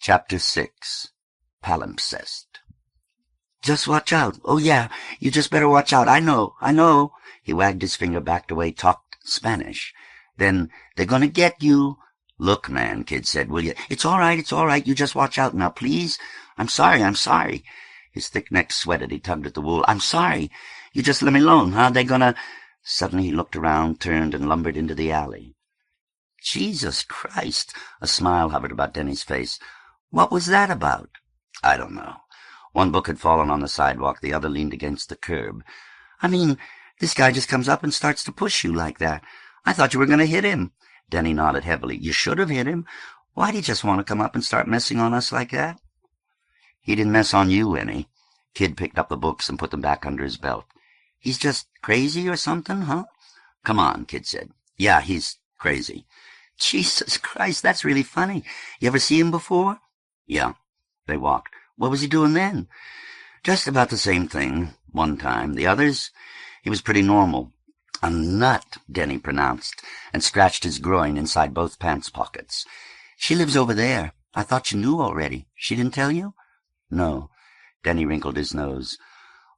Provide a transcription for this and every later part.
Chapter 6. Palimpsest. "Just watch out. Oh, yeah, you just better watch out. I know. He wagged his finger back the way he talked Spanish. Then, "They're gonna get you." "Look, man," Kid said, "will you—" It's all right. You just watch out now, please." I'm sorry. His thick neck sweated. He tugged at the wool. "I'm sorry. You just let me alone, huh? They're gonna—" Suddenly he looked around, turned, and lumbered into the alley. "Jesus Christ!" A smile hovered about Denny's face. "What was that about?" "I don't know." One book had fallen on the sidewalk, the other leaned against the curb. "I mean, this guy just comes up and starts to push you like that. I thought you were going to hit him." Denny nodded heavily. "You should have hit him. Why'd he just want to come up and start messing on us like that?" "He didn't mess on you any." Kid picked up the books and put them back under his belt. "He's just crazy or something, huh?" "Come on," Kid said. "Yeah, he's crazy." "Jesus Christ, that's really funny. You ever see him before?" "Yeah." They walked. "What was he doing then?" "Just about the same thing, one time. The others, he was pretty normal." "A nut," Denny pronounced, and scratched his groin inside both pants pockets. "She lives over there. I thought you knew already. She didn't tell you?" "No." Denny wrinkled his nose.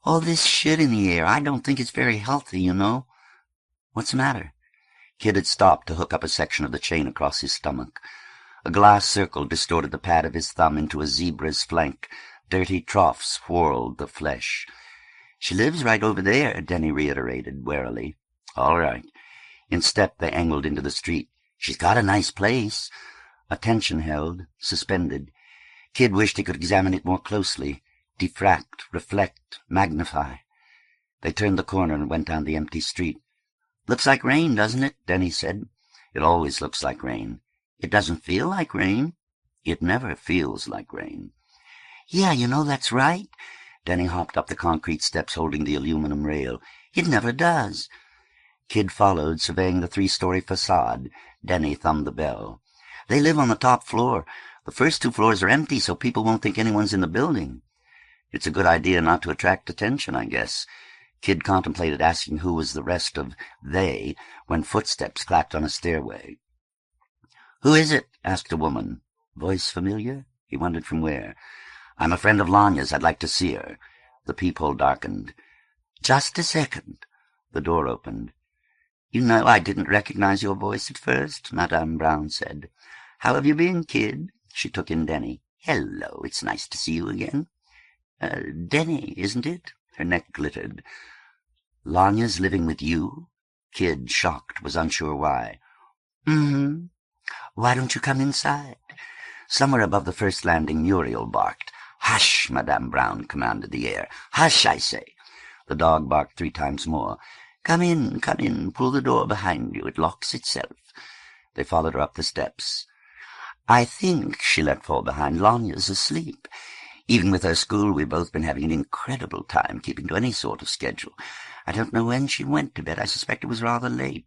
"All this shit in the air, I don't think it's very healthy, you know." "What's the matter?" Kid had stopped to hook up a section of the chain across his stomach. A glass circle distorted the pad of his thumb into a zebra's flank. Dirty troughs whorled the flesh. "She lives right over there," Denny reiterated warily. "All right." In step they angled into the street. "She's got a nice place." Attention held, suspended. Kid wished he could examine it more closely. Diffract, reflect, magnify. They turned the corner and went down the empty street. "Looks like rain, doesn't it?" Denny said. "It always looks like rain." "It doesn't feel like rain." "It never feels like rain." "Yeah, you know, that's right." Denny hopped up the concrete steps holding the aluminum rail. "It never does." Kid followed, surveying the 3-story facade. Denny thumbed the bell. "They live on the top floor. The first 2 floors are empty so people won't think anyone's in the building." "It's a good idea not to attract attention, I guess." Kid contemplated asking who was the rest of they when footsteps clacked on a stairway. "Who is it?" asked a woman. Voice familiar? He wondered from where. "I'm a friend of Lanya's. I'd like to see her." The peephole darkened. "Just a second." The door opened. "You know, I didn't recognize your voice at first," Madame Brown said. "How have you been, Kid?" She took in Denny. "Hello, it's nice to see you again." "Denny, isn't it?" Her neck glittered. "Lanya's living with you?" Kid, shocked, was unsure why. "Mm-hmm. Why don't you come inside?" Somewhere above the first landing, Muriel barked. "Hush!" Madame Brown commanded the air. "Hush, I say." The dog barked 3 times more. Come in. Pull the door behind you. It locks itself." They followed her up the steps. "I think," she let fall behind, "Lanya's asleep. Even with her school, we've both been having an incredible time keeping to any sort of schedule. I don't know when she went to bed. I suspect it was rather late."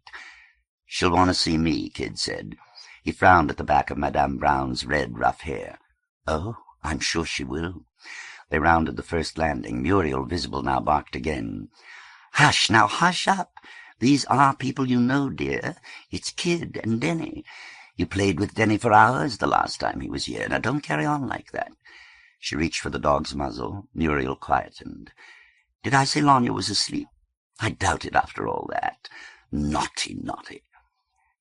"She'll want to see me," Kid said. He frowned at the back of Madame Brown's red, rough hair. "Oh, I'm sure she will." They rounded the first landing. Muriel, visible now, barked again. "Hush, now hush up. These are people you know, dear. It's Kid and Denny. You played with Denny for hours the last time he was here. Now don't carry on like that." She reached for the dog's muzzle. Muriel quietened. "Did I say Lanya was asleep? I doubt it after all that. Naughty."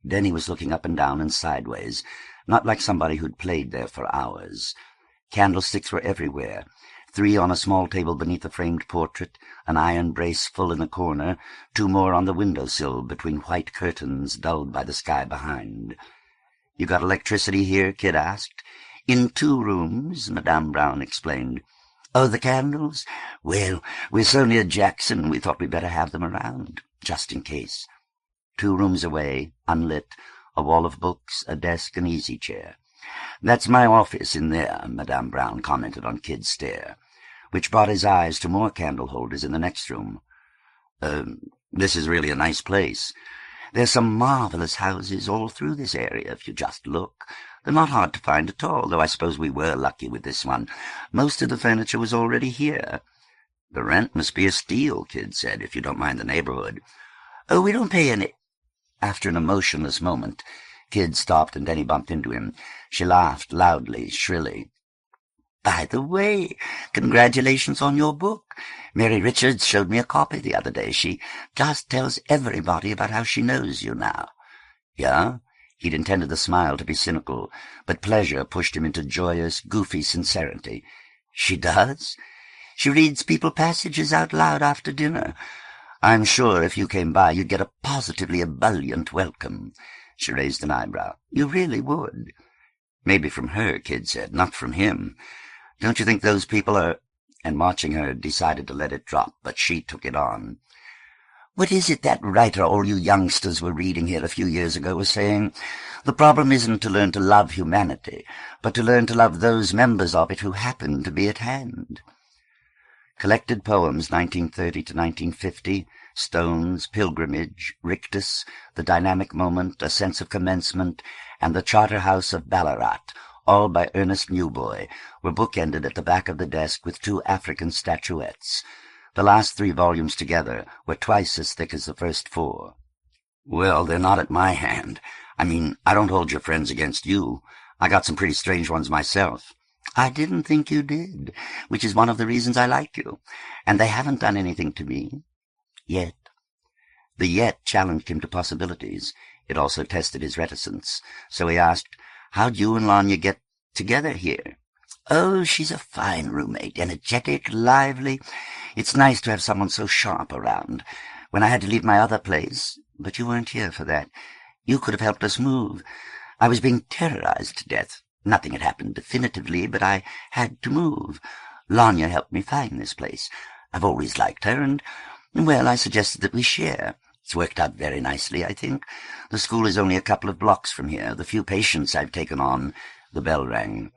Denny was looking up and down and sideways, not like somebody who'd played there for hours. Candlesticks were everywhere. 3 on a small table beneath a framed portrait, an iron brace full in a corner, 2 more on the window-sill between white curtains dulled by the sky behind. "You got electricity here?" Kid asked. "In 2 rooms," Madame Brown explained. "Oh, the candles? Well, we're so near Jackson, we thought we'd better have them around, just in case." 2 rooms away, unlit, a wall of books, a desk, an easy-chair. "That's my office in there," Madame Brown commented on Kid's stare, which brought his eyes to more candle-holders in the next room. This is really a nice place. There's some marvelous houses all through this area if you just look. They're not hard to find at all, though I suppose we were lucky with this one. Most of the furniture was already here." "The rent must be a steal," Kid said, "if you don't mind the neighborhood." "Oh, we don't pay any—" After an emotionless moment, Kid stopped and Denny bumped into him. She laughed loudly, shrilly. "By the way, congratulations on your book. Mary Richards showed me a copy the other day. She just tells everybody about how she knows you now." "Yeah?" He'd intended the smile to be cynical, but pleasure pushed him into joyous, goofy sincerity. "She does? She reads people passages out loud after dinner. I'm sure if you came by you'd get a positively ebullient welcome." She raised an eyebrow. "You really would." "Maybe from her," Kid said, "not from him. Don't you think those people are—" And watching her, decided to let it drop, but she took it on. "What is it that writer all you youngsters were reading here a few years ago was saying? The problem isn't to learn to love humanity, but to learn to love those members of it who happen to be at hand." Collected Poems, 1930 to 1950, Stones, Pilgrimage, Rictus, The Dynamic Moment, A Sense of Commencement, and The Charterhouse of Ballarat, all by Ernest Newboy, were bookended at the back of the desk with 2 African statuettes. The last 3 volumes together were twice as thick as the first 4. "Well, they're not at my hand. I mean, I don't hold your friends against you. I got some pretty strange ones myself." "I didn't think you did, which is one of the reasons I like you. And they haven't done anything to me. Yet." The yet challenged him to possibilities. It also tested his reticence. So he asked, "How'd you and Lanya get together here?" "Oh, she's a fine roommate, energetic, lively. It's nice to have someone so sharp around. When I had to leave my other place, but you weren't here for that. You could have helped us move. I was being terrorized to death. Nothing had happened definitively, but I had to move. Lanya helped me find this place. I've always liked her, and, well, I suggested that we share. It's worked out very nicely, I think. The school is only a couple of blocks from here. The few patients I've taken on—" The bell rang.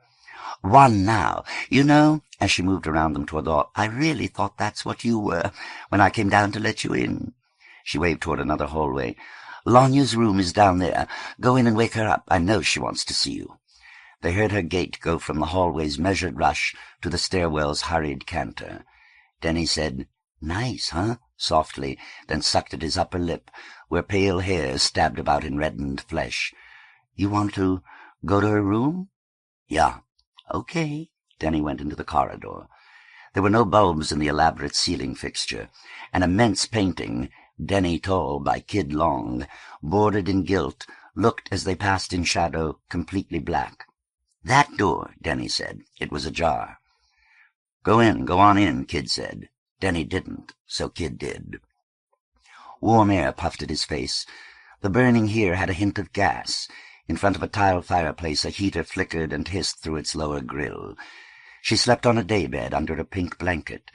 "One now. You know," as she moved around them toward the hall, "I really thought that's what you were when I came down to let you in." She waved toward another hallway. "Lanya's room is down there. Go in and wake her up. I know she wants to see you." They heard her gait go from the hallway's measured rush to the stairwell's hurried canter. Denny said, "Nice, huh?" softly, then sucked at his upper lip, where pale hairs stabbed about in reddened flesh. "You want to go to her room?" "Yeah." "Okay." Denny went into the corridor. There were no bulbs in the elaborate ceiling fixture. An immense painting, Denny Tall by Kid Long, bordered in gilt, looked, as they passed in shadow, completely black. "That door," Denny said. It was ajar. Go on in," Kid said. Denny didn't, so Kid did. Warm air puffed at his face. The burning here had a hint of gas. In front of a tile fireplace a heater flickered and hissed through its lower grill. She slept on a daybed under a pink blanket.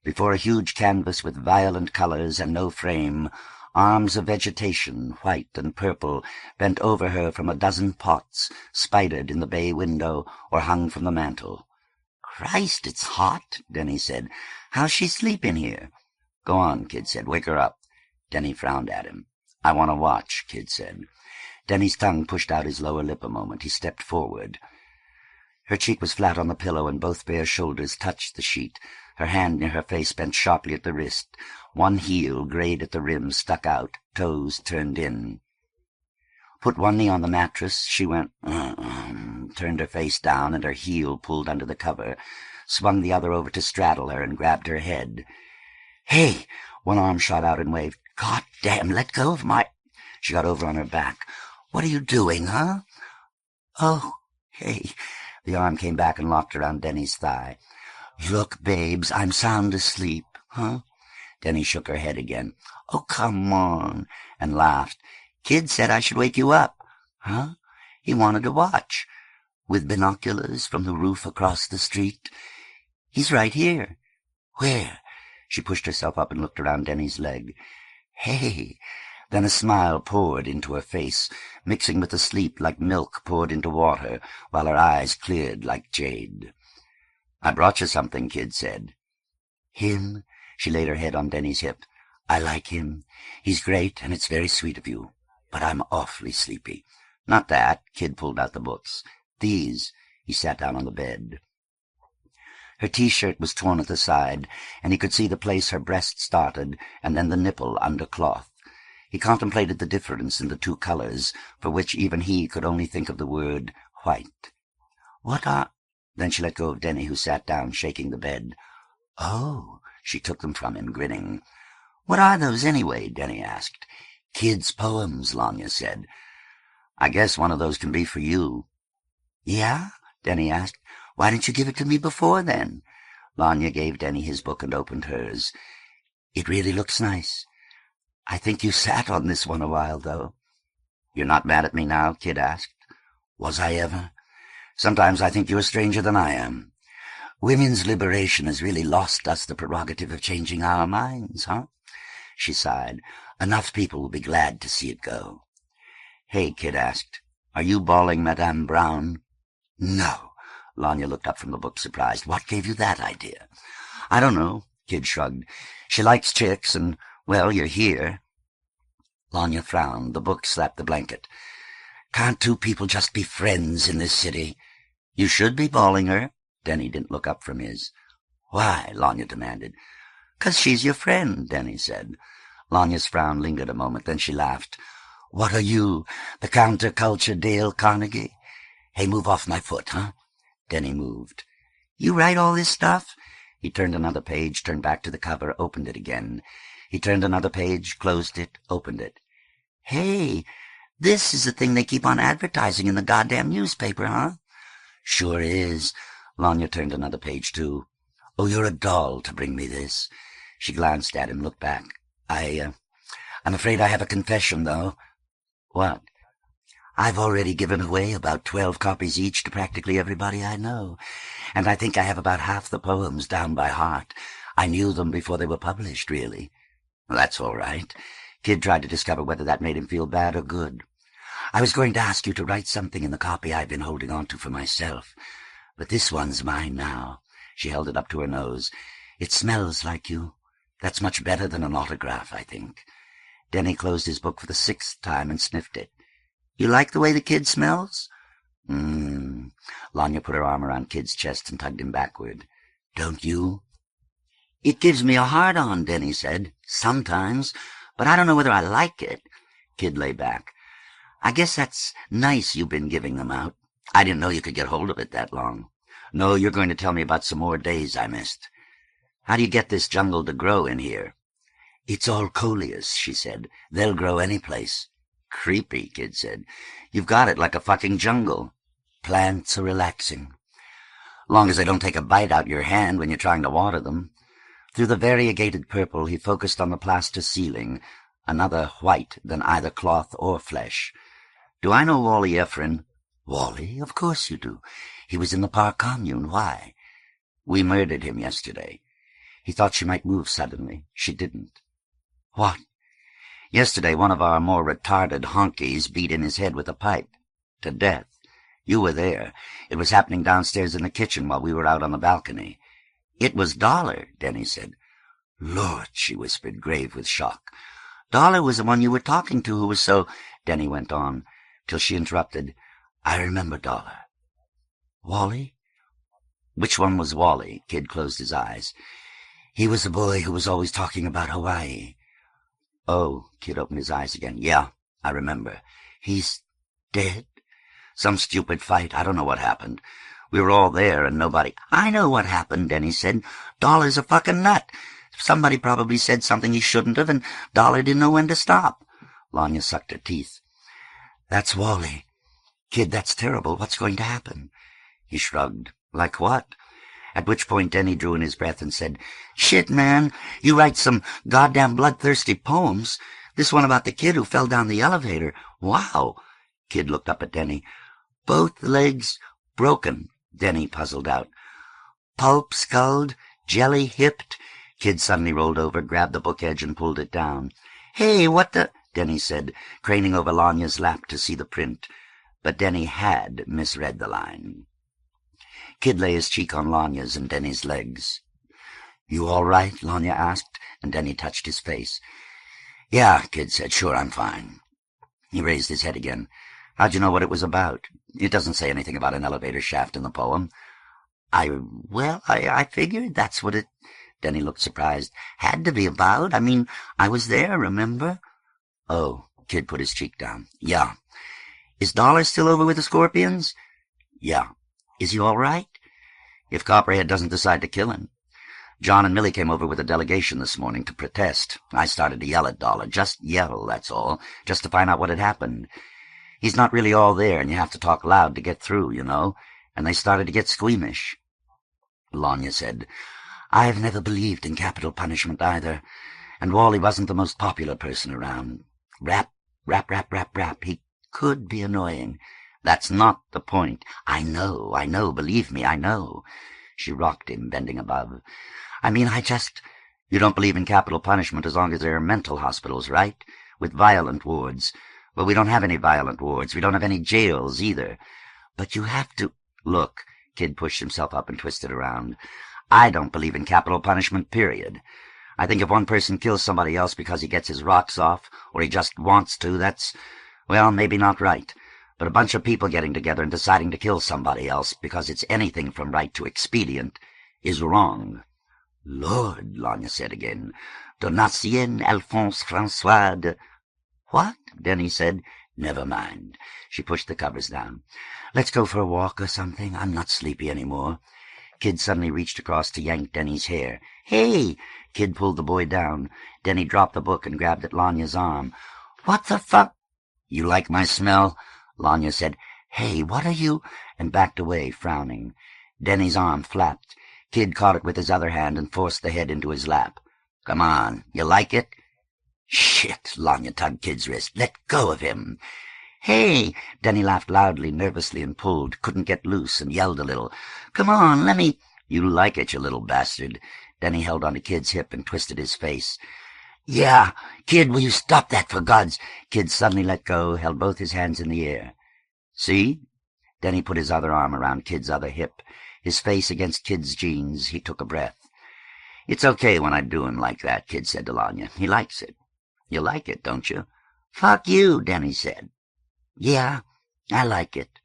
Before a huge canvas with violent colors and no frame, arms of vegetation, white and purple, bent over her from a dozen pots, spidered in the bay window or hung from the mantel. "Christ, it's hot," Denny said. "How's she sleeping here?" "Go on," Kid said. "Wake her up." Denny frowned at him. "I want to watch," Kid said. Denny's tongue pushed out his lower lip a moment. He stepped forward. Her cheek was flat on the pillow, and both bare shoulders touched the sheet. Her hand near her face bent sharply at the wrist. One heel, grayed at the rim, stuck out, toes turned in. Put one knee on the mattress. She went, turned her face down, and her heel pulled under the cover, swung the other over to straddle her, and grabbed her head. "Hey!" One arm shot out and waved. "God damn, let go of my—" She got over on her back. "What are you doing, huh?" "Oh, hey." The arm came back and locked around Denny's thigh. "Look, babes, I'm sound asleep, huh?" Denny shook her head again. "Oh, come on," and laughed. "Kid said I should wake you up." "Huh?" "He wanted to watch." "With binoculars from the roof across the street?" "He's right here." "Where?" She pushed herself up and looked around Denny's leg. "Hey!" Then a smile poured into her face, mixing with the sleep like milk poured into water, while her eyes cleared like jade. "I brought you something," Kid said. "Him?" She laid her head on Denny's hip. "I like him. He's great, and it's very sweet of you. But I'm awfully sleepy." "Not that." Kid pulled out the books. "These." He sat down on the bed. Her T-shirt was torn at the side, and he could see the place her breast started, and then the nipple under cloth. He contemplated the difference in the two colors, for which even he could only think of the word white. What are— Then she let go of Denny, who sat down, shaking the bed. Oh, she took them from him, grinning. What are those, anyway? Denny asked. Kids' poems, Lanya said. I guess one of those can be for you. Yeah? Denny asked. Why didn't you give it to me before, then? Lanya gave Denny his book and opened hers. It really looks nice. I think you sat on this one a while, though. You're not mad at me now? Kid asked. Was I ever? Sometimes I think you're stranger than I am. Women's liberation has really lost us the prerogative of changing our minds, huh? She sighed. Enough people will be glad to see it go. Hey, Kid asked, are you bawling Madame Brown? No. Lanya looked up from the book, surprised. What gave you that idea? I don't know, Kid shrugged. She likes chicks, and, well, you're here. Lanya frowned. The book slapped the blanket. Can't two people just be friends in this city? You should be bawling her. Denny didn't look up from his. Why? Lanya demanded. 'Cause she's your friend, Denny said. Lanya's frown lingered a moment, then she laughed. What are you, the counterculture Dale Carnegie? Hey, move off my foot, huh? Denny moved. You write all this stuff? He turned another page, turned back to the cover, opened it again. He turned another page, closed it, opened it. Hey, this is the thing they keep on advertising in the goddamn newspaper, huh? Sure is. Lanya turned another page, too. Oh, you're a doll to bring me this. She glanced at him, looked back. I'm afraid I have a confession, though. What? I've already given away about 12 copies each to practically everybody I know, and I think I have about half the poems down by heart. I knew them before they were published, really. Well, that's all right. Kid tried to discover whether that made him feel bad or good. I was going to ask you to write something in the copy I've been holding on to for myself, but this one's mine now. She held it up to her nose. It smells like you. That's much better than an autograph, I think. Denny closed his book for the 6th time and sniffed it. You like the way the kid smells? Lanya put her arm around Kid's chest and tugged him backward. Don't you? It gives me a hard-on, Denny said. Sometimes, but I don't know whether I like it. Kid lay back. I guess that's nice you've been giving them out. I didn't know you could get hold of it that long. No, you're going to tell me about some more days I missed. How do you get this jungle to grow in here? It's all coleus, she said. They'll grow any place. Creepy, Kid said. You've got it like a fucking jungle. Plants are relaxing. Long as they don't take a bite out your hand when you're trying to water them. Through the variegated purple, he focused on the plaster ceiling, another white than either cloth or flesh. Do I know Wally Efren? Wally? Of course you do. He was in the Park Commune. Why? We murdered him yesterday. He thought she might move suddenly. She didn't. What? Yesterday one of our more retarded honkies beat in his head with a pipe. To death. You were there. It was happening downstairs in the kitchen while we were out on the balcony. It was Dollar, Denny said. Lord, she whispered, grave with shock. Dollar was the one you were talking to who was so— Denny went on, till she interrupted. I remember Dollar. Wally? Which one was Wally? Kid closed his eyes. He was the boy who was always talking about Hawaii. Oh, Kid opened his eyes again. Yeah, I remember. He's dead? Some stupid fight. I don't know what happened. We were all there and nobody— I know what happened, Denny said. Dollar's a fucking nut. Somebody probably said something he shouldn't have, and Dollar didn't know when to stop. Lanya sucked her teeth. That's Wally. Kid, that's terrible. What's going to happen? He shrugged. Like what? At which point Denny drew in his breath and said, Shit, man, you write some goddamn bloodthirsty poems. This one about the kid who fell down the elevator. Wow. Kid looked up at Denny. Both legs broken, Denny puzzled out. Pulp sculled, jelly hipped. Kid suddenly rolled over, grabbed the book edge and pulled it down. Hey, what the— Denny said, craning over Lanya's lap to see the print. But Denny had misread the line. Kid lay his cheek on Lanya's and Denny's legs. You all right? Lanya asked, and Denny touched his face. Yeah, Kid said. Sure, I'm fine. He raised his head again. How'd you know what it was about? It doesn't say anything about an elevator shaft in the poem. I figured that's what it— Denny looked surprised. Had to be about. I mean, I was there, remember? Oh, Kid put his cheek down. Yeah. Is Dollar still over with the Scorpions? Yeah. Is he all right? If Copperhead doesn't decide to kill him. John and Millie came over with a delegation this morning to protest. I started to yell at Dollar. Just yell, that's all. Just to find out what had happened. He's not really all there, and you have to talk loud to get through, you know. And they started to get squeamish. Lanya said, I've never believed in capital punishment either. And Wally wasn't the most popular person around. Rap, rap, rap, rap, rap. He could be annoying. That's not the point. I know, believe me, I know. She rocked him, bending above. I mean, You don't believe in capital punishment as long as there are mental hospitals, right? With violent wards. Well, we don't have any violent wards. We don't have any jails, either. But you have to... Look, Kid pushed himself up and twisted around. I don't believe in capital punishment, period. I think if one person kills somebody else because he gets his rocks off, or he just wants to, that's, well, maybe not right. But a bunch of people getting together and deciding to kill somebody else because it's anything from right to expedient is wrong. Lord, Lanya said again. Donatien Alphonse Francois de... What? Denny said. Never mind. She pushed the covers down. Let's go for a walk or something. I'm not sleepy anymore. Kid suddenly reached across to yank Denny's hair. Hey! Kid pulled the boy down. Denny dropped the book and grabbed at Lanya's arm. What the fuck? You like my smell? Lanya said, Hey, what are you? And backed away, frowning. Denny's arm flapped. Kid caught it with his other hand and forced the head into his lap. Come on, you like it? Shit, Lanya tugged Kid's wrist. Let go of him. Hey! Denny laughed loudly, nervously, and pulled, couldn't get loose, and yelled a little. Come on, let me... You like it, you little bastard. Denny held onto Kid's hip and twisted his face. Yeah, Kid, will you stop that for God's... Kid suddenly let go, held both his hands in the air. See? Denny put his other arm around Kid's other hip. His face against Kid's jeans, he took a breath. It's okay when I do him like that, Kid said to Lanya. He likes it. You like it, don't you? Fuck you, Denny said. Yeah, I like it.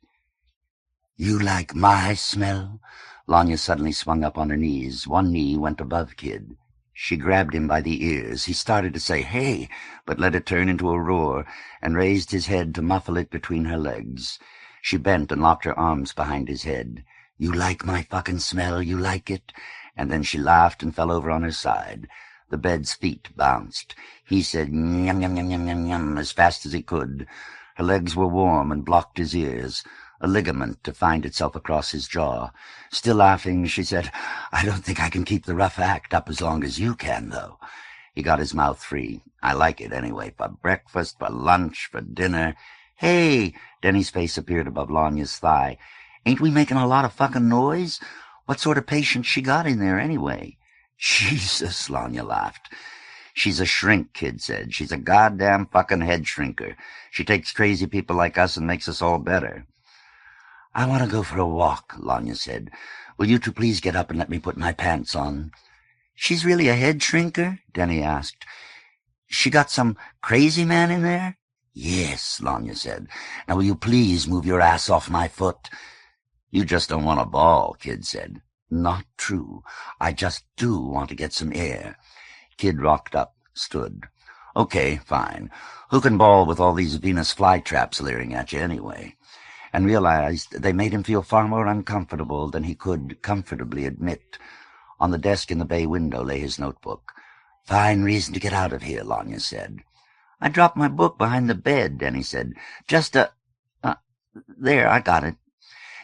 You like my smell? Lanya suddenly swung up on her knees. One knee went above Kid. She grabbed him by the ears. He started to say, hey, but let it turn into a roar, and raised his head to muffle it between her legs. She bent and locked her arms behind his head. You like my fucking smell? You like it? And then she laughed and fell over on her side. The bed's feet bounced. He said, yum, yum, yum, yum, yum, yum, as fast as he could. Her legs were warm and blocked his ears. A ligament defined itself across his jaw. Still laughing, she said, I don't think I can keep the rough act up as long as you can, though. He got his mouth free. I like it anyway, for breakfast, for lunch, for dinner. Hey! Denny's face appeared above Lanya's thigh. Ain't we making a lot of fucking noise? What sort of patient she got in there anyway? Jesus, Lanya laughed. She's a shrink, Kid said. She's a goddamn fucking head shrinker. She takes crazy people like us and makes us all better. I want to go for a walk, Lanya said. Will you two please get up and let me put my pants on? She's really a head shrinker? Denny asked. She got some crazy man in there? Yes, Lanya said. Now will you please move your ass off my foot? You just don't want a ball, Kid said. Not true. I just do want to get some air. Kid rocked up, stood. Okay, fine. Who can ball with all these Venus flytraps leering at you anyway? And realized they made him feel far more uncomfortable than he could comfortably admit. On the desk in the bay window lay his notebook. Fine reason to get out of here, Lanya said. I dropped my book behind the bed, Denny said. There, I got it.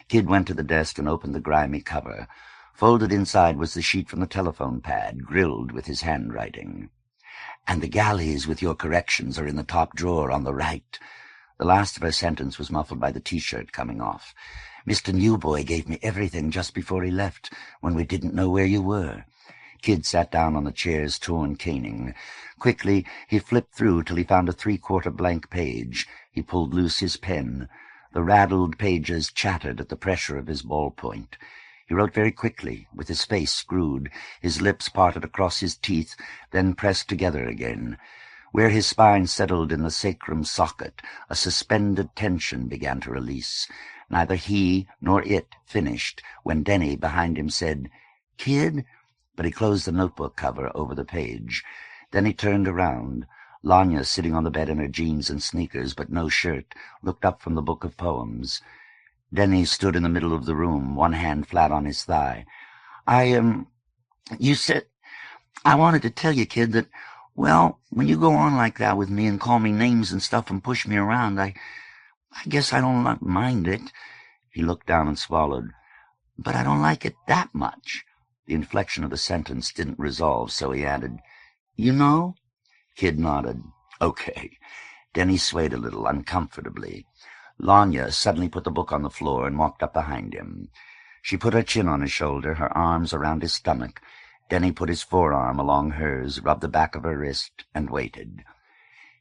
Kid went to the desk and opened the grimy cover. Folded inside was the sheet from the telephone pad, grilled with his handwriting. And the galleys with your corrections are in the top drawer on the right. The last of her sentence was muffled by the T-shirt coming off. Mr. Newboy gave me everything just before he left, when we didn't know where you were. Kid sat down on the chair's torn caning. Quickly, he flipped through till he found a 3/4 blank page. He pulled loose his pen. The raddled pages chattered at the pressure of his ballpoint. He wrote very quickly, with his face screwed, his lips parted across his teeth, then pressed together again. Where his spine settled in the sacrum socket, a suspended tension began to release. Neither he nor it finished when Denny behind him said, Kid? But he closed the notebook cover over the page. Then he turned around. Lanya, sitting on the bed in her jeans and sneakers but no shirt, looked up from the book of poems. Denny stood in the middle of the room, one hand flat on his thigh. You said, I wanted to tell you, kid, that, well, when you go on like that with me and call me names and stuff and push me around, I guess I don't mind it." He looked down and swallowed. "But I don't like it that much." The inflection of the sentence didn't resolve, so he added, "You know?" Kid nodded. "Okay." Denny swayed a little, uncomfortably. Lanya suddenly put the book on the floor and walked up behind him. She put her chin on his shoulder, her arms around his stomach. Denny put his forearm along hers, rubbed the back of her wrist, and waited.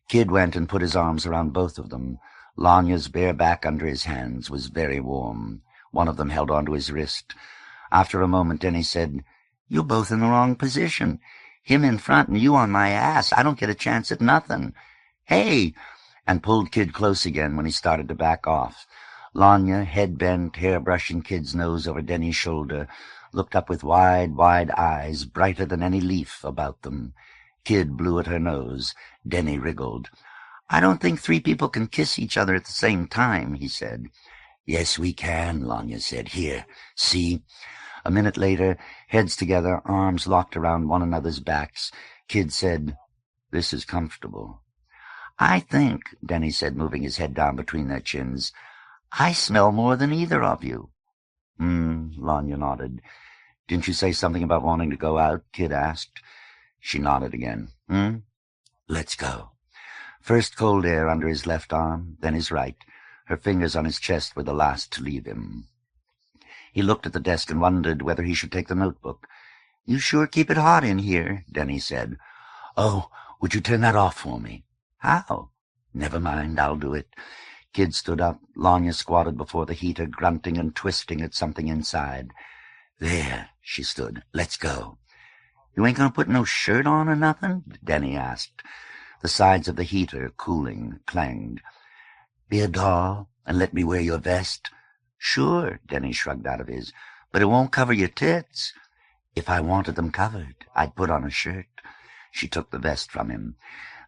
Kid went and put his arms around both of them. Lanya's bare back under his hands was very warm. One of them held onto his wrist. After a moment, Denny said, "You're both in the wrong position. Him in front and you on my ass. I don't get a chance at nothing. Hey!" and pulled Kid close again when he started to back off. Lanya, head bent, hair brushing Kid's nose over Denny's shoulder, looked up with wide, wide eyes, brighter than any leaf about them. Kid blew at her nose. Denny wriggled. "I don't think three people can kiss each other at the same time," he said. "Yes, we can," Lanya said. "Here, see?" A minute later, heads together, arms locked around one another's backs, Kid said, "This is comfortable." "I think," Denny said, moving his head down between their chins, "I smell more than either of you." Lanya nodded. "Didn't you say something about wanting to go out?" Kid asked. She nodded again. "Let's go." First cold air under his left arm, then his right. Her fingers on his chest were the last to leave him. He looked at the desk and wondered whether he should take the notebook. "You sure keep it hot in here," Denny said. "Oh, would you turn that off for me?" "How?" "Never mind, I'll do it." Kid stood up. Lanya squatted before the heater, grunting and twisting at something inside. "There," she stood. "Let's go." "You ain't gonna put no shirt on or nothing?" Denny asked. The sides of the heater, cooling, clanged. "Be a doll and let me wear your vest?" "Sure," Denny shrugged out of his, "but it won't cover your tits." "If I wanted them covered, I'd put on a shirt." She took the vest from him.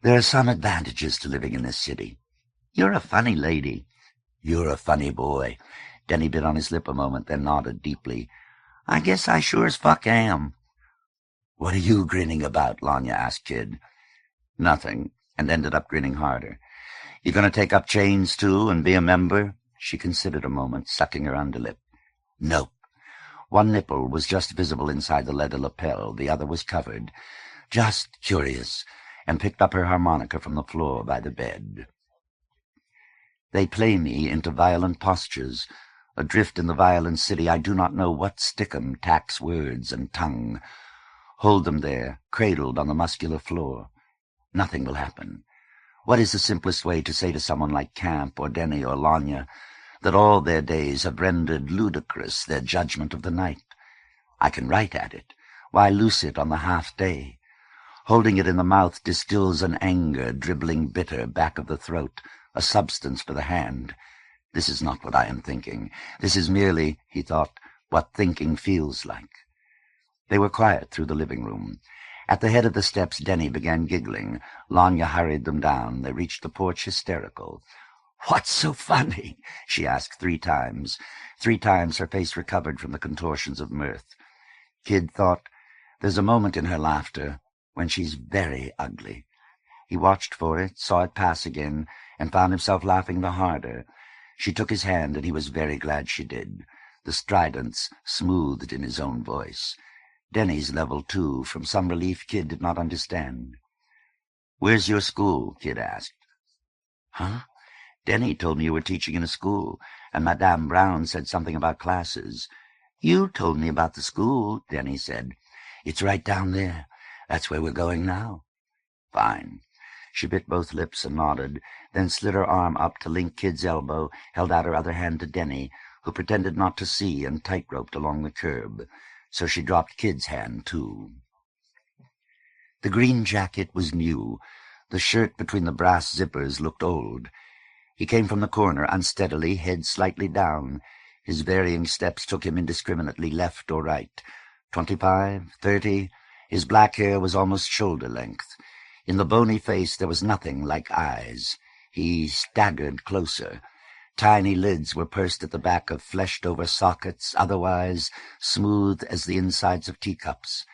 "There are some advantages to living in this city." "You're a funny lady." "You're a funny boy." Denny bit on his lip a moment, then nodded deeply. "I guess I sure as fuck am." "What are you grinning about?" Lanya asked Kid. "Nothing," and ended up grinning harder. "You gonna take up chains, too, and be a member?" She considered a moment, sucking her underlip. "Nope." One nipple was just visible inside the leather lapel, the other was covered. "Just curious," and picked up her harmonica from the floor by the bed. "They play me into violent postures. Adrift in the violent city, I do not know what stickum tacks words and tongue. Hold them there, cradled on the muscular floor. Nothing will happen. What is the simplest way to say to someone like Camp or Denny or Lanya that all their days have rendered ludicrous their judgment of the night? I can write at it. Why loose it on the half-day? Holding it in the mouth distills an anger dribbling bitter back of the throat, a substance for the hand. This is not what I am thinking. This is merely, he thought, what thinking feels like. They were quiet through the living room. At the head of the steps, Denny began giggling. Lanya hurried them down. They reached the porch hysterical. "What's so funny?" she asked 3 times. 3 times her face recovered from the contortions of mirth. Kid thought, there's a moment in her laughter when she's very ugly. He watched for it, saw it pass again, and found himself laughing the harder. She took his hand, and he was very glad she did. The stridence smoothed in his own voice. Denny's level, too, from some relief Kid did not understand. "Where's your school?" Kid asked. "Huh? Denny told me you were teaching in a school, and Madame Brown said something about classes." "You told me about the school," Denny said. "It's right down there. That's where we're going now." "Fine." She bit both lips and nodded, then slid her arm up to link Kid's elbow, held out her other hand to Denny, who pretended not to see and tight-roped along the curb. So she dropped Kid's hand, too. The green jacket was new. The shirt between the brass zippers looked old. He came from the corner unsteadily, head slightly down. His varying steps took him indiscriminately left or right. 25, 30. His black hair was almost shoulder length. In the bony face there was nothing like eyes. He staggered closer. Tiny lids were pursed at the back of fleshed-over sockets, otherwise smooth as the insides of teacups.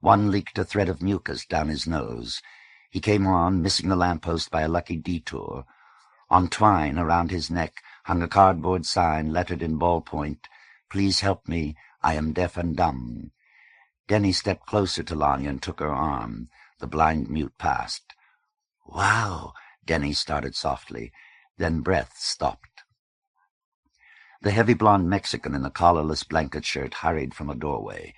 One leaked a thread of mucus down his nose. He came on, missing the lamppost by a lucky detour. On twine around his neck hung a cardboard sign lettered in ballpoint, "Please help me, I am deaf and dumb." Denny stepped closer to Lanya and took her arm. The blind mute passed. "Wow," Denny started softly. Then breath stopped. The heavy blonde Mexican in the collarless blanket shirt hurried from a doorway.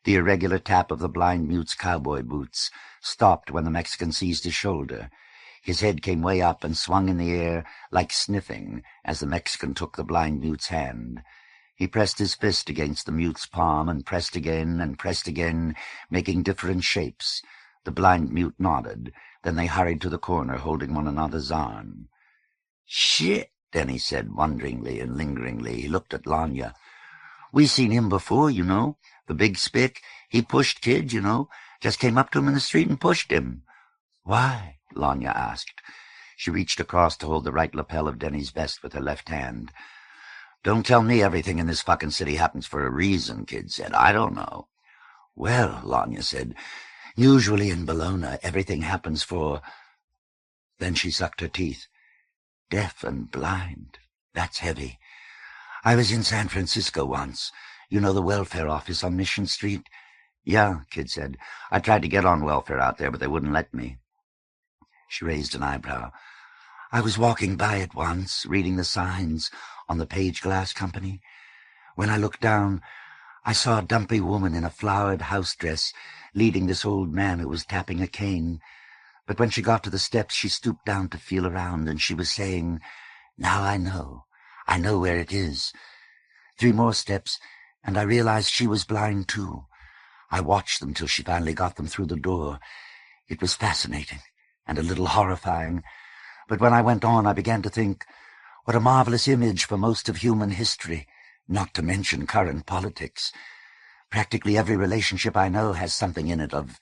The irregular tap of the blind mute's cowboy boots stopped when the Mexican seized his shoulder. His head came way up and swung in the air like sniffing as the Mexican took the blind mute's hand. He pressed his fist against the mute's palm and pressed again, making different shapes. The blind mute nodded. Then they hurried to the corner, holding one another's arm. "Shit," Denny said wonderingly and lingeringly. He looked at Lanya. "We seen him before, you know. The big spick. He pushed Kid, you know. Just came up to him in the street and pushed him." "Why?" Lanya asked. She reached across to hold the right lapel of Denny's vest with her left hand. "Don't tell me everything in this fucking city happens for a reason," Kid said. "I don't know." "Well," Lanya said, "usually in Bologna everything happens for—" Then she sucked her teeth. "Deaf and blind. That's heavy. I was in San Francisco once. You know the welfare office on Mission Street?" "Yeah," Kid said. "I tried to get on welfare out there, but they wouldn't let me." She raised an eyebrow. "I was walking by it once, reading the signs on the Page Glass Company. When I looked down, I saw a dumpy woman in a flowered house dress leading this old man who was tapping a cane. But when she got to the steps, she stooped down to feel around, and she was saying, 'Now I know where it is.' 3 more steps, and I realized she was blind too. I watched them till she finally got them through the door. It was fascinating and a little horrifying. But when I went on, I began to think, what a marvelous image for most of human history, not to mention current politics. Practically every relationship I know has something in it of...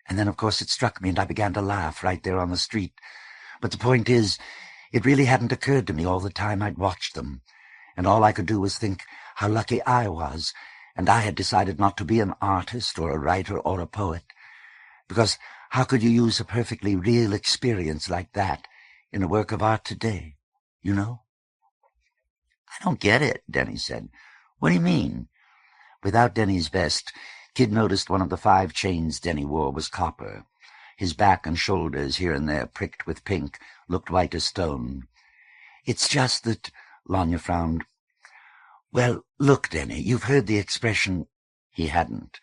And then, of course, it struck me, and I began to laugh right there on the street. But the point is, it really hadn't occurred to me all the time I'd watched them, and all I could do was think how lucky I was, and I had decided not to be an artist or a writer or a poet. Because how could you use a perfectly real experience like that in a work of art today, you know?" "I don't get it," Denny said. "What do you mean?" Without Denny's vest, Kid noticed one of the 5 chains Denny wore was copper. His back and shoulders, here and there pricked with pink, looked white as stone. "It's just that—" Lanya frowned. "Well, look, Denny, you've heard the expression—" He hadn't.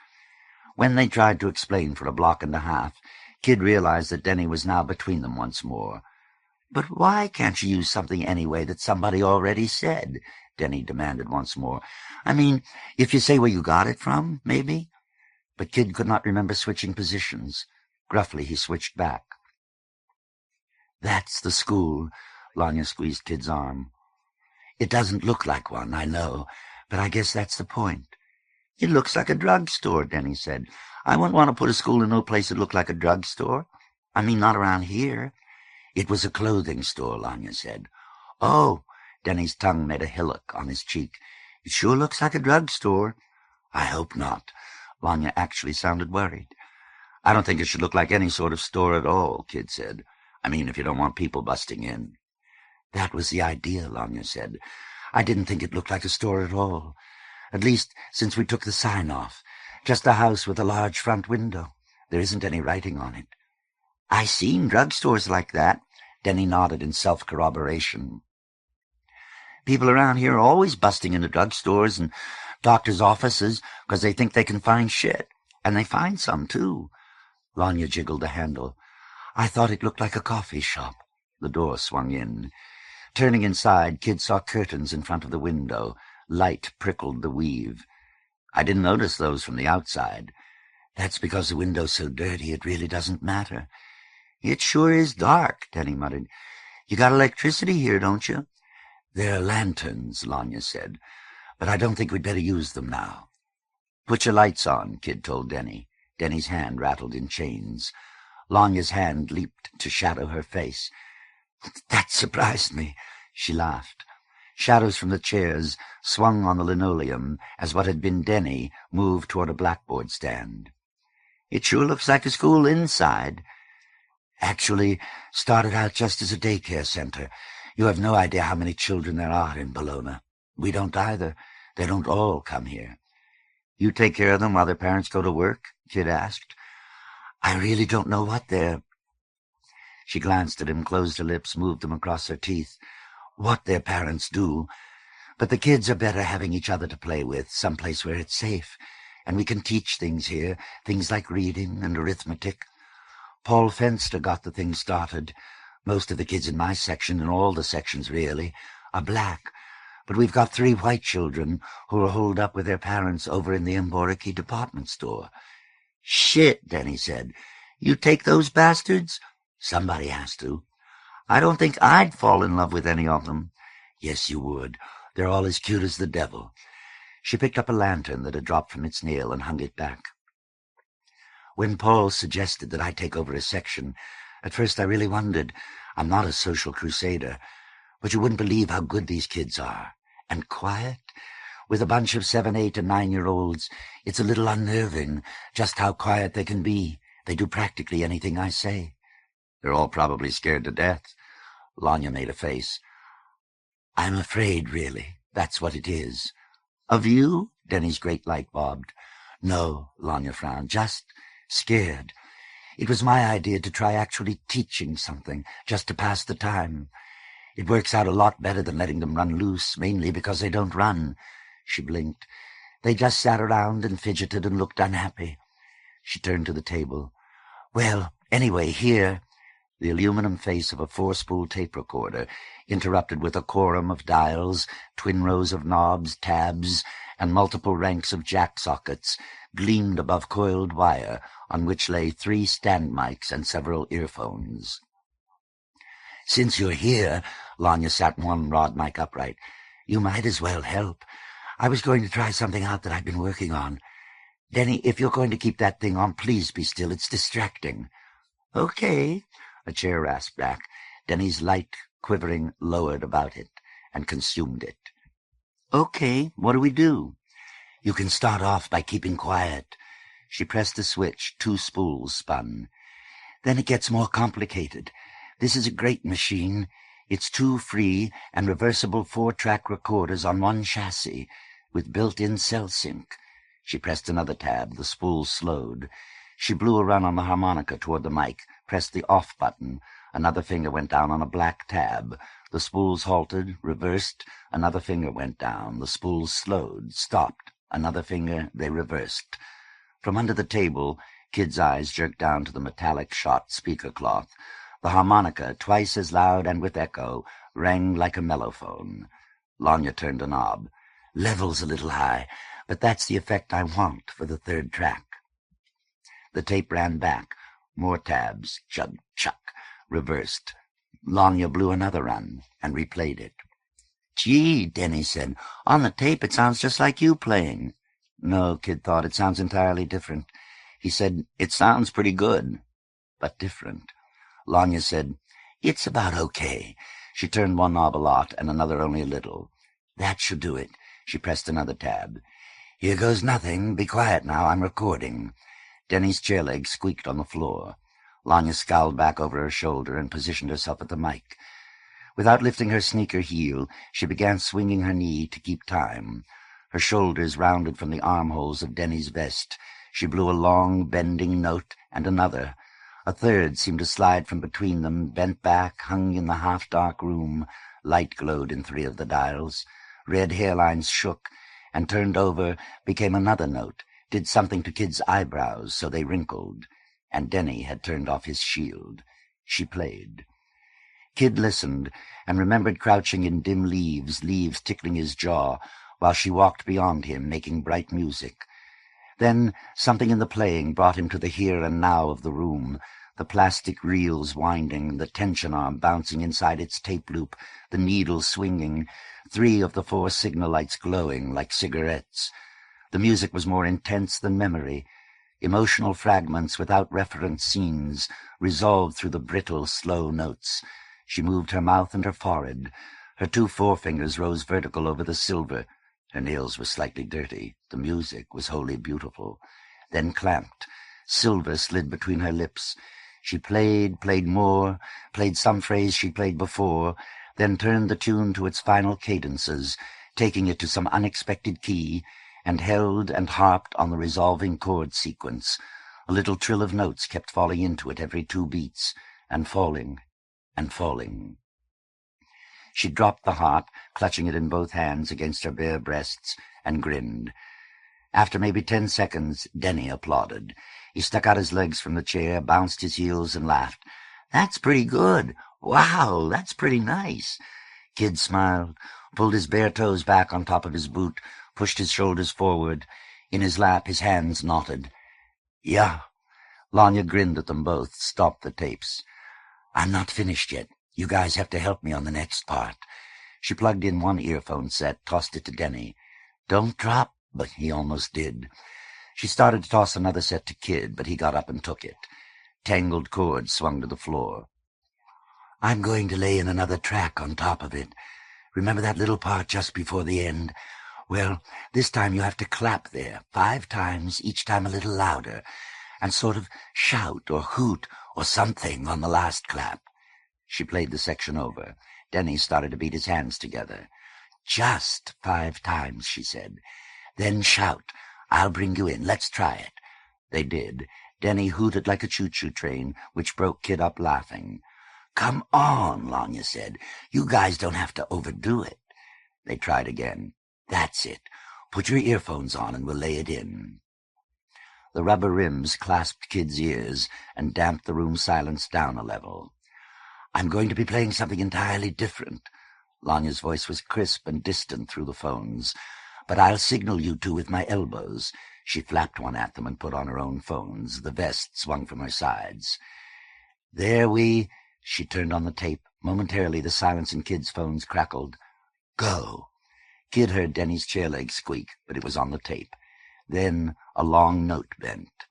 When they tried to explain for a block and a half, Kid realized that Denny was now between them once more. "But why can't you use something anyway that somebody already said?" Denny demanded once more. "I mean, if you say where you got it from, maybe?" But Kid could not remember switching positions. Gruffly he switched back. "That's the school." Lanya squeezed Kid's arm. "It doesn't look like one, I know, but I guess that's the point." "It looks like a drugstore," Denny said. "I wouldn't want to put a school in no place that looked like a drugstore. I mean, not around here." "It was a clothing store," Lanya said. "Oh," Denny's tongue made a hillock on his cheek. "It sure looks like a drugstore." "I hope not." Lanya actually sounded worried. "I don't think it should look like any sort of store at all," Kid said. "I mean, if you don't want people busting in." "That was the idea," Lanya said. "I didn't think it looked like a store at all. At least, since we took the sign off. Just a house with a large front window. There isn't any writing on it." "I seen drugstores like that." Denny nodded in self-corroboration. "People around here are always busting into drugstores and doctors' offices because they think they can find shit. And they find some, too." Lanya jiggled the handle. "I thought it looked like a coffee shop." The door swung in. Turning inside, Kid saw curtains in front of the window. Light prickled the weave. "I didn't notice those from the outside." "That's because the window's so dirty it really doesn't matter." "It sure is dark," Denny muttered. "You got electricity here, don't you?" "There are lanterns," Lanya said, "but I don't think we'd better use them now." "Put your lights on," Kid told Denny. Denny's hand rattled in chains. Lanya's hand leaped to shadow her face. "That surprised me," she laughed. Shadows from the chairs swung on the linoleum as what had been Denny moved toward a blackboard stand. "It sure looks like a school inside." "Actually, started out just as a daycare center. You have no idea how many children there are in Bologna. We don't either. They don't all come here." "You take care of them while their parents go to work?" Kid asked. "I really don't know what they're—" She glanced at him, closed her lips, moved them across her teeth. "What their parents do. But the kids are better having each other to play with, someplace where it's safe. And we can teach things here, things like reading and arithmetic. Paul Fenster got the thing started. Most of the kids in my section, and all the sections really, are black. But we've got 3 white children who are holed up with their parents over in the Emboriki department store." "Shit," Denny said. "You take those bastards?" "Somebody has to." "I don't think I'd fall in love with any of them." "Yes, you would. They're all as cute as the devil." She picked up a lantern that had dropped from its nail and hung it back. "When Paul suggested that I take over a section, at first I really wondered. I'm not a social crusader, but you wouldn't believe how good these kids are. And quiet. With a bunch of 7, 8, and 9-year-olds, it's a little unnerving just how quiet they can be. They do practically anything I say." "They're all probably scared to death." Lanya made a face. "I'm afraid, really. That's what it is." "Of you?" Denny's great light bobbed. "No," Lanya frowned, "just scared. It was my idea to try actually teaching something, just to pass the time. It works out a lot better than letting them run loose, mainly because they don't run." She blinked. "They just sat around and fidgeted and looked unhappy." She turned to the table. "Well, anyway, here—" The aluminum face of a 4-spool tape recorder, interrupted with a quorum of dials, twin rows of knobs, tabs, and multiple ranks of jack sockets, gleamed above coiled wire, on which lay 3 stand mics and several earphones. "Since you're here," Lanya sat one rod mic upright, "you might as well help. I was going to try something out that I've been working on. Denny, if you're going to keep that thing on, please be still. It's distracting." "Okay." A chair rasped back. Denny's light, quivering, lowered about it and consumed it. "Okay, what do we do?" "You can start off by keeping quiet." She pressed a switch. 2 spools spun. "Then it gets more complicated. This is a great machine. It's 2 free and reversible 4-track recorders on one chassis, with built-in cell sync." She pressed another tab. The spool slowed. She blew a run on the harmonica toward the mic, pressed the off button. Another finger went down on a black tab. The spools halted, reversed. Another finger went down. The spools slowed, stopped. Another finger, they reversed. From under the table, Kid's eyes jerked down to the metallic shot speaker cloth. The harmonica, twice as loud and with echo, rang like a mellophone. Lanya turned a knob. "Level's a little high, but that's the effect I want for the 3rd track." The tape ran back. More tabs, chug, chuck, reversed. Lanya blew another run and replayed it. "Gee," Denny said, "on the tape it sounds just like you playing." "No," Kid thought, "it sounds entirely different." He said, "It sounds pretty good, but different." Lanya said, "It's about okay." She turned one knob a lot and another only a little. "That should do it." She pressed another tab. "Here goes nothing. Be quiet now. I'm recording." Denny's chair legs squeaked on the floor. Lanya scowled back over her shoulder and positioned herself at the mic. Without lifting her sneaker heel, she began swinging her knee to keep time. Her shoulders rounded from the armholes of Denny's vest. She blew a long, bending note and another. A third seemed to slide from between them, bent back, hung in the half-dark room. Light glowed in 3 of the dials. Red hairlines shook, and turned over, became another note, did something to Kid's eyebrows so they wrinkled. And Denny had turned off his shield. She played. Kid listened, and remembered crouching in dim leaves tickling his jaw, while she walked beyond him, making bright music. Then something in the playing brought him to the here and now of the room, the plastic reels winding, the tension arm bouncing inside its tape loop, the needle swinging, 3 of the 4 signal lights glowing like cigarettes. The music was more intense than memory. Emotional fragments without reference scenes resolved through the brittle, slow notes. She moved her mouth and her forehead. Her 2 forefingers rose vertical over the silver. Her nails were slightly dirty. The music was wholly beautiful. Then clamped. Silver slid between her lips. She played more, played some phrase she played before, then turned the tune to its final cadences, taking it to some unexpected key, and held and harped on the resolving chord sequence. A little trill of notes kept falling into it every 2 beats, and falling, and falling. She dropped the harp, clutching it in both hands against her bare breasts, and grinned. After maybe 10 seconds, Denny applauded. He stuck out his legs from the chair, bounced his heels, and laughed. "That's pretty good. Wow, that's pretty nice." Kid smiled, pulled his bare toes back on top of his boot, pushed his shoulders forward. In his lap, his hands knotted. "Yeah." Lanya grinned at them both, stopped the tapes. "I'm not finished yet. You guys have to help me on the next part." She plugged in one earphone set, tossed it to Denny. "Don't drop," but he almost did. She started to toss another set to Kid, but he got up and took it. Tangled cords swung to the floor. "I'm going to lay in another track on top of it. Remember that little part just before the end? Well, this time you have to clap there 5 times, each time a little louder, and sort of shout or hoot or something on the last clap." She played the section over. Denny started to beat his hands together. "Just 5 times," she said. "Then shout. I'll bring you in. Let's try it." They did. Denny hooted like a choo-choo train, which broke Kid up laughing. "Come on," Lanya said. "You guys don't have to overdo it." They tried again. "That's it. Put your earphones on and we'll lay it in." The rubber rims clasped Kid's ears and damped the room silence down a level. "I'm going to be playing something entirely different." Lanya's voice was crisp and distant through the phones. "But I'll signal you two with my elbows." She flapped one at them and put on her own phones. The vest swung from her sides. "There we—" She turned on the tape. Momentarily the silence in Kid's phones crackled. "Go." Kid heard Denny's chair leg squeak, but it was on the tape. Then a long note bent.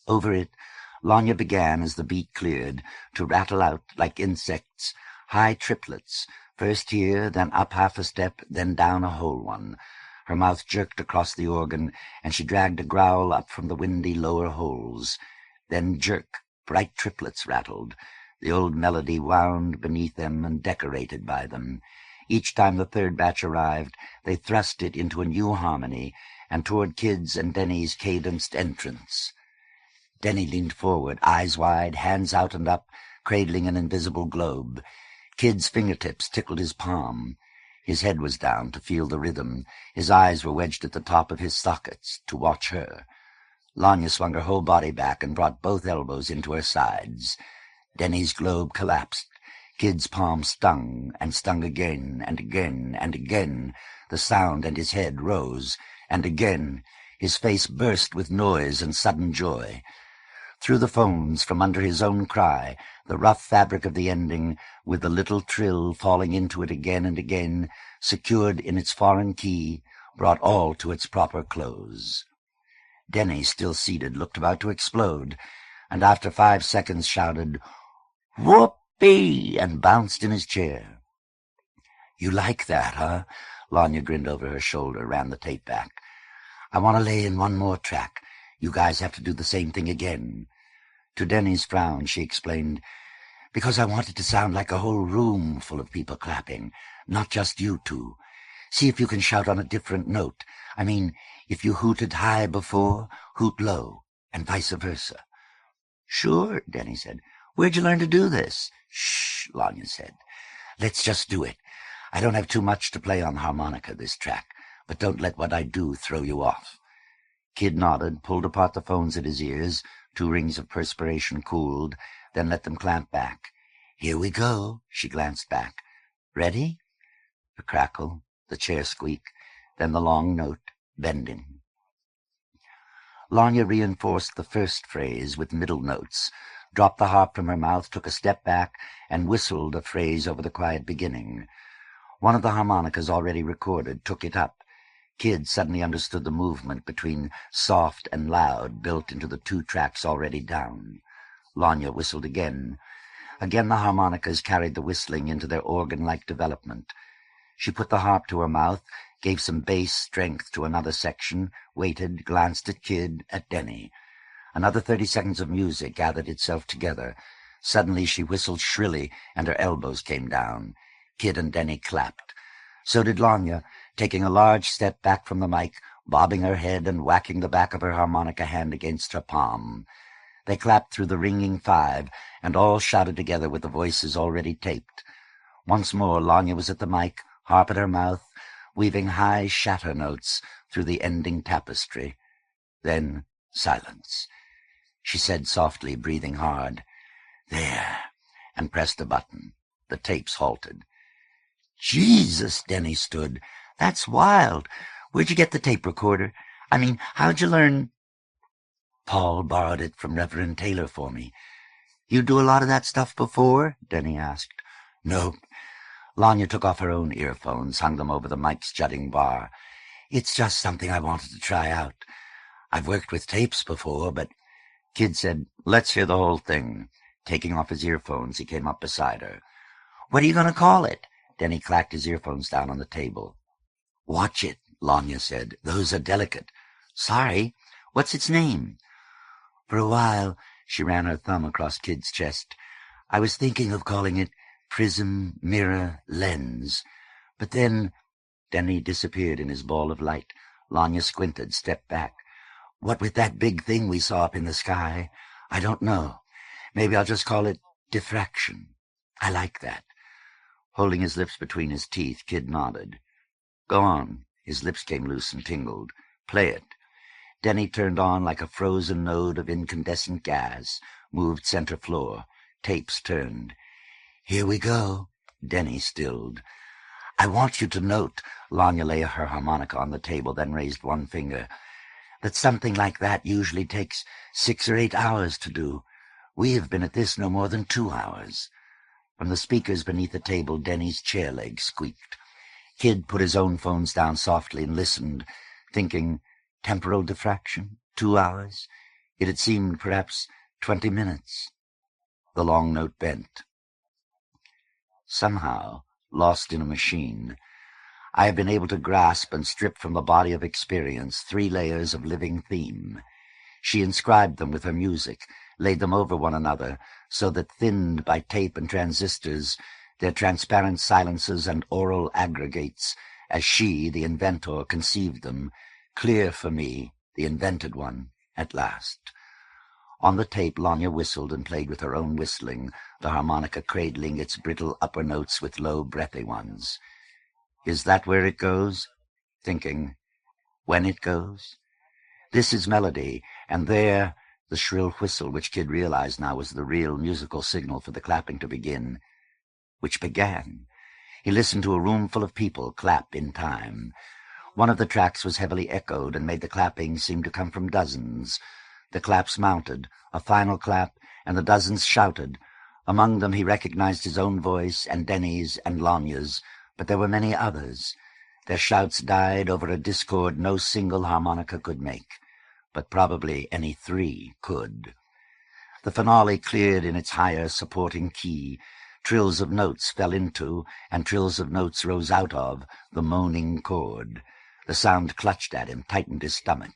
Over it, Lanya began, as the beat cleared, to rattle out, like insects, high triplets, first here, then up half a step, then down a whole one. Her mouth jerked across the organ, and she dragged a growl up from the windy lower holes. Then jerk, bright triplets rattled. The old melody wound beneath them and decorated by them. Each time the third batch arrived, they thrust it into a new harmony, and toward Kid's and Denny's cadenced entrance. Denny leaned forward, eyes wide, hands out and up, cradling an invisible globe. Kid's fingertips tickled his palm. His head was down to feel the rhythm. His eyes were wedged at the top of his sockets to watch her. Lanya swung her whole body back and brought both elbows into her sides. Denny's globe collapsed. Kid's palm stung, and stung again, and again, and again. The sound and his head rose, and again. His face burst with noise and sudden joy. Through the phones, from under his own cry, the rough fabric of the ending, with the little trill falling into it again and again, secured in its foreign key, brought all to its proper close. Denny, still seated, looked about to explode, and after 5 seconds shouted, "Whoopee!" and bounced in his chair. "You like that, huh?" Lanya grinned over her shoulder, ran the tape back. "I want to lay in one more track. You guys have to do the same thing again." To Denny's frown, she explained, "Because I want it to sound like a whole room full of people clapping, not just you two. See if you can shout on a different note. I mean, if you hooted high before, hoot low, and vice versa." "Sure," Denny said. "Where'd you learn to do this?" "Shh," Lanya said. "Let's just do it. I don't have too much to play on the harmonica this track, but don't let what I do throw you off." Kid nodded, pulled apart the phones at his ears. 2 rings of perspiration cooled, then let them clamp back. "Here we go." She glanced back. "Ready?" The crackle, the chair squeak, then the long note, bending. Lanya reinforced the first phrase with middle notes, dropped the harp from her mouth, took a step back, and whistled a phrase over the quiet beginning. One of the harmonicas already recorded took it up. Kid suddenly understood the movement between soft and loud built into the 2 tracks already down. Lanya whistled again. Again the harmonicas carried the whistling into their organ-like development. She put the harp to her mouth, gave some bass strength to another section, waited, glanced at Kid, at Denny. Another 30 seconds of music gathered itself together. Suddenly she whistled shrilly, and her elbows came down. Kid and Denny clapped. So did Lanya, taking a large step back from the mic, bobbing her head and whacking the back of her harmonica hand against her palm. They clapped through the ringing 5, and all shouted together with the voices already taped. Once more Lanya was at the mic, harp at her mouth, weaving high shatter notes through the ending tapestry. Then silence. She said softly, breathing hard, "There," and pressed a button. The tapes halted. "Jesus," Denny stood. "That's wild. Where'd you get the tape recorder? I mean, how'd you learn?" "Paul borrowed it from Reverend Taylor for me." "You do a lot of that stuff before?" Denny asked. "Nope." Lanya took off her own earphones, hung them over the mic's jutting bar. "It's just something I wanted to try out. I've worked with tapes before, but—" Kid said, "Let's hear the whole thing." Taking off his earphones, he came up beside her. "What are you going to call it?" Denny clacked his earphones down on the table. "Watch it," Lanya said. "Those are delicate." "Sorry. What's its name?" For a while, she ran her thumb across Kid's chest, "I was thinking of calling it Prism, Mirror, Lens. But then—" Denny disappeared in his ball of light. Lanya squinted, stepped back. "What with that big thing we saw up in the sky? I don't know. Maybe I'll just call it diffraction. I like that." Holding his lips between his teeth, Kid nodded. "Go on." His lips came loose and tingled. "Play it." Denny turned on like a frozen node of incandescent gas, moved center floor. Tapes turned. "Here we go." Denny stilled. "I want you to note," Lanya laid her harmonica on the table, then raised one finger, "that something like that usually takes 6 or 8 hours to do. We have been at this no more than 2 hours. From the speakers beneath the table, Denny's chair leg squeaked. Kid put his own phones down softly and listened, thinking, temporal diffraction, 2 hours? It had seemed perhaps 20 minutes. The long note bent. Somehow, lost in a machine, I have been able to grasp and strip from the body of experience 3 layers of living theme. She inscribed them with her music, laid them over one another, so that thinned by tape and transistors, their transparent silences and oral aggregates, as she, the inventor, conceived them, clear for me, the invented one, at last. On the tape, Lanya whistled and played with her own whistling, the harmonica cradling its brittle upper notes with low, breathy ones. Is that where it goes? Thinking, when it goes? This is melody, and there, the shrill whistle, which Kid realized now was the real musical signal for the clapping to begin, which began. He listened to a room full of people clap in time. One of the tracks was heavily echoed and made the clapping seem to come from dozens. The claps mounted, a final clap, and the dozens shouted. Among them he recognized his own voice and Denny's and Lanya's, but there were many others. Their shouts died over a discord no single harmonica could make, but probably any 3 could. The finale cleared in its higher supporting key. Trills of notes fell into, and trills of notes rose out of, the moaning chord. The sound clutched at him, tightened his stomach.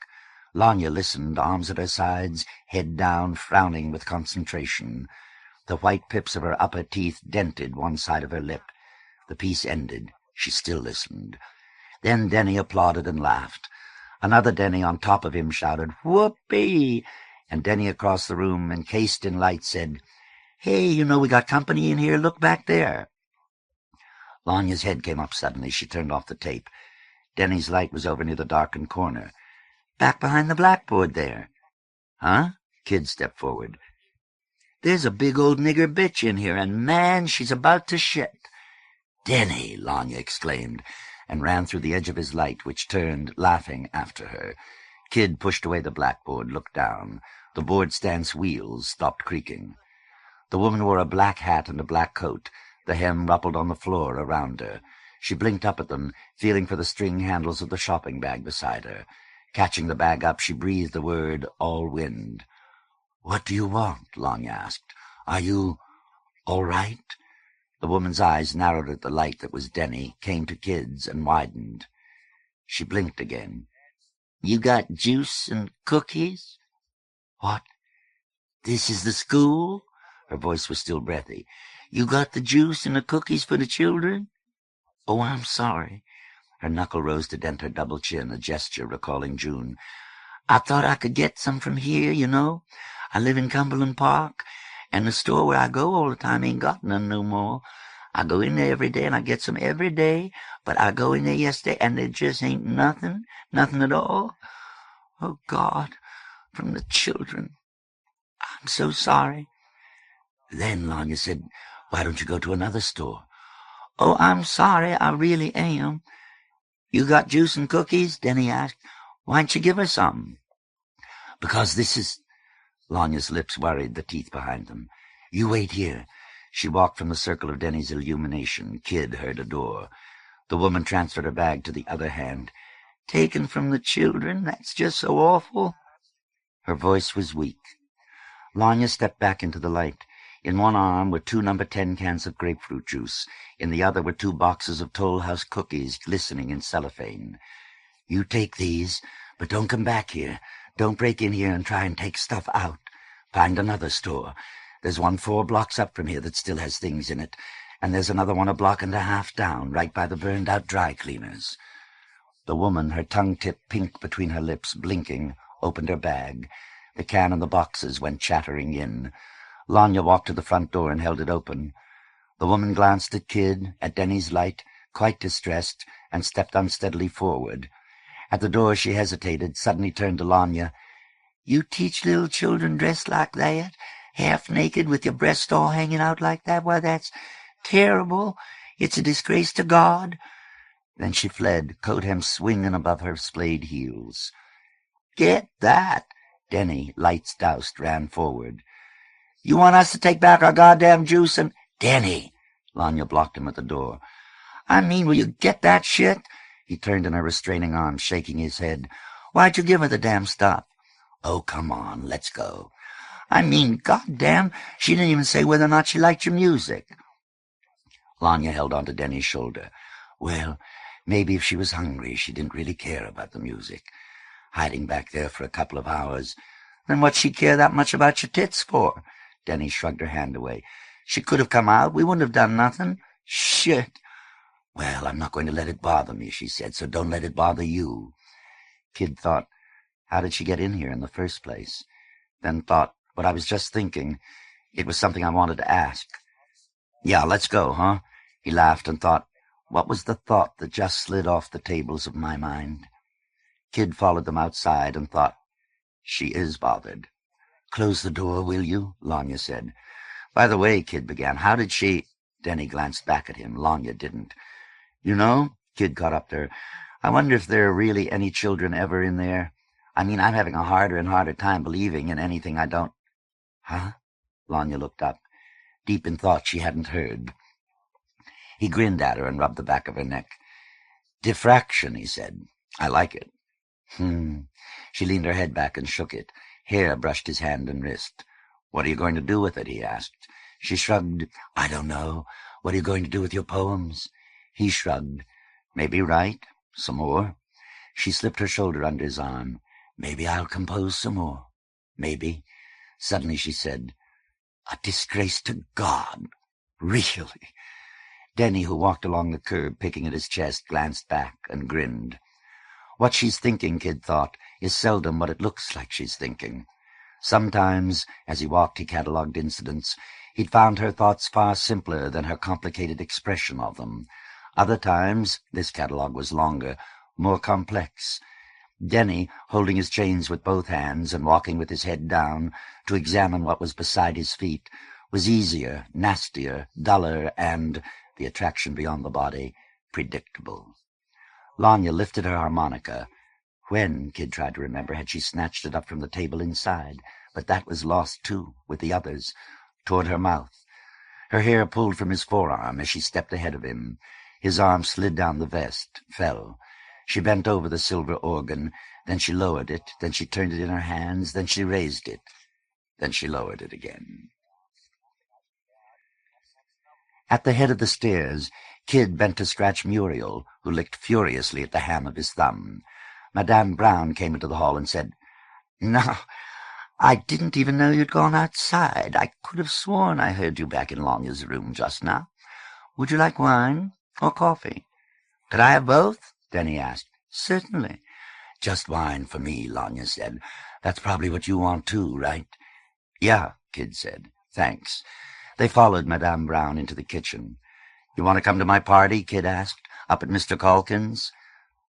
Lanya listened, arms at her sides, head down, frowning with concentration. The white pips of her upper teeth dented one side of her lip. The piece ended. She still listened. Then Denny applauded and laughed. Another Denny on top of him shouted, "Whoopee!" And Denny across the room, encased in light, said, "Hey, you know we got company in here. Look back there." Lanya's head came up suddenly. She turned off the tape. Denny's light was over near the darkened corner. "Back behind the blackboard there." "Huh?" Kid stepped forward. "There's a big old nigger bitch in here, and man, she's about to shit." "Denny!" Lanya exclaimed, and ran through the edge of his light, which turned, laughing, after her. Kid pushed away the blackboard, looked down. The board-stand's wheels stopped creaking. The woman wore a black hat and a black coat. The hem ruffled on the floor around her. She blinked up at them, feeling for the string handles of the shopping bag beside her. Catching the bag up, she breathed the word, all wind. "What do you want?" Long asked. "Are you all right?" The woman's eyes narrowed at the light that was Denny, came to Kid's, and widened. She blinked again. "You got juice and cookies?" "What? This is the school?" Her voice was still breathy. "You got the juice and the cookies for the children?" "Oh, I'm sorry." Her knuckle rose to dent her double chin, a gesture recalling June. "I thought I could get some from here, you know. I live in Cumberland Park, and the store where I go all the time ain't got none no more. I go in there every day, and I get some every day, but I go in there yesterday, and there just ain't nothing at all. Oh, God, from the children. I'm so sorry." Then Lanya said, "Why don't you go to another store?" "Oh, I'm sorry, I really am." "You got juice and cookies?" Denny asked. "Why don't you give her some?" "Because this is—" Lanya's lips worried, the teeth behind them. "You wait here." She walked from the circle of Denny's illumination. Kid heard a door. The woman transferred her bag to the other hand. "Taken from the children? That's just so awful." Her voice was weak. Lanya stepped back into the light. In one arm were 2 No. 10 cans of grapefruit juice. In the other were 2 boxes of Toll House cookies glistening in cellophane. "You take these, but don't come back here. Don't break in here and try and take stuff out. Find another store. There's one 4 blocks up from here that still has things in it, and there's another one a block and a half down, right by the burned-out dry cleaners." The woman, her tongue tipped pink between her lips, blinking, opened her bag. The can and the boxes went chattering in. Lanya walked to the front door and held it open. The woman glanced at Kid, at Denny's light, quite distressed, and stepped unsteadily forward. At the door she hesitated, suddenly turned to Lanya. "You teach little children dressed like that, half naked, with your breasts all hanging out like that? Why, that's terrible. It's a disgrace to God." Then she fled, coat hem swinging above her splayed heels. "Get that!" Denny, lights doused, ran forward. "You want us to take back our goddamn juice and—" "Denny!" Lanya blocked him at the door. "I mean, will you get that shit?" He turned in her restraining arms, shaking his head. "Why'd you give her the damn stuff?" "Oh, come on, let's go." "I mean, goddamn, she didn't even say whether or not she liked your music." Lanya held on to Denny's shoulder. Well, maybe if she was hungry, she didn't really care about the music. Hiding back there for a couple of hours. Then what'd she care that much about your tits for? Denny shrugged her hand away. She could have come out. We wouldn't have done nothing. Shit. "Well, I'm not going to let it bother me," she said, "so don't let it bother you." Kid thought, how did she get in here in the first place? Then thought, what I was just thinking. It was something I wanted to ask. "Yeah, let's go, huh?" He laughed and thought, what was the thought that just slid off the tables of my mind? Kid followed them outside and thought, she is bothered. "Close the door, will you?" Lanya said. "By the way," Kid began, "how did she—" Denny glanced back at him. Lanya didn't. "You know," Kid caught up to her, "I wonder if there are really any children ever in there. I mean, I'm having a harder and harder time believing in anything I don't—" "Huh?" Lanya looked up, deep in thought she hadn't heard. He grinned at her and rubbed the back of her neck. "Diffraction," he said. "I like it." She leaned her head back and shook it. Hair brushed his hand and wrist. "What are you going to do with it?" he asked. She shrugged. "I don't know. What are you going to do with your poems?" He shrugged. "Maybe write some more." She slipped her shoulder under his arm. "Maybe I'll compose some more. Maybe." Suddenly she said, "A disgrace to God. Really." Denny, who walked along the curb, picking at his chest, glanced back and grinned. What she's thinking, Kid thought, is seldom what it looks like she's thinking. Sometimes, as he walked, he catalogued incidents. He'd found her thoughts far simpler than her complicated expression of them. Other times, this catalogue was longer, more complex. Denny, holding his chains with both hands and walking with his head down to examine what was beside his feet, was easier, nastier, duller, and, the attraction beyond the body, predictable. Lanya lifted her harmonica. When, Kid tried to remember, had she snatched it up from the table inside? But that was lost, too, with the others, toward her mouth. Her hair pulled from his forearm as she stepped ahead of him. His arm slid down the vest, fell. She bent over the silver organ, then she lowered it, then she turned it in her hands, then she raised it, then she lowered it again. At the head of the stairs, Kid bent to scratch Muriel, who licked furiously at the ham of his thumb. Madame Brown came into the hall and said, "Now, I didn't even know you'd gone outside. I could have sworn I heard you back in Lanya's room just now. Would you like wine or coffee?" "Could I have both?" Denny asked. "Certainly." "Just wine for me," Lanya said. "That's probably what you want too, right?" "Yeah," Kid said. "Thanks." They followed Madame Brown into the kitchen. "You want to come to my party?" Kid asked. "Up at Mr. Calkin's?"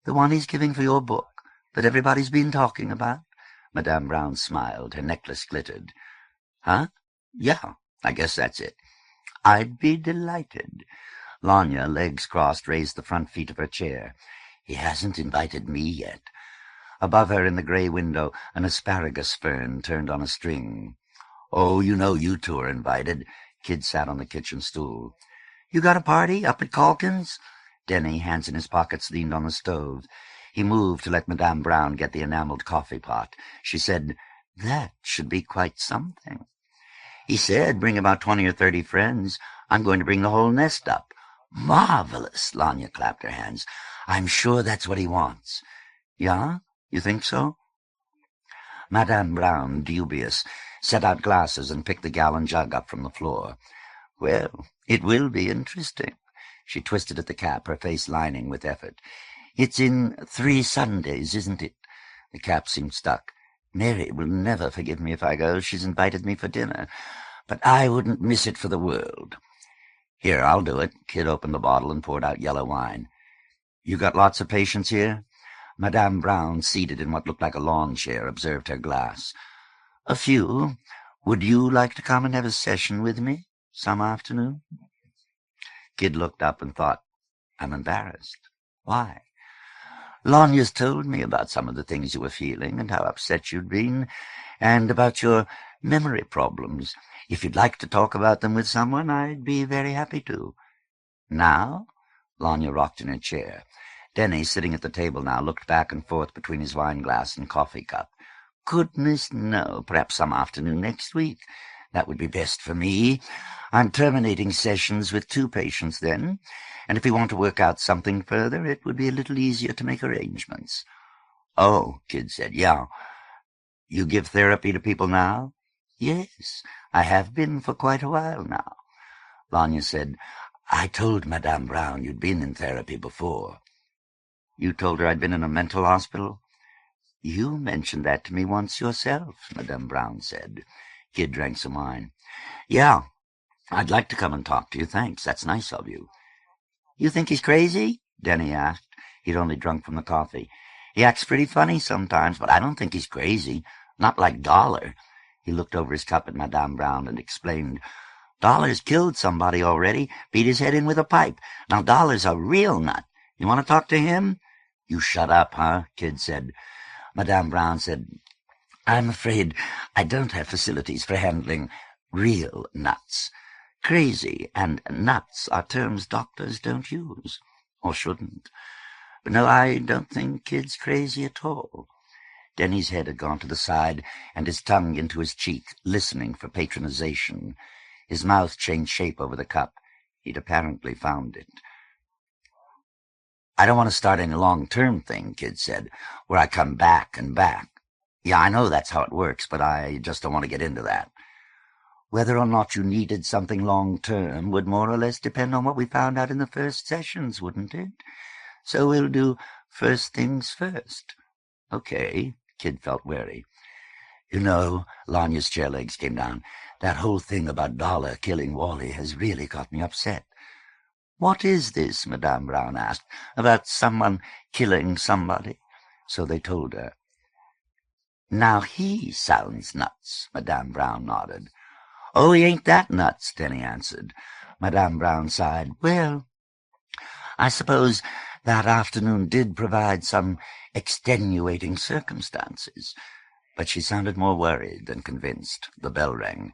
"The one he's giving for your book that everybody's been talking about?" Madame Brown smiled. Her necklace glittered. "Huh? Yeah, I guess that's it." "I'd be delighted." Lanya, legs crossed, raised the front feet of her chair. "He hasn't invited me yet." Above her in the gray window, an asparagus fern turned on a string. "Oh, you know you two are invited." Kid sat on the kitchen stool. "You got a party up at Calkin's?" Denny, hands in his pockets, leaned on the stove. He moved to let Madame Brown get the enameled coffee pot. She said, "That should be quite something." "He said bring about 20 or 30 friends. I'm going to bring the whole nest up." "Marvelous!" Lanya clapped her hands. "I'm sure that's what he wants." "Yeah? You think so?" Madame Brown, dubious, set out glasses and picked the gallon jug up from the floor. "Well, it will be interesting." She twisted at the cap, her face lining with effort. "It's in 3 Sundays, isn't it?" The cap seemed stuck. "Mary will never forgive me if I go. She's invited me for dinner. But I wouldn't miss it for the world." "Here, I'll do it." Kid opened the bottle and poured out yellow wine. "You got lots of patients here?" Madame Brown, seated in what looked like a lawn chair, observed her glass. "A few. Would you like to come and have a session with me some afternoon?" Kid looked up and thought, "I'm embarrassed. Why?" "Lanya's told me about some of the things you were feeling and how upset you'd been, and about your memory problems. If you'd like to talk about them with someone, I'd be very happy to." "Now?" Lanya rocked in her chair. Denny, sitting at the table now, looked back and forth between his wineglass and coffee cup. "Goodness, no. Perhaps some afternoon next week. That would be best for me. I'm terminating sessions with 2 patients then, and if we want to work out something further, it would be a little easier to make arrangements." "Oh," Kid said, "yeah. You give therapy to people now?" "Yes, I have been for quite a while now." Lanya said, "I told Madame Brown you'd been in therapy before." "You told her I'd been in a mental hospital?" "You mentioned that to me once yourself," Madame Brown said. Kid drank some wine. "Yeah, I'd like to come and talk to you. Thanks, that's nice of you." "You think he's crazy?" Denny asked. He'd only drunk from the coffee. "He acts pretty funny sometimes, but I don't think he's crazy. Not like Dollar." He looked over his cup at Madame Brown and explained, "Dollar's killed somebody already, beat his head in with a pipe. Now Dollar's a real nut. You want to talk to him?" "You shut up, huh?" Kid said. Madame Brown said, "I'm afraid I don't have facilities for handling real nuts. Crazy and nuts are terms doctors don't use, or shouldn't. But no, I don't think Kid's crazy at all." Denny's head had gone to the side and his tongue into his cheek, listening for patronization. His mouth changed shape over the cup. He'd apparently found it. "I don't want to start any long-term thing," Kid said, "where I come back and back. Yeah, I know that's how it works, but I just don't want to get into that." "Whether or not you needed something long-term would more or less depend on what we found out in the first sessions, wouldn't it? So we'll do first things first." "Okay." Kid felt wary. "You know," Lanya's chair legs came down, "that whole thing about Dollar killing Wally has really got me upset." "What is this?" Madame Brown asked. "About someone killing somebody?" So they told her. "Now he sounds nuts," Madame Brown nodded. "Oh, he ain't that nuts," Denny answered. Madame Brown sighed. "Well, I suppose that afternoon did provide some extenuating circumstances." But she sounded more worried than convinced. The bell rang.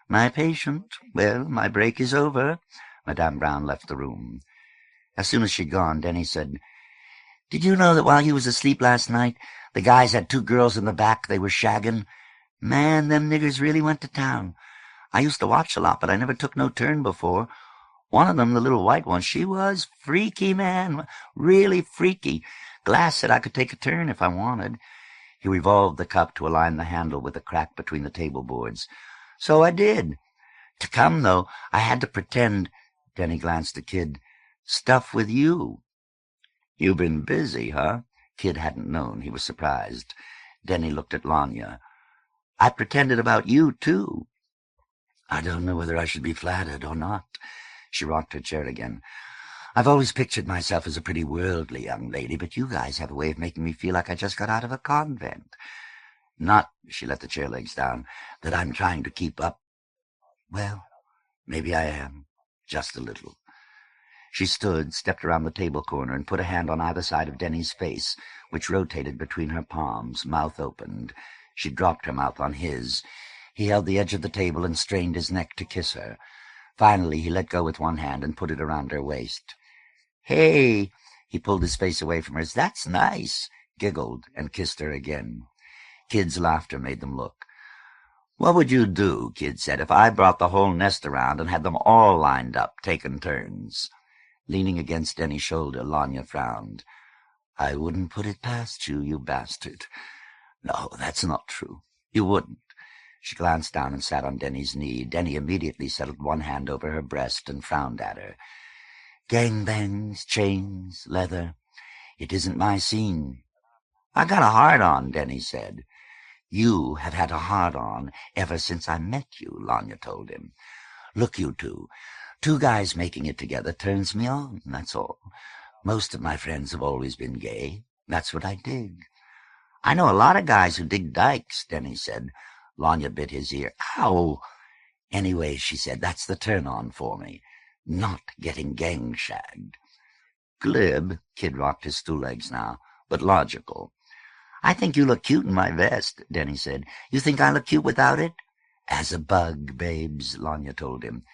"My patient. Well, my break is over." Madame Brown left the room. As soon as she'd gone, Denny said, "Did you know that while you was asleep last night, the guys had 2 girls in the back they were shagging? Man, them niggers really went to town. I used to watch a lot, but I never took no turn before. One of them, the little white one, she was freaky, man, really freaky. Glass said I could take a turn if I wanted." He revolved the cup to align the handle with the crack between the table boards. "So I did. To come, though, I had to pretend," Denny glanced at Kid, "stuff with you." "You been busy, huh?" Kid hadn't known. He was surprised. Denny looked at Lanya. "I pretended about you, too." "I don't know whether I should be flattered or not." She rocked her chair again. "I've always pictured myself as a pretty worldly young lady, but you guys have a way of making me feel like I just got out of a convent. Not," she let the chair legs down, "that I'm trying to keep up. Well, maybe I am, just a little." She stood, stepped around the table corner, and put a hand on either side of Denny's face, which rotated between her palms, mouth opened. She dropped her mouth on his. He held the edge of the table and strained his neck to kiss her. Finally, he let go with one hand and put it around her waist. "Hey!" He pulled his face away from hers. "That's nice," giggled, and kissed her again. Kid's laughter made them look. "What would you do," Kid said, "if I brought the whole nest around and had them all lined up, taking turns?" Leaning against Denny's shoulder, Lanya frowned. "I wouldn't put it past you, you bastard." "No, that's not true. You wouldn't." She glanced down and sat on Denny's knee. Denny immediately settled one hand over her breast and frowned at her. "Gangbangs, chains, leather. It isn't my scene." "I got a hard-on," Denny said. "You have had a hard-on ever since I met you," Lanya told him. "Look, you two guys making it together turns me on, that's all. Most of my friends have always been gay. That's what I dig." "I know a lot of guys who dig dykes," Denny said. Lanya bit his ear. "Ow!" "Anyway," she said, "that's the turn-on for me. Not getting gang-shagged." "Glib," Kid rocked his stool legs now, "but logical." "I think you look cute in my vest," Denny said. "You think I look cute without it?" "As a bug, babes," Lanya told him.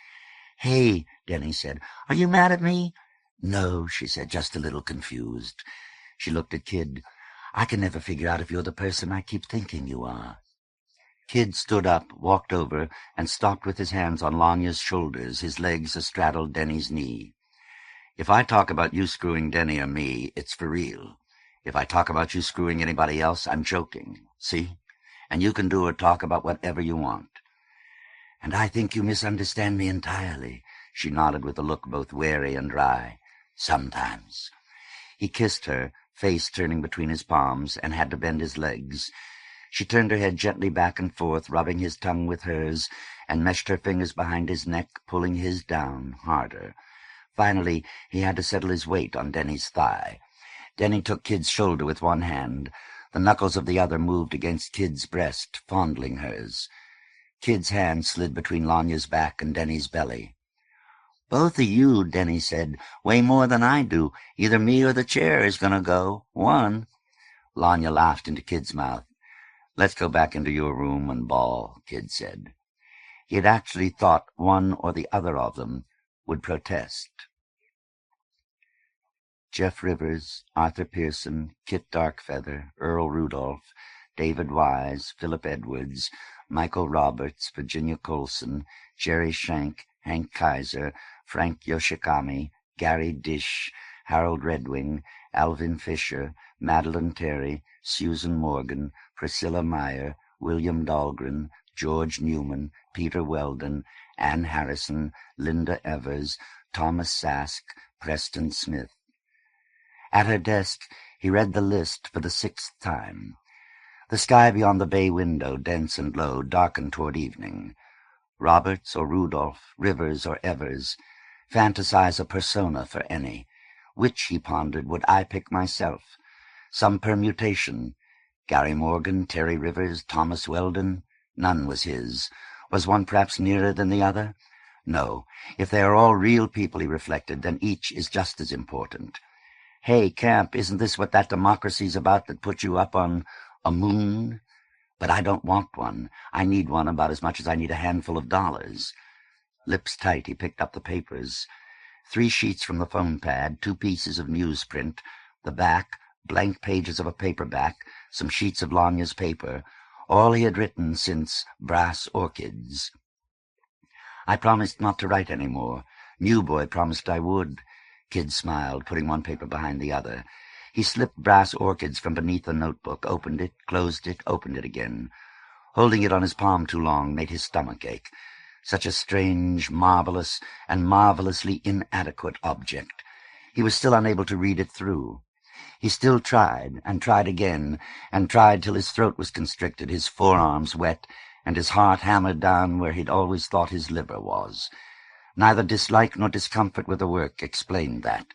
"Hey," Denny said, "are you mad at me?" "No," she said, "just a little confused." She looked at Kid. "I can never figure out if you're the person I keep thinking you are." Kid stood up, walked over, and stopped with his hands on Lanya's shoulders, his legs astraddled Denny's knee. "If I talk about you screwing Denny or me, it's for real. If I talk about you screwing anybody else, I'm joking. See? And you can do or talk about whatever you want." "And I think you misunderstand me entirely," she nodded with a look both wary and dry. "Sometimes." He kissed her, face turning between his palms, and had to bend his legs. She turned her head gently back and forth, rubbing his tongue with hers, and meshed her fingers behind his neck, pulling his down harder. Finally, he had to settle his weight on Denny's thigh. Denny took Kid's shoulder with one hand. The knuckles of the other moved against Kid's breast, fondling hers. Kid's hand slid between Lanya's back and Denny's belly. "Both of you," Denny said, "weigh more than I do. Either me or the chair is going to go. One." Lanya laughed into Kid's mouth. "Let's go back into your room and bawl," Kid said. He had actually thought one or the other of them would protest. Jeff Rivers, Arthur Pearson, Kit Darkfeather, Earl Rudolph, David Wise, Philip Edwards, Michael Roberts, Virginia Colson, Jerry Schenck, Hank Kaiser, Frank Yoshikami, Gary Dish, Harold Redwing, Alvin Fisher, Madeline Terry, Susan Morgan, Priscilla Meyer, William Dahlgren, George Newman, Peter Weldon, Ann Harrison, Linda Evers, Thomas Sask, Preston Smith. At her desk, he read the list for the 6th time. The sky beyond the bay window, dense and low, darkened toward evening. Roberts or Rudolph, Rivers or Evers, fantasize a persona for any. Which, he pondered, would I pick myself? Some permutation. Gary Morgan, Terry Rivers, Thomas Weldon. None was his. Was one perhaps nearer than the other? No. If they are all real people, he reflected, then each is just as important. Hey, Camp, isn't this what that democracy's about that put you up on a moon? But I don't want one. I need one about as much as I need a handful of dollars. Lips tight, he picked up the papers. 3 sheets from the phone pad, 2 pieces of newsprint, the back, blank pages of a paperback, some sheets of Lanya's paper, all he had written since Brass Orchids. I promised not to write any more. New Boy promised I would. Kid smiled, putting one paper behind the other. He slipped Brass Orchids from beneath the notebook, opened it, closed it, opened it again. Holding it on his palm too long made his stomach ache. Such a strange, marvelous, and marvelously inadequate object. He was still unable to read it through. He still tried, and tried again, and tried till his throat was constricted, his forearms wet, and his heart hammered down where he'd always thought his liver was. Neither dislike nor discomfort with the work explained that.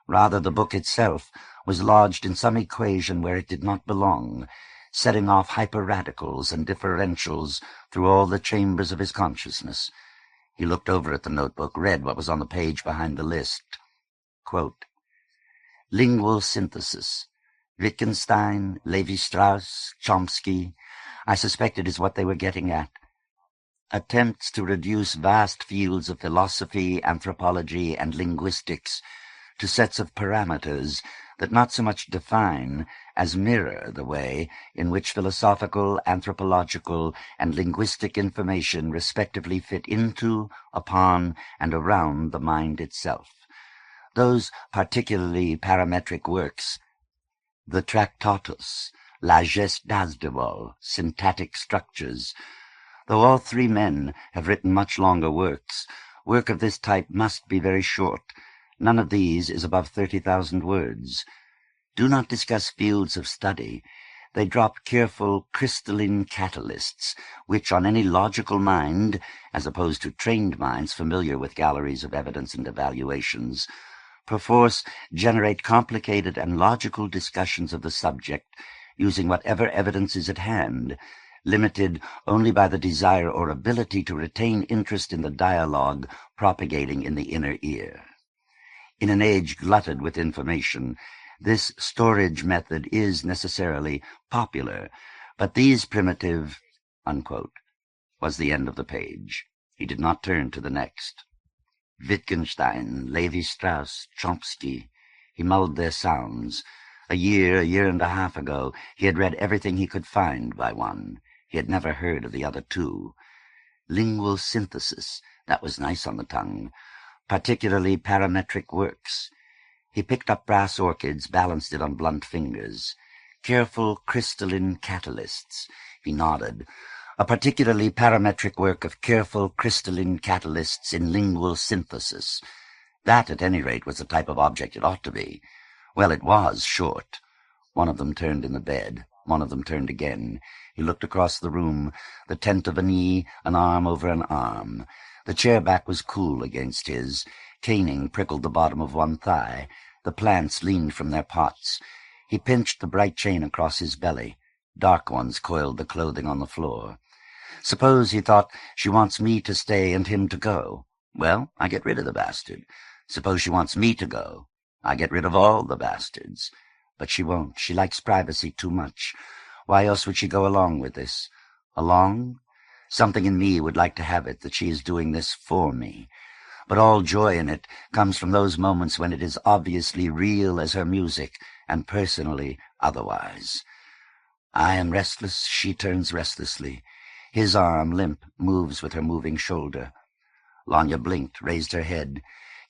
Rather, the book itself was lodged in some equation where it did not belong, setting off hyper-radicals and differentials through all the chambers of his consciousness. He looked over at the notebook, read what was on the page behind the list. Quote, Lingual synthesis. Wittgenstein, Levi-Strauss, Chomsky. I suspect it is what they were getting at. Attempts to reduce vast fields of philosophy, anthropology, and linguistics to sets of parameters that not so much define as mirror the way in which philosophical, anthropological, and linguistic information respectively fit into, upon, and around the mind itself. Those particularly parametric works, the Tractatus, La Geste d'Asdevol, Syntactic Structures. Though all 3 men have written much longer works, work of this type must be very short. None of these is above 30,000 words. Do not discuss fields of study. They drop careful, crystalline catalysts, which on any logical mind, as opposed to trained minds familiar with galleries of evidence and evaluations, perforce generate complicated and logical discussions of the subject, using whatever evidence is at hand, limited only by the desire or ability to retain interest in the dialogue propagating in the inner ear. In an age glutted with information, this storage method is necessarily popular, but these primitive, unquote, was the end of the page. He did not turn to the next. Wittgenstein, Levi-Strauss, Chomsky. He mulled their sounds. A year and a half ago, he had read everything he could find by one. He had never heard of the other 2. Lingual synthesis, that was nice on the tongue. Particularly parametric works. He picked up Brass Orchids, balanced it on blunt fingers. Careful crystalline catalysts. He nodded. A particularly parametric work of careful crystalline catalysts in lingual synthesis. That, at any rate, was the type of object it ought to be. Well, it was short. One of them turned in the bed. One of them turned again. He looked across the room, the tent of a knee, an arm over an arm. The chair back was cool against his. Caning prickled the bottom of one thigh. The plants leaned from their pots. He pinched the bright chain across his belly. Dark ones coiled the clothing on the floor. Suppose, he thought, she wants me to stay and him to go. Well, I get rid of the bastard. Suppose she wants me to go. I get rid of all the bastards. But she won't. She likes privacy too much. Why else would she go along with this? Along? Something in me would like to have it that she is doing this for me. But all joy in it comes from those moments when it is obviously real as her music, and personally otherwise. I am restless, she turns restlessly. His arm, limp, moves with her moving shoulder. Lanya blinked, raised her head.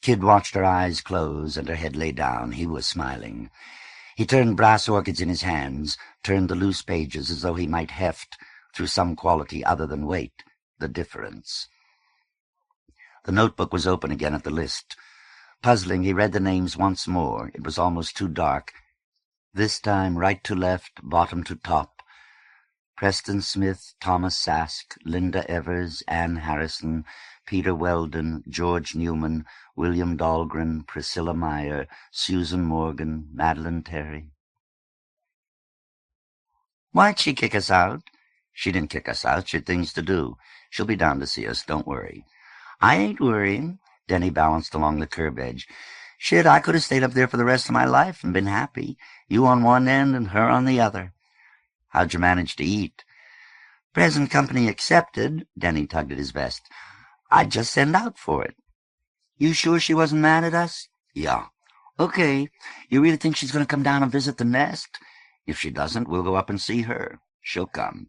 Kid watched her eyes close, and her head lay down. He was smiling. He turned Brass Orchids in his hands, turned the loose pages as though he might heft, through some quality other than weight, the difference. The notebook was open again at the list. Puzzling, he read the names once more. It was almost too dark. This time right to left, bottom to top. Preston Smith, Thomas Sask, Linda Evers, Ann Harrison, Peter Weldon, George Newman, William Dahlgren, Priscilla Meyer, Susan Morgan, Madeline Terry. Why'd she kick us out? She didn't kick us out. She had things to do. She'll be down to see us, don't worry. I ain't worrying. Denny balanced along the curb edge. Shit, I could have stayed up there for the rest of my life and been happy. You on one end and her on the other. How'd you manage to eat? Present company accepted. Denny tugged at his vest. I'd just send out for it. You sure she wasn't mad at us? Yeah. Okay. You really think she's going to come down and visit the nest? If she doesn't, we'll go up and see her. She'll come.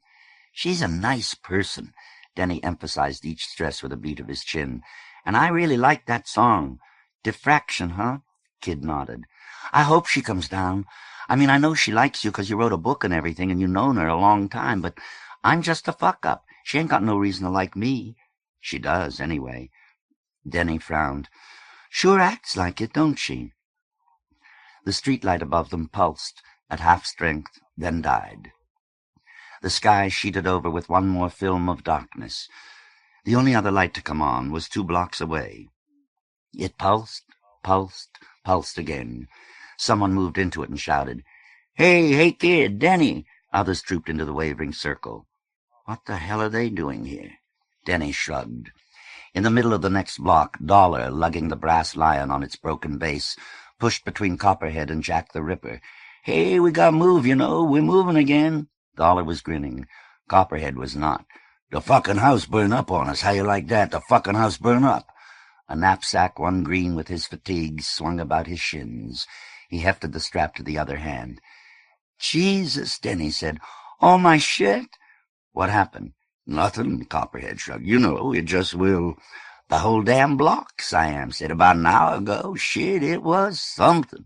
She's a nice person. Denny emphasized each stress with a beat of his chin. And I really like that song. Diffraction, huh? Kid nodded. I hope she comes down. I mean, I know she likes you 'cause you wrote a book and everything and you've known her a long time, but I'm just a fuck-up. She ain't got no reason to like me. She does, anyway. Denny frowned. Sure acts like it, don't she? The streetlight above them pulsed at half strength, then died. The sky sheeted over with one more film of darkness. The only other light to come on was 2 blocks away. It pulsed, pulsed, pulsed again. Someone moved into it and shouted, Hey, kid, Denny! Others trooped into the wavering circle. What the hell are they doing here? Denny shrugged. In the middle of the next block, Dollar, lugging the brass lion on its broken base, pushed between Copperhead and Jack the Ripper. Hey, we gotta move, you know. We're moving again. Dollar was grinning. Copperhead was not. The fucking house burned up on us. How you like that? The fucking house burned up. A knapsack, one green with his fatigues, swung about his shins. He hefted the strap to the other hand. Jesus, Denny said. All my shit? What happened? Nothing, Copperhead shrugged. You know, it just will. The whole damn block, Siam said, about an hour ago. Shit, it was something.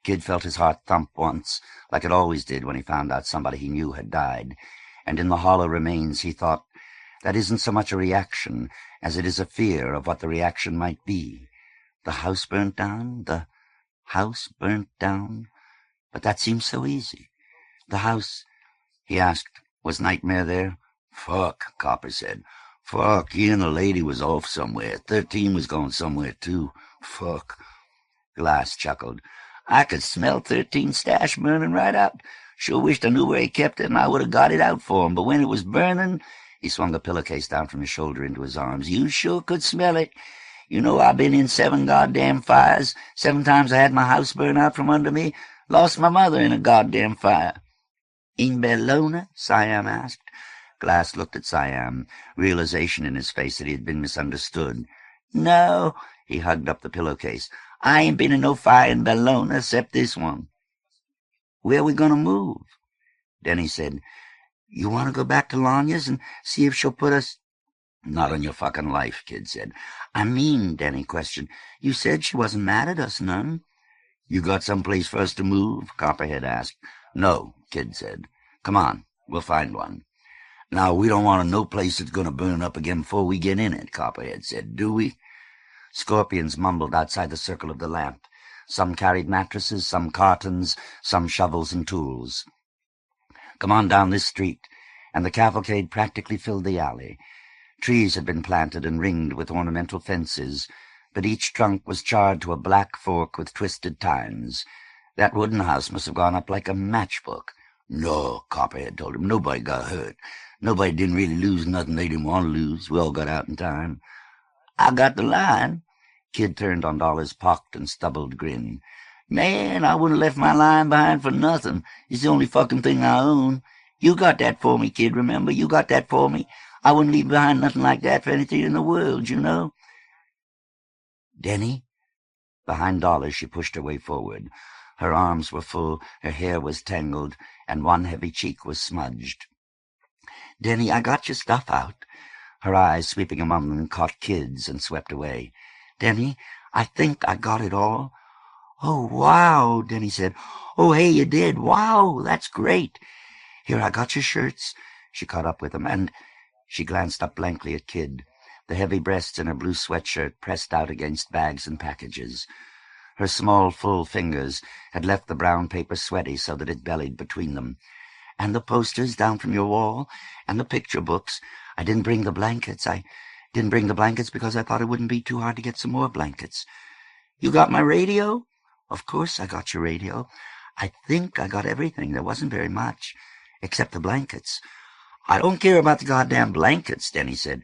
Kid felt his heart thump once, like it always did when he found out somebody he knew had died. And in the hollow remains he thought, that isn't so much a reaction as it is a fear of what the reaction might be. The house burnt down? The house burnt down? But that seemed so easy. The house, he asked, was Nightmare there? Fuck, Copper said. Fuck, he and the lady was off somewhere. 13 was going somewhere, too. Fuck. Glass chuckled. I could smell 13's stash burning right up. Sure wished I knew where he kept it and I would have got it out for him. But when it was burning, he swung the pillowcase down from his shoulder into his arms. You sure could smell it. You know I've been in 7 goddamn fires. 7 times I had my house burn out from under me. Lost my mother in a goddamn fire. In Bellona? Siam asked. Glass looked at Siam, realization in his face that he had been misunderstood. No, he hugged up the pillowcase. I ain't been in no fire in Bellona except this one. Where are we going to move? Denny said, You want to go back to Lanya's and see if she'll put us... Not on your fucking life, Kid said. I mean, Denny questioned, you said she wasn't mad at us none. You got some place for us to move? Copperhead asked. No, Kid said. Come on, we'll find one. Now, we don't want no place that's going to burn up again before we get in it, Copperhead said, do we? Scorpions mumbled outside the circle of the lamp. Some carried mattresses, some cartons, some shovels and tools. Come on down this street, and the cavalcade practically filled the alley. Trees had been planted and ringed with ornamental fences, but each trunk was charred to a black fork with twisted tines. That wooden house must have gone up like a matchbook. No, Copperhead told him, nobody got hurt. Nobody didn't really lose nothing they didn't want to lose. We all got out in time. I got the line. Kid turned on Dollar's pocked and stubbled grin. Man, I wouldn't have left my line behind for nothing. It's the only fucking thing I own. You got that for me, kid, remember? You got that for me. I wouldn't leave behind nothing like that for anything in the world, you know. Denny? Behind Dollar, she pushed her way forward. Her arms were full, her hair was tangled, and one heavy cheek was smudged. Denny, I got your stuff out. Her eyes, sweeping among them, caught Kid's and swept away. Denny, I think I got it all. Oh, wow, Denny said. Oh, hey, you did. Wow, that's great. Here, I got your shirts. She caught up with him, and she glanced up blankly at Kid, the heavy breasts in her blue sweatshirt pressed out against bags and packages. Her small, full fingers had left the brown paper sweaty so that it bellied between them. And the posters down from your wall, and the picture books. I didn't bring the blankets. I didn't bring the blankets because I thought it wouldn't be too hard to get some more blankets. You got my radio? Of course I got your radio. I think I got everything. There wasn't very much, except the blankets. I don't care about the goddamn blankets, Denny said.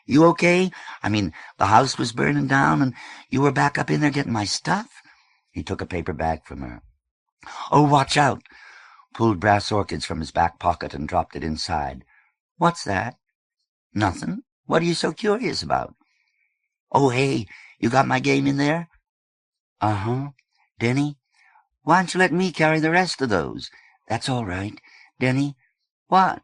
You okay? I mean, the house was burning down, and you were back up in there getting my stuff? He took a paper bag from her. Oh, watch out! Pulled brass orchids from his back pocket and dropped it inside. What's that? Nothing. What are you so curious about? Oh, hey, You got my game in there?" "Uh-huh. Denny, why don't you let me carry the rest of those?" "That's all right. Denny." "What?"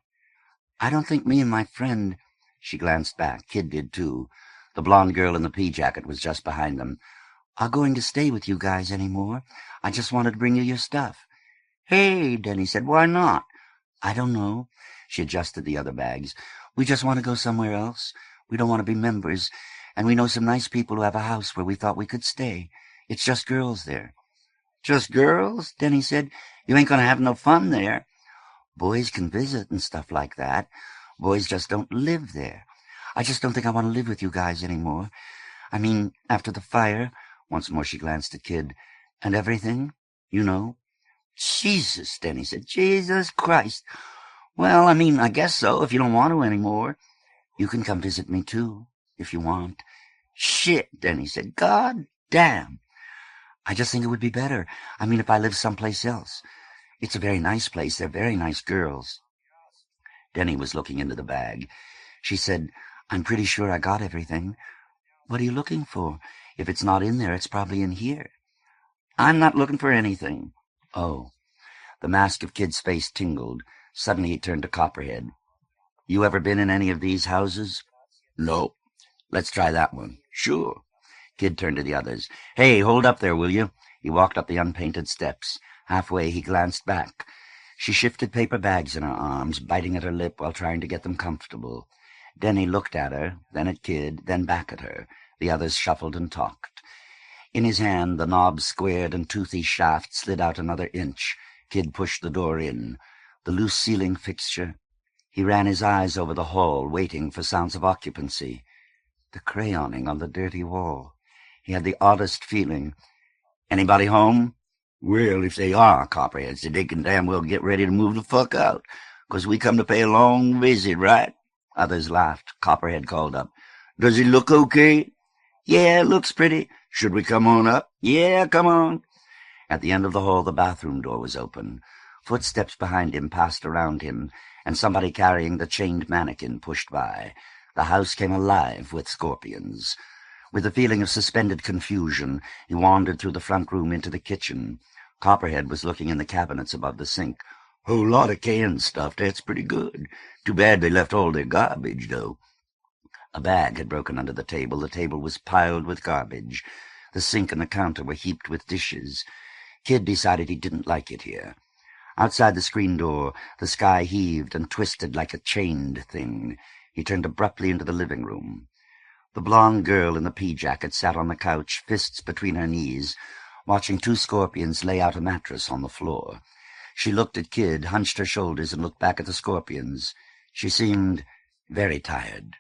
"I don't think me and my friend—" She glanced back. Kid did, too. The blonde girl in the pea jacket was just behind them. "Are going to stay with you guys any more? I just wanted to bring you your stuff." "Hey," Denny said, "why not?" "I don't know." She adjusted the other bags. "We just want to go somewhere else. We don't want to be members, and we know some nice people who have a house where we thought we could stay. It's just girls there." "Just girls?" Denny said. "You ain't going to have no fun there." "Boys can visit and stuff like that. Boys just don't live there. I just don't think I want to live with you guys any more. I mean, after the fire," once more she glanced at Kid, "and everything, you know." "Jesus," Denny said. "Jesus Christ. Well, I mean, I guess so, if you don't want to any more. You can come visit me, too, if you want." "Shit," Denny said. "God damn." "I just think it would be better. I mean, if I lived someplace else. It's a very nice place. They're very nice girls." Denny was looking into the bag. She said, "I'm pretty sure I got everything." "What are you looking for? If it's not in there, it's probably in here." "I'm not looking for anything." "Oh." The mask of Kid's face tingled. Suddenly he turned to Copperhead. "You ever been in any of these houses?" "Nope." "Let's try that one." "Sure." Kid turned to the others. "Hey, hold up there, will you?" He walked up the unpainted steps. Halfway he glanced back. She shifted paper bags in her arms, biting at her lip while trying to get them comfortable. Denny looked at her, then at Kid, then back at her. The others shuffled and talked. In his hand, the knob's squared and toothy shaft slid out another inch. Kid pushed the door in. The loose ceiling fixture. He ran his eyes over the hall, waiting for sounds of occupancy. The crayoning on the dirty wall. He had the oddest feeling. "Anybody home?" "Well, if they are," Copperhead said, "they can damn well get ready to move the fuck out, 'cause we come to pay a long visit, right?" Others laughed. Copperhead called up, "Does it look okay?" "Yeah, it looks pretty." "Should we come on up?" "Yeah, come on." At the end of the hall, the bathroom door was open. Footsteps behind him passed around him, and somebody carrying the chained mannequin pushed by. The house came alive with scorpions. With a feeling of suspended confusion, he wandered through the front room into the kitchen. Copperhead was looking in the cabinets above the sink. "Whole lot of canned stuff. That's pretty good. Too bad they left all their garbage, though." A bag had broken under the table. The table was piled with garbage. The sink and the counter were heaped with dishes. Kid decided he didn't like it here. Outside the screen door, the sky heaved and twisted like a chained thing. He turned abruptly into the living room. The blonde girl in the pea jacket sat on the couch, fists between her knees, watching two scorpions lay out a mattress on the floor. She looked at Kid, hunched her shoulders, and looked back at the scorpions. She seemed very tired.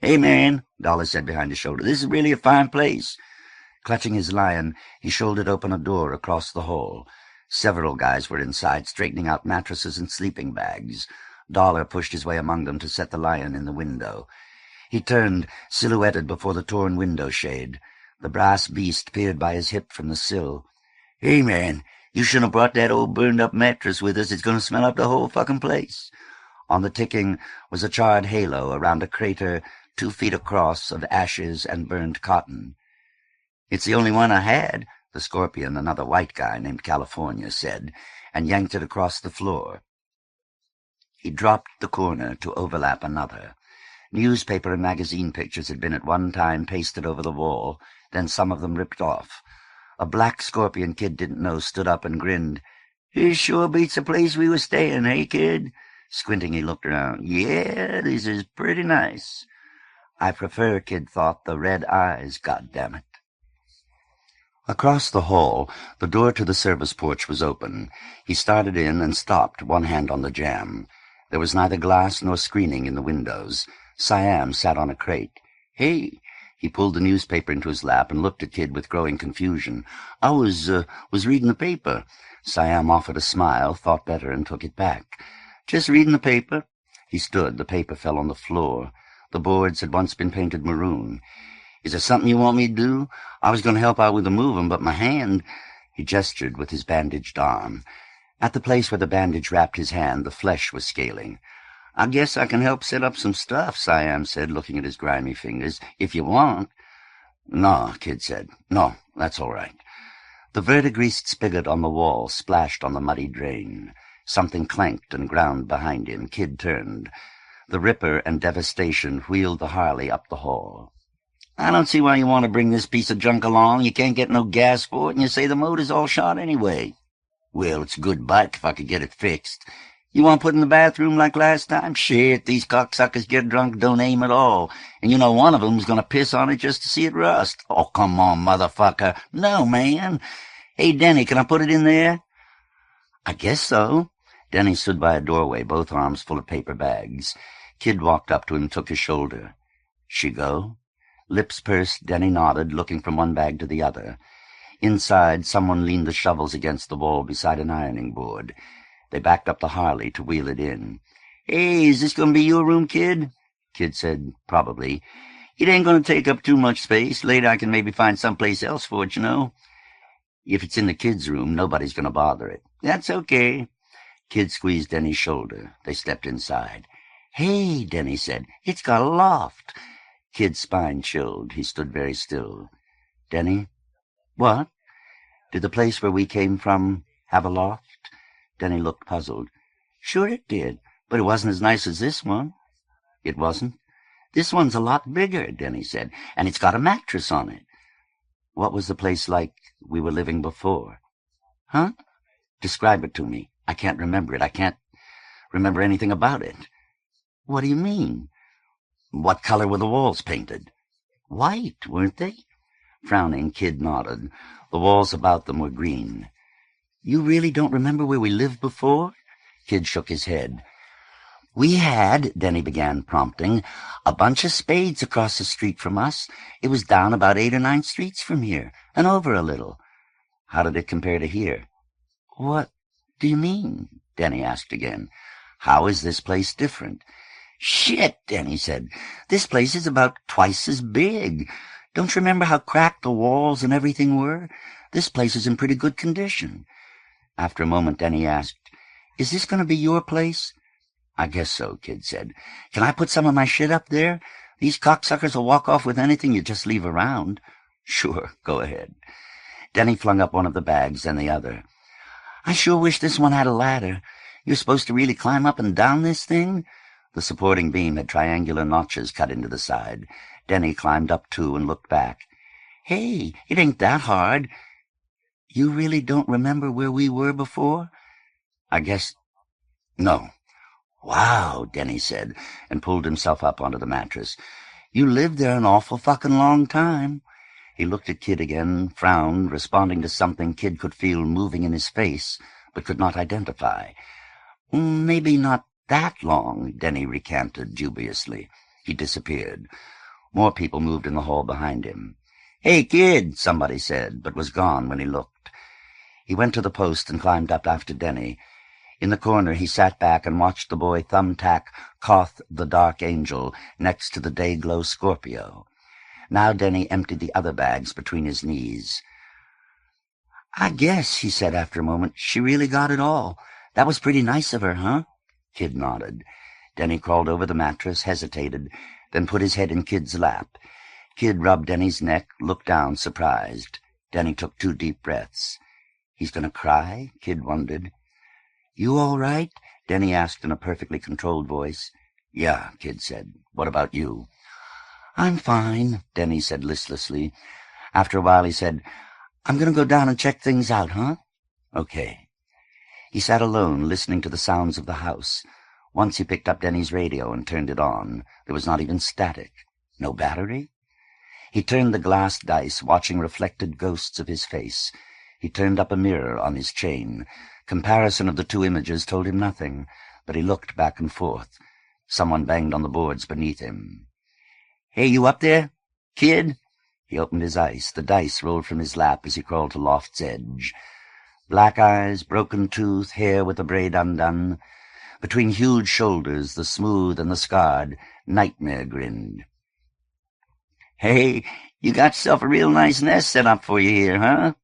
"Hey, man," Dollar said behind his shoulder, "this is really a fine place." Clutching his lion, he shouldered open a door across the hall. Several guys were inside, straightening out mattresses and sleeping bags. Dollar pushed his way among them to set the lion in the window. He turned, silhouetted before the torn window shade. The brass beast peered by his hip from the sill. "Hey, man, you shouldn't have brought that old burned-up mattress with us. It's going to smell up the whole fucking place." On the ticking was a charred halo around a crater 2 feet across of ashes and burned cotton. "It's the only one I had," the scorpion, another white guy named California, said, and yanked it across the floor. He dropped the corner to overlap another. Newspaper and magazine pictures had been at one time pasted over the wall, then some of them ripped off. A black scorpion Kid didn't know stood up and grinned. "This sure beats the place we was staying, hey, Kid?" Squinting, he looked around. "Yeah, this is pretty nice." "I prefer," Kid thought, "the red eyes, goddammit." Across the hall, the door to the service porch was open. He started in and stopped, one hand on the jamb. There was neither glass nor screening in the windows. Siam sat on a crate. "Hey." He pulled the newspaper into his lap and looked at Kid with growing confusion. "I was reading the paper." Siam offered a smile, thought better, and took it back. "Just reading the paper." He stood. The paper fell on the floor. The boards had once been painted maroon. "Is there something you want me to do? I was going to help out with the moving, but my hand—" He gestured with his bandaged arm. At the place where the bandage wrapped his hand, the flesh was scaling. "I guess I can help set up some stuff," Siam said, looking at his grimy fingers, "if you want." No, Kid said. No, that's all right. The verdigreased spigot on the wall splashed on the muddy drain. Something clanked and ground behind him. Kid turned. The Ripper and Devastation wheeled the Harley up the hall. I don't see why you want to bring this piece of junk along. You can't get no gas for it, and you say the motor's all shot anyway. Well, it's a good bike if I could get it fixed. You want to put it in the bathroom like last time? Shit, these cocksuckers get drunk, don't aim at all. And you know one of them's gonna piss on it just to see it rust. Oh, come on, motherfucker. No, man. Hey, Denny, can I put it in there? I guess so. Denny stood by a doorway, both arms full of paper bags. Kid walked up to him and took his shoulder. She go? Lips pursed, Denny nodded, looking from one bag to the other. Inside, someone leaned the shovels against the wall beside an ironing board. They backed up the Harley to wheel it in. Hey, is this gonna be your room, Kid? Kid said, probably. It ain't gonna take up too much space. Later I can maybe find someplace else for it, you know. If it's in the kid's room, nobody's gonna bother it. That's okay. Kid squeezed Denny's shoulder. They stepped inside. Hey, Denny said, it's got a loft. Kid's spine chilled. He stood very still. Denny? What? Did the place where we came from have a loft? Denny looked puzzled. Sure it did, but it wasn't as nice as this one. It wasn't? This one's a lot bigger, Denny said, and it's got a mattress on it. What was the place like we were living before? Huh? Describe it to me. I can't remember it. I can't remember anything about it. What do you mean? What color were the walls painted? White, weren't they? Frowning, Kid nodded. The walls about them were green. You really don't remember where we lived before? Kid shook his head. We had, Denny began prompting, a bunch of spades across the street from us. It was down about 8 or 9 streets from here, and over a little. How did it compare to here? What do you mean? Denny asked again. How is this place different? Shit, Denny said. This place is about twice as big. Don't you remember how cracked the walls and everything were? This place is in pretty good condition. After a moment, Denny asked, Is this going to be your place? I guess so, Kid said. Can I put some of my shit up there? These cocksuckers will walk off with anything you just leave around. Sure, go ahead. Denny flung up one of the bags, then the other. I sure wish this one had a ladder. You're supposed to really climb up and down this thing? The supporting beam had triangular notches cut into the side. Denny climbed up, too, and looked back. Hey, it ain't that hard. You really don't remember where we were before? I guess... No. Wow, Denny said, and pulled himself up onto the mattress. You lived there an awful fucking long time. He looked at Kid again, frowned, responding to something Kid could feel moving in his face, but could not identify. Maybe not that long, Denny recanted dubiously. He disappeared. More people moved in the hall behind him. Hey, Kid, somebody said, but was gone when he looked. He went to the post and climbed up after Denny. In the corner he sat back and watched the boy thumbtack Koth the Dark Angel next to the Day-Glow Scorpio. Now Denny emptied the other bags between his knees. I guess, he said after a moment, she really got it all. That was pretty nice of her, huh? Kid nodded. Denny crawled over the mattress, hesitated, then put his head in Kid's lap. Kid rubbed Denny's neck, looked down, surprised. Denny took 2 deep breaths. He's going to cry? Kid wondered. You all right? Denny asked in a perfectly controlled voice. Yeah, Kid said. What about you? I'm fine, Denny said listlessly. After a while he said, I'm going to go down and check things out, huh? Okay. He sat alone, listening to the sounds of the house. Once he picked up Denny's radio and turned it on. There was not even static. No battery? He turned the glass dice, watching reflected ghosts of his face. He turned up a mirror on his chain. Comparison of the 2 images told him nothing, but he looked back and forth. Someone banged on the boards beneath him. Hey, you up there? Kid? He opened his eyes. The dice rolled from his lap as he crawled to loft's edge. Black eyes, broken tooth, hair with the braid undone. Between huge shoulders, the smooth and the scarred, Nightmare grinned. Hey, you got yourself a real nice nest set up for you here, huh?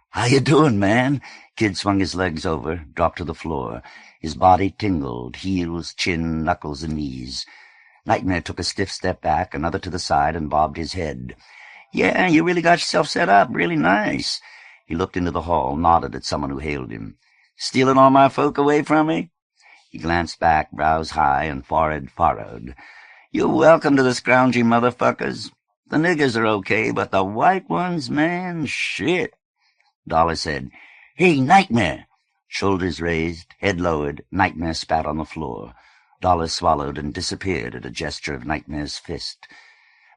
How you doing, man? Kid swung his legs over, dropped to the floor. His body tingled, heels, chin, knuckles, and knees. Nightmare took a stiff step back, another to the side, and bobbed his head. Yeah, you really got yourself set up. Really nice. He looked into the hall, nodded at someone who hailed him. Stealing all my folk away from me? He glanced back, brows high and forehead furrowed. You're welcome to the scroungy motherfuckers. The niggers are okay, but the white ones, man, shit. Dollar said, Hey, Nightmare! Shoulders raised, head lowered, Nightmare spat on the floor. Dollar swallowed and disappeared at a gesture of Nightmare's fist.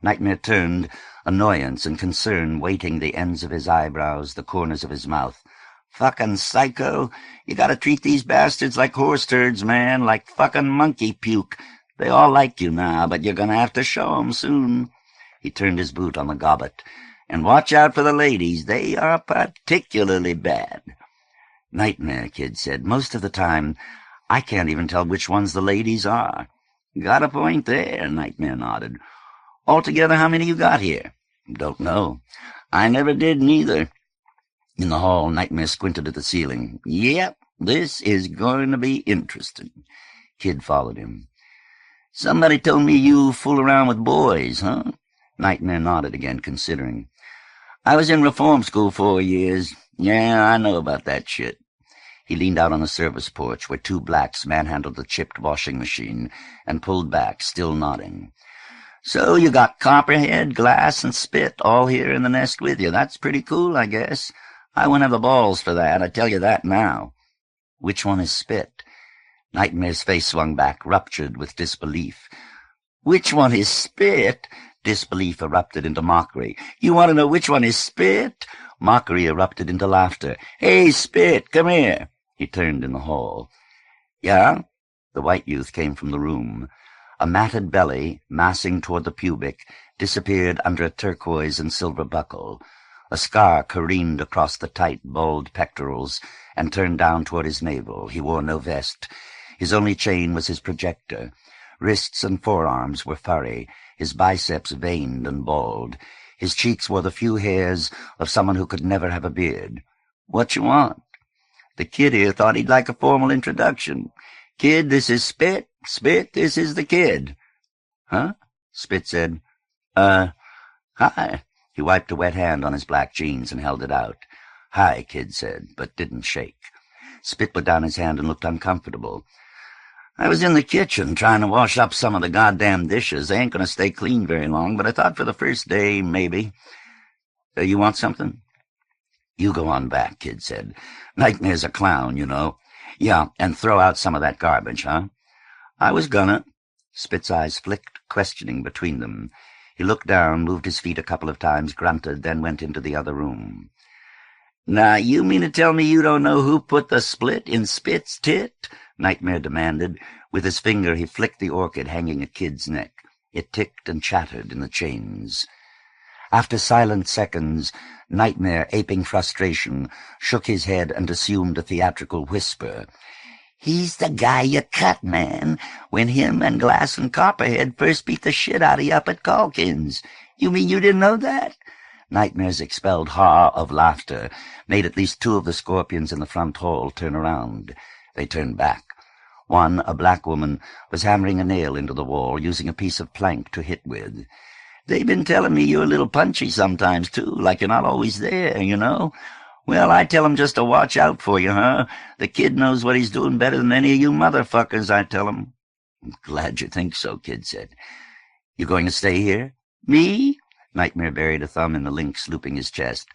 Nightmare turned, annoyance and concern weighting the ends of his eyebrows, the corners of his mouth. Fucking psycho. You gotta treat these bastards like horse turds, man, like fucking monkey puke. They all like you now, but you're gonna have to show 'em soon. He turned his boot on the gobbet. And watch out for the ladies. They are particularly bad. Nightmare, Kid said. Most of the time, I can't even tell which ones the ladies are. Got a point there, Nightmare nodded. Altogether, how many you got here? Don't know. I never did neither. In the hall, Nightmare squinted at the ceiling. Yep, this is going to be interesting. Kid followed him. Somebody told me you fool around with boys, huh? Nightmare nodded again, considering. I was in reform school 4 years. Yeah, I know about that shit. He leaned out on the service porch where two blacks manhandled the chipped washing machine and pulled back, still nodding. So you got Copperhead, Glass, and Spit all here in the nest with you. That's pretty cool, I guess. I wouldn't have the balls for that, I tell you that now. Which one is Spit? Nightmare's face swung back, ruptured with disbelief. Which one is Spit? Disbelief erupted into mockery. You want to know which one is Spit? Mockery erupted into laughter. Hey, Spit, come here. He turned in the hall. Yeah? The white youth came from the room. A matted belly, massing toward the pubic, disappeared under a turquoise and silver buckle. A scar careened across the tight, bald pectorals and turned down toward his navel. He wore no vest. His only chain was his projector. Wrists and forearms were furry, his biceps veined and bald. His cheeks wore the few hairs of someone who could never have a beard. What you want? The kid here thought he'd like a formal introduction. Kid, this is Spit. Spit, this is the kid. Huh? Spit said, hi. He wiped a wet hand on his black jeans and held it out. Hi, Kid said, but didn't shake. Spit put down his hand and looked uncomfortable. I was in the kitchen trying to wash up some of the goddamn dishes. They ain't going to stay clean very long, but I thought for the first day, maybe. You want something? You go on back, Kid said. Nightmare's a clown, you know. Yeah, and throw out some of that garbage, huh? I was gonna. Spit's eyes flicked, questioning between them. He looked down, moved his feet a couple of times, grunted, then went into the other room. Now, you mean to tell me you don't know who put the split in Spit's tit? Nightmare demanded. With his finger he flicked the orchid hanging at Kid's neck. It ticked and chattered in the chains. After silent seconds, Nightmare, aping frustration, shook his head and assumed a theatrical whisper. He's the guy you cut, man, when him and Glass and Copperhead first beat the shit out of you up at Calkins. You mean you didn't know that? Nightmare's expelled ha of laughter made at least two of the scorpions in the front hall turn around. They turned back. One, a black woman, was hammering a nail into the wall, using a piece of plank to hit with. They've been telling me you're a little punchy sometimes, too, like you're not always there, you know. Well, I tell 'em just to watch out for you, huh? The kid knows what he's doing better than any of you motherfuckers, I tell 'em. I'm glad you think so, Kid said. You going to stay here? Me? Nightmare buried a thumb in the lynx looping his chest.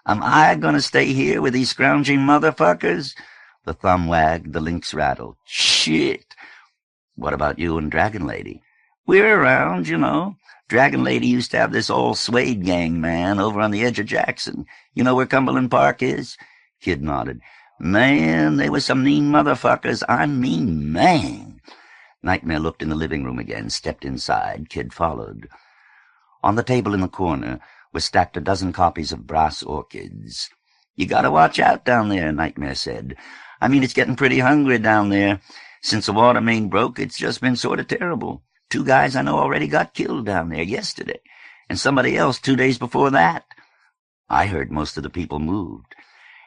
Am I going to stay here with these scrounging motherfuckers? The thumb wagged, the lynx rattled. Shit! What about you and Dragon Lady? We're around, you know. Dragon Lady used to have this all Suede gang, man, over on the edge of Jackson. You know where Cumberland Park is? Kid nodded. Man, they were some mean motherfuckers. I mean, man. Nightmare looked in the living room again, stepped inside. Kid followed. On the table in the corner were stacked a dozen copies of brass orchids. You gotta watch out down there, Nightmare said. I mean, it's getting pretty hungry down there. Since the water main broke, it's just been sort of terrible. 2 guys I know already got killed down there yesterday, and somebody else 2 days before that. I heard most of the people moved.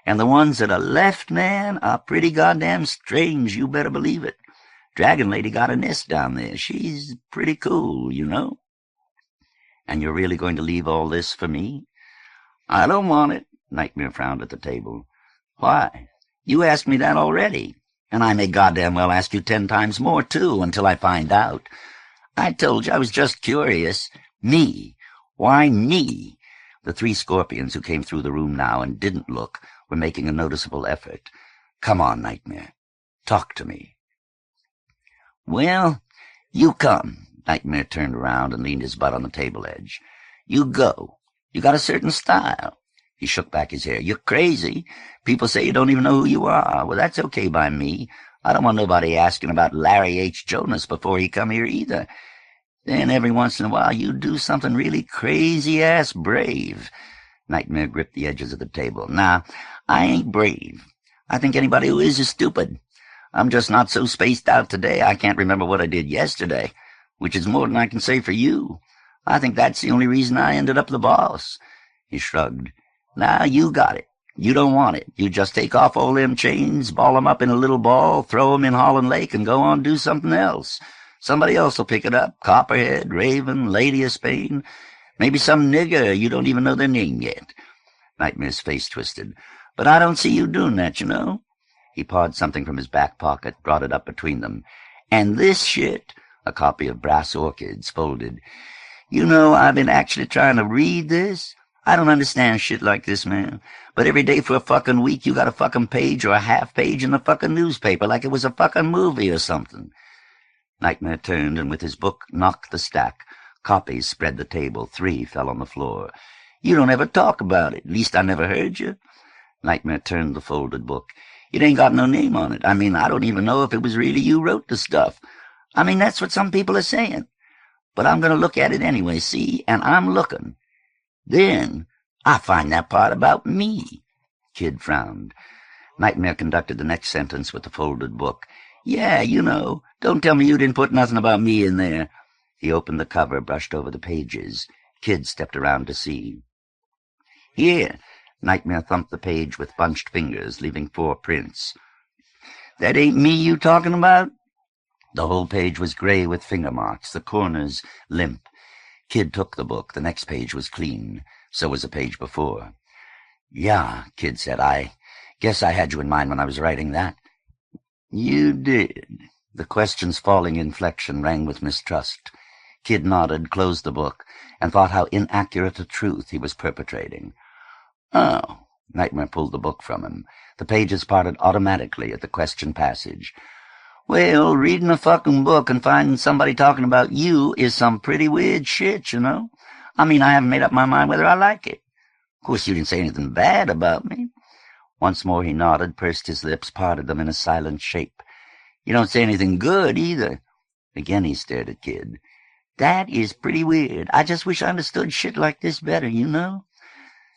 And the ones that are left, man, are pretty goddamn strange, you better believe it. Dragon Lady got a nest down there. She's pretty cool, you know. And you're really going to leave all this for me? I don't want it. Nightmare frowned at the table. Why? You asked me that already. And I may goddamn well ask you 10 times more, too, until I find out. I told you I was just curious. Me. Why me? The 3 scorpions who came through the room now and didn't look were making a noticeable effort. Come on, Nightmare. Talk to me. Well, you come. Nightmare turned around and leaned his butt on the table edge. You go. You got a certain style. He shook back his hair. You're crazy. People say you don't even know who you are. Well, that's okay by me. I don't want nobody asking about Larry H. Jonas before he come here either. Then every once in a while you do something really crazy-ass brave. Nightmare gripped the edges of the table. Nah, I ain't brave. I think anybody who is stupid. I'm just not so spaced out today I can't remember what I did yesterday, which is more than I can say for you. I think that's the only reason I ended up the boss. He shrugged. Now you got it. You don't want it. You just take off all them chains, ball 'em up in a little ball, throw 'em in Holland Lake, and go on do something else. Somebody else will pick it up. Copperhead, Raven, Lady of Spain, maybe some nigger you don't even know their name yet. Nightmare's face twisted. But I don't see you doing that, you know. He pawed something from his back pocket, brought it up between them. And this shit, a copy of Brass Orchids, folded. You know, I've been actually trying to read this. I don't understand shit like this, man. But every day for a fucking week you got a fucking page or a half page in the fucking newspaper like it was a fucking movie or something. Nightmare turned and with his book knocked the stack. Copies spread the table. 3 fell on the floor. You don't ever talk about it. At least I never heard you. Nightmare turned the folded book. It ain't got no name on it. I mean, I don't even know if it was really you wrote the stuff. I mean, that's what some people are saying. But I'm going to look at it anyway, see? And I'm looking. Then I find that part about me. Kid frowned. Nightmare conducted the next sentence with the folded book. Yeah, you know. Don't tell me you didn't put nothing about me in there. He opened the cover, brushed over the pages. Kid stepped around to see. Here. Nightmare thumped the page with bunched fingers, leaving 4 prints. That ain't me you talking about? The whole page was gray with finger marks, the corners limp. Kid took the book. The next page was clean. So was the page before. Yeah, Kid said. I guess I had you in mind when I was writing that. You did. The question's falling inflection rang with mistrust. Kid nodded, closed the book, and thought how inaccurate a truth he was perpetrating. Oh. Nightmare pulled the book from him. The pages parted automatically at the question passage. Well, reading a fucking book and finding somebody talking about you is some pretty weird shit, you know. I mean, I haven't made up my mind whether I like it. Of course, you didn't say anything bad about me. Once more he nodded, pursed his lips, parted them in a silent shape. You don't say anything good, either. Again he stared at Kid. That is pretty weird. I just wish I understood shit like this better, you know.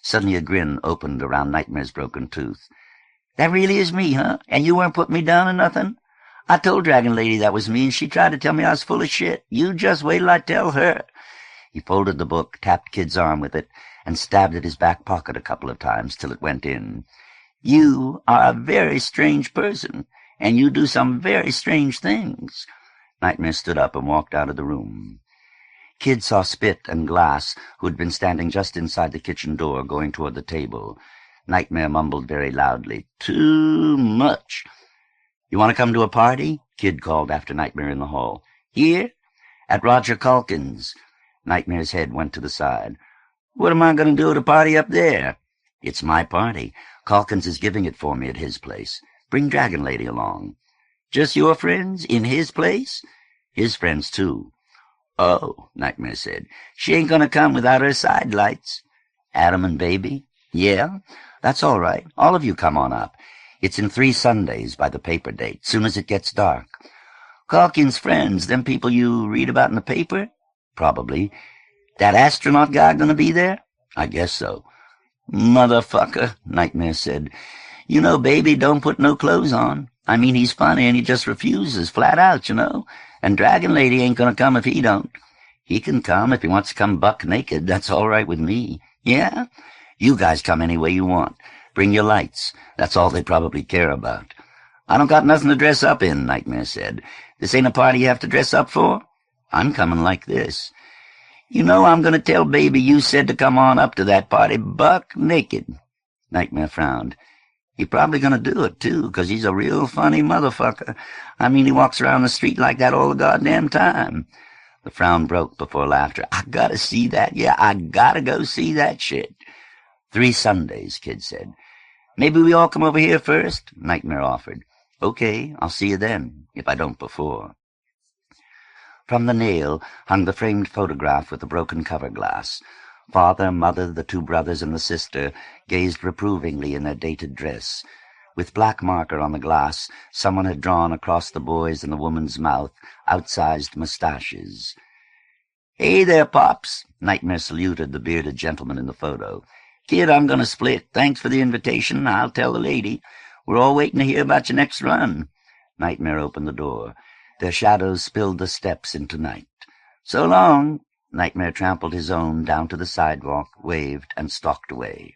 Suddenly a grin opened around Nightmare's broken tooth. That really is me, huh? And you weren't putting me down or nothing? I told Dragon Lady that was me, and she tried to tell me I was full of shit. You just wait till I tell her. He folded the book, tapped Kid's arm with it, and stabbed at his back pocket a couple of times till it went in. You are a very strange person, and you do some very strange things. Nightmare stood up and walked out of the room. Kid saw Spit and Glass, who had been standing just inside the kitchen door, going toward the table. Nightmare mumbled very loudly, Too much. You want to come to a party? Kid called after Nightmare in the hall. Here? At Roger Culkin's. Nightmare's head went to the side. What am I going to do at a party up there? It's my party. Culkin's is giving it for me at his place. Bring Dragon Lady along. Just your friends? In his place? His friends, too. Oh, Nightmare said. She ain't going to come without her sidelights. Adam and Baby? Yeah, that's all right. All of you come on up. It's in 3 Sundays by the paper date, soon as it gets dark. Calkins' friends, them people you read about in the paper? Probably. That astronaut guy gonna be there? I guess so. Motherfucker, Nightmare said. You know, Baby don't put no clothes on. I mean, he's funny and he just refuses, flat out, you know. And Dragon Lady ain't gonna come if he don't. He can come if he wants to come buck naked. That's all right with me. Yeah? You guys come any way you want. Bring your lights. That's all they probably care about. I don't got nothing to dress up in, Nightmare said. This ain't a party you have to dress up for? I'm coming like this. You know I'm going to tell Baby you said to come on up to that party buck naked. Nightmare frowned. He's probably going to do it, too, because he's a real funny motherfucker. I mean, he walks around the street like that all the goddamn time. The frown broke before laughter. I gotta see that. Yeah, I gotta go see that shit. 3 Sundays, Kid said. Maybe we all come over here first, Nightmare offered. Okay, I'll see you then, if I don't before. From the nail hung the framed photograph with the broken cover glass. Father, mother, the 2 brothers, and the sister gazed reprovingly in their dated dress. With black marker on the glass, someone had drawn across the boy's and the woman's mouth outsized mustaches. Hey there, Pops, Nightmare saluted the bearded gentleman in the photo. Kid, I'm going to split. Thanks for the invitation. I'll tell the lady. We're all waiting to hear about your next run. Nightmare opened the door. Their shadows spilled the steps into night. So long. Nightmare trampled his own down to the sidewalk, waved, and stalked away.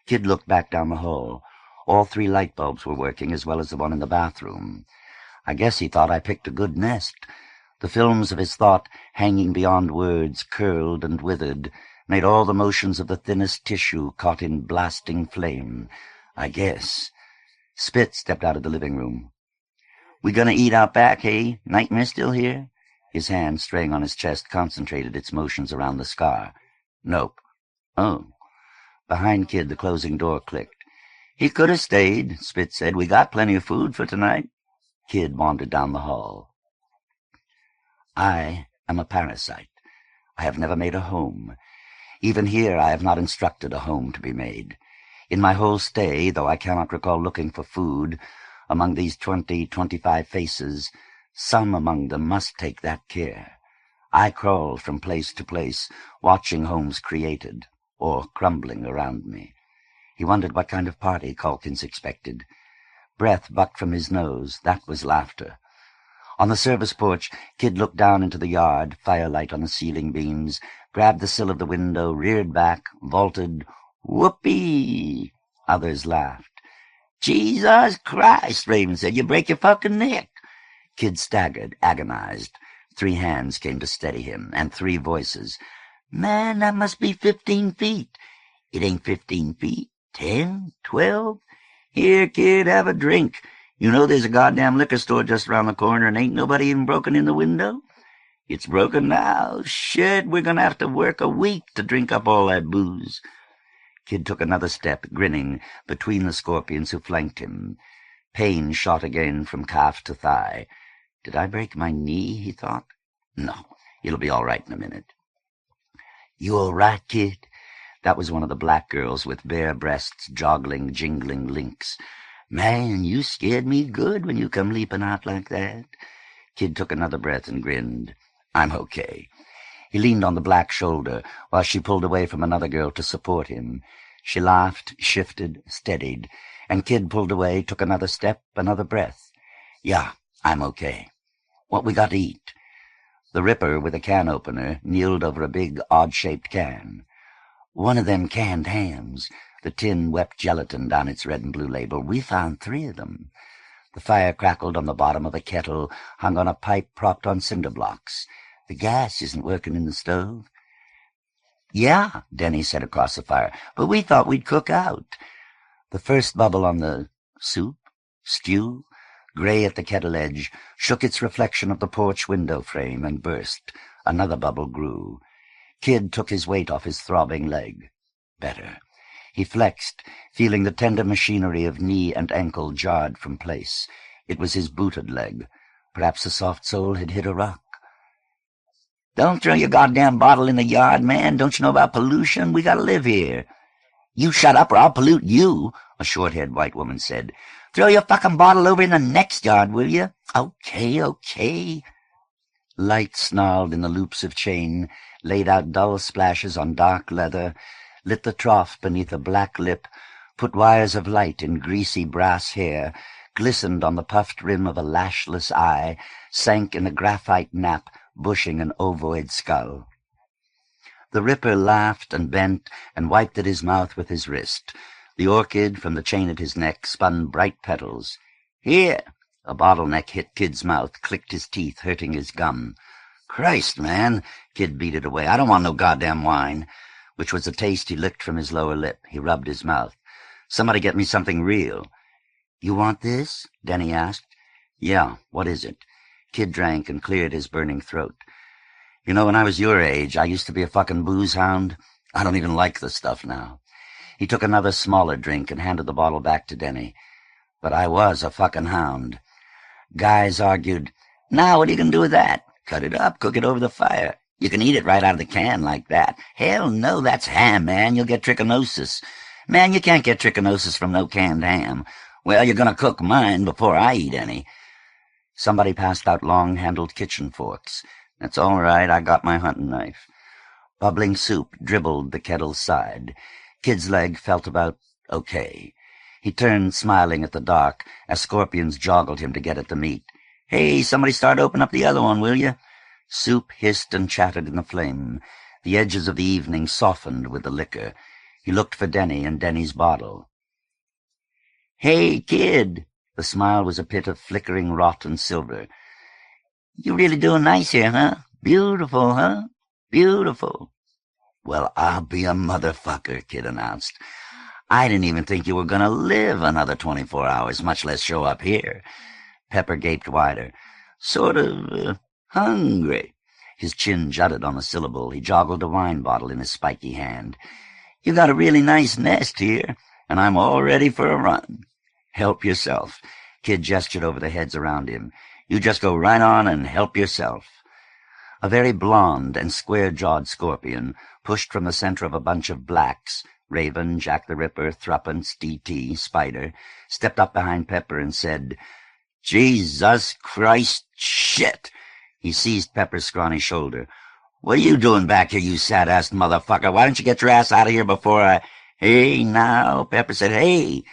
Kid looked back down the hall. All 3 light bulbs were working, as well as the one in the bathroom. I guess he thought I picked a good nest. The films of his thought, hanging beyond words, curled and withered, made all the motions of the thinnest tissue caught in blasting flame. I guess. Spitz stepped out of the living room. We gonna eat out back, hey? Nightmare still here? His hand, straying on his chest, concentrated its motions around the scar. Nope. Oh. Behind Kid, the closing door clicked. He could have stayed, Spitz said. We got plenty of food for tonight. Kid wandered down the hall. I am a parasite. I have never made a home. Even here I have not instructed a home to be made. In my whole stay, though I cannot recall looking for food, among these 25 faces, some among them must take that care. I crawled from place to place, watching homes created, or crumbling around me. He wondered what kind of party Calkins expected. Breath bucked from his nose. That was laughter. On the service porch, Kid looked down into the yard, firelight on the ceiling beams, grabbed the sill of the window, reared back, vaulted. Whoopee! Others laughed. Jesus Christ, Raven said, you break your fucking neck. Kid staggered, agonized. 3 hands came to steady him, and 3 voices. Man, that must be 15 feet. It ain't 15 feet. 10, 12. Here, kid, have a drink. You know there's a goddamn liquor store just around the corner and ain't nobody even broken in the window? It's broken now. Shit, we're gonna have to work a week to drink up all that booze. Kid took another step, grinning, between the scorpions who flanked him. Pain shot again from calf to thigh. Did I break my knee, he thought? No, it'll be all right in a minute. You all right, kid? That was one of the black girls with bare breasts, joggling, jingling links. Man, you scared me good when you come leaping out like that. Kid took another breath and grinned. I'm okay. He leaned on the black shoulder while she pulled away from another girl to support him. She laughed, shifted, steadied, and Kid pulled away, took another step, another breath. Yeah, I'm okay. What we got to eat? The Ripper, with a can opener, kneeled over a big, odd-shaped can. One of them canned hams. The tin wept gelatin down its red and blue label. We found 3 of them. The fire crackled on the bottom of a kettle, hung on a pipe propped on cinder blocks. The gas isn't working in the stove. Yeah, Denny said across the fire, but we thought we'd cook out. The first bubble on the stew, gray at the kettle edge, shook its reflection of the porch window frame and burst. Another bubble grew. Kid took his weight off his throbbing leg. Better. He flexed, feeling the tender machinery of knee and ankle jarred from place. It was his booted leg. Perhaps the soft sole had hit a rock. Don't throw your goddamn bottle in the yard, man. Don't you know about pollution? We gotta live here. You shut up or I'll pollute you, a short-haired white woman said. Throw your fucking bottle over in the next yard, will you? Okay. Light snarled in the loops of chain, laid out dull splashes on dark leather, lit the trough beneath a black lip, put wires of light in greasy brass hair, glistened on the puffed rim of a lashless eye, sank in a graphite nap, bushing an ovoid skull. The Ripper laughed and bent and wiped at his mouth with his wrist. The orchid from the chain at his neck spun bright petals. Here! A bottleneck hit Kid's mouth, clicked his teeth, hurting his gum. Christ, man, Kid beat it away. I don't want no goddamn wine. Which was a taste he licked from his lower lip. He rubbed his mouth. Somebody get me something real. You want this? Denny asked. Yeah, what is it? Kid drank and cleared his burning throat. You know, when I was your age, I used to be a fucking booze hound. I don't even like the stuff now. He took another smaller drink and handed the bottle back to Denny. But I was a fucking hound. Guys argued, now what are you going to do with that? Cut it up, cook it over the fire. You can eat it right out of the can like that. Hell no, that's ham, man. You'll get trichinosis. Man, you can't get trichinosis from no canned ham. Well, you're going to cook mine before I eat any. Somebody passed out long-handled kitchen forks. That's all right, I got my hunting knife. Bubbling soup dribbled the kettle's side. Kid's leg felt about okay. He turned, smiling at the dark, as scorpions joggled him to get at the meat. Hey, somebody start open up the other one, will you? Soup hissed and chattered in the flame. The edges of the evening softened with the liquor. He looked for Denny and Denny's bottle. Hey, kid! The smile was a pit of flickering wrought and silver. You really doing nice here, huh? Beautiful, huh? Beautiful. Well, I'll be a motherfucker, Kid announced. I didn't even think you were going to live another 24 hours, much less show up here. Pepper gaped wider. Sort of, hungry. His chin jutted on the syllable. He joggled a wine bottle in his spiky hand. You got a really nice nest here, and I'm all ready for a run. Help yourself. Kid gestured over the heads around him. You just go right on and help yourself. A very blond and square-jawed scorpion pushed from the center of a bunch of blacks, Raven, Jack the Ripper, Thruppence, D.T., Spider, stepped up behind Pepper and said, Jesus Christ, shit! He seized Pepper's scrawny shoulder. What are you doing back here, you sad-assed motherfucker? Why don't you get your ass out of here before I... Hey, now, Pepper said, hey!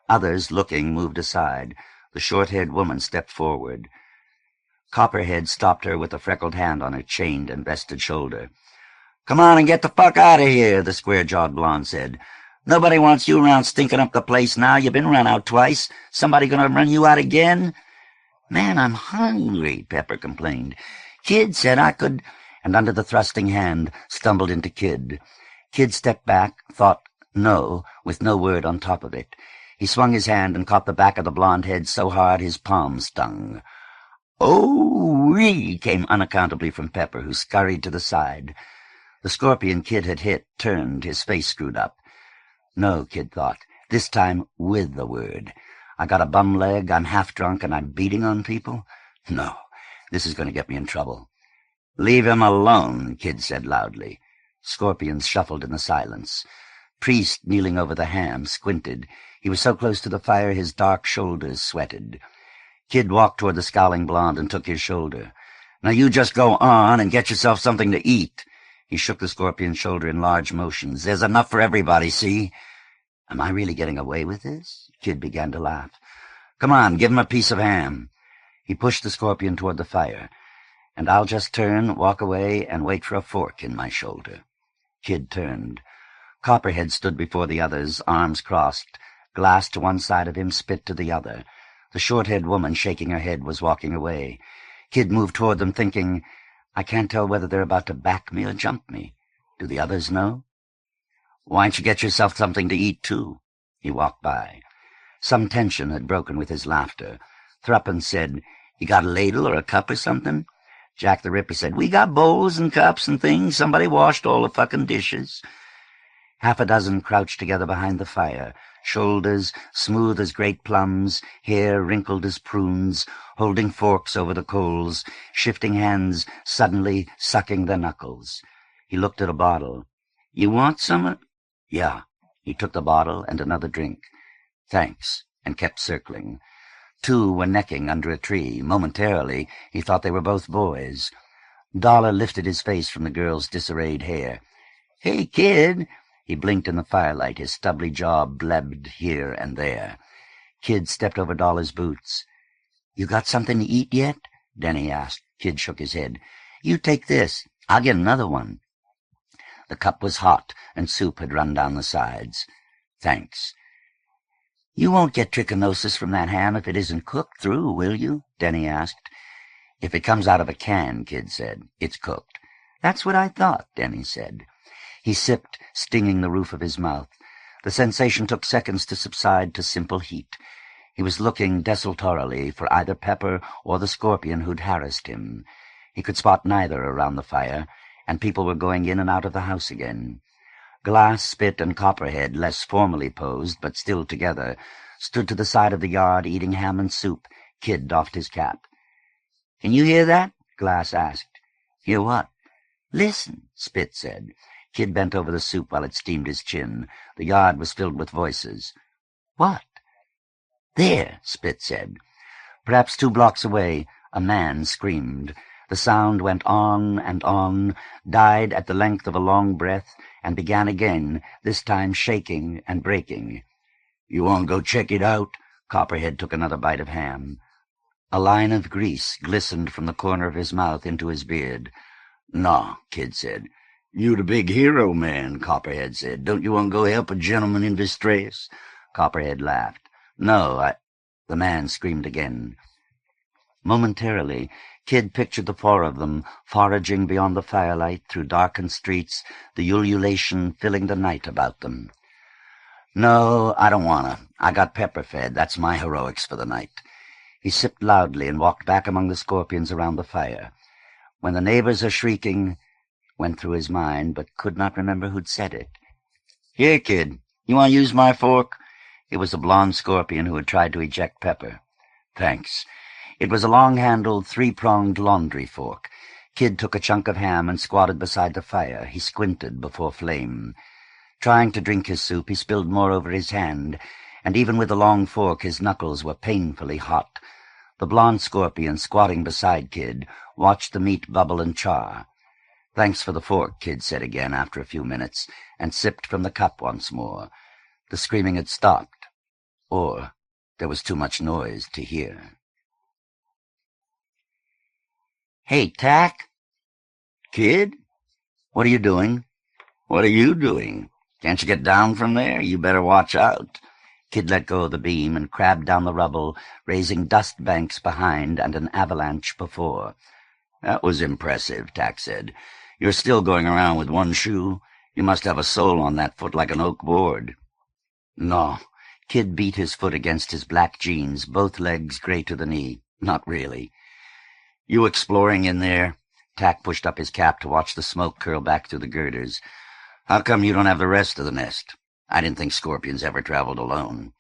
Others, looking, moved aside. The short-haired woman stepped forward. Copperhead stopped her with a freckled hand on her chained and vested shoulder. Come on and get the fuck out of here, the square-jawed blonde said. Nobody wants you around stinking up the place now. You've been run out twice. Somebody gonna run you out again? Man, I'm hungry, Pepper complained. Kid said I could... And under the thrusting hand stumbled into Kid. Kid stepped back, thought no, with no word on top of it. He swung his hand and caught the back of the blonde head so hard his palm stung. Oh-wee, came unaccountably from Pepper, who scurried to the side. The scorpion Kid had hit turned, his face screwed up. No, Kid thought, this time with the word. I got a bum leg, I'm half drunk, and I'm beating on people? No, this is going to get me in trouble. Leave him alone, Kid said loudly. Scorpions shuffled in the silence. Priest, kneeling over the ham, squinted. He was so close to the fire his dark shoulders sweated. Kid walked toward the scowling blonde and took his shoulder. Now you just go on and get yourself something to eat. He shook the scorpion's shoulder in large motions. There's enough for everybody, see? Am I really getting away with this? Kid began to laugh. Come on, give him a piece of ham. He pushed the scorpion toward the fire. And I'll just turn, walk away, and wait for a fork in my shoulder. Kid turned. Copperhead stood before the others, arms crossed, glass to one side of him, spit to the other. The short-haired woman, shaking her head, was walking away. Kid moved toward them, thinking, I can't tell whether they're about to back me or jump me. Do the others know? Why don't you get yourself something to eat, too? He walked by. Some tension had broken with his laughter. Thruppence said, You got a ladle or a cup or something? Jack the Ripper said, We got bowls and cups and things. Somebody washed all the fucking dishes. Half a dozen crouched together behind the fire, shoulders smooth as great plums, hair wrinkled as prunes, holding forks over the coals, shifting hands suddenly sucking their knuckles. He looked at a bottle. You want some? Yeah. He took the bottle and another drink. Thanks, and kept circling. Two were necking under a tree. Momentarily, he thought they were both boys. Dollar lifted his face from the girl's disarrayed hair. Hey, kid! He blinked in the firelight, his stubbly jaw blebbed here and there. Kid stepped over Dollar's boots. You got something to eat yet? Denny asked. Kid shook his head. You take this. I'll get another one. The cup was hot, and soup had run down the sides. Thanks. You won't get trichinosis from that ham if it isn't cooked through, will you? Denny asked. If it comes out of a can, Kid said, it's cooked. That's what I thought, Denny said. He sipped, stinging the roof of his mouth. The sensation took seconds to subside to simple heat. He was looking desultorily for either Pepper or the scorpion who'd harassed him. He could spot neither around the fire, and people were going in and out of the house again. Glass, Spit, and Copperhead, less formally posed, but still together, stood to the side of the yard eating ham and soup. Kid doffed his cap. "Can you hear that?" Glass asked. "Hear what?" "Listen," Spit said. Kid bent over the soup while it steamed his chin. The yard was filled with voices. "What?" "There," Spit said. Perhaps 2 blocks away, a man screamed. The sound went on, died at the length of a long breath, and began again, this time shaking and breaking. "You want to go check it out?" Copperhead took another bite of ham. A line of grease glistened from the corner of his mouth into his beard. "No," Kid said. "You the big hero man," Copperhead said. "Don't you want to go help a gentleman in distress?" Copperhead laughed. "No, The man screamed again. Momentarily, Kid pictured the 4 of them, foraging beyond the firelight through darkened streets, the ululation filling the night about them. "No, I don't wanna. I got Pepper fed. That's my heroics for the night." He sipped loudly and walked back among the scorpions around the fire. "When the neighbors are shrieking," went through his mind, but could not remember who'd said it. "Here, Kid, you want to use my fork?" It was the blond scorpion who had tried to eject Pepper. "Thanks." It was a long-handled, 3-pronged laundry fork. Kid took a chunk of ham and squatted beside the fire. He squinted before flame. Trying to drink his soup, he spilled more over his hand, and even with the long fork his knuckles were painfully hot. The blond scorpion, squatting beside Kid, watched the meat bubble and char. "Thanks for the fork," Kid said again after a few minutes, and sipped from the cup once more. The screaming had stopped. Or there was too much noise to hear. "Hey, Tack." "Kid? What are you doing?" "What are you doing? Can't you get down from there? You better watch out." Kid let go of the beam and crabbed down the rubble, raising dust banks behind and an avalanche before. "That was impressive," Tack said. "You're still going around with one shoe? You must have a sole on that foot like an oak board." "No." Kid beat his foot against his black jeans, both legs gray to the knee. "Not really." "You exploring in there?" Tack pushed up his cap to watch the smoke curl back through the girders. "How come you don't have the rest of the nest? I didn't think scorpions ever traveled alone."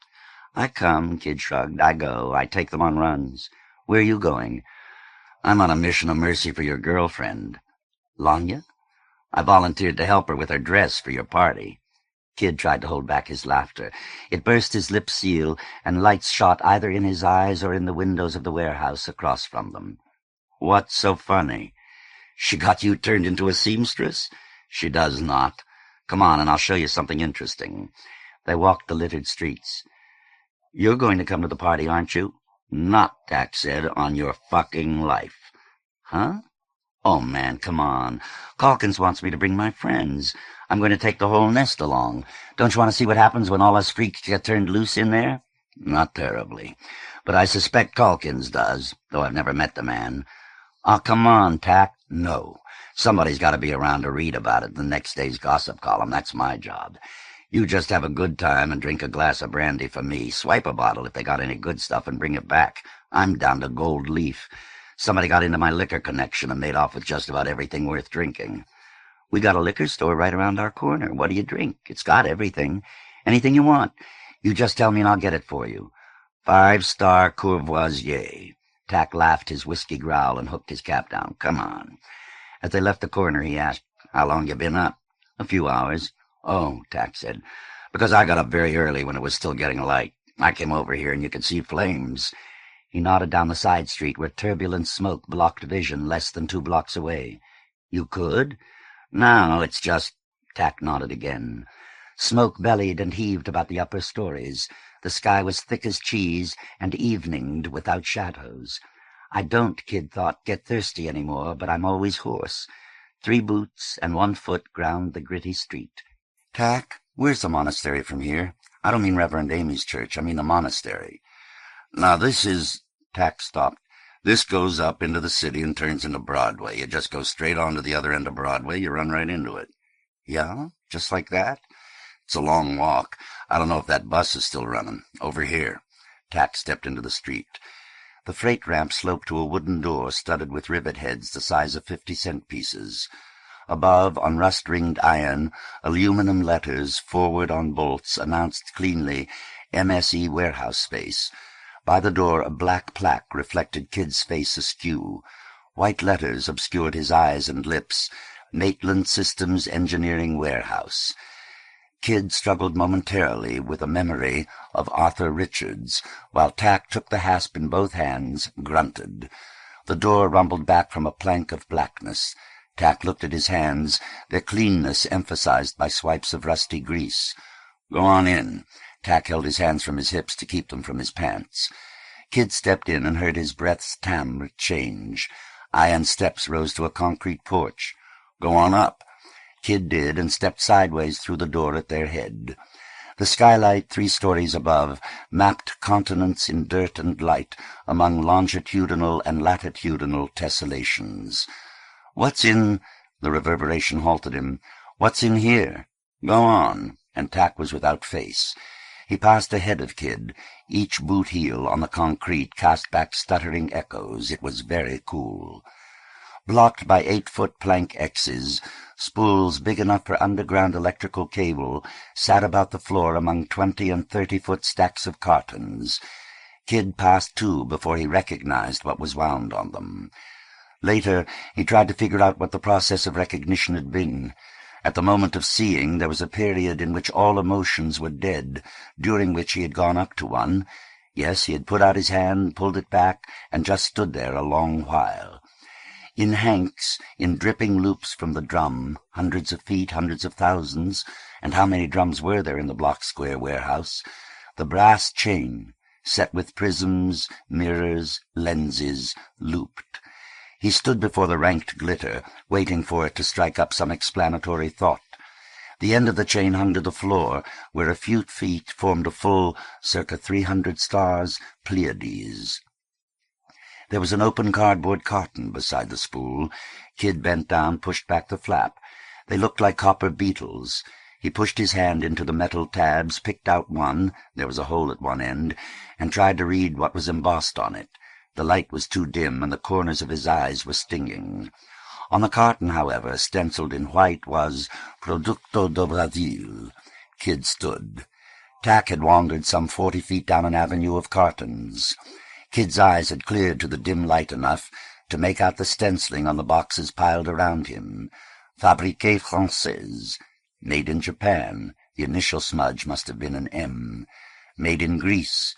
"I come," Kid shrugged. "I go. I take them on runs." "Where are you going?" "I'm on a mission of mercy for your girlfriend." "Lanya?" "I volunteered to help her with her dress for your party." Kid tried to hold back his laughter. It burst his lip seal, and lights shot either in his eyes or in the windows of the warehouse across from them. "What's so funny?" "She got you turned into a seamstress?" "She does not. Come on, and I'll show you something interesting." They walked the littered streets. "You're going to come to the party, aren't you?" "Not," Tack said, "on your fucking life." "Huh?" "Oh, man, come on. Calkins wants me to bring my friends. I'm going to take the whole nest along. Don't you want to see what happens when all us freaks get turned loose in there?" "Not terribly. But I suspect Calkins does, though I've never met the man." "Oh, come on, Tack." "No. Somebody's got to be around to read about it in the next day's gossip column. That's my job. You just have a good time and drink a glass of brandy for me. Swipe a bottle if they got any good stuff and bring it back. I'm down to gold leaf. Somebody got into my liquor connection and made off with just about everything worth drinking." "We got a liquor store right around our corner. What do you drink? It's got everything. Anything you want. You just tell me and I'll get it for you." 5-star Courvoisier. Tack laughed his whiskey growl and hooked his cap down. "Come on." As they left the corner, he asked, "How long you been up?" "A few hours." "Oh," Tack said, "because I got up very early when it was still getting light. I came over here and you could see flames." He nodded down the side street where turbulent smoke blocked vision less than 2 blocks away. "You could?" "No, it's just—" Tack nodded again. Smoke bellied and heaved about the upper stories. The sky was thick as cheese and eveninged without shadows. I don't, Kid thought, get thirsty any more, but I'm always hoarse. 3 boots and 1 foot ground the gritty street. "Tack, where's the monastery from here? I don't mean Reverend Amy's church. I mean the monastery." "Now this is—" Tack stopped. This goes up into the city and turns into Broadway. You just go straight on to the other end of Broadway. You run right into it. Yeah? Just like that? It's a long walk. I don't know if that bus is still running. Over here. Tack stepped into the street. The freight ramp sloped to a wooden door studded with rivet heads the size of 50-cent pieces. Above, on rust-ringed iron, aluminum letters, forward on bolts, announced cleanly, MSE warehouse space. By the door, a black plaque reflected Kid's face askew. White letters obscured his eyes and lips. Maitland Systems Engineering Warehouse. Kid struggled momentarily with a memory of Arthur Richards, while Tack took the hasp in both hands, grunted. The door rumbled back from a plank of blackness. Tack looked at his hands, their cleanness emphasized by swipes of rusty grease. Go on in. Tack held his hands from his hips to keep them from his pants. Kid stepped in and heard his breath's timbre change. Iron steps rose to a concrete porch. Go on up. Kid did, and stepped sideways through the door at their head. The skylight 3 stories above mapped continents in dirt and light among longitudinal and latitudinal tessellations. What's in— The reverberation halted him. What's in here? Go on. And Tack was without face. He passed ahead of Kid. Each boot heel on the concrete cast back stuttering echoes. It was very cool. Blocked by 8-foot plank X's, spools big enough for underground electrical cable sat about the floor among 20- and 30-foot stacks of cartons. Kid passed 2 before he recognized what was wound on them. Later, he tried to figure out what the process of recognition had been. At the moment of seeing, there was a period in which all emotions were dead, during which he had gone up to one. Yes, he had put out his hand, pulled it back, and just stood there a long while. In hanks, in dripping loops from the drum, hundreds of feet, hundreds of thousands, and how many drums were there in the block-square warehouse? The brass chain, set with prisms, mirrors, lenses, looped. He stood before the ranked glitter, waiting for it to strike up some explanatory thought. The end of the chain hung to the floor, where a few feet formed a full, circa 300 stars, Pleiades. There was an open cardboard carton beside the spool. Kid bent down, pushed back the flap. They looked like copper beetles. He pushed his hand into the metal tabs, picked out one— there was a hole at one end— and tried to read what was embossed on it. The light was too dim, and the corners of his eyes were stinging. On the carton, however, stenciled in white, was Producto do Brasil. Kid stood. Tack had wandered some 40 feet down an avenue of cartons. Kid's eyes had cleared to the dim light enough to make out the stenciling on the boxes piled around him. Fabriqué Française. Made in Japan. The initial smudge must have been an M. Made in Greece.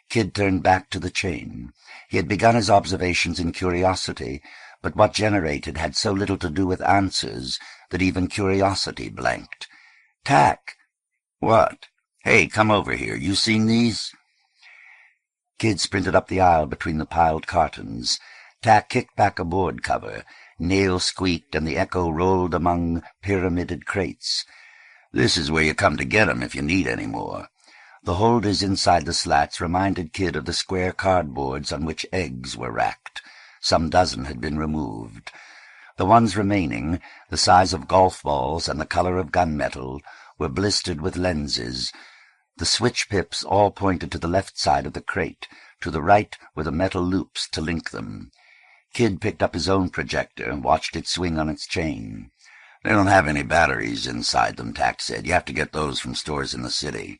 Kid turned back to the chain. He had begun his observations in curiosity, but what generated had so little to do with answers that even curiosity blanked. Tack! What? Hey, come over here. You seen these? Kid sprinted up the aisle between the piled cartons. Tack kicked back a board cover. Nails squeaked, and the echo rolled among pyramided crates. This is where you come to get 'em if you need any more. The holders inside the slats reminded Kid of the square cardboards on which eggs were racked. Some dozen had been removed. The ones remaining, the size of golf balls and the color of gunmetal, were blistered with lenses. The switch pips all pointed to the left side of the crate. To the right were the metal loops to link them. Kid picked up his own projector and watched it swing on its chain. They don't have any batteries inside them, Tack said. You have to get those from stores in the city.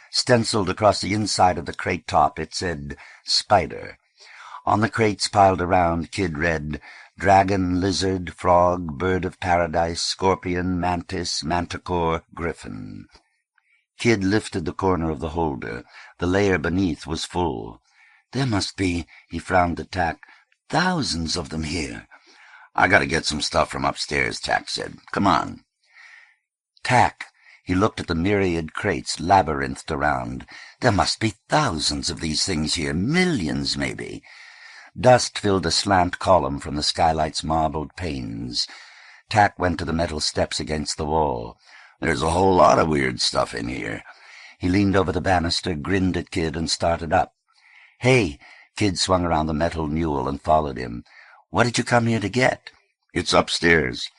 Stenciled across the inside of the crate top, it said, Spider. On the crates piled around, Kid read, Dragon, Lizard, Frog, Bird of Paradise, Scorpion, Mantis, Manticore, Griffin. Kid lifted the corner of the holder. The layer beneath was full. There must be, he frowned at Tack, thousands of them here. I gotta get some stuff from upstairs, Tack said. Come on. Tack. He looked at the myriad crates labyrinthed around. There must be thousands of these things here, millions maybe. Dust filled a slant column from the skylight's marbled panes. Tack went to the metal steps against the wall. There's a whole lot of weird stuff in here. He leaned over the banister, grinned at Kid, and started up. Hey, Kid swung around the metal mule and followed him. "What did you come here to get?" "It's upstairs."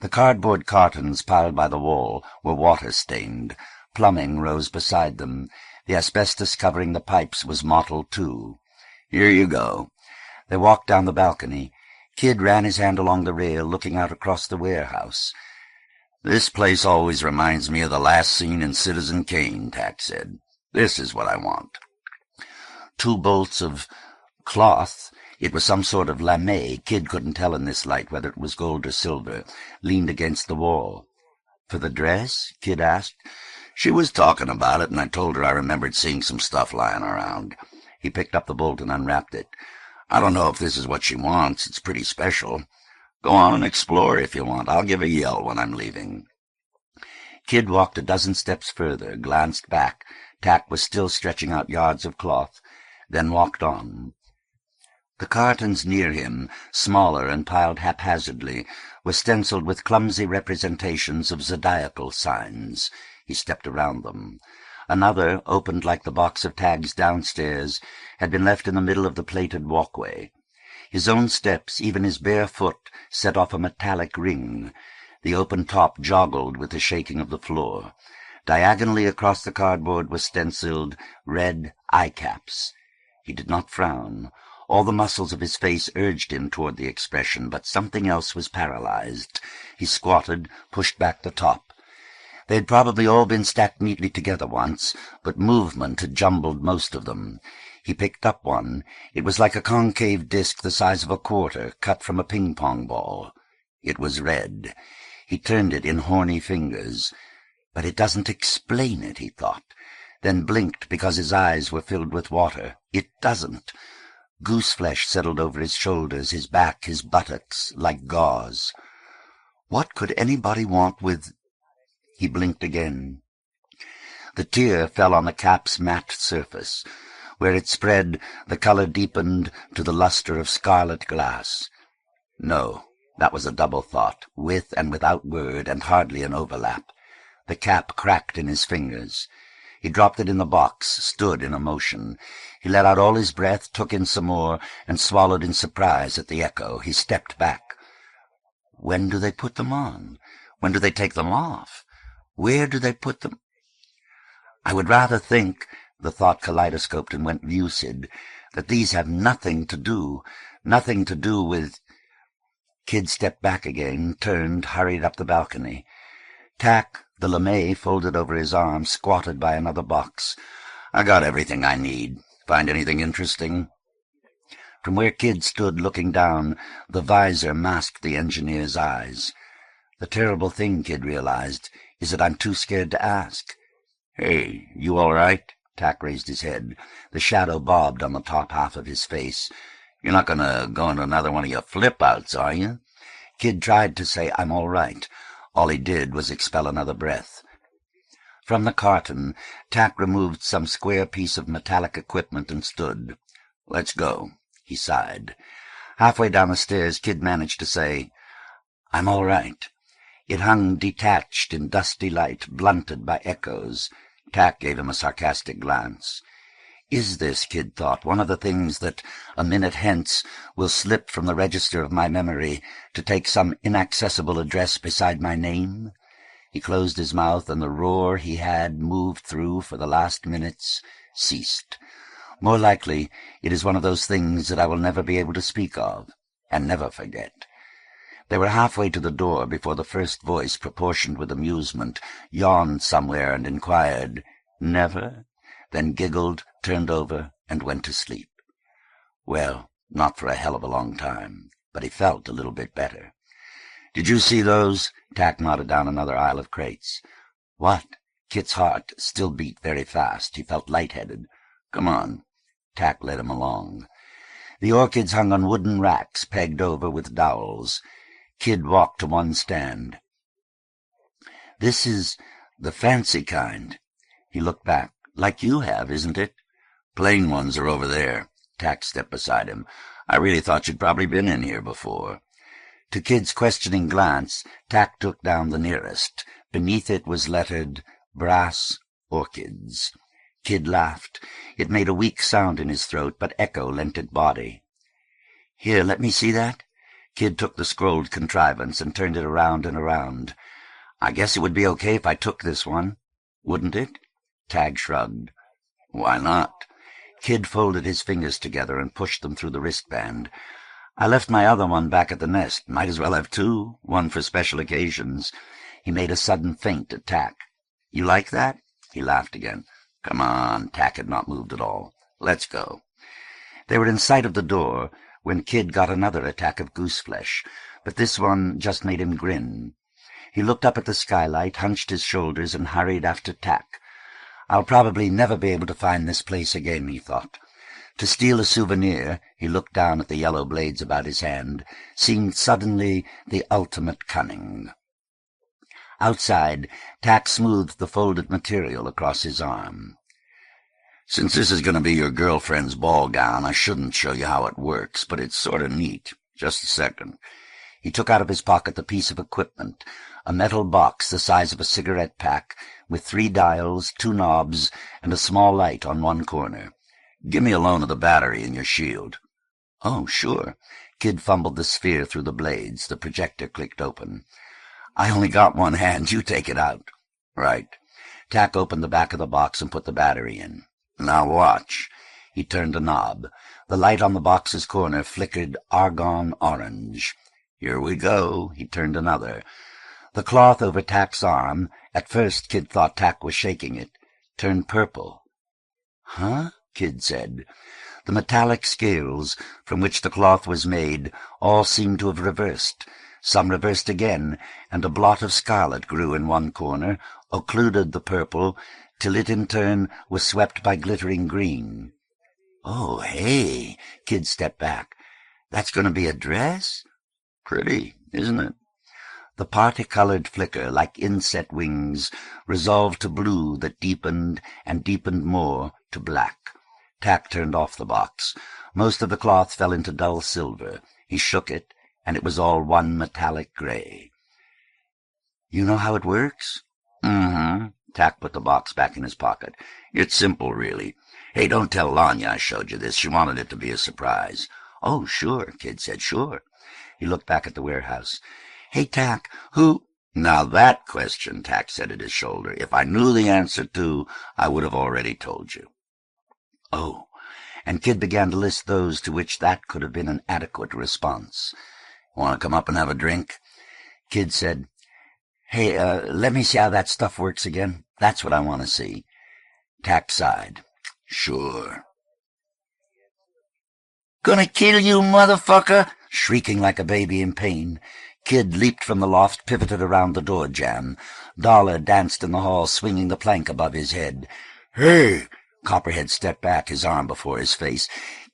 The cardboard cartons piled by the wall were water-stained. Plumbing rose beside them. The asbestos covering the pipes was mottled too. "Here you go." They walked down the balcony. Kid ran his hand along the rail, looking out across the warehouse. "This place always reminds me of the last scene in Citizen Kane," Tack said. "This is what I want." Two bolts of cloth, it was some sort of lame, Kid couldn't tell in this light whether it was gold or silver, leaned against the wall. "For the dress?" Kid asked. "She was talking about it, and I told her I remembered seeing some stuff lying around." He picked up the bolt and unwrapped it. "I don't know if this is what she wants. It's pretty special. Go on and explore if you want. I'll give a yell when I'm leaving." Kid walked a dozen steps further, glanced back. Tack was still stretching out yards of cloth, then walked on. The cartons near him, smaller and piled haphazardly, were stenciled with clumsy representations of zodiacal signs. He stepped around them. Another, opened like the box of tags downstairs, had been left in the middle of the plated walkway. His own steps, even his bare foot, set off a metallic ring. The open top joggled with the shaking of the floor. Diagonally across the cardboard was stenciled red eye caps. He did not frown. All the muscles of his face urged him toward the expression, but something else was paralyzed. He squatted, pushed back the top. They had probably all been stacked neatly together once, but movement had jumbled most of them. He picked up one. It was like a concave disc the size of a quarter, cut from a ping-pong ball. It was red. He turned it in horny fingers. "But it doesn't explain it," he thought, then blinked because his eyes were filled with water. "It doesn't." Goose-flesh settled over his shoulders, his back, his buttocks, like gauze. What could anybody want with... He blinked again. The tear fell on the cap's matte surface. Where it spread, the color deepened to the luster of scarlet glass. No, that was a double thought, with and without word, and hardly an overlap. The cap cracked in his fingers. He dropped it in the box, stood in a motion. He let out all his breath, took in some more, and swallowed in surprise at the echo. He stepped back. When do they put them on? When do they take them off? Where do they put them? I would rather think, the thought kaleidoscoped and went lucid, that these have nothing to do with... Kid stepped back again, turned, hurried up the balcony. Tack, the lame folded over his arm, squatted by another box. "I got everything I need. Find anything interesting?" From where Kid stood looking down, the visor masked the engineer's eyes. The terrible thing, Kid realized, is that I'm too scared to ask. "Hey, you all right?" Tack raised his head. The shadow bobbed on the top half of his face. "You're not going to go into another one of your flip-outs, are you?" Kid tried to say, "I'm all right." All he did was expel another breath. From the carton, Tack removed some square piece of metallic equipment and stood. "Let's go," he sighed. Halfway down the stairs, Kid managed to say, "I'm all right." It hung detached in dusty light, blunted by echoes. Tack gave him a sarcastic glance. Is this, Kid thought, one of the things that, a minute hence, will slip from the register of my memory to take some inaccessible address beside my name? He closed his mouth, and the roar he had moved through for the last minutes ceased. More likely, it is one of those things that I will never be able to speak of, and never forget. They were halfway to the door before the first voice, proportioned with amusement, yawned somewhere and inquired, "Never?" Then giggled, turned over, and went to sleep. Well, not for a hell of a long time, but he felt a little bit better. "Did you see those?" Tack nodded down another aisle of crates. "What?" Kit's heart still beat very fast. He felt lightheaded. "Come on." Tack led him along. The orchids hung on wooden racks pegged over with dowels. Kid walked to one stand. "This is the fancy kind." He looked back. "Like you have, isn't it?" "Plain ones are over there." Tack stepped beside him. "I really thought you'd probably been in here before." To Kid's questioning glance, Tack took down the nearest. Beneath it was lettered, "Brass Orchids." Kid laughed. It made a weak sound in his throat, but echo lent it body. "Here, let me see that." Kid took the scrolled contrivance and turned it around and around. "I guess it would be okay if I took this one, wouldn't it?" Tag shrugged. "Why not?" Kid folded his fingers together and pushed them through the wristband. "I left my other one back at the nest. Might as well have two, one for special occasions." He made a sudden feint at Tack. "You like that?" He laughed again. "Come on." Tack had not moved at all. "Let's go." They were in sight of the door when Kid got another attack of gooseflesh, but this one just made him grin. He looked up at the skylight, hunched his shoulders, and hurried after Tack. "I'll probably never be able to find this place again," he thought. To steal a souvenir, he looked down at the yellow blades about his hand, seemed suddenly the ultimate cunning. Outside, Tack smoothed the folded material across his arm. "Since this is going to be your girlfriend's ball gown, I shouldn't show you how it works, but it's sort of neat. Just a second." He took out of his pocket the piece of equipment, a metal box the size of a cigarette pack, with 3 dials, 2 knobs, and a small light on one corner. "Give me a loan of the battery and your shield." "Oh, sure." Kid fumbled the sphere through the blades. The projector clicked open. "I only got one hand. You take it out." "Right." Tack opened the back of the box and put the battery in. "Now watch." He turned a knob. The light on the box's corner flickered argon orange. "Here we go." He turned another. The cloth over Tack's arm, at first Kid thought Tack was shaking it, turned purple. "Huh?" Kid said. The metallic scales from which the cloth was made all seemed to have reversed. Some reversed again, and a blot of scarlet grew in one corner, occluded the purple, till it in turn was swept by glittering green. "Oh, hey!" Kid stepped back. "That's going to be a dress?" "Pretty, isn't it?" The party-colored flicker, like inset wings, resolved to blue that deepened and deepened more to black. Tack turned off the box. Most of the cloth fell into dull silver. He shook it, and it was all one metallic gray. "You know how it works?" "Mm-hmm." Tack put the box back in his pocket. "It's simple, really. Hey, don't tell Lanya I showed you this. She wanted it to be a surprise." "Oh, sure," Kid said, "sure." He looked back at the warehouse. "Hey, Tack, who—" "Now that question," Tack said at his shoulder, "if I knew the answer to, I would have already told you." "Oh," and Kid began to list those to which that could have been an adequate response. "Want to come up and have a drink?" Kid said, "Hey, let me see how that stuff works again. That's what I want to see." Tack sighed. "Sure." "Gonna kill you, motherfucker!" Shrieking like a baby in pain. Kid leaped from the loft, pivoted around the door jamb. Dollar danced in the hall, swinging the plank above his head. "Hey!" Copperhead stepped back, his arm before his face.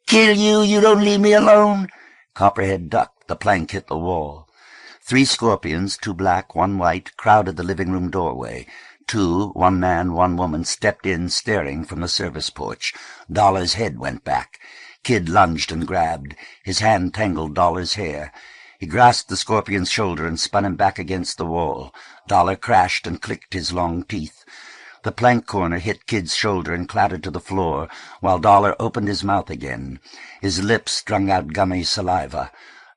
"Kill you! You don't leave me alone!" Copperhead ducked. The plank hit the wall. 3 scorpions, 2 black, 1 white, crowded the living-room doorway. 2, 1 man, 1 woman, stepped in, staring from the service porch. Dollar's head went back. Kid lunged and grabbed. His hand tangled Dollar's hair. He grasped the scorpion's shoulder and spun him back against the wall. Dollar crashed and clicked his long teeth. The plank corner hit Kid's shoulder and clattered to the floor, while Dollar opened his mouth again. His lips strung out gummy saliva.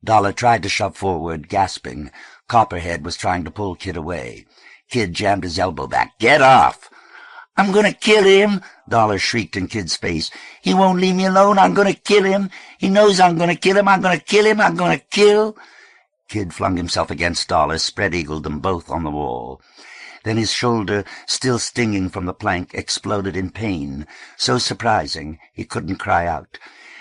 Dollar tried to shove forward, gasping. Copperhead was trying to pull Kid away. Kid jammed his elbow back. "Get off!" "I'm gonna kill him!" Dollar shrieked in Kid's face. "He won't leave me alone. I'm gonna kill him. He knows I'm gonna kill him. I'm gonna kill him. I'm gonna kill—" Kid flung himself against Dollar, spread-eagled them both on the wall. Then his shoulder, still stinging from the plank, exploded in pain, so surprising he couldn't cry out.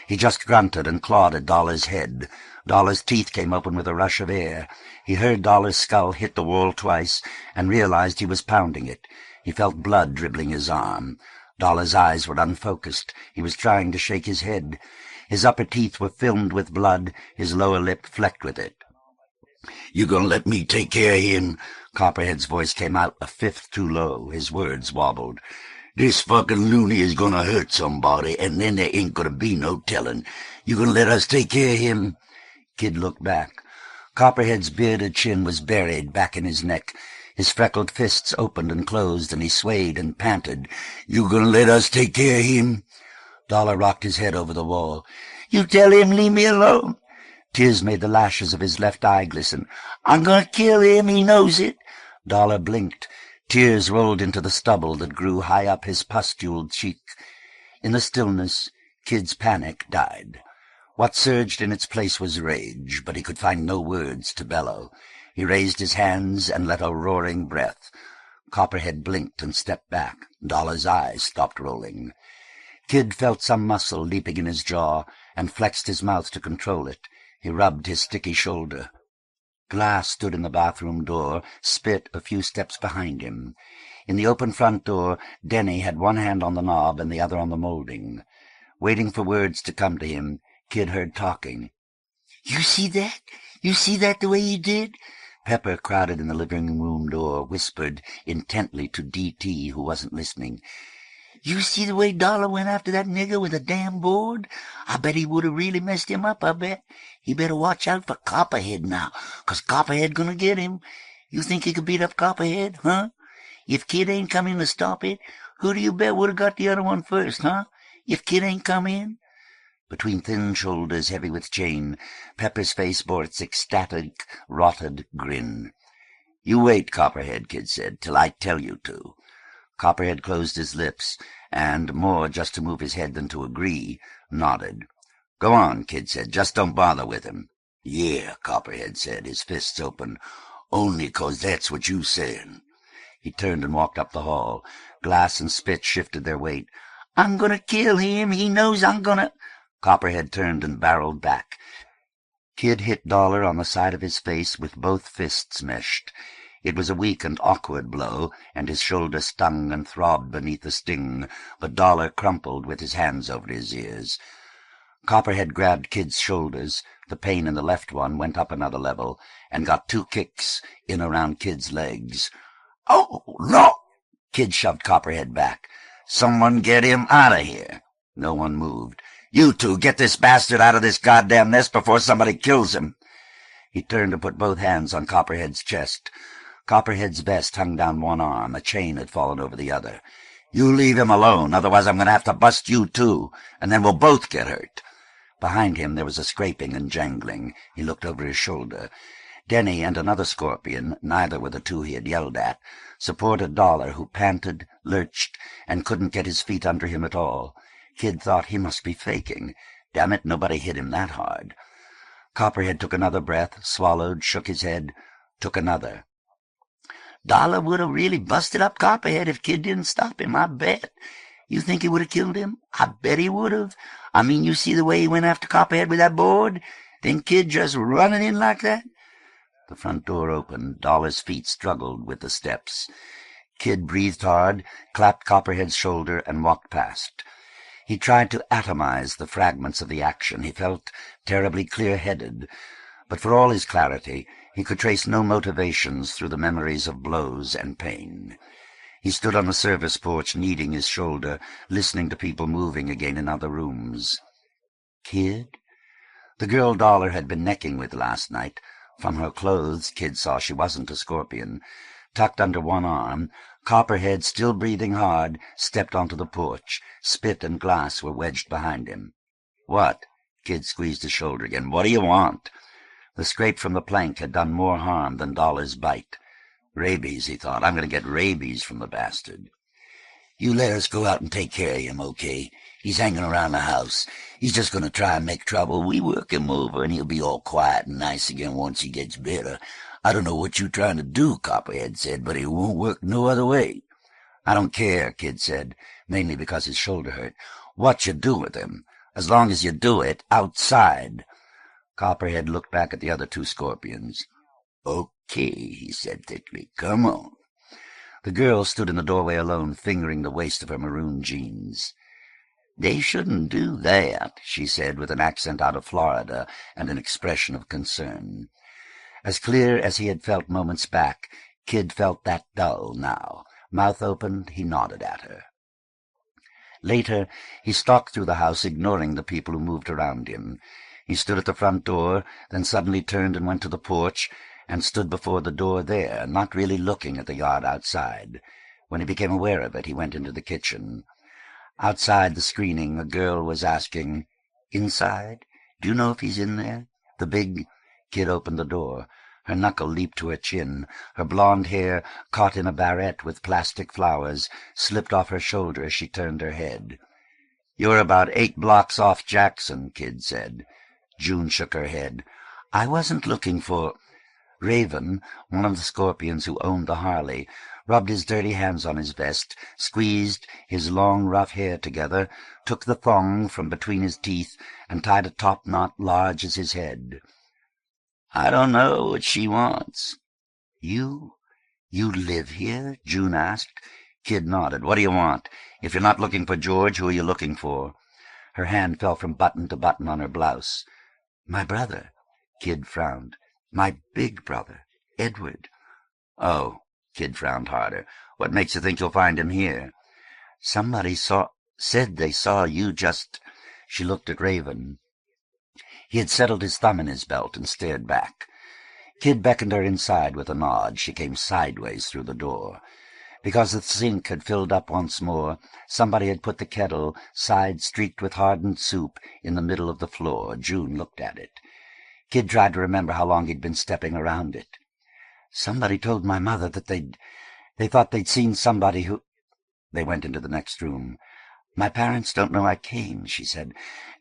He just grunted and clawed at Dollar's head. Dollar's teeth came open with a rush of air. He heard Dollar's skull hit the wall twice and realized he was pounding it. He felt blood dribbling his arm. Dollar's eyes were unfocused. He was trying to shake his head. His upper teeth were filmed with blood, his lower lip flecked with it. "You gonna let me take care of him?" Copperhead's voice came out a fifth too low. His words wobbled. "This fucking loony is gonna hurt somebody, and then there ain't gonna be no telling. You gonna let us take care of him?" Kid looked back. Copperhead's bearded chin was buried back in his neck. His freckled fists opened and closed, and he swayed and panted. "You gonna let us take care of him?" Dollar rocked his head over the wall. "You tell him leave me alone." Tears made the lashes of his left eye glisten. "I'm gonna kill him, he knows it." Dollar blinked. Tears rolled into the stubble that grew high up his pustuled cheek. In the stillness, Kid's panic died. What surged in its place was rage, but he could find no words to bellow. He raised his hands and let a roaring breath. Copperhead blinked and stepped back. Dollar's eyes stopped rolling. Kid felt some muscle leaping in his jaw and flexed his mouth to control it. He rubbed his sticky shoulder. Glass stood in the bathroom door, Spit a few steps behind him. In the open front door, Denny had one hand on the knob and the other on the molding. Waiting for words to come to him, Kid heard talking. "You see that? You see that the way he did?" Pepper, crowded in the living room door, whispered intently to D.T., who wasn't listening. "You see the way Dollar went after that nigger with a damn board? I bet he would have really messed him up, I bet. He better watch out for Copperhead now, 'cause Copperhead gonna get him. You think he could beat up Copperhead, huh? If Kid ain't come in to stop it, who do you bet would have got the other one first, huh? If Kid ain't come in?" Between thin shoulders heavy with chain, Pepper's face bore its ecstatic, rotted grin. "You wait, Copperhead," Kid said, "till I tell you to." Copperhead closed his lips, and, more just to move his head than to agree, nodded. "Go on," Kid said, "just don't bother with him." "Yeah," Copperhead said, his fists open, "only 'cause that's what you said." He turned and walked up the hall. Glass and Spit shifted their weight. "I'm gonna kill him. He knows I'm gonna—" Copperhead turned and barreled back. Kid hit Dollar on the side of his face with both fists meshed. It was a weak and awkward blow, and his shoulder stung and throbbed beneath the sting, but Dollar crumpled with his hands over his ears. Copperhead grabbed Kid's shoulders. The pain in the left one went up another level, and got 2 kicks in around Kid's legs. "Oh, no!" Kid shoved Copperhead back. "Someone get him out of here." No one moved. "You two, get this bastard out of this goddamn nest before somebody kills him." He turned to put both hands on Copperhead's chest. Copperhead's vest hung down one arm. A chain had fallen over the other. "You leave him alone, otherwise I'm going to have to bust you too, and then we'll both get hurt." Behind him there was a scraping and jangling. He looked over his shoulder. Denny and another scorpion, neither were the two he had yelled at, supported Dollar, who panted, lurched, and couldn't get his feet under him at all. Kid thought he must be faking. Damn it, nobody hit him that hard. Copperhead took another breath, swallowed, shook his head, took another. "Dollar would have really busted up Copperhead if Kid didn't stop him, I bet. You think he would have killed him? I bet he would have. I mean, you see the way he went after Copperhead with that board? Then Kid just running in like that?" The front door opened. Dollar's feet struggled with the steps. Kid breathed hard, clapped Copperhead's shoulder, and walked past. He tried to atomize the fragments of the action. He felt terribly clear-headed, but for all his clarity, he could trace no motivations through the memories of blows and pain. He stood on the service porch, kneading his shoulder, listening to people moving again in other rooms. Kid? The girl Dollar had been necking with last night. From her clothes, Kid saw she wasn't a scorpion. Tucked under one arm, Copperhead, still breathing hard, stepped onto the porch. Spit and Glass were wedged behind him. "What?" Kid squeezed his shoulder again. "What do you want?" The scrape from the plank had done more harm than Dollar's bite. Rabies, he thought. I'm going to get rabies from the bastard. "You let us go out and take care of him, okay? He's hanging around the house. He's just going to try and make trouble. We work him over, and he'll be all quiet and nice again once he gets better. I don't know what you're trying to do," Copperhead said, "but it won't work no other way." "I don't care," Kid said, mainly because his shoulder hurt, "what you do with him, as long as you do it outside." Copperhead looked back at the other 2 scorpions. "Okay," he said thickly. "Come on." The girl stood in the doorway alone, fingering the waist of her maroon jeans. "They shouldn't do that," she said, with an accent out of Florida and an expression of concern. As clear as he had felt moments back, Kid felt that dull now. Mouth opened, he nodded at her. Later, he stalked through the house, ignoring the people who moved around him. He stood at the front door, then suddenly turned and went to the porch, and stood before the door there, not really looking at the yard outside. When he became aware of it, he went into the kitchen. Outside the screening, a girl was asking, "Inside? Do you know if he's in there?" The big kid opened the door. Her knuckle leaped to her chin. Her blonde hair, caught in a barrette with plastic flowers, slipped off her shoulder as she turned her head. "You're about 8 blocks off Jackson," Kid said. June shook her head. "I wasn't looking for—" Raven, one of the scorpions who owned the Harley, rubbed his dirty hands on his vest, squeezed his long, rough hair together, took the thong from between his teeth, and tied a top knot large as his head. "I don't know what she wants." You live here?" June asked. Kid nodded. "What do you want? If you're not looking for George, who are you looking for?" Her hand fell from button to button on her blouse. "My brother." Kid frowned. "My big brother, Edward." "Oh." Kid frowned harder. "What makes you think you'll find him here?" "Somebody said they saw you just—" She looked at Raven. He had settled his thumb in his belt and stared back. Kid beckoned her inside with a nod. She came sideways through the door. Because the sink had filled up once more, somebody had put the kettle, side streaked with hardened soup, in the middle of the floor. June looked at it. Kid tried to remember how long he'd been stepping around it. "Somebody told my mother that they thought they'd seen somebody who—" They went into the next room. "My parents don't know I came," she said.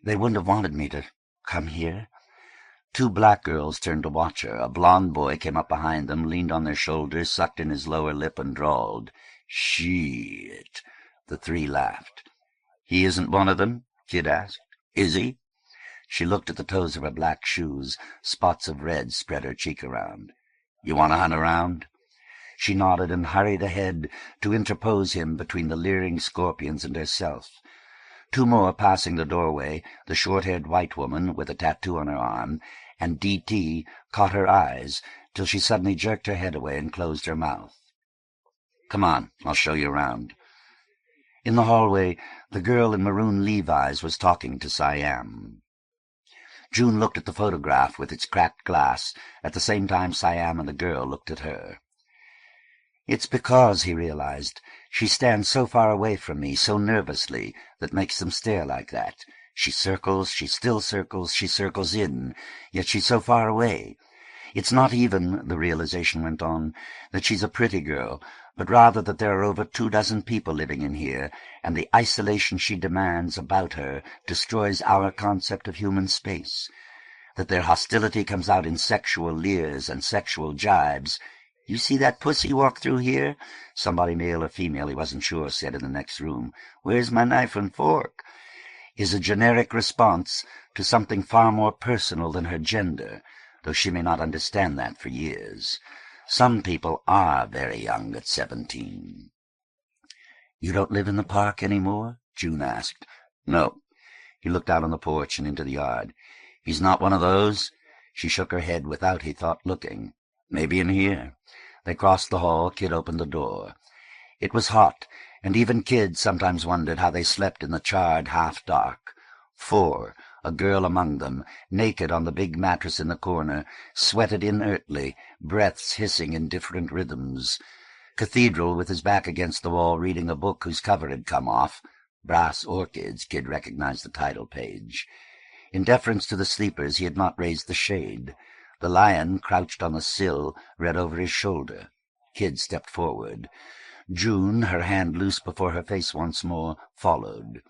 "They wouldn't have wanted me to come here." 2 black girls turned to watch her. A blond boy came up behind them, leaned on their shoulders, sucked in his lower lip, and drawled, "Shit." The 3 laughed. "He isn't one of them?" Kid asked. "Is he?" She looked at the toes of her black shoes. Spots of red spread her cheek around. "You want to hunt around?" She nodded and hurried ahead to interpose him between the leering scorpions and herself. 2 more passing the doorway, the short-haired white woman with a tattoo on her arm, and D.T. caught her eyes till she suddenly jerked her head away and closed her mouth. "Come on, I'll show you around." In the hallway, the girl in maroon Levi's was talking to Siam. June looked at the photograph with its cracked glass. At the same time, Siam and the girl looked at her. "It's because," he realized, "she stands so far away from me, so nervously, that makes them stare like that. She circles, she still circles, she circles in, yet she's so far away. It's not even," the realization went on, "that she's a pretty girl, but rather that there are over 24 people living in here, and the isolation she demands about her destroys our concept of human space. That their hostility comes out in sexual leers and sexual jibes. 'You see that pussy walk through here?' Somebody, male or female, he wasn't sure, said in the next room. 'Where's my knife and fork?' Is a generic response to something far more personal than her gender, though she may not understand that for years. Some people are very young at 17. "You don't live in the park any more?" June asked. "No." He looked out on the porch and into the yard. "He's not one of those?" She shook her head without, he thought, looking. "Maybe in here." They crossed the hall. Kid opened the door. It was hot, and even Kid sometimes wondered how they slept in the charred half-dark. 4, a girl among them, naked on the big mattress in the corner, sweated inertly, breaths hissing in different rhythms. Cathedral, with his back against the wall, reading a book whose cover had come off. Brass Orchids, Kid recognized the title page. In deference to the sleepers, he had not raised the shade. The lion, crouched on the sill, read over his shoulder. Kid stepped forward. June, her hand loose before her face once more, followed.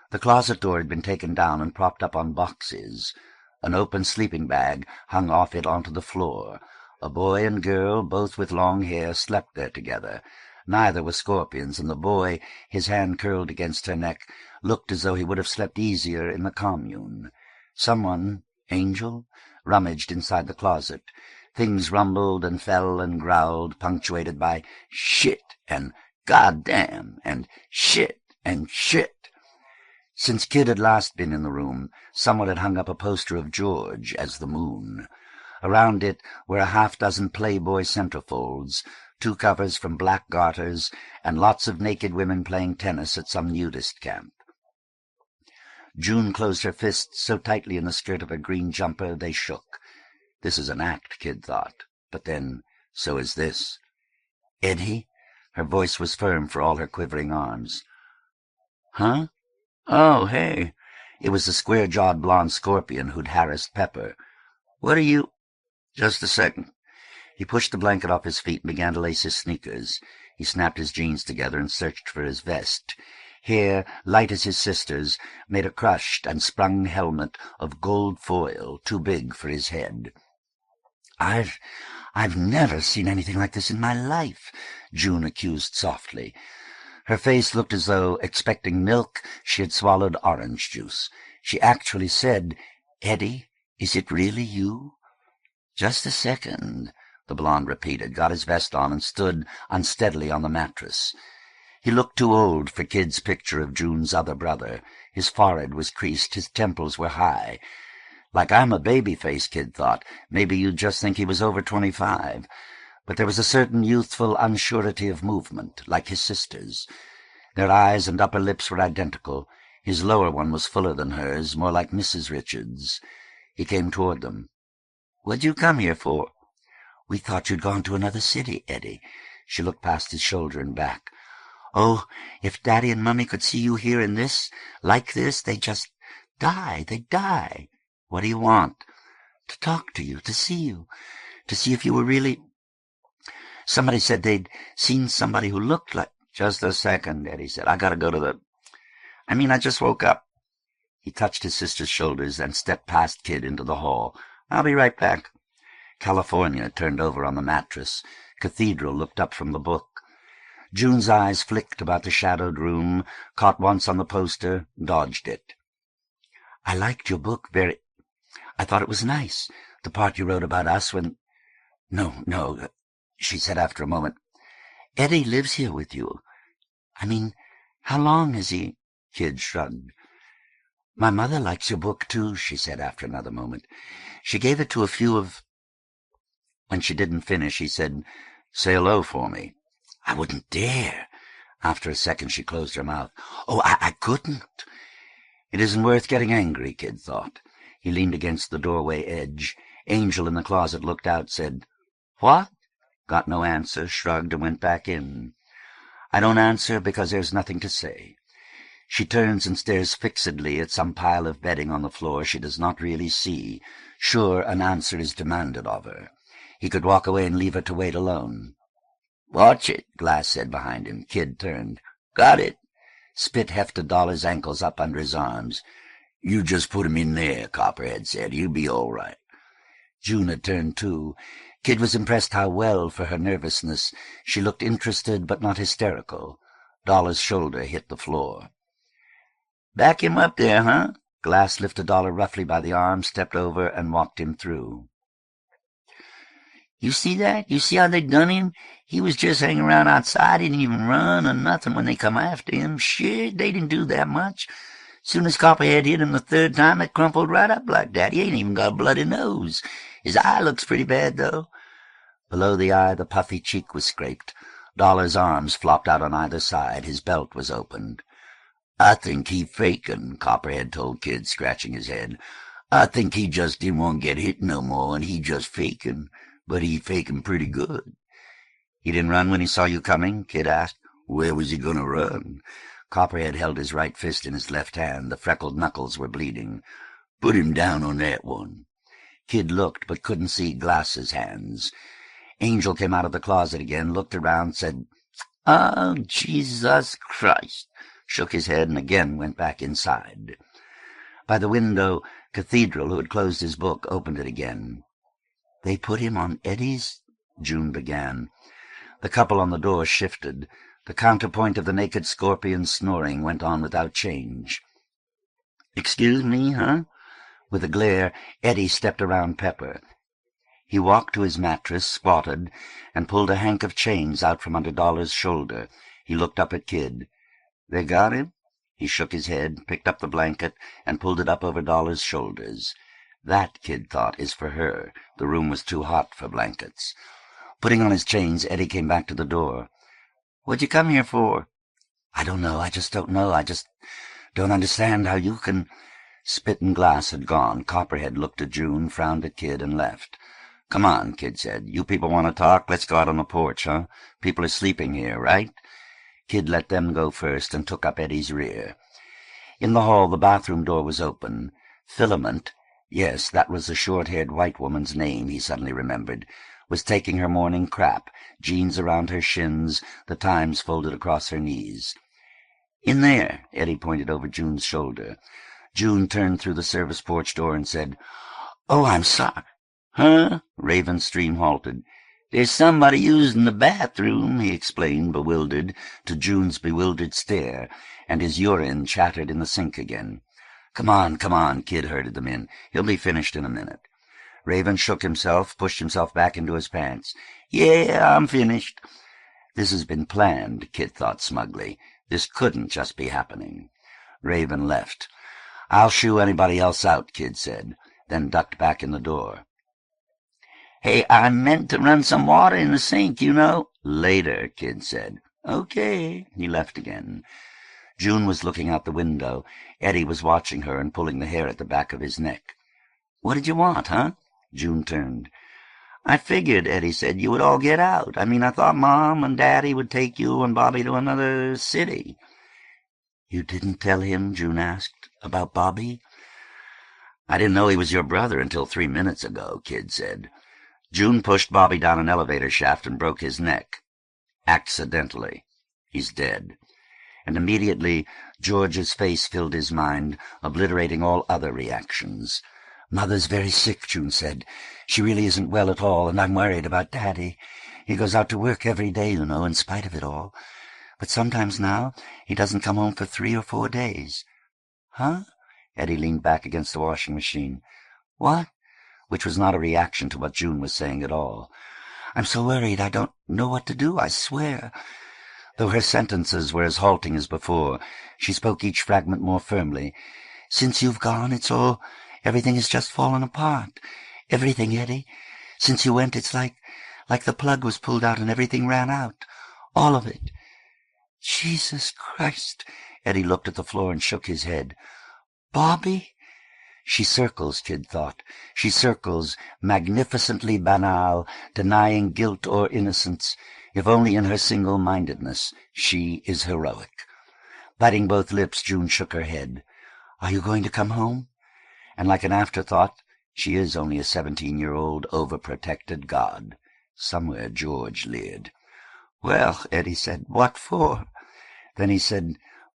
The closet door had been taken down and propped up on boxes. An open sleeping bag hung off it onto the floor. A boy and girl, both with long hair, slept there together. Neither were scorpions, and the boy, his hand curled against her neck, looked as though he would have slept easier in the commune. Someone, Angel, rummaged inside the closet. Things rumbled and fell and growled, punctuated by "shit" and "goddamn" and "shit" and "shit." Since Kid had last been in the room, someone had hung up a poster of George as the moon. Around it were a half-dozen Playboy centerfolds, 2 covers from Black Garters, and lots of naked women playing tennis at some nudist camp. June closed her fists so tightly in the skirt of her green jumper they shook. This is an act, Kid thought. But then, so is this. Eddie? Her voice was firm for all her quivering arms. Huh? Oh, hey. It was the square-jawed blonde scorpion who'd harassed Pepper. What are you— Just a second. He pushed the blanket off his feet and began to lace his sneakers. He snapped his jeans together and searched for his vest. Hair, light as his sister's, made a crushed and sprung helmet of gold foil too big for his head. I've never seen anything like this in my life, June accused softly. Her face looked as though, expecting milk, she had swallowed orange juice. She actually said, "Eddie, is it really you?" "Just a second," the blonde repeated, got his vest on, and stood unsteadily on the mattress. He looked too old for Kid's picture of June's other brother. His forehead was creased, his temples were high. Like I'm a baby face, Kid thought. Maybe you'd just think he was over 25. But there was a certain youthful unsurety of movement, like his sister's. Their eyes and upper lips were identical. His lower one was fuller than hers, more like Mrs. Richards. He came toward them. "What'd you come here for?" "We thought you'd gone to another city, Eddie." She looked past his shoulder and back. "Oh, if Daddy and Mummy could see you here in this, like this, they'd just die. They'd die." "What do you want?" "To talk to you, to see if you were really— Somebody said they'd seen somebody who looked like—" "Just a second," Eddie said. "I gotta go to the— I just woke up." He touched his sister's shoulders and stepped past Kid into the hall. "I'll be right back." California turned over on the mattress. Cathedral looked up from the book. June's eyes flicked about the shadowed room, caught once on the poster, dodged it. "I liked your book very— I thought it was nice, the part you wrote about us when— No, she said after a moment. "Eddie lives here with you. How long has he—" Kid shrugged. "My mother likes your book, too," she said after another moment. "She gave it to a few of—" When she didn't finish, he said, "Say hello for me." "I wouldn't dare." After a second, she closed her mouth. "Oh, I couldn't." It isn't worth getting angry, Kid thought. He leaned against the doorway edge. Angel in the closet looked out, said, "What?" Got no answer, shrugged, and went back in. "I don't answer because there's nothing to say." She turns and stares fixedly at some pile of bedding on the floor she does not really see, sure an answer is demanded of her. He could walk away and leave her to wait alone. "Watch it," Glass said behind him. Kid turned. "Got it." Spit hefted Dollar's ankles up under his arms. "You just put him in there," Copperhead said. "He'll be all right." June had turned too. Kid was impressed how well, for her nervousness, she looked interested but not hysterical. Dollar's shoulder hit the floor. "Back him up there, huh?" Glass lifted Dollar roughly by the arm, stepped over, and walked him through. "You see that? You see how they done him? He was just hanging around outside. He didn't even run or nothing when they come after him. Shit, they didn't do that much. Soon as Copperhead hit him the third time, it crumpled right up like that. He ain't even got a bloody nose. His eye looks pretty bad, though." Below the eye, the puffy cheek was scraped. Dollar's arms flopped out on either side. His belt was opened. "I think he fakin'," Copperhead told Kid, scratching his head. "I think he just didn't want to get hit no more, and he just fakin'. But he fakin' pretty good." "He didn't run when he saw you coming?" Kid asked. "Where was he gonna run?" Copperhead held his right fist in his left hand. The freckled knuckles were bleeding. "Put him down on that one." Kid looked, but couldn't see Glass's hands. Angel came out of the closet again, looked around, said, "Oh, Jesus Christ," shook his head, and again went back inside. By the window, Cathedral, who had closed his book, opened it again. "They put him on Eddie's—" June began. The couple on the door shifted. The counterpoint of the naked scorpion's snoring went on without change. "Excuse me, huh?" With a glare, Eddie stepped around Pepper. He walked to his mattress, squatted, and pulled a hank of chains out from under Dollar's shoulder. He looked up at Kid. "They got him?" He shook his head, picked up the blanket, and pulled it up over Dollar's shoulders. That, Kid thought, is for her. The room was too hot for blankets. Putting on his chains, Eddie came back to the door. "What'd you come here for?" "I don't know. I just don't know. I just don't understand how you can—" Spit and Glass had gone. Copperhead looked at June, frowned at Kid, and left. "Come on," Kid said. "You people want to talk? Let's go out on the porch, huh? People are sleeping here, right?" Kid let them go first and took up Eddie's rear. In the hall, the bathroom door was open. Filament, yes, that was the short-haired white woman's name, he suddenly remembered, was taking her morning crap, jeans around her shins, the Times folded across her knees. "In there," Eddie pointed over June's shoulder. June turned through the service porch door and said, "Oh, I'm sorry." "Huh?" Ravenstream halted. "There's somebody using the bathroom," he explained, bewildered, to June's bewildered stare, and his urine chattered in the sink again. Come on, Kid herded them in. "He'll be finished in a minute." Raven shook himself, pushed himself back into his pants. "Yeah, I'm finished." This has been planned, Kid thought smugly. This couldn't just be happening. Raven left. "I'll shoo anybody else out," Kid said, then ducked back in the door. "Hey, I meant to run some water in the sink, you know." "Later," Kid said. "Okay." He left again. June was looking out the window. Eddie was watching her and pulling the hair at the back of his neck. "What did you want, huh?" June turned. "I figured," Eddie said, "you would all get out. I thought Mom and Daddy would take you and Bobby to another city." "You didn't tell him?" June asked. "About Bobby?" "I didn't know he was your brother until 3 minutes ago," Kid said. "June pushed Bobby down an elevator shaft and broke his neck. Accidentally. He's dead." And immediately George's face filled his mind, obliterating all other reactions. "Mother's very sick," June said. "She really isn't well at all, and I'm worried about Daddy. He goes out to work every day, you know, in spite of it all. But sometimes now he doesn't come home for 3 or 4 days." "Huh?" Eddie leaned back against the washing machine. "What?" Which was not a reaction to what June was saying at all. "I'm so worried I don't know what to do, I swear." Though her sentences were as halting as before, she spoke each fragment more firmly. "Since you've gone, everything has just fallen apart. Everything, Eddie. Since you went, it's like the plug was pulled out and everything ran out. All of it." "Jesus Christ!" Eddie looked at the floor and shook his head. "Bobby?" She circles, Kid thought. She circles, magnificently banal, denying guilt or innocence, if only in her single-mindedness. She is heroic. Biting both lips, June shook her head. "Are you going to come home?" And like an afterthought, she is only a 17-year-old overprotected god. Somewhere George leered. "Well," Eddie said, "what for?" Then he said,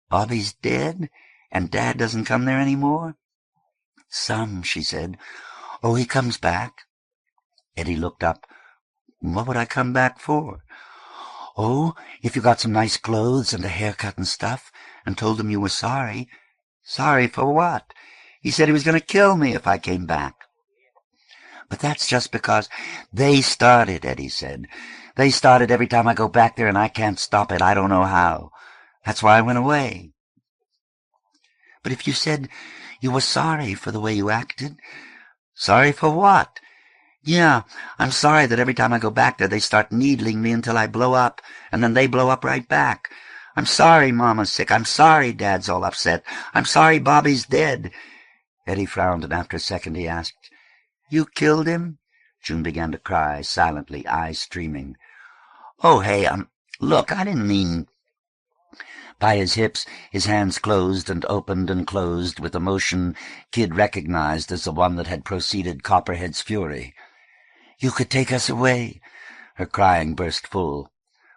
"Bobby's dead, and Dad doesn't come there any more?" "Some," she said. "Oh, he comes back." Eddie looked up. "What would I come back for?" "Oh, if you got some nice clothes and a haircut and stuff, and told him you were sorry." "Sorry for what?" "He said he was going to kill me if I came back." "But that's just because—" "They started," Eddie said. "They started every time I go back there, and I can't stop it. I don't know how. That's why I went away." "But if you said you were sorry for the way you acted—" "Sorry for what?" "Yeah, I'm sorry that every time I go back there they start needling me until I blow up, and then they blow up right back. I'm sorry Mama's sick. I'm sorry Dad's all upset. I'm sorry Bobby's dead." Eddie frowned, and after a second he asked, "You killed him?" June began to cry, silently, eyes streaming. "Oh, hey, look, I didn't mean—" By his hips, his hands closed and closed with a motion Kid recognized as the one that had preceded Copperhead's fury. "You could take us away." Her crying burst full.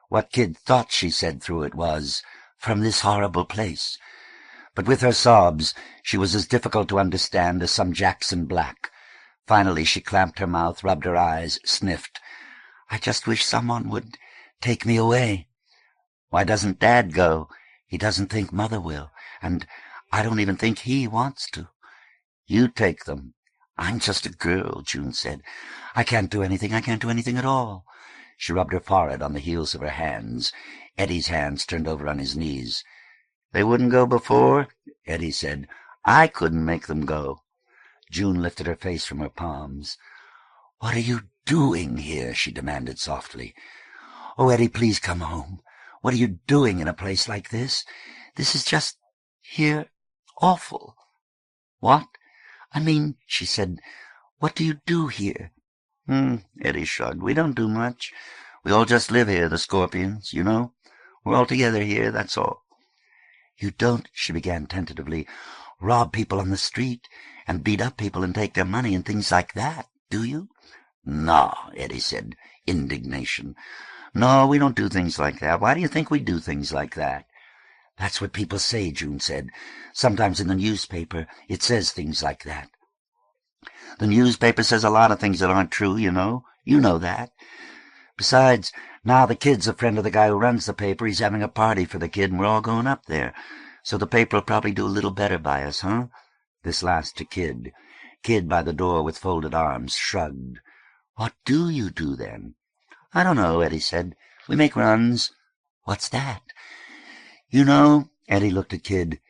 What Kid thought she said through it was, "From this horrible place." But with her sobs, she was as difficult to understand as some Jackson Black. Finally she clamped her mouth, rubbed her eyes, sniffed. "I just wish someone would take me away." "Why doesn't Dad go?" "He doesn't think Mother will, and I don't even think he wants to." "You take them." "I'm just a girl," June said. I can't do anything at all." She rubbed her forehead on the heels of her hands. Eddie's hands turned over on his knees. "They wouldn't go before?" Eddie said. "I couldn't make them go." June lifted her face from her palms. "What are you doing here?" she demanded softly. "Oh, Eddie, please come home. What are you doing in a place like this? This is just awful." "What?" "I mean," she said, "what do you do here?" Eddie shrugged. We don't do much. We all just live here, the Scorpions, you know. We're all together here, that's all. You don't, she began tentatively, rob people on the street and beat up people and take their money and things like that, do you? No, Eddie said, indignation. No, we don't do things like that. Why do you think we do things like that? That's what people say, June said. Sometimes in the newspaper it says things like that. The newspaper says a lot of things that aren't true, you know. You know that. Besides, now the kid's a friend of the guy who runs the paper. He's having a party for the kid, and we're all going up there. So the paper will probably do a little better by us, huh? This last to Kid. Kid by the door with folded arms, shrugged. What do you do, then? I don't know, Eddie said. We make runs. What's that? You know, Eddie looked at Kid.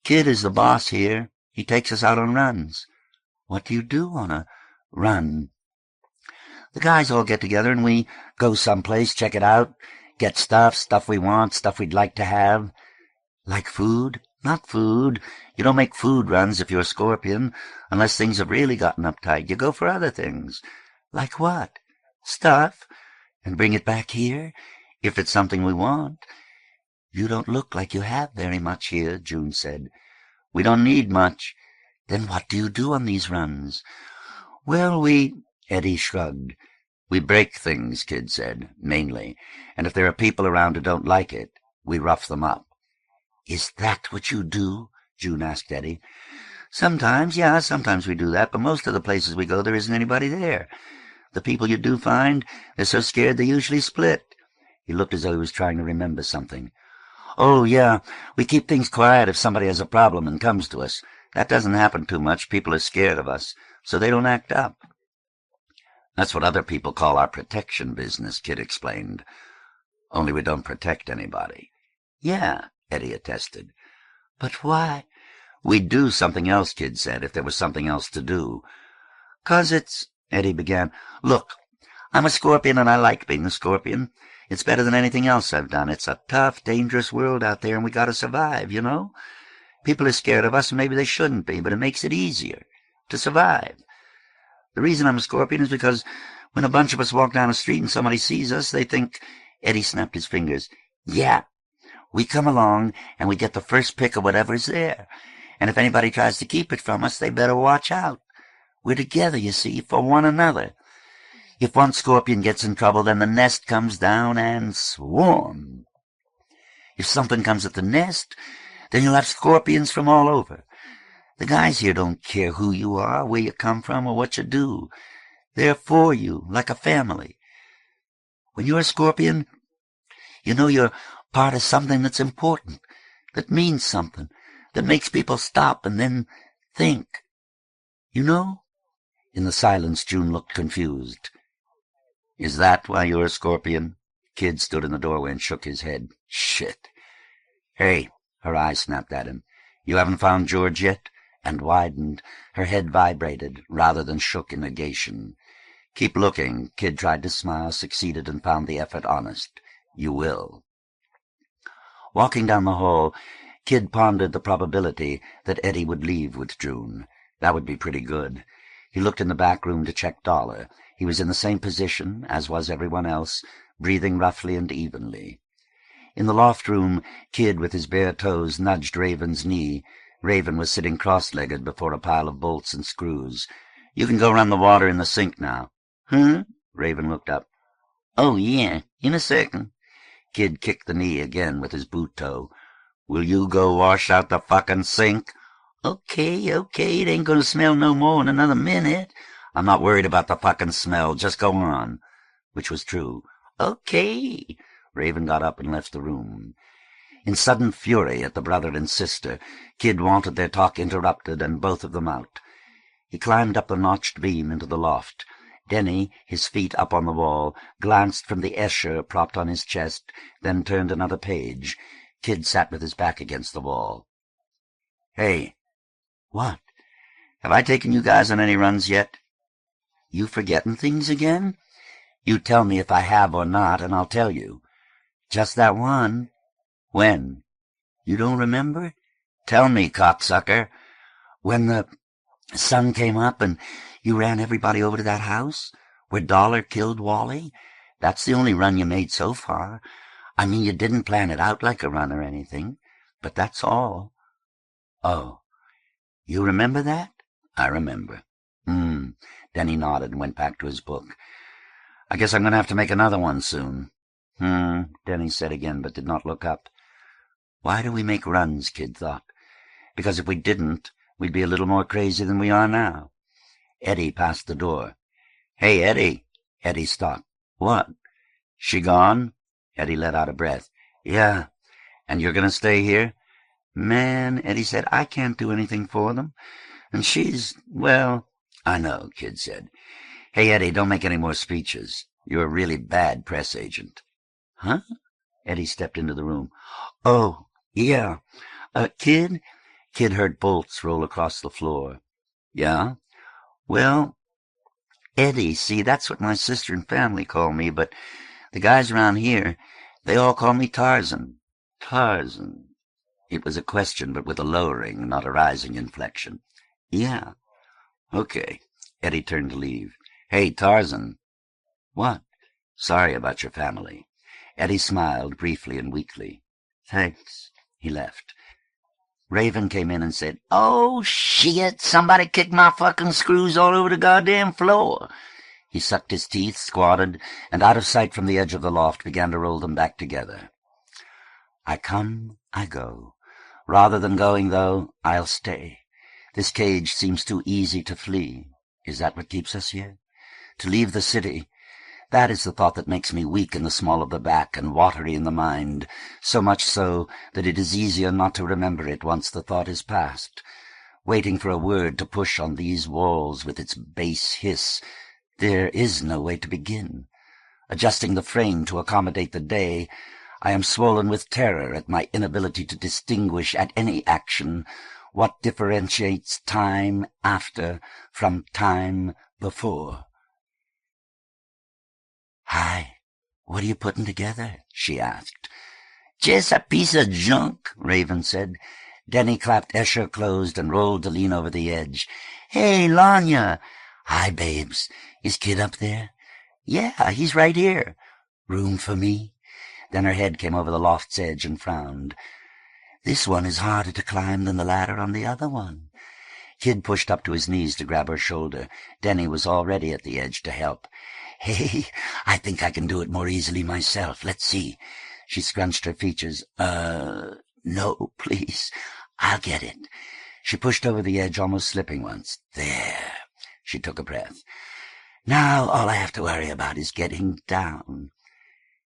Kid is the boss here. He takes us out on runs. What do you do on a run? The guys all get together and we go someplace, check it out, get stuff we want, stuff we'd like to have. Like food? Not food. You don't make food runs if you're a Scorpion, unless things have really gotten uptight. You go for other things. Like what? Stuff. And bring it back here, if it's something we want. You don't look like you have very much here, June said. We don't need much. Then what do you do on these runs? Well, Eddie shrugged. We break things, Kid said, mainly, and if there are people around who don't like it, we rough them up. Is that what you do? June asked Eddie. Sometimes, yeah, sometimes we do that, but most of the places we go there isn't anybody there. The people you do find, they're so scared they usually split. He looked as though he was trying to remember something. Oh, yeah, we keep things quiet if somebody has a problem and comes to us. That doesn't happen too much. People are scared of us, so they don't act up. That's what other people call our protection business, Kid explained. Only we don't protect anybody. Yeah, Eddie attested. But why? We'd do something else, Kid said, if there was something else to do. 'Cause it's, Eddie began. Look, I'm a Scorpion and I like being a Scorpion. It's better than anything else I've done. It's a tough, dangerous world out there and we gotta survive, you know? People are scared of us and maybe they shouldn't be, but it makes it easier to survive. The reason I'm a Scorpion is because when a bunch of us walk down the street and somebody sees us, they think— Eddie snapped his fingers. Yeah, we come along and we get the first pick of whatever's there. And if anybody tries to keep it from us, they better watch out. We're together, you see, for one another. If one Scorpion gets in trouble, then the nest comes down and swarm. If something comes at the nest, then you'll have Scorpions from all over. The guys here don't care who you are, where you come from, or what you do. They're for you, like a family. When you're a Scorpion, you know you're part of something that's important, that means something, that makes people stop and then think. You know? In the silence, June looked confused. Is that why you're a Scorpion? Kid stood in the doorway and shook his head. Shit. Hey, her eyes snapped at him. You haven't found George yet? And widened. Her head vibrated, rather than shook in negation. Keep looking. Kid tried to smile, succeeded, and found the effort honest. You will. Walking down the hall, Kid pondered the probability that Eddie would leave with June. That would be pretty good. He looked in the back room to check Dollar. He was in the same position, as was everyone else, breathing roughly and evenly. In the loft room, Kid, with his bare toes, nudged Raven's knee. Raven was sitting cross-legged before a pile of bolts and screws. You can go run the water in the sink now. Huh? Raven looked up. Oh, yeah, in a second. Kid kicked the knee again with his boot toe. Will you go wash out the fucking sink? Okay, it ain't gonna smell no more in another minute. I'm not worried about the fucking smell, just go on. Which was true. Okay. Raven got up and left the room. In sudden fury at the brother and sister, Kid wanted their talk interrupted and both of them out. He climbed up the notched beam into the loft. Denny, his feet up on the wall, glanced from the Escher propped on his chest, then turned another page. Kid sat with his back against the wall. Hey. What? Have I taken you guys on any runs yet? You forgetting things again? You tell me if I have or not, and I'll tell you. Just that one. When? You don't remember? Tell me, cocksucker. When the sun came up and you ran everybody over to that house, Where Dollar killed Wally? That's the only run you made so far. I mean, you didn't plan it out like a run or anything, but that's all. Oh, you remember that? I remember. Denny nodded and went back to his book. I guess I'm going to have to make another one soon. Denny said again, but did not look up. Why do we make runs, Kid thought. Because if we didn't, we'd be a little more crazy than we are now. Eddie passed the door. Hey, Eddie. Eddie stopped. What? She gone? Eddie let out a breath. Yeah. And you're going to stay here? Man, Eddie said, I can't do anything for them. And well, I know, Kid said. Hey, Eddie, don't make any more speeches. You're a really bad press agent. Huh? Eddie stepped into the room. Oh, yeah. Kid? Kid heard bolts roll across the floor. Yeah? Well, Eddie, see, that's what my sister and family call me, but the guys around here, they all call me Tarzan. Tarzan. It was a question, but with a lowering, not a rising inflection. Yeah. Okay. Eddie turned to leave. Hey, Tarzan. What? Sorry about your family. Eddie smiled briefly and weakly. Thanks. He left. Raven came in and said, Oh, shit, somebody kicked my fucking screws all over the goddamn floor. He sucked his teeth, squatted, and out of sight from the edge of the loft began to roll them back together. I come, I go. Rather than going, though, I'll stay. This cage seems too easy to flee. Is that what keeps us here? To leave the city, that is the thought that makes me weak in the small of the back and watery in the mind, so much so that it is easier not to remember it once the thought is past. Waiting for a word to push on these walls with its bass hiss, there is no way to begin. Adjusting the frame to accommodate the day, I am swollen with terror at my inability to distinguish at any action what differentiates time after from time before. Hi, what are you putting together? She asked. Just a piece of junk, Raven said. Denny clapped Escher closed and rolled to lean over the edge. Hey, Lanya. Hi, babes. Is Kid up there? Yeah, he's right here. Room for me? Then her head came over the loft's edge and frowned. This one is harder to climb than the ladder on the other one. Kid pushed up to his knees to grab her shoulder. Denny was already at the edge to help. Hey, I think I can do it more easily myself. Let's see. She scrunched her features. No, please. I'll get it. She pushed over the edge, almost slipping once. There. She took a breath. Now all I have to worry about is getting down.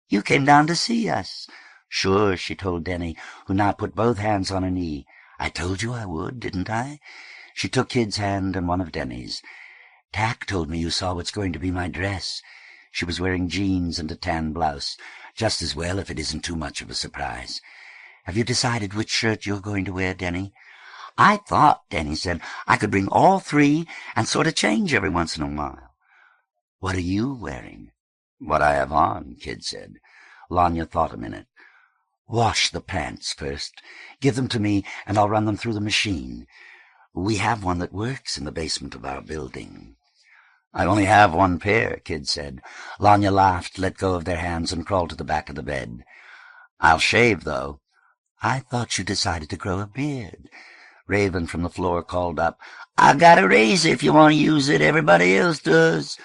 You came down to see us. Sure, she told Denny, who now put both hands on her knee. I told you I would, didn't I? She took Kid's hand and one of Denny's. Tack told me you saw what's going to be my dress. She was wearing jeans and a tan blouse. Just as well if it isn't too much of a surprise. Have you decided which shirt you're going to wear, Denny? I thought, Denny said, I could bring all three and sort of change every once in a while. What are you wearing? What I have on, Kid said. Lanya thought a minute. Wash the pants first. Give them to me, and I'll run them through the machine. We have one that works in the basement of our building. I only have one pair, Kid said. Lanya laughed, let go of their hands, and crawled to the back of the bed. I'll shave, though. I thought you decided to grow a beard. Raven from the floor called up. I got a razor if you want to use it. Everybody else does.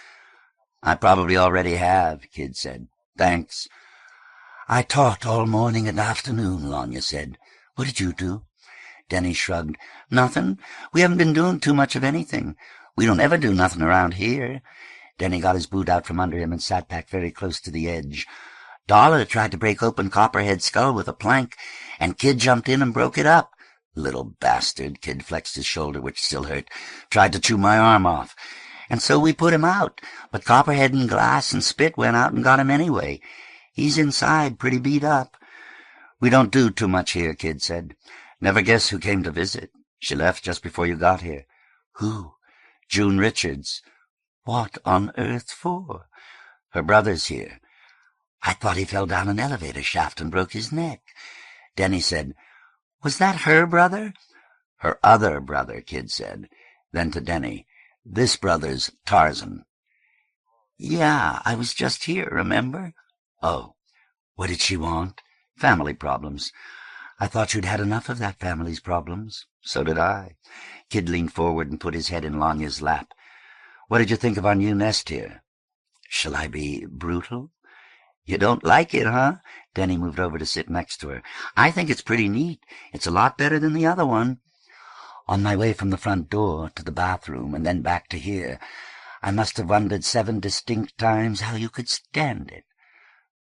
I probably already have, Kid said. Thanks. I taught all morning and afternoon, Lanya said. What did you do? Denny shrugged. Nothing. We haven't been doing too much of anything. We don't ever do nothing around here. Denny got his boot out from under him and sat back very close to the edge. Dollar tried to break open Copperhead's skull with a plank, and Kid jumped in and broke it up. Little bastard, Kid flexed his shoulder, which still hurt, tried to chew my arm off. And so we put him out, but Copperhead and Glass and Spit went out and got him anyway. He's inside, pretty beat up. We don't do too much here, Kid said. Never guess who came to visit. She left just before you got here. Who? June Richards. What on earth for? Her brother's here. I thought he fell down an elevator shaft and broke his neck. Denny said, Was that her brother? Her other brother, Kid said. Then to Denny, This brother's Tarzan. Yeah, I was just here, remember? Oh, what did she want? Family problems. I thought you'd had enough of that family's problems. So did I. Kid leaned forward and put his head in Lanya's lap. What did you think of our new nest here? Shall I be brutal? You don't like it, huh? Denny moved over to sit next to her. I think it's pretty neat. It's a lot better than the other one. On my way from the front door to the bathroom and then back to here, I must have wondered 7 distinct times how you could stand it.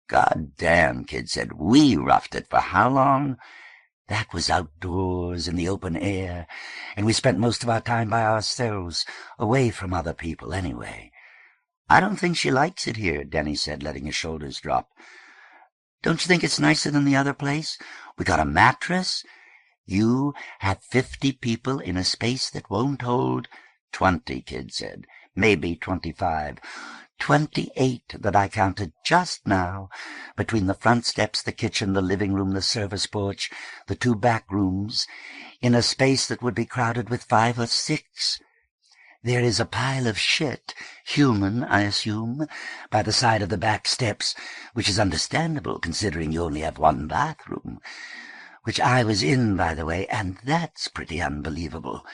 God damn, Kid said. We roughed it for how long? That was outdoors in the open air, and we spent most of our time by ourselves, away from other people anyway. I don't think she likes it here, Denny said, letting his shoulders drop. Don't you think it's nicer than the other place? We got a mattress. You have 50 people in a space that won't hold 20, Kid said. Maybe 25. 28 that I counted just now, between the front steps, the kitchen, the living room, the service porch, the 2 back rooms, in a space that would be crowded with 5 or 6. There is a pile of shit, human, I assume, by the side of the back steps, which is understandable considering you only have 1 bathroom, which I was in, by the way, and that's pretty unbelievable.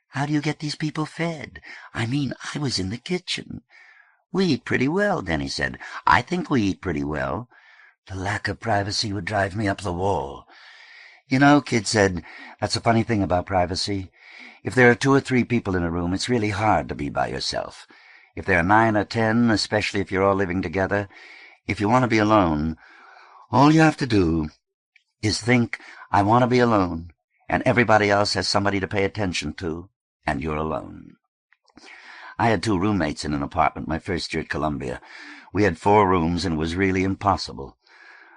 How do you get these people fed? I mean, I was in the kitchen. We eat pretty well, Denny said. I think we eat pretty well. The lack of privacy would drive me up the wall. You know, Kid said, that's a funny thing about privacy. If there are 2 or 3 people in a room, it's really hard to be by yourself. If there are 9 or 10, especially if you're all living together, if you want to be alone, all you have to do is think, I want to be alone, and everybody else has somebody to pay attention to, and you're alone. I had 2 roommates in an apartment my first year at Columbia. We had 4 rooms, and it was really impossible.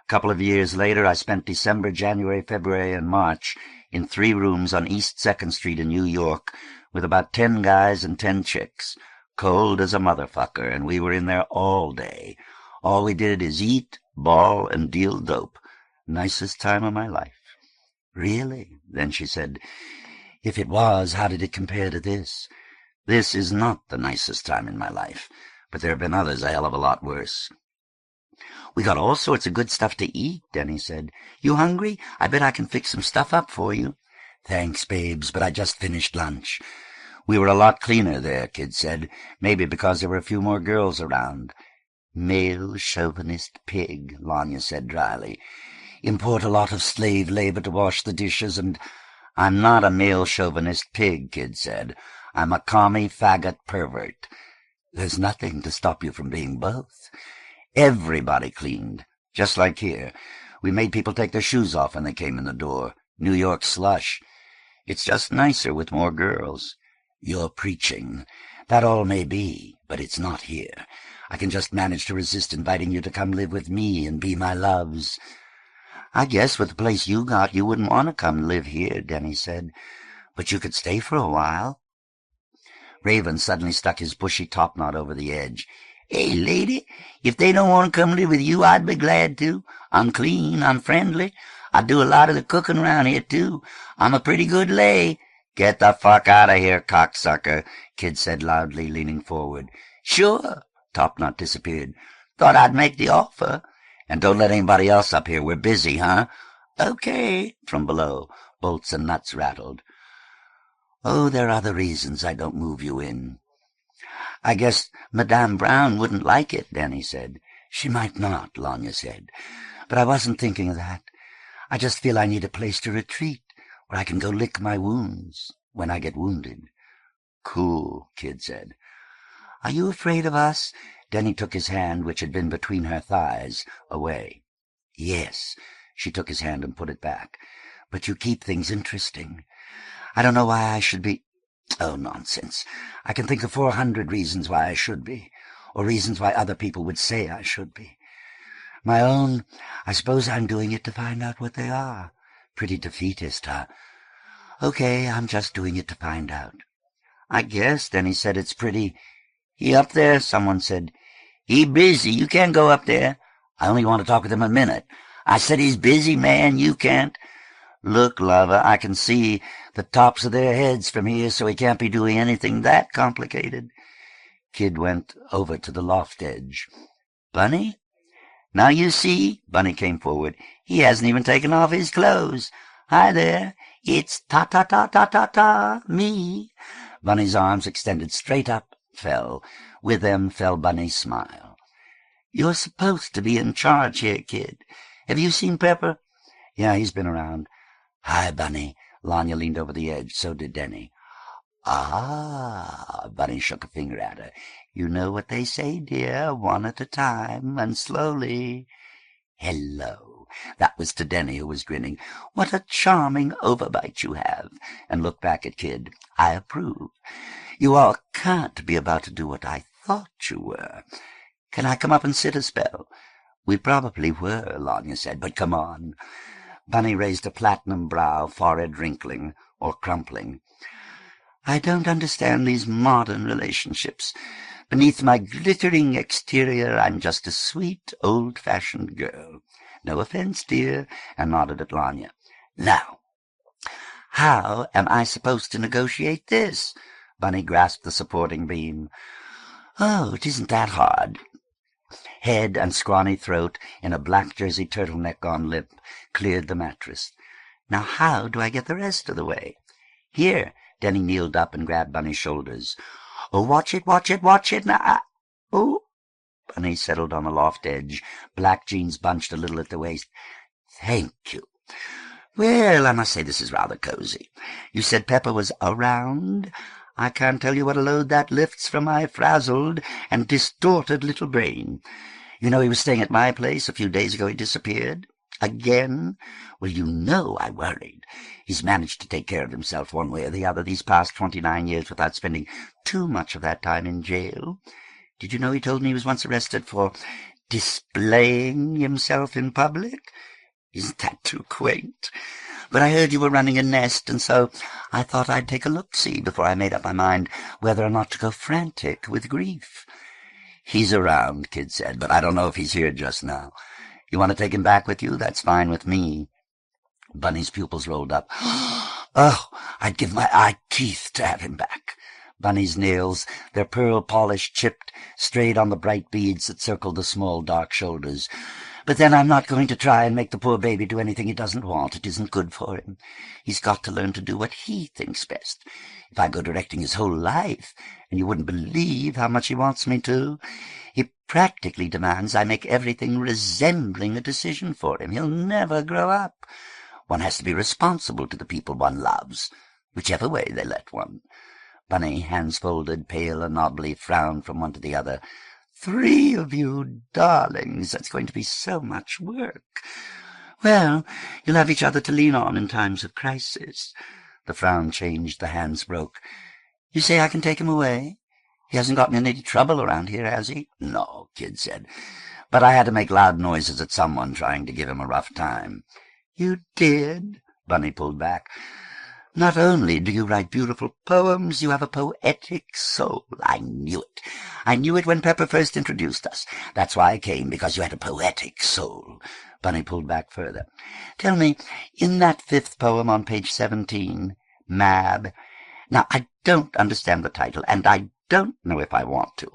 A couple of years later, I spent December, January, February, and March in 3 rooms on East 2nd Street in New York with about 10 guys and 10 chicks, cold as a motherfucker, and we were in there all day. All we did is eat, ball, and deal dope. Nicest time of my life. Really? Then she said, if it was, how did it compare to this? This is not the nicest time in my life, but there have been others a hell of a lot worse. We got all sorts of good stuff to eat, Denny said. You hungry? I bet I can fix some stuff up for you. Thanks, babes, but I just finished lunch. We were a lot cleaner there, Kid said, maybe because there were a few more girls around. Male chauvinist pig, Lanya said dryly. Import a lot of slave labor to wash the dishes, and I'm not a male chauvinist pig, Kid said. I'm a commie faggot pervert. There's nothing to stop you from being both. Everybody cleaned, just like here. We made people take their shoes off when they came in the door. New York slush. It's just nicer with more girls. You're preaching. That all may be, but it's not here. I can just manage to resist inviting you to come live with me and be my loves. I guess with the place you got, you wouldn't want to come live here, Denny said. But you could stay for a while. Raven suddenly stuck his bushy topknot over the edge. Hey, lady, if they don't want to come live with you, I'd be glad to. I'm clean, I'm friendly. I do a lot of the cooking around here, too. I'm a pretty good lay. Get the fuck out of here, cocksucker, Kid said loudly, leaning forward. Sure. Topknot disappeared. Thought I'd make the offer. And don't let anybody else up here. We're busy, huh? Okay, from below. Bolts and nuts rattled. Oh, there are other reasons I don't move you in. I guess Madame Brown wouldn't like it, Danny said. She might not, Lanya said. But I wasn't thinking of that. I just feel I need a place to retreat, where I can go lick my wounds when I get wounded. Cool, Kid said. Are you afraid of us? Denny took his hand, which had been between her thighs, away. Yes. She took his hand and put it back. But you keep things interesting. I don't know why I should be... Oh, nonsense. I can think of 400 reasons why I should be, or reasons why other people would say I should be. My own, I suppose I'm doing it to find out what they are. Pretty defeatist, huh? Okay, I'm just doing it to find out. I guess, Denny said, it's pretty... He up there, someone said. He busy, you can't go up there. I only want to talk with him a minute. I said he's busy, man, you can't. Look, lover, I can see the tops of their heads from here, so he can't be doing anything that complicated. Kid went over to the loft edge. "Bunny? Now you see," Bunny came forward. "He hasn't even taken off his clothes. Hi there. It's ta-ta-ta-ta-ta-ta, me." Bunny's arms extended straight up, fell. With them fell Bunny's smile. "You're supposed to be in charge here, kid. Have you seen Pepper?" "Yeah, he's been around." "Hi, Bunny." Lanya leaned over the edge. So did Denny. "Ah," Bunny shook a finger at her. "You know what they say, dear, one at a time, and slowly." "Hello." That was to Denny, who was grinning. "What a charming overbite you have." And looked back at Kid. "I approve. You all can't be about to do what I thought you were. Can I come up and sit a spell?" "We probably were," Lanya said, "but come on." Bunny raised a platinum brow, forehead wrinkling or crumpling. "I don't understand these modern relationships. Beneath my glittering exterior, I'm just a sweet, old-fashioned girl. No offense, dear," and nodded at Lanya. "Now, how am I supposed to negotiate this?" Bunny grasped the supporting beam. "Oh, it isn't that hard." Head and scrawny throat in a black jersey turtleneck gone limp cleared the mattress. "Now how do I get the rest of the way?" "Here." Denny kneeled up and grabbed Bunny's shoulders. "Oh, watch it, watch it, watch it now. Oh." Bunny settled on the loft edge, black jeans bunched a little at the waist. "Thank you. Well, I must say this is rather cozy. You said Pepper was around? I can't tell you what a load that lifts from my frazzled and distorted little brain. You know he was staying at my place. A few days ago he disappeared. Again? Well, you know I worried. He's managed to take care of himself one way or the other these past 29 years without spending too much of that time in jail. Did you know he told me he was once arrested for displaying himself in public? Isn't that too quaint? But I heard you were running a nest, and so I thought I'd take a look-see before I made up my mind whether or not to go frantic with grief." "He's around," Kid said, "but I don't know if he's here just now. You want to take him back with you? That's fine with me." Bunny's pupils rolled up. "Oh, I'd give my eye-teeth to have him back." Bunny's nails, their pearl polish chipped, strayed on the bright beads that circled the small, dark shoulders. "But then I'm not going to try and make the poor baby do anything he doesn't want. It isn't good for him. He's got to learn to do what he thinks best. If I go directing his whole life, and you wouldn't believe how much he wants me to, he practically demands I make everything resembling a decision for him. He'll never grow up. One has to be responsible to the people one loves, whichever way they let one." Bunny, hands folded, pale and knobbly, frowned from one to the other. "3 of you darlings, that's going to be so much work." "Well, you'll have each other to lean on in times of crisis." The frown changed, the hands broke. "You say I can take him away? He hasn't gotten in any trouble around here, has he?" "No," Kid said, "but I had to make loud noises at someone trying to give him a rough time." "You did?" Bunny pulled back. "Not only do you write beautiful poems, you have a poetic soul. I knew it. I knew it when Pepper first introduced us. That's why I came, because you had a poetic soul." Bunny pulled back further. "Tell me, in that 5th poem on page 17, Mab, now I don't understand the title, and I don't know if I want to,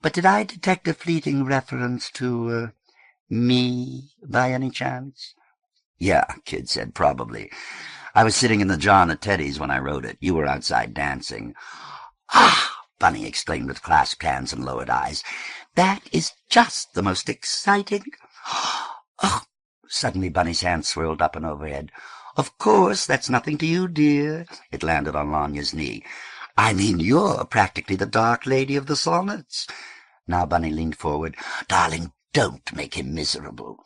but did I detect a fleeting reference to, me, by any chance?" "Yeah," Kid said, "probably. I was sitting in the John at Teddy's when I wrote it. You were outside dancing." "Ah!" Bunny exclaimed with clasped hands and lowered eyes. "That is just the most exciting—" "Oh!" Suddenly Bunny's hand swirled up and overhead. "Of course, that's nothing to you, dear." It landed on Lanya's knee. "I mean, you're practically the Dark Lady of the Sonnets." Now Bunny leaned forward. "Darling, don't make him miserable."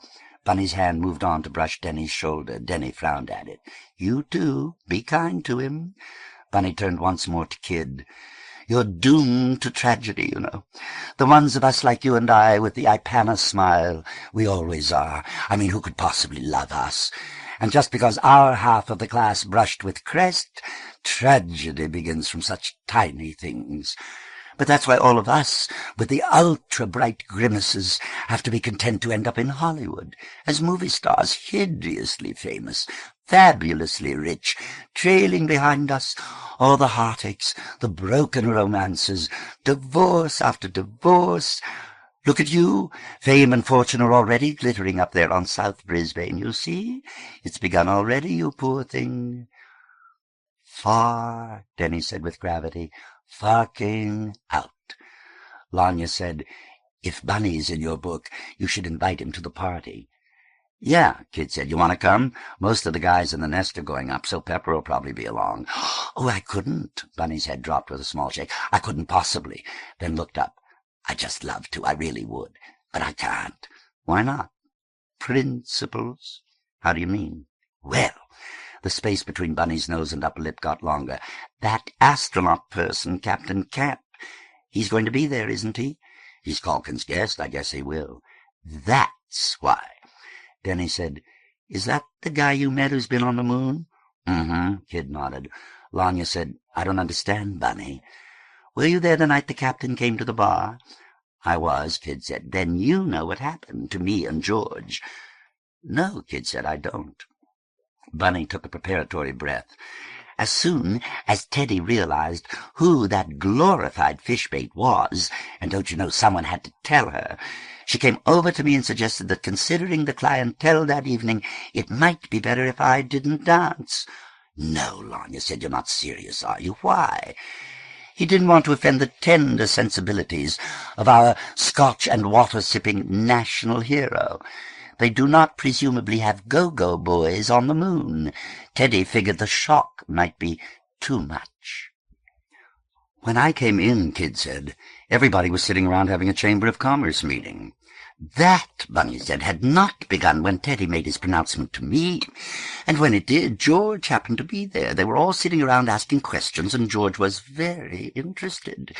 Bunny's hand moved on to brush Denny's shoulder. Denny frowned at it. "You too. Be kind to him." Bunny turned once more to Kid. "You're doomed to tragedy, you know. The ones of us like you and I with the Ipana smile. We always are. I mean, who could possibly love us? And just because our half of the class brushed with crest, tragedy begins from such tiny things. But that's why all of us, with the ultra-bright grimaces, have to be content to end up in Hollywood, as movie stars, hideously famous, fabulously rich, trailing behind us all the heartaches, the broken romances, divorce after divorce. Look at you. Fame and fortune are already glittering up there on South Brisbane, you see. It's begun already, you poor thing. Far, Denny said with gravity, fucking out. Lanya said, if Bunny's in your book, you should invite him to the party. Yeah, Kid said. You want to come? Most of the guys in the nest are going up, so Pepper will probably be along. Oh, I couldn't. Bunny's head dropped with a small shake. I couldn't possibly. Then looked up. I'd just love to. I really would. But I can't. Why not? Principles? How do you mean? Well, the space between Bunny's nose and upper lip got longer. That astronaut person, Captain Camp, he's going to be there, isn't he? He's Calkin's guest. I guess he will. That's why. Denny said, is that the guy you met who's been on the moon? Mm-hmm, Kid nodded. Lanya said, I don't understand, Bunny. Were you there the night the captain came to the bar? I was, Kid said. Then you know what happened to me and George. No, Kid said, I don't. Bunny took a preparatory breath. As soon as Teddy realized who that glorified fishbait was, and don't you know someone had to tell her, she came over to me and suggested that considering the clientele that evening, it might be better if I didn't dance. No, Lanya said, you're not serious, are you? Why? He didn't want to offend the tender sensibilities of our Scotch and water-sipping national hero. They do not presumably have go-go boys on the moon. Teddy figured the shock might be too much. When I came in, Kid said, everybody was sitting around having a Chamber of Commerce meeting. That, Bunny said, had not begun when Teddy made his pronouncement to me. And when it did, George happened to be there. They were all sitting around asking questions, and George was very interested.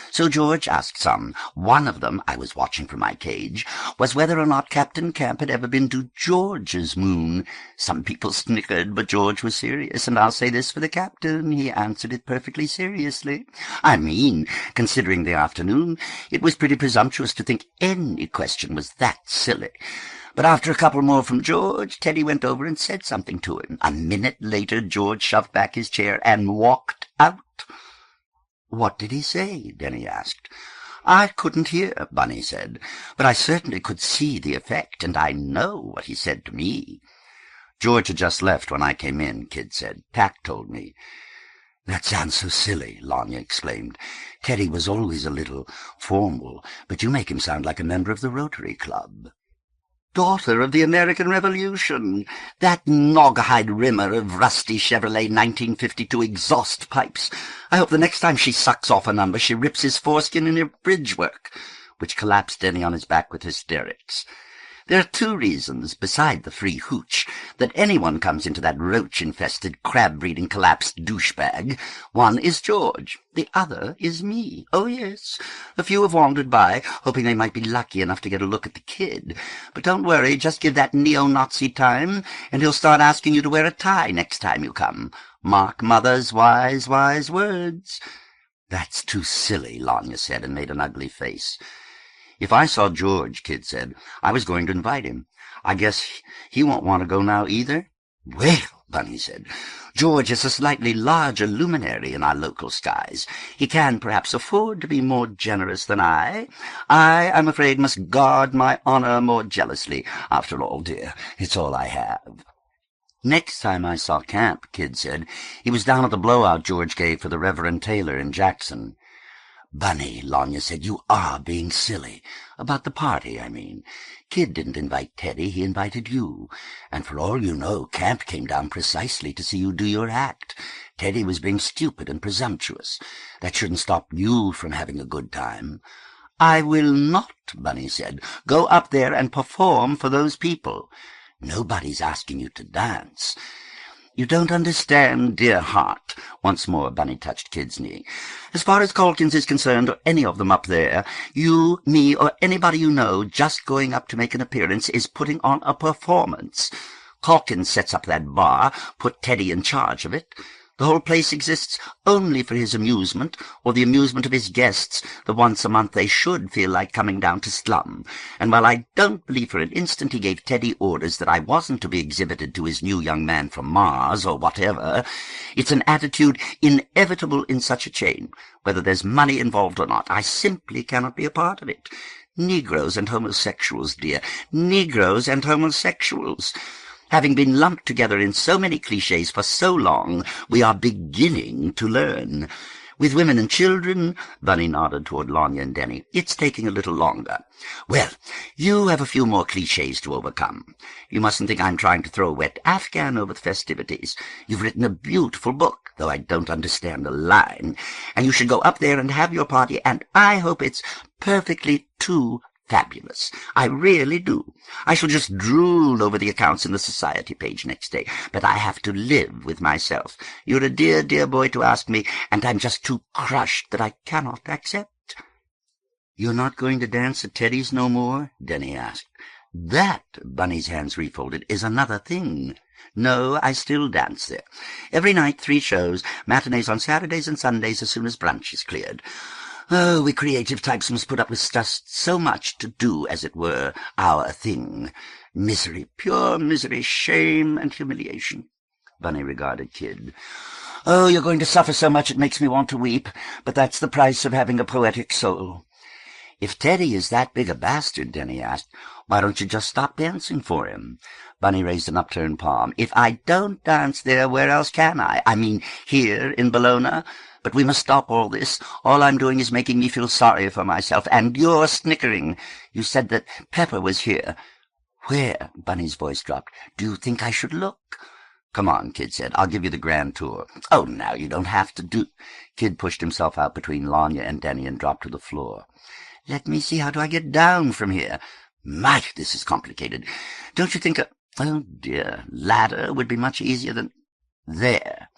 So George asked some. One of them, I was watching from my cage, was whether or not Captain Camp had ever been to George's moon. Some people snickered, but George was serious, and I'll say this for the captain, he answered it perfectly seriously. I mean, considering the afternoon, it was pretty presumptuous to think any question was that silly. But after a couple more from George, Teddy went over and said something to him. A minute later, George shoved back his chair and walked out. What did he say? Denny asked. I couldn't hear, Bunny said, but I certainly could see the effect, and I know what he said to me. George had just left when I came in, Kid said. Tack told me. That sounds so silly, Lanya exclaimed. Teddy was always a little formal, but you make him sound like a member of the Rotary Club. Daughter of the American Revolution, that nog-hide rimmer of rusty Chevrolet 1952 exhaust pipes. I hope the next time she sucks off a number she rips his foreskin in her bridge work, which collapsed Denny on his back with hysterics. There are two reasons, beside the free hooch, that anyone comes into that roach-infested, crab-breeding, collapsed douchebag. One is George. The other is me. Oh, yes. A few have wandered by, hoping they might be lucky enough to get a look at the kid. But don't worry, just give that neo-Nazi time, and he'll start asking you to wear a tie next time you come. Mark Mother's wise, wise words. That's too silly, Lanya said, and made an ugly face. If I saw George, Kid said, I was going to invite him. I guess he won't want to go now either? Well, Bunny said, George is a slightly larger luminary in our local skies. He can perhaps afford to be more generous than I. I'm afraid, must guard my honor more jealously. After all, dear, it's all I have. Next time I saw Camp, Kid said, he was down at the blowout George gave for the Reverend Taylor in Jackson. Bunny, Lanya said, you are being silly. About the party, I mean. Kid didn't invite Teddy, he invited you. And for all you know, Camp came down precisely to see you do your act. Teddy was being stupid and presumptuous. That shouldn't stop you from having a good time. I will not, Bunny said, go up there and perform for those people. Nobody's asking you to dance. You don't understand, dear heart. Once more Bunny touched Kid's knee. As far as Calkins is concerned, or any of them up there, you, me, or anybody you know just going up to make an appearance is putting on a performance. Calkins sets up that bar, put Teddy in charge of it. The whole place exists only for his amusement, or the amusement of his guests, the once a month they should feel like coming down to slum. And while I don't believe for an instant he gave Teddy orders that I wasn't to be exhibited to his new young man from Mars, or whatever, it's an attitude inevitable in such a chain, whether there's money involved or not. I simply cannot be a part of it. Negroes and homosexuals, dear. Negroes and homosexuals. Having been lumped together in so many clichés for so long, we are beginning to learn. With women and children, Bunny nodded toward Lanya and Denny, it's taking a little longer. Well, you have a few more clichés to overcome. You mustn't think I'm trying to throw a wet Afghan over the festivities. You've written a beautiful book, though I don't understand a line, and you should go up there and have your party, and I hope it's perfectly too fabulous. I really do. I shall just drool over the accounts in the society page next day, but I have to live with myself. You're a dear, dear boy to ask me, and I'm just too crushed that I cannot accept. You're not going to dance at Teddy's no more? Denny asked. That, Bunny's hands refolded, is another thing. No, I still dance there. Every night, 3 shows, matinees on Saturdays and Sundays as soon as brunch is cleared. Oh, we creative types must put up with just so much to do, as it were, our thing. Misery, pure misery, shame and humiliation. Bunny regarded Kid. Oh, you're going to suffer so much it makes me want to weep, but that's the price of having a poetic soul. If Teddy is that big a bastard, Denny asked, why don't you just stop dancing for him? Bunny raised an upturned palm. If I don't dance there, where else can I? I mean, here in Bologna? But we must stop all this. All I'm doing is making me feel sorry for myself, and you're snickering. You said that Pepper was here. Where? Bunny's voice dropped. Do you think I should look? Come on, Kid said. I'll give you the grand tour. Oh, now you don't have to do... Kid pushed himself out between Lanya and Denny and dropped to the floor. Let me see, how do I get down from here? My, this is complicated. Don't you think oh, dear, ladder would be much easier than... There.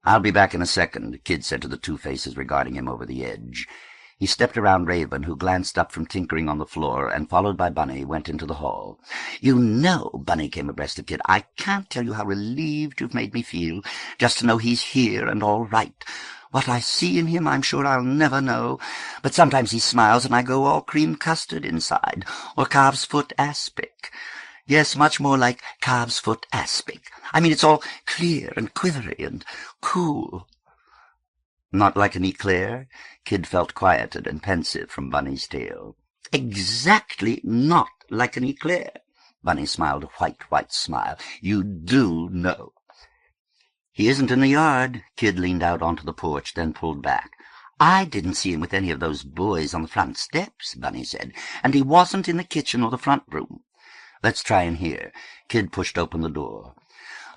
I'll be back in a second, Kid said to the 2 faces regarding him over the edge. He stepped around Raven, who glanced up from tinkering on the floor, and, followed by Bunny, went into the hall. You know, Bunny came abreast of Kid, I can't tell you how relieved you've made me feel, just to know he's here and all right. What I see in him I'm sure I'll never know, but sometimes he smiles and I go all cream custard inside, or calf's foot aspic. Yes, much more like calf's foot aspic. I mean, it's all clear and quivery and cool. Not like an eclair? Kid felt quieted and pensive from Bunny's tale. Exactly not like an eclair. Bunny smiled a white smile. You do know. He isn't in the yard. Kid leaned out onto the porch, then pulled back. I didn't see him with any of those boys on the front steps, Bunny said, and he wasn't in the kitchen or the front room. Let's try in here. Kid pushed open the door.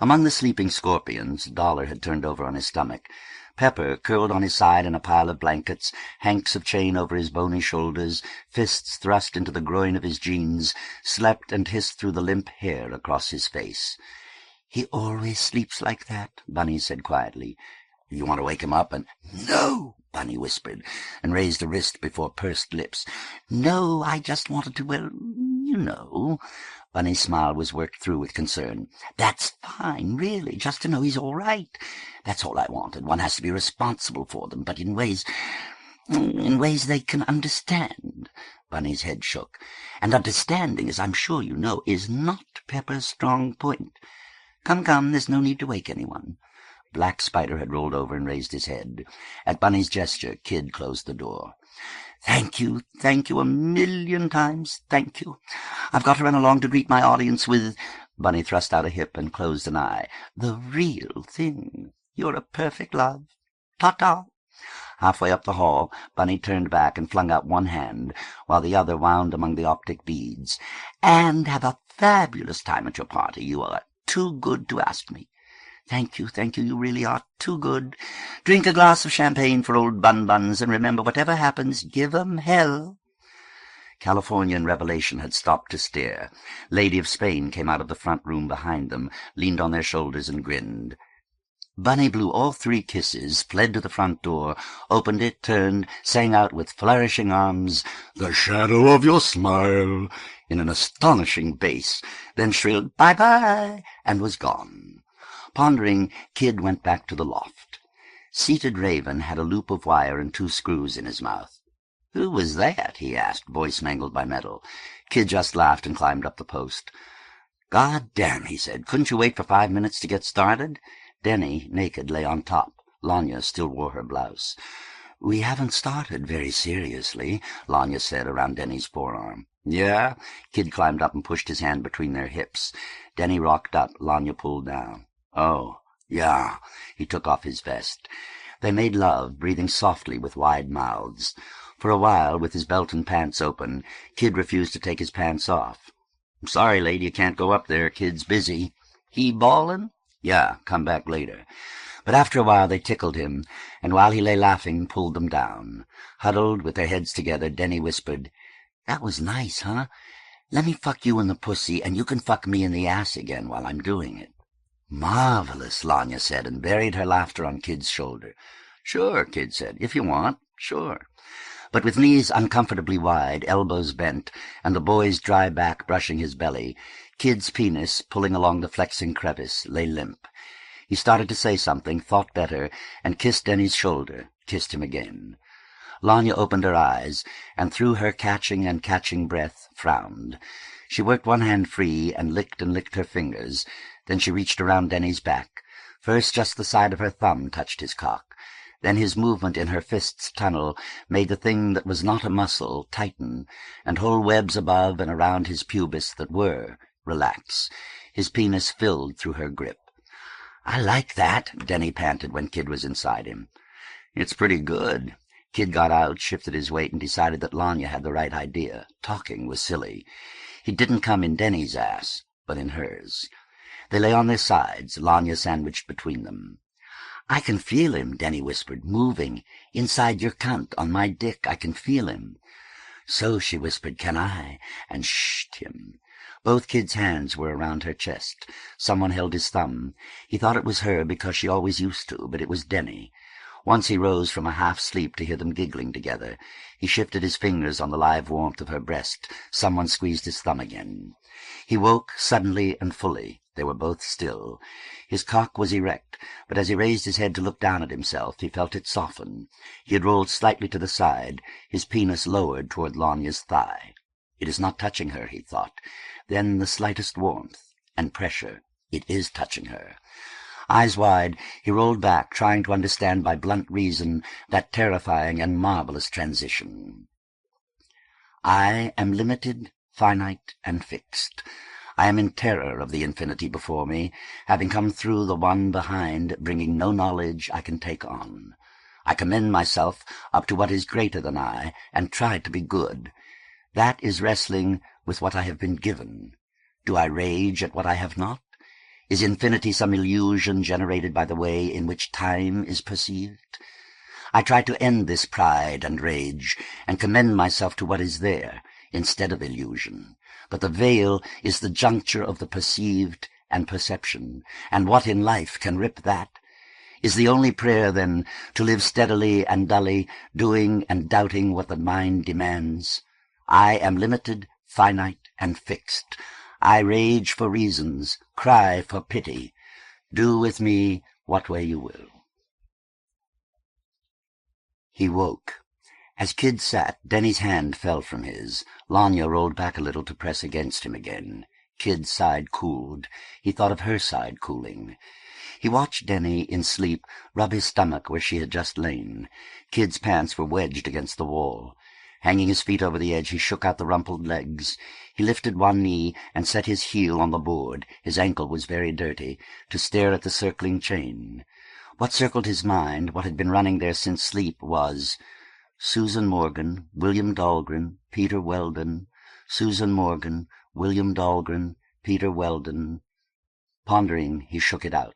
Among the sleeping scorpions, Dollar had turned over on his stomach. Pepper, curled on his side in a pile of blankets, hanks of chain over his bony shoulders, fists thrust into the groin of his jeans, slept and hissed through the limp hair across his face. He always sleeps like that, Bunny said quietly. You want to wake him up and... No, Bunny whispered, and raised a wrist before pursed lips. No, I just wanted to, well, you know... Bunny's smile was worked through with concern. That's fine, really, just to know he's all right. That's all I wanted. One has to be responsible for them, but in ways they can understand. Bunny's head shook. And understanding, as I'm sure you know, is not Pepper's strong point. Come, there's no need to wake anyone. Black Spider had rolled over and raised his head. At Bunny's gesture, Kid closed the door. Thank you a million times, thank you. I've got to run along to greet my audience with... Bunny thrust out a hip and closed an eye. The real thing. You're a perfect love. Ta-ta. Halfway up the hall, Bunny turned back and flung out one hand, while the other wound among the optic beads. And have a fabulous time at your party. You are too good to ask me. Thank you, you really are too good. Drink a glass of champagne for old Bun-Buns, and remember, whatever happens, give 'em hell. California and Revelation had stopped to stare. Lady of Spain came out of the front room behind them, leaned on their shoulders and grinned. Bunny blew all 3 kisses, fled to the front door, opened it, turned, sang out with flourishing arms, "The shadow of your smile," in an astonishing bass, then shrilled "Bye-bye," and was gone. Pondering, Kid went back to the loft. Seated Raven had a loop of wire and 2 screws in his mouth. "Who was that?" he asked, voice mangled by metal. Kid just laughed and climbed up the post. "God damn," he said. "Couldn't you wait for 5 minutes to get started?" Denny, naked, lay on top. Lanya still wore her blouse. "We haven't started very seriously," Lanya said around Denny's forearm. "Yeah?" Kid climbed up and pushed his hand between their hips. Denny rocked up. Lanya pulled down. "Oh, yeah." He took off his vest. They made love, breathing softly with wide mouths. For a while, with his belt and pants open, Kid refused to take his pants off. "I'm sorry, lady, you can't go up there. Kid's busy." "He ballin'?" "Yeah, come back later." But after a while they tickled him, and while he lay laughing, pulled them down. Huddled with their heads together, Denny whispered, "That was nice, huh? Let me fuck you in the pussy, and you can fuck me in the ass again while I'm doing it." "Marvelous," Lanya said, and buried her laughter on Kid's shoulder. "Sure," Kid said, "if you want, sure." But with knees uncomfortably wide, elbows bent, and the boy's dry back brushing his belly, Kid's penis, pulling along the flexing crevice, lay limp. He started to say something, thought better, and kissed Denny's shoulder, kissed him again. Lanya opened her eyes, and through her catching and catching breath, frowned. She worked one hand free and licked her fingers. Then she reached around Denny's back. First just the side of her thumb touched his cock. Then his movement in her fist's tunnel made the thing that was not a muscle tighten, and whole webs above and around his pubis that were relax. His penis filled through her grip. "I like that," Denny panted when Kid was inside him. "It's pretty good." Kid got out, shifted his weight, and decided that Lanya had the right idea. Talking was silly. He didn't come in Denny's ass, but in hers. They lay on their sides, Lanya sandwiched between them. "I can feel him," Denny whispered, "moving. Inside your cunt, on my dick, I can feel him." "So," she whispered, "can I?" and shh him. Both Kid's hands were around her chest. Someone held his thumb. He thought it was her because she always used to, but it was Denny. Once he rose from a half-sleep to hear them giggling together. He shifted his fingers on the live warmth of her breast. Someone squeezed his thumb again. He woke suddenly and fully. They were both still. His cock was erect, but as he raised his head to look down at himself, he felt it soften. He had rolled slightly to the side, his penis lowered toward Lanya's thigh. It is not touching her, he thought. Then the slightest warmth and pressure. It is touching her. Eyes wide, he rolled back, trying to understand by blunt reason that terrifying and marvelous transition. I am limited, finite, and fixed. I am in terror of the infinity before me, having come through the one behind, bringing no knowledge I can take on. I commend myself up to what is greater than I, and try to be good. That is wrestling with what I have been given. Do I rage at what I have not? Is infinity some illusion generated by the way in which time is perceived? I try to end this pride and rage, and commend myself to what is there, instead of illusion. But the veil is the juncture of the perceived and perception, and what in life can rip that? Is the only prayer, then, to live steadily and dully, doing and doubting what the mind demands? I am limited, finite, and fixed. I rage for reasons, cry for pity. Do with me what way you will. He woke. As Kid sat, Denny's hand fell from his. Lanya rolled back a little to press against him again. Kid's side cooled. He thought of her side cooling. He watched Denny, in sleep, rub his stomach where she had just lain. Kid's pants were wedged against the wall. Hanging his feet over the edge, he shook out the rumpled legs. He lifted one knee and set his heel on the board. His ankle was very dirty, to stare at the circling chain. What circled his mind, what had been running there since sleep, was Susan Morgan, William Dhalgren, Peter Weldon, Susan Morgan, William Dhalgren, Peter Weldon. Pondering, he shook it out.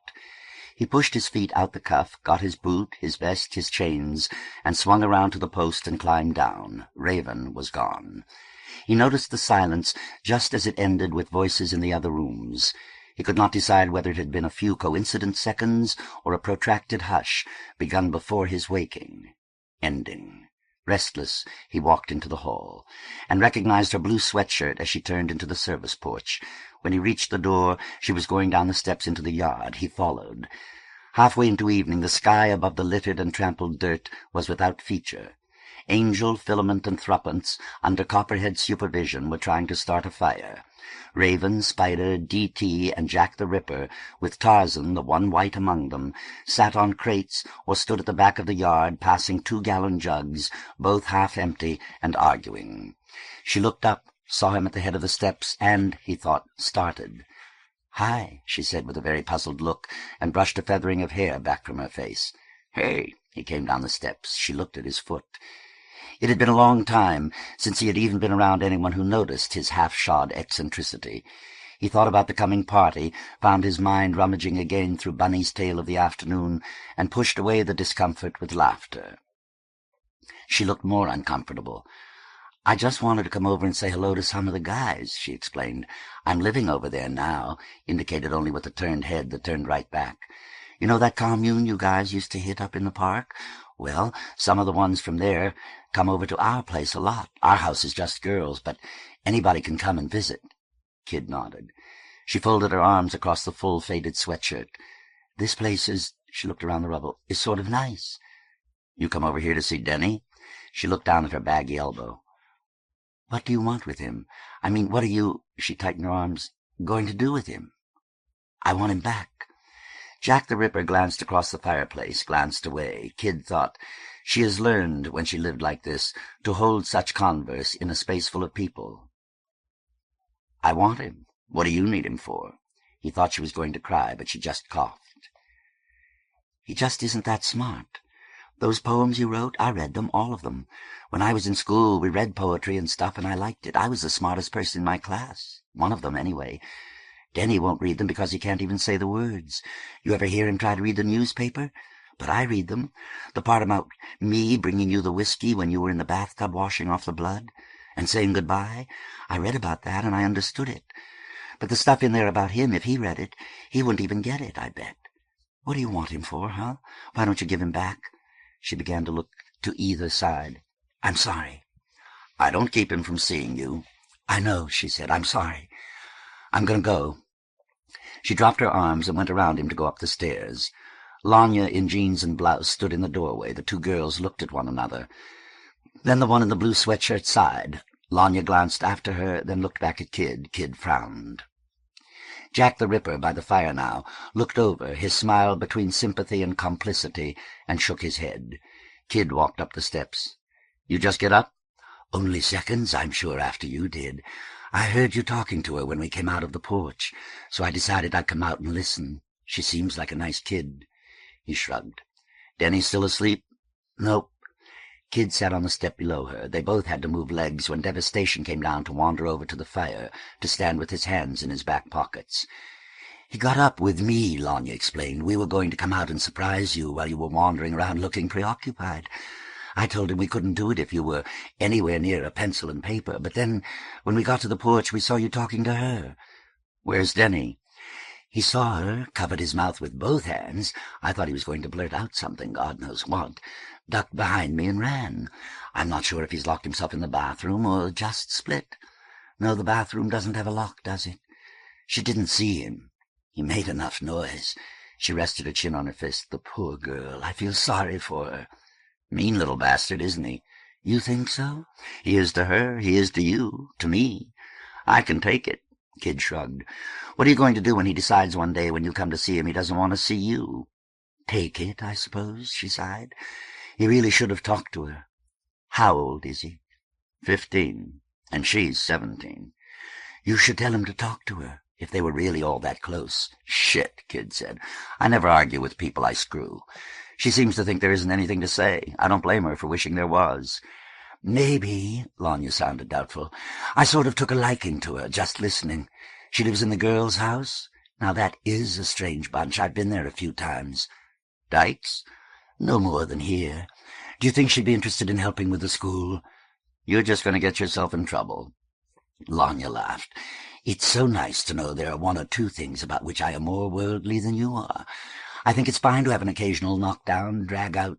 He pushed his feet out the cuff, got his boot, his vest, his chains, and swung around to the post and climbed down. Raven was gone. He noticed the silence just as it ended with voices in the other rooms. He could not decide whether it had been a few coincident seconds or a protracted hush begun before his waking, ending. Restless, he walked into the hall, and recognized her blue sweatshirt as she turned into the service porch. When he reached the door, she was going down the steps into the yard. He followed. Halfway into evening, the sky above the littered and trampled dirt was without feature. Angel, Filament, and Thruppence, under Copperhead's supervision, were trying to start a fire. Raven, Spider, D.T., and Jack the Ripper, with Tarzan, the one white among them, sat on crates or stood at the back of the yard, passing 2-gallon jugs, both half empty, and arguing. She looked up, saw him at the head of the steps, and, he thought, started. "Hi," she said with a very puzzled look, and brushed a feathering of hair back from her face. "Hey." He came down the steps. She looked at his foot. It had been a long time since he had even been around anyone who noticed his half-shod eccentricity. He thought about the coming party, found his mind rummaging again through Bunny's Tale of the Afternoon, and pushed away the discomfort with laughter. She looked more uncomfortable. "I just wanted to come over and say hello to some of the guys," she explained. "I'm living over there now," indicated only with a turned head that turned right back. "You know that commune you guys used to hit up in the park? Well, some of the ones from there come over to our place a lot. Our house is just girls, but anybody can come and visit." Kid nodded. She folded her arms across the full, faded sweatshirt. "This place is," she looked around the rubble, "is sort of nice." "You come over here to see Denny?" She looked down at her baggy elbow. "What do you want with him? I mean, what are you," she tightened her arms, "going to do with him?" "I want him back." Jack the Ripper glanced across the fireplace, glanced away. Kid thought, she has learned, when she lived like this, to hold such converse in a space full of people. "I want him. What do you need him for?" He thought she was going to cry, but she just coughed. "He just isn't that smart. Those poems you wrote, I read them, all of them. When I was in school, we read poetry and stuff, and I liked it. I was the smartest person in my class. One of them, anyway. Denny won't read them because he can't even say the words. You ever hear him try to read the newspaper? But I read them. The part about me bringing you the whiskey when you were in the bathtub washing off the blood, and saying goodbye. I read about that, and I understood it. But the stuff in there about him, if he read it, he wouldn't even get it, I bet. What do you want him for, huh? Why don't you give him back?" She began to look to either side. "I'm sorry." "I don't keep him from seeing you." "I know," she said. "I'm sorry. I'm going to go." She dropped her arms and went around him to go up the stairs. Lanya, in jeans and blouse, stood in the doorway. The two girls looked at one another. Then the one in the blue sweatshirt sighed. Lanya glanced after her, then looked back at Kid. Kid frowned. Jack the Ripper, by the fire now, looked over, his smile between sympathy and complicity, and shook his head. Kid walked up the steps. "You just get up?" "Only seconds, I'm sure, after you did. I heard you talking to her when we came out of the porch, so I decided I'd come out and listen. She seems like a nice kid." He shrugged. "Denny still asleep?" "Nope." Kid sat on the step below her. They both had to move legs when Devastation came down to wander over to the fire, to stand with his hands in his back pockets. "He got up with me," Lanya explained. "We were going to come out and surprise you while you were wandering around looking preoccupied. I told him we couldn't do it if you were anywhere near a pencil and paper, but then, when we got to the porch, we saw you talking to her." "Where's Denny?" "He saw her, covered his mouth with both hands. I thought he was going to blurt out something, God knows what. Ducked behind me and ran. I'm not sure if he's locked himself in the bathroom or just split. No, the bathroom doesn't have a lock, does it?" She didn't see him. He made enough noise. She rested her chin on her fist. "The poor girl. I feel sorry for her." "Mean little bastard, isn't he?" "You think so?" "He is to her. He is to you. To me. I can take it." Kid shrugged. "What are you going to do when he decides one day when you come to see him he doesn't want to see you?" "Take it, I suppose," she sighed. He really should have talked to her. "How old is he?" 15, and she's 17. "You should tell him to talk to her, if they were really all that close." "Shit," Kid said. "I never argue with people I screw. She seems to think there isn't anything to say. I don't blame her for wishing there was." "Maybe," Lanya sounded doubtful. "I sort of took a liking to her, just listening. She lives in the girls' house. Now that is a strange bunch. I've been there a few times." "Dykes?" "No more than here. Do you think she'd be interested in helping with the school?" "You're just going to get yourself in trouble." Lanya laughed. "It's so nice to know there are one or two things about which I am more worldly than you are. I think it's fine to have an occasional knockdown, drag-out.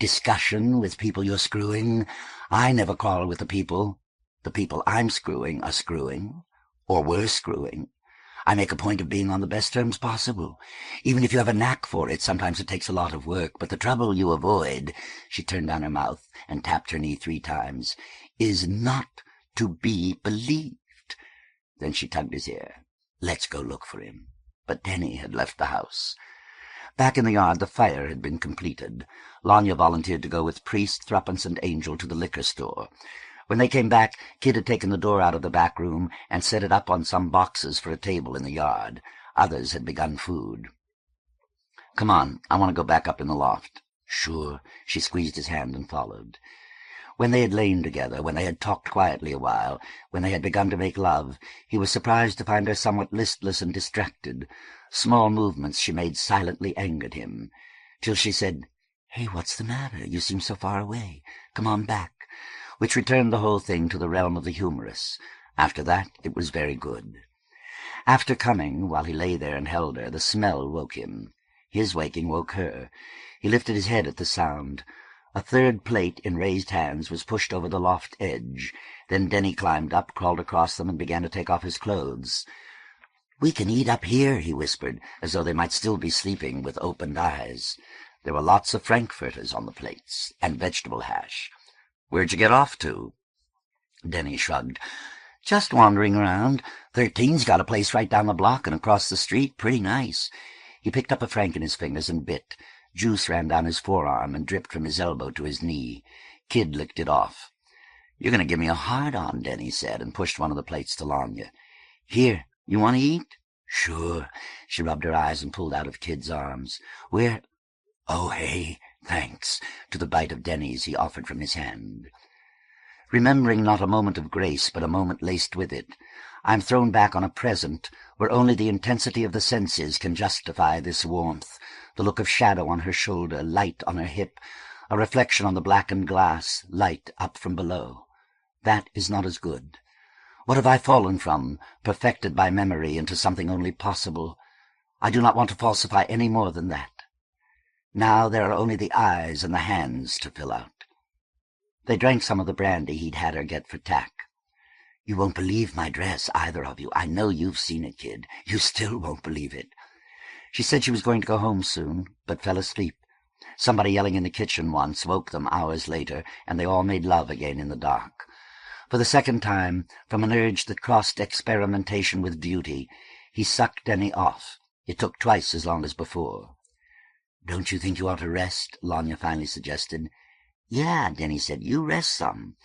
discussion with people you're screwing. I never quarrel with the people. The people I'm screwing are screwing, or were screwing. I make a point of being on the best terms possible. Even if you have a knack for it, sometimes it takes a lot of work. But the trouble you avoid," she turned down her mouth and tapped her knee 3 times, "is not to be believed." Then she tugged his ear. "Let's go look for him." But Denny had left the house. Back in the yard, the fire had been completed. Lanya volunteered to go with Priest, Thruppence, and Angel to the liquor store. When they came back, Kid had taken the door out of the back room and set it up on some boxes for a table in the yard. Others had begun food. "Come on, I want to go back up in the loft." "Sure." She squeezed his hand and followed. When they had lain together, when they had talked quietly a while, when they had begun to make love, he was surprised to find her somewhat listless and distracted. Small movements she made silently angered him, till she said, "Hey, what's the matter? You seem so far away. Come on back," which returned the whole thing to the realm of the humorous. After that, it was very good. After coming, while he lay there and held her, the smell woke him. His waking woke her. He lifted his head at the sound. A 3rd plate in raised hands was pushed over the loft edge. Then Denny climbed up, crawled across them, and began to take off his clothes. "We can eat up here," he whispered, as though they might still be sleeping with opened eyes. There were lots of frankfurters on the plates, and vegetable hash. "Where'd you get off to?" Denny shrugged. "Just wandering around. 13's got a place right down the block and across the street. Pretty nice." He picked up a franc in his fingers and bit. Juice ran down his forearm and dripped from his elbow to his knee. Kid licked it off. "You're going to give me a hard-on," Denny said, and pushed one of the plates to Lanya. "Here, you want to eat?" "Sure." She rubbed her eyes and pulled out of Kid's arms. "Where—" "Oh, hey, thanks," to the bite of Denny's he offered from his hand. Remembering not a moment of grace, but a moment laced with it, I'm thrown back on a present where only the intensity of the senses can justify this warmth, the look of shadow on her shoulder, light on her hip, a reflection on the blackened glass, light up from below. That is not as good. What have I fallen from, perfected by memory, into something only possible? I do not want to falsify any more than that. Now there are only the eyes and the hands to fill out. They drank some of the brandy he'd had her get for tack. "You won't believe my dress, either of you. I know you've seen it, Kid. You still won't believe it." She said she was going to go home soon, but fell asleep. Somebody yelling in the kitchen once woke them hours later, and they all made love again in the dark. For the second time, from an urge that crossed experimentation with beauty, he sucked Denny off. It took twice as long as before. "Don't you think you ought to rest?" Lanya finally suggested. "Yeah," Denny said, "you rest some."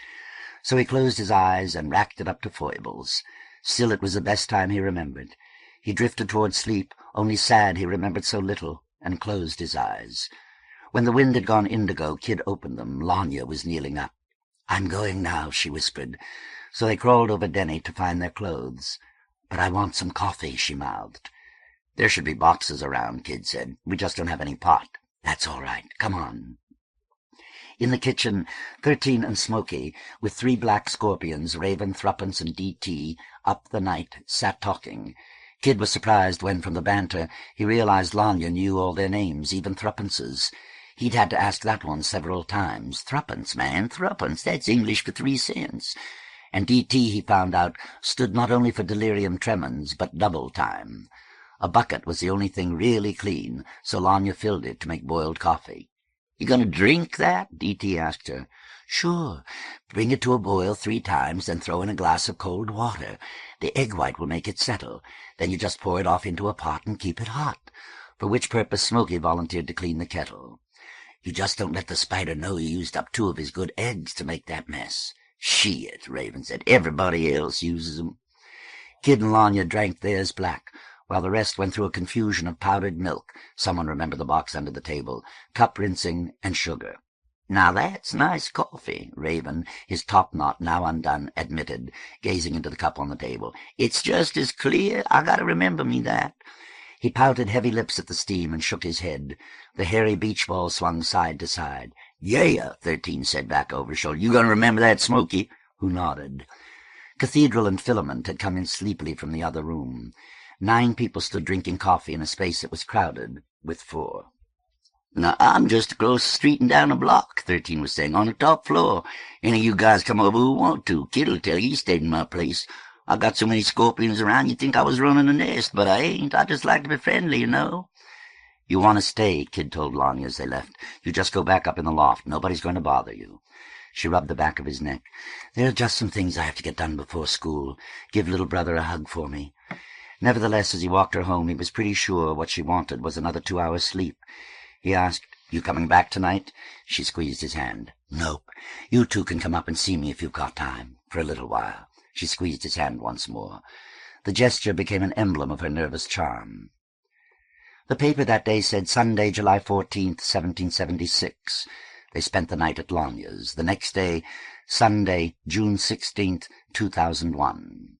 So he closed his eyes and racked it up to foibles. Still, it was the best time he remembered. He drifted toward sleep, only sad he remembered so little, and closed his eyes. When the wind had gone indigo, Kid opened them. Lanya was kneeling up. "I'm going now," she whispered. So they crawled over Denny to find their clothes. "But I want some coffee," she mouthed. "There should be boxes around," Kid said. "We just don't have any pot." "That's all right. Come on." In the kitchen, 13 and Smoky, with 3 black scorpions, Raven, Thruppence, and D.T., up the night, sat talking. Kid was surprised when, from the banter, he realized Lanya knew all their names, even Thruppence's. He'd had to ask that one several times. "Thruppence, man, Thruppence, that's English for 3 cents. And D.T., he found out, stood not only for delirium tremens, but double time. A bucket was the only thing really clean, so Lanya filled it to make boiled coffee. "You gonna drink that?" D.T. asked her. "Sure. Bring it to a boil 3 times, then throw in a glass of cold water. The egg white will make it settle. Then you just pour it off into a pot and keep it hot," for which purpose Smoky volunteered to clean the kettle. "You just don't let the spider know you used up 2 of his good eggs to make that mess." "Shit," Raven said. "Everybody else uses 'em." Kid and Lanya drank theirs black, while the rest went through a confusion of powdered milk, someone remembered the box under the table, cup rinsing, and sugar. "Now that's nice coffee," Raven, his topknot now undone, admitted, gazing into the cup on the table. "It's just as clear. I gotta remember me that." He pouted heavy lips at the steam and shook his head. The hairy beach ball swung side to side. "Yeah," 13 said back over his shoulder. "You gonna remember that, Smoky?" Who nodded. Cathedral and Filament had come in sleepily from the other room. 9 people stood drinking coffee in a space that was crowded with 4. "Now, I'm just across the street and down the block," 13 was saying, "on the top floor. Any of you guys come over who want to. Kid'll tell you he stayed in my place. I got so many scorpions around you'd think I was running a nest, but I ain't. I just like to be friendly, you know." "You want to stay," Kid told Lonnie as they left. "You just go back up in the loft. Nobody's going to bother you." She rubbed the back of his neck. "There are just some things I have to get done before school. Give little brother a hug for me." Nevertheless, as he walked her home, he was pretty sure what she wanted was another 2 hours' sleep. He asked, "You coming back tonight?" She squeezed his hand. "Nope. You two can come up and see me if you've got time. For a little while." She squeezed his hand once more. The gesture became an emblem of her nervous charm. The paper that day said Sunday, July 14th, 1776. They spent the night at Lanya's. The next day, Sunday, June 16th, 2001.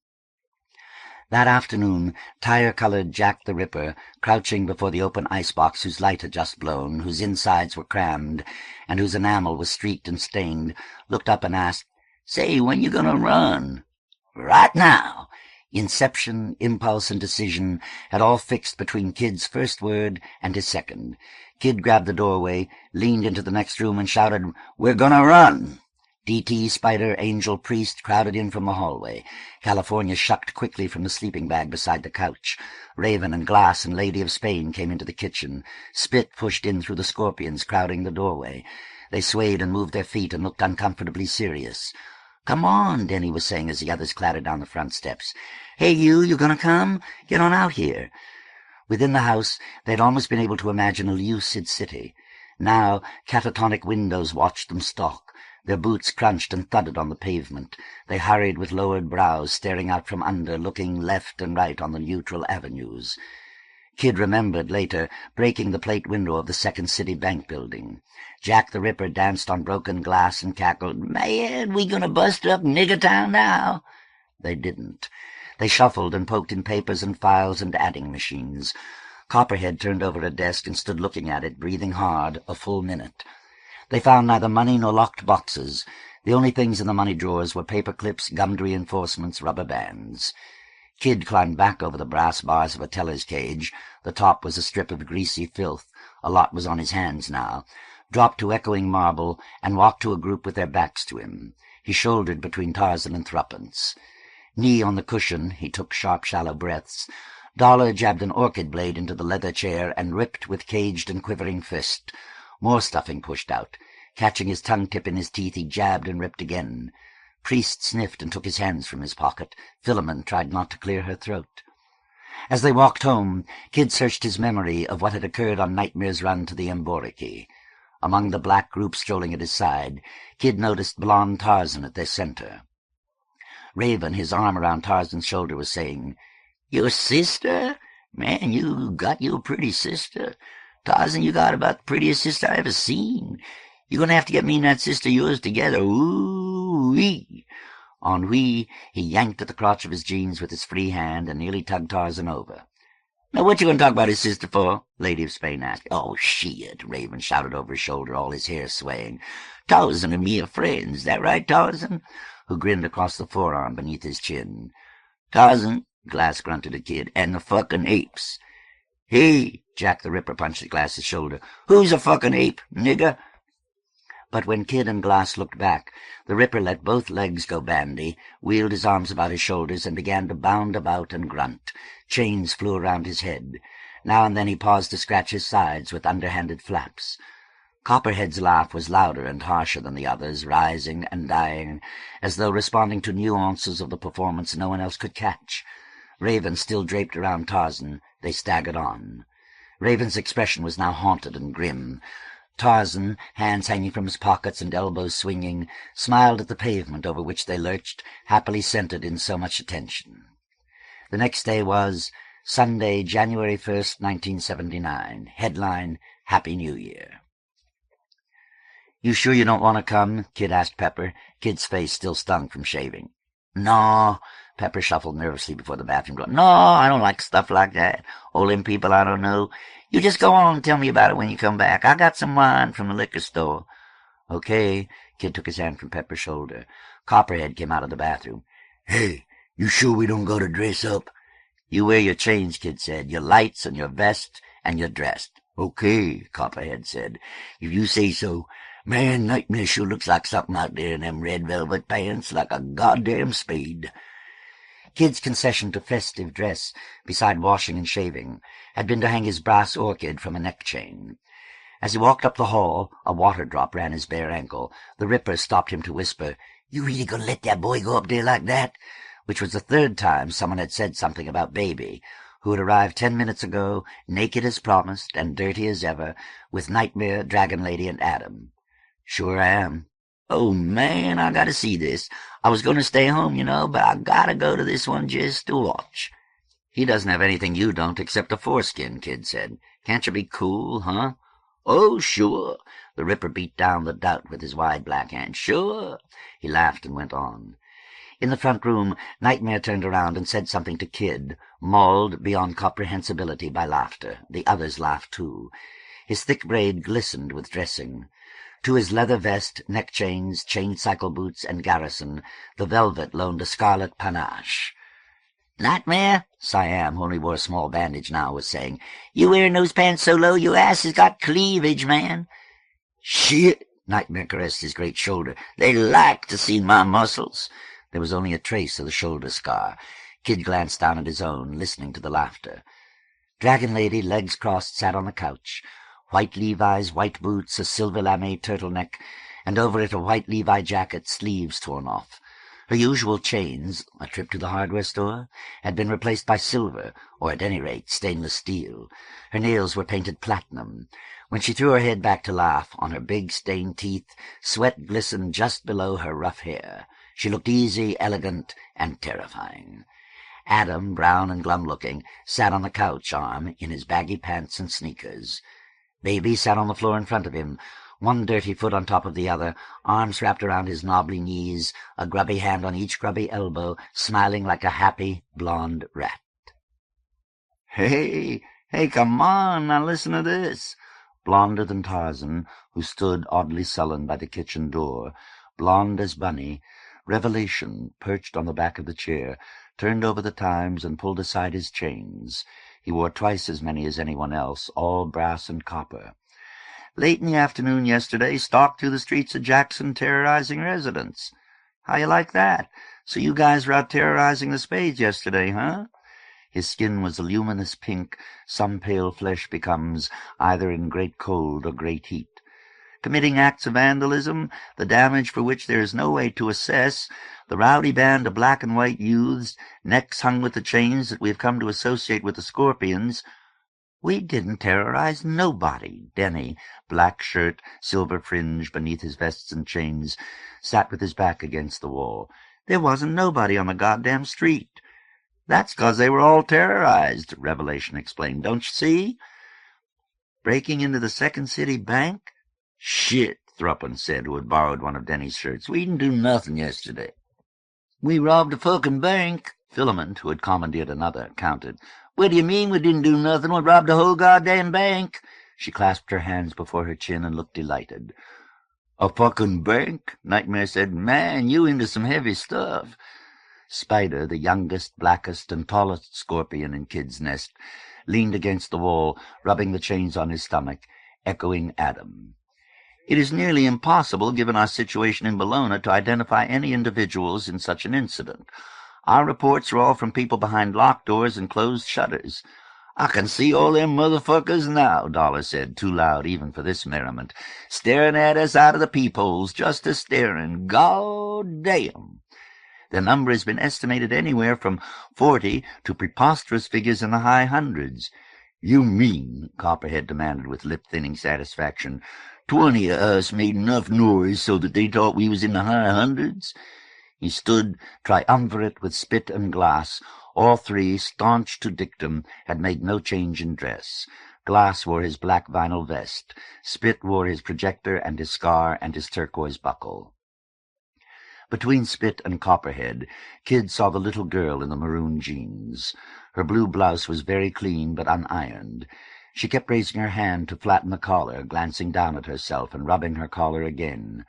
That afternoon, tire-colored Jack the Ripper, crouching before the open icebox whose light had just blown, whose insides were crammed, and whose enamel was streaked and stained, looked up and asked, "Say, when you gonna run?" "Right now." Inception, impulse, and decision had all fixed between Kid's first word and his second. Kid grabbed the doorway, leaned into the next room, and shouted, "We're gonna run!" D.T., Spider, Angel, Priest crowded in from the hallway. California shucked quickly from the sleeping bag beside the couch. Raven and Glass and Lady of Spain came into the kitchen. Spit pushed in through the scorpions, crowding the doorway. They swayed and moved their feet and looked uncomfortably serious. "Come on," Denny was saying as the others clattered down the front steps. "Hey, you gonna come? Get on out here." Within the house, they had almost been able to imagine a lucid city. Now, catatonic windows watched them stalk. Their boots crunched and thudded on the pavement. They hurried with lowered brows, staring out from under, looking left and right on the neutral avenues. Kid remembered, later, breaking the plate window of the Second City Bank building. Jack the Ripper danced on broken glass and cackled, "Man, we gonna bust up Nigger Town now." They didn't. They shuffled and poked in papers and files and adding machines. Copperhead turned over a desk and stood looking at it, breathing hard, a full minute. They found neither money nor locked boxes. The only things in the money drawers were paper clips, gummed reinforcements, rubber bands. Kid climbed back over the brass bars of a teller's cage. The top was a strip of greasy filth. A lot was on his hands now. Dropped to echoing marble and walked to a group with their backs to him. He shouldered between Tarzan and threepence. Knee on the cushion, he took sharp, shallow breaths. Dollar jabbed an orchid blade into the leather chair and ripped with caged and quivering fist. More stuffing pushed out. Catching his tongue-tip in his teeth, he jabbed and ripped again. Priest sniffed and took his hands from his pocket. Philemon tried not to clear her throat. As they walked home, Kid searched his memory of what had occurred on Nightmare's run to the Emboriki. Among the black group strolling at his side, Kid noticed blond Tarzan at their center. Raven, his arm around Tarzan's shoulder, was saying, "Your sister? Man, you got your pretty sister. Tarzan, you got about the prettiest sister I ever seen. You're gonna have to get me and that sister of yours together. Ooh-wee." Ennui, he yanked at the crotch of his jeans with his free hand and nearly tugged Tarzan over. "Now, what you gonna talk about his sister for?" Lady of Spain asked. "Oh, shit," Raven shouted over his shoulder, all his hair swaying. "Tarzan and me are friends. That right, Tarzan?" Who grinned across the forearm beneath his chin. "Tarzan," Glass grunted at Kid, "and the fucking apes." "Hey," Jack the Ripper punched at Glass's shoulder. "Who's a fucking ape, nigger?" But when Kid and Glass looked back, the Ripper let both legs go bandy, wheeled his arms about his shoulders, and began to bound about and grunt. Chains flew around his head. Now and then he paused to scratch his sides with underhanded flaps. Copperhead's laugh was louder and harsher than the others, rising and dying, as though responding to nuances of the performance no one else could catch. Raven still draped around Tarzan, they staggered on. Raven's expression was now haunted and grim. Tarzan, hands hanging from his pockets and elbows swinging, smiled at the pavement over which they lurched, happily centered in so much attention. The next day was Sunday, January 1st, 1979. Headline, Happy New Year. "You sure you don't want to come?" Kid asked Pepper. Kid's face still stung from shaving. "No." Pepper shuffled nervously before the bathroom door. "No, I don't like stuff like that. All them people I don't know. You just go on and tell me about it when you come back. I got some wine from the liquor store." "Okay." Kid took his hand from Pepper's shoulder. Copperhead came out of the bathroom. "Hey, you sure we don't got to dress up?" "You wear your chains," Kid said, "your lights and your vest, and you're dressed. Okay, Copperhead said. If you say so. Man, Nightmare sure looks like something out there in them red velvet pants, like a goddamn spade. Kid's concession to festive dress, beside washing and shaving, had been to hang his brass orchid from a neck-chain. As he walked up the hall, a water drop ran his bare ankle. The Ripper stopped him to whisper, "You really gonna let that boy go up there like that?" Which was the third time someone had said something about Baby, who had arrived 10 minutes ago, naked as promised and dirty as ever, with Nightmare, Dragon Lady, and Adam. "Sure I am." "Oh, man, I gotta see this. I was gonna stay home, but I gotta go to this one just to watch." "He doesn't have anything you don't except a foreskin," Kid said. "Can't you be cool, huh?" "Oh, sure." The Ripper beat down the doubt with his wide black hand. "Sure." He laughed and went on. In the front room, Nightmare turned around and said something to Kid, mauled beyond comprehensibility by laughter. The others laughed too. His thick braid glistened with dressing. To his leather vest, neck-chains, chain cycle boots, and garrison, the velvet loaned a scarlet panache. "Nightmare," Siam, who only wore a small bandage now, was saying, "you wearing those pants so low your ass has got cleavage, man." "Shit," Nightmare caressed his great shoulder. "They like to see my muscles." There was only a trace of the shoulder scar. Kid glanced down at his own, listening to the laughter. Dragon Lady, legs crossed, sat on the couch. White Levi's, white boots, a silver lame turtleneck, and over it a white Levi jacket, sleeves torn off. Her usual chains, a trip to the hardware store, had been replaced by silver, or at any rate stainless steel. Her nails were painted platinum. When she threw her head back to laugh, on her big stained teeth, sweat glistened just below her rough hair. She looked easy, elegant, and terrifying. Adam, brown and glum-looking, sat on the couch arm in his baggy pants and sneakers. Baby sat on the floor in front of him, one dirty foot on top of the other, arms wrapped around his knobbly knees, a grubby hand on each grubby elbow, smiling like a happy blonde rat. "Hey, come on, now listen to this." Blonder than Tarzan, who stood oddly sullen by the kitchen door, blonde as Bunny, Revelation, perched on the back of the chair, turned over the Times and pulled aside his chains. He wore twice as many as anyone else, all brass and copper. "Late in the afternoon yesterday, stalked through the streets of Jackson, terrorizing residents. How you like that? So you guys were out terrorizing the Spades yesterday, huh?" His skin was a luminous pink, some pale flesh becomes, either in great cold or great heat. "Committing acts of vandalism, the damage for which there is no way to assess, the rowdy band of black and white youths, necks hung with the chains that we have come to associate with the Scorpions." "We didn't terrorize nobody." Denny, black shirt, silver fringe beneath his vests and chains, sat with his back against the wall. "There wasn't nobody on the goddamn street." "That's 'cause they were all terrorized," Revelation explained. "Don't you see?" "Breaking into the Second City Bank?" "Shit," Thruppen said, who had borrowed one of Denny's shirts. "We didn't do nothing yesterday." "We robbed a fucking bank," Filament, who had commandeered another, counted. "What do you mean we didn't do nothing? We robbed a whole goddamn bank." She clasped her hands before her chin and looked delighted. "A fucking bank?" Nightmare said. "Man, you into some heavy stuff." Spider, the youngest, blackest, and tallest scorpion in Kid's nest, leaned against the wall, rubbing the chains on his stomach, echoing Adam. "It is nearly impossible, given our situation in Bologna, to identify any individuals in such an incident. Our reports are all from people behind locked doors and closed shutters." "I can see all them motherfuckers now," Dollar said, too loud even for this merriment, "staring at us out of the peepholes, just a-staring. God damn!" The number has been estimated anywhere from 40 to preposterous figures in the high hundreds. "You mean," Copperhead demanded with lip-thinning satisfaction, 20 of us made enough noise so that they thought we was in the high hundreds?" He stood, triumvirate with Spit and Glass. All three, staunch to dictum, had made no change in dress. Glass wore his black vinyl vest. Spit wore his projector and his scar and his turquoise buckle. Between Spit and Copperhead, Kid saw the little girl in the maroon jeans. Her blue blouse was very clean but unironed. She kept raising her hand to flatten the collar, glancing down at herself and rubbing her collar again.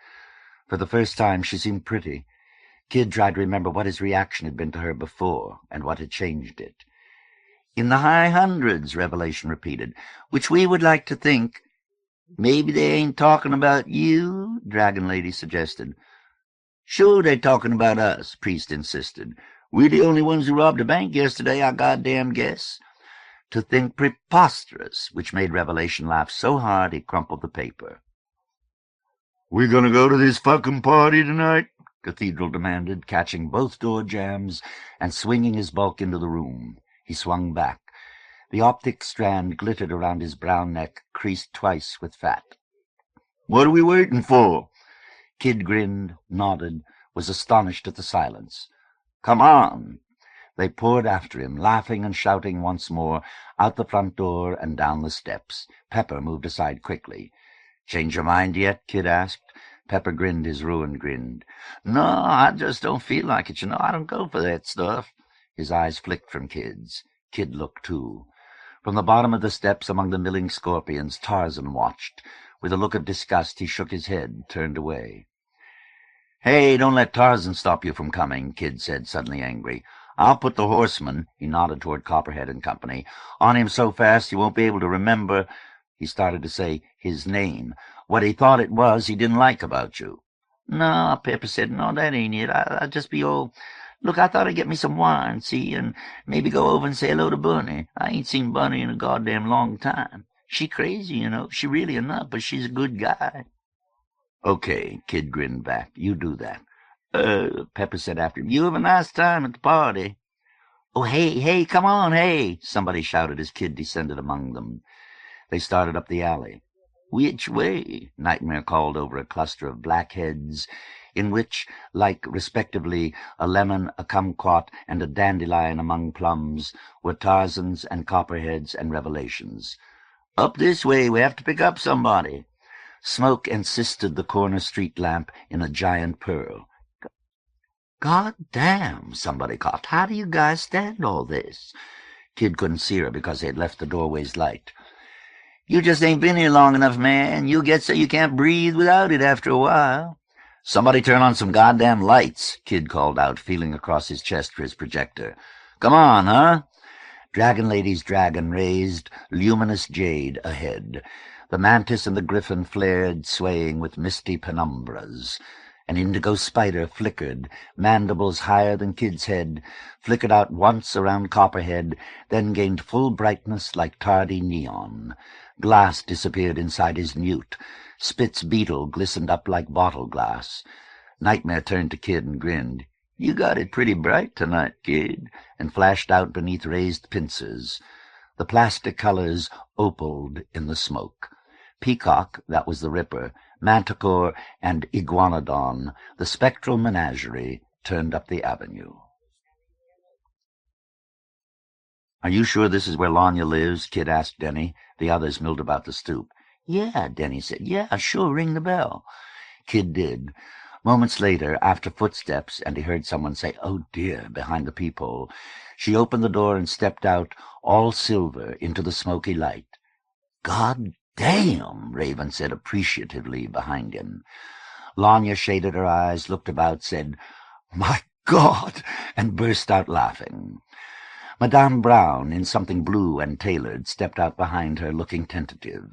For the first time she seemed pretty. Kid tried to remember what his reaction had been to her before, and what had changed it. In the high hundreds, Revelation repeated, which we would like to think. Maybe they ain't talking about you, Dragon Lady suggested. Sure they talking about us, Priest insisted. We're the only ones who robbed a bank yesterday, I goddamn guess. To think preposterous, which made Revelation laugh so hard he crumpled the paper. We gonna go to this fucking party tonight? Cathedral demanded, catching both door jambs and swinging his bulk into the room. He swung back. The optic strand glittered around his brown neck, creased twice with fat. What are we waiting for? Kid grinned, nodded, was astonished at the silence. Come on. They poured after him, laughing and shouting once more, out the front door and down the steps. Pepper moved aside quickly. Change your mind yet? Kid asked. Pepper grinned his ruined grin. No, I just don't feel like it, I don't go for that stuff. His eyes flicked from Kid's. Kid looked, too. From the bottom of the steps among the milling scorpions, Tarzan watched. With a look of disgust, he shook his head, turned away. Hey, don't let Tarzan stop you from coming, Kid said, suddenly angry. I'll put the horseman, he nodded toward Copperhead and Company, on him so fast he won't be able to remember, he started to say, his name, what he thought it was he didn't like about you. No, Pepper said, no, that ain't it. I'll just be old. Look, I thought I'd get me some wine, see, and maybe go over and say hello to Bunny. I ain't seen Bunny in a goddamn long time. She crazy, she really enough, but she's a good guy. Okay, Kid grinned back. You do that. Pepper said after him, you have a nice time at the party. Oh, hey, come on, hey, somebody shouted as Kid descended among them. They started up the alley. Which way? Nightmare called over a cluster of black heads, in which, like, respectively, a lemon, a kumquat, and a dandelion among plums, were Tarzans and Copperheads and Revelations. Up this way, we have to pick up somebody. Smoke encysted the corner street lamp in a giant pearl. God damn, somebody coughed. How do you guys stand all this? Kid couldn't see her because they had left the doorway's light. You just ain't been here long enough, man. You'll get so you can't breathe without it after a while. Somebody turn on some goddamn lights, Kid called out, feeling across his chest for his projector. Come on, huh? Dragon Lady's dragon raised, luminous jade ahead. The mantis and the griffin flared, swaying with misty penumbras. An indigo spider flickered, mandibles higher than Kid's head, flickered out once around Copperhead, then gained full brightness like tardy neon. Glass disappeared inside his newt. Spit's beetle glistened up like bottle glass. Nightmare turned to Kid and grinned. You got it pretty bright tonight, Kid, and flashed out beneath raised pincers. The plastic colors opaled in the smoke. Peacock, that was the Ripper, Manticore, and Iguanodon, the spectral menagerie, turned up the avenue. Are you sure this is where Lanya lives? Kid asked Denny. The others milled about the stoop. Yeah, Denny said. Yeah, sure, ring the bell. Kid did. Moments later, after footsteps, and he heard someone say, oh dear, behind the peephole, she opened the door and stepped out, all silver, into the smoky light. God damn, Raven said appreciatively behind him. Lanya shaded her eyes, looked about, said, my God, and burst out laughing. Madame Brown, in something blue and tailored, stepped out behind her, looking tentative.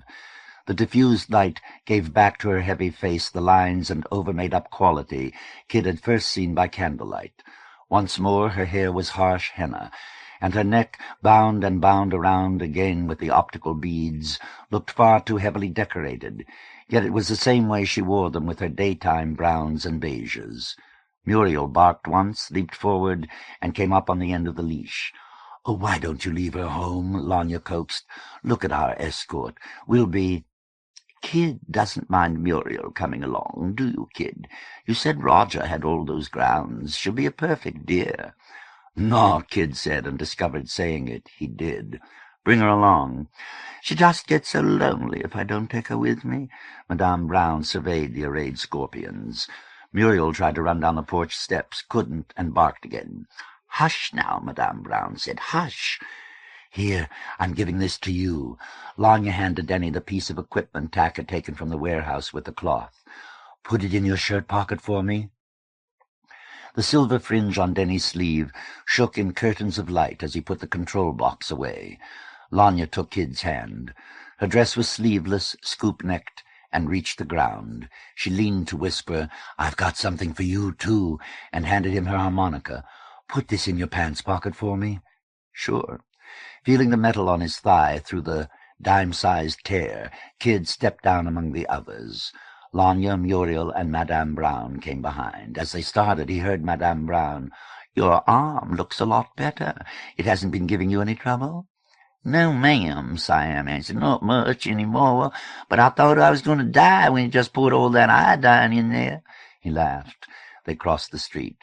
The diffused light gave back to her heavy face the lines and over-made-up quality Kid had first seen by candlelight. Once more her hair was harsh henna, and her neck, bound and bound around again with the optical beads, looked far too heavily decorated, yet it was the same way she wore them with her daytime browns and beiges. Muriel barked once, leaped forward, and came up on the end of the leash. Oh, why don't you leave her home? Lanya coaxed. Look at our escort. We'll be... Kid doesn't mind Muriel coming along, do you, Kid? You said Roger had all those grounds. She'll be a perfect dear. No, Kid said, and discovered saying it, he did. Bring her along. She just gets so lonely if I don't take her with me. Madame Brown surveyed the arrayed scorpions. Muriel tried to run down the porch steps, couldn't, and barked again. Hush now, Madame Brown said. Hush. Here, I'm giving this to you. Lanya handed Denny the piece of equipment Tack had taken from the warehouse with the cloth. Put it in your shirt pocket for me. The silver fringe on Denny's sleeve shook in curtains of light as he put the control box away. Lanya took Kid's hand. Her dress was sleeveless, scoop-necked, and reached the ground. She leaned to whisper, "I've got something for you, too," and handed him her harmonica. "Put this in your pants pocket for me." "Sure." Feeling the metal on his thigh through the dime-sized tear, Kid stepped down among the others. Lanya, Muriel, and Madame Brown came behind. As they started, he heard Madame Brown, "Your arm looks a lot better. It hasn't been giving you any trouble?" "No, ma'am," Siam answered, "not much any more, but I thought I was going to die when you just poured all that iodine in there." He laughed. They crossed the street.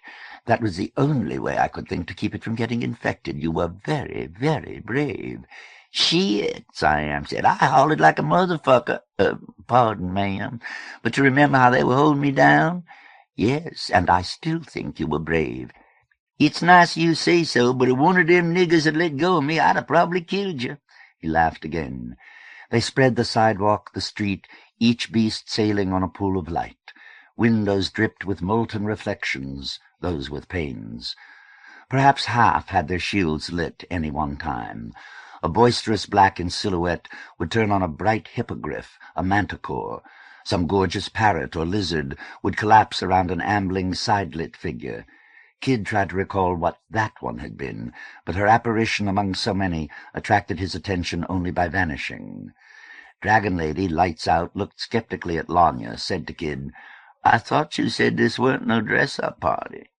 "That was the only way I could think to keep it from getting infected. You were very, very brave." "Shit," Siam said. "I hollered like a motherfucker. Pardon, ma'am, but you remember how they were holding me down?" "Yes, and I still think you were brave." "It's nice you say so, but if one of them niggers had let go of me, I'd have probably killed you." He laughed again. They spread the sidewalk, the street, each beast sailing on a pool of light. Windows dripped with molten reflections, those with panes. Perhaps half had their shields lit any one time. A boisterous black in silhouette would turn on a bright hippogriff, a manticore. Some gorgeous parrot or lizard would collapse around an ambling side-lit figure. Kid tried to recall what that one had been, but her apparition among so many attracted his attention only by vanishing. Dragon Lady, lights out, looked skeptically at Lanya, said to Kid, "I thought you said this weren't no dress-up party."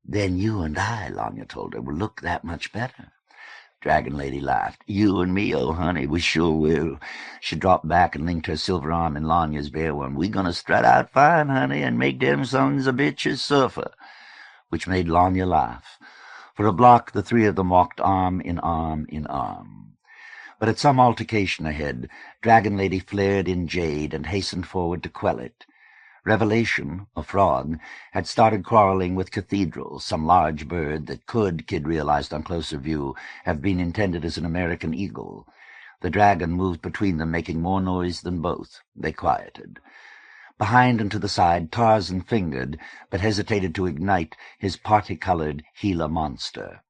"Then you and I," Lanya told her, "will look that much better." Dragon Lady laughed. "You and me, oh honey, we sure will." She dropped back and linked her silver arm in Lanya's bare one. "We gonna strut out fine, honey, and make them sons of bitches suffer." Which made Lanya laugh. For a block the three of them walked arm in arm in arm. But at some altercation ahead, Dragon Lady flared in jade and hastened forward to quell it. Revelation, a frog, had started quarreling with Cathedral, some large bird that could, Kid realized on closer view, have been intended as an American eagle. The dragon moved between them, making more noise than both. They quieted. Behind and to the side, Tarzan fingered, but hesitated to ignite his party-colored Gila monster.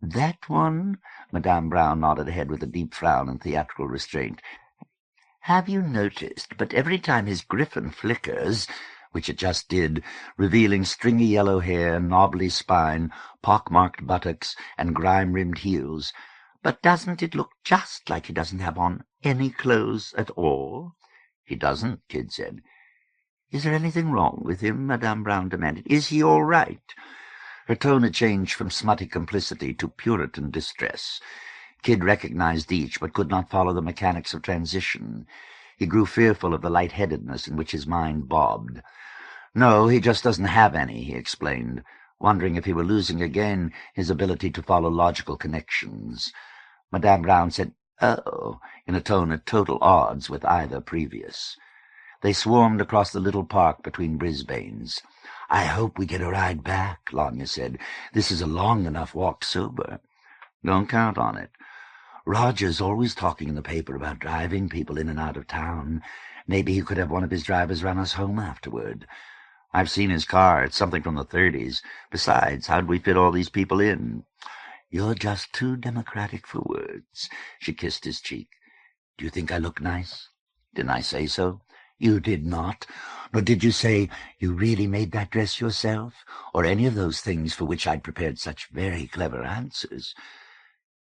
"That one?" Madame Brown nodded ahead with a deep frown and theatrical restraint. "Have you noticed, but every time his griffin flickers," which it just did, revealing stringy yellow hair, knobbly spine, pock-marked buttocks, and grime-rimmed heels, "but doesn't it look just like he doesn't have on any clothes at all?" "He doesn't," Kid said. "Is there anything wrong with him?" Madame Brown demanded. "Is he all right?" Her tone had changed from smutty complicity to Puritan distress. Kid recognized each, but could not follow the mechanics of transition. He grew fearful of the light-headedness in which his mind bobbed. "No, he just doesn't have any," he explained, wondering if he were losing again his ability to follow logical connections. Madame Brown said, "Oh," in a tone at total odds with either previous. They swarmed across the little park between Brisbanes. "I hope we get a ride back," Lanya said. "This is a long enough walk sober." "Don't count on it." "Roger's always talking in the paper about driving people in and out of town. Maybe he could have one of his drivers run us home afterward." "I've seen his car. It's something from the 30s. Besides, how'd we fit all these people in?" "You're just too democratic for words." She kissed his cheek. "Do you think I look nice?" "Didn't I say so?" "You did not. Nor did you say you really made that dress yourself, or any of those things for which I'd prepared such very clever answers."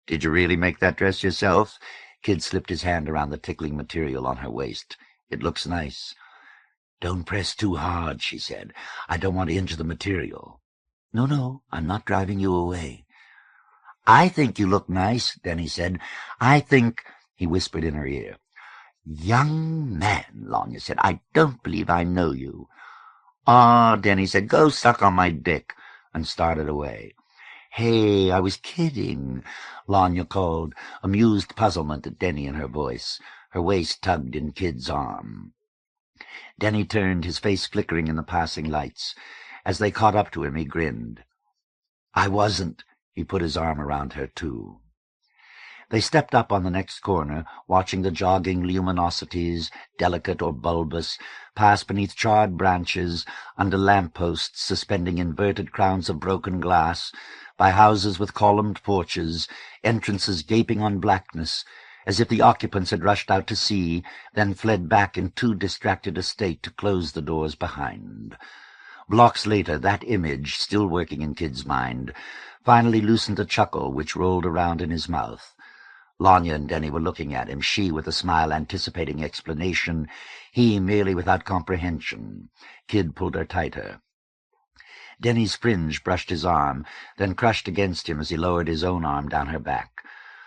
"Did you really make that dress yourself?" Kid slipped his hand around the tickling material on her waist. "It looks nice." "Don't press too hard," she said. "I don't want to injure the material." No, I'm not driving you away." "I think you look nice," Denny said. "I think—" He whispered in her ear. "Young man," Lanya said, "I don't believe I know you." "Ah," Denny said, "go suck on my dick," and started away. "Hey, I was kidding," Lanya called, amused puzzlement at Denny in her voice. Her waist tugged in Kid's arm. Denny turned, his face flickering in the passing lights. As they caught up to him, he grinned. "I wasn't." He put his arm around her, too. They stepped up on the next corner, watching the jogging luminosities, delicate or bulbous, pass beneath charred branches, under lamp-posts suspending inverted crowns of broken glass, by houses with columned porches, entrances gaping on blackness, as if the occupants had rushed out to sea, then fled back in too distracted a state to close the doors behind. Blocks later, that image, still working in Kid's mind, finally loosened a chuckle which rolled around in his mouth. Lanya and Denny were looking at him, she with a smile anticipating explanation, he merely without comprehension. Kid pulled her tighter. Denny's fringe brushed his arm, then crushed against him as he lowered his own arm down her back.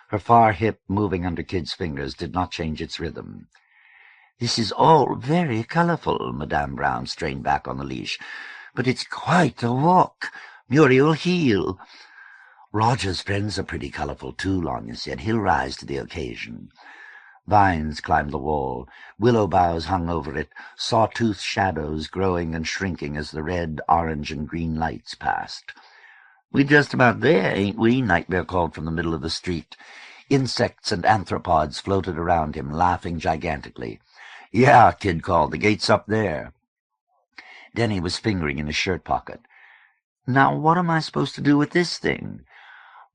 Her far hip, moving under Kid's fingers, did not change its rhythm. "This is all very colourful," Madame Brown strained back on the leash. "But it's quite a walk. Muriel, heel." "Roger's friends are pretty colourful too," Lanya said. "He'll rise to the occasion." Vines climbed the wall. Willow boughs hung over it, saw-toothed shadows growing and shrinking as the red, orange, and green lights passed. "We're just about there, ain't we?" Nightmare called from the middle of the street. Insects and anthropods floated around him, laughing gigantically. "Yeah," Kid called. "The gate's up there." Denny was fingering in his shirt pocket. "Now what am I supposed to do with this thing?"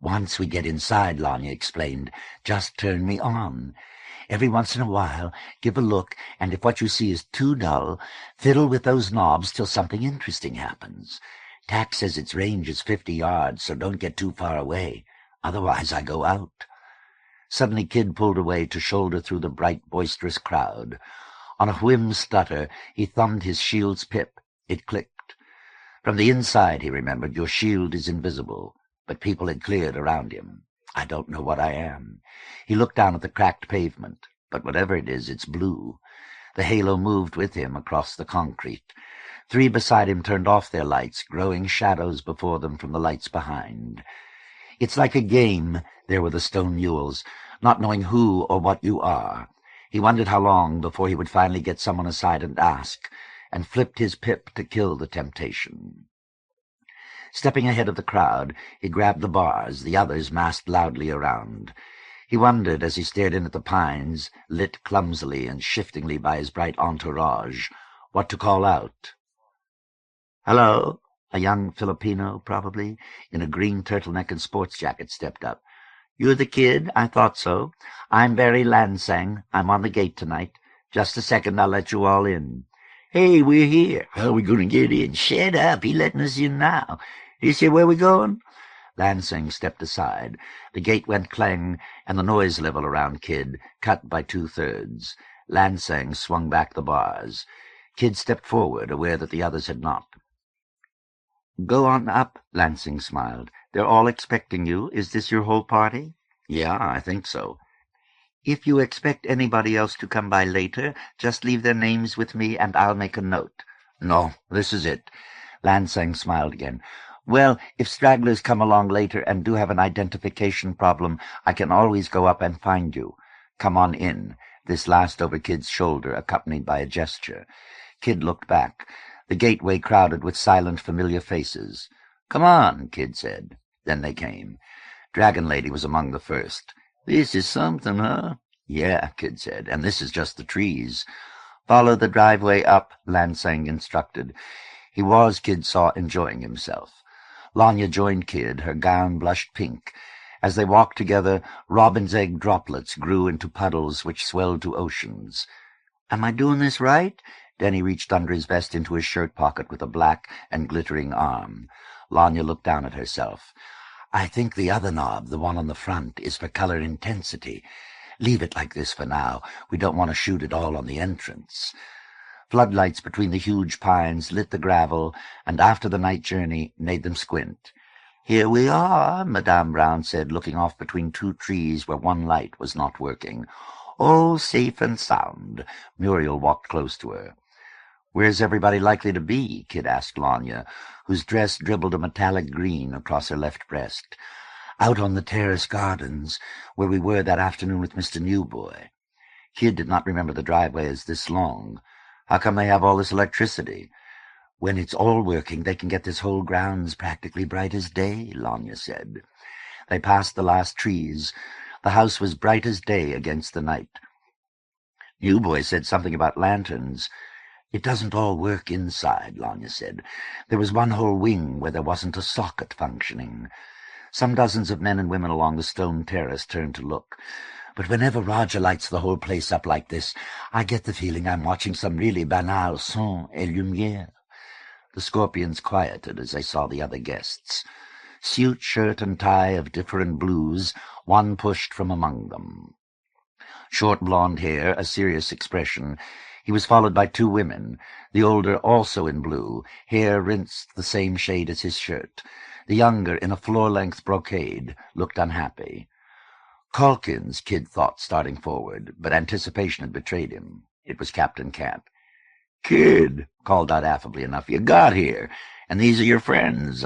"Once we get inside," Lanya explained, "just turn me on. Every once in a while, give a look, and if what you see is too dull, fiddle with those knobs till something interesting happens. Tack says its range is 50 yards, so don't get too far away. Otherwise I go out." Suddenly Kid pulled away to shoulder through the bright, boisterous crowd. On a whim stutter, he thumbed his shield's pip. It clicked. From the inside, he remembered, your shield is invisible, but people had cleared around him. "I don't know what I am." He looked down at the cracked pavement, but whatever it is, it's blue. The halo moved with him across the concrete. Three beside him turned off their lights, growing shadows before them from the lights behind. "It's like a game," there were the stone mules, not knowing who or what you are. He wondered how long before he would finally get someone aside and ask, and flipped his pip to kill the temptation. Stepping ahead of the crowd, he grabbed the bars, the others massed loudly around. He wondered, as he stared in at the pines, lit clumsily and shiftingly by his bright entourage, what to call out. "Hello?" A young Filipino, probably, in a green turtleneck and sports jacket, stepped up. "You're the Kid? I thought so. I'm Barry Lansang. I'm on the gate tonight. Just a second, I'll let you all in." "Hey, we're here." "How are we going to get in?" "Shut up, he's letting us in now." "You see where we're going?" Lansing stepped aside. The gate went clang, and the noise level around Kid cut by 2/3. Lansing swung back the bars. Kid stepped forward, aware that the others had not. "Go on up," Lansing smiled. "They're all expecting you. Is this your whole party?" "Yeah, I think so." "If you expect anybody else to come by later, just leave their names with me and I'll make a note." "No, this is it." Lansing smiled again. "Well, if stragglers come along later and do have an identification problem, I can always go up and find you. Come on in." This last over Kid's shoulder, accompanied by a gesture. Kid looked back. The gateway crowded with silent, familiar faces. "Come on," Kid said. Then they came. Dragon Lady was among the first. "This is something, huh?" "Yeah," Kid said, "and this is just the trees." "Follow the driveway up," Lansing instructed. He was, Kid saw, enjoying himself. Lanya joined Kid, her gown blushed pink. As they walked together, robin's egg droplets grew into puddles which swelled to oceans. "Am I doing this right?" Denny reached under his vest into his shirt pocket with a black and glittering arm. Lanya looked down at herself. "I think the other knob, the one on the front, is for color intensity. Leave it like this for now. We don't want to shoot it all on the entrance." Floodlights between the huge pines lit the gravel, and after the night journey made them squint. "Here we are," Madame Brown said, looking off between two trees where one light was not working. "All safe and sound." Muriel walked close to her. "Where's everybody likely to be?" Kid asked Lanya, whose dress dribbled a metallic green across her left breast. "Out on the terrace gardens, where we were that afternoon with Mr. Newboy." Kid did not remember the driveway as this long. "How come they have all this electricity?" "When it's all working, they can get this whole grounds practically bright as day," Lanya said. They passed the last trees. The house was bright as day against the night. You boys said something about lanterns. It doesn't all work inside, Lanya said. There was one whole wing where there wasn't a socket functioning. Some dozens of men and women along the stone terrace turned to look. But whenever Roger lights the whole place up like this, I get the feeling I'm watching some really banal son et lumière. The Scorpions quieted as they saw the other guests. Suit, shirt, and tie of different blues, one pushed from among them. Short blonde hair, a serious expression. He was followed by two women, the older also in blue, hair rinsed the same shade as his shirt. The younger, in a floor-length brocade, looked unhappy. Calkins, Kid thought, starting forward, but anticipation had betrayed him. It was Captain Camp. "Kid," called out affably enough, "you got here, and these are your friends.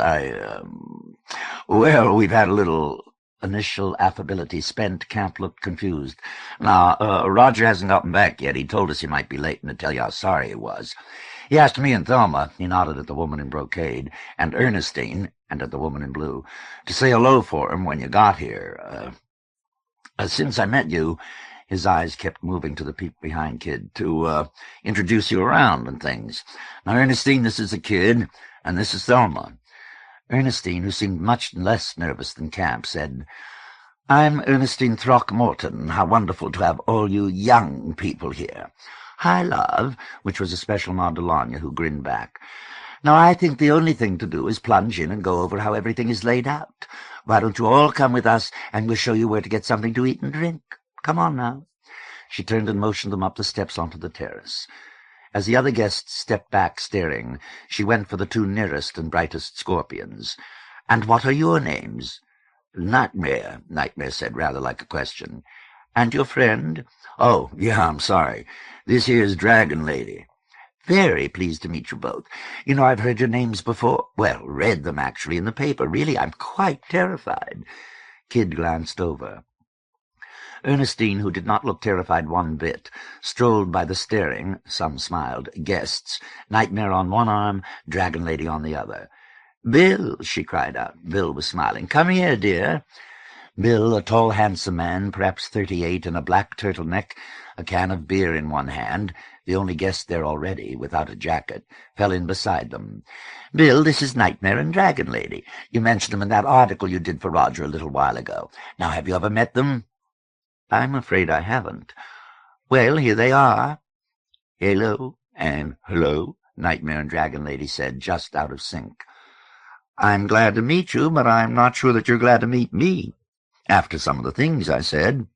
Well, we've had a little—" Initial affability spent, Camp looked confused. "Now, Roger hasn't gotten back yet. He told us he might be late and to tell you how sorry he was. He asked me and Thelma," he nodded at the woman in brocade, "and Ernestine," and at the woman in blue, "to say hello for him when you got here. Since I met you," his eyes kept moving to the people behind Kid, "to introduce you around and things. Now, Ernestine, this is the Kid, and this is Thelma." Ernestine, who seemed much less nervous than Camp, said, "I'm Ernestine Throckmorton. How wonderful to have all you young people here. Hi, love," which was a special nod to Lanya, who grinned back. "Now, I think the only thing to do is plunge in and go over how everything is laid out. Why don't you all come with us, and we'll show you where to get something to eat and drink. Come on now." She turned and motioned them up the steps onto the terrace. As the other guests stepped back, staring, she went for the two nearest and brightest Scorpions. "And what are your names?" "Nightmare," Nightmare said, rather like a question. "And your friend?" "Oh, yeah, I'm sorry. This here's Dragon Lady." "Very pleased to meet you both. You know, I've heard your names before. Well, read them, actually, in the paper. Really, I'm quite terrified." Kid glanced over. Ernestine, who did not look terrified one bit, strolled by the staring, some smiled, guests, Nightmare on one arm, Dragon Lady on the other. "Bill," she cried out. Bill was smiling. "Come here, dear." Bill, a tall, handsome man, perhaps 38, in a black turtleneck, a can of beer in one hand, the only guest there already, without a jacket, fell in beside them. "Bill, this is Nightmare and Dragon Lady. You mentioned them in that article you did for Roger a little while ago. Now, have you ever met them?" "I'm afraid I haven't." "Well, here they are." "Hello," and "hello," Nightmare and Dragon Lady said, just out of sync. "I'm glad to meet you, but I'm not sure that you're glad to meet me, after some of the things I said."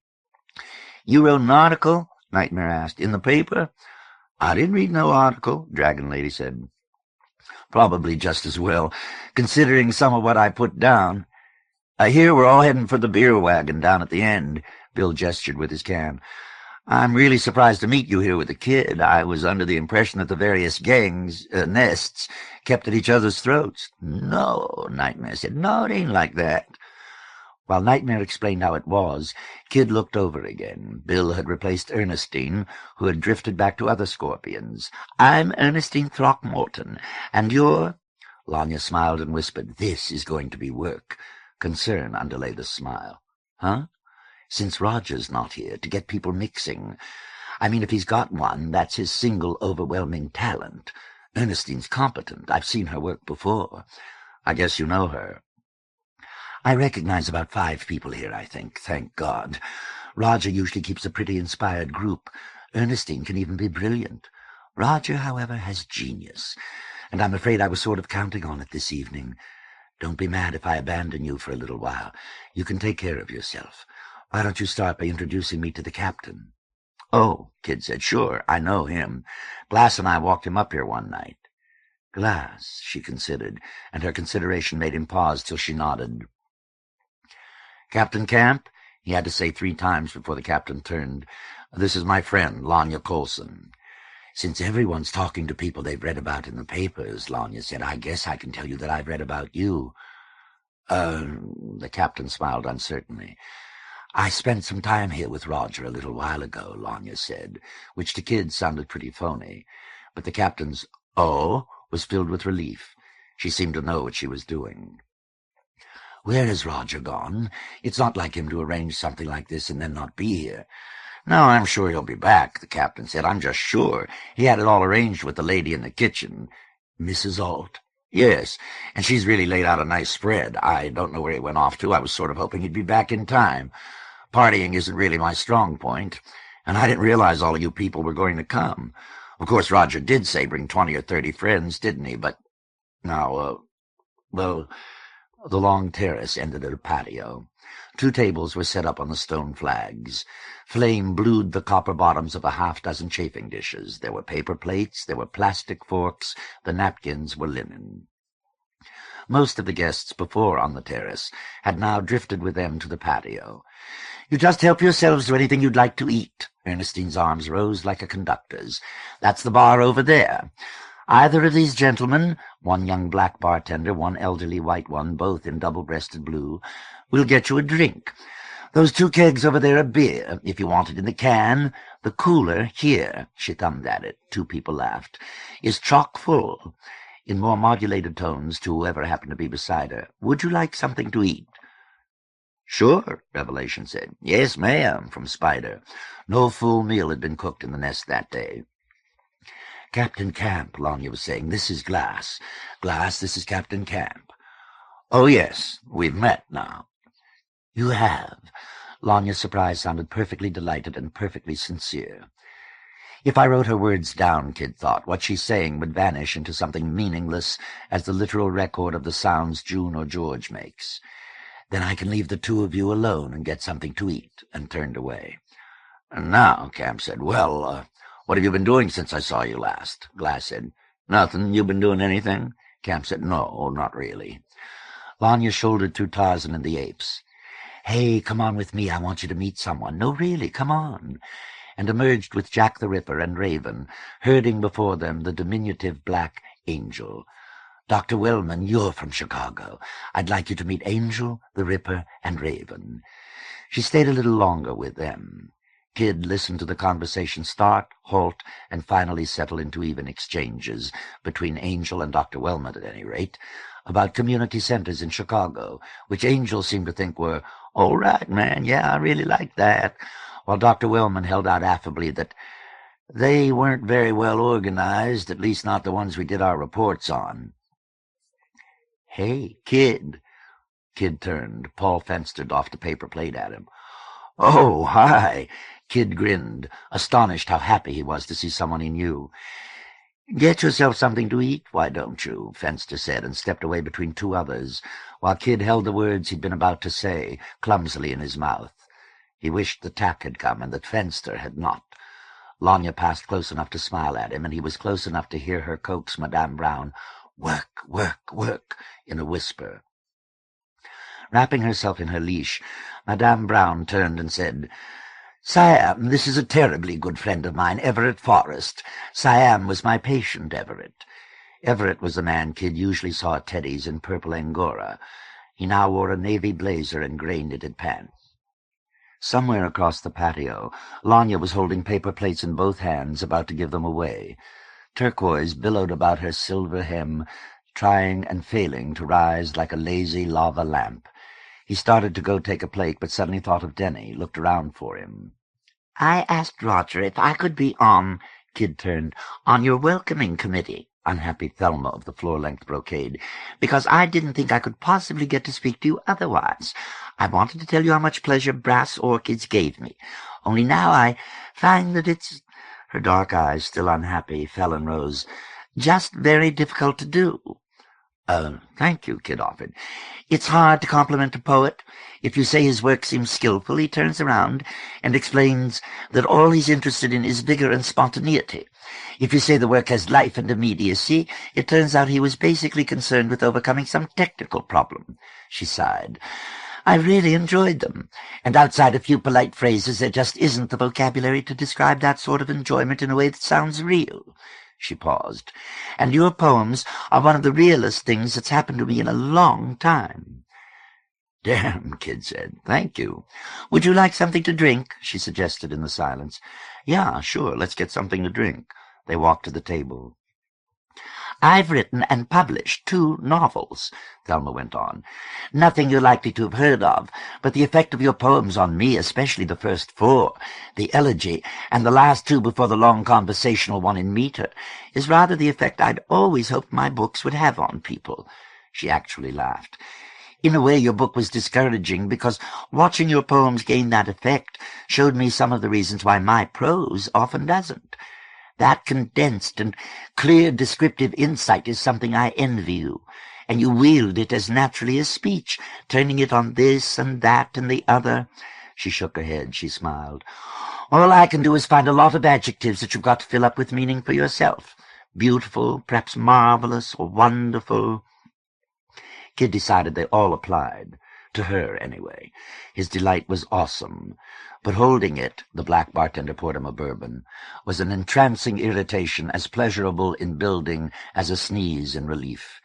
"You wrote an article?" Nightmare asked. "In the paper?" "I didn't read no article," Dragon Lady said. "Probably just as well, considering some of what I put down. I hear we're all heading for the beer wagon down at the end." Bill gestured with his can. "I'm really surprised to meet you here with the Kid. I was under the impression that the various gangs, nests, kept at each other's throats." "No," Nightmare said. "No, it ain't like that." While Nightmare explained how it was, Kid looked over again. Bill had replaced Ernestine, who had drifted back to other Scorpions. "I'm Ernestine Throckmorton, and you're—" Lanya smiled and whispered, "This is going to be work." Concern underlay the smile. "Huh?" "Since Roger's not here, to get people mixing. I mean, if he's got one, that's his single overwhelming talent. Ernestine's competent. I've seen her work before. I guess you know her." "I recognize about 5 people here, I think, thank God. Roger usually keeps a pretty inspired group. Ernestine can even be brilliant. Roger, however, has genius, and I'm afraid I was sort of counting on it this evening. Don't be mad if I abandon you for a little while. You can take care of yourself. Why don't you start by introducing me to the captain?" "Oh," Kid said, "sure, I know him. Glass and I walked him up here one night." "Glass," she considered, and her consideration made him pause till she nodded. "Captain Camp," he had to say 3 times before the captain turned. "This is my friend, Lanya Colson." "Since everyone's talking to people they've read about in the papers," Lanya said, "I guess I can tell you that I've read about you." The captain smiled uncertainly. "I spent some time here with Roger a little while ago," Lanya said, which to Kid sounded pretty phony. But the captain's "oh" was filled with relief. She seemed to know what she was doing. Where has Roger gone? It's not like him to arrange something like this and then not be here. No, I'm sure he'll be back, the captain said. I'm just sure. He had it all arranged with the lady in the kitchen. Mrs. Alt? Yes, and she's really laid out a nice spread. I don't know where he went off to. I was sort of hoping he'd be back in time. Partying isn't really my strong point, and I didn't realize all of you people were going to come. Of course, Roger did say bring 20 or 30 friends, didn't he? But now, well, the long terrace ended at a patio. 2 tables were set up on the stone flags. Flame blued the copper bottoms of a half-dozen chafing dishes. There were paper plates, there were plastic forks, the napkins were linen. Most of the guests before on the terrace had now drifted with them to the patio. You just help yourselves to anything you'd like to eat. Ernestine's arms rose like a conductor's. That's the bar over there. Either of these gentlemen, one young black bartender, one elderly white one, both in double-breasted blue, will get you a drink. Those 2 kegs over there are beer, if you want it in the can. The cooler here, she thumbed at it, 2 people laughed, is chock full. In more modulated tones to whoever happened to be beside her, would you like something to eat? Sure, Revelation said. Yes, ma'am, from Spider. No full meal had been cooked in the nest that day. Captain Camp, Lanya was saying. This is Glass. Glass, this is Captain Camp. Oh, yes, we've met now. You have. Lanya's surprise sounded perfectly delighted and perfectly sincere. If I wrote her words down, Kid thought, what she's saying would vanish into something meaningless as the literal record of the sounds June or George makes. Then I can leave the 2 of you alone and get something to eat, and turned away. And now, Camp said, well, what have you been doing since I saw you last? Glass said, nothing. You been doing anything? Camp said, no, not really. Lanya shouldered through Tarzan and the apes. Hey, come on with me. I want you to meet someone. No, really, come on. And emerged with Jack the Ripper and Raven, herding before them the diminutive black Angel. Dr. Wellman, you're from Chicago. I'd like you to meet Angel, the Ripper, and Raven. She stayed a little longer with them. Kid listened to the conversation start, halt, and finally settle into even exchanges, between Angel and Dr. Wellman at any rate, about community centers in Chicago, which Angel seemed to think were, all right, man, yeah, I really like that, while Dr. Wellman held out affably that they weren't very well organized, at least not the ones we did our reports on. Hey, Kid. Kid turned. Paul Fenstered off the paper plate at him. Oh, hi. Kid grinned, astonished how happy he was to see someone he knew. Get yourself something to eat, why don't you? Fenster said, and stepped away between 2 others, while Kid held the words he'd been about to say clumsily in his mouth. He wished the tack had come and that Fenster had not. Lanya passed close enough to smile at him, and he was close enough to hear her coax Madame Brown, work, work, work, in a whisper. Wrapping herself in her leash, Madame Brown turned and said, Siam, this is a terribly good friend of mine, Everett Forrest. Siam was my patient, Everett. Everett was the man Kid usually saw at Teddy's in purple Angora. He now wore a navy blazer and gray-knitted pants. Somewhere across the patio, Lanya was holding paper plates in both hands, about to give them away. Turquoise billowed about her silver hem, trying and failing to rise like a lazy lava lamp. He started to go take a plate, but suddenly thought of Denny, looked around for him. I asked Roger if I could be on, Kid turned, on your welcoming committee, unhappy Thelma of the floor-length brocade, because I didn't think I could possibly get to speak to you otherwise. I wanted to tell you how much pleasure Brass Orchids gave me, only now I find that it's— Her dark eyes, still unhappy, fell and rose. Just very difficult to do. Thank you, Kid offered. It's hard to compliment a poet. If you say his work seems skillful, he turns around and explains that all he's interested in is vigor and spontaneity. If you say the work has life and immediacy, it turns out he was basically concerned with overcoming some technical problem. She sighed. I really enjoyed them, and outside a few polite phrases, there just isn't the vocabulary to describe that sort of enjoyment in a way that sounds real. She paused. And your poems are one of the realest things that's happened to me in a long time. Damn, Kid said. Thank you. Would you like something to drink? She suggested in the silence. Yeah, sure, let's get something to drink. They walked to the table. I've written and published 2 novels, Thelma went on. Nothing you're likely to have heard of, but the effect of your poems on me, especially the first 4, the elegy, and the last 2 before the long conversational one in meter, is rather the effect I'd always hoped my books would have on people. She actually laughed. In a way, your book was discouraging, because watching your poems gain that effect showed me some of the reasons why my prose often doesn't. That condensed and clear descriptive insight is something I envy you, and you wield it as naturally as speech, turning it on this and that and the other. She shook her head. She smiled. All I can do is find a lot of adjectives that you've got to fill up with meaning for yourself. Beautiful, perhaps marvelous, or wonderful. Kid decided they all applied. To her, anyway. His delight was awesome, but holding it, the black bartender poured him a bourbon, was an entrancing irritation as pleasurable in building as a sneeze in relief.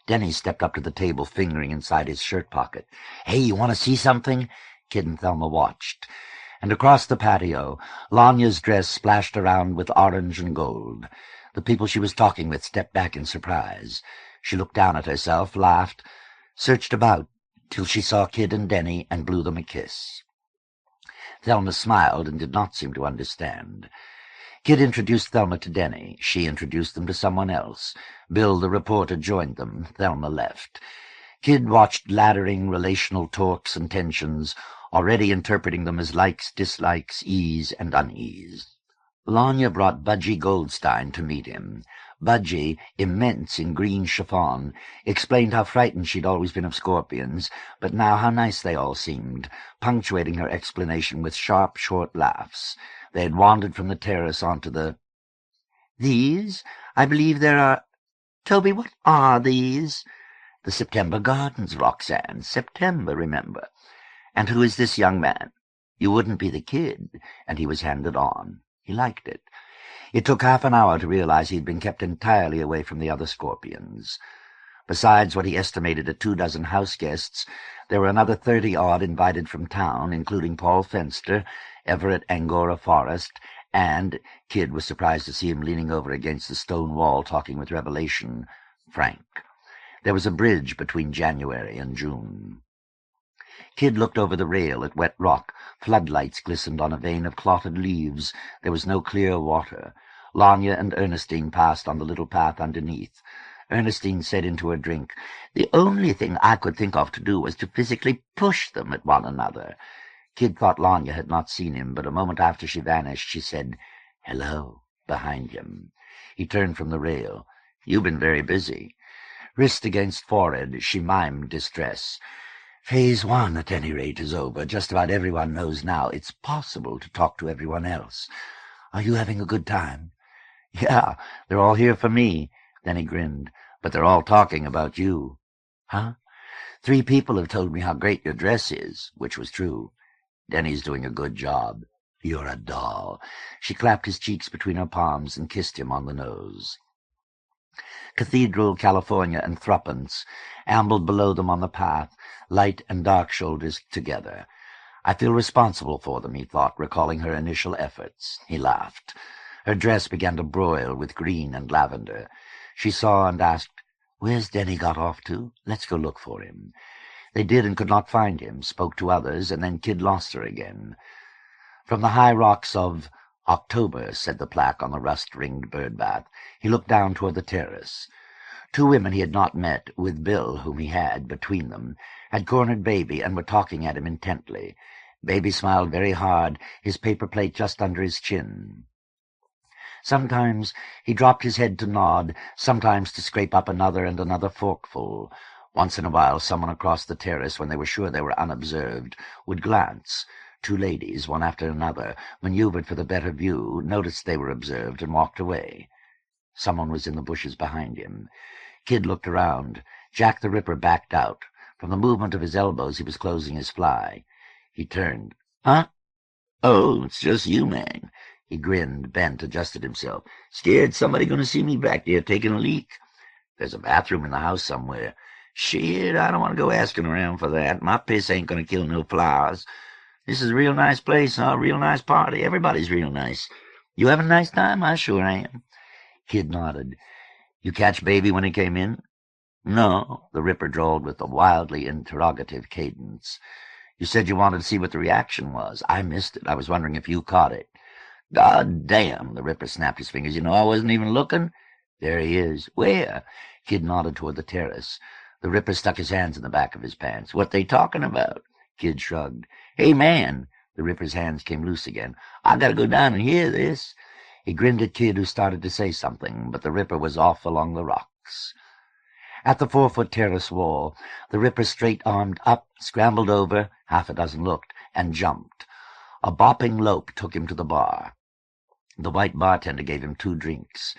Denny stepped up to the table, fingering inside his shirt pocket. Hey, you want to see something? Kid and Thelma watched. And across the patio, Lanya's dress splashed around with orange and gold. The people she was talking with stepped back in surprise. She looked down at herself, laughed, searched about, till she saw Kid and Denny and blew them a kiss. Thelma smiled and did not seem to understand. Kid introduced Thelma to Denny. She introduced them to someone else. Bill, the reporter, joined them. Thelma left. Kid watched laddering relational torques and tensions, already interpreting them as likes, dislikes, ease, and unease. Lanya brought Budgie Goldstein to meet him. Budgie, immense in green chiffon, explained how frightened she'd always been of scorpions, but now how nice they all seemed, punctuating her explanation with sharp, short laughs. They had wandered from the terrace onto the— These? I believe there are— Toby, what are these? The September Gardens, Roxanne. September, remember. And who is this young man? You wouldn't be the Kid. And he was handed on. He liked it. It took half an hour to realize he'd been kept entirely away from the other scorpions. Besides what he estimated at 24 house guests, there were another 30-odd invited from town, including Paul Fenster, Everett Angora Forrest, and, Kid was surprised to see him leaning over against the stone wall talking with Revelation, Frank. There was a bridge between January and June. Kid looked over the rail at wet rock. Floodlights glistened on a vein of clotted leaves. There was no clear water. Lanya and Ernestine passed on the little path underneath. Ernestine said into her drink, The only thing I could think of to do was to physically push them at one another. Kid thought Lanya had not seen him, but a moment after she vanished, she said, Hello, behind him. He turned from the rail. You've been very busy. Wrist against forehead, she mimed distress. Phase 1, at any rate, is over. Just about everyone knows now it's possible to talk to everyone else. Are you having a good time? Yeah, they're all here for me. Then he grinned. But they're all talking about you. Huh? 3 people have told me how great your dress is, which was true. Denny's doing a good job. You're a doll. She clapped his cheeks between her palms and kissed him on the nose. Cathedral, California, and threepence ambled below them on the path, light and dark shoulders together. I feel responsible for them, he thought, recalling her initial efforts. He laughed. Her dress began to broil with green and lavender. She saw and asked, Where's Denny got off to? Let's go look for him. They did and could not find him, spoke to others, and then Kid lost her again. From the high rocks of October, said the plaque on the rust-ringed bird bath. He looked down toward the terrace. 2 women he had not met, with Bill, whom he had, between them, had cornered Baby and were talking at him intently. Baby smiled very hard, his paper plate just under his chin. Sometimes he dropped his head to nod, sometimes to scrape up another and another forkful. Once in a while someone across the terrace, when they were sure they were unobserved, would glance. 2 ladies, one after another, maneuvered for the better view, noticed they were observed, and walked away. Someone was in the bushes behind him. Kid looked around. Jack the Ripper backed out. From the movement of his elbows he was closing his fly. He turned. Huh? Oh, it's just you, man. He grinned, bent, adjusted himself. Scared somebody gonna see me back there taking a leak? There's a bathroom in the house somewhere. Shit, I don't want to go asking around for that. My piss ain't gonna kill no flowers. This is a real nice place, huh? Real nice party. Everybody's real nice. You having a nice time? I sure am. Kid nodded. You catch baby when he came in? No, the Ripper drawled with a wildly interrogative cadence. You said you wanted to see what the reaction was. I missed it. I was wondering if you caught it. God damn, the Ripper snapped his fingers. You know I wasn't even looking. There he is. Where? Kid nodded toward the terrace. The Ripper stuck his hands in the back of his pants. What they talking about? Kid shrugged. Hey, man. The Ripper's hands came loose again. I gotta go down and hear this. He grinned at Kid, who started to say something, but the Ripper was off along the rocks. At the 4-foot terrace wall, the Ripper straight-armed up, scrambled over, half a dozen looked, and jumped. A bopping lope took him to the bar. The white bartender gave him 2 drinks.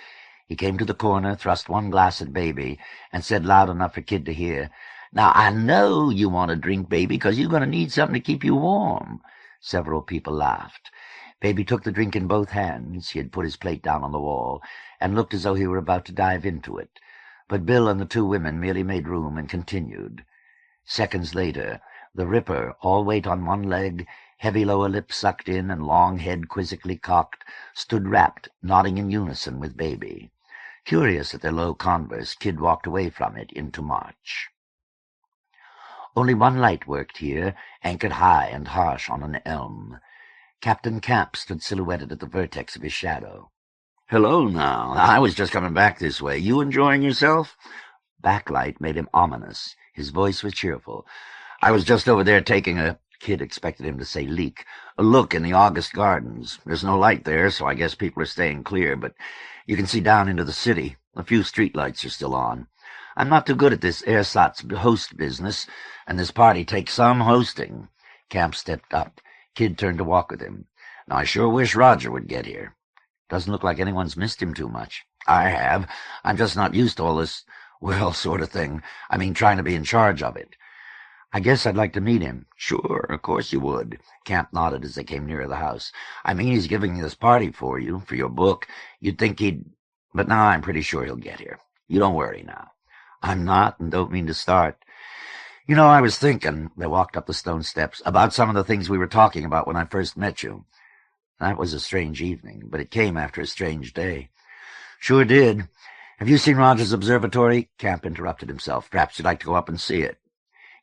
He came to the corner, thrust 1 glass at Baby, and said loud enough for Kid to hear, "Now, I know you want a drink, Baby, 'cause you're going to need something to keep you warm." Several people laughed. Baby took the drink in both hands. He had put his plate down on the wall, and looked as though he were about to dive into it. But Bill and the 2 women merely made room and continued. Seconds later, the Ripper, all weight on one leg, heavy lower lip sucked in and long head quizzically cocked, stood rapt, nodding in unison with Baby. Curious at their low converse, Kid walked away from it into March. Only one light worked here, anchored high and harsh on an elm. Captain Camp stood silhouetted at the vertex of his shadow. "Hello, now. I was just coming back this way. You enjoying yourself?" Backlight made him ominous. His voice was cheerful. "I was just over there taking a—" Kid expected him to say leak. "A look in the August Gardens. There's no light there, so I guess people are staying clear, but you can see down into the city. A few streetlights are still on. I'm not too good at this ersatz host business, and this party takes some hosting." Camp stepped up. Kid turned to walk with him. "Now, I sure wish Roger would get here. Doesn't look like anyone's missed him too much." "I have. I'm just not used to all this, well, sort of thing. I mean, trying to be in charge of it." "I guess I'd like to meet him." "Sure, of course you would." Camp nodded as they came nearer the house. "I mean, he's giving this party for you, for your book. You'd think he'd— But now I'm pretty sure he'll get here. You don't worry now." "I'm not, and don't mean to start. You know, I was thinking," they walked up the stone steps, "about some of the things we were talking about when I first met you. That was a strange evening, but it came after a strange day." "Sure did. Have you seen Roger's observatory?" Camp interrupted himself. "Perhaps you'd like to go up and see it."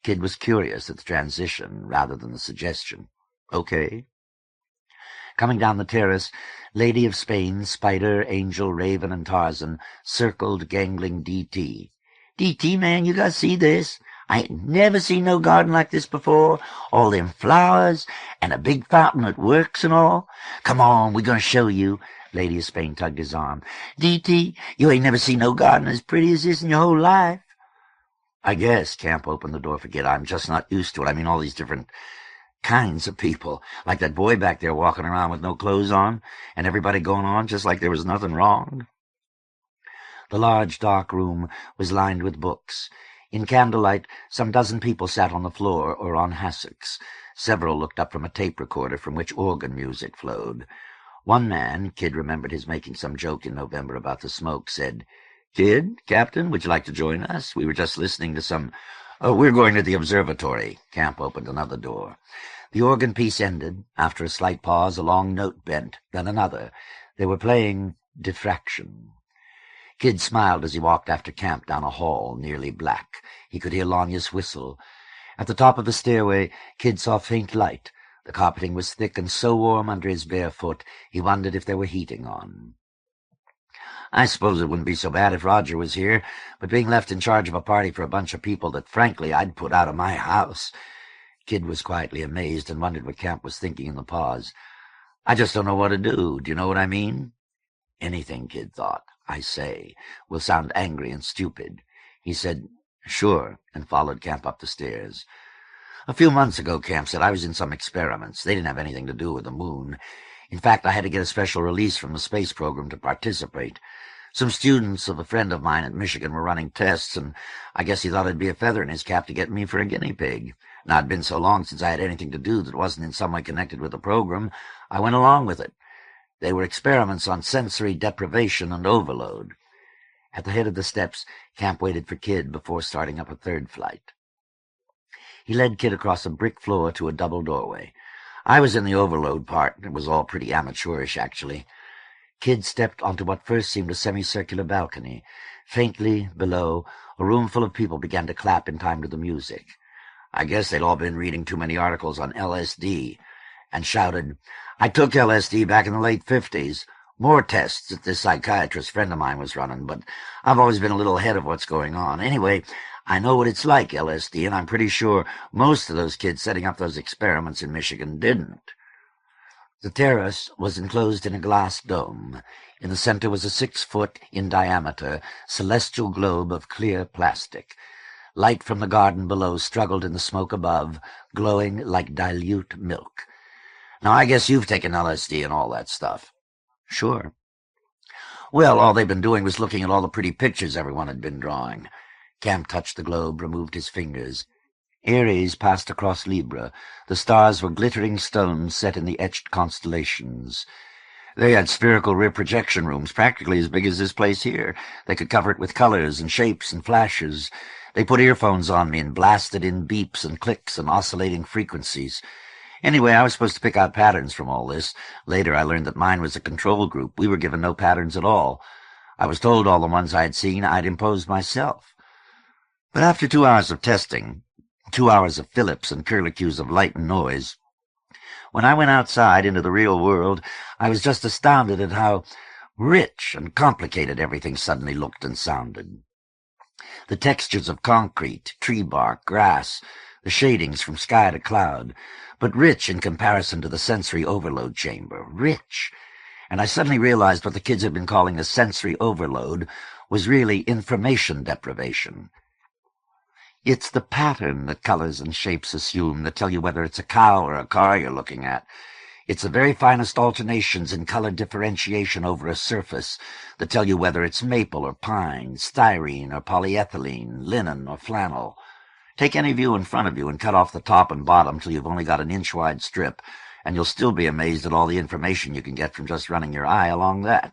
Kid was curious at the transition rather than the suggestion. "Okay." Coming down the terrace, Lady of Spain, Spider, Angel, Raven, and Tarzan circled gangling D.T. "D.T., man, you gotta see this. I ain't never seen no garden like this before. All them flowers, and a big fountain that works and all. Come on, we're gonna show you." Lady of Spain tugged his arm. "D.T., you ain't never seen no garden as pretty as this in your whole life." "I guess," Camp opened the door for Kid, "I'm just not used to it. I mean, all these different kinds of people. Like that boy back there walking around with no clothes on, and everybody going on just like there was nothing wrong." The large, dark room was lined with books. In candlelight, some dozen people sat on the floor or on hassocks. Several looked up from a tape recorder from which organ music flowed. One man, Kid remembered his making some joke in November about the smoke, said, "Kid, Captain, would you like to join us? We were just listening to some—" "Oh, we're going to the observatory." Camp opened another door. The organ piece ended. After a slight pause, a long note bent, then another. They were playing Diffraction. Kid smiled as he walked after Camp down a hall nearly black. He could hear Lanya's whistle. At the top of the stairway, Kid saw faint light. The carpeting was thick and so warm under his bare foot, he wondered if there were heating on. "I suppose it wouldn't be so bad if Roger was here, but being left in charge of a party for a bunch of people that, frankly, I'd put out of my house—" Kid was quietly amazed and wondered what Camp was thinking in the pause. "I just don't know what to do. Do you know what I mean?" Anything, Kid thought, I say, will sound angry and stupid. He said, "Sure," and followed Camp up the stairs. "A few months ago," Camp said, "I was in some experiments. They didn't have anything to do with the moon. In fact, I had to get a special release from the space program to participate. Some students of a friend of mine at Michigan were running tests, and I guess he thought it'd be a feather in his cap to get me for a guinea pig. Now, it'd been so long since I had anything to do that wasn't in some way connected with the program, I went along with it. They were experiments on sensory deprivation and overload." At the head of the steps, Camp waited for Kid before starting up a third flight. He led Kid across a brick floor to a double doorway. "I was in the overload part. It was all pretty amateurish, actually." Kid stepped onto what first seemed a semicircular balcony. Faintly below, a room full of people began to clap in time to the music. I guess they'd all been reading too many articles on LSD, and shouted, "I took LSD back in the late 50s. More tests that this psychiatrist friend of mine was running, but I've always been a little ahead of what's going on. Anyway, I know what it's like, LSD, and I'm pretty sure most of those kids setting up those experiments in Michigan didn't." The terrace was enclosed in a glass dome. In the center was a 6-foot in diameter celestial globe of clear plastic. Light from the garden below struggled in the smoke above, glowing like dilute milk. "Now, I guess you've taken LSD and all that stuff." "Sure." "Well, all they've been doing was looking at all the pretty pictures everyone had been drawing." Camp touched the globe, removed his fingers. Aries passed across Libra. The stars were glittering stones set in the etched constellations. They had spherical rear projection rooms practically as big as this place here. They could cover it with colors and shapes and flashes. They put earphones on me and blasted in beeps and clicks and oscillating frequencies. Anyway, I was supposed to pick out patterns from all this. Later I learned that mine was a control group. We were given no patterns at all. I was told all the ones I had seen I'd imposed myself. But after 2 hours of testing, 2 hours of Phillips and curlicues of light and noise, when I went outside into the real world, I was just astounded at how rich and complicated everything suddenly looked and sounded. The textures of concrete, tree bark, grass, the shadings from sky to cloud, but rich in comparison to the sensory overload chamber. Rich. And I suddenly realized what the kids had been calling a sensory overload was really information deprivation. It's the pattern that colors and shapes assume that tell you whether it's a cow or a car you're looking at. It's the very finest alternations in color differentiation over a surface that tell you whether it's maple or pine, styrene or polyethylene, linen or flannel. Take any view in front of you and cut off the top and bottom till you've only got an inch-wide strip, and you'll still be amazed at all the information you can get from just running your eye along that.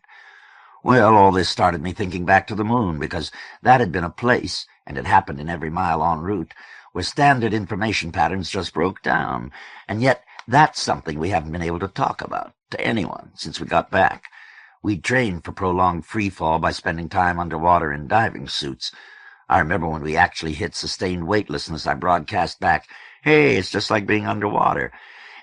Well, all this started me thinking back to the moon, because that had been a place, and it happened in every mile en route, where standard information patterns just broke down, and yet that's something we haven't been able to talk about to anyone since we got back. We'd trained for prolonged free fall by spending time underwater in diving suits. I remember when we actually hit sustained weightlessness, I broadcast back, "Hey, it's just like being underwater."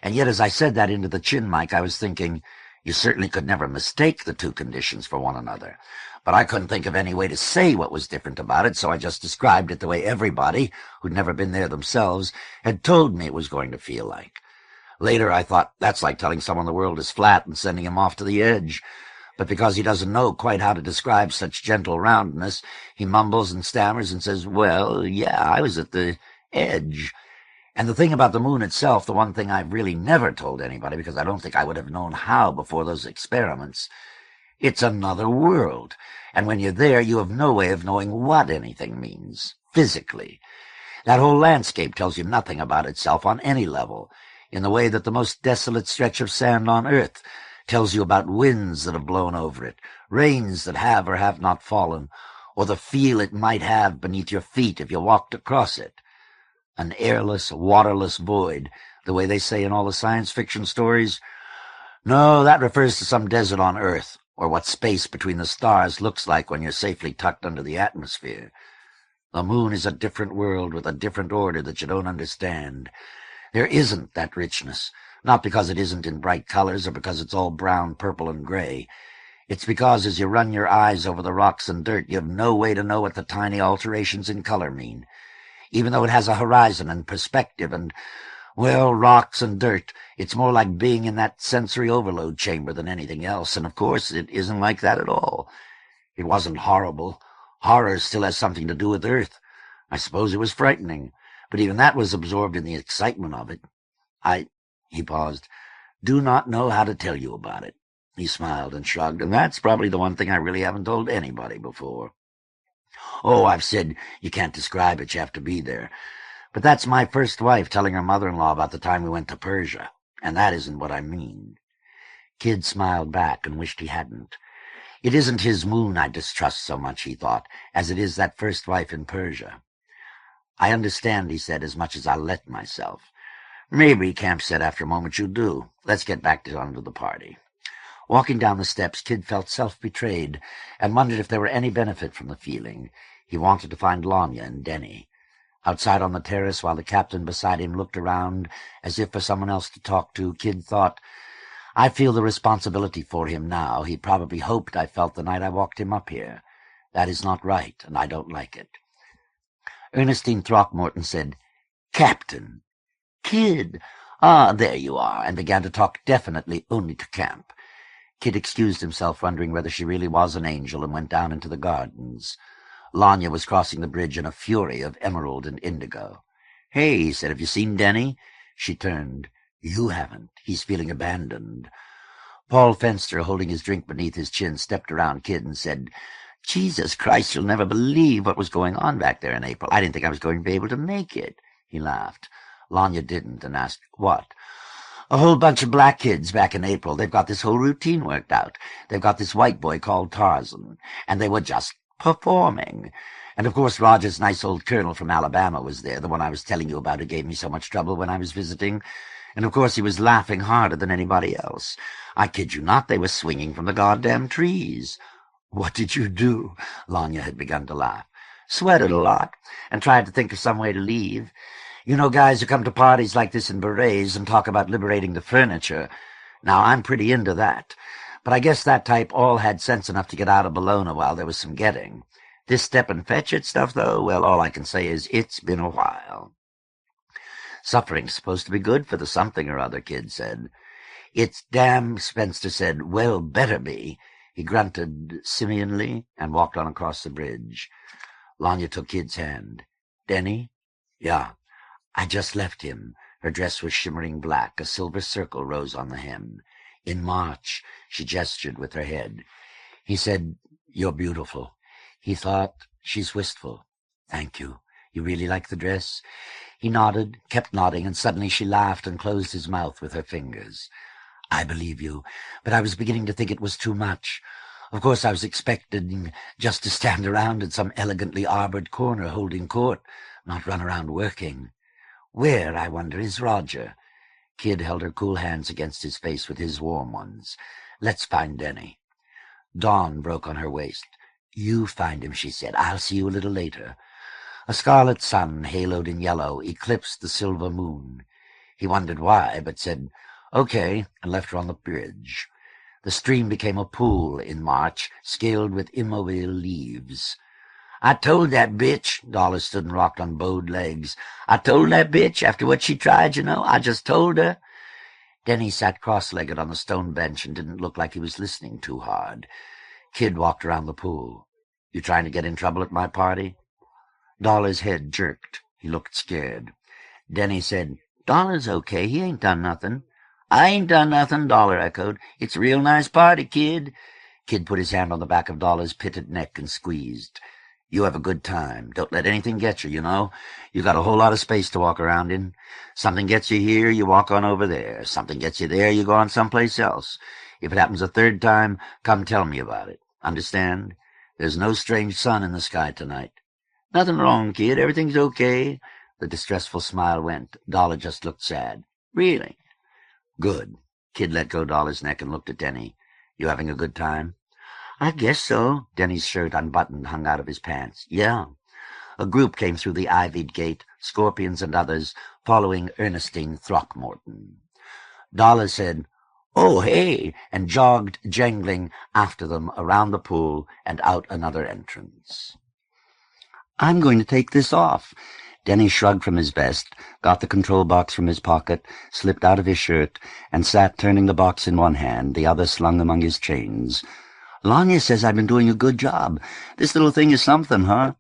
And yet as I said that into the chin mic, I was thinking, you certainly could never mistake the two conditions for one another. But I couldn't think of any way to say what was different about it, so I just described it the way everybody, who'd never been there themselves, had told me it was going to feel like. Later I thought, that's like telling someone the world is flat and sending him off to the edge. But because he doesn't know quite how to describe such gentle roundness, he mumbles and stammers and says, "Well, yeah, I was at the edge." And the thing about the moon itself, the one thing I've really never told anybody, because I don't think I would have known how before those experiments, it's another world. And when you're there, you have no way of knowing what anything means, physically. That whole landscape tells you nothing about itself on any level, in the way that the most desolate stretch of sand on earth tells you about winds that have blown over it, rains that have or have not fallen, or the feel it might have beneath your feet if you walked across it. An airless, waterless void, the way they say in all the science fiction stories. No, that refers to some desert on Earth, or what space between the stars looks like when you're safely tucked under the atmosphere. The moon is a different world with a different order that you don't understand. There isn't that richness, not because it isn't in bright colors or because it's all brown, purple, and gray. It's because as you run your eyes over the rocks and dirt, you have no way to know what the tiny alterations in color mean. Even though it has a horizon and perspective and, well, rocks and dirt, it's more like being in that sensory overload chamber than anything else, and of course it isn't like that at all. It wasn't horrible. Horror still has something to do with Earth. I suppose it was frightening, but even that was absorbed in the excitement of it. He paused, do not know how to tell you about it. He smiled and shrugged, and that's probably the one thing I really haven't told anybody before. Oh, I've said you can't describe it, you have to be there. But that's my first wife telling her mother-in-law about the time we went to Persia, and that isn't what I mean. Kid smiled back and wished he hadn't. It isn't his moon I distrust so much, he thought, as it is that first wife in Persia. I understand, he said, as much as I'll let myself. Maybe, Camp said after a moment, you do. Let's get back on to the party. Walking down the steps, Kid felt self-betrayed and wondered if there were any benefit from the feeling. He wanted to find Lanya and Denny. Outside on the terrace, while the captain beside him looked around as if for someone else to talk to, Kid thought, I feel the responsibility for him now. He probably hoped I felt the night I walked him up here. That is not right, and I don't like it. Ernestine Throckmorton said, Captain. Kid. Ah, there you are, and began to talk definitely only to camp. Kid excused himself, wondering whether she really was an angel, and went down into the gardens. Lanya was crossing the bridge in a fury of emerald and indigo. Hey, he said, have you seen Denny? She turned. You haven't. He's feeling abandoned. Paul Fenster, holding his drink beneath his chin, stepped around Kid and said, Jesus Christ, you'll never believe what was going on back there in April. I didn't think I was going to be able to make it. He laughed. Lanya didn't and asked, what? A whole bunch of black kids back in April. They've got this whole routine worked out. They've got this white boy called Tarzan, and they were just performing. And, of course, Roger's nice old colonel from Alabama was there, the one I was telling you about who gave me so much trouble when I was visiting. And, of course, he was laughing harder than anybody else. I kid you not, they were swinging from the goddamn trees. What did you do? Lanya had begun to laugh. Sweated a lot, and tried to think of some way to leave. You know guys who come to parties like this in berets and talk about liberating the furniture. Now, I'm pretty into that. But I guess that type all had sense enough to get out of Bologna while there was some getting. This step-and-fetch-it stuff, though, well, all I can say is it's been a while. Suffering's supposed to be good for the something or other, Kid said. It's damn, Spencer said. Well, better be. He grunted simianly and walked on across the bridge. Lanya took Kid's hand. Denny? Yeah. I just left him. Her dress was shimmering black. A silver circle rose on the hem. In March, she gestured with her head. He said, You're beautiful. He thought, She's wistful. Thank you. You really like the dress? He nodded, kept nodding, and suddenly she laughed and closed his mouth with her fingers. I believe you, but I was beginning to think it was too much. Of course, I was expecting just to stand around in some elegantly arbored corner holding court, not run around working. Where, I wonder, is Roger? Kid held her cool hands against his face with his warm ones. Let's find Denny. Dawn broke on her waist. You find him, she said. I'll see you a little later. A scarlet sun, haloed in yellow, eclipsed the silver moon. He wondered why, but said, Okay, and left her on the bridge. The stream became a pool in March, scaled with immobile leaves. I told that bitch, Dollar stood and rocked on bowed legs. I told that bitch, after what she tried, you know, I just told her. Denny sat cross-legged on the stone bench and didn't look like he was listening too hard. Kid walked around the pool. You trying to get in trouble at my party? Dollar's head jerked. He looked scared. Denny said, Dollar's okay. He ain't done nothing. I ain't done nothing, Dollar echoed. It's a real nice party, Kid. Kid put his hand on the back of Dollar's pitted neck and squeezed. You have a good time. Don't let anything get you, you know. You got a whole lot of space to walk around in. Something gets you here, you walk on over there. Something gets you there, you go on someplace else. If it happens a third time, come tell me about it. Understand? There's no strange sun in the sky tonight. Nothing wrong, Kid. Everything's okay. The distressful smile went. Dollar just looked sad. Really? Good. Kid let go Dollar's neck and looked at Denny. You having a good time? I guess so. Denny's shirt, unbuttoned, hung out of his pants. Yeah. A group came through the ivied gate, Scorpions and others, following Ernestine Throckmorton. Dollar said, Oh, hey, and jogged, jangling, after them around the pool and out another entrance. I'm going to take this off. Denny shrugged from his vest, got the control box from his pocket, slipped out of his shirt, and sat turning the box in one hand, the other slung among his chains. Lanya says I've been doing a good job. This little thing is something, huh?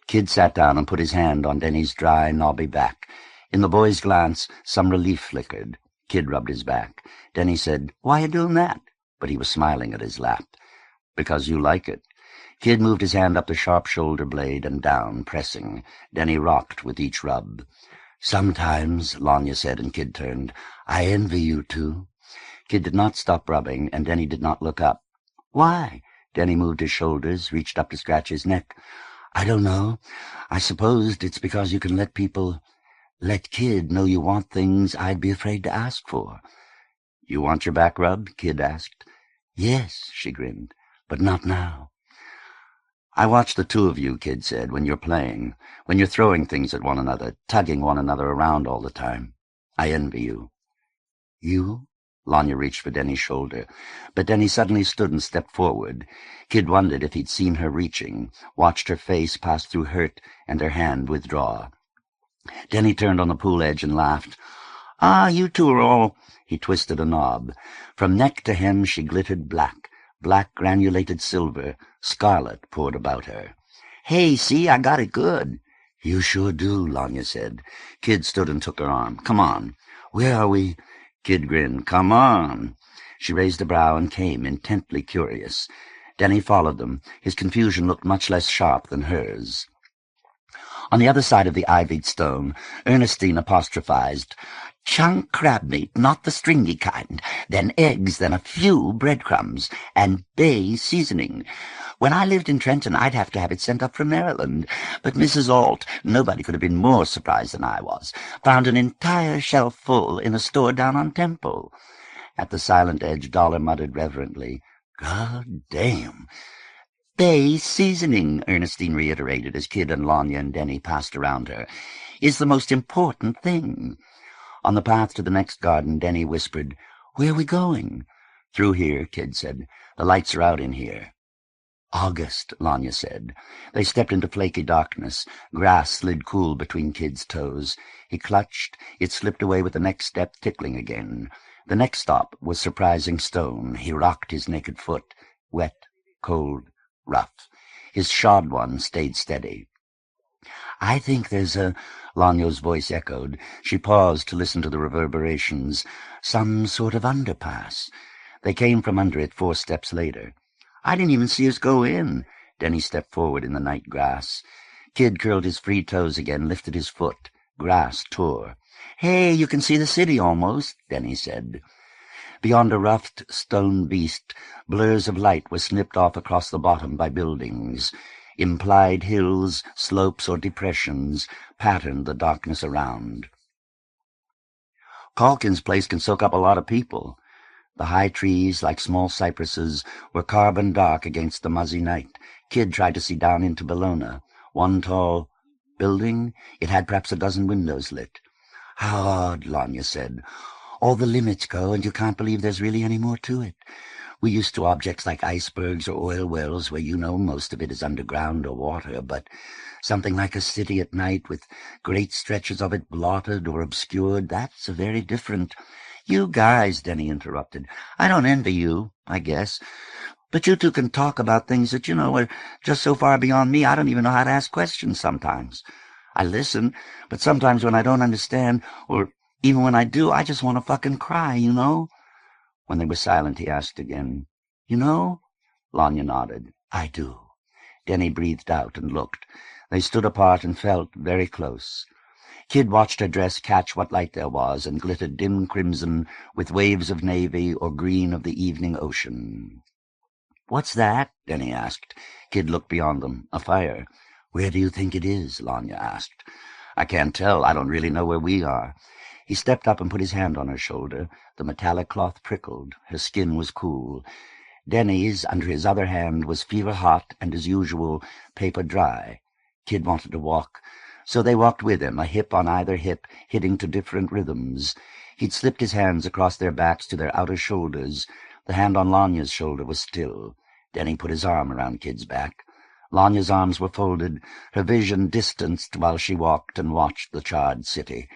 Kid sat down and put his hand on Denny's dry, knobby back. In the boy's glance, some relief flickered. Kid rubbed his back. Denny said, Why you doing that? But he was smiling at his lap. Because you like it. Kid moved his hand up the sharp shoulder blade and down, pressing. Denny rocked with each rub. Sometimes, Lanya said, and Kid turned. I envy you two. Kid did not stop rubbing, and Denny did not look up. Why? Denny moved his shoulders, reached up to scratch his neck. I don't know. I supposed it's because you can let Kid know you want things I'd be afraid to ask for. You want your back rubbed? Kid asked. Yes, she grinned, but not now. I watch the two of you, Kid said, when you're playing, when you're throwing things at one another, tugging one another around all the time. I envy you. You? Lanya reached for Denny's shoulder, but Denny suddenly stood and stepped forward. Kid wondered if he'd seen her reaching, watched her face pass through hurt and her hand withdraw. Denny turned on the pool edge and laughed. Ah, you two are all— He twisted a knob. From neck to hem she glittered black, black granulated silver, scarlet poured about her. Hey, see, I got it good. You sure do, Lanya said. Kid stood and took her arm. Come on. Where are we? Kid grinned. Come on. She raised a brow and came, intently curious. Denny followed them. His confusion looked much less sharp than hers. On the other side of the ivied stone, Ernestine apostrophized, Chunk crab meat, not the stringy kind, then eggs, then a few breadcrumbs, and bay seasoning. When I lived in Trenton, I'd have to have it sent up from Maryland. But Mrs. Alt, nobody could have been more surprised than I was, found an entire shelf full in a store down on Temple. At the silent edge, Dollar muttered reverently, God damn. Bay seasoning, Ernestine reiterated as Kid and Lanya and Denny passed around her, is the most important thing. On the path to the next garden, Denny whispered, Where are we going? Through here, Kid said. The lights are out in here. August, Lanya said. They stepped into flaky darkness. Grass slid cool between Kid's toes. He clutched. It slipped away with the next step tickling again. The next stop was surprising stone. He rocked his naked foot. Wet, cold, rough. His shod one stayed steady. I think there's a— Lanya's voice echoed. She paused to listen to the reverberations. Some sort of underpass. They came from under it 4 steps later. I didn't even see us go in. Denny stepped forward in the night grass. Kid curled his free toes again, lifted his foot. Grass tore. Hey, you can see the city almost, Denny said. Beyond a roughed stone beast, blurs of light were snipped off across the bottom by buildings. Implied hills, slopes, or depressions patterned the darkness around. Calkins' place can soak up a lot of people. The high trees, like small cypresses, were carbon dark against the muzzy night. Kid tried to see down into Bellona. One tall building, it had perhaps a dozen windows lit. How odd, Lanya said. All the limits go, and you can't believe there's really any more to it. We're used to objects like icebergs or oil wells, where you know most of it is underground or water, but something like a city at night with great stretches of it blotted or obscured, that's a very different— You guys, Denny interrupted, I don't envy you, I guess. But you two can talk about things that, are just so far beyond me, I don't even know how to ask questions sometimes. I listen, but sometimes when I don't understand, or even when I do, I just want to fucking cry, When they were silent, he asked again, You know? Lanya nodded. I do. Denny breathed out and looked. They stood apart and felt very close. Kid watched her dress catch what light there was and glittered dim crimson with waves of navy or green of the evening ocean. What's that? Denny asked. Kid looked beyond them. A fire. Where do you think it is? Lanya asked. I can't tell. I don't really know where we are. He stepped up and put his hand on her shoulder. The metallic cloth prickled. Her skin was cool. Denny's, under his other hand, was fever-hot and, as usual, paper-dry. Kid wanted to walk. So they walked with him, a hip on either hip, hitting to different rhythms. He'd slipped his hands across their backs to their outer shoulders. The hand on Lanya's shoulder was still. Denny put his arm around Kid's back. Lanya's arms were folded, her vision distanced while she walked and watched the charred city.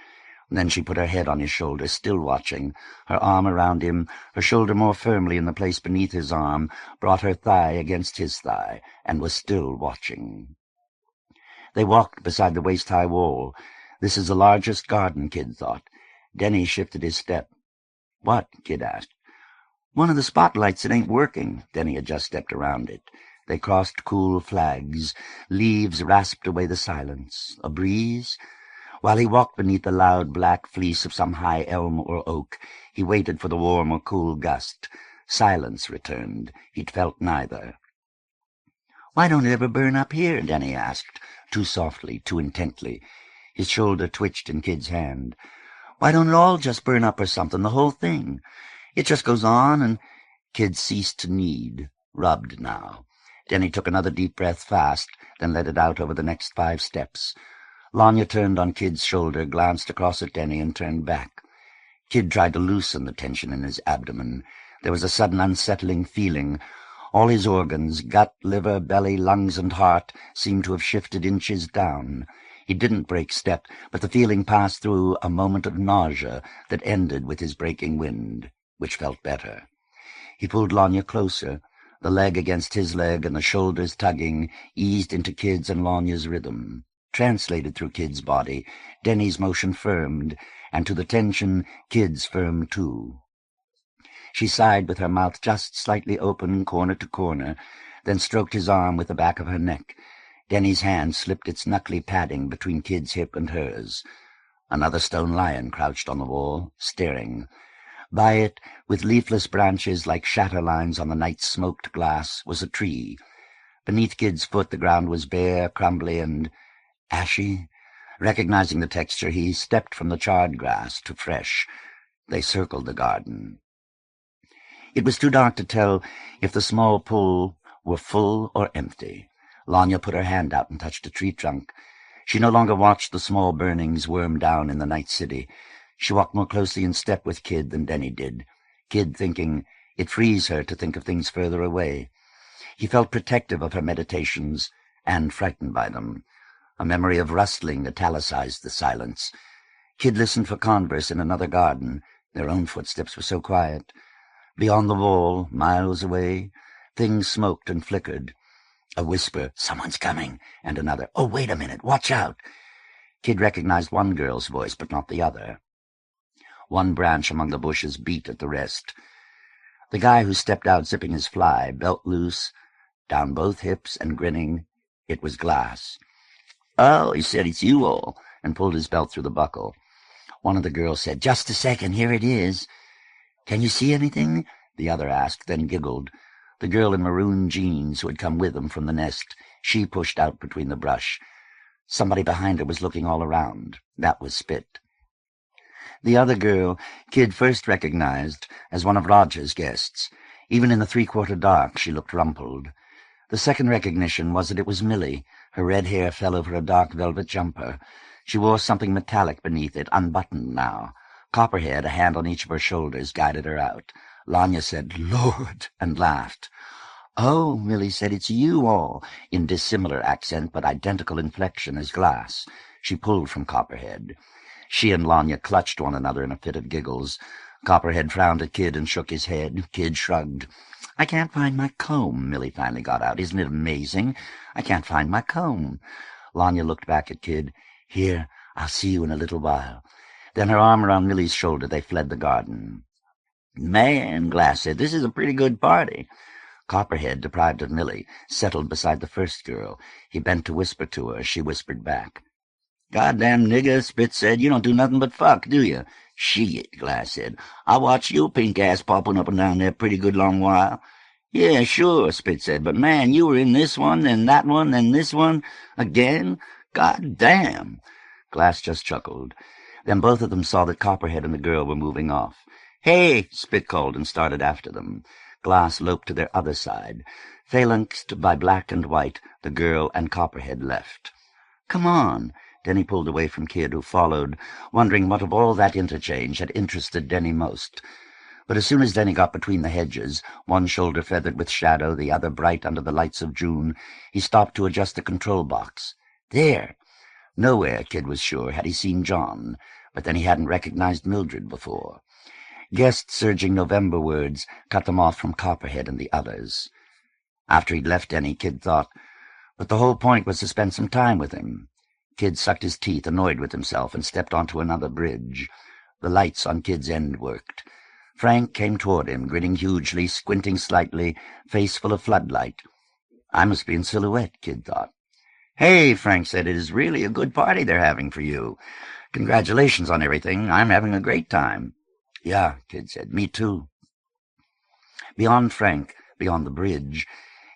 Then she put her head on his shoulder, still watching, her arm around him, her shoulder more firmly in the place beneath his arm, brought her thigh against his thigh, and was still watching. They walked beside the waist-high wall. This is the largest garden, Kid thought. Denny shifted his step. What? Kid asked. One of the spotlights that ain't working. Denny had just stepped around it. They crossed cool flags. Leaves rasped away the silence. A breeze? While he walked beneath the loud black fleece of some high elm or oak, he waited for the warm or cool gust. Silence returned. He'd felt neither. Why don't it ever burn up here? Denny asked, too softly, too intently. His shoulder twitched in Kid's hand. Why don't it all just burn up or something, the whole thing? It just goes on, and Kid ceased to knead, rubbed now. Denny took another deep breath fast, then let it out over the next 5 steps. Lanya turned on Kid's shoulder, glanced across at Denny, and turned back. Kid tried to loosen the tension in his abdomen. There was a sudden unsettling feeling. All his organs, gut, liver, belly, lungs, and heart, seemed to have shifted inches down. He didn't break step, but the feeling passed through a moment of nausea that ended with his breaking wind, which felt better. He pulled Lanya closer. The leg against his leg and the shoulders tugging, eased into Kid's and Lanya's rhythm. Translated through Kid's body, Denny's motion firmed, and to the tension, Kid's firmed too. She sighed with her mouth just slightly open, corner to corner, then stroked his arm with the back of her neck. Denny's hand slipped its knuckly padding between Kid's hip and hers. Another stone lion crouched on the wall, staring. By it, with leafless branches like shatter lines on the night's smoked glass, was a tree. Beneath Kid's foot the ground was bare, crumbly, and ashy. Recognizing the texture, he stepped from the charred grass to fresh. They circled the garden. It was too dark to tell if the small pool were full or empty. Lanya put her hand out and touched a tree trunk. She no longer watched the small burnings worm down in the night city. She walked more closely in step with Kid than Denny did. Kid thinking, it frees her to think of things further away. He felt protective of her meditations and frightened by them. A memory of rustling italicized the silence. Kid listened for converse in another garden. Their own footsteps were so quiet. Beyond the wall, miles away, things smoked and flickered. A whisper, "Someone's coming," and another, "Oh, wait a minute, watch out." Kid recognized one girl's voice, but not the other. One branch among the bushes beat at the rest. The guy who stepped out zipping his fly, belt loose, down both hips and grinning. It was Glass. "Oh," he said, "it's you all," and pulled his belt through the buckle. One of the girls said, "Just a second, here it is." "Can you see anything?" the other asked, then giggled. The girl in maroon jeans who had come with them from the nest, she pushed out between the brush. Somebody behind her was looking all around. That was Spit. The other girl, Kid first recognized as one of Roger's guests. Even in the three-quarter dark, she looked rumpled. The second recognition was that it was Millie. Her red hair fell over a dark velvet jumper. She wore something metallic beneath it, unbuttoned now. Copperhead, a hand on each of her shoulders, guided her out. Lanya said, "Lord," and laughed. "Oh," Millie said, "it's you all," in dissimilar accent but identical inflection as Glass. She pulled from Copperhead. She and Lanya clutched one another in a fit of giggles. Copperhead frowned at Kid and shook his head. Kid shrugged. "I can't find my comb," Millie finally got out. "Isn't it amazing? I can't find my comb." Lanya looked back at Kid. "Here, I'll see you in a little while." Then her arm around Millie's shoulder, they fled the garden. "Man," Glass said, "this is a pretty good party." Copperhead, deprived of Millie, settled beside the first girl. He bent to whisper to her. She whispered back. "Goddamn nigger," Spit said. "You don't do nothing but fuck, do you?" "Shit," Glass said. "I watched your pink ass popping up and down there pretty good long while." "Yeah, sure," Spit said. "But, man, you were in this one, and that one, and this one. Again? God damn." Glass just chuckled. Then both of them saw that Copperhead and the girl were moving off. "Hey!" Spit called and started after them. Glass loped to their other side. Phalanxed by black and white, the girl and Copperhead left. "Come on." Denny pulled away from Kid, who followed, wondering what of all that interchange had interested Denny most. But as soon as Denny got between the hedges, one shoulder feathered with shadow, the other bright under the lights of June, he stopped to adjust the control box. There! Nowhere, Kid was sure, had he seen John, but then he hadn't recognized Mildred before. Guest-surging November words cut them off from Copperhead and the others. After he'd left Denny, Kid thought, but the whole point was to spend some time with him. Kid sucked his teeth, annoyed with himself, and stepped onto another bridge. The lights on Kid's end worked. Frank came toward him, grinning hugely, squinting slightly, face full of floodlight. I must be in silhouette, Kid thought. "Hey," Frank said, "it is really a good party they're having for you. Congratulations on everything. I'm having a great time." "Yeah," Kid said, "me too." Beyond Frank, beyond the bridge,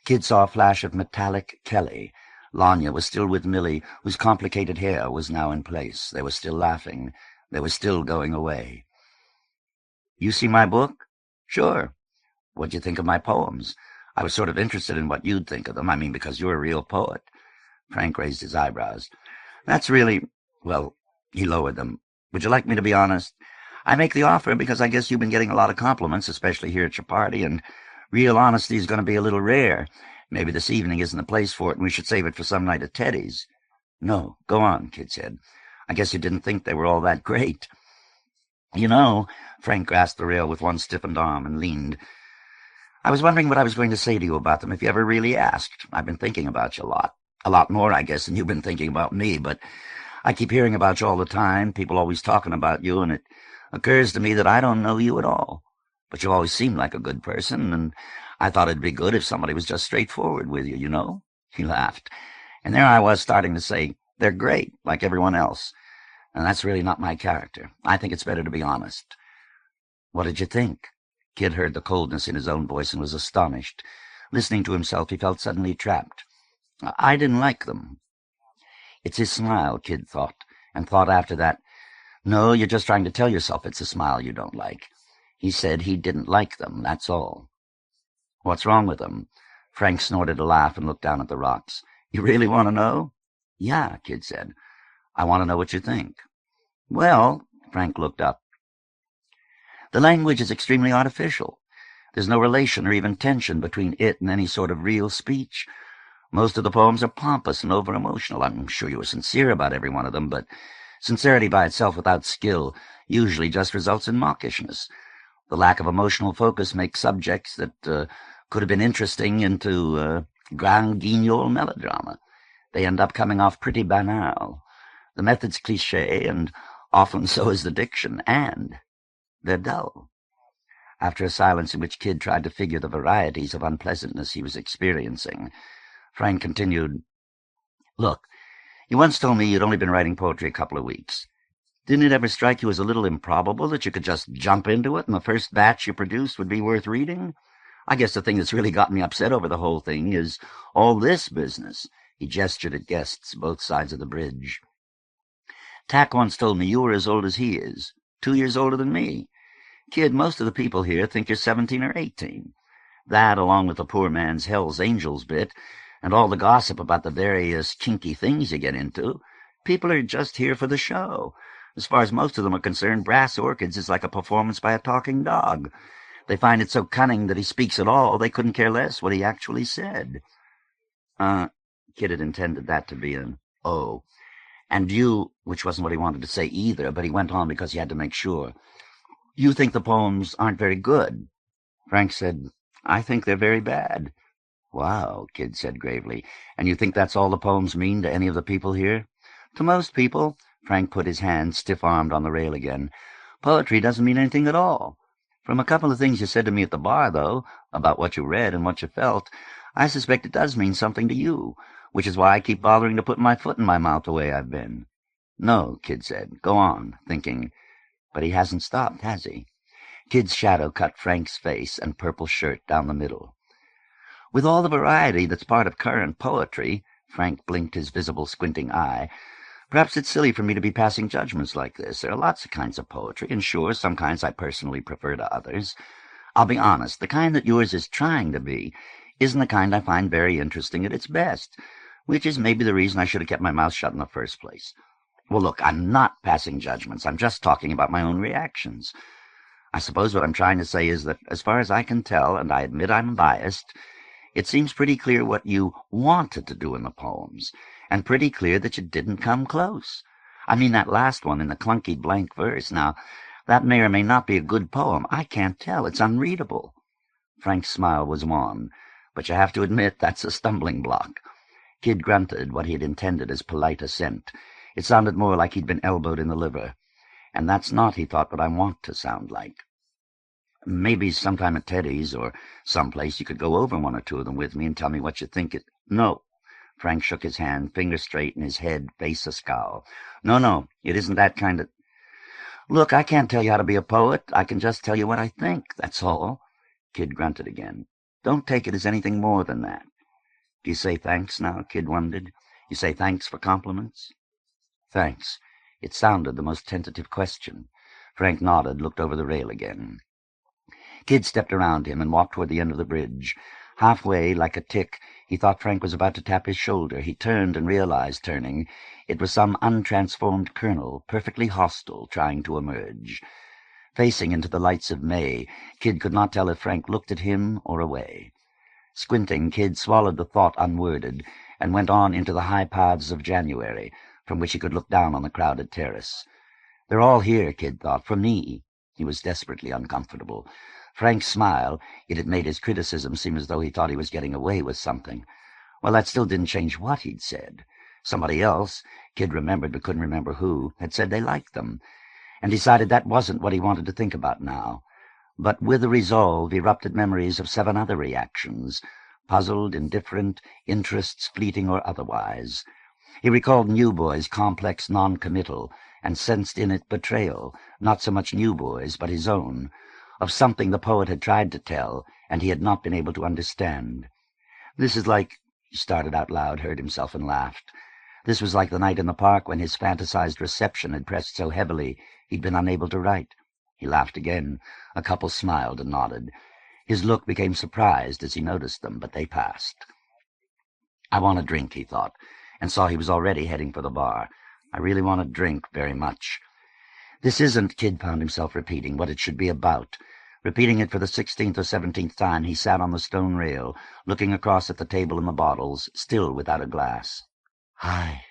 Kid saw a flash of metallic Kelly. Lanya was still with Millie, whose complicated hair was now in place. They were still laughing. They were still going away. "You see my book?" "Sure." What'd you think of my poems? I was sort of interested in what you'd think of them. I mean, because you're a real poet. Frank raised his eyebrows. That's really, well, he lowered them. Would you like me to be honest? I make the offer because I guess you've been getting a lot of compliments, especially here at your party, and real honesty is going to be a little rare. Maybe this evening isn't the place for it, and we should save it for some night at Teddy's. No, go on, Kid said. I guess you didn't think they were all that great. You know, Frank grasped the rail with one stiffened arm and leaned. I was wondering what I was going to say to you about them if you ever really asked. I've been thinking about you a lot. A lot more, I guess, than you've been thinking about me, but I keep hearing about you all the time, people always talking about you, and it occurs to me that I don't know you at all. But you always seemed like a good person, and I thought it'd be good if somebody was just straightforward with you, you know? He laughed. And there I was starting to say, they're great, like everyone else. And that's really not my character. I think it's better to be honest. What did you think? Kid heard the coldness in his own voice and was astonished. Listening to himself, he felt suddenly trapped. I didn't like them. It's his smile, Kid thought, and thought after that, no, you're just trying to tell yourself it's a smile you don't like. He said he didn't like them, that's all. What's wrong with them? Frank snorted a laugh and looked down at the rocks. You really want to know? Yeah, Kid said. I want to know what you think. Well, Frank looked up. The language is extremely artificial. There's no relation or even tension between it and any sort of real speech. Most of the poems are pompous and over-emotional. I'm sure you were sincere about every one of them, but sincerity by itself without skill usually just results in mawkishness. The lack of emotional focus makes subjects that could have been interesting into grand guignol melodrama. They end up coming off pretty banal. The method's cliché, and often so is the diction, and they're dull. After a silence in which Kid tried to figure the varieties of unpleasantness he was experiencing, Frank continued, Look, you once told me you'd only been writing poetry a couple of weeks. Didn't it ever strike you as a little improbable that you could just jump into it and the first batch you produced would be worth reading? I guess the thing that's really got me upset over the whole thing is all this business. He gestured at guests both sides of the bridge. Tack once told me you were as old as he is, 2 years older than me. Kid, most of the people here think you're 17 or 18. That, along with the poor man's Hell's Angels bit, and all the gossip about the various kinky things you get into, people are just here for the show. As far as most of them are concerned, Brass Orchids is like a performance by a talking dog. They find it so cunning that he speaks at all, they couldn't care less what he actually said. Kid had intended that to be an oh. And you, which wasn't what he wanted to say either, but he went on because he had to make sure. You think the poems aren't very good. Frank said, I think they're very bad. Wow, Kid said gravely. And you think that's all the poems mean to any of the people here? To most people. Frank put his hand stiff-armed on the rail again. Poetry doesn't mean anything at all. From a couple of things you said to me at the bar, though, about what you read and what you felt, I suspect it does mean something to you, which is why I keep bothering to put my foot in my mouth the way I've been. No, Kid said. Go on, thinking. But he hasn't stopped, has he? Kid's shadow cut Frank's face and purple shirt down the middle. With all the variety that's part of current poetry, Frank blinked his visible squinting eye, perhaps it's silly for me to be passing judgments like this. There are lots of kinds of poetry, and sure, some kinds I personally prefer to others. I'll be honest, the kind that yours is trying to be isn't the kind I find very interesting at its best, which is maybe the reason I should have kept my mouth shut in the first place. Well, look, I'm not passing judgments. I'm just talking about my own reactions. I suppose what I'm trying to say is that, as far as I can tell, and I admit I'm biased, it seems pretty clear what you wanted to do in the poems, and pretty clear that you didn't come close. I mean that last one in the clunky blank verse. Now, that may or may not be a good poem. I can't tell. It's unreadable. Frank's smile was wan, but you have to admit that's a stumbling block. Kid grunted what he had intended as polite assent. It sounded more like he'd been elbowed in the liver. And that's not, he thought, what I want to sound like. Maybe sometime at Teddy's or someplace you could go over one or two of them with me and tell me what you think it— No. Frank shook his hand, finger straight in his head, face a scowl. No, it isn't that kind of— Look, I can't tell you how to be a poet. I can just tell you what I think, that's all. Kid grunted again. Don't take it as anything more than that. Do you say thanks now? Kid wondered. You say thanks for compliments? Thanks. It sounded the most tentative question. Frank nodded, looked over the rail again. Kid stepped around him and walked toward the end of the bridge. Halfway, like a tick, he thought Frank was about to tap his shoulder. He turned and realized, turning, it was some untransformed colonel, perfectly hostile, trying to emerge. Facing into the lights of May, Kid could not tell if Frank looked at him or away. Squinting, Kid swallowed the thought unworded and went on into the high paths of January, from which he could look down on the crowded terrace. They're all here, Kid thought, for me. He was desperately uncomfortable. Frank's smile, it had made his criticism seem as though he thought he was getting away with something. Well, that still didn't change what he'd said. Somebody else, Kid remembered but couldn't remember who, had said they liked them, and decided that wasn't what he wanted to think about now. But with the resolve erupted memories of 7 other reactions, puzzled, indifferent, interests fleeting or otherwise. He recalled Newboy's complex non-committal, and sensed in it betrayal, not so much Newboy's, but his own, of something the poet had tried to tell, and he had not been able to understand. This is like, he started out loud, heard himself, and laughed. This was like the night in the park when his fantasized reception had pressed so heavily he'd been unable to write. He laughed again. A couple smiled and nodded. His look became surprised as he noticed them, but they passed. I want a drink, he thought, and saw he was already heading for the bar. I really want a drink very much. This isn't, Kid found himself repeating, what it should be about. Repeating it for the 16th or 17th time, he sat on the stone rail, looking across at the table and the bottles, still without a glass. Hi.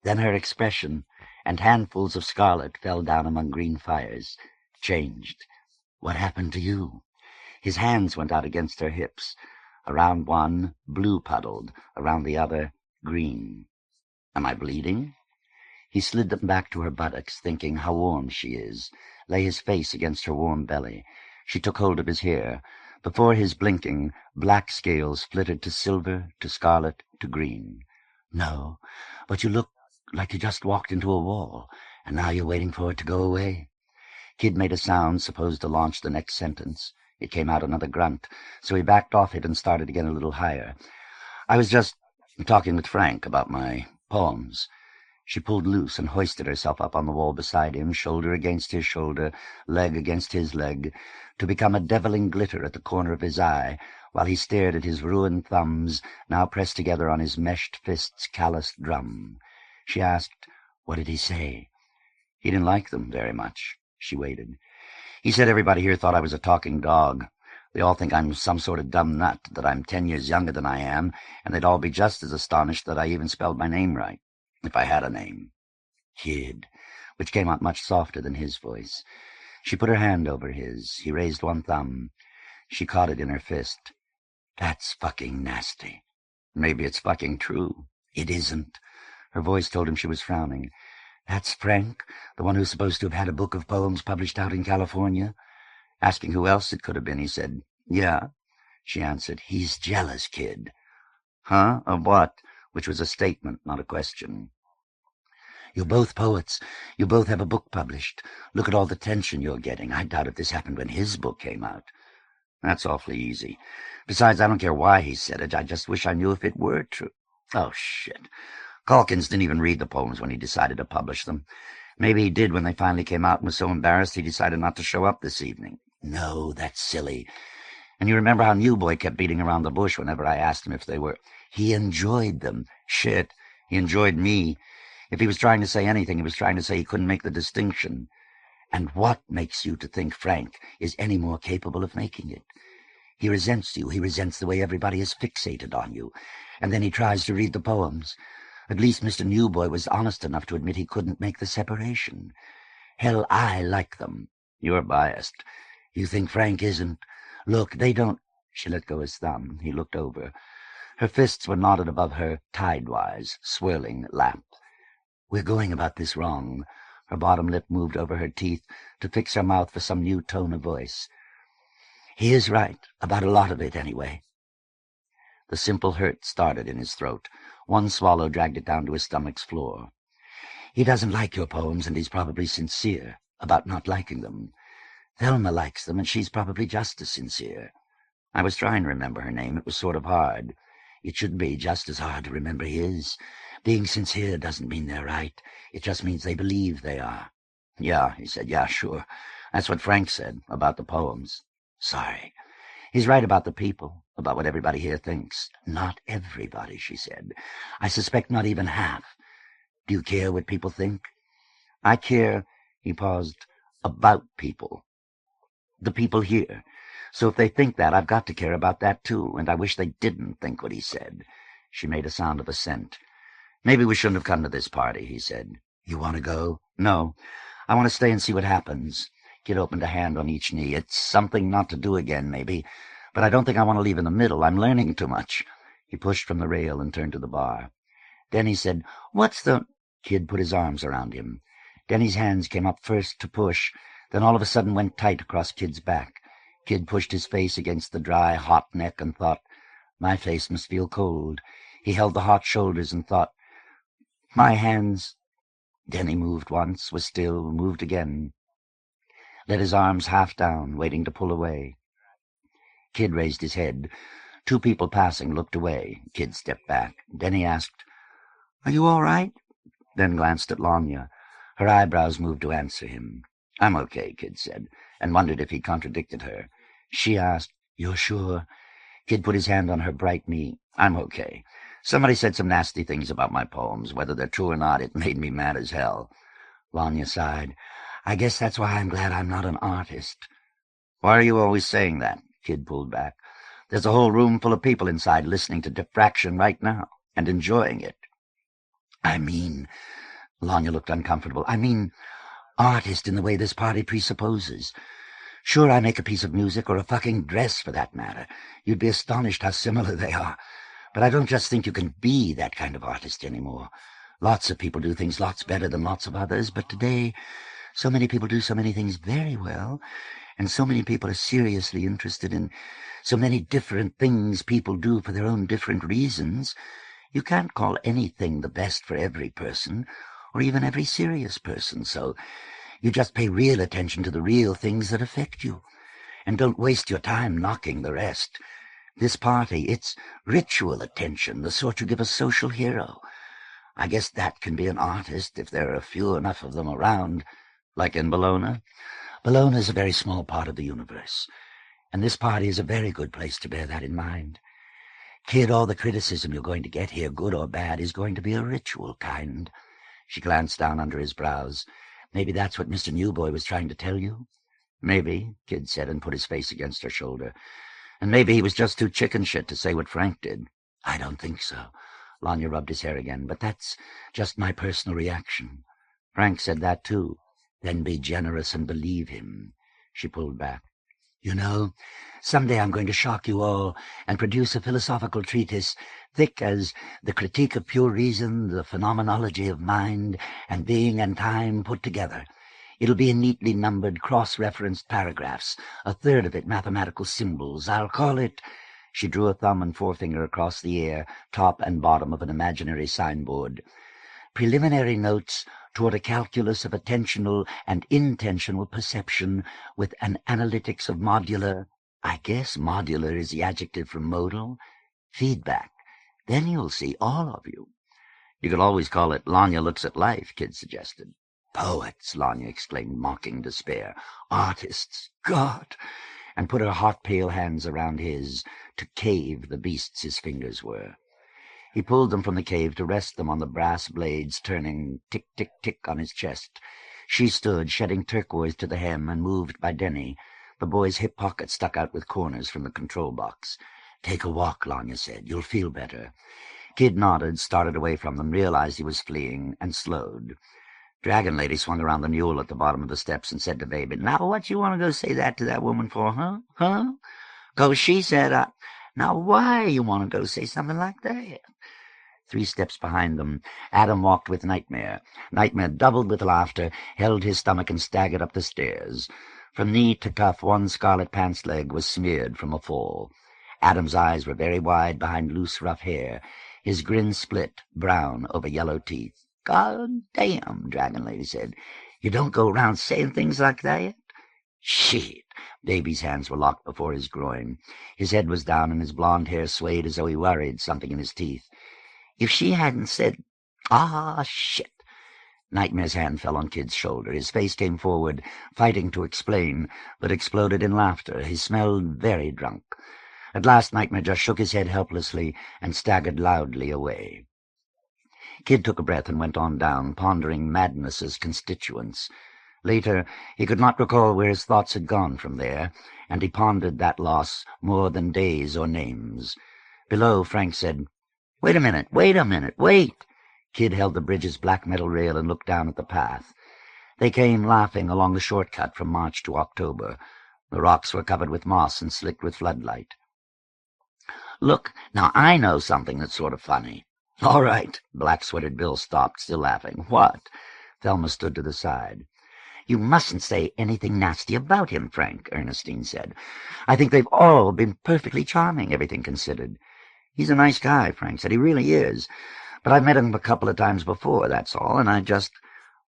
Then her expression, and handfuls of scarlet fell down among green fires, changed. What happened to you? His hands went out against her hips. Around one, blue puddled, around the other, green. Am I bleeding? He slid them back to her buttocks, thinking how warm she is, lay his face against her warm belly. She took hold of his hair. Before his blinking, black scales flitted to silver, to scarlet, to green. No, but you look like you just walked into a wall, and now you're waiting for it to go away. Kid made a sound supposed to launch the next sentence. It came out another grunt, so he backed off it and started again a little higher. I was just talking with Frank about my poems. She pulled loose and hoisted herself up on the wall beside him, shoulder against his shoulder, leg against his leg, to become a deviling glitter at the corner of his eye, while he stared at his ruined thumbs, now pressed together on his meshed fist's calloused drum. She asked, what did he say? He didn't like them very much. She waited. He said everybody here thought I was a talking dog. They all think I'm some sort of dumb nut, that I'm 10 years younger than I am, and they'd all be just as astonished that I even spelled my name right, if I had a name. Kid, which came out much softer than his voice. She put her hand over his. He raised one thumb. She caught it in her fist. That's fucking nasty. Maybe it's fucking true. It isn't. Her voice told him she was frowning. That's Frank, the one who's supposed to have had a book of poems published out in California? Asking who else it could have been, he said, yeah. She answered, he's jealous, Kid. Huh? Of what? Which was a statement, not a question. You're both poets. You both have a book published. Look at all the attention you're getting. I doubt if this happened when his book came out. That's awfully easy. Besides, I don't care why he said it. I just wish I knew if it were true. Oh, shit. Calkins didn't even read the poems when he decided to publish them. Maybe he did when they finally came out and was so embarrassed he decided not to show up this evening. No, that's silly. And you remember how Newboy kept beating around the bush whenever I asked him if they were. He enjoyed them. Shit, he enjoyed me. If he was trying to say anything, he was trying to say he couldn't make the distinction. And what makes you to think Frank is any more capable of making it? He resents you. He resents the way everybody is fixated on you. And then he tries to read the poems. At least Mr. Newboy was honest enough to admit he couldn't make the separation. Hell, I like them. You're biased. You think Frank isn't? Look, they don't— She let go his thumb. He looked over. Her fists were knotted above her, tidewise, swirling lap. We're going about this wrong. Her bottom lip moved over her teeth to fix her mouth for some new tone of voice. He is right, about a lot of it, anyway. The simple hurt started in his throat. One swallow dragged it down to his stomach's floor. He doesn't like your poems, and he's probably sincere about not liking them. Thelma likes them, and she's probably just as sincere. I was trying to remember her name. It was sort of hard. It should be just as hard to remember his. Being sincere doesn't mean they're right. It just means they believe they are. Yeah, he said, yeah, sure. That's what Frank said about the poems. Sorry. He's right about the people, about what everybody here thinks. Not everybody, she said. I suspect not even half. Do you care what people think? I care, he paused, about people. The people here. So if they think that, I've got to care about that too, and I wish they didn't think what he said. She made a sound of assent. Maybe we shouldn't have come to this party, he said. You want to go? No. I want to stay and see what happens. Kid opened a hand on each knee. It's something not to do again, maybe, but I don't think I want to leave in the middle. I'm learning too much. He pushed from the rail and turned to the bar. Denny said, What's the— Kid put his arms around him. Denny's hands came up first to push, then all of a sudden went tight across Kid's back. Kid pushed his face against the dry, hot neck and thought, My face must feel cold. He held the hot shoulders and thought, My hands— Denny moved once, was still, moved again. Let his arms half down, waiting to pull away. Kid raised his head. Two people passing looked away. Kid stepped back. Denny asked, Are you all right? Then glanced at Lanya. Her eyebrows moved to answer him. I'm okay, Kid said, and wondered if he contradicted her. She asked, You're sure? Kid put his hand on her bright knee. I'm okay. Somebody said some nasty things about my poems. Whether they're true or not, it made me mad as hell. Lanya sighed. I guess that's why I'm glad I'm not an artist. Why are you always saying that? Kid pulled back. There's a whole room full of people inside listening to Diffraction right now and enjoying it. I mean— Lanya looked uncomfortable. I mean, artist in the way this party presupposes. Sure, I make a piece of music, or a fucking dress for that matter. You'd be astonished how similar they are. But I don't just think you can be that kind of artist anymore. Lots of people do things lots better than lots of others, but today so many people do so many things very well, and so many people are seriously interested in so many different things people do for their own different reasons. You can't call anything the best for every person, or even every serious person, so you just pay real attention to the real things that affect you, and don't waste your time knocking the rest. This party, it's ritual attention, the sort you give a social hero. I guess that can be an artist if there are few enough of them around, like in Bologna. Bologna is a very small part of the universe, and this party is a very good place to bear that in mind. Kid, all the criticism you're going to get here, good or bad, is going to be a ritual kind. She glanced down under his brows. Maybe that's what Mr. Newboy was trying to tell you? Maybe, Kid said, and put his face against her shoulder. And maybe he was just too chicken shit to say what Frank did. I don't think so. Lanya rubbed his hair again, but that's just my personal reaction. Frank said that too. Then be generous and believe him. She pulled back. You know, someday I'm going to shock you all and produce a philosophical treatise thick as the Critique of Pure Reason, the Phenomenology of Mind, and Being and Time put together. It'll be in neatly numbered, cross-referenced paragraphs, a third of it mathematical symbols. I'll call it— She drew a thumb and forefinger across the air, top and bottom of an imaginary signboard. Preliminary Notes toward a calculus of attentional and intentional perception with an analytics of modular— I guess modular is the adjective from modal— feedback. Then you'll see, all of you. You could always call it Lanya Looks at Life, Kid suggested. Poets, Lanya exclaimed, mocking despair. Artists, God! And put her hot, pale hands around his, to cave the beasts his fingers were. He pulled them from the cave to rest them on the brass blades, turning tick-tick-tick on his chest. She stood, shedding turquoise to the hem, and moved by Denny. The boy's hip pocket stuck out with corners from the control box. Take a walk, Lanya said. You'll feel better. Kid nodded, started away from them, realized he was fleeing, and slowed. Dragon Lady swung around the mule at the bottom of the steps and said to Baby, Now what you want to go say that to that woman for, huh? Huh? 'Cause she said, Now why you want to go say something like that? 3 steps behind them, Adam walked with Nightmare. Nightmare doubled with laughter, held his stomach, and staggered up the stairs. From knee to cuff, one scarlet pants leg was smeared from a fall. Adam's eyes were very wide behind loose, rough hair. His grin split, brown over yellow teeth. God damn, Dragon Lady said. You don't go around saying things like that? Shit. Baby's hands were locked before his groin. His head was down and his blonde hair swayed as though he worried something in his teeth. If she hadn't said— shit. Nightmare's hand fell on Kid's shoulder. His face came forward, fighting to explain, but exploded in laughter. He smelled very drunk. At last Nightmare just shook his head helplessly and staggered loudly away. Kid took a breath and went on down, pondering Madness's constituents. Later, he could not recall where his thoughts had gone from there, and he pondered that loss more than days or names. Below, Frank said, "Wait a minute, wait!" Kid held the bridge's black metal rail and looked down at the path. They came laughing along the shortcut from March to October. The rocks were covered with moss and slicked with floodlight. "Look, now I know something that's sort of funny." "All right." Black-sweatered Bill stopped, still laughing. "What?" Thelma stood to the side. "You mustn't say anything nasty about him, Frank," Ernestine said. "I think they've all been perfectly charming, everything considered." "He's a nice guy," Frank said. "He really is. But I've met him a couple of times before, that's all, and I just—"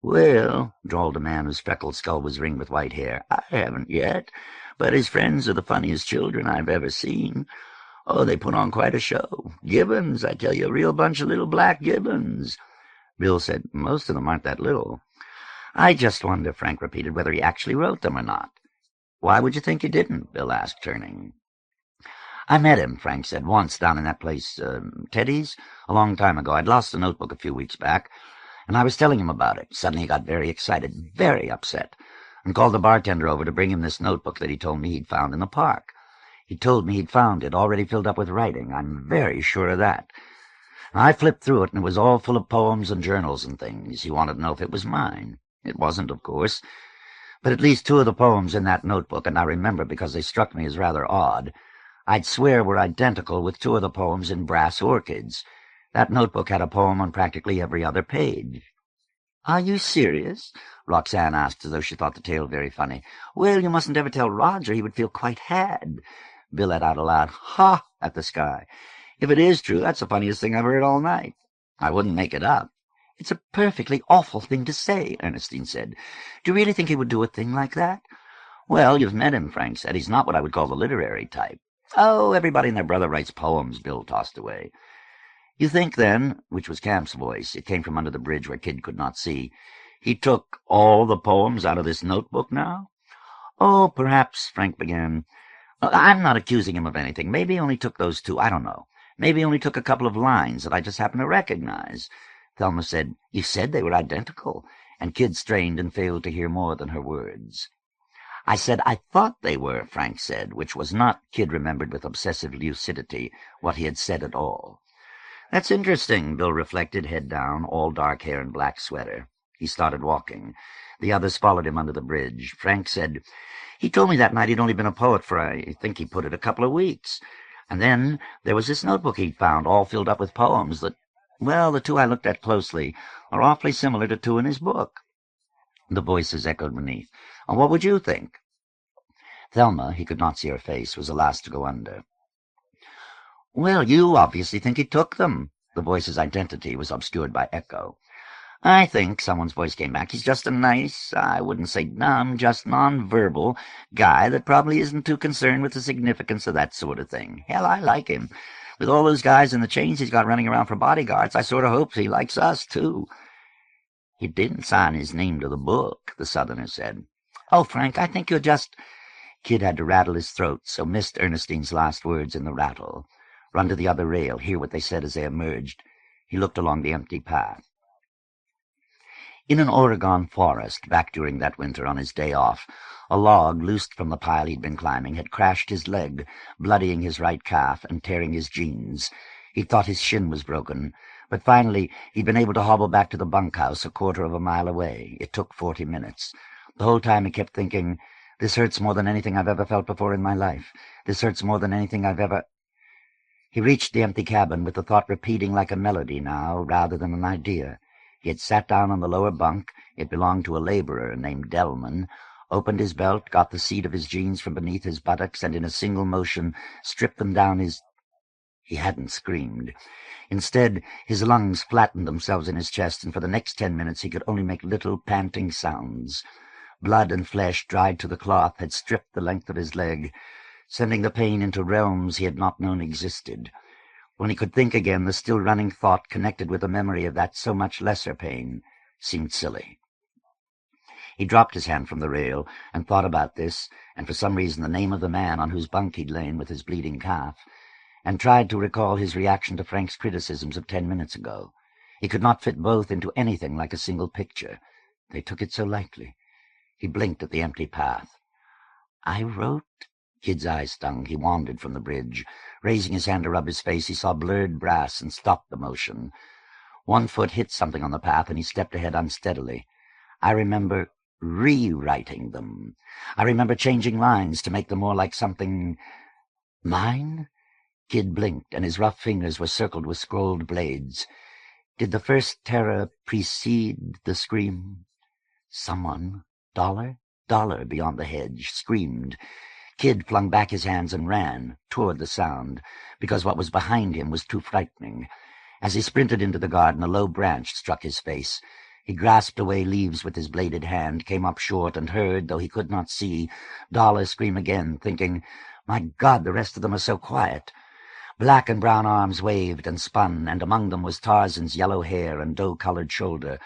"Well," drawled a man whose freckled skull was ringed with white hair, "I haven't yet, but his friends are the funniest children I've ever seen. Oh, they put on quite a show. Gibbons, I tell you, a real bunch of little black gibbons." Bill said, "Most of them aren't that little." "I just wonder," Frank repeated, "whether he actually wrote them or not." "Why would you think he didn't?" Bill asked, turning. "I met him," Frank said, "once down in that place, Teddy's, a long time ago. I'd lost a notebook a few weeks back, and I was telling him about it. Suddenly he got very excited, very upset, and called the bartender over to bring him this notebook that he told me he'd found in the park. He told me he'd found it already filled up with writing. I'm very sure of that. I flipped through it, and it was all full of poems and journals and things. He wanted to know if it was mine. It wasn't, of course, but at least two of the poems in that notebook, and I remember because they struck me as rather odd, I'd swear were identical with two of the poems in Brass Orchids. That notebook had a poem on practically every other page." "Are you serious?" Roxanne asked, as though she thought the tale very funny. "Well, you mustn't ever tell Roger. He would feel quite had." Bill let out a loud "ha" at the sky. "If it is true, that's the funniest thing I've heard all night. I wouldn't make it up." "It's a perfectly awful thing to say," Ernestine said. "Do you really think he would do a thing like that?" "Well, you've met him," Frank said. "He's not what I would call the literary type." "Oh, everybody and their brother writes poems," Bill tossed away. "You think, then," which was Camp's voice, it came from under the bridge where Kid could not see, "he took all the poems out of this notebook now?" "Oh, perhaps," Frank began. "I'm not accusing him of anything. Maybe he only took those two. I don't know. Maybe he only took a couple of lines that I just happen to recognize." Thelma said, "You said they were identical," and Kid strained and failed to hear more than her words. "I said I thought they were," Frank said, which was not, Kid remembered with obsessive lucidity, what he had said at all. "That's interesting," Bill reflected, head down, all dark hair and black sweater. He started walking. The others followed him under the bridge. Frank said, "He told me that night he'd only been a poet for, I think he put it, a couple of weeks. And then there was this notebook he'd found, all filled up with poems that, well, the two I looked at closely are awfully similar to two in his book." The voices echoed beneath. "What would you think?" Thelma, he could not see her face, was the last to go under. "Well, you obviously think he took them." The voice's identity was obscured by echo. "I think," someone's voice came back, "he's just a nice, I wouldn't say dumb, just non-verbal guy that probably isn't too concerned with the significance of that sort of thing. Hell, I like him. With all those guys and the chains he's got running around for bodyguards, I sort of hope he likes us, too." "He didn't sign his name to the book," the Southerner said. "Oh, Frank, I think you're just—" Kid had to rattle his throat, so missed Ernestine's last words in the rattle. Run to the other rail, hear what they said as they emerged. He looked along the empty path. In an Oregon forest, back during that winter on his day off, a log, loosed from the pile he'd been climbing, had crashed his leg, bloodying his right calf and tearing his jeans. He'd thought his shin was broken, but finally he'd been able to hobble back to the bunkhouse a quarter of a mile away. It took 40 minutes. The whole time he kept thinking, "This hurts more than anything I've ever felt before in my life. This hurts more than anything I've ever—" He reached the empty cabin with the thought repeating like a melody now, rather than an idea. He had sat down on the lower bunk. It belonged to a laborer named Delman, opened his belt, got the seat of his jeans from beneath his buttocks, and in a single motion stripped them down his— He hadn't screamed. Instead, his lungs flattened themselves in his chest, and for the next 10 minutes he could only make little panting sounds. Blood and flesh, dried to the cloth, had stripped the length of his leg, sending the pain into realms he had not known existed. When he could think again, the still-running thought connected with the memory of that so much lesser pain seemed silly. He dropped his hand from the rail and thought about this, and for some reason the name of the man on whose bunk he'd lain with his bleeding calf, and tried to recall his reaction to Frank's criticisms of 10 minutes ago. He could not fit both into anything like a single picture. They took it so lightly. He blinked at the empty path. "I wrote—" Kid's eyes stung. He wandered from the bridge. Raising his hand to rub his face, he saw blurred brass and stopped the motion. One foot hit something on the path, and he stepped ahead unsteadily. "I remember rewriting them. I remember changing lines to make them more like something— mine?" Kid blinked, and his rough fingers were circled with scrolled blades. Did the first terror precede the scream? Someone, Dollar beyond the hedge, screamed. Kid flung back his hands and ran toward the sound, because what was behind him was too frightening. As he sprinted into the garden, a low branch struck his face. He grasped away leaves with his bladed hand, came up short, and heard, though he could not see, Dollar scream again, thinking, "My God, the rest of them are so quiet." Black and brown arms waved and spun, and among them was Tarzan's yellow hair and dough-colored shoulder,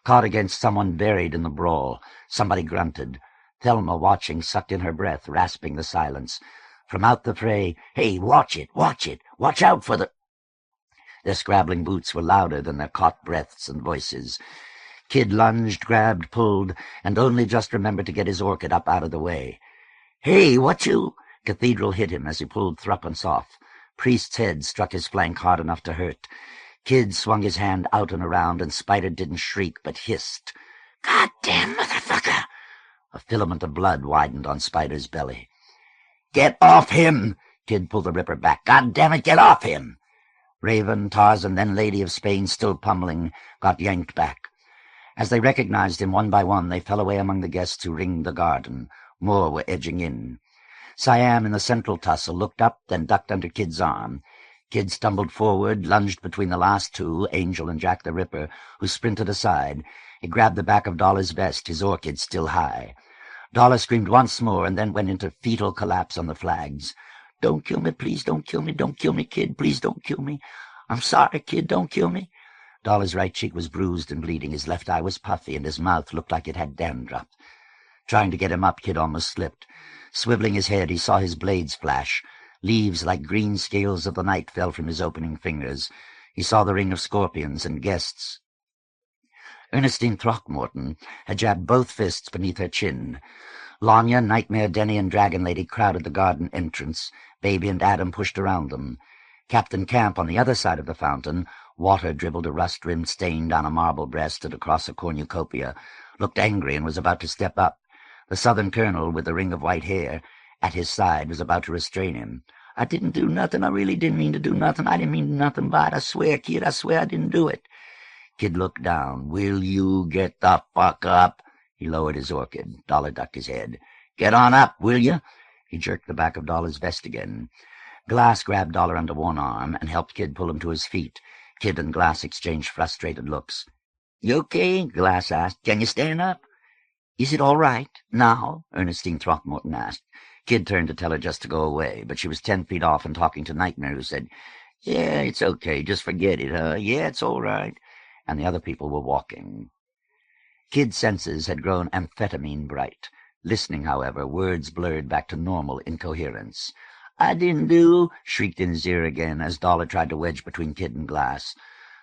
caught against someone buried in the brawl. Somebody grunted. Thelma, watching, sucked in her breath, rasping the silence. From out the fray, "Hey, watch it! Watch out for the—" Their scrabbling boots were louder than their caught breaths and voices. Kid lunged, grabbed, pulled, and only just remembered to get his orchid up out of the way. "Hey, what you—" Cathedral hit him as he pulled threepence off. Priest's head struck his flank hard enough to hurt. Kid swung his hand out and around, and Spider didn't shriek, but hissed. "Goddamn motherfucker!" A filament of blood widened on Spider's belly. "Get off him!" Kid pulled the Ripper back. "God damn it, get off him!" Raven, Tarzan, then Lady of Spain, still pummeling, got yanked back. As they recognized him one by one, they fell away among the guests who ringed the garden. More were edging in. Siam, in the central tussle, looked up, then ducked under Kid's arm. Kid stumbled forward, lunged between the last two, Angel and Jack the Ripper, who sprinted aside. He grabbed the back of Dollar's vest, his orchid still high. Dollar screamed once more and then went into fetal collapse on the flags. "Don't kill me, please, don't kill me, Kid, please don't kill me. I'm sorry, Kid, don't kill me." Dollar's right cheek was bruised and bleeding, his left eye was puffy, and his mouth looked like it had dandruff. Trying to get him up, Kid almost slipped. Swiveling his head, he saw his blades flash. Leaves like green scales of the night fell from his opening fingers. He saw the ring of scorpions and guests. Ernestine Throckmorton had jabbed both fists beneath her chin. Lanya, Nightmare, Denny, and Dragon Lady crowded the garden entrance. Baby and Adam pushed around them. Captain Camp, on the other side of the fountain, water dribbled a rust-rimmed stain down a marble breast and across a cornucopia, looked angry and was about to step up. The Southern colonel, with the ring of white hair at his side, was about to restrain him. "I didn't do nothing. I really didn't mean to do nothing. I didn't mean nothing by it. I swear, Kid, I swear I didn't do it." Kid looked down. "Will you get the fuck up?" He lowered his orchid. Dollar ducked his head. "Get on up, will you?" He jerked the back of Dollar's vest again. Glass grabbed Dollar under one arm and helped Kid pull him to his feet. Kid and Glass exchanged frustrated looks. "You okay?" Glass asked. "Can you stand up?" "Is it all right now?" Ernestine Throckmorton asked. Kid turned to tell her just to go away, but she was 10 feet off and talking to Nightmare, who said, "Yeah, it's okay. Just forget it, huh? Yeah, it's all right." And the other people were walking. Kid's senses had grown amphetamine bright. Listening, however, words blurred back to normal incoherence. "I didn't do," shrieked in his ear again as Dollar tried to wedge between Kid and Glass.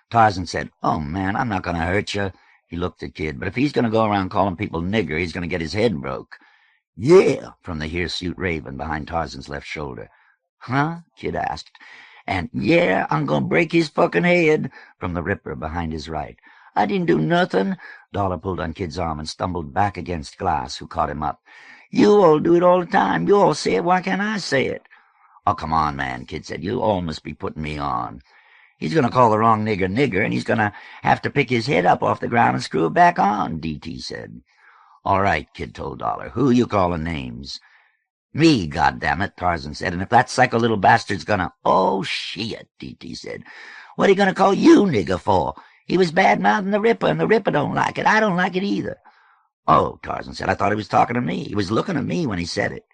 Tarzan said, "Oh, man, I'm not going to hurt you." He looked at Kid. "But if he's going to go around calling people nigger, he's going to get his head broke." "Yeah," from the hirsute Raven behind Tarzan's left shoulder. "Huh?" Kid asked. And, "Yeah, I'm going to break his fucking head," from the Ripper behind his right. "I didn't do nothing." Dollar pulled on Kid's arm and stumbled back against Glass, who caught him up. "You all do it all the time. You all say it. Why can't I say it?" "Oh, come on, man," Kid said. "You all must be putting me on." "He's going to call the wrong nigger nigger, and he's going to have to pick his head up off the ground and screw it back on," D.T. said. "All right," Kid told Dollar. "Who you calling names?" "Me, goddammit," Tarzan said. "And if that psycho little bastard's gonna—" "Oh, shit," D.T. said. "What are you going to call you nigger for? He was bad-mouthing the Ripper, and the Ripper don't like it. I don't like it either." "Oh," Tarzan said. "I thought he was talking to me. He was looking at me when he said it."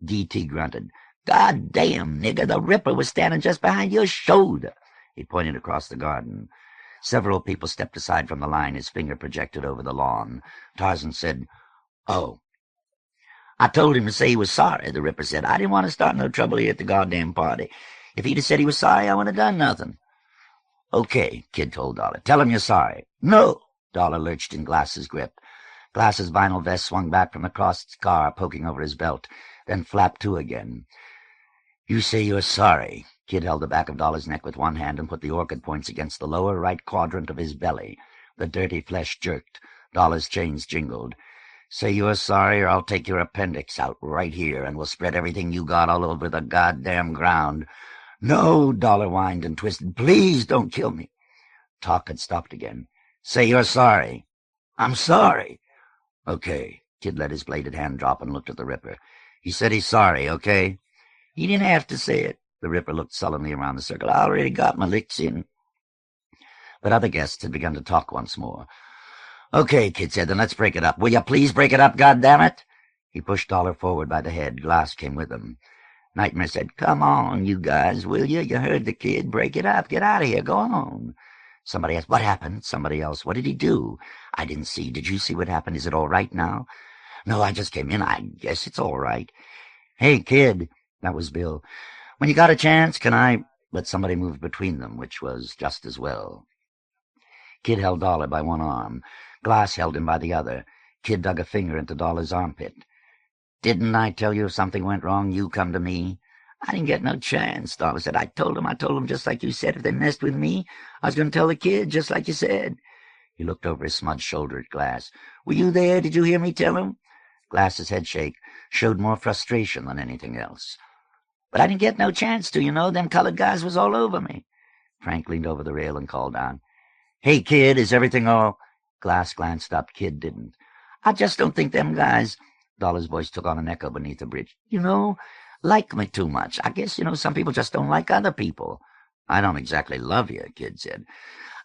D.T. grunted. "God damn, nigger, the Ripper was standing just behind your shoulder." He pointed across the garden. Several people stepped aside from the line, his finger projected over the lawn. Tarzan said, "Oh." "I told him to say he was sorry," the Ripper said. "I didn't want to start no trouble here at the goddamn party. If he'd have said he was sorry, I wouldn't have done nothing." "Okay," Kid told Dollar. "Tell him you're sorry." "No!" Dollar lurched in Glass's grip. Glass's vinyl vest swung back from the crossed scar poking over his belt, then flapped to again. "You say you're sorry." Kid held the back of Dollar's neck with one hand and put the orchid points against the lower right quadrant of his belly. The dirty flesh jerked. Dollar's chains jingled. "Say you're sorry, or I'll take your appendix out right here, and we'll spread everything you got all over the goddamn ground." "No," Dollar whined and twisted. "Please don't kill me." Talk had stopped again. "Say you're sorry." "I'm sorry." "Okay." Kid let his bladed hand drop and looked at the Ripper. "He said he's sorry, okay?" "He didn't have to say it." The Ripper looked sullenly around the circle. "I already got my licks in." But other guests had begun to talk once more. "Okay," Kid said, "then let's break it up. Will you please break it up, goddammit?" He pushed Dollar forward by the head. Glass came with him. Nightmare said, "Come on, you guys, will you? You heard the kid. Break it up. Get out of here. Go on." Somebody asked, "What happened?" Somebody else, "What did he do?" "I didn't see. Did you see what happened? Is it all right now?" "No, I just came in. I guess it's all right." "Hey, Kid." That was Bill. "When you got a chance, can I—" But somebody moved between them, which was just as well. Kid held Dollar by one arm. Glass held him by the other. Kid dug a finger into Dollar's armpit. "Didn't I tell you if something went wrong, you come to me?" "I didn't get no chance," Dollar said. I told him just like you said. If they messed with me, I was going to tell the kid, just like you said." He looked over his smudged shoulder at Glass. "Were you there? Did you hear me tell him?" Glass's headshake showed more frustration than anything else. "But I didn't get no chance to, you know. Them colored guys was all over me." Frank leaned over the rail and called down, "Hey, Kid, is everything all—" Glass glanced up. Kid didn't. "I just don't think them guys—" Dollar's voice took on an echo beneath the bridge. "Like me too much. I guess, some people just don't like other people." "I don't exactly love you," Kid said.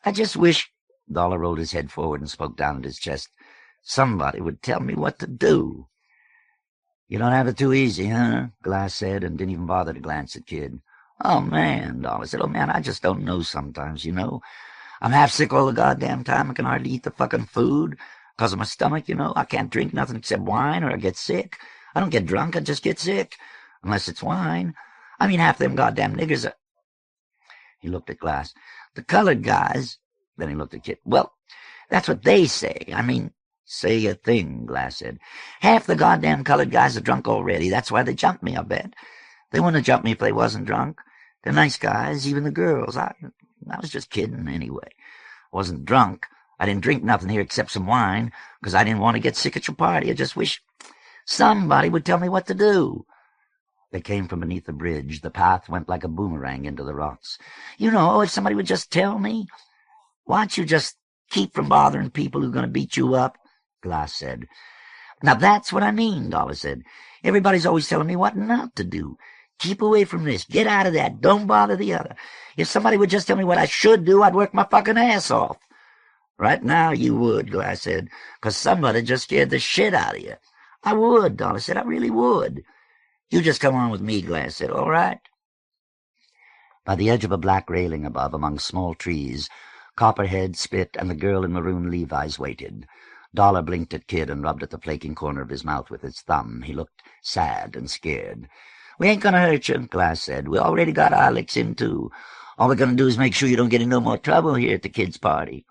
"I just wish—" Dollar rolled his head forward and spoke down at his chest. "Somebody would tell me what to do." "You don't have it too easy, huh?" Glass said, and didn't even bother to glance at Kid. "Oh, man," Dollar said. "Oh, man, I just don't know sometimes, I'm half sick all the goddamn time. I can hardly eat the fucking food 'cause of my stomach, I can't drink nothing except wine or I get sick. I don't get drunk, I just get sick. Unless it's wine. I mean, half them goddamn niggers are—" He looked at Glass. "The colored guys—" Then he looked at Kid. "Well, that's what they say. I mean—" "Say a thing," Glass said. "Half the goddamn colored guys are drunk already. That's why they jumped me, I bet. They wouldn't have jumped me if they wasn't drunk. They're nice guys, even the girls. I was just kidding, anyway. I wasn't drunk. I didn't drink nothing here except some wine, 'cause I didn't want to get sick at your party. I just wish somebody would tell me what to do." They came from beneath the bridge. The path went like a boomerang into the rocks. If somebody would just tell me. "Why don't you just keep from bothering people who are going to beat you up?" Glass said. "Now that's what I mean," Dollar said. "Everybody's always telling me what not to do. Keep away from this. Get out of that. Don't bother the other. If somebody would just tell me what I should do, I'd work my fucking ass off." "Right now you would," Glass said, "'cause somebody just scared the shit out of you." "I would," Dollar said. "I really would." "You just come on with me," Glass said. "All right?" By the edge of a black railing above, among small trees, Copperhead, Spit, and the girl in maroon Levi's waited. Dollar blinked at Kid and rubbed at the flaking corner of his mouth with his thumb. He looked sad and scared. "We ain't gonna hurt you," Glass said. "We already got our licks in, too. All we're gonna do is make sure you don't get in no more trouble here at the kid's party."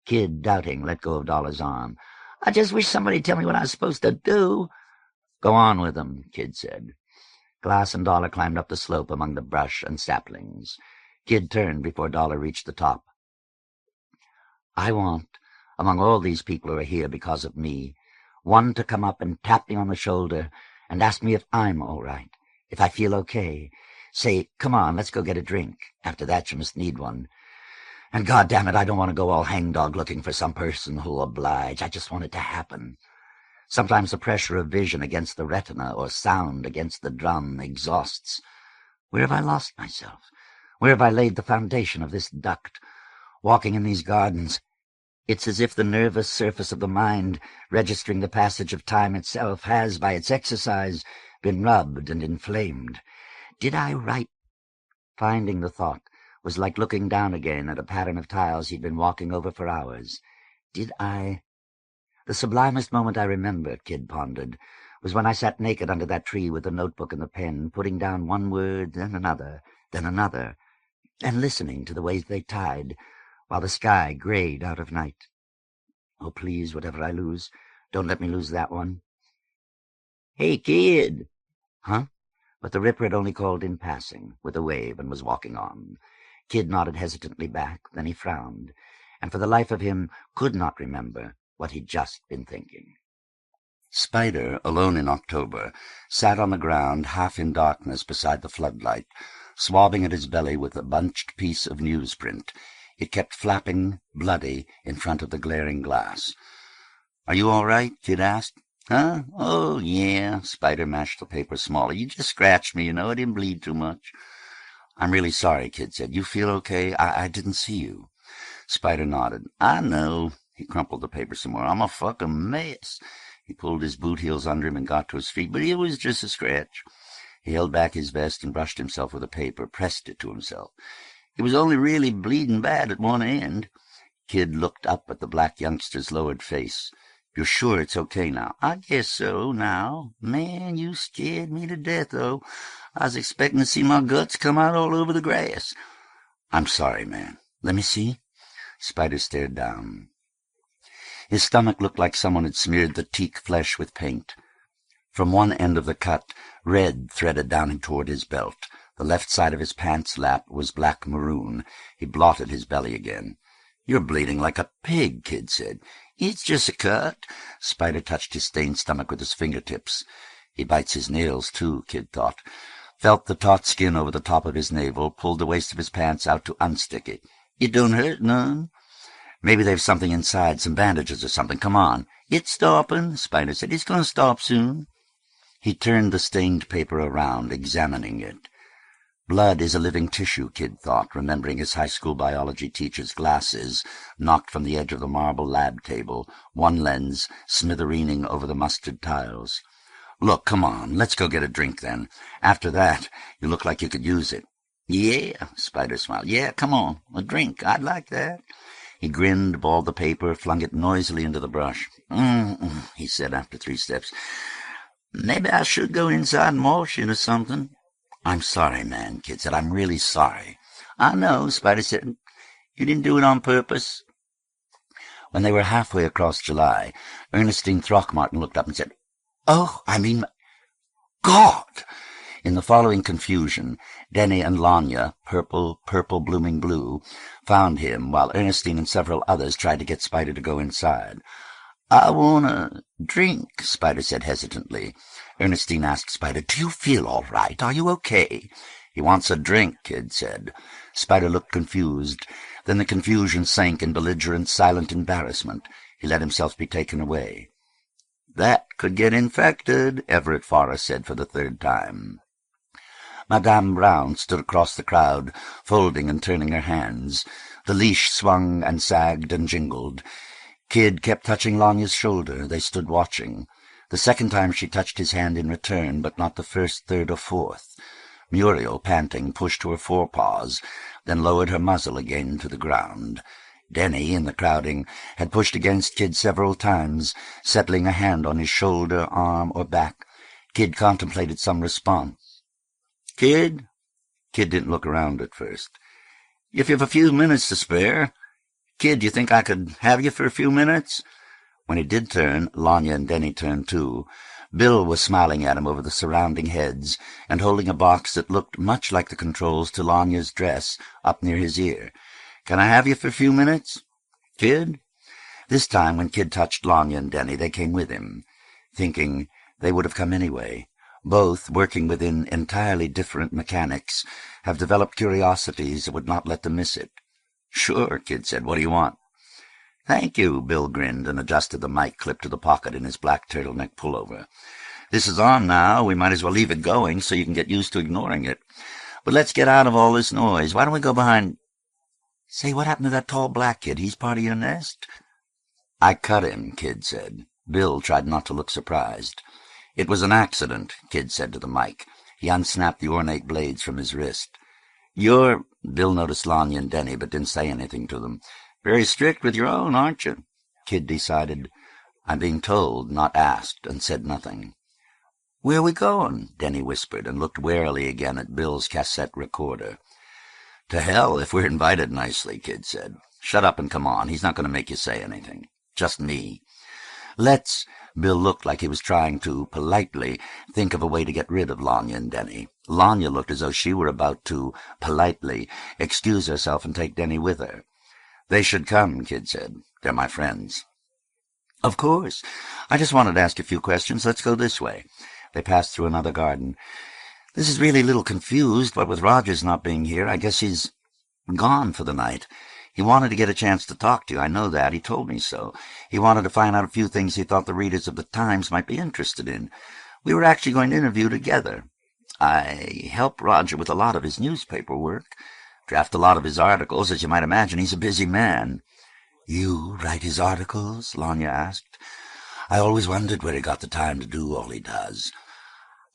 Kid, doubting, let go of Dollar's arm. "I just wish somebody'd tell me what I was supposed to do." "Go on with them," Kid said. Glass and Dollar climbed up the slope among the brush and saplings. Kid turned before Dollar reached the top. "I want, among all these people who are here because of me, one to come up and tap me on the shoulder and ask me if I'm all right, if I feel okay. Say, 'Come on, let's go get a drink.' After that you must need one. And goddamn it, I don't want to go all hangdog looking for some person who'll oblige. I just want it to happen. Sometimes the pressure of vision against the retina or sound against the drum exhausts. Where have I lost myself? Where have I laid the foundation of this duct? Walking in these gardens, it's as if the nervous surface of the mind, registering the passage of time itself, has, by its exercise, been rubbed and inflamed. Did I write—" Finding the thought was like looking down again at a pattern of tiles he'd been walking over for hours. Did I? The sublimest moment I remember, Kid pondered, was when I sat naked under that tree with the notebook and the pen, putting down one word, then another, and listening to the way they tied, while the sky grayed out of night. Oh, please, whatever I lose, don't let me lose that one. Hey, Kid! Huh? But the Ripper had only called in passing, with a wave, and was walking on. Kid nodded hesitantly back, then he frowned, and for the life of him could not remember what he'd just been thinking. Spider, alone in October, sat on the ground half in darkness beside the floodlight, swabbing at his belly with a bunched piece of newsprint. It kept flapping, bloody, in front of the glaring glass. "Are you all right?" Kid asked. "Huh? Oh, yeah." Spider mashed the paper smaller. "You just scratched me, you know. It didn't bleed too much." "I'm really sorry," Kid said. "You feel okay? I didn't see you." Spider nodded. "I know." He crumpled the paper some more. "I'm a fucking mess." He pulled his boot heels under him and got to his feet. "But it was just a scratch." He held back his vest and brushed himself with a paper, pressed it to himself. "It was only really bleeding bad at one end." Kid looked up at the black youngster's lowered face. "You're sure it's okay now?" "I guess so, now. Man, you scared me to death, though. I was expecting to see my guts come out all over the grass." "I'm sorry, man. Let me see." Spider stared down. His stomach looked like someone had smeared the teak flesh with paint. From one end of the cut, red threaded down toward his belt. The left side of his pants lap was black-maroon. He blotted his belly again. "You're bleeding like a pig," Kid said. "It's just a cut." Spider touched his stained stomach with his fingertips. "He bites his nails, too," Kid thought. Felt the taut skin over the top of his navel, pulled the waist of his pants out to unstick it. "It don't hurt none." "Maybe they've something inside, some bandages or something. Come on." "It's stopping," Spider said. "It's going to stop soon." He turned the stained paper around, examining it. Blood is a living tissue, Kid thought, remembering his high school biology teacher's glasses, knocked from the edge of the marble lab table, one lens smithereening over the mustard tiles. "Look, come on, let's go get a drink then. After that, you look like you could use it." "Yeah," Spider smiled. "Yeah, come on, a drink. I'd like that." He grinned, balled the paper, flung it noisily into the brush. He said after 3 steps. "Maybe I should go inside and wash it or something." "I'm sorry, man," Kid said. "I'm really sorry." "I know," Spider said. "You didn't do it on purpose." When they were halfway across July, Ernestine Throckmorton looked up and said, "Oh, I mean, God!" In the following confusion, Denny and Lanya, purple blooming blue, found him, while Ernestine and several others tried to get Spider to go inside. "I want a drink," Spider said hesitantly. Ernestine asked Spider, "Do you feel all right? Are you okay?" "He wants a drink," Kid said. Spider looked confused. Then the confusion sank in belligerent, silent embarrassment. He let himself be taken away. "That could get infected," Everett Forrest said for the 3rd time. Madame Brown stood across the crowd, folding and turning her hands. The leash swung and sagged and jingled. Kid kept touching Lanya's shoulder. They stood watching. The second time she touched his hand in return, but not the first, third, or fourth. Muriel, panting, pushed to her forepaws, then lowered her muzzle again to the ground. Denny, in the crowding, had pushed against Kid several times, settling a hand on his shoulder, arm, or back. Kid contemplated some response. "Kid?" Kid didn't look around at first. "If you've a few minutes to spare. Kid, do you think I could have you for a few minutes?" When he did turn, Lanya and Denny turned too. Bill was smiling at him over the surrounding heads and holding a box that looked much like the controls to Lanya's dress up near his ear. "Can I have you for a few minutes, Kid?" This time, when Kid touched Lanya and Denny, they came with him, thinking they would have come anyway. Both, working within entirely different mechanics, have developed curiosities that would not let them miss it. "Sure," Kid said. "What do you want?" "Thank you," Bill grinned and adjusted the mic clip to the pocket in his black turtleneck pullover. "This is on now. We might as well leave it going so you can get used to ignoring it. But let's get out of all this noise. Why don't we go behind—" "Say, what happened to that tall black kid? He's part of your nest?" "I cut him," Kid said. Bill tried not to look surprised. "It was an accident," Kid said to the mic. He unsnapped the ornate blades from his wrist. You're— Bill noticed Lanya and Denny, but didn't say anything to them. Very strict with your own, aren't you? Kid decided. I'm being told, not asked, and said nothing. Where are we going? Denny whispered, and looked warily again at Bill's cassette recorder. To hell, if we're invited nicely, Kid said. Shut up and come on. He's not going to make you say anything. Just me. Let's— Bill looked like he was trying to, politely, think of a way to get rid of Lanya and Denny. Lanya looked as though she were about to, politely, excuse herself and take Denny with her. They should come, Kid said. They're my friends. Of course. I just wanted to ask a few questions. Let's go this way. They passed through another garden. This is really a little confused, but with Rogers not being here, I guess he's gone for the night. He wanted to get a chance to talk to you. I know that. He told me so. He wanted to find out a few things he thought the readers of the Times might be interested in. We were actually going to interview together. I help Roger with a lot of his newspaper work, draft a lot of his articles. As you might imagine, he's a busy man. You write his articles? Lanya asked. I always wondered where he got the time to do all he does.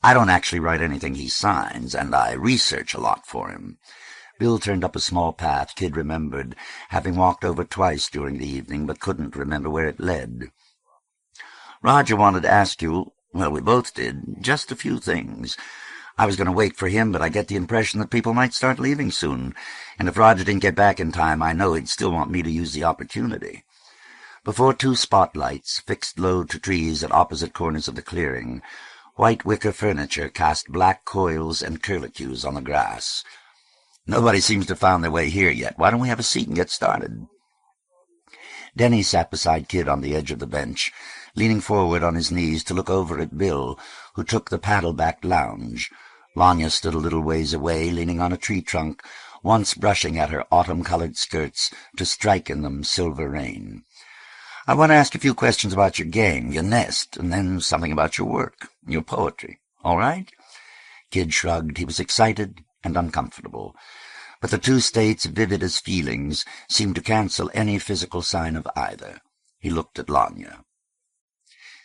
I don't actually write anything he signs, and I research a lot for him. Bill turned up a small path Kid remembered, having walked over twice during the evening, but couldn't remember where it led. Roger wanted to ask you— well, we both did— just a few things. I was going to wait for him, but I get the impression that people might start leaving soon, and if Roger didn't get back in time, I know he'd still want me to use the opportunity. Before two spotlights, fixed low to trees at opposite corners of the clearing, white wicker furniture cast black coils and curlicues on the grass. Nobody seems to have found their way here yet. Why don't we have a seat and get started? Denny sat beside Kid on the edge of the bench, leaning forward on his knees to look over at Bill, who took the paddle-backed lounge. Lanya stood a little ways away, leaning on a tree trunk, once brushing at her autumn-colored skirts to strike in them silver rain. I want to ask a few questions about your game, your nest, and then something about your work, your poetry. All right? Kid shrugged. He was excited and uncomfortable, but the two states, vivid as feelings, seemed to cancel any physical sign of either. He looked at Lanya.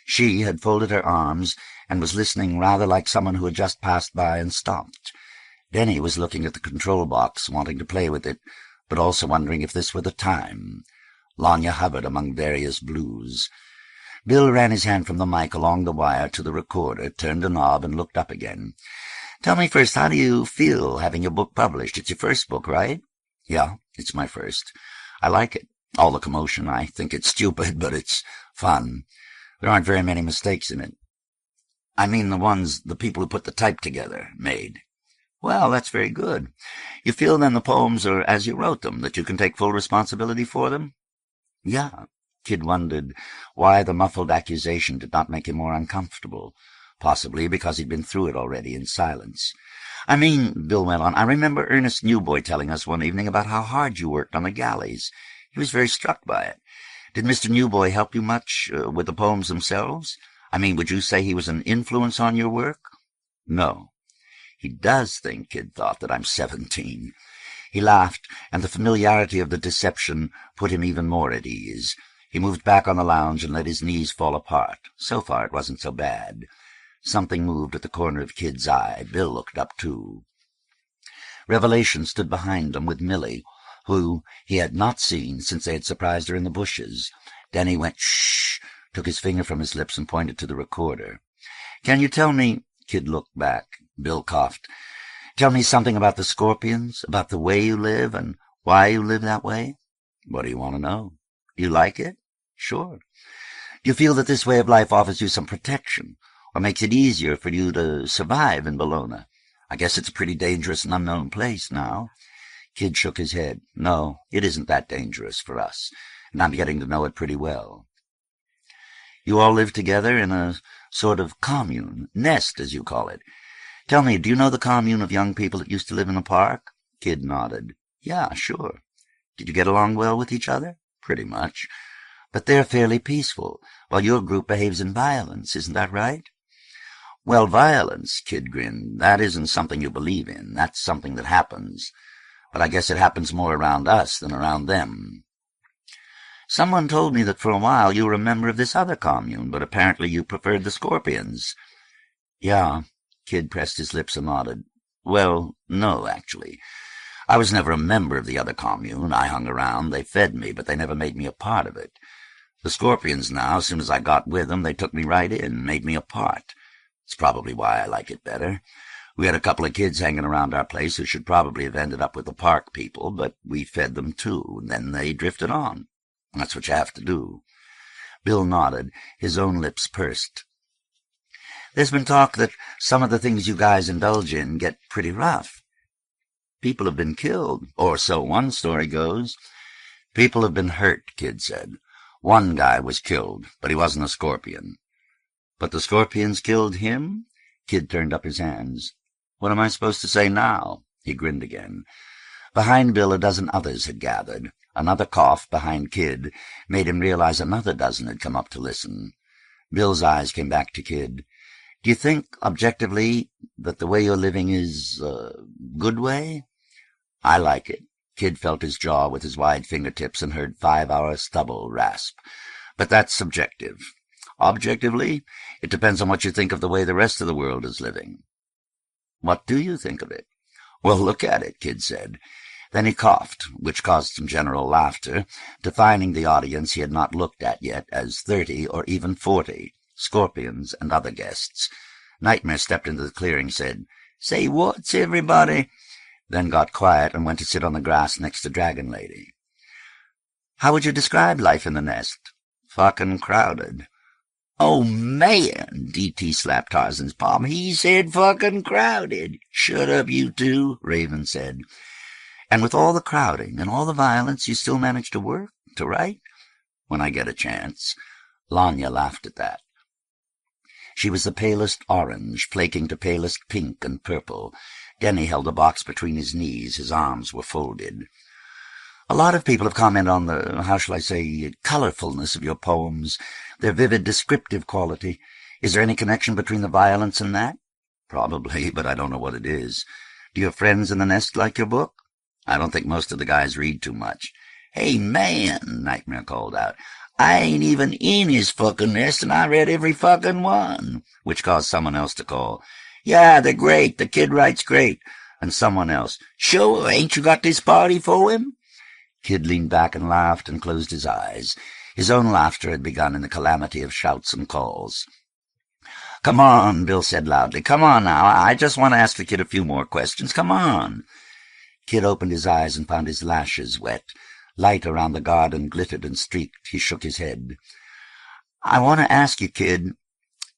She had folded her arms and was listening rather like someone who had just passed by and stopped. Denny was looking at the control box, wanting to play with it, but also wondering if this were the time. Lanya hovered among various blues. Bill ran his hand from the mic along the wire to the recorder, turned a knob, and looked up again. Tell me first, how do you feel having your book published? It's your first book, right? Yeah, it's my first. I like it. All the commotion. I think it's stupid, but it's fun. There aren't very many mistakes in it. I mean the ones the people who put the type together made. Well, that's very good. You feel then the poems are as you wrote them, that you can take full responsibility for them? Yeah. Kid wondered why the muffled accusation did not make him more uncomfortable. Possibly because he'd been through it already in silence. I mean, Bill went on, I remember Ernest Newboy telling us one evening about how hard you worked on the galleys. He was very struck by it. Did Mr. Newboy help you much with the poems themselves? I mean, would you say he was an influence on your work? No. He does think, Kid thought, that I'm 17. He laughed, and the familiarity of the deception put him even more at ease. He moved back on the lounge and let his knees fall apart. So far it wasn't so bad. Something moved at the corner of Kid's eye. Bill looked up, too. Revelation stood behind them with Millie, who he had not seen since they had surprised her in the bushes. Denny went, shh, took his finger from his lips and pointed to the recorder. Can you tell me— Kid looked back. Bill coughed. Tell me something about the scorpions, about the way you live and why you live that way? What do you want to know? Do you like it? Sure. Do you feel that this way of life offers you some protection, or makes it easier for you to survive in Bologna? I guess it's a pretty dangerous and unknown place now. Kid shook his head. No, it isn't that dangerous for us, and I'm getting to know it pretty well. You all live together in a sort of commune, nest, as you call it. Tell me, do you know the commune of young people that used to live in the park? Kid nodded. Yeah, sure. Did you get along well with each other? Pretty much. But they're fairly peaceful, while your group behaves in violence, isn't that right? Well, violence, Kid grinned, that isn't something you believe in. That's something that happens. But I guess it happens more around us than around them. Someone told me that for a while you were a member of this other commune, but apparently you preferred the scorpions. Yeah, Kid pressed his lips and nodded. Well, no, actually. I was never a member of the other commune. I hung around. They fed me, but they never made me a part of it. The Scorpions now, as soon as I got with them, they took me right in, made me a part. It's probably why I like it better. We had a couple of kids hanging around our place who should probably have ended up with the park people, but we fed them too, and then they drifted on. That's what you have to do. Bill nodded, his own lips pursed. There's been talk that some of the things you guys indulge in get pretty rough. People have been killed, or so one story goes. People have been hurt, Kid said. One guy was killed, but he wasn't a Scorpion. But the Scorpions killed him? Kid turned up his hands. What am I supposed to say now? He grinned again. Behind Bill, a dozen others had gathered. Another cough behind Kid made him realize another dozen had come up to listen. Bill's eyes came back to Kid. Do you think, objectively, that the way you're living is good way? I like it. Kid felt his jaw with his wide fingertips and heard 5-hour stubble rasp. But that's subjective. Objectively, it depends on what you think of the way the rest of the world is living. What do you think of it? Well, look at it, Kid said. Then he coughed, which caused some general laughter, defining the audience he had not looked at yet as 30 or even 40, Scorpions and other guests. Nightmare stepped into the clearing, said, Say what's everybody? Then got quiet and went to sit on the grass next to Dragon Lady. How would you describe life in the nest? Fucking crowded. Oh, man, D.T. slapped Tarzan's palm. He said fucking crowded. Shut up, you two, Raven said. And with all the crowding and all the violence, you still manage to work, to write? When I get a chance. Lanya laughed at that. She was the palest orange, flaking to palest pink and purple. Denny held a box between his knees. His arms were folded. A lot of people have commented on the, how shall I say, colorfulness of your poems, their vivid descriptive quality. Is there any connection between the violence and that? Probably, but I don't know what it is. Do your friends in the nest like your book? I don't think most of the guys read too much. Hey, man, Nightmare called out. I ain't even in his fucking nest, and I read every fucking one, which caused someone else to call. Yeah, they're great. The kid writes great. And someone else. Sure, ain't you got this party for him? Kid leaned back and laughed and closed his eyes. His own laughter had begun in the calamity of shouts and calls. Come on, Bill said loudly. Come on now. I just want to ask the kid a few more questions. Come on. Kid opened his eyes and found his lashes wet. Light around the garden glittered and streaked. He shook his head. I want to ask you, kid.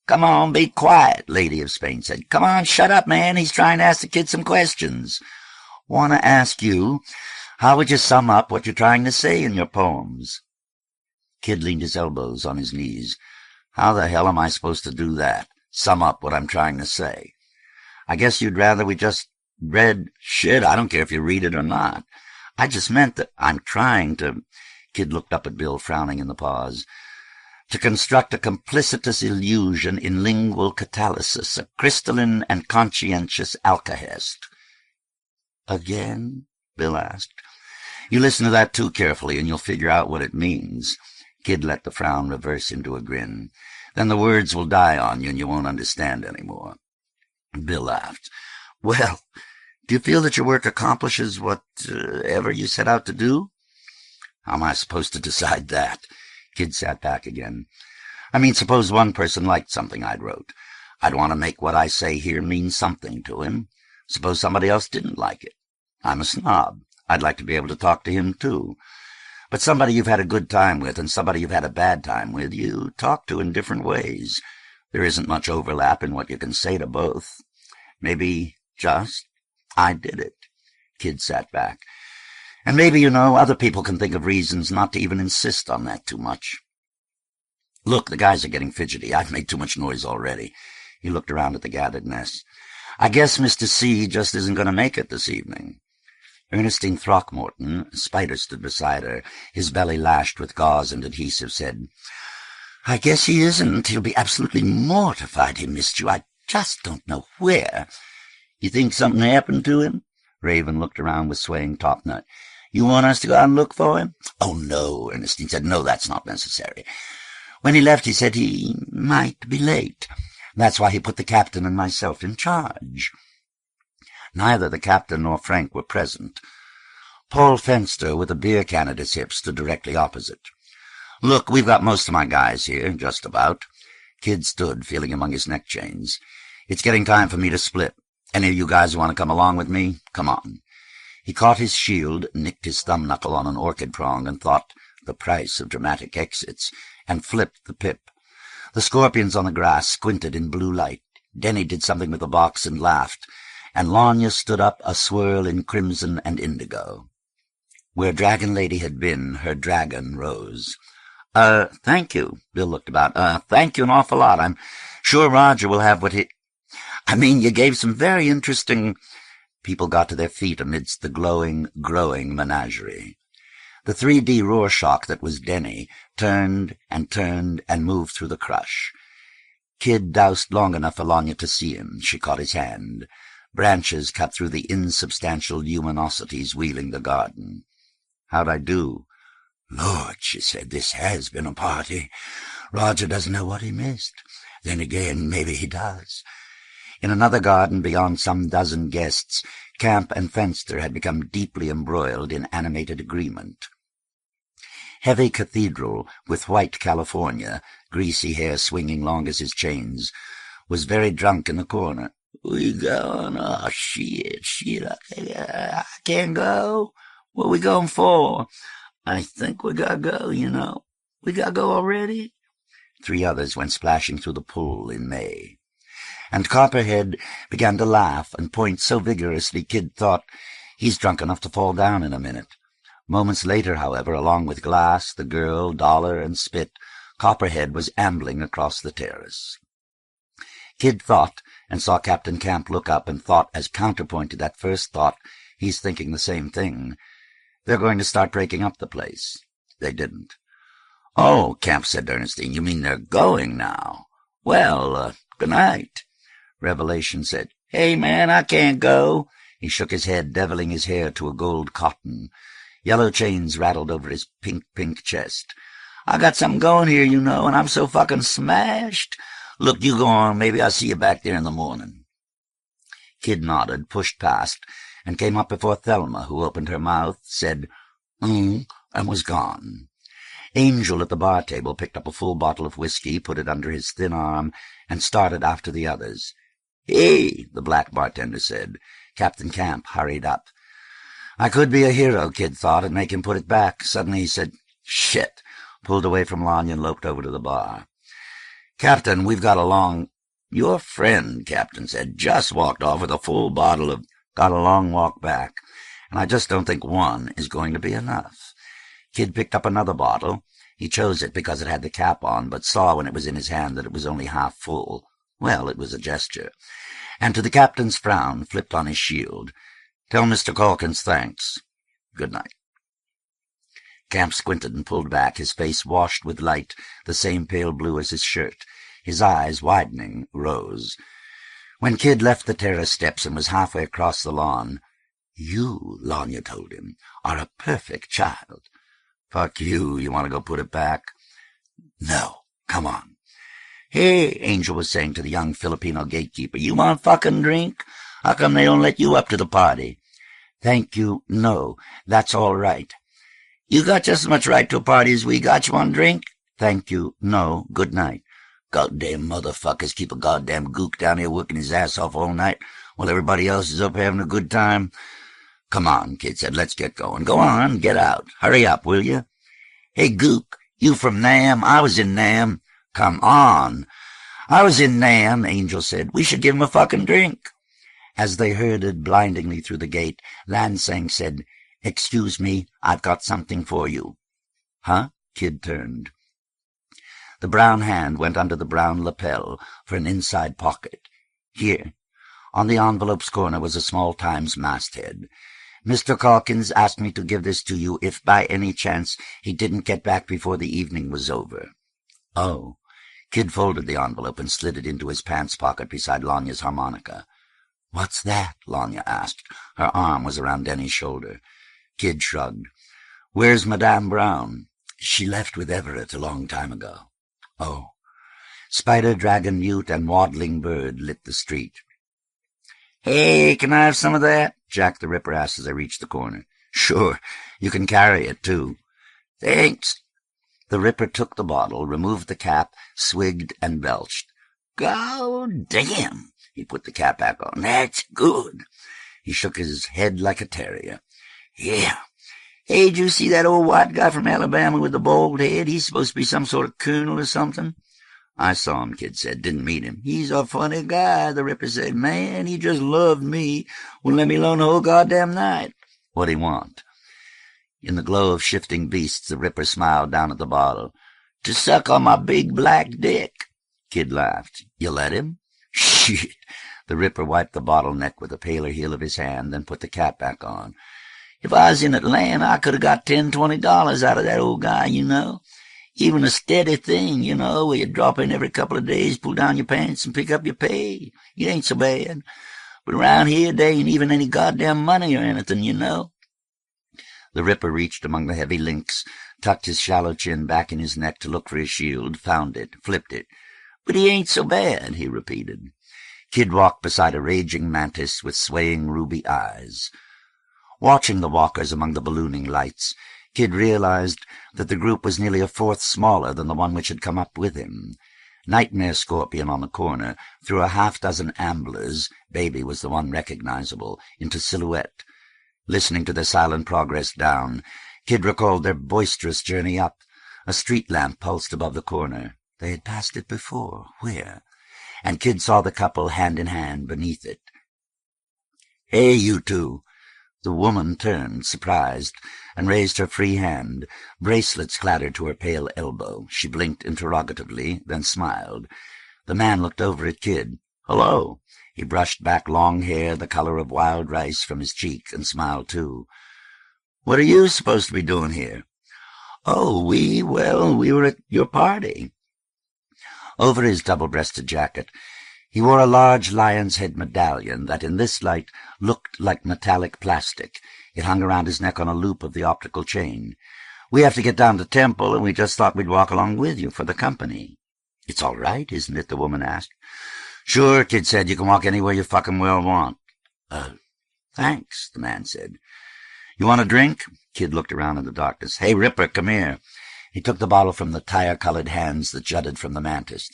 Come on, be quiet, Lady of Spain said. Come on, shut up, man. He's trying to ask the kid some questions. Want to ask you, how would you sum up what you're trying to say in your poems? Kid leaned his elbows on his knees. How the hell am I supposed to do that? Sum up what I'm trying to say? I guess you'd rather we just read shit. I don't care if you read it or not. I just meant that I'm trying to— Kid looked up at Bill, frowning in the pause. To construct a complicitous illusion in lingual catalysis, a crystalline and conscientious alkahest. Again? Bill asked. You listen to that too carefully, and you'll figure out what it means. Kid let the frown reverse into a grin. Then the words will die on you, and you won't understand any more. Bill laughed. Well, do you feel that your work accomplishes whatever you set out to do? How am I supposed to decide that? Kid sat back again. I mean, suppose one person liked something I'd wrote. I'd want to make what I say here mean something to him. Suppose somebody else didn't like it. I'm a snob. I'd like to be able to talk to him, too. But somebody you've had a good time with and somebody you've had a bad time with, you talk to in different ways. There isn't much overlap in what you can say to both. Maybe just, I did it. Kid sat back. And maybe, other people can think of reasons not to even insist on that too much. Look, the guys are getting fidgety. I've made too much noise already. He looked around at the gathered nest. I guess Mr. C just isn't going to make it this evening. Ernestine Throckmorton, Spider stood beside her, his belly lashed with gauze and adhesive, said, I guess he isn't. He'll be absolutely mortified he missed you. I just don't know where. You think something happened to him? Raven looked around with swaying topknot. You want us to go out and look for him? Oh, no, Ernestine said. No, that's not necessary. When he left, he said he might be late. That's why he put the captain and myself in charge. Neither the captain nor Frank were present. Paul Fenster, with a beer can at his hip, stood directly opposite. "Look, we've got most of my guys here, just about." Kid stood, feeling among his neck chains. "It's getting time for me to split. Any of you guys want to come along with me? Come on." He caught his shield, nicked his thumb-knuckle on an orchid prong, and thought the price of dramatic exits, and flipped the pip. The scorpions on the grass squinted in blue light. Denny did something with the box and laughed, and Lanya stood up, a swirl in crimson and indigo. Where Dragon Lady had been, her dragon rose. Thank you," Bill looked about. Thank you an awful lot. I'm sure Roger will have what he... I mean, you gave some very interesting... People got to their feet amidst the glowing, growing menagerie. The 3D Rorschach that was Denny turned and moved through the crush. Kid doused long enough for Lanya to see him. She caught his hand. Branches cut through the insubstantial luminosities wheeling the garden. "How'd I do?" "Lord," she said, "this has been a party. Roger doesn't know what he missed. Then again, maybe he does." In another garden beyond some dozen guests, Camp and Fenster had become deeply embroiled in animated agreement. Heavy Cathedral, with white California, greasy hair swinging long as his chains, was very drunk in the corner. "We going? Oh, shit, I can't go. What we going for? I think we gotta go, you know. We gotta go already?" 3 others went splashing through the pool in May. And Copperhead began to laugh and point so vigorously Kid thought, "He's drunk enough to fall down in a minute." Moments later, however, along with Glass, the girl, Dollar, and Spit, Copperhead was ambling across the terrace. Kid thought, and saw Captain Camp look up, and thought, as counterpoint to that first thought, "He's thinking the same thing. They're going to start breaking up the place." They didn't. "Oh," Camp said earnestly, "you mean they're going now? Well, good night." Revelation said, "Hey, man, I can't go." He shook his head, deviling his hair to a gold cotton. Yellow chains rattled over his pink chest. "I got something going here, you know, and I'm so fucking smashed. Look, you go on. Maybe I'll see you back there in the morning." Kid nodded, pushed past, and came up before Thelma, who opened her mouth, said, and was gone. Angel at the bar table picked up a full bottle of whiskey, put it under his thin arm, and started after the others. "Hey," the black bartender said. Captain Camp hurried up. I could be a hero, Kid thought, and make him put it back. Suddenly he said, "Shit," pulled away from Lanya and loped over to the bar. "Captain, we've got along—" "Your friend," Captain said, "just walked off with a full bottle of—" "Got a long walk back, and I just don't think one is going to be enough." Kid picked up another bottle. He chose it because it had the cap on, but saw when it was in his hand that it was only half full. Well, it was a gesture. And to the captain's frown, flipped on his shield. "Tell Mr. Calkins thanks. Good night." Camp squinted and pulled back, his face washed with light, the same pale blue as his shirt. His eyes, widening, rose. When Kid left the terrace steps and was halfway across the lawn, "You," Lanya told him, "are a perfect child." "Fuck you. You want to go put it back?" "No. Come on." "Hey," Angel was saying to the young Filipino gatekeeper, "you want fucking drink? How come they don't let you up to the party?" "Thank you, no. That's all right." "You got just as much right to a party as we got. You want a drink?" "Thank you, no. Good night." "Goddamn motherfuckers keep a goddamn gook down here working his ass off all night while everybody else is up having a good time." "Come on," Kid said. "Let's get going." "Go on. Get out. Hurry up, will you?" "Hey, Gook, you from Nam? I was in Nam." "Come on." "I was in Nam," Angel said. "We should give him a fucking drink." As they herded blindingly through the gate, Lansing said, "Excuse me, I've got something for you." "Huh?" Kid turned. The brown hand went under the brown lapel for an inside pocket. "Here." On the envelope's corner was a small Times masthead. "Mr. Calkins asked me to give this to you if by any chance he didn't get back before the evening was over." "Oh." Kid folded the envelope and slid it into his pants pocket beside Lanya's harmonica. "What's that?" Lanya asked. Her arm was around Denny's shoulder. Kid shrugged. "Where's Madame Brown?" "She left with Everett a long time ago." "Oh." Spider, dragon, newt, and waddling bird lit the street. "Hey, can I have some of that?" Jack the Ripper asked as they reached the corner. "Sure, you can carry it, too." "Thanks." The Ripper took the bottle, removed the cap, swigged, and belched. "God damn!" He put the cap back on. "That's good." He shook his head like a terrier. "Yeah. Hey, did you see that old white guy from Alabama with the bald head? He's supposed to be some sort of colonel or something." "I saw him," Kid said. "Didn't meet him." "He's a funny guy," the Ripper said. "Man, he just loved me. Wouldn't let me alone the whole goddamn night." "What'd he want?" In the glow of shifting beasts, the Ripper smiled down at the bottle. "To suck on my big black dick." Kid laughed. "You let him?" "Shit." The Ripper wiped the bottle neck with the paler heel of his hand, then put the cap back on. "If I was in Atlanta, I could have got $10-20 out of that old guy, you know. Even a steady thing, you know, where you drop in every couple of days, pull down your pants, and pick up your pay. It ain't so bad. But around here, there ain't even any goddamn money or anything, you know." The Ripper reached among the heavy links, tucked his shallow chin back in his neck to look for his shield, found it, flipped it. "But he ain't so bad," he repeated. Kid walked beside a raging mantis with swaying ruby eyes. Watching the walkers among the ballooning lights, Kid realized that the group was nearly a fourth smaller than the one which had come up with him. Nightmare Scorpion on the corner threw a half-dozen amblers, Baby was the one recognizable, into silhouette. Listening to their silent progress down, Kid recalled their boisterous journey up. A street lamp pulsed above the corner. They had passed it before. Where? And Kid saw the couple hand in hand beneath it. "Hey, you two." The woman turned, surprised, and raised her free hand. Bracelets clattered to her pale elbow. She blinked interrogatively, then smiled. The man looked over at Kid. "Hello." He brushed back long hair the color of wild rice from his cheek and smiled too. "What are you supposed to be doing here?" "Oh, we were at your party." Over his double-breasted jacket, he wore a large lion's head medallion that in this light looked like metallic plastic. It hung around his neck on a loop of the optical chain. "We have to get down to Temple, and we just thought we'd walk along with you for the company." "It's all right, isn't it?" the woman asked. "Sure," Kid said. "You can walk anywhere you fucking well want." Thanks," the man said. "You want a drink?" Kid looked around in the darkness. "Hey, Ripper, come here." He took the bottle from the tire-colored hands that jutted from the mantis.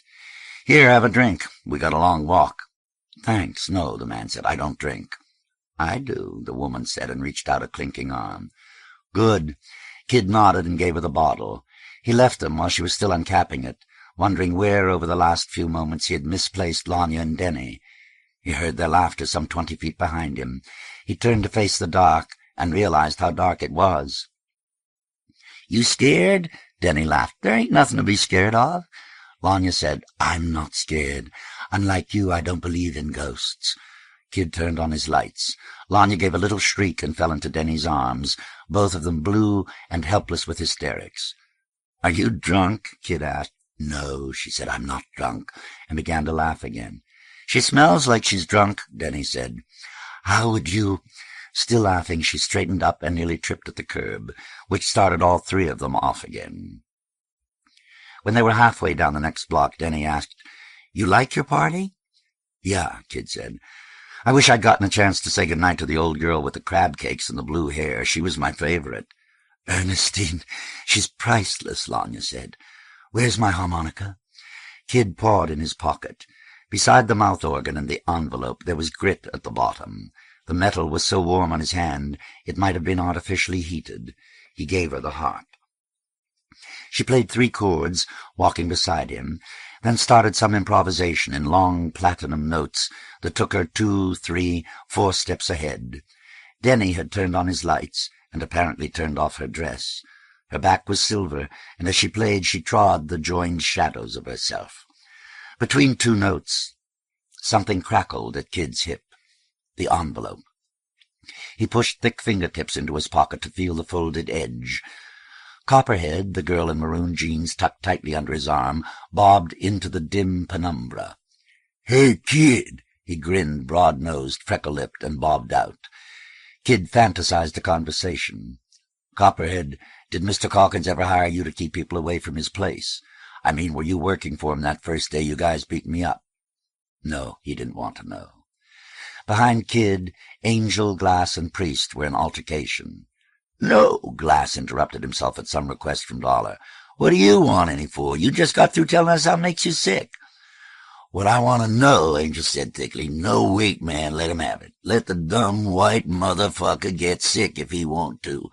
"Here, have a drink. We got a long walk." "Thanks, no," the man said. "I don't drink." "I do," the woman said, and reached out a clinking arm. "Good." Kid nodded and gave her the bottle. He left them while she was still uncapping it, wondering where over the last few moments he had misplaced Lanya and Denny. He heard their laughter some 20 feet behind him. He turned to face the dark and realized how dark it was. "You scared?" Denny laughed. "There ain't nothing to be scared of." Lanya said, "I'm not scared. Unlike you, I don't believe in ghosts." Kid turned on his lights. Lanya gave a little shriek and fell into Denny's arms, both of them blue and helpless with hysterics. "Are you drunk?" Kid asked. "No," she said, "I'm not drunk," and began to laugh again. "She smells like she's drunk," Denny said. "How would you—" Still laughing, she straightened up and nearly tripped at the curb, which started all three of them off again. When they were halfway down the next block, Denny asked, "You like your party?" "Yeah," Kid said. "I wish I'd gotten a chance to say goodnight to the old girl with the crab cakes and the blue hair. She was my favorite." "Ernestine, she's priceless," Lanya said. "Where's my harmonica?" Kid pawed in his pocket. Beside the mouth organ and the envelope there was grit at the bottom. The metal was so warm on his hand it might have been artificially heated. He gave her the harp. She played 3 chords, walking beside him, then started some improvisation in long platinum notes that took her 2, 3, 4 steps ahead. Denny had turned on his lights and apparently turned off her dress. Her back was silver, and as she played she trod the joined shadows of herself. Between 2 notes, something crackled at Kid's hip. The envelope. He pushed thick fingertips into his pocket to feel the folded edge. Copperhead, the girl in maroon jeans tucked tightly under his arm, bobbed into the dim penumbra. "Hey, Kid!" He grinned, broad-nosed, freckle-lipped, and bobbed out. Kid fantasized a conversation. "Copperhead, did Mr. Calkins ever hire you to keep people away from his place? I mean, were you working for him that first day you guys beat me up?" No, he didn't want to know. Behind Kid, Angel, Glass, and Priest were in altercation. "No," Glass interrupted himself at some request from Dollar. "What do you want any for? You just got through telling us how it makes you sick." "What I want to know," Angel said thickly, "no weak man, let him have it. Let the dumb white motherfucker get sick if he want to.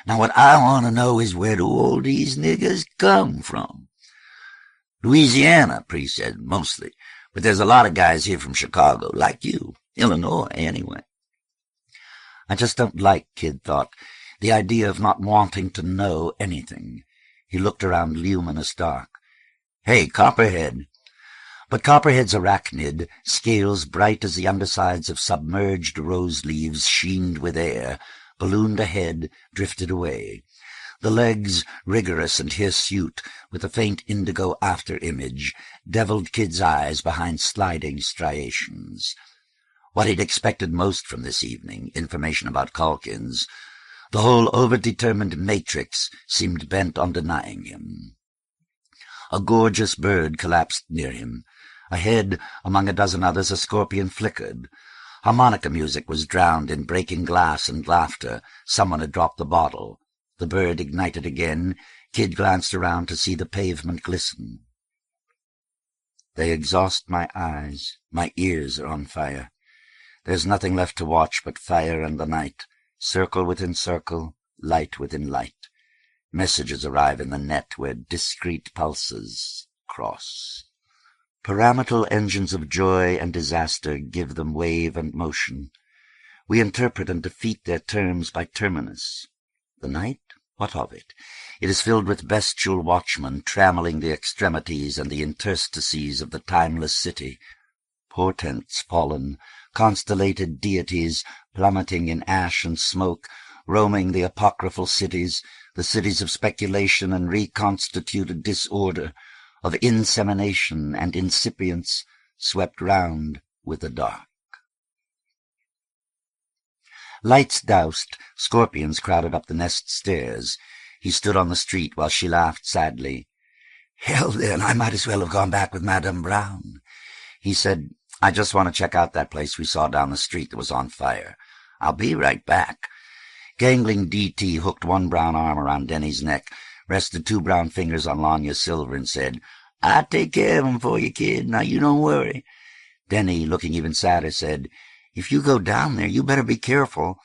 Now what I want to know is where do all these niggers come from?" "Louisiana," Priest said, "mostly. But there's a lot of guys here from Chicago, like you. Illinois, anyway." I just don't like, Kid thought, the idea of not wanting to know anything. He looked around luminous dark. "Hey, Copperhead." But Copperhead's arachnid, scales bright as the undersides of submerged rose leaves sheened with air, ballooned ahead, drifted away. The legs, rigorous and hirsute, with a faint indigo after-image, deviled Kid's eyes behind sliding striations. What he'd expected most from this evening, information about Calkins, the whole overdetermined matrix seemed bent on denying him. A gorgeous bird collapsed near him. Ahead, among a dozen others, a scorpion flickered. Harmonica music was drowned in breaking glass and laughter. Someone had dropped the bottle. The bird ignited again. Kid glanced around to see the pavement glisten. "They exhaust my eyes. My ears are on fire. There's nothing left to watch but fire and the night. Circle within circle, light within light. Messages arrive in the net where discrete pulses cross. Pyramidal engines of joy and disaster give them wave and motion. We interpret and defeat their terms by terminus. The night? What of it? It is filled with bestial watchmen trammeling the extremities and the interstices of the timeless city. Portents fallen, constellated deities plummeting in ash and smoke, roaming the apocryphal cities, the cities of speculation and reconstituted disorder, of insemination and incipience, swept round with the dark. Lights doused, scorpions crowded up the nest stairs. He stood on the street while she laughed sadly. "Hell, then, I might as well have gone back with Madame Brown." He said, "I just want to check out that place we saw down the street that was on fire. I'll be right back." Gangling D.T. hooked one brown arm around Denny's neck, rested two brown fingers on Lanya's silver, and said, "I'll take care of 'em for you, kid. Now you don't worry." Denny, looking even sadder, said, "If you go down there, you better be careful."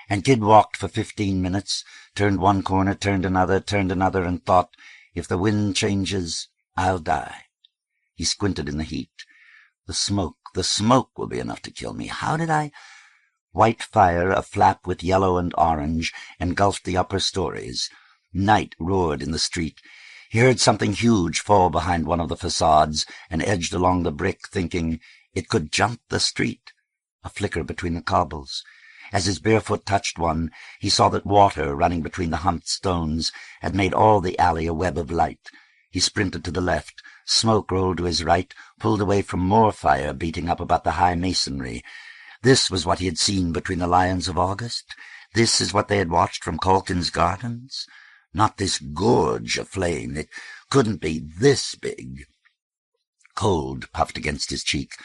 And Kid walked for 15 minutes, turned one corner, turned another, and thought, if the wind changes, I'll die. He squinted in the heat. The smoke will be enough to kill me. How did I— White fire, aflap with yellow and orange, engulfed the upper stories. Night roared in the street. He heard something huge fall behind one of the facades and edged along the brick, thinking it could jump the street. A flicker between the cobbles. As his bare foot touched one, he saw that water, running between the humped stones, had made all the alley a web of light. He sprinted to the left. Smoke rolled to his right, pulled away from more fire beating up about the high masonry. This was what he had seen between the Lions of August. This is what they had watched from Calkins Gardens. Not this gorge aflame. It couldn't be this big. Cold puffed against his cheek.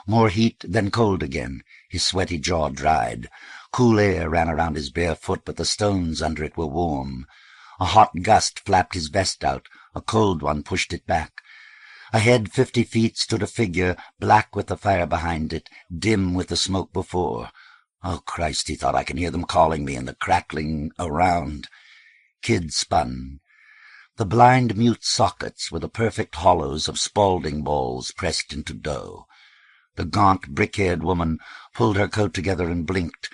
More heat, then cold again. His sweaty jaw dried. Cool air ran around his bare foot, but the stones under it were warm. A hot gust flapped his vest out. A cold one pushed it back. Ahead 50 feet stood a figure, black with the fire behind it, dim with the smoke before. Oh, Christ, he thought, I can hear them calling me and the crackling around. Kid spun. The blind mute sockets were the perfect hollows of Spalding balls pressed into dough. The gaunt, brick-haired woman pulled her coat together and blinked.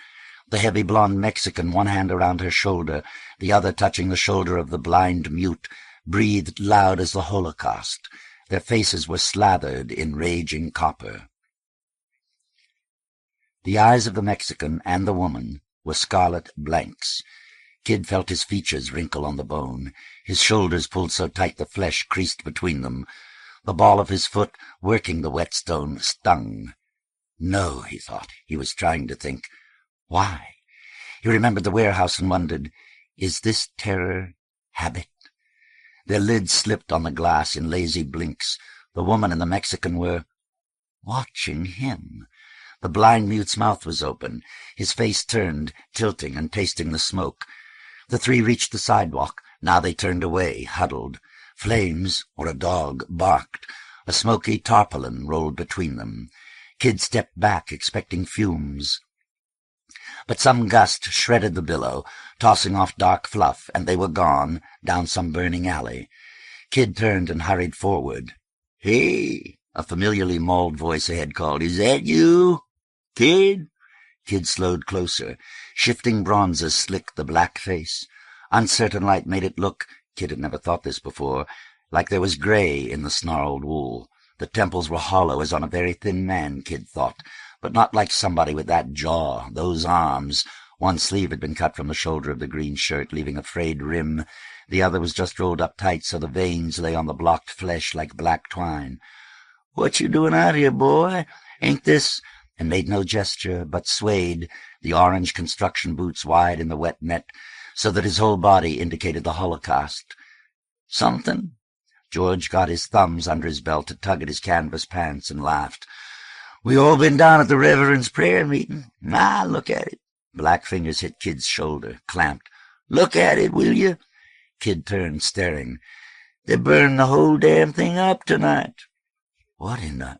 The heavy blonde Mexican, one hand around her shoulder, the other touching the shoulder of the blind mute, breathed loud as the Holocaust. Their faces were slathered in raging copper. The eyes of the Mexican and the woman were scarlet blanks. Kid felt his features wrinkle on the bone. His shoulders pulled so tight the flesh creased between them. The ball of his foot, working the whetstone, stung. No, he thought. He was trying to think. Why? He remembered the warehouse and wondered, is this terror habit? Their lids slipped on the glass in lazy blinks. The woman and the Mexican were watching him. The blind mute's mouth was open, his face turned, tilting and tasting the smoke. The three reached the sidewalk. Now they turned away, huddled. Flames, or a dog, barked. A smoky tarpaulin rolled between them. Kid stepped back, expecting fumes. But some gust shredded the billow, tossing off dark fluff, and they were gone, down some burning alley. Kid turned and hurried forward. "Hey!" a familiarly mauled voice ahead called. "Is that you, Kid?" Kid slowed closer. Shifting bronzes slicked the black face. Uncertain light made it look, Kid had never thought this before, like there was gray in the snarled wool. The temples were hollow as on a very thin man, Kid thought, but not like somebody with that jaw, those arms. One sleeve had been cut from the shoulder of the green shirt, leaving a frayed rim. The other was just rolled up tight so the veins lay on the blocked flesh like black twine. "What you doing out here, boy? Ain't this—" and made no gesture, but swayed, the orange construction boots wide in the wet net, so that his whole body indicated the Holocaust. "Something?" George got his thumbs under his belt to tug at his canvas pants and laughed. "We all been down at the Reverend's prayer meeting. Ah, look at it." Black fingers hit Kid's shoulder, clamped. "Look at it, will you?" Kid turned, staring. "They burned the whole damn thing up tonight." "What in the—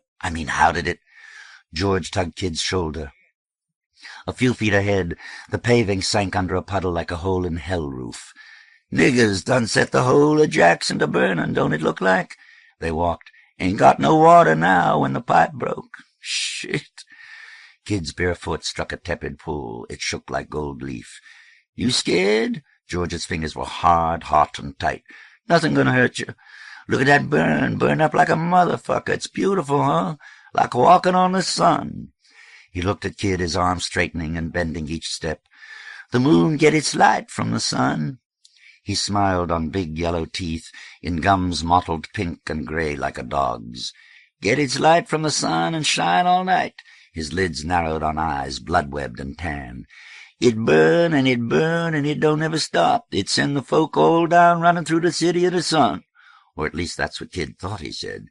how did it—" George tugged Kid's shoulder. A few feet ahead, the paving sank under a puddle like a hole in hell roof. "Niggers done set the whole of Jackson to burnin', don't it look like?" They walked. "Ain't got no water now when the pipe broke." "Shit." Kid's bare foot struck a tepid pool. It shook like gold leaf. "You scared?" George's fingers were hard, hot, and tight. "Nothing gonna hurt you. Look at that burn up like a motherfucker. It's beautiful, huh? Like walking on the sun." He looked at Kid, his arms straightening and bending each step. "The moon get its light from the sun." He smiled on big yellow teeth, in gums mottled pink and gray like a dog's. "Get its light from the sun and shine all night." His lids narrowed on eyes, blood-webbed and tan. "It burn, and it don't ever stop. It send the folk all down running through the city of the sun." Or at least that's what Kid thought he said.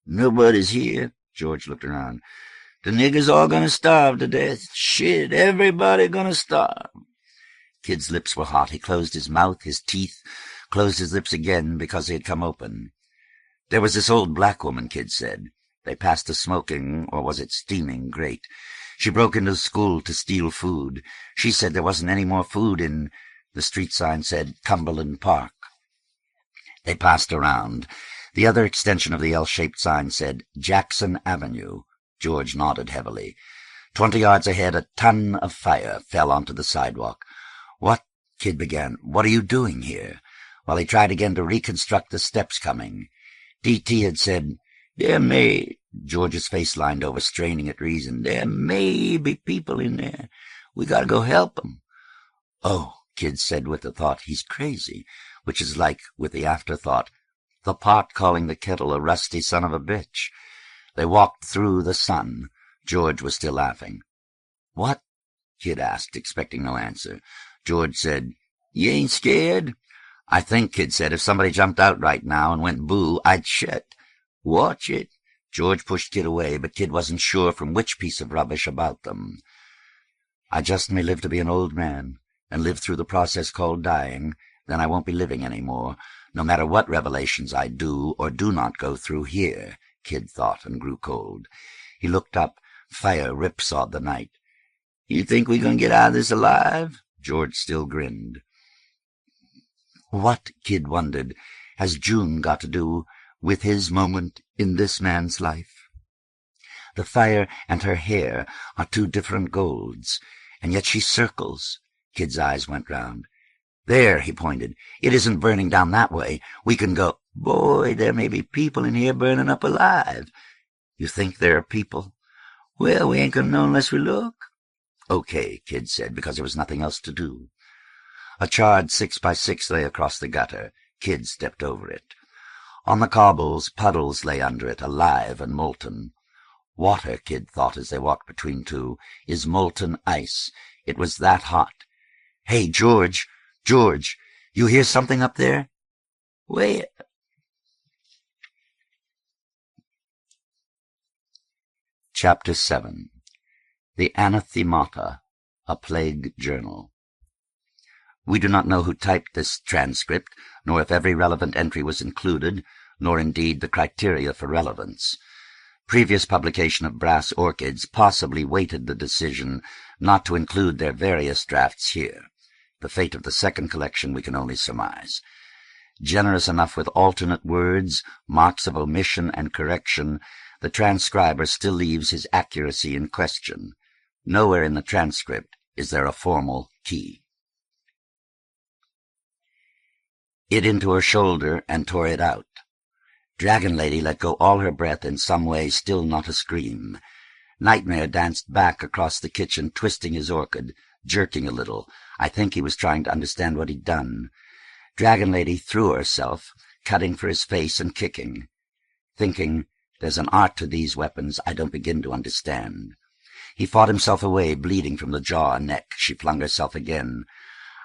"Nobody's here." George looked around. "The niggers all gonna starve to death. Shit, everybody gonna starve." Kid's lips were hot. He closed his mouth, his teeth, closed his lips again because they had come open. "There was this old black woman," Kid said. They passed a smoking, or was it steaming, grate. "She broke into the school to steal food. She said there wasn't any more food in—" The street sign said Cumberland Park. They passed around. The other extension of the L-shaped sign said Jackson Avenue. George nodded heavily. 20 yards ahead, a ton of fire fell onto the sidewalk. "What—" Kid began. "What are you doing here?" While he tried again to reconstruct the steps coming. D.T. had said, "There may—" George's face lined over, straining at reason. "There may be people in there. We gotta go help them." "Oh," Kid said with the thought, "he's crazy," which is like, with the afterthought, the pot calling the kettle a rusty son of a bitch. They walked through the sun. George was still laughing. "What?" Kid asked, expecting no answer. George said, "You ain't scared?" "I think," Kid said, "if somebody jumped out right now and went boo, I'd shit." "Watch it." George pushed Kid away, but Kid wasn't sure from which piece of rubbish about them. "I just may live to be an old man, and live through the process called dying. Then I won't be living any more, no matter what revelations I do or do not go through here," Kid thought, and grew cold. He looked up. Fire ripsawed the night. "You think we gonna get out of this alive?" George still grinned. What, Kid wondered, has June got to do with his moment in this man's life? The fire and her hair are two different golds, and yet she circles. Kid's eyes went round. "There," he pointed. "It isn't burning down that way. We can go—" "Boy, there may be people in here burning up alive." "You think there are people?" "Well, we ain't gonna know unless we look." "Okay," Kid said, because there was nothing else to do. A charred 6x6 lay across the gutter. Kid stepped over it. On the cobbles, puddles lay under it, alive and molten. Water, Kid thought as they walked between two, is molten ice. It was that hot. "Hey, George! George! You hear something up there?" "Where?" Chapter 7 The Anathemata, a plague journal. We do not know who typed this transcript, nor if every relevant entry was included, nor indeed the criteria for relevance. Previous publication of Brass Orchids possibly weighted the decision not to include their various drafts here. The fate of the second collection we can only surmise. Generous enough with alternate words, marks of omission and correction, the transcriber still leaves his accuracy in question. Nowhere in the transcript is there a formal key. It into her shoulder and tore it out. Dragon Lady let go all her breath in some way, still not a scream. Nightmare danced back across the kitchen, twisting his orchid, jerking a little. I think he was trying to understand what he'd done. Dragon Lady threw herself, cutting for his face and kicking, thinking, there's an art to these weapons I don't begin to understand. He fought himself away, bleeding from the jaw and neck. She flung herself again.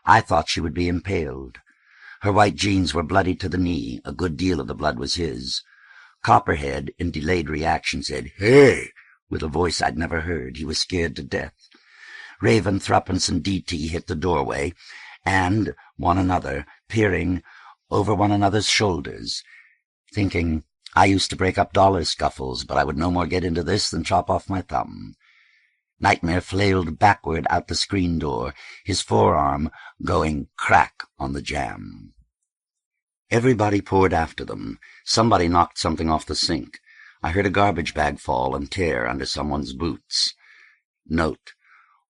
I thought she would be impaled. Her white jeans were bloodied to the knee. A good deal of the blood was his. Copperhead, in delayed reaction, said, "Hey!" with a voice I'd never heard. He was scared to death. Raven, Thruppence, and D.T. hit the doorway, and one another, peering over one another's shoulders, thinking, I used to break up dollar scuffles, but I would no more get into this than chop off my thumb. Nightmare flailed backward out the screen door, his forearm going crack on the jamb. Everybody poured after them. Somebody knocked something off the sink. I heard a garbage bag fall and tear under someone's boots. Note: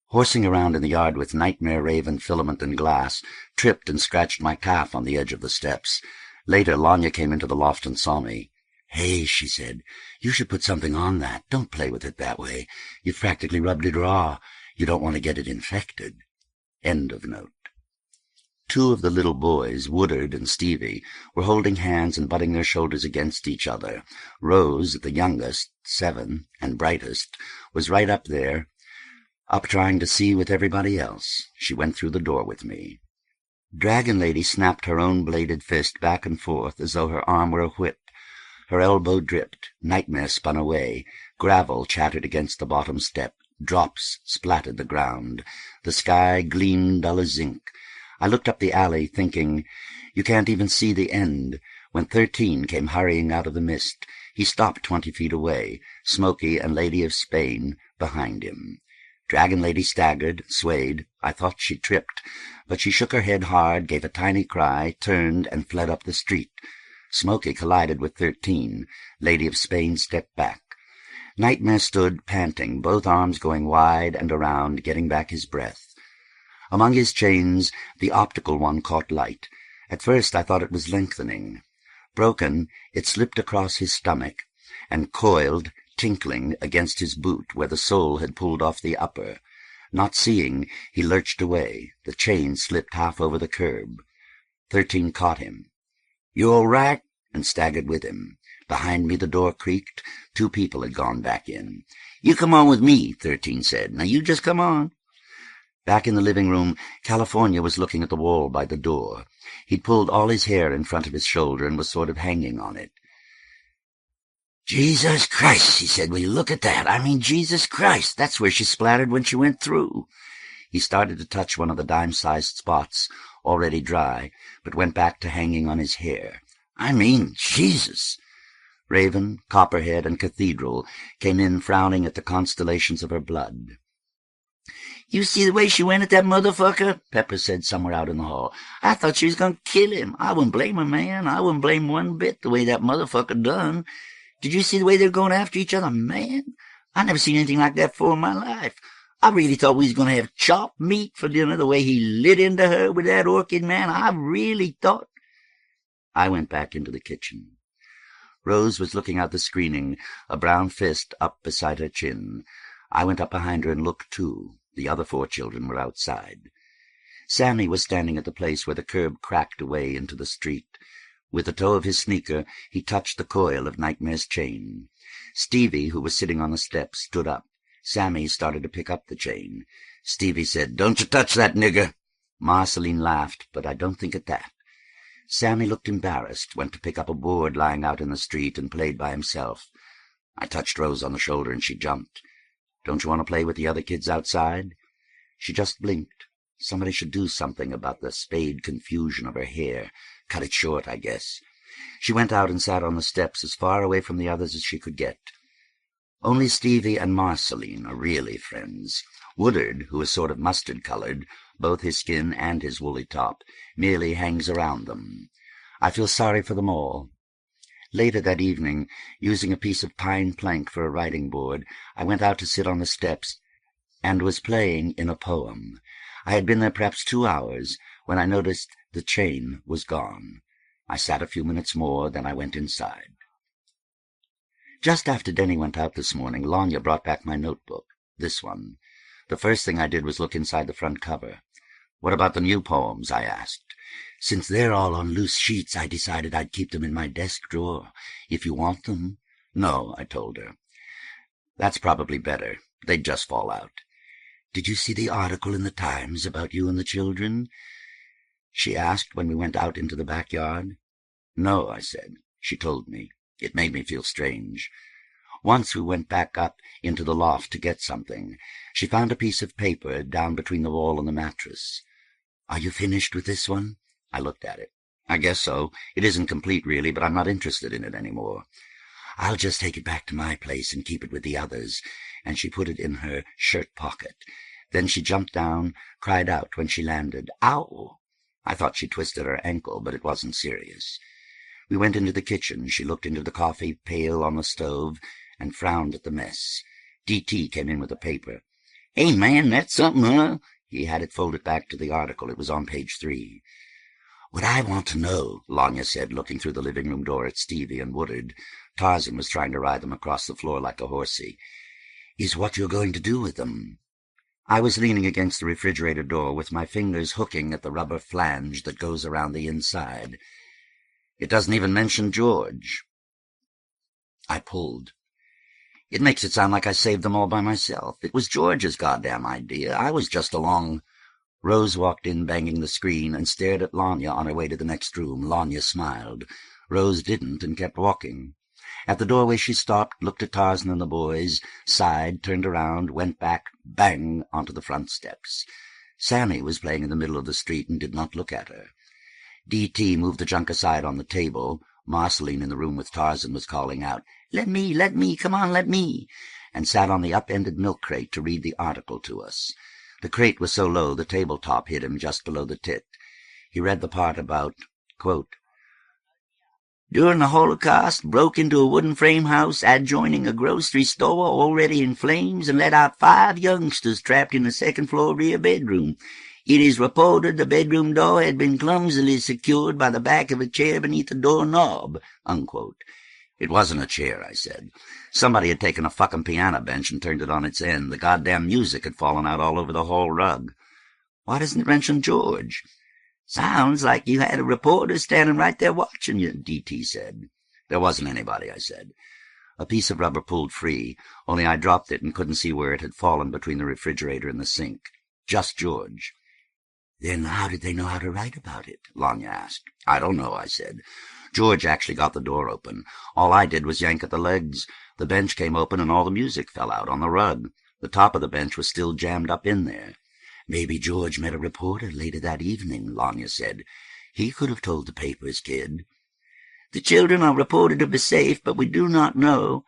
horsing around in the yard with Nightmare, Raven, Filament, and Glass, tripped and scratched my calf on the edge of the steps. Later, Lanya came into the loft and saw me. "Hey," she said, "you should put something on that. Don't play with it that way. You've practically rubbed it raw. You don't want to get it infected." End of note. Two of the little boys, Woodard and Stevie, were holding hands and butting their shoulders against each other. Rose, the youngest, 7, and brightest, was right up there, up trying to see with everybody else. She went through the door with me. Dragon Lady snapped her own bladed fist back and forth as though her arm were a whip. Her elbow dripped. Nightmare spun away. Gravel chattered against the bottom step. Drops splattered the ground. The sky gleamed dull as zinc. I looked up the alley, thinking, you can't even see the end, when 13 came hurrying out of the mist. He stopped 20 feet away, Smoky and Lady of Spain behind him. Dragon Lady staggered, swayed. I thought she tripped, but she shook her head hard, gave a tiny cry, turned, and fled up the street. Smoky collided with 13. Lady of Spain stepped back. Nightmare stood, panting, both arms going wide and around, getting back his breath. Among his chains, the optical one caught light. At first I thought it was lengthening. Broken, it slipped across his stomach, and coiled, tinkling, against his boot where the sole had pulled off the upper. Not seeing, he lurched away. The chain slipped half over the curb. 13 caught him. "You all right?" and staggered with him. Behind me the door creaked. 2 people had gone back in. "You come on with me," 13 said. "Now you just come on." Back in the living room, California was looking at the wall by the door. He'd pulled all his hair in front of his shoulder and was sort of hanging on it. "Jesus Christ," he said, "will you look at that? I mean, Jesus Christ, that's where she splattered when she went through." He started to touch one of the dime-sized spots, already dry, but went back to hanging on his hair. "I mean, Jesus!" Raven, Copperhead, and Cathedral came in frowning at the constellations of her blood. "You see the way she went at that motherfucker?" Pepper said somewhere out in the hall. "I thought she was going to kill him. I wouldn't blame her, man. I wouldn't blame one bit the way that motherfucker done. Did you see the way they're going after each other? Man, I never seen anything like that before in my life. I really thought we was going to have chopped meat for dinner the way he lit into her with that orchid, man. I really thought—" I went back into the kitchen. Rose was looking out the screening, a brown fist up beside her chin. I went up behind her and looked, too. The other 4 children were outside. Sammy was standing at the place where the curb cracked away into the street. With the toe of his sneaker, he touched the coil of Nightmare's chain. Stevie, who was sitting on the steps, stood up. Sammy started to pick up the chain. Stevie said, "Don't you touch that nigger." Marceline laughed, but I don't think at that. Sammy looked embarrassed, went to pick up a board lying out in the street, and played by himself. I touched Rose on the shoulder, and she jumped. Don't you want to play with the other kids outside?" She just blinked. Somebody should do something about the spade confusion of her hair. Cut it short, I guess. She went out and sat on the steps as far away from the others as she could get. Only Stevie and Marceline are really friends. Woodard, who is sort of mustard-colored, both his skin and his woolly top, merely hangs around them. I feel sorry for them all. Later that evening, using a piece of pine plank for a writing board, I went out to sit on the steps and was playing in a poem. I had been there perhaps 2 hours when I noticed the chain was gone. I sat a few minutes more, then I went inside. Just after Denny went out this morning, Lanya brought back my notebook, this one. The first thing I did was look inside the front cover. "What about the new poems?" I asked. "Since they're all on loose sheets, I decided I'd keep them in my desk drawer. If you want them." "No," I told her. "That's probably better. They'd just fall out." "Did you see the article in the Times about you and the children?" she asked when we went out into the backyard. "No," I said. She told me. It made me feel strange. Once we went back up into the loft to get something. She found a piece of paper down between the wall and the mattress. "Are you finished with this one?" I looked at it. "I guess so. It isn't complete, really, but I'm not interested in it anymore." "I'll just take it back to my place and keep it with the others," and she put it in her shirt pocket. Then she jumped down, cried out when she landed, "Ow!" I thought she twisted her ankle, but it wasn't serious. We went into the kitchen. She looked into the coffee pail on the stove and frowned at the mess. D.T. came in with a paper. "Hey, man, that's something, huh?" He had it folded back to the article. It was on page 3. "What I want to know," Lanya said, looking through the living-room door at Stevie and Woodard. Tarzan was trying to ride them across the floor like a horsey, "is what you're going to do with them." I was leaning against the refrigerator door with my fingers hooking at the rubber flange that goes around the inside. "It doesn't even mention George." I pulled. "It makes it sound like I saved them all by myself. It was George's goddamn idea. I was just along." Rose walked in, banging the screen, and stared at Lanya on her way to the next room. Lanya smiled. Rose didn't and kept walking. At the doorway she stopped, looked at Tarzan and the boys, sighed, turned around, went back, bang, onto the front steps. Sammy was playing in the middle of the street and did not look at her. D.T. moved the junk aside on the table. Marceline, in the room with Tarzan, was calling out, let me, come on, let me," and sat on the upended milk crate to read the article to us. The crate was so low the tabletop hit him just below the tit. He read the part about, quote, "During the Holocaust, broke into a wooden frame house adjoining a grocery store already in flames and let out 5 youngsters trapped in the second-floor rear bedroom. It is reported the bedroom door had been clumsily secured by the back of a chair beneath the doorknob," unquote. "It wasn't a chair," I said. "Somebody had taken a fucking piano bench and turned it on its end. The goddamn music had fallen out all over the hall rug." "Why doesn't it mention George?" "Sounds like you had a reporter standing right there watching you," D.T. said. "There wasn't anybody," I said. A piece of rubber pulled free, only I dropped it and couldn't see where it had fallen between the refrigerator and the sink. Just George. "Then how did they know how to write about it?" Lanya asked. "I don't know," I said. "George actually got the door open. All I did was yank at the legs. The bench came open and all the music fell out on the rug. The top of the bench was still jammed up in there." "Maybe George met a reporter later that evening," Lanya said. "He could have told the papers, kid." "The children are reported to be safe, but we do not know."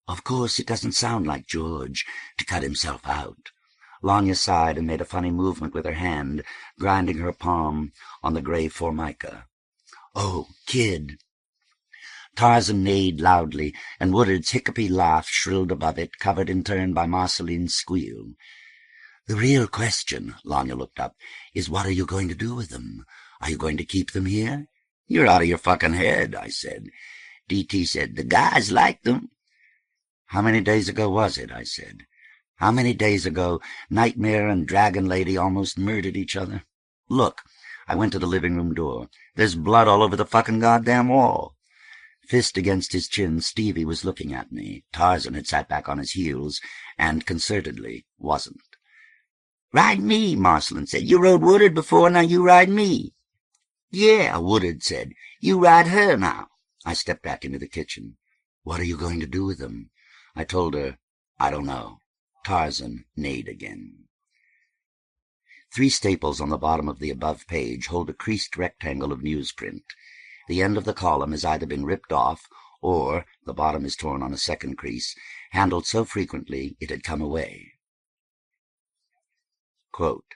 "Of course, it doesn't sound like George to cut himself out." Lanya sighed and made a funny movement with her hand, grinding her palm on the gray formica. "Oh, kid." Tarzan neighed loudly, and Woodard's hiccupy laugh shrilled above it, covered in turn by Marceline's squeal. "The real question," Lanya looked up, "is what are you going to do with them? Are you going to keep them here?" "You're out of your fucking head," I said. D.T. said, "The guys like them." "How many days ago was it?" I said. "How many days ago Nightmare and Dragon Lady almost murdered each other? Look." I went to the living-room door. "There's blood all over the fucking goddamn wall." Fist against his chin, Stevie was looking at me. Tarzan had sat back on his heels and, concertedly, wasn't. "Ride me," Marceline said. "You rode Woodard before, now you ride me." "Yeah," Woodard said. "You ride her now." I stepped back into the kitchen. "What are you going to do with them?" I told her, "I don't know." Tarzan neighed again. 3 staples on the bottom of the above page hold a creased rectangle of newsprint. The end of the column has either been ripped off, or the bottom is torn on a second crease, handled so frequently it had come away. Quote,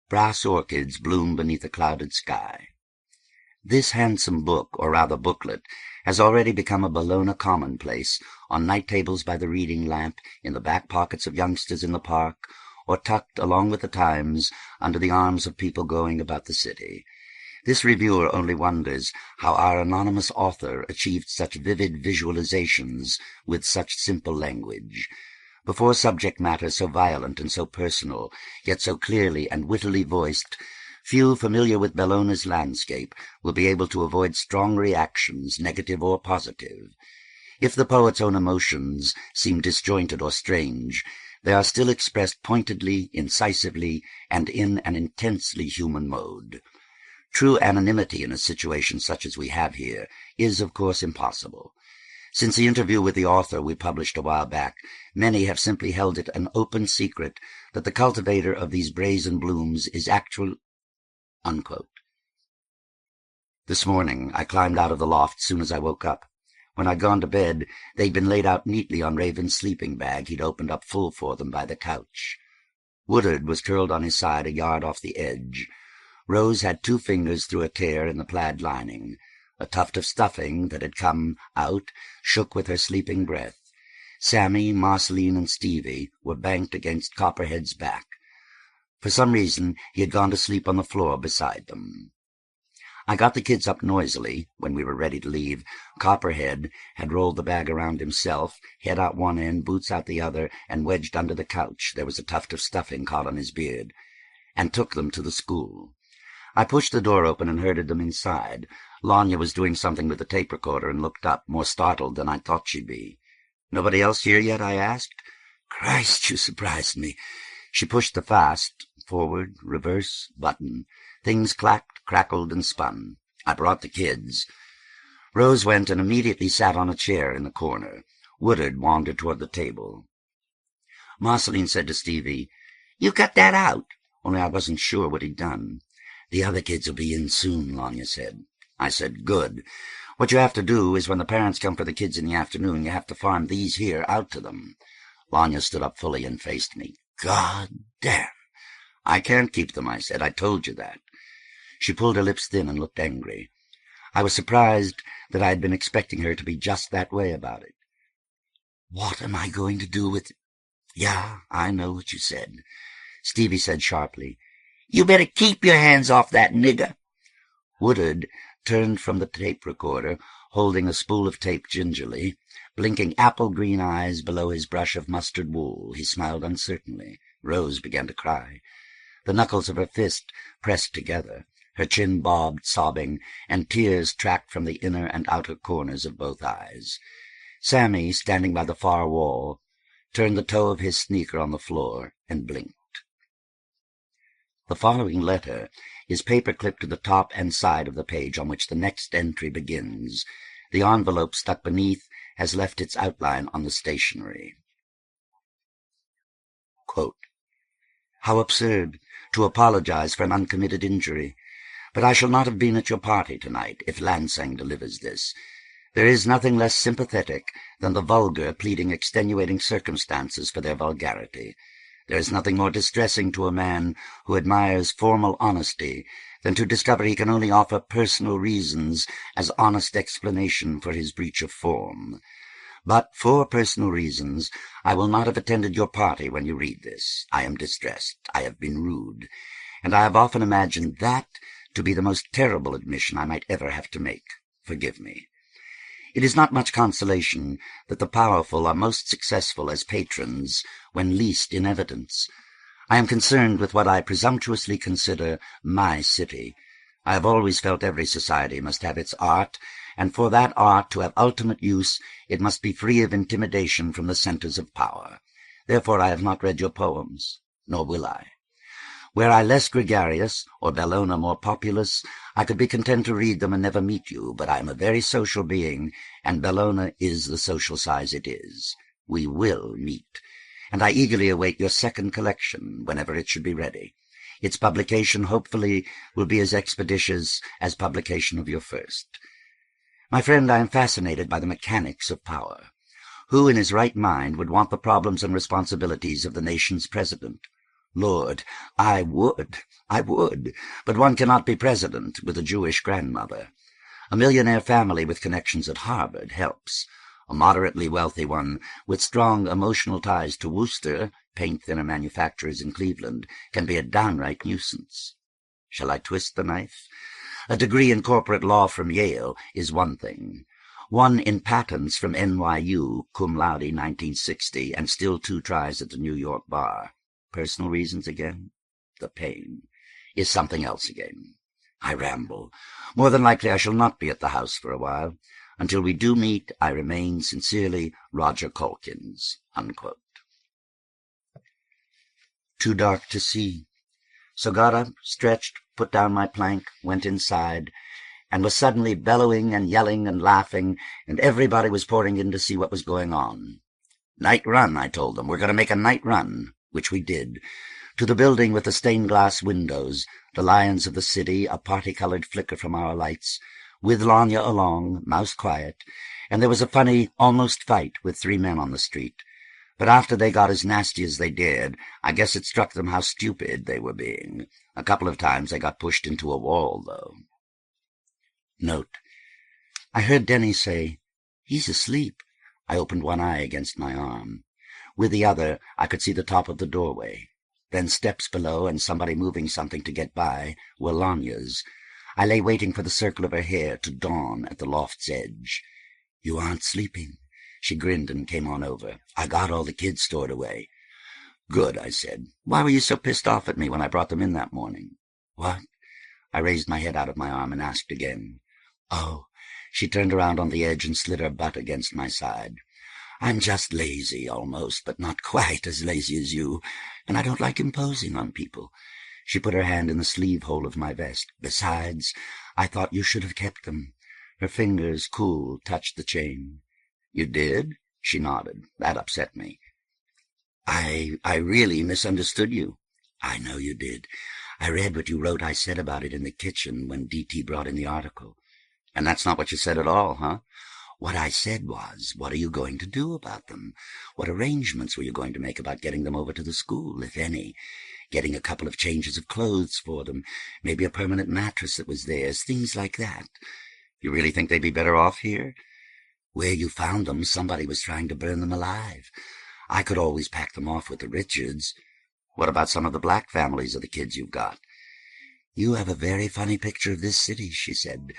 "Brass orchids bloom beneath a clouded sky." This handsome book, or rather booklet, has already become a Bologna commonplace on night tables by the reading lamp, in the back pockets of youngsters in the park, or tucked, along with the Times, under the arms of people going about the city. This reviewer only wonders how our anonymous author achieved such vivid visualizations with such simple language. Before subject matter so violent and so personal, yet so clearly and wittily voiced, few familiar with Bologna's landscape will be able to avoid strong reactions, negative or positive. If the poet's own emotions seem disjointed or strange, they are still expressed pointedly, incisively, and in an intensely human mode. True anonymity in a situation such as we have here is, of course, impossible. Since the interview with the author we published a while back, many have simply held it an open secret that the cultivator of these brazen blooms is actual... Unquote. This morning I climbed out of the loft soon as I woke up. When I'd gone to bed, they'd been laid out neatly on Raven's sleeping bag he'd opened up full for them by the couch. Woodard was curled on his side a yard off the edge. Rose had 2 fingers through a tear in the plaid lining. A tuft of stuffing that had come out shook with her sleeping breath. Sammy, Marceline, and Stevie were banked against Copperhead's back. For some reason, he had gone to sleep on the floor beside them. I got the kids up noisily. When we were ready to leave, Copperhead had rolled the bag around himself, head out one end, boots out the other, and wedged under the couch, there was a tuft of stuffing caught on his beard, and took them to the school. I pushed the door open and herded them inside. Lanya was doing something with the tape recorder and looked up, more startled than I thought she'd be. "Nobody else here yet?" I asked. "Christ, you surprised me." She pushed the fast, forward, reverse, button. Things clacked, crackled, and spun. I brought the kids. Rose went and immediately sat on a chair in the corner. Woodard wandered toward the table. Marceline said to Stevie, "You cut that out," only I wasn't sure what he'd done. "The other kids will be in soon," Lanya said. I said, "Good. What you have to do is when the parents come for the kids in the afternoon, you have to farm these here out to them." Lanya stood up fully and faced me. "God damn!" "I can't keep them," I said. "I told you that." She pulled her lips thin and looked angry. I was surprised that I had been expecting her to be just that way about it. "What am I going to do with—" "Yeah, I know what you said." Stevie said sharply, "You better keep your hands off that nigger." Woodard turned from the tape recorder, holding a spool of tape gingerly, blinking apple-green eyes below his brush of mustard wool. He smiled uncertainly. Rose began to cry. The knuckles of her fist pressed together. Her chin bobbed, sobbing, and tears tracked from the inner and outer corners of both eyes. Sammy, standing by the far wall, turned the toe of his sneaker on the floor and blinked. The following letter is paper-clipped to the top and side of the page on which the next entry begins. The envelope stuck beneath has left its outline on the stationery. Quote, "How absurd to apologize for an uncommitted injury. But I shall not have been at your party tonight if Lansing delivers this. There is nothing less sympathetic than the vulgar pleading extenuating circumstances for their vulgarity. There is nothing more distressing to a man who admires formal honesty than to discover he can only offer personal reasons as honest explanation for his breach of form. But for personal reasons, I will not have attended your party when you read this. I am distressed. I have been rude. And I have often imagined that to be the most terrible admission I might ever have to make. Forgive me. It is not much consolation that the powerful are most successful as patrons when least in evidence. I am concerned with what I presumptuously consider my city. I have always felt every society must have its art, and for that art to have ultimate use, it must be free of intimidation from the centers of power. Therefore I have not read your poems, nor will I. Were I less gregarious, or Bologna more populous, I could be content to read them and never meet you, but I am a very social being, and Bologna is the social size it is. We will meet, and I eagerly await your second collection whenever it should be ready. Its publication, hopefully, will be as expeditious as publication of your first. My friend, I am fascinated by the mechanics of power. Who in his right mind would want the problems and responsibilities of the nation's president? Lord, I would, but one cannot be president with a Jewish grandmother. A millionaire family with connections at Harvard helps. A moderately wealthy one with strong emotional ties to Worcester, paint thinner manufacturers in Cleveland, can be a downright nuisance. Shall I twist the knife? A degree in corporate law from Yale is one thing. One in patents from NYU, cum laude 1960, and still 2 tries at the New York bar. Personal reasons again? The pain is something else again. I ramble. More than likely I shall not be at the house for a while. Until we do meet, I remain sincerely Roger Calkins. Unquote. Too dark to see. So got up, stretched, put down my plank, went inside, and was suddenly bellowing and yelling and laughing, and everybody was pouring in to see what was going on. Night run, I told them. We're going to make a night run, which we did. To the building with the stained-glass windows, the lions of the city, a party-colored flicker from our lights, with Lanya along, mouse quiet, and there was a funny, almost fight with 3 men on the street. But after they got as nasty as they dared, I guess it struck them how stupid they were being. A couple of times they got pushed into a wall, though. Note: I heard Denny say, "He's asleep." I opened one eye against my arm. With the other, I could see the top of the doorway. Then steps below and somebody moving something to get by were Lanya's. I lay waiting for the circle of her hair to dawn at the loft's edge. "You aren't sleeping?" She grinned and came on over. "I got all the kids stored away." "Good," I said. "Why were you so pissed off at me when I brought them in that morning?" "What?" I raised my head out of my arm and asked again. "Oh." She turned around on the edge and slid her butt against my side. "I'm just lazy, almost, but not quite as lazy as you, and I don't like imposing on people." She put her hand in the sleeve-hole of my vest. "Besides, I thought you should have kept them." Her fingers, cool, touched the chain. "You did?" She nodded. That upset me. I really misunderstood you." "I know you did. I read what you wrote I said about it in the kitchen when D.T. brought in the article." "And that's not what you said at all, huh?" "What I said was, what are you going to do about them? What arrangements were you going to make about getting them over to the school, if any? Getting a couple of changes of clothes for them, maybe a permanent mattress that was theirs, things like that." "You really think they'd be better off here?" "Where you found them, somebody was trying to burn them alive. I could always pack them off with the Richards." "What about some of the black families of the kids you've got?" "You have a very funny picture of this city," she said.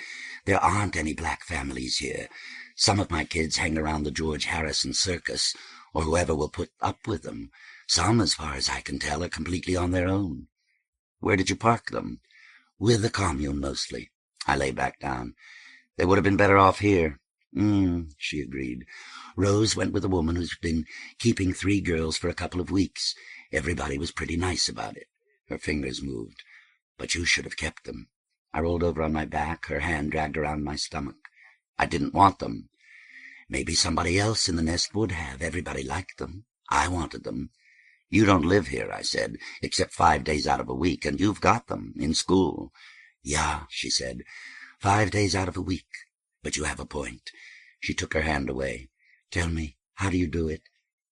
"There aren't any black families here. Some of my kids hang around the George Harrison Circus, or whoever will put up with them. Some, as far as I can tell, are completely on their own." "Where did you park them?" "With the commune, mostly." I lay back down. "They would have been better off here." She agreed. "Rose went with a woman who's been keeping 3 girls for a couple of weeks. Everybody was pretty nice about it." Her fingers moved. "But you should have kept them." I rolled over on my back, her hand dragged around my stomach. "I didn't want them." "Maybe somebody else in the nest would have. Everybody liked them. I wanted them." "You don't live here," I said, "except 5 days out of a week, and you've got them in school." "Yeah," she said, 5 days out of a week. But you have a point." She took her hand away. "Tell me, how do you do it?"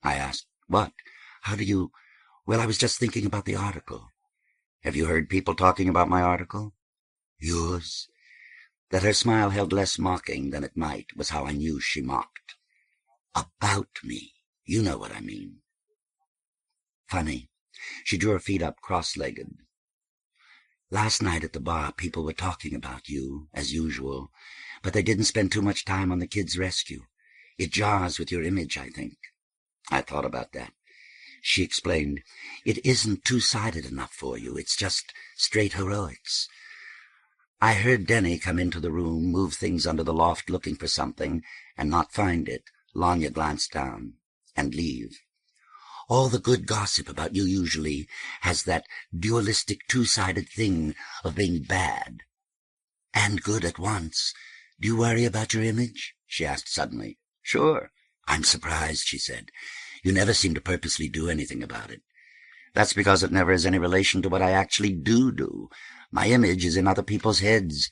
I asked. "What? How do you—" "Well, I was just thinking about the article." "Have you heard people talking about my article?" "Yours?" That her smile held less mocking than it might was how I knew she mocked. "About me. You know what I mean." "Funny." She drew her feet up cross-legged. "Last night at the bar, people were talking about you, as usual, but they didn't spend too much time on the kids' rescue. It jars with your image, I think." I thought about that. She explained, "It isn't two-sided enough for you. It's just straight heroics." I heard Denny come into the room, move things under the loft looking for something, and not find it. Lanya glanced down. And leave. "All the good gossip about you usually has that dualistic two-sided thing of being bad and good at once. Do you worry about your image?" she asked suddenly. "Sure." "I'm surprised," she said. You never seem to purposely do anything about it. That's because it never has any relation to what I actually do. My image is in other people's heads.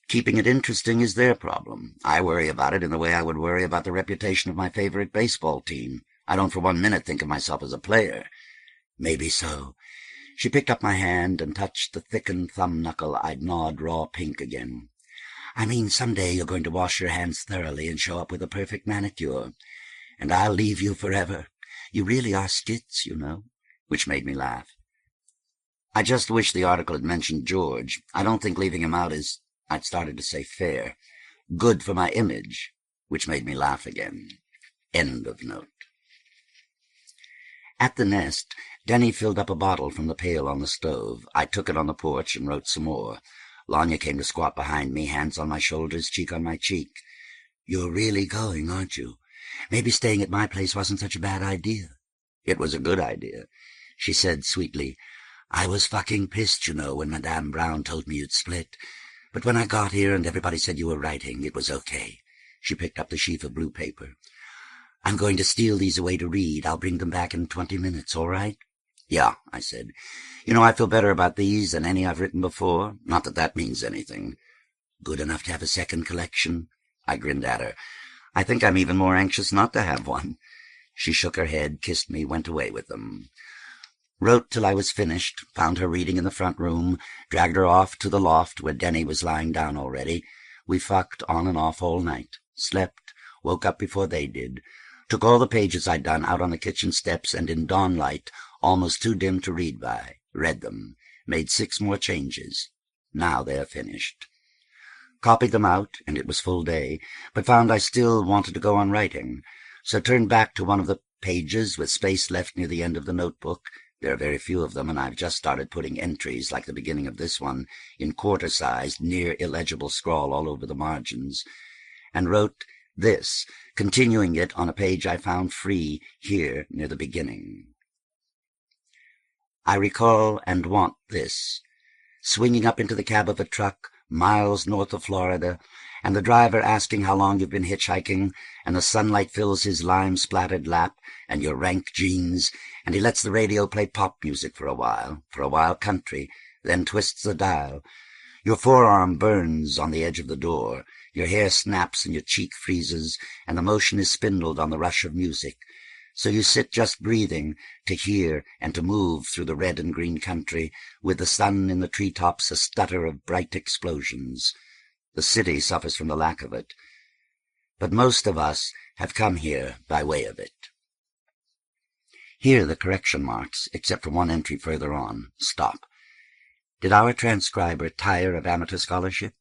Keeping it interesting is their problem. I worry about it in the way I would worry about the reputation of my favorite baseball team. I don't for 1 minute think of myself as a player. Maybe so. She picked up my hand and touched the thickened thumb knuckle I'd gnawed raw pink again. I mean, someday you're going to wash your hands thoroughly and show up with a perfect manicure. And I'll leave you forever. You really are skits, you know. Which made me laugh. I just wish the article had mentioned George. I don't think leaving him out is, I'd started to say fair, good for my image, which made me laugh again. End of note. At the nest, Denny filled up a bottle from the pail on the stove. I took it on the porch and wrote some more. Lanya came to squat behind me, hands on my shoulders, cheek on my cheek. You're really going, aren't you? Maybe staying at my place wasn't such a bad idea. It was a good idea. She said sweetly, I was fucking pissed, you know, when Madame Brown told me you'd split. But when I got here and everybody said you were writing, it was okay. She picked up the sheaf of blue paper. I'm going to steal these away to read. I'll bring them back in 20 minutes, all right? Yeah, I said. You know, I feel better about these than any I've written before. Not that that means anything. Good enough to have a second collection? I grinned at her. I think I'm even more anxious not to have one. She shook her head, kissed me, went away with them. Wrote till I was finished, found her reading in the front room, dragged her off to the loft where Denny was lying down already. We fucked on and off all night, slept, woke up before they did, took all the pages I'd done out on the kitchen steps and in dawn light, almost too dim to read by, read them, made 6 more changes. Now they're finished. Copied them out, and it was full day, but found I still wanted to go on writing, so turned back to one of the pages with space left near the end of the notebook. There are very few of them, and I've just started putting entries, like the beginning of this one, in quarter-sized, near-illegible scrawl all over the margins, and wrote this, continuing it on a page I found free here near the beginning. I recall and want this, swinging up into the cab of a truck, miles north of Florida, and the driver asking how long you've been hitchhiking, and the sunlight fills his lime-splattered lap, and your rank jeans, and he lets the radio play pop music for a while country, then twists the dial. Your forearm burns on the edge of the door, your hair snaps and your cheek freezes, and the motion is spindled on the rush of music. So you sit just breathing, to hear and to move through the red and green country, with the sun in the treetops a stutter of bright explosions. The city suffers from the lack of it. But most of us have come here by way of it. Here the correction marks, except for one entry further on, stop. Did our transcriber tire of amateur scholarship?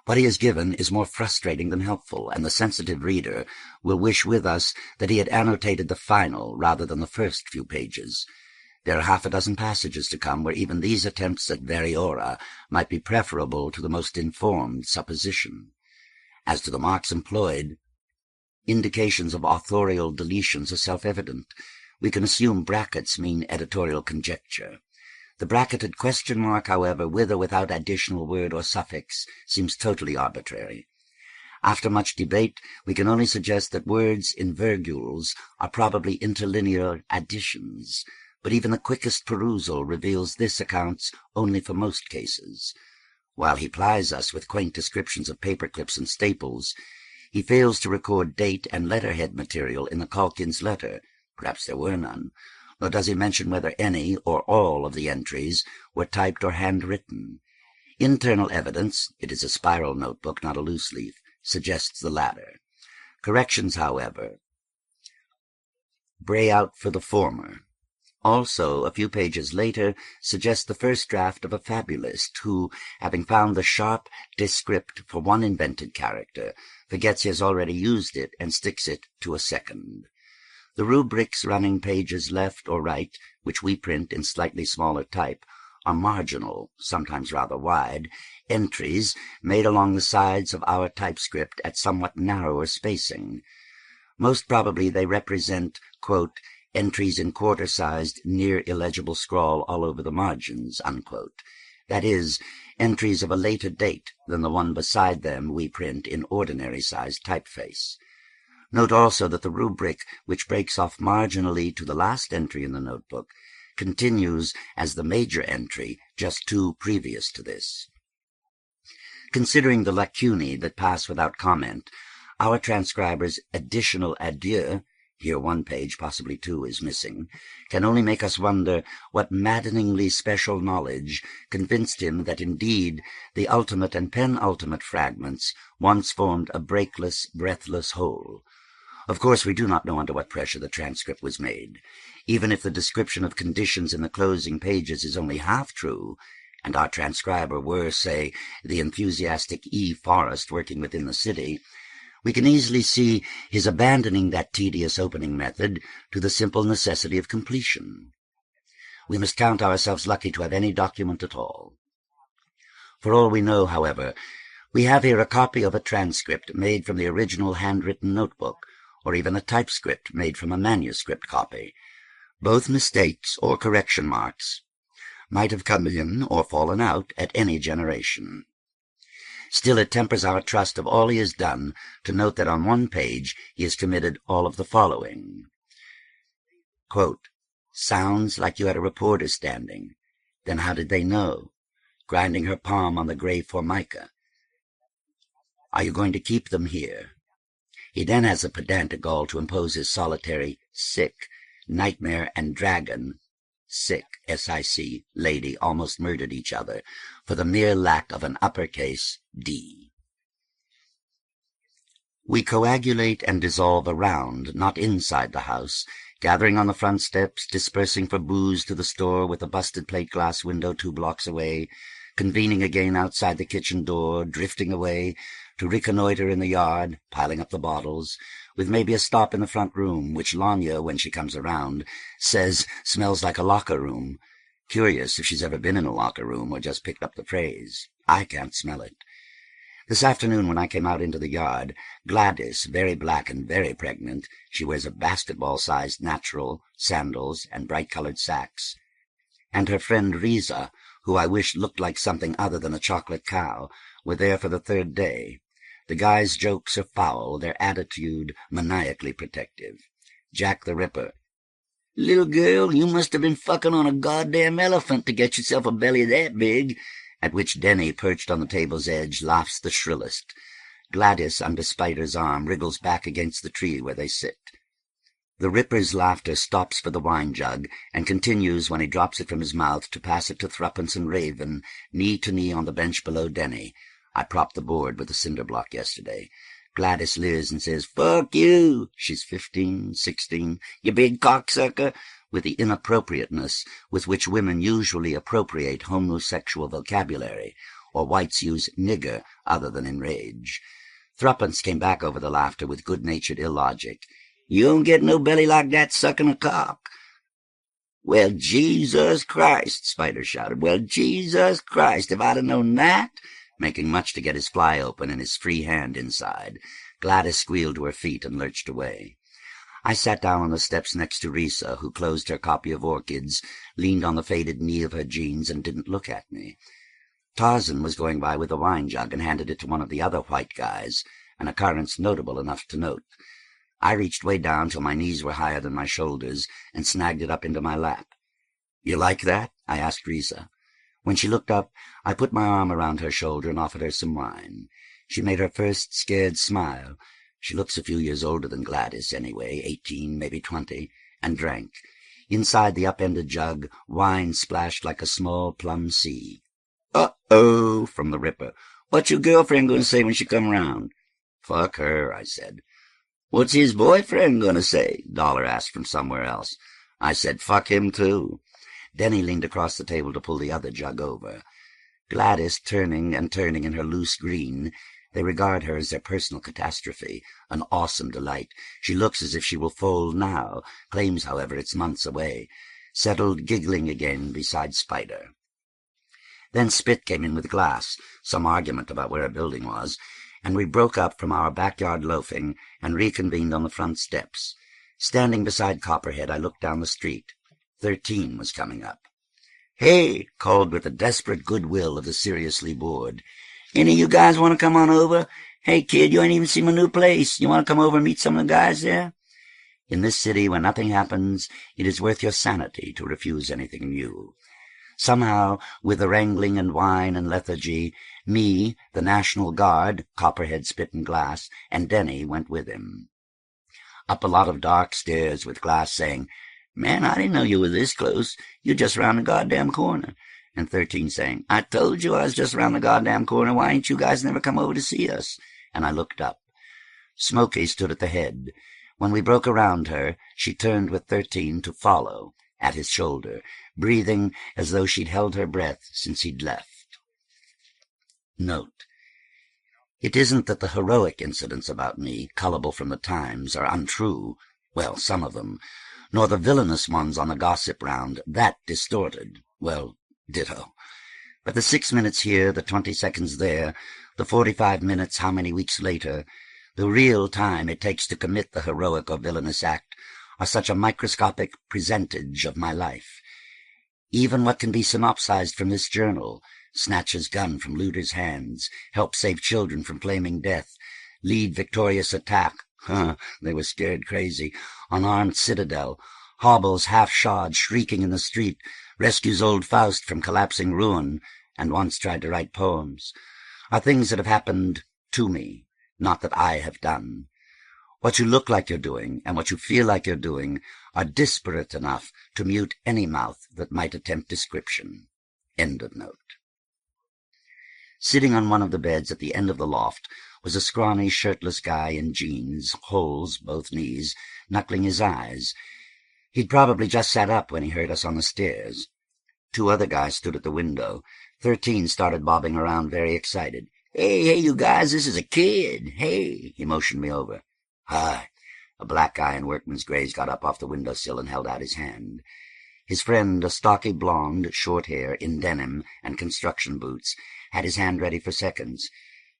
What he has given is more frustrating than helpful, and the sensitive reader will wish with us that he had annotated the final rather than the first few pages. There are 6 passages to come where even these attempts at variora might be preferable to the most informed supposition. As to the marks employed, indications of authorial deletions are self-evident. We can assume brackets mean editorial conjecture. The bracketed question mark, however, with or without additional word or suffix, seems totally arbitrary. After much debate, we can only suggest that words in virgules are probably interlinear additions, but even the quickest perusal reveals this accounts only for most cases. While he plies us with quaint descriptions of paperclips and staples, he fails to record date and letterhead material in the Calkins letter. Perhaps there were none. Nor does he mention whether any or all of the entries were typed or handwritten. Internal evidence, it is a spiral notebook, not a loose leaf, suggests the latter. Corrections, however, bray out for the former. Also, a few pages later, suggest the first draft of a fabulist who, having found the sharp descript for one invented character, forgets he has already used it and sticks it to a second. The rubrics running pages left or right, which we print in slightly smaller type, are marginal, sometimes rather wide, entries made along the sides of our typescript at somewhat narrower spacing. Most probably they represent, quote, entries in quarter-sized, near-illegible scrawl all over the margins, unquote. That is, entries of a later date than the one beside them we print in ordinary-sized typeface. Note also that the rubric, which breaks off marginally to the last entry in the notebook, continues as the major entry just 2 previous to this. Considering the lacunae that pass without comment, our transcriber's additional adieu, here 1 page, possibly 2, is missing, can only make us wonder what maddeningly special knowledge convinced him that indeed the ultimate and penultimate fragments once formed a breakless, breathless whole. Of course, we do not know under what pressure the transcript was made. Even if the description of conditions in the closing pages is only half true, and our transcriber were, say, the enthusiastic E. Forrest working within the city, we can easily see his abandoning that tedious opening method to the simple necessity of completion. We must count ourselves lucky to have any document at all. For all we know, however, we have here a copy of a transcript made from the original handwritten notebook, or even a typescript made from a manuscript copy. Both mistakes or correction marks might have come in or fallen out at any generation. Still, it tempers our trust of all he has done to note that on 1 page he has committed all of the following. Quote, "Sounds like you had a reporter standing. Then how did they know? Grinding her palm on the gray formica. Are you going to keep them here?" He then has the pedantic gall to impose his solitary sick, nightmare and dragon, sick, S-I-C, lady almost murdered each other for the mere lack of an uppercase D. We coagulate and dissolve around, not inside the house, gathering on the front steps, dispersing for booze to the store with a busted plate glass window 2 blocks away, convening again outside the kitchen door, drifting away to reconnoiter in the yard, piling up the bottles, with maybe a stop in the front room, which Lanya, when she comes around, says smells like a locker room. Curious if she's ever been in a locker room or just picked up the phrase. I can't smell it. This afternoon when I came out into the yard, Gladys, very black and very pregnant, she wears a basketball-sized natural, sandals, and bright-colored sacks, and her friend Riza, who I wished looked like something other than a chocolate cow, were there for the 3rd day. The guys' jokes are foul, their attitude maniacally protective. Jack the Ripper. "Little girl, you must have been fucking on a goddamn elephant to get yourself a belly that big," at which Denny, perched on the table's edge, laughs the shrillest. Gladys, under Spider's arm, wriggles back against the tree where they sit. The Ripper's laughter stops for the wine jug, and continues when he drops it from his mouth to pass it to Thruppence and Raven, knee to knee on the bench below Denny. I propped the board with a cinder block yesterday. Gladys leers and says, "Fuck you." She's 15, 16. "You big cocksucker," with the inappropriateness with which women usually appropriate homosexual vocabulary, or whites use nigger other than in rage. Thruppence came back over the laughter with good-natured illogic. "You don't get no belly like that sucking a cock." "Well, Jesus Christ," Spider shouted. "Well, Jesus Christ, if I'd have known that," making much to get his fly open and his free hand inside. Gladys squealed to her feet and lurched away. I sat down on the steps next to Risa, who closed her copy of Orchids, leaned on the faded knee of her jeans, and didn't look at me. Tarzan was going by with a wine jug and handed it to one of the other white guys, an occurrence notable enough to note. I reached way down till my knees were higher than my shoulders and snagged it up into my lap. "You like that?" I asked Risa. When she looked up, I put my arm around her shoulder and offered her some wine. She made her first scared smile. She looks a few years older than Gladys, anyway, 18, maybe 20, and drank. Inside the upended jug, wine splashed like a small plum sea. "Uh-oh," from the Ripper. "What's your girlfriend going to say when she come round?" "Fuck her," I said. "What's his boyfriend going to say?" Dollar asked from somewhere else. I said, "Fuck him, too." Denny leaned across the table to pull the other jug over. Gladys, turning and turning in her loose green, they regard her as their personal catastrophe, an awesome delight. She looks as if she will fold now, claims, however, it's months away, settled giggling again beside Spider. Then Spit came in with glass, some argument about where a building was, and we broke up from our backyard loafing and reconvened on the front steps. Standing beside Copperhead, I looked down the street. 13 was coming up. "Hey," called with the desperate goodwill of the seriously bored. "Any of you guys want to come on over? Hey, kid, you ain't even seen my new place. You want to come over and meet some of the guys there? In this city, where nothing happens, it is worth your sanity to refuse anything new. Somehow, with the wrangling and wine and lethargy, me, the National Guard, Copperhead, Spit and Glass, and Denny went with him. Up a lot of dark stairs with Glass saying, "Man, I didn't know you were this close. You're just round the goddamn corner." And 13 saying, "I told you I was just round the goddamn corner. Why ain't you guys never come over to see us?" And I looked up. Smoky stood at the head. When we broke around her, she turned with 13 to follow, at his shoulder, breathing as though she'd held her breath since he'd left. Note: it isn't that the heroic incidents about me, cullable from the Times, are untrue, well, some of them, nor the villainous ones on the gossip round, that distorted, well, ditto. But the 6 minutes here, the 20 seconds there, the 45 minutes how many weeks later, the real time it takes to commit the heroic or villainous act, are such a microscopic presentage of my life. Even what can be synopsized from this journal, snatches gun from looter's hands, help save children from flaming death, lead victorious attack, they were scared crazy, unarmed citadel, hobbles half-shod shrieking in the street, rescues old Faust from collapsing ruin, and once tried to write poems, are things that have happened to me, not that I have done. What you look like you're doing and what you feel like you're doing are disparate enough to mute any mouth that might attempt description. End of note. Sitting on one of the beds at the end of the loft was a scrawny, shirtless guy in jeans, holes both knees, knuckling his eyes. He'd probably just sat up when he heard us on the stairs. 2 other guys stood at the window. 13 started bobbing around, very excited. Hey, you guys, this is a kid. Hey, he motioned me over. Hi. A black guy in workman's grays got up off the windowsill and held out his hand. His friend, a stocky blonde, short hair, in denim and construction boots, had his hand ready for seconds.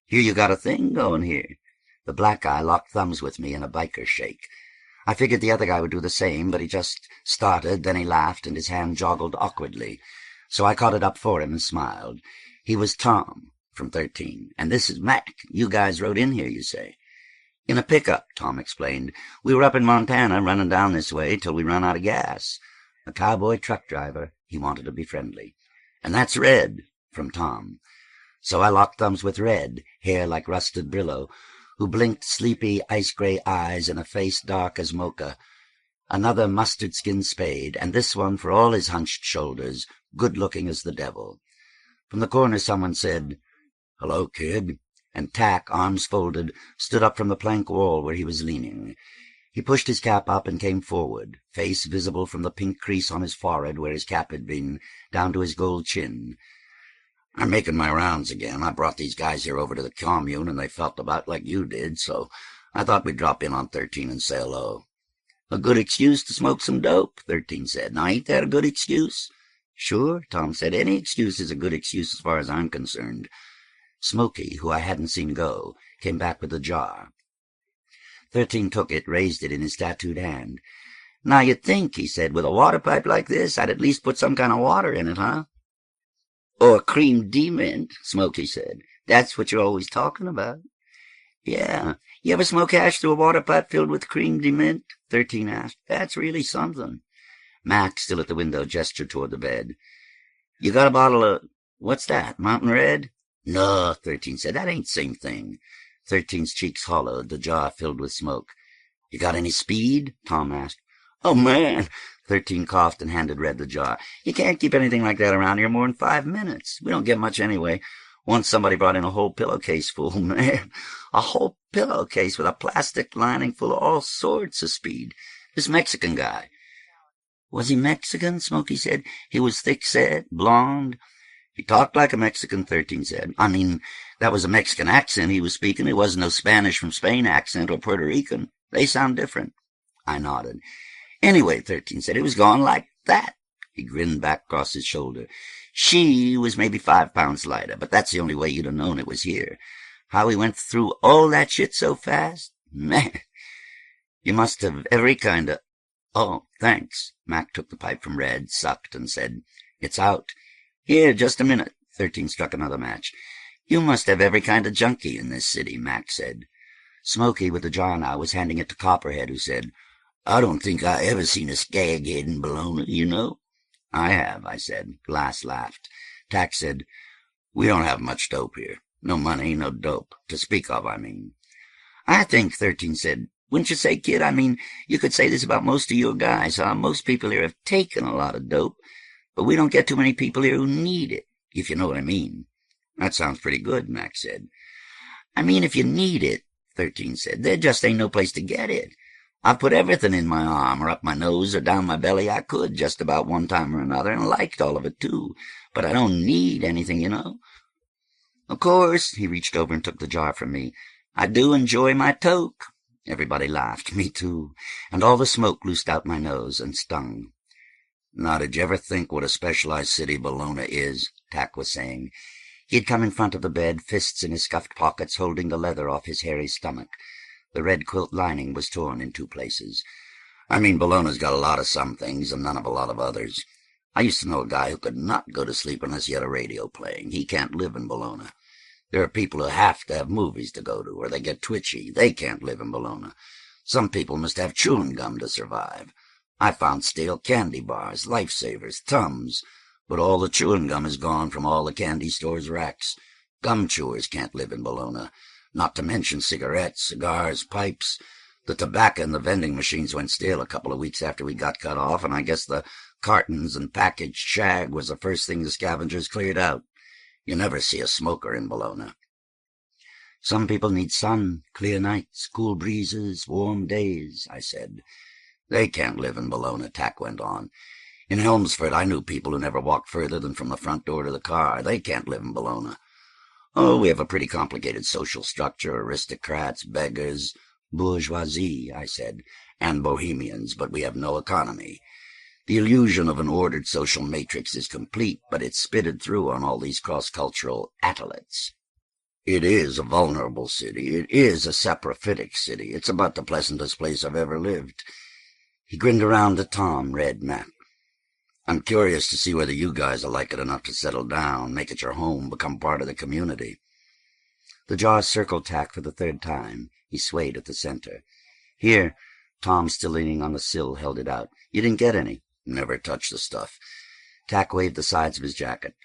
Hear you got a thing going here. The black guy locked thumbs with me in a biker shake. I figured the other guy would do the same, but he just started, then he laughed, and his hand joggled awkwardly. So I caught it up for him and smiled. He was Tom, from 13, and this is Mac. You guys rode in here, you say? In a pickup, Tom explained. We were up in Montana, running down this way till we ran out of gas. A cowboy truck driver. He wanted to be friendly. And that's Red, from Tom. So I locked thumbs with Red, hair like rusted Brillo, who blinked sleepy ice-gray eyes in a face dark as mocha. Another mustard-skin Spade, and this one, for all his hunched shoulders, good-looking as the devil. From the corner someone said, "Hello, kid," and Tack, arms folded, stood up from the plank wall where he was leaning. He pushed his cap up and came forward, face visible from the pink crease on his forehead where his cap had been, down to his gold chin. "I'm making my rounds again. I brought these guys here over to the commune, and they felt about like you did, so I thought we'd drop in on 13 and say hello." "A good excuse to smoke some dope," 13 said. "Now, ain't that a good excuse?" "Sure," Tom said. "Any excuse is a good excuse as far as I'm concerned." Smoky, who I hadn't seen go, came back with the jar. 13 took it, raised it in his tattooed hand. "Now you'd think," he said, "with a water pipe like this, I'd at least put some kind of water in it, huh?" "Or cream de-mint," Smoky said. "That's what you're always talking about." "Yeah. You ever smoke hash through a water pipe filled with cream de-mint?" 13 asked. "That's really something." Mac, still at the window, gestured toward the bed. "You got a bottle of... what's that, Mountain Red?" "No," 13 said. "That ain't the same thing." 13's cheeks hollowed, the jar filled with smoke. "You got any speed?" Tom asked. "Oh, man!" 13 coughed and handed Red the jar. "You can't keep anything like that around here more than 5 minutes. We don't get much anyway. Once somebody brought in a whole pillowcase full, man. A whole pillowcase with a plastic lining full of all sorts of speed. This Mexican guy." "Was he Mexican?" Smoky said. "He was thick-set, blonde." "He talked like a Mexican," 13 said. "I mean, that was a Mexican accent he was speaking. It wasn't no Spanish from Spain accent or Puerto Rican. They sound different." I nodded. "Anyway," 13 said, "it was gone like that." He grinned back across his shoulder. "She was maybe 5 pounds lighter, but that's the only way you'd have known it was here. How he went through all that shit so fast? Man, you must have every kind of... Oh, thanks." Mac took the pipe from Red, sucked, and said, "It's out." "Here, just a minute." 13 struck another match. You must have every kind of junkie in this city, Mac said. Smokey, with the jar now, was handing it to Copperhead, who said, I don't think I ever seen a skaghead in Bologna, you know. I have, I said. Glass laughed. Tack said, We don't have much dope here. No money, no dope. To speak of, I mean. I think, 13 said, wouldn't you say, kid? I mean, you could say this about most of your guys, huh? Most people here have taken a lot of dope, but we don't get too many people here who need it, if you know what I mean. That sounds pretty good, Mac said. I mean, if you need it, 13 said, there just ain't no place to get it. I've put everything in my arm or up my nose or down my belly I could just about one time or another, and liked all of it, too. But I don't need anything, you know. Of course, he reached over and took the jar from me. I do enjoy my toke. Everybody laughed, me too, and all the smoke loosed out my nose and stung. Now, did you ever think what a specialized city Bologna is? Tack was saying. He had come in front of the bed, fists in his scuffed pockets, holding the leather off his hairy stomach. The red quilt lining was torn in 2 places. I mean, Bologna's got a lot of some things and none of a lot of others. I used to know a guy who could not go to sleep unless he had a radio playing. He can't live in Bologna. There are people who have to have movies to go to, or they get twitchy. They can't live in Bologna. Some people must have chewing gum to survive. I found stale candy bars, lifesavers, Tums, but all the chewing gum is gone from all the candy stores' racks. Gum chewers can't live in Bologna, not to mention cigarettes, cigars, pipes. The tobacco in the vending machines went stale a couple of weeks after we got cut off, and I guess the cartons and packaged shag was the first thing the scavengers cleared out. You never see a smoker in Bologna. Some people need sun, clear nights, cool breezes, warm days, I said. They can't live in Bologna, Tack went on. In Helmsford, I knew people who never walked further than from the front door to the car. They can't live in Bologna. Oh, we have a pretty complicated social structure, aristocrats, beggars, bourgeoisie, I said, and bohemians, but we have no economy. The illusion of an ordered social matrix is complete, but it's spitted through on all these cross-cultural atellates. It is a vulnerable city. It is a saprophytic city. It's about the pleasantest place I've ever lived. He grinned around at Tom, Red, Matt. I'm curious to see whether you guys are like it enough to settle down, make it your home, become part of the community. The jar circled Tack for the 3rd time. He swayed at the center. Here, Tom, still leaning on the sill, held it out. You didn't get any. Never touch the stuff. Tack waved the sides of his jacket.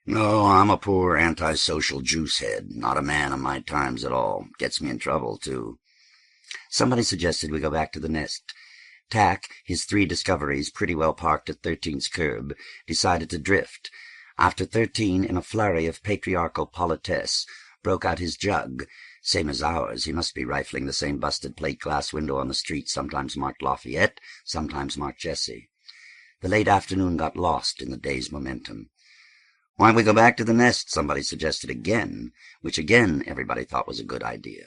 No, I'm a poor antisocial juicehead, not a man of my times at all. Gets me in trouble, too. Somebody suggested we go back to the nest. Tack, his 3 discoveries pretty well parked at 13's curb, decided to drift. After 13, in a flurry of patriarchal politesse, broke out his jug. Same as ours, he must be rifling the same busted plate glass window on the street, sometimes marked Lafayette, sometimes marked Jesse. The late afternoon got lost in the day's momentum. Why don't we go back to the nest, somebody suggested again, which again everybody thought was a good idea.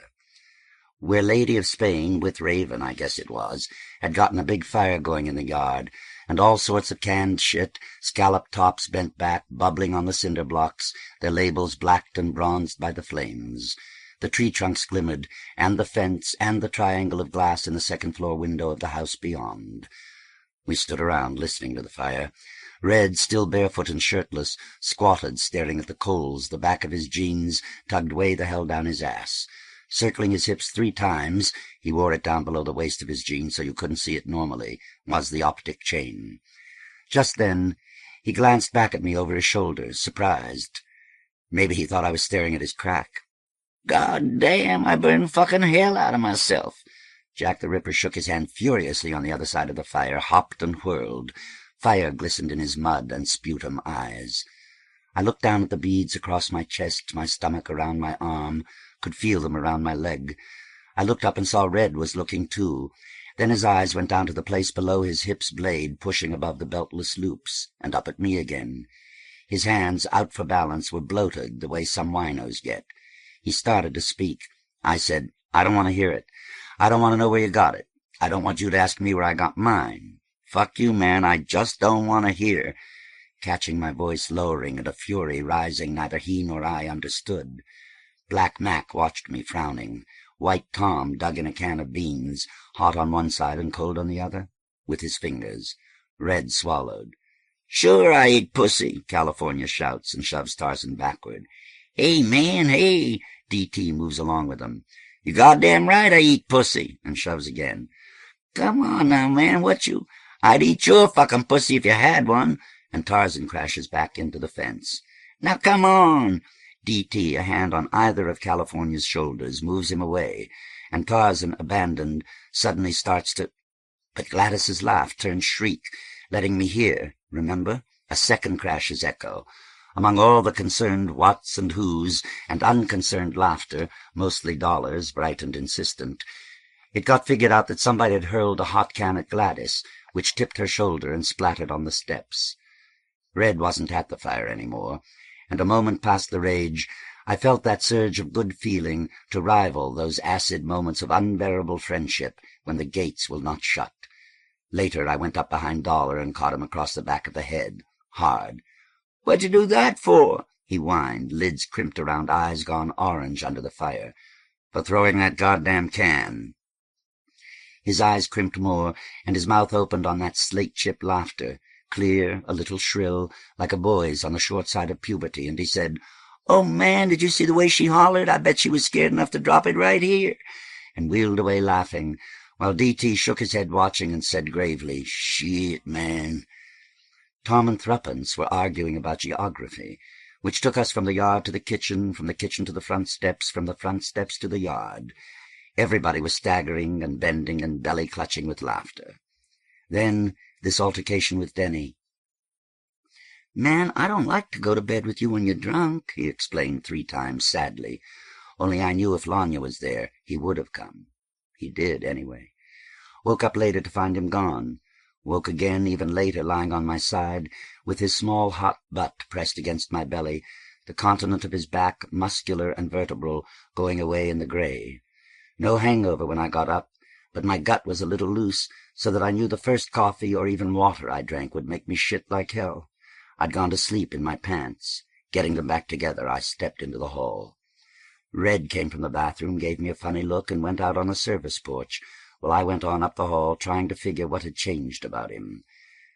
Where Lady of Spain, with Raven, I guess it was, had gotten a big fire going in the yard, and all sorts of canned shit, scallop tops bent back, bubbling on the cinder blocks, their labels blacked and bronzed by the flames. The tree trunks glimmered, and the fence, and the triangle of glass in the 2nd-floor window of the house beyond. We stood around, listening to the fire. Red, still barefoot and shirtless, squatted, staring at the coals, the back of his jeans tugged way the hell down his ass. Circling his hips 3 times, he wore it down below the waist of his jeans so you couldn't see it normally, was the optic chain. Just then, he glanced back at me over his shoulder, surprised. Maybe he thought I was staring at his crack. God damn, I burned fucking hell out of myself. Jack the Ripper shook his hand furiously on the other side of the fire, hopped and whirled. Fire glistened in his mud and sputum eyes. I looked down at the beads across my chest, my stomach, around my arm, could feel them around my leg. I looked up and saw Red was looking too. Then his eyes went down to the place below his hip's blade, pushing above the beltless loops, and up at me again. His hands, out for balance, were bloated the way some winos get. He started to speak. I said, I don't want to hear it. I don't want to know where you got it. I don't want you to ask me where I got mine. Fuck you, man, I just don't want to hear. Catching my voice lowering and a fury rising neither he nor I understood. Black Mac watched me frowning. White Tom dug in a can of beans, hot on one side and cold on the other, with his fingers. Red swallowed. Sure I eat pussy, California shouts and shoves Tarzan backward. Hey, man, hey! D.T. moves along with him. You goddamn right I eat pussy, and shoves again. Come on now, man, I'd eat your fucking pussy if you had one. And Tarzan crashes back into the fence. Now come on! D.T., a hand on either of California's shoulders, moves him away, and Tarzan, abandoned, suddenly starts to... But Gladys's laugh turns shriek, letting me hear, remember, a second crash's echo. Among all the concerned whats and whos and unconcerned laughter, mostly Dollars, bright and insistent, it got figured out that somebody had hurled a hot can at Gladys, which tipped her shoulder and splattered on the steps. Red wasn't at the fire anymore, and a moment past the rage, I felt that surge of good feeling to rival those acid moments of unbearable friendship when the gates will not shut. Later I went up behind Dollar and caught him across the back of the head, hard. "What'd you do that for?" he whined, lids crimped around eyes gone orange under the fire. "For throwing that goddamn can." His eyes crimped more, and his mouth opened on that slate-chip laughter, clear, a little shrill, like a boy's on the short side of puberty, and he said, "Oh, man, did you see the way she hollered? I bet she was scared enough to drop it right here," and wheeled away laughing, while D.T. shook his head watching and said gravely, "Shit, man." Tom and Thruppence were arguing about geography, which took us from the yard to the kitchen, from the kitchen to the front steps, from the front steps to the yard. Everybody was staggering and bending and belly-clutching with laughter. Then this altercation with Denny. "Man, I don't like to go to bed with you when you're drunk," he explained 3 times sadly. Only I knew if Lanya was there, he would have come. He did, anyway. Woke up later to find him gone. Woke again even later lying on my side, with his small hot butt pressed against my belly, the continent of his back, muscular and vertebral, going away in the gray. No hangover when I got up, but my gut was a little loose, so that I knew the first coffee or even water I drank would make me shit like hell. I'd gone to sleep in my pants. Getting them back together, I stepped into the hall. Red came from the bathroom, gave me a funny look, and went out on the service porch, while I went on up the hall, trying to figure what had changed about him.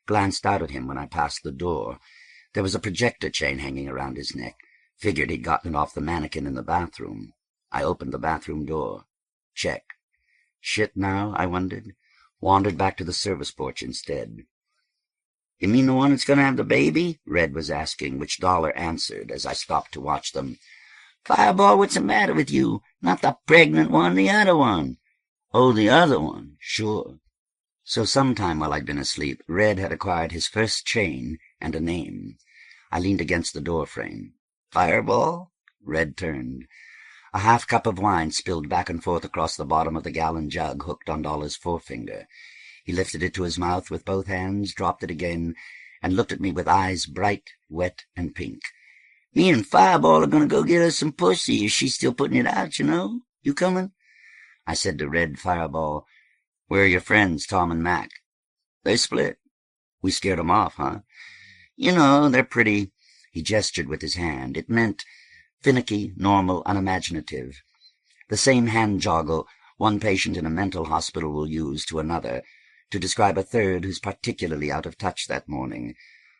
Glanced out at him when I passed the door. There was a projector chain hanging around his neck. Figured he'd gotten it off the mannequin in the bathroom. I opened the bathroom door. Check. Shit now, I wondered. Wandered back to the service porch instead. "You mean the one that's going to have the baby?" Red was asking, which Dollar answered as I stopped to watch them. "Fireball, what's the matter with you? Not the pregnant one, the other one." "Oh, the other one, sure." So sometime while I'd been asleep, Red had acquired his first chain and a name. I leaned against the door frame. "Fireball?" Red turned. A half cup of wine spilled back and forth across the bottom of the gallon jug hooked on Dollar's forefinger. He lifted it to his mouth with both hands, dropped it again, and looked at me with eyes bright, wet, and pink. "Me and Fireball are going to go get us some pussy. She's still putting it out, you know. You coming?" I said to Red Fireball, "Where are your friends, Tom and Mac?" "They split." "We scared 'em off, huh?" "You know, they're pretty." He gestured with his hand. It meant finicky, normal, unimaginative. The same hand joggle one patient in a mental hospital will use to another to describe a third who's particularly out of touch that morning.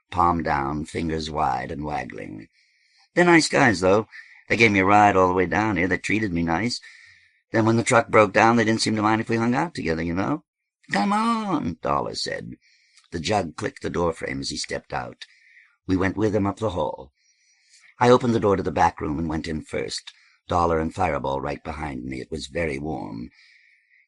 Palm down, fingers wide and waggling. "They're nice guys, though. They gave me a ride all the way down here. They treated me nice. Then when the truck broke down, they didn't seem to mind if we hung out together, you know." "Come on," Dollar said. The jug clicked the doorframe as he stepped out. We went with him up the hall. I opened the door to the back room and went in first, Dollar and Fireball right behind me. It was very warm.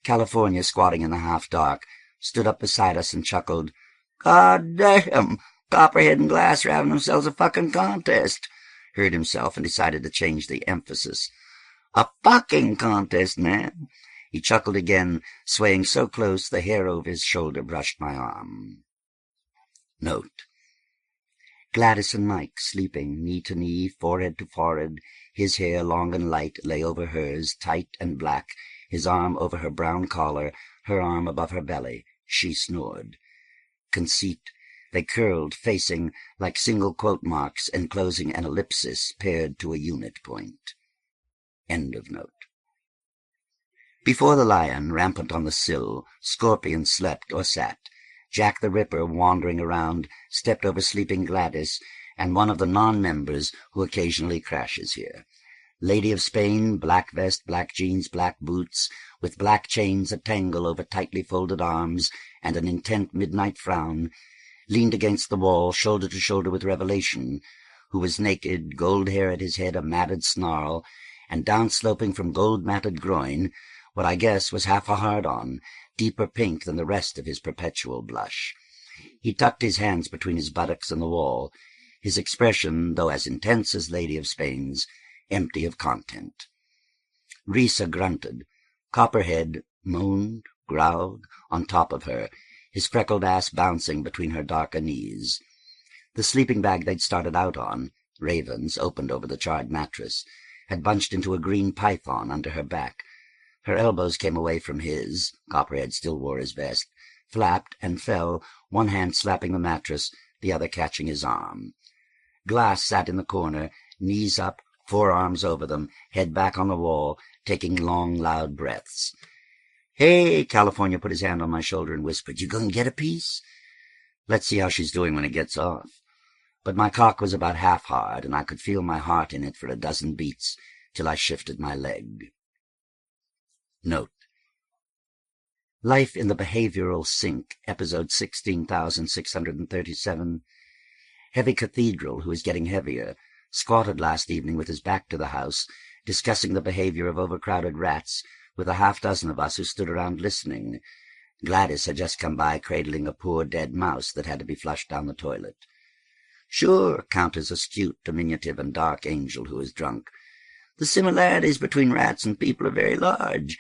California, squatting in the half-dark, stood up beside us and chuckled. "God damn! Copperhead and Glass are having themselves a fucking contest." Heard himself and decided to change the emphasis. "A fucking contest, man." He chuckled again, swaying so close the hair over his shoulder brushed my arm. Note. Gladys and Mike, sleeping, knee to knee, forehead to forehead, his hair, long and light, lay over hers, tight and black, his arm over her brown collar, her arm above her belly. She snored. Conceit. They curled, facing, like single quote marks enclosing an ellipsis paired to a unit point. End of note. Before the lion, rampant on the sill, Scorpion slept or sat. Jack the Ripper, wandering around, stepped over sleeping Gladys, and one of the non-members who occasionally crashes here. Lady of Spain, black vest, black jeans, black boots, with black chains a tangle over tightly folded arms and an intent midnight frown, leaned against the wall, shoulder to shoulder with Revelation, who was naked, gold hair at his head a matted snarl, and down-sloping from gold-matted groin, what I guess was half a hard-on, deeper pink than the rest of his perpetual blush. He tucked his hands between his buttocks and the wall, his expression, though as intense as Lady of Spain's, empty of content. Risa grunted. Copperhead moaned, growled, on top of her, his freckled ass bouncing between her darker knees. The sleeping bag they'd started out on, Raven's, opened over the charred mattress, had bunched into a green python under her back. Her elbows came away from his, Copperhead still wore his vest, flapped and fell, one hand slapping the mattress, the other catching his arm. Glass sat in the corner, knees up, forearms over them, head back on the wall, taking long, loud breaths. "Hey," California put his hand on my shoulder and whispered, "You gonna get a piece?" Let's see how she's doing when it gets off. But my cock was about half hard, and I could feel my heart in it for a dozen beats, till I shifted my leg. Note: Life in the Behavioral Sink, episode 16,637. Heavy Cathedral, who is getting heavier, squatted last evening with his back to the house, discussing the behavior of overcrowded rats with a half-dozen of us who stood around listening. Gladys had just come by cradling a poor dead mouse that had to be flushed down the toilet. "Sure," counters astute, diminutive, and dark angel who is drunk. "The similarities between rats and people are very large,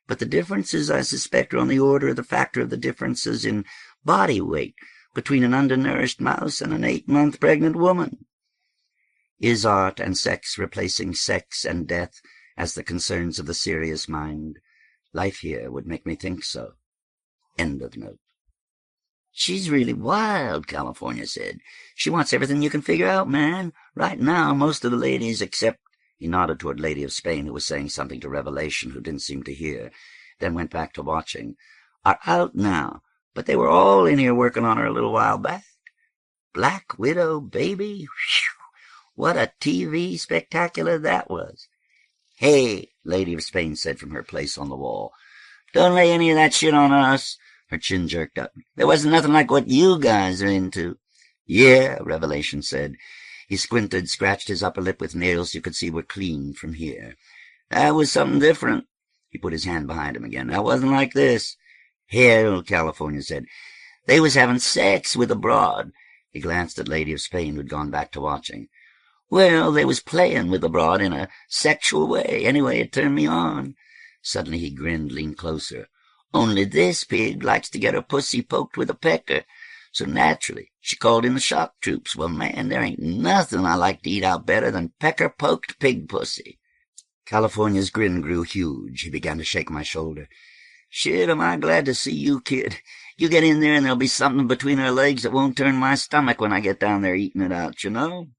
but the differences, I suspect, are on the order of the factor of the differences in body weight between an undernourished mouse and an 8-month pregnant woman." Is art and sex replacing sex and death as the concerns of the serious mind? Life here would make me think so. End of note. "She's really wild," California said. "She wants everything you can figure out, man. Right now, most of the ladies except—" He nodded toward Lady of Spain, who was saying something to Revelation, who didn't seem to hear, then went back to watching. "Are out now, but they were all in here working on her a little while back. Black Widow, baby. Whew. What a TV spectacular that was." "Hey," Lady of Spain said from her place on the wall. "Don't lay any of that shit on us." Her chin jerked up. "There wasn't nothing like what you guys are into." "Yeah," Revelation said. He squinted, scratched his upper lip with nails you could see were clean from here. "That was something different." He put his hand behind him again. "That wasn't like this." "Hell," California said. "They was having sex with a broad." He glanced at Lady of Spain, who'd gone back to watching. "Well, they was playing with the broad in a sexual way. Anyway, it turned me on." Suddenly he grinned, leaned closer. "Only this pig likes to get her pussy poked with a pecker. So naturally, she called in the shock troops. Well, man, there ain't nothing I like to eat out better than pecker-poked pig pussy." California's grin grew huge. He began to shake my shoulder. "Shit, am I glad to see you, kid. You get in there and there'll be something between her legs that won't turn my stomach when I get down there eating it out, you know?"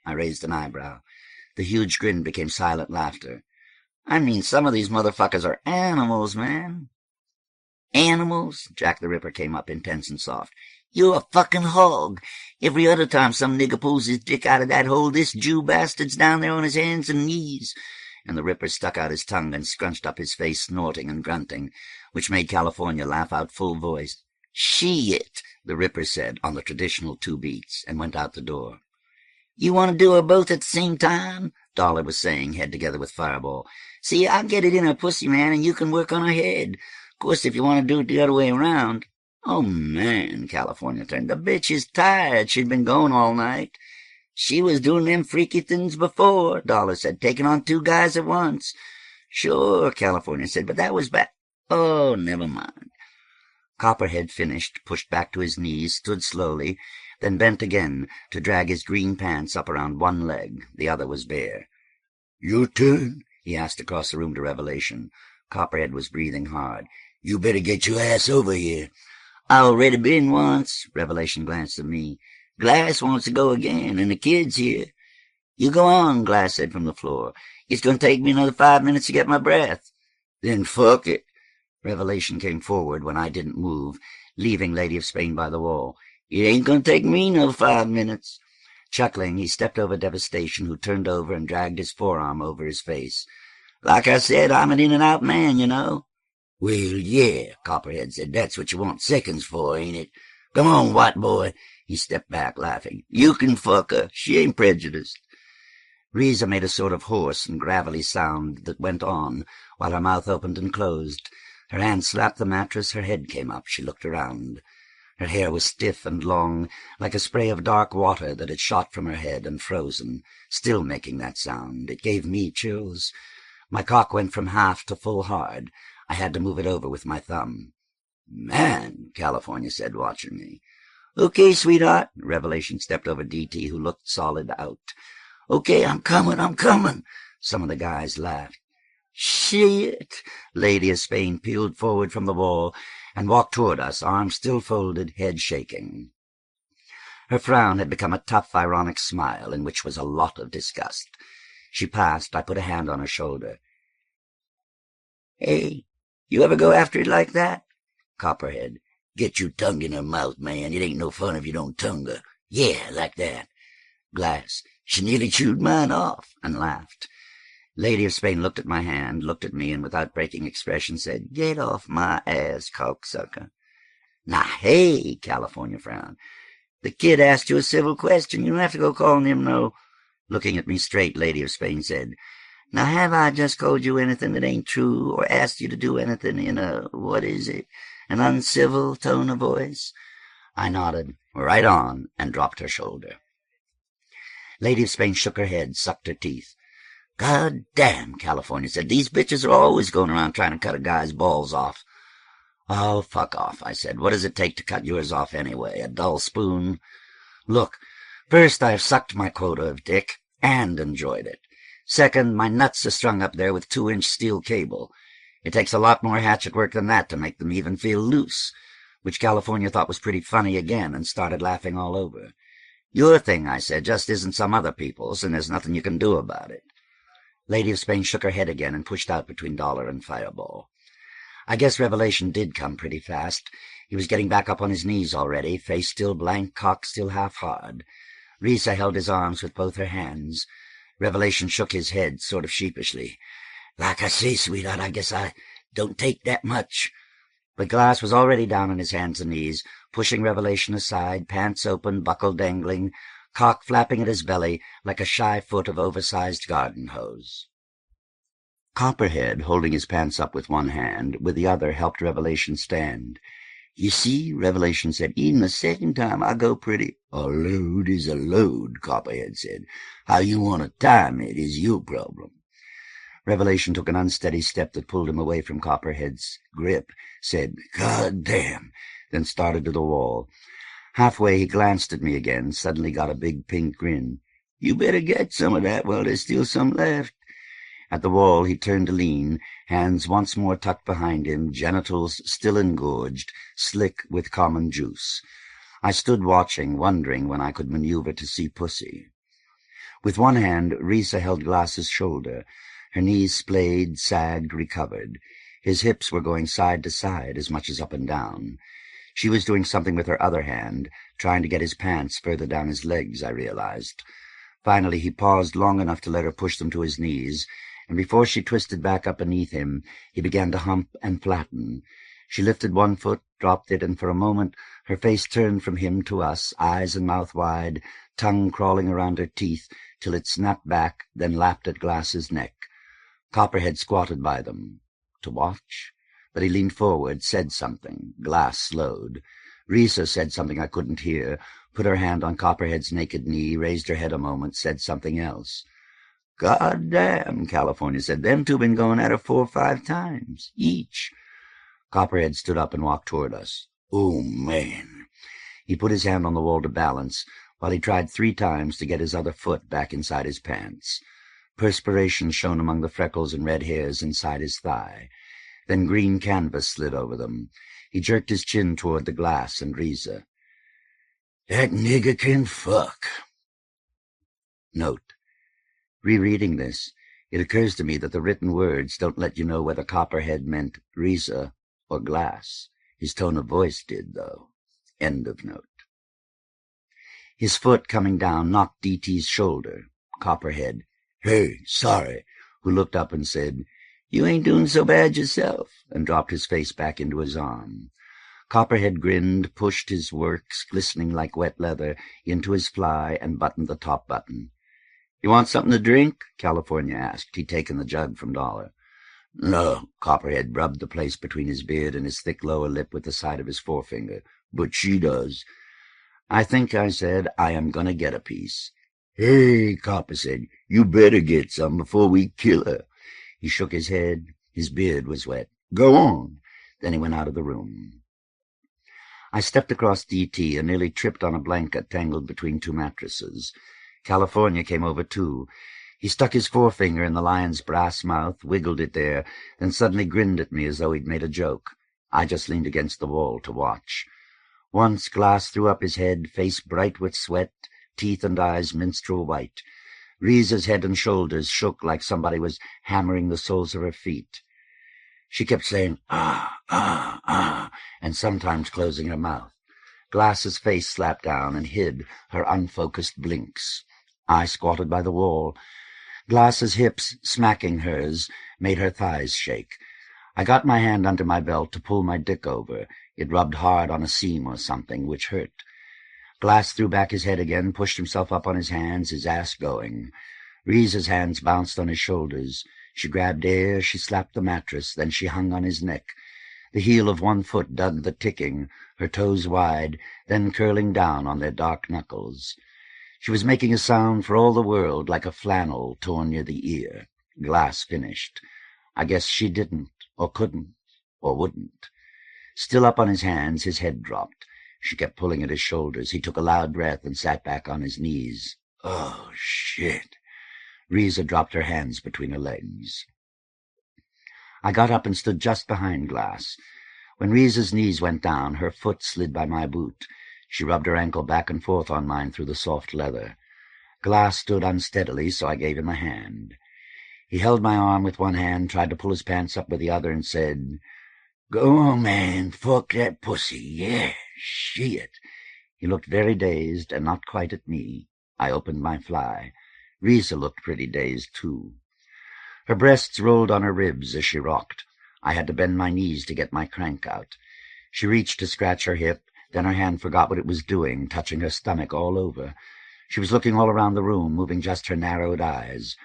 I raised an eyebrow. The huge grin became silent laughter. "I mean, some of these motherfuckers are animals, man." "Animals?" Jack the Ripper came up, intense and soft. "You're a fucking hog. Every other time some nigger pulls his dick out of that hole, this Jew bastard's down there on his hands and knees." And the Ripper stuck out his tongue and scrunched up his face, snorting and grunting, which made California laugh out full-voiced. "Shit," the Ripper said, on the traditional 2 beats, and went out the door. "You want to do her both at the same time?" Dollar was saying, head together with Fireball. "See, I'll get it in her pussy, man, and you can work on her head. Of course, if you want to do it the other way around." "Oh, man," California turned. "The bitch is tired. She'd been going all night." "She was doing them freaky things before," Dollar said, "taking on 2 guys at once." "Sure," California said, "but that was back—" "Oh, never mind." Copperhead finished, pushed back to his knees, stood slowly, then bent again to drag his green pants up around one leg. The other was bare. "Your turn?" he asked across the room to Revelation. Copperhead was breathing hard. "You better get your ass over here." "I already been once." Revelation glanced at me. "Glass wants to go again, and the kid's here." "You go on," Glass said from the floor. "It's going to take me another 5 minutes to get my breath." "Then fuck it." Revelation came forward when I didn't move, leaving Lady of Spain by the wall. "It ain't going to take me no 5 minutes." Chuckling, he stepped over Devastation, who turned over and dragged his forearm over his face. "Like I said, I'm an in-and-out man, you know." "Well, yeah," Copperhead said. "That's what you want seconds for, ain't it? Come on, white boy." He stepped back, laughing. "You can fuck her. She ain't prejudiced." Riza made a sort of hoarse and gravelly sound that went on, while her mouth opened and closed. Her hand slapped the mattress, her head came up. She looked around. Her hair was stiff and long, like a spray of dark water that had shot from her head and frozen, still making that sound. It gave me chills. My cock went from half to full hard. I had to move it over with my thumb. "Man," California said, watching me. "Okay, sweetheart." Revelation stepped over DT, who looked solid out. "Okay, I'm coming. Some of the guys laughed. "Shit!" Lady of Spain peeled forward from the wall and walked toward us, arms still folded, head shaking. Her frown had become a tough, ironic smile, in which was a lot of disgust. She passed. I put a hand on her shoulder. "Hey, you ever go after it like that?" Copperhead. "Get your tongue in her mouth, man. It ain't no fun if you don't tongue her. Yeah, like that." Glass. "She nearly chewed mine off," and laughed. Lady of Spain looked at my hand, looked at me, and without breaking expression said, "Get off my ass, cocksucker." "Now, hey," California frowned. "The kid asked you a civil question. You don't have to go calling him no—" Looking at me straight, Lady of Spain said, "Now, have I just called you anything that ain't true, or asked you to do anything in what is it, an uncivil tone of voice?" I nodded. "Right on," and dropped her shoulder. Lady of Spain shook her head, sucked her teeth. "God damn," California said. "These bitches are always going around trying to cut a guy's balls off." "Oh, fuck off," I said. "What does it take to cut yours off anyway? A dull spoon?" "Look, first, I've sucked my quota of dick, and enjoyed it. Second, my nuts are strung up there with 2-inch steel cable. It takes a lot more hatchet work than that to make them even feel loose," which California thought was pretty funny again, and started laughing all over. "Your thing," I said, "just isn't some other people's, and there's nothing you can do about it." Lady of Spain shook her head again and pushed out between Dollar and Fireball. I guess Revelation did come pretty fast. He was getting back up on his knees already, face still blank, cock still half-hard. Risa held his arms with both her hands. Revelation shook his head, sort of sheepishly. "Like I say, sweetheart, I guess I don't take that much." But Glass was already down on his hands and knees, pushing Revelation aside, pants open, buckle dangling, cock flapping at his belly like a shy foot of oversized garden hose. Copperhead, holding his pants up with one hand, with the other helped Revelation stand. "You see," Revelation said, "even the second time I go pretty—" "A load is a load," Copperhead said. "How you want to time it is your problem." Revelation took an unsteady step that pulled him away from Copperhead's grip, said, "God damn," then started to the wall. Halfway, he glanced at me again, suddenly got a big pink grin. "You better get some of that while there's still some left." At the wall, he turned to lean, hands once more tucked behind him, genitals still engorged, slick with common juice. I stood watching, wondering when I could maneuver to see pussy. With one hand, Risa held Glass's shoulder. Her knees splayed, sagged, recovered. His hips were going side to side as much as up and down. She was doing something with her other hand, trying to get his pants further down his legs, I realized. Finally, he paused long enough to let her push them to his knees, and before she twisted back up beneath him, he began to hump and flatten. She lifted one foot, dropped it, and for a moment her face turned from him to us, eyes and mouth wide, tongue crawling around her teeth, till it snapped back, then lapped at Glass's neck. Copperhead squatted by them. To watch? But he leaned forward, said something. Glass slowed. Risa said something I couldn't hear, put her hand on Copperhead's naked knee, raised her head a moment, said something else. "God damn," California said. "Them two been going at her 4 or 5 times, each." Copperhead stood up and walked toward us. "Oh, man." He put his hand on the wall to balance, while he tried 3 times to get his other foot back inside his pants. Perspiration shone among the freckles and red hairs inside his thigh. Then green canvas slid over them. He jerked his chin toward the Glass and Risa. "That nigger can fuck." Note. Rereading this, it occurs to me that the written words don't let you know whether Copperhead meant Risa or Glass. His tone of voice did, though. End of note. His foot, coming down, knocked D.T.'s shoulder. Copperhead, "Hey, sorry," who looked up and said, "You ain't doing so bad yourself," and dropped his face back into his arm. Copperhead grinned, pushed his works, glistening like wet leather, into his fly, and buttoned the top button. "You want something to drink?" California asked. He'd taken the jug from Dollar. "No," Copperhead rubbed the place between his beard and his thick lower lip with the side of his forefinger. "But she does." "I think," I said, "I am going to get a piece." "Hey," Copper said, "you better get some before we kill her." He shook his head. His beard was wet. "Go on." Then he went out of the room. I stepped across D.T. and nearly tripped on a blanket tangled between two mattresses. California came over too. He stuck his forefinger in the lion's brass mouth, wiggled it there, then suddenly grinned at me as though he'd made a joke. I just leaned against the wall to watch. Once Glass threw up his head, face bright with sweat, teeth and eyes minstrel white. Riza's head and shoulders shook like somebody was hammering the soles of her feet. She kept saying, "Ah, ah, ah," and sometimes closing her mouth. Glass's face slapped down and hid her unfocused blinks. I squatted by the wall. Glass's hips, smacking hers, made her thighs shake. I got my hand under my belt to pull my dick over. It rubbed hard on a seam or something, which hurt. Glass threw back his head again, pushed himself up on his hands, his ass going. Riza's hands bounced on his shoulders. She grabbed air, she slapped the mattress, then she hung on his neck. The heel of one foot dug the ticking, her toes wide, then curling down on their dark knuckles. She was making a sound for all the world like a flannel torn near the ear. Glass finished. I guess she didn't, or couldn't, or wouldn't. Still up on his hands, his head dropped. She kept pulling at his shoulders. He took a loud breath and sat back on his knees. "Oh, shit." Riza dropped her hands between her legs. I got up and stood just behind Glass. When Riza's knees went down, her foot slid by my boot. She rubbed her ankle back and forth on mine through the soft leather. Glass stood unsteadily, so I gave him a hand. He held my arm with one hand, tried to pull his pants up with the other, and said, "Go on, man, fuck that pussy, yeah, shit." He looked very dazed and not quite at me. I opened my fly. Riza looked pretty dazed, too. Her breasts rolled on her ribs as she rocked. I had to bend my knees to get my crank out. She reached to scratch her hip, then her hand forgot what it was doing, touching her stomach all over. She was looking all around the room, moving just her narrowed eyes.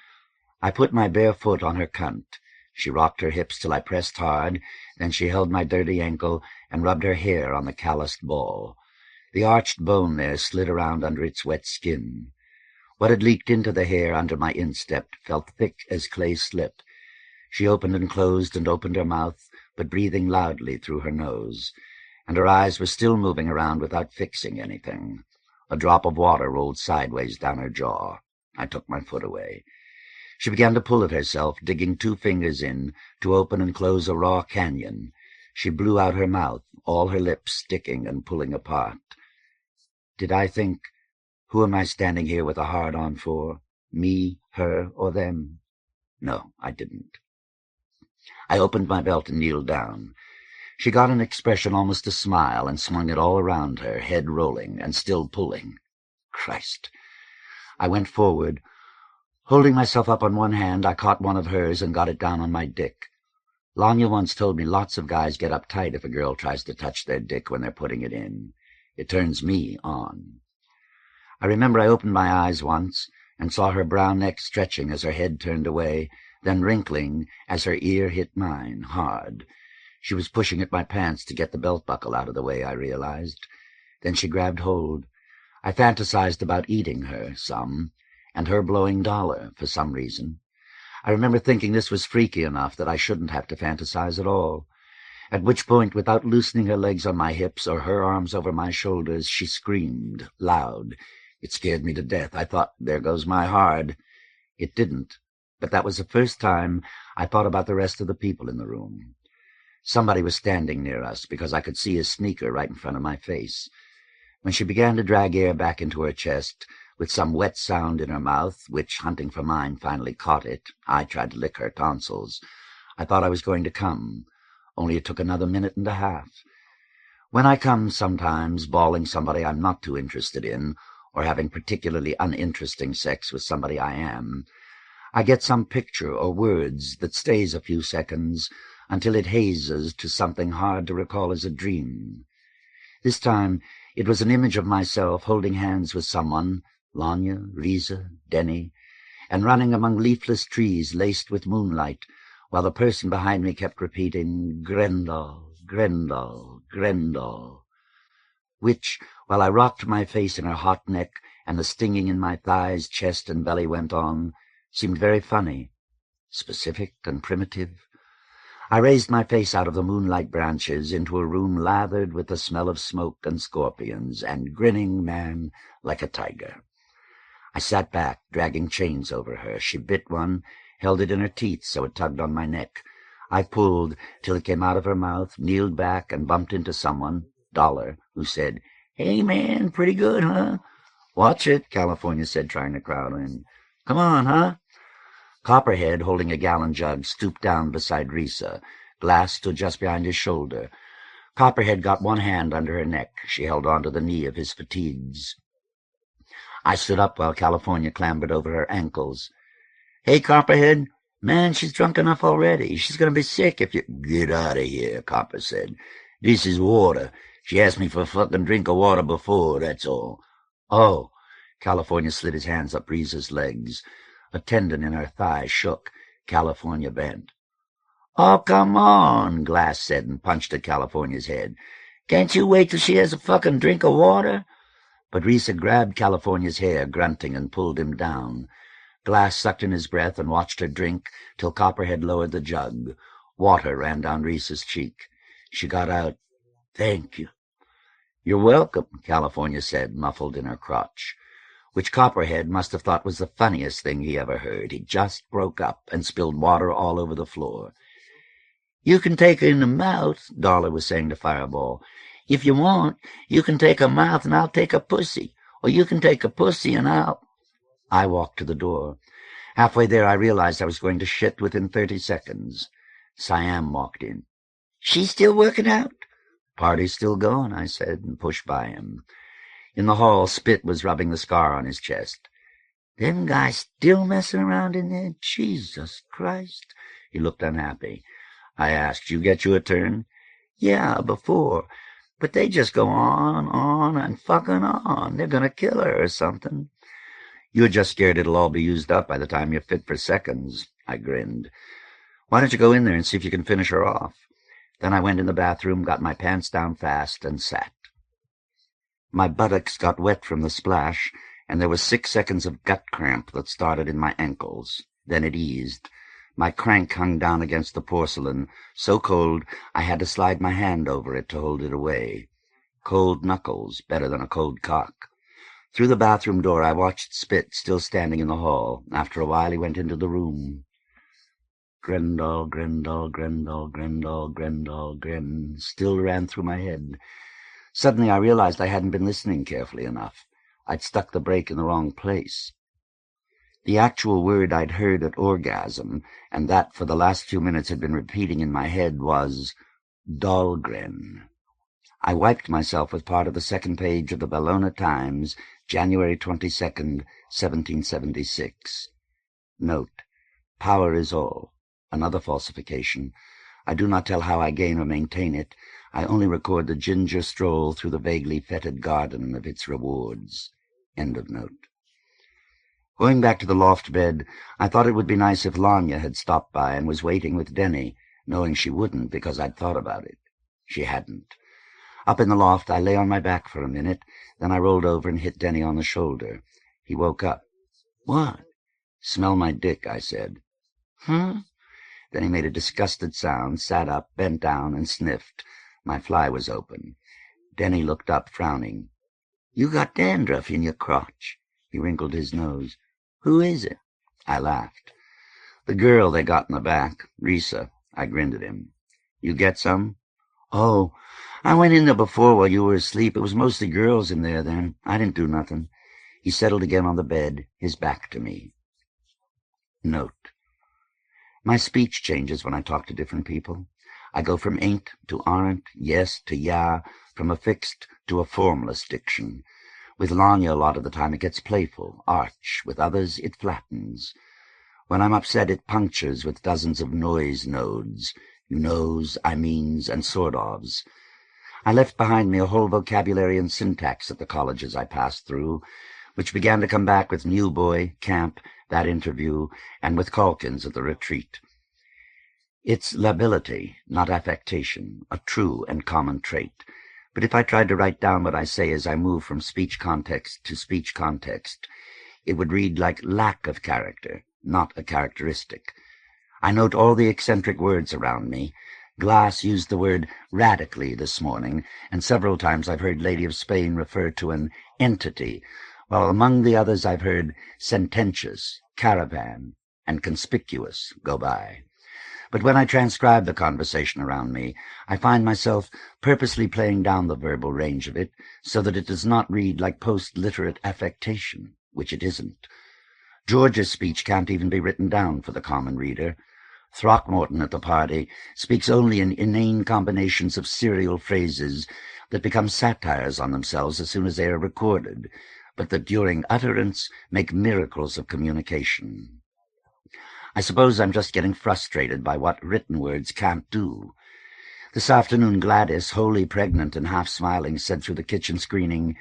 I put my bare foot on her cunt. She rocked her hips till I pressed hard, then she held my dirty ankle and rubbed her hair on the calloused ball. The arched bone there slid around under its wet skin. What had leaked into the hair under my instep felt thick as clay slip. She opened and closed and opened her mouth, but breathing loudly through her nose, and her eyes were still moving around without fixing anything. A drop of water rolled sideways down her jaw. I took my foot away. She began to pull at herself, digging 2 fingers in to open and close a raw canyon. She blew out her mouth, all her lips sticking and pulling apart. Did I think, who am I standing here with a hard-on for? Me, her, or them? No, I didn't. I opened my belt and kneeled down. She got an expression, almost a smile, and swung it all around her, head rolling, and still pulling. Christ! I went forward. Holding myself up on one hand, I caught one of hers and got it down on my dick. Lanya once told me lots of guys get uptight if a girl tries to touch their dick when they're putting it in. It turns me on. I remember I opened my eyes once and saw her brown neck stretching as her head turned away, then wrinkling as her ear hit mine, hard. She was pushing at my pants to get the belt buckle out of the way, I realized. Then she grabbed hold. I fantasized about eating her, some, and her blowing Dollar, for some reason. I remember thinking this was freaky enough that I shouldn't have to fantasize at all. At which point, without loosening her legs on my hips or her arms over my shoulders, she screamed, loud. It scared me to death. I thought, there goes my hard. It didn't, but that was the first time I thought about the rest of the people in the room. Somebody was standing near us, because I could see his sneaker right in front of my face. When she began to drag air back into her chest, with some wet sound in her mouth, which, hunting for mine, finally caught it, I tried to lick her tonsils. I thought I was going to come, only it took another minute and a half. When I come sometimes, bawling somebody I'm not too interested in, or having particularly uninteresting sex with somebody I am. I get some picture or words that stays a few seconds until it hazes to something hard to recall as a dream. This time it was an image of myself holding hands with someone, Lanya, Risa, Denny, and running among leafless trees laced with moonlight, while the person behind me kept repeating, "Grendel, Grendel, Grendel," which, while I rocked my face in her hot neck and the stinging in my thighs, chest, and belly went on, seemed very funny, specific and primitive. I raised my face out of the moonlight branches into a room lathered with the smell of smoke and scorpions, and grinning, man, like a tiger. I sat back, dragging chains over her. She bit one, held it in her teeth so it tugged on my neck. I pulled till it came out of her mouth, kneeled back, and bumped into someone, Dollar, who said, "Hey, man, pretty good, huh?" "Watch it," California said, trying to crowd in. "Come on, huh?" Copperhead, holding a gallon jug, stooped down beside Risa. Glass stood just behind his shoulder. Copperhead got one hand under her neck. She held on to the knee of his fatigues. I stood up while California clambered over her ankles. "Hey, Copperhead, man, she's drunk enough already. She's going to be sick if you—" "Get out of here," Copper said. "This is water. She asked me for a fucking drink of water before, that's all." "Oh." California slid his hands up Risa's legs. A tendon in her thigh shook. California bent. "Oh, come on," Glass said and punched at California's head. "Can't you wait till she has a fucking drink of water?" But Risa grabbed California's hair, grunting, and pulled him down. Glass sucked in his breath and watched her drink till Copperhead lowered the jug. Water ran down Risa's cheek. She got out, "Thank you." "You're welcome," California said, muffled in her crotch, which Copperhead must have thought was the funniest thing he ever heard. He just broke up and spilled water all over the floor. "You can take her in the mouth," Dollar was saying to Fireball. "If you want, you can take her mouth and I'll take her pussy. Or you can take her pussy and I'll—" I walked to the door. Halfway there I realized I was going to shit within 30 seconds. Siam walked in. "She's still working out?" "Party's still going," I said, and pushed by him. In the hall, Spit was rubbing the scar on his chest. "Them guys still messing around in there? Jesus Christ." He looked unhappy. I asked, "You get you a turn?" "Yeah, before. But they just go on, and fucking on. They're gonna kill her or something." "You're just scared it'll all be used up by the time you're fit for seconds." I grinned. "Why don't you go in there and see if you can finish her off?" Then I went in the bathroom, got my pants down fast, and sat. My buttocks got wet from the splash, and there was 6 seconds of gut cramp that started in my ankles. Then it eased. My crank hung down against the porcelain, so cold I had to slide my hand over it to hold it away. Cold knuckles, better than a cold cock. Through the bathroom door I watched Spit, still standing in the hall. After a while he went into the room. Grendel, Grendel, Grendel, Grendel, Grendel, Gren still ran through my head. Suddenly I realized I hadn't been listening carefully enough. I'd stuck the brake in the wrong place. The actual word I'd heard at orgasm, and that for the last few minutes had been repeating in my head, was Dhalgren. I wiped myself with part of the second page of the Bellona Times, January 22nd, 1776. Note: power is all. Another falsification. I do not tell how I gain or maintain it. I only record the ginger stroll through the vaguely fetid garden of its rewards. End of note. Going back to the loft bed, I thought it would be nice if Lanya had stopped by and was waiting with Denny, knowing she wouldn't because I'd thought about it. She hadn't. Up in the loft, I lay on my back for a minute, then I rolled over and hit Denny on the shoulder. He woke up. "What?" "Smell my dick," I said. "Huh?" Then he made a disgusted sound, sat up, bent down, and sniffed. My fly was open. Denny looked up, frowning. "You got dandruff in your crotch." He wrinkled his nose. "Who is it?" I laughed. "The girl they got in the back, Risa." I grinned at him. "You get some?" "Oh, I went in there before while you were asleep. It was mostly girls in there then. I didn't do nothing." He settled again on the bed, his back to me. Note: my speech changes when I talk to different people. I go from ain't to aren't, yes to yeah, from a fixed to a formless diction. With Lanya, a lot of the time it gets playful, arch. With others, it flattens. When I'm upset, it punctures with dozens of noise nodes, you knows, I means, and sort-ofs. I left behind me a whole vocabulary and syntax at the colleges I passed through, which began to come back with New Boy, camp, that interview, and with Calkins at the retreat. It's lability, not affectation, a true and common trait. But if I tried to write down what I say as I move from speech context to speech context, it would read like lack of character, not a characteristic. I note all the eccentric words around me. Glass used the word radically this morning, and several times I've heard Lady of Spain refer to an entity, while among the others I've heard sententious, caravan, and conspicuous go by. But when I transcribe the conversation around me, I find myself purposely playing down the verbal range of it so that it does not read like post-literate affectation, which it isn't. George's speech can't even be written down for the common reader. Throckmorton at the party speaks only in inane combinations of serial phrases that become satires on themselves as soon as they are recorded, but that during utterance make miracles of communication. I suppose I'm just getting frustrated by what written words can't do. This afternoon Gladys, wholly pregnant and half-smiling, said through the kitchen screening,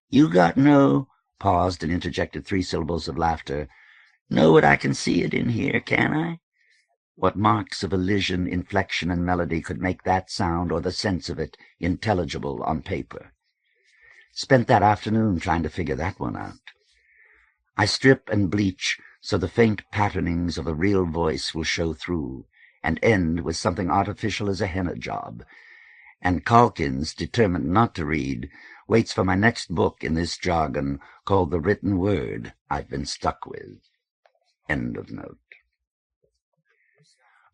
"You got no," paused and interjected 3 syllables of laughter, "know what I can see it in here, can I?" What marks of elision, inflection, and melody could make that sound, or the sense of it, intelligible on paper? Spent that afternoon trying to figure that one out. I strip and bleach so the faint patternings of a real voice will show through, and end with something artificial as a henna job. And Calkins, determined not to read, waits for my next book in this jargon called the written word I've been stuck with. End of note.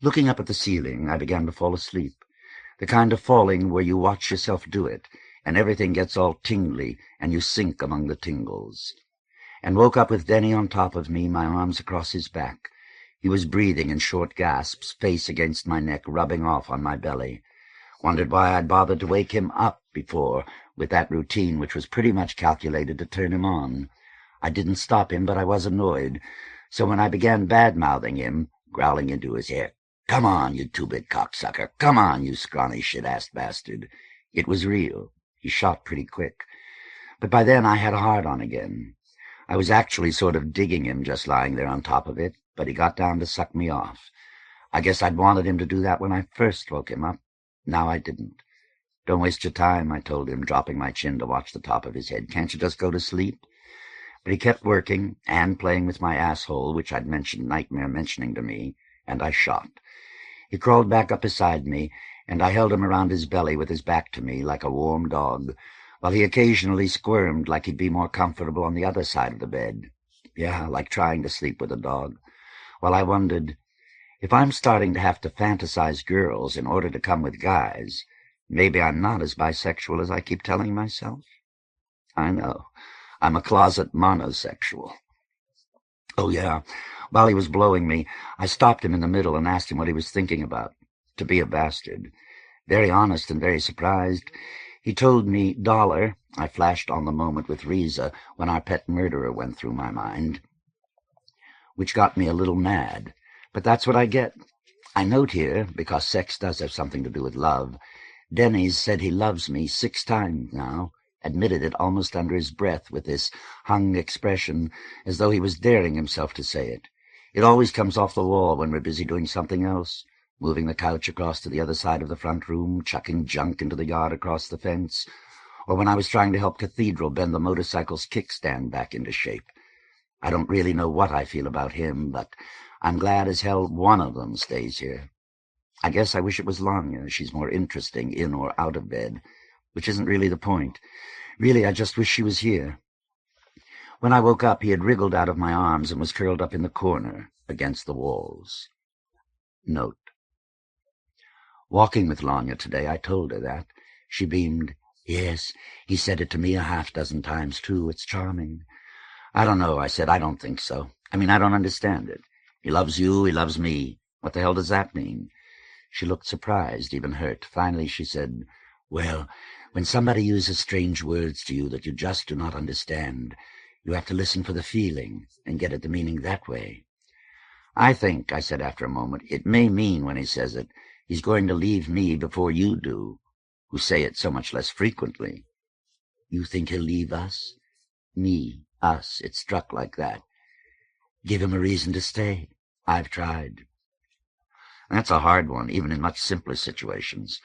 Looking up at the ceiling, I began to fall asleep, the kind of falling where you watch yourself do it, and everything gets all tingly, and you sink among the tingles. And woke up with Denny on top of me, my arms across his back. He was breathing in short gasps, face against my neck, rubbing off on my belly. Wondered why I'd bothered to wake him up before, with that routine which was pretty much calculated to turn him on. I didn't stop him, but I was annoyed. So when I began bad-mouthing him, growling into his ear, "Come on, you two-bit cocksucker! Come on, you scrawny shit-assed bastard!" It was real. He shot pretty quick. But by then I had a hard-on again. I was actually sort of digging him just lying there on top of it, but he got down to suck me off. I guess I'd wanted him to do that when I first woke him up. Now I didn't. "Don't waste your time," I told him, dropping my chin to watch the top of his head. "Can't you just go to sleep?" But he kept working and playing with my asshole, which I'd mentioned nightmare mentioning to me, and I shot. He crawled back up beside me, and I held him around his belly with his back to me like a warm dog, while he occasionally squirmed like he'd be more comfortable on the other side of the bed. Yeah, like trying to sleep with a dog. While I wondered, if I'm starting to have to fantasize girls in order to come with guys, maybe I'm not as bisexual as I keep telling myself. I know. I'm a closet monosexual. Oh, yeah. While he was blowing me, I stopped him in the middle and asked him what he was thinking about. To be a bastard. Very honest and very surprised. He told me dollar. I flashed on the moment with Riza when our pet murderer went through my mind, which got me a little mad. But that's what I get. I note here, because sex does have something to do with love, Denny's said he loves me 6 times now, admitted it almost under his breath with this hung expression, as though he was daring himself to say it. It always comes off the wall when we're busy doing something else, moving the couch across to the other side of the front room, chucking junk into the yard across the fence, or when I was trying to help Cathedral bend the motorcycle's kickstand back into shape. I don't really know what I feel about him, but I'm glad as hell one of them stays here. I guess I wish it was Lanya. She's more interesting in or out of bed, which isn't really the point. Really, I just wish she was here. When I woke up, he had wriggled out of my arms and was curled up in the corner against the walls. Note. Walking with Lanya today, I told her that. She beamed. "Yes, he said it to me 6 times, too. It's charming." "I don't know," I said. "I don't think so. I don't understand it. He loves you, he loves me. What the hell does that mean?" She looked surprised, even hurt. Finally she said, Well, when somebody uses strange words to you that you just do not understand, you have to listen for the feeling and get at the meaning that way. I think, I said after a moment, it may mean when he says it, he's going to leave me before you do, who say it so much less frequently. You think he'll leave us? Me, us, it struck like that. Give him a reason to stay. I've tried. That's a hard one, even in much simpler situations.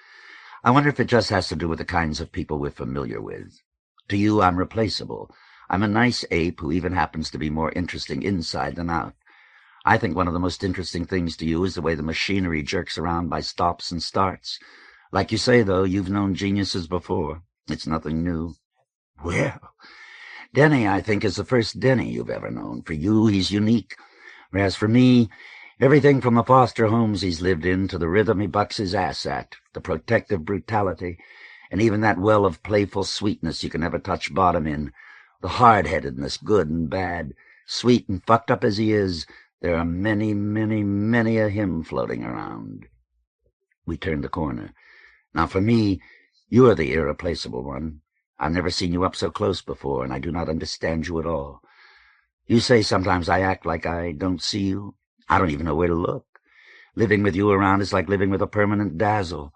I wonder if it just has to do with the kinds of people we're familiar with. To you, I'm replaceable. I'm a nice ape who even happens to be more interesting inside than out. I think one of the most interesting things to you is the way the machinery jerks around by stops and starts. Like you say, though, you've known geniuses before. It's nothing new. Well, Denny, I think, is the first Denny you've ever known. For you, he's unique. Whereas for me, everything from the foster homes he's lived in to the rhythm he bucks his ass at, the protective brutality, and even that well of playful sweetness you can never touch bottom in, the hard-headedness, good and bad, sweet and fucked up as he is, there are many, many, many a him floating around. We turned the corner. Now for me, you are the irreplaceable one. I've never seen you up so close before, and I do not understand you at all. You say sometimes I act like I don't see you. I don't even know where to look. Living with you around is like living with a permanent dazzle.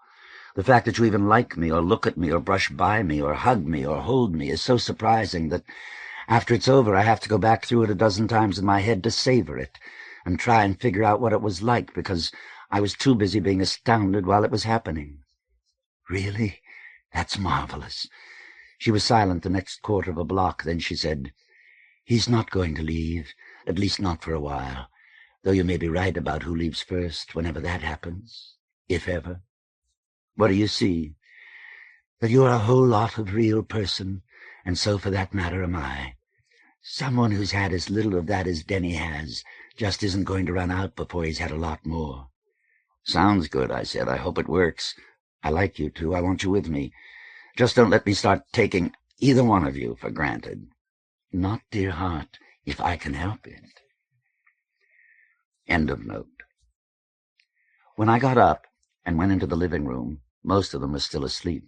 The fact that you even like me or look at me or brush by me or hug me or hold me is so surprising that after it's over I have to go back through it a dozen times in my head to savor it and try and figure out what it was like because I was too busy being astounded while it was happening. Really? That's marvelous. She was silent the next quarter of a block. Then she said, He's not going to leave, at least not for a while, though you may be right about who leaves first whenever that happens, if ever. What do you see? That you are a whole lot of real person, and so for that matter am I. Someone who's had as little of that as Denny has just isn't going to run out before he's had a lot more. Sounds good, I said. I hope it works. I like you two. I want you with me. Just don't let me start taking either one of you for granted. Not, dear heart, if I can help it. End of note. When I got up and went into the living room, most of them were still asleep.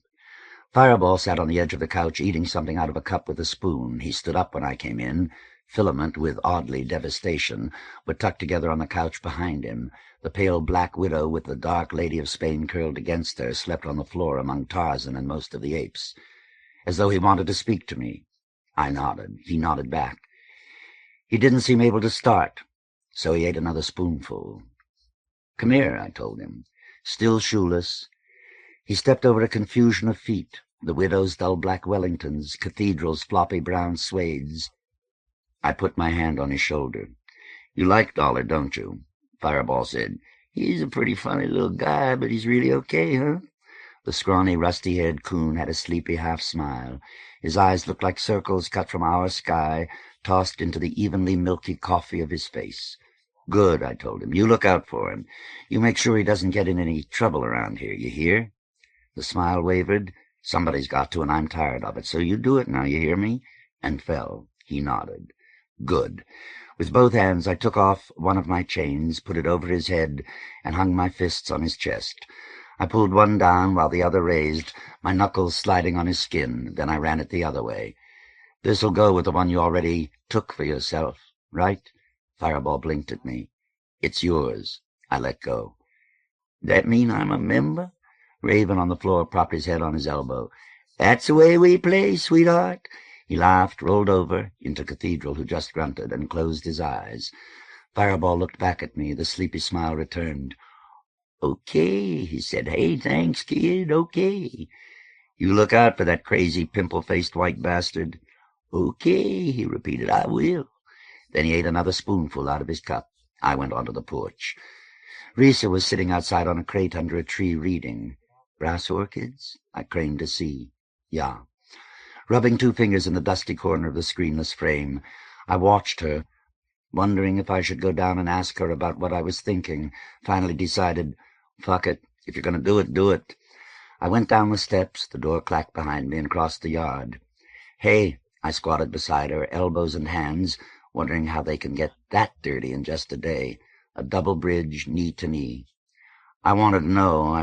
Fireball sat on the edge of the couch eating something out of a cup with a spoon. He stood up when I came in. Filament, with oddly devastation, were tucked together on the couch behind him. The pale black widow with the dark lady of Spain curled against her slept on the floor among Tarzan and most of the apes, as though he wanted to speak to me. I nodded. He nodded back. He didn't seem able to start, so he ate another spoonful. Come here, I told him. Still shoeless, he stepped over a confusion of feet, the widow's dull black Wellingtons, Cathedral's floppy brown suedes. I put my hand on his shoulder. You like Dollar, don't you? Fireball said. He's a pretty funny little guy, but he's really okay, huh? The scrawny, rusty-haired coon had a sleepy half-smile. His eyes looked like circles cut from our sky, tossed into the evenly milky coffee of his face. Good, I told him. You look out for him. You make sure he doesn't get in any trouble around here, you hear? The smile wavered. Somebody's got to, and I'm tired of it, so you do it now, you hear me? And fell. He nodded. Good. With both hands I took off one of my chains, put it over his head, and hung my fists on his chest. I pulled one down while the other raised, my knuckles sliding on his skin. Then I ran it the other way. This'll go with the one you already took for yourself, right? Fireball blinked at me. It's yours. I let go. That mean I'm a member? Raven on the floor propped his head on his elbow. That's the way we play, sweetheart. He laughed, rolled over into Cathedral, who just grunted, and closed his eyes. Fireball looked back at me. The sleepy smile returned. Okay, he said. Hey, thanks, kid, okay. You look out for that crazy pimple-faced white bastard. Okay, he repeated, I will. Then he ate another spoonful out of his cup. I went onto the porch. Risa was sitting outside on a crate under a tree reading. Brass orchids? I craned to see. Yeah. Rubbing two fingers in the dusty corner of the screenless frame, I watched her, wondering if I should go down and ask her about what I was thinking. Finally decided, fuck it. If you're going to do it, do it. I went down the steps, the door clacked behind me, and crossed the yard. Hey, I squatted beside her, elbows and hands, wondering how they can get that dirty in just a day. A double bridge, knee to knee. I wanted to know,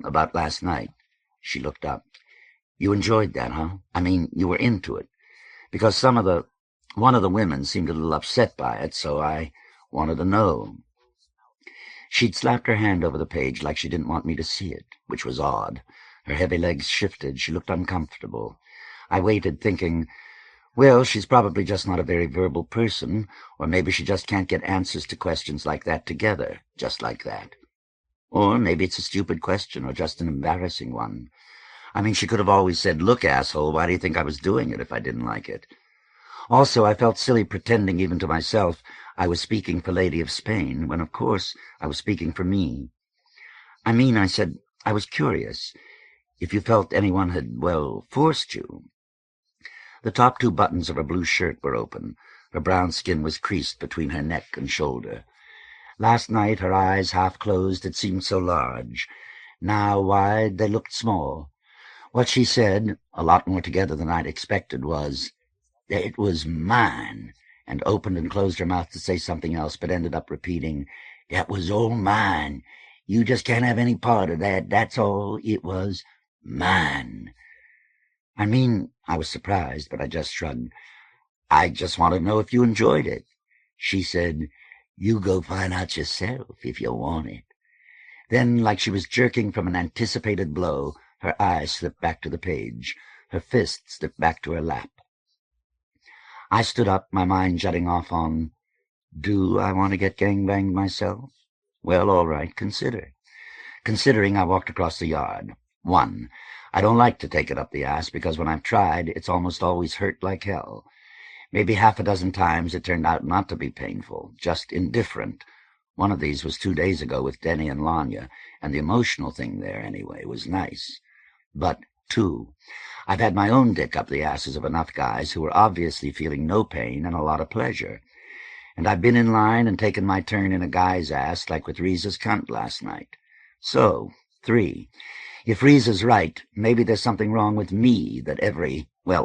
about last night. She looked up. "You enjoyed that, huh? I mean, you were into it. Because one of the women seemed a little upset by it, so I wanted to know." She'd slapped her hand over the page like she didn't want me to see it, which was odd. Her heavy legs shifted. She looked uncomfortable. I waited, thinking, well, she's probably just not a very verbal person, or maybe she just can't get answers to questions like that together, just like that. Or maybe it's a stupid question, or just an embarrassing one. I mean, she could have always said, "Look, asshole, why do you think I was doing it if I didn't like it?" Also, I felt silly pretending even to myself I was speaking for Lady of Spain, when, of course, I was speaking for me. "I mean," I said, "I was curious if you felt anyone had, well, forced you." The top 2 buttons of her blue shirt were open. Her brown skin was creased between her neck and shoulder. Last night, her eyes half closed, had seemed so large. Now, wide, they looked small. What she said, a lot more together than I'd expected, was, "It was mine," and opened and closed her mouth to say something else, but ended up repeating, "That was all mine. You just can't have any part of that. That's all. It was mine." I mean, I was surprised, but I just shrugged. "I just want to know if you enjoyed it." She said, "You go find out yourself if you want it." Then, like she was jerking from an anticipated blow, her eyes slipped back to the page. Her fist slipped back to her lap. I stood up, my mind jutting off on, do I want to get gangbanged myself? Well, all right, consider. Considering, I walked across the yard. 1. I don't like to take it up the ass, because when I've tried, it's almost always hurt like hell. Maybe half a dozen times it turned out not to be painful, just indifferent. One of these was 2 days ago with Denny and Lanya, and the emotional thing there, anyway, was nice. But 2. I've had my own dick up the asses of enough guys who were obviously feeling no pain and a lot of pleasure. And I've been in line and taken my turn in a guy's ass, like with Riza's cunt last night. So, 3. If Riza's right, maybe there's something wrong with me that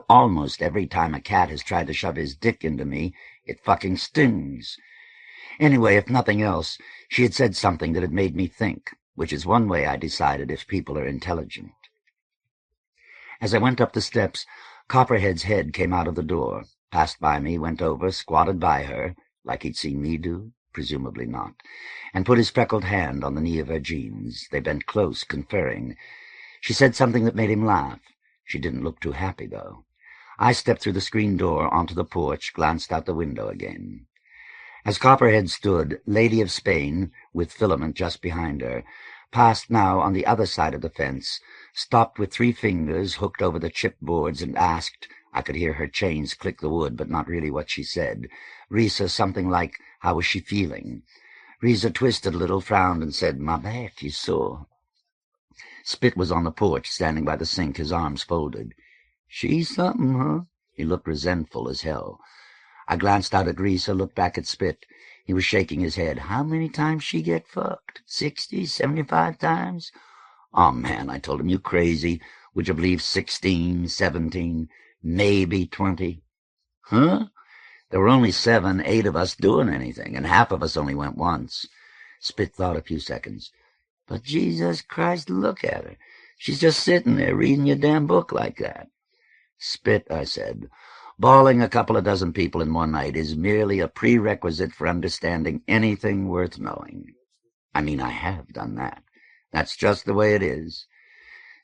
almost every time a cat has tried to shove his dick into me, it fucking stings. Anyway, if nothing else, she had said something that had made me think, which is one way I decided if people are intelligent. As I went up the steps, Copperhead's head came out of the door, passed by me, went over, squatted by her, like he'd seen me do, presumably not, and put his freckled hand on the knee of her jeans. They bent close, conferring. She said something that made him laugh. She didn't look too happy, though. I stepped through the screen door onto the porch, glanced out the window again. As Copperhead stood, Lady of Spain, with Filament just behind her, passed now on the other side of the fence, stopped with 3 fingers hooked over the chipped boards, and asked, I could hear her chains click the wood, but not really what she said, Riza something like, how was she feeling? Riza twisted a little, frowned, and said, "My back is sore." Spit was on the porch, standing by the sink, his arms folded. "She's something, huh?" He looked resentful as hell. I glanced out at Riza, looked back at Spit. He was shaking his head. "How many times she get fucked? 60, 75 times? "Oh, man," I told him, "you crazy. Would you believe 16, 17, maybe 20? "Huh? There were only 7, 8 of us doing anything, and half of us only went once." Spit thought a few seconds. "But Jesus Christ, look at her. She's just sitting there reading your damn book like that." "Spit," I said, "bawling a couple of dozen people in one night is merely a prerequisite for understanding anything worth knowing. I mean, I have done that. That's just the way it is."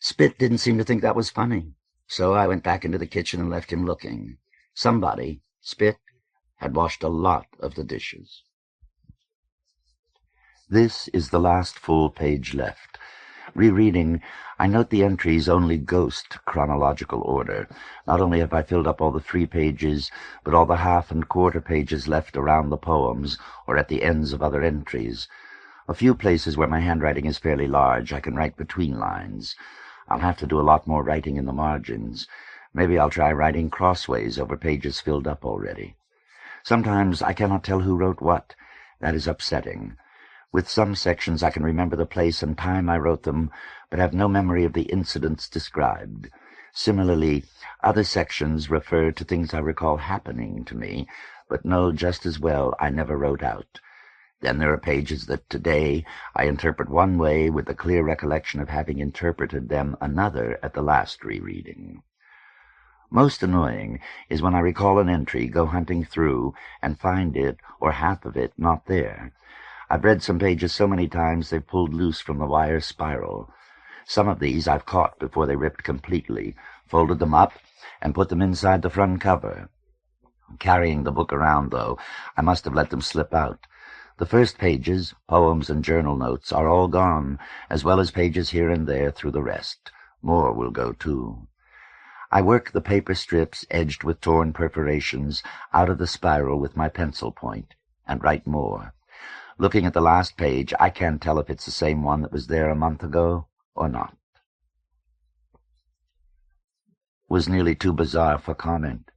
Spit didn't seem to think that was funny, so I went back into the kitchen and left him looking. Somebody, Spit, had washed a lot of the dishes. This is the last full page left. Rereading, I note the entries only ghost chronological order. Not only have I filled up all the 3 pages, but all the half and quarter pages left around the poems or at the ends of other entries. A few places where my handwriting is fairly large, I can write between lines. I'll have to do a lot more writing in the margins. Maybe I'll try writing crossways over pages filled up already. Sometimes I cannot tell who wrote what. That is upsetting. With some sections I can remember the place and time I wrote them, but have no memory of the incidents described. Similarly, other sections refer to things I recall happening to me, but know just as well I never wrote out. Then there are pages that today I interpret one way with the clear recollection of having interpreted them another at the last rereading. Most annoying is when I recall an entry, go hunting through, and find it, or half of it, not there. I've read some pages so many times they've pulled loose from the wire spiral. Some of these I've caught before they ripped completely, folded them up, and put them inside the front cover. Carrying the book around, though, I must have let them slip out. The first pages, poems and journal notes, are all gone, as well as pages here and there through the rest. More will go, too. I work the paper strips, edged with torn perforations, out of the spiral with my pencil point, and write more. Looking at the last page, I can't tell if it's the same one that was there a month ago or not. Was nearly too bizarre for comment.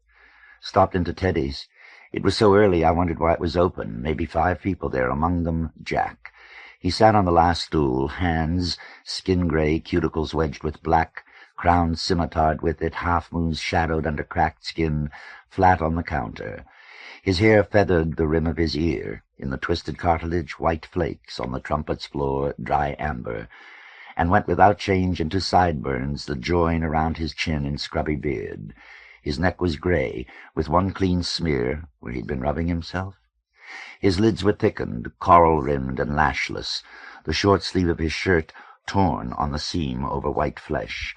Stopped into Teddy's. It was so early I wondered why it was open. Maybe 5 people there, among them Jack. He sat on the last stool, hands, skin-gray, cuticles wedged with black, crown scimitared with it, half-moons shadowed under cracked skin, flat on the counter. His hair feathered the rim of his ear. In the twisted cartilage, white flakes, on the trumpet's floor, dry amber, and went without change into sideburns that join around his chin in scrubby beard. His neck was gray, with one clean smear where he'd been rubbing himself. His lids were thickened, coral-rimmed and lashless, the short sleeve of his shirt torn on the seam over white flesh.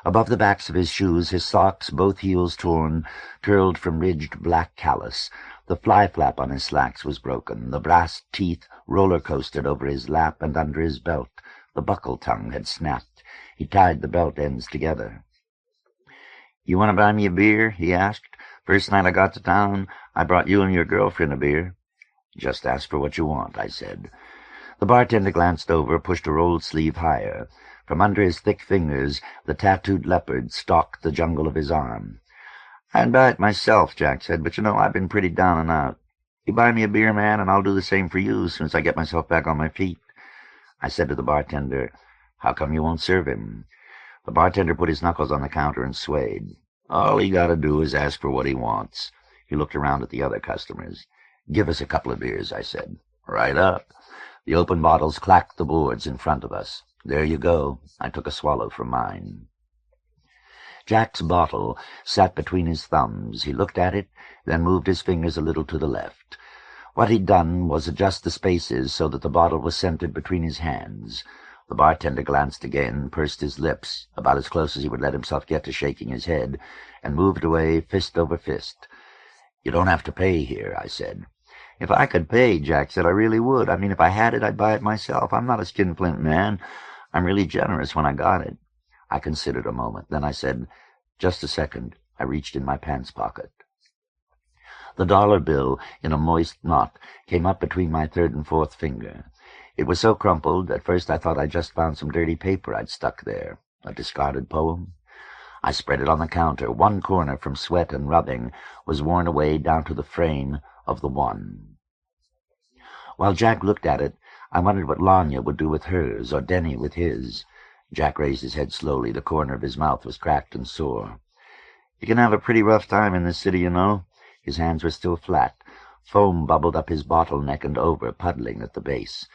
Above the backs of his shoes, his socks, both heels torn, curled from ridged black callus. The fly-flap on his slacks was broken. The brass teeth roller-coasted over his lap and under his belt. The buckle tongue had snapped. He tied the belt ends together. "You want to buy me a beer?" he asked. "First night I got to town, I brought you and your girlfriend a beer." "Just ask for what you want," I said. The bartender glanced over, pushed a rolled sleeve higher. From under his thick fingers, the tattooed leopard stalked the jungle of his arm. "I'd buy it myself," Jack said, "but I've been pretty down and out. You buy me a beer, man, and I'll do the same for you as soon as I get myself back on my feet." I said to the bartender, "How come you won't serve him?" The bartender put his knuckles on the counter and swayed. "All he got to do is ask for what he wants." He looked around at the other customers. "Give us a couple of beers," I said. "Right up." The open bottles clacked the boards in front of us. "There you go." I took a swallow from mine. Jack's bottle sat between his thumbs. He looked at it, then moved his fingers a little to the left. What he'd done was adjust the spaces so that the bottle was centered between his hands. The bartender glanced again, pursed his lips, about as close as he would let himself get to shaking his head, and moved away fist over fist. "You don't have to pay here," I said. "If I could pay," Jack said, "I really would. If I had it, I'd buy it myself. I'm not a skinflint man. I'm really generous when I got it." I considered a moment. Then I said, "Just a second." I reached in my pants pocket. The dollar bill, in a moist knot, came up between my third and fourth finger. It was so crumpled, at first I thought I'd just found some dirty paper I'd stuck there. A discarded poem? I spread it on the counter. One corner, from sweat and rubbing, was worn away down to the frame of the one. While Jack looked at it, I wondered what Lanya would do with hers, or Denny with his. Jack raised his head slowly. The corner of his mouth was cracked and sore. "You can have a pretty rough time in this city, His hands were still flat. Foam bubbled up his bottle neck and over, puddling at the base.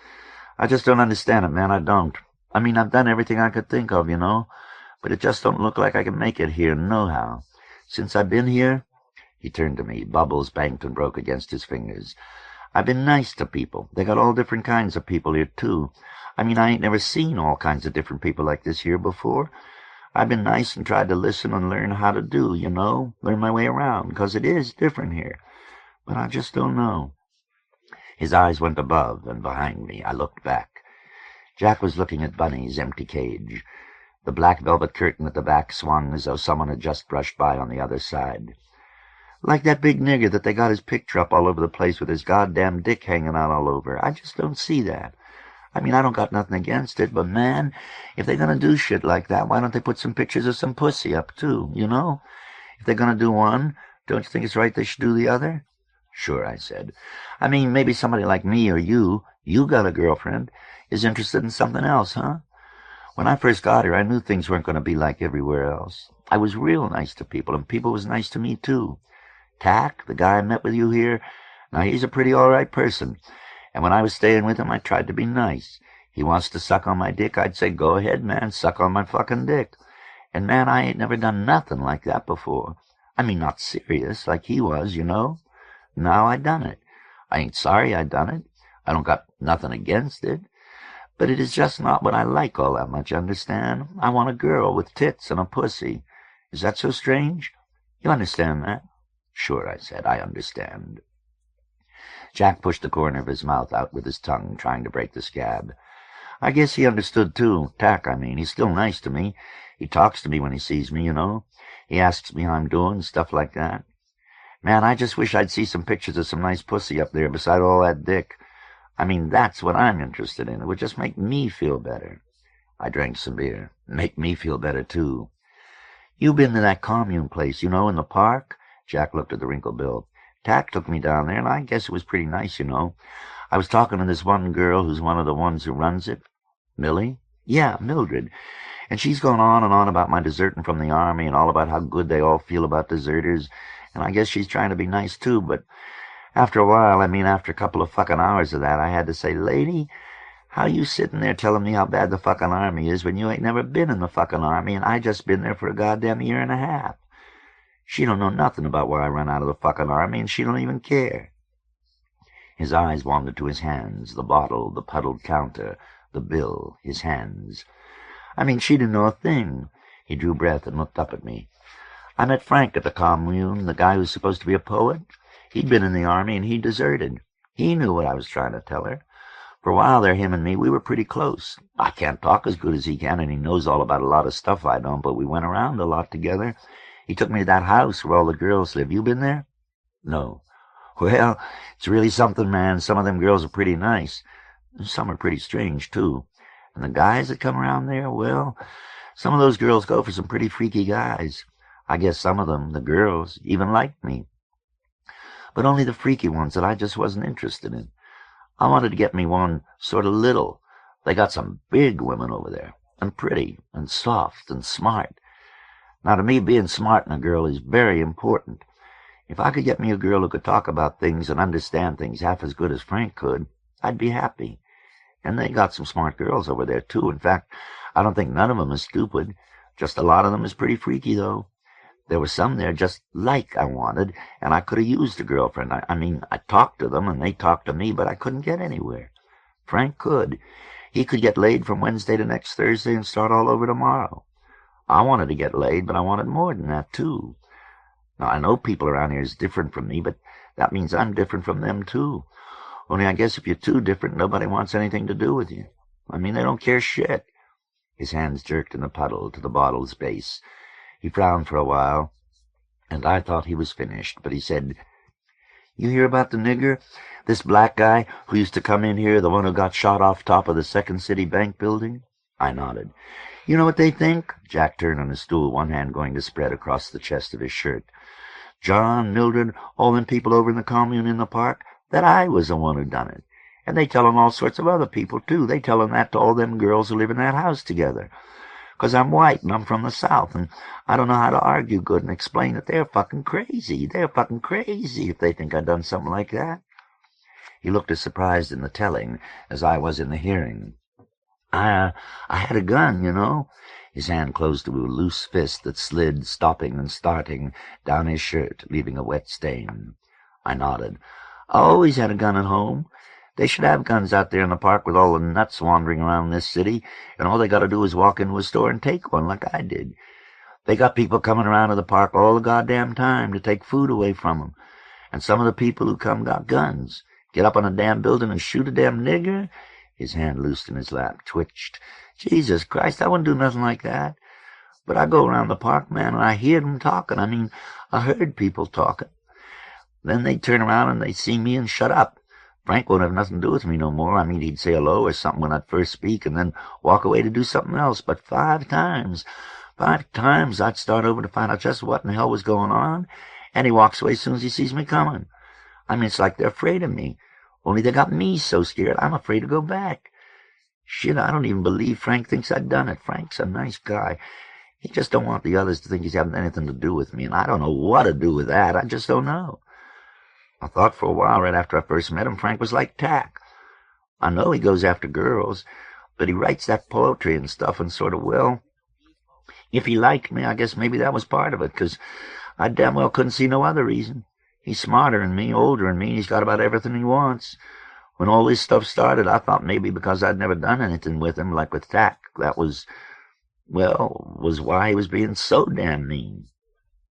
"I just don't understand it, man, I don't. I've done everything I could think of, but it just don't look like I can make it here, nohow. Since I've been here—" He turned to me. Bubbles banked and broke against his fingers. "I've been nice to people. They got all different kinds of people here, too. I ain't never seen all kinds of different people like this here before. I've been nice and tried to listen and learn how to do, learn my way around, 'cause it is different here. But I just don't know." His eyes went above and behind me. I looked back. Jack was looking at Bunny's empty cage. The black velvet curtain at the back swung as though someone had just brushed by on the other side. "Like that big nigger that they got his picture up all over the place with his goddamn dick hanging out all over. I just don't see that. I don't got nothing against it, but, man, if they're gonna do shit like that, why don't they put some pictures of some pussy up, too, If they're gonna do one, don't you think it's right they should do the other?" "Sure," I said. Maybe somebody like me or you got a girlfriend, is interested in something else, huh? When I first got her, I knew things weren't going to be like everywhere else. I was real nice to people, and people was nice to me, too. Tack, the guy I met with you here, now he's a pretty all right person. And when I was staying with him, I tried to be nice. He wants to suck on my dick, I'd say, go ahead, man, suck on my fucking dick. And, man, I ain't never done nothing like that before. I mean, not serious, like he was, you know. Now I done it. I ain't sorry I done it. I don't got nothing against it. But it is just not what I like all that much, understand? I want a girl with tits and a pussy. Is that so strange? You understand that? Sure, I said, I understand. Jack pushed the corner of his mouth out with his tongue, trying to break the scab. I guess he understood, too. Tack, I mean. He's still nice to me. He talks to me when he sees me, you know. He asks me how I'm doing, stuff like that. Man, I just wish I'd see some pictures of some nice pussy up there beside all that dick. I mean, that's what I'm interested in. It would just make me feel better. I drank some beer. Make me feel better, too. You been to that commune place, you know, in the park? Jack looked at the wrinkled bill. Tack took me down there, and I guess it was pretty nice, you know. I was talking to this one girl who's one of the ones who runs it. Millie? Yeah, Mildred. And she's gone on and on about my deserting from the army and all about how good they all feel about deserters. And I guess she's trying to be nice, too, but after a while, after a couple of fucking hours of that, I had to say, lady, how you sitting there telling me how bad the fucking army is when you ain't never been in the fucking army and I just been there for a goddamn year and a half? She don't know nothing about where I run out of the fucking army, and she don't even care. His eyes wandered to his hands, the bottle, the puddled counter, the bill, his hands. She didn't know a thing. He drew breath and looked up at me. I met Frank at the commune, the guy who's supposed to be a poet. He'd been in the army, and he deserted. He knew what I was trying to tell her. For a while there, him and me, we were pretty close. I can't talk as good as he can, and he knows all about a lot of stuff I don't, but we went around a lot together. He took me to that house where all the girls live. You been there? No. Well, it's really something, man. Some of them girls are pretty nice. Some are pretty strange, too. And the guys that come around there, well, some of those girls go for some pretty freaky guys. I guess some of them, the girls, even liked me. But only the freaky ones that I just wasn't interested in. I wanted to get me one sort of little. They got some big women over there, and pretty, and soft, and smart. Now, to me, being smart in a girl is very important. If I could get me a girl who could talk about things and understand things half as good as Frank could, I'd be happy. And they got some smart girls over there, too. In fact, I don't think none of them is stupid. Just a lot of them is pretty freaky, though. There were some there just like I wanted, and I could have used a girlfriend. I talked to them, and they talked to me, but I couldn't get anywhere. Frank could. He could get laid from Wednesday to next Thursday and start all over tomorrow. I wanted to get laid, but I wanted more than that, too. Now, I know people around here is different from me, but that means I'm different from them, too. Only I guess if you're too different, nobody wants anything to do with you. They don't care shit. His hands jerked in the puddle to the bottle's base. He frowned for a while, and I thought he was finished, but he said, You hear about the nigger? This black guy who used to come in here, the one who got shot off top of the Second City Bank building? I nodded. You know what they think? Jack turned on his stool, one hand going to spread across the chest of his shirt. John, Mildred, all them people over in the commune in the park, that I was the one who done it. And they tellin' all sorts of other people, too. They tellin' that to all them girls who live in that house together. 'Cause I'm white and I'm from the South, and I don't know how to argue good and explain that they're fucking crazy. They're fucking crazy if they think I done something like that. He looked as surprised in the telling as I was in the hearing. I had a gun, you know. His hand closed to a loose fist that slid, stopping and starting, down his shirt, leaving a wet stain. I nodded. I always had a gun at home. They should have guns out there in the park with all the nuts wandering around this city, and all they got to do is walk into a store and take one like I did. They got people coming around to the park all the goddamn time to take food away from them. And some of the people who come got guns. Get up on a damn building and shoot a damn nigger? His hand loosed in his lap, twitched. Jesus Christ, I wouldn't do nothing like that. But I go around the park, man, and I hear them talking. I heard people talking. Then they'd turn around and they'd see me and shut up. Frank won't have nothing to do with me no more. He'd say hello or something when I'd first speak and then walk away to do something else. But 5 times I'd start over to find out just what in the hell was going on, and he walks away as soon as he sees me coming. It's like they're afraid of me. Only they got me so scared I'm afraid to go back. Shit, I don't even believe Frank thinks I'd done it. Frank's a nice guy. He just don't want the others to think he's having anything to do with me, and I don't know what to do with that. I just don't know. I thought for a while right after I first met him, Frank was like Tack. I know he goes after girls, but he writes that poetry and stuff and sort of, well, if he liked me, I guess maybe that was part of it, 'cause I damn well couldn't see no other reason. He's smarter than me, older than me, and he's got about everything he wants. When all this stuff started, I thought maybe because I'd never done anything with him, like with Tack, that was why he was being so damn mean.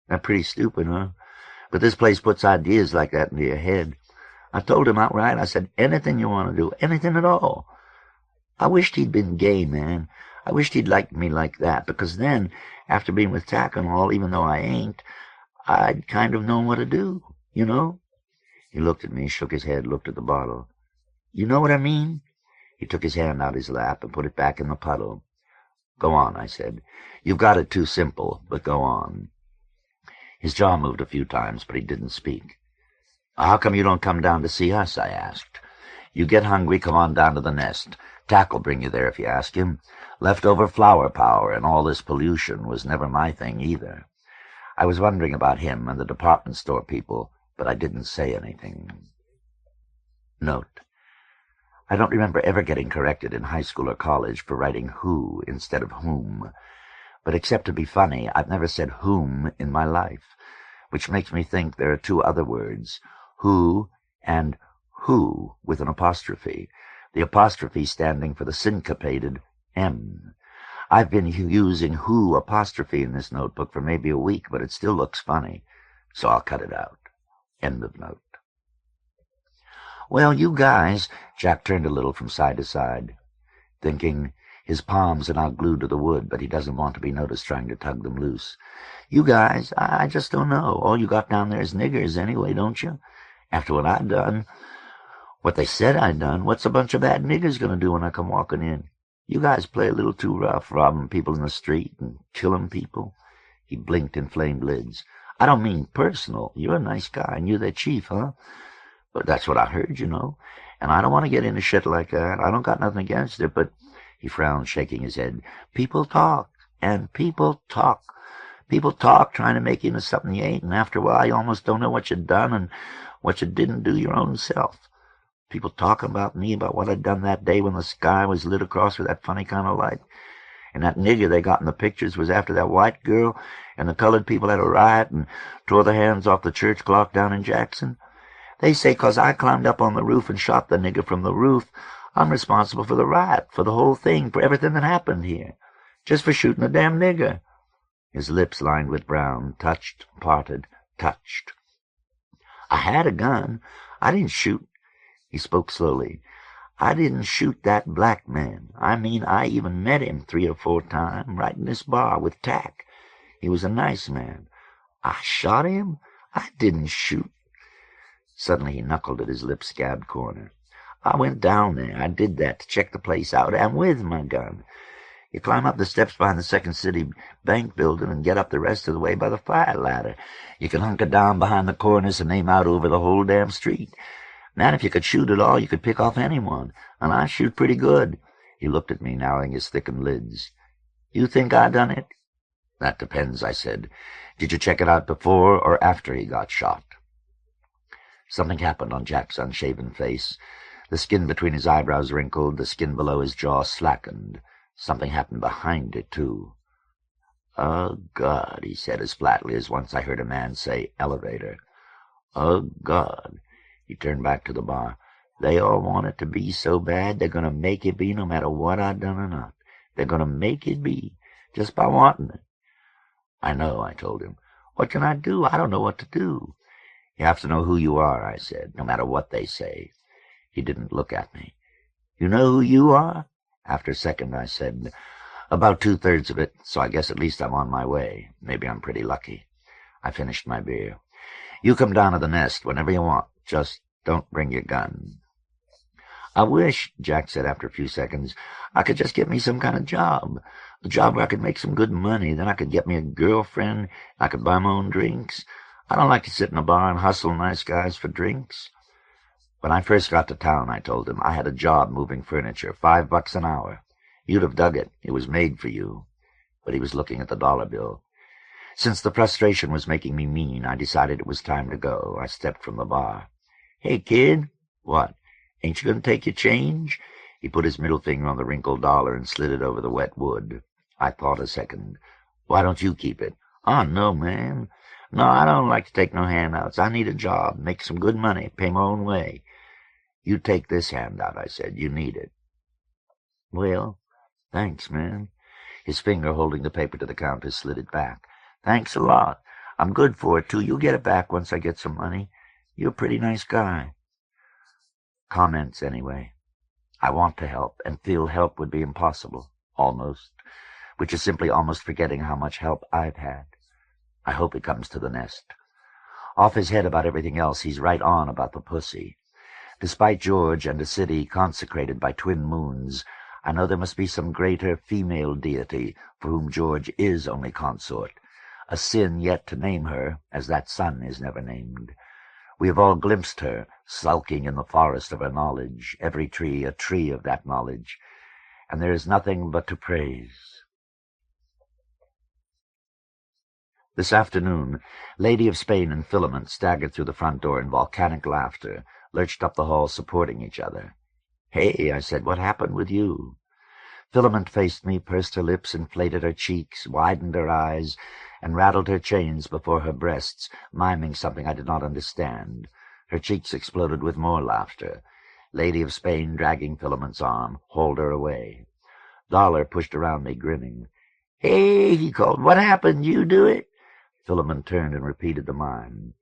That's pretty stupid, huh? But this place puts ideas like that into your head. I told him outright, I said, anything you want to do, anything at all. I wished he'd been gay, man. I wished he'd liked me like that, because then, after being with Tack and all, even though I ain't, I'd kind of known what to do, you know? He looked at me, shook his head, looked at the bottle. You know what I mean? He took his hand out his lap and put it back in the puddle. Go on, I said. You've got it too simple, but go on. His jaw moved a few times, but he didn't speak. How come you don't come down to see us? I asked. You get hungry, come on down to the nest. Tack will bring you there if you ask him. Leftover flower power and all this pollution was never my thing either. I was wondering about him and the department store people, but I didn't say anything. Note: I don't remember ever getting corrected in high school or college for writing who instead of whom, but except to be funny, I've never said whom in my life, which makes me think there are two other words, who and who with an apostrophe, the apostrophe standing for the syncopated M. I've been using who apostrophe in this notebook for maybe a week, but it still looks funny, so I'll cut it out. End of note. Well, you guys, Jack turned a little from side to side, thinking his palms are now glued to the wood, but he doesn't want to be noticed trying to tug them loose. You guys, I just don't know. All you got down there is niggers anyway, don't you? After what I've done, what they said I'd done, what's a bunch of bad niggers going to do when I come walking in? You guys play a little too rough, robbing people in the street and killing people. He blinked inflamed lids. I don't mean personal. You're a nice guy, and you're their chief, huh? But that's what I heard, you know. And I don't want to get into shit like that. I don't got nothing against it, but... He frowned, shaking his head. People talk, and people talk. People talk, trying to make you into something you ain't, and after a while you almost don't know what you done and what you didn't do your own self. People talking about me, about what I'd done that day when the sky was lit across with that funny kind of light. And that nigger they got in the pictures was after that white girl, and the colored people had a riot and tore their hands off the church clock down in Jackson. They say 'cause I climbed up on the roof and shot the nigger from the roof, I'm responsible for the riot, for the whole thing, for everything that happened here. Just for shooting a damn nigger. His lips lined with brown, touched, parted, touched. I had a gun. I didn't shoot. He spoke slowly. I didn't shoot that black man. I mean, I even met him 3 or 4 times, right in this bar with Tack. He was a nice man. I shot him? I didn't shoot. Suddenly he knuckled at his lip-scabbed corner. I went down there. I did that to check the place out, and with my gun. You climb up the steps behind the Second City Bank building and get up the rest of the way by the fire ladder. You can hunker down behind the corners and aim out over the whole damn street. Now, if you could shoot at all, you could pick off anyone, and I shoot pretty good. He looked at me, narrowing his thickened lids. You think I done it? That depends, I said. Did you check it out before or after he got shot? Something happened on Jack's unshaven face. The skin between his eyebrows wrinkled, the skin below his jaw slackened. Something happened behind it, too. Oh, God, he said as flatly as once I heard a man say elevator. Oh, God. He turned back to the bar. They all want it to be so bad, they're going to make it be no matter what I done or not. They're going to make it be, just by wanting it. I know, I told him. What can I do? I don't know what to do. You have to know who you are, I said, no matter what they say. He didn't look at me. You know who you are? After a second, I said, about 2/3 of it, so I guess at least I'm on my way. Maybe I'm pretty lucky. I finished my beer. You come down to the nest whenever you want. Just don't bring your gun. I wish, Jack said after a few seconds, I could just get me some kind of job. A job where I could make some good money. Then I could get me a girlfriend. And I could buy my own drinks. I don't like to sit in a bar and hustle nice guys for drinks. When I first got to town, I told him, I had a job moving furniture, $5 an hour. You'd have dug it. It was made for you. But he was looking at the dollar bill. Since the frustration was making me mean, I decided it was time to go. I stepped from the bar. Hey, kid. What? Ain't you going to take your change?" He put his middle finger on the wrinkled dollar and slid it over the wet wood. I thought a second. "Why don't you keep it?" "Oh, no, man. No, I don't like to take no handouts. I need a job, make some good money, pay my own way." "You take this handout," I said. "You need it." "Well, thanks, man." His finger, holding the paper to the counter, slid it back. "Thanks a lot. I'm good for it, too. You'll get it back once I get some money. You're a pretty nice guy." Comments, anyway. I want to help, and feel help would be impossible, almost, which is simply almost forgetting how much help I've had. I hope he comes to the nest. Off his head about everything else, he's right on about the pussy. Despite George and a city consecrated by twin moons, I know there must be some greater female deity for whom George is only consort, a sin yet to name her, as that sun is never named. We have all glimpsed her, sulking in the forest of her knowledge, every tree a tree of that knowledge, and there is nothing but to praise. This afternoon, Lady of Spain and Filament staggered through the front door in volcanic laughter, lurched up the hall supporting each other. "Hey," I said, "what happened with you?" Filament faced me, pursed her lips, inflated her cheeks, widened her eyes, and rattled her chains before her breasts, miming something I did not understand. Her cheeks exploded with more laughter. Lady of Spain, dragging Filament's arm, hauled her away. Dollar pushed around me, grinning. "Hey," he called, "what happened? You do it?" Filament turned and repeated the mime.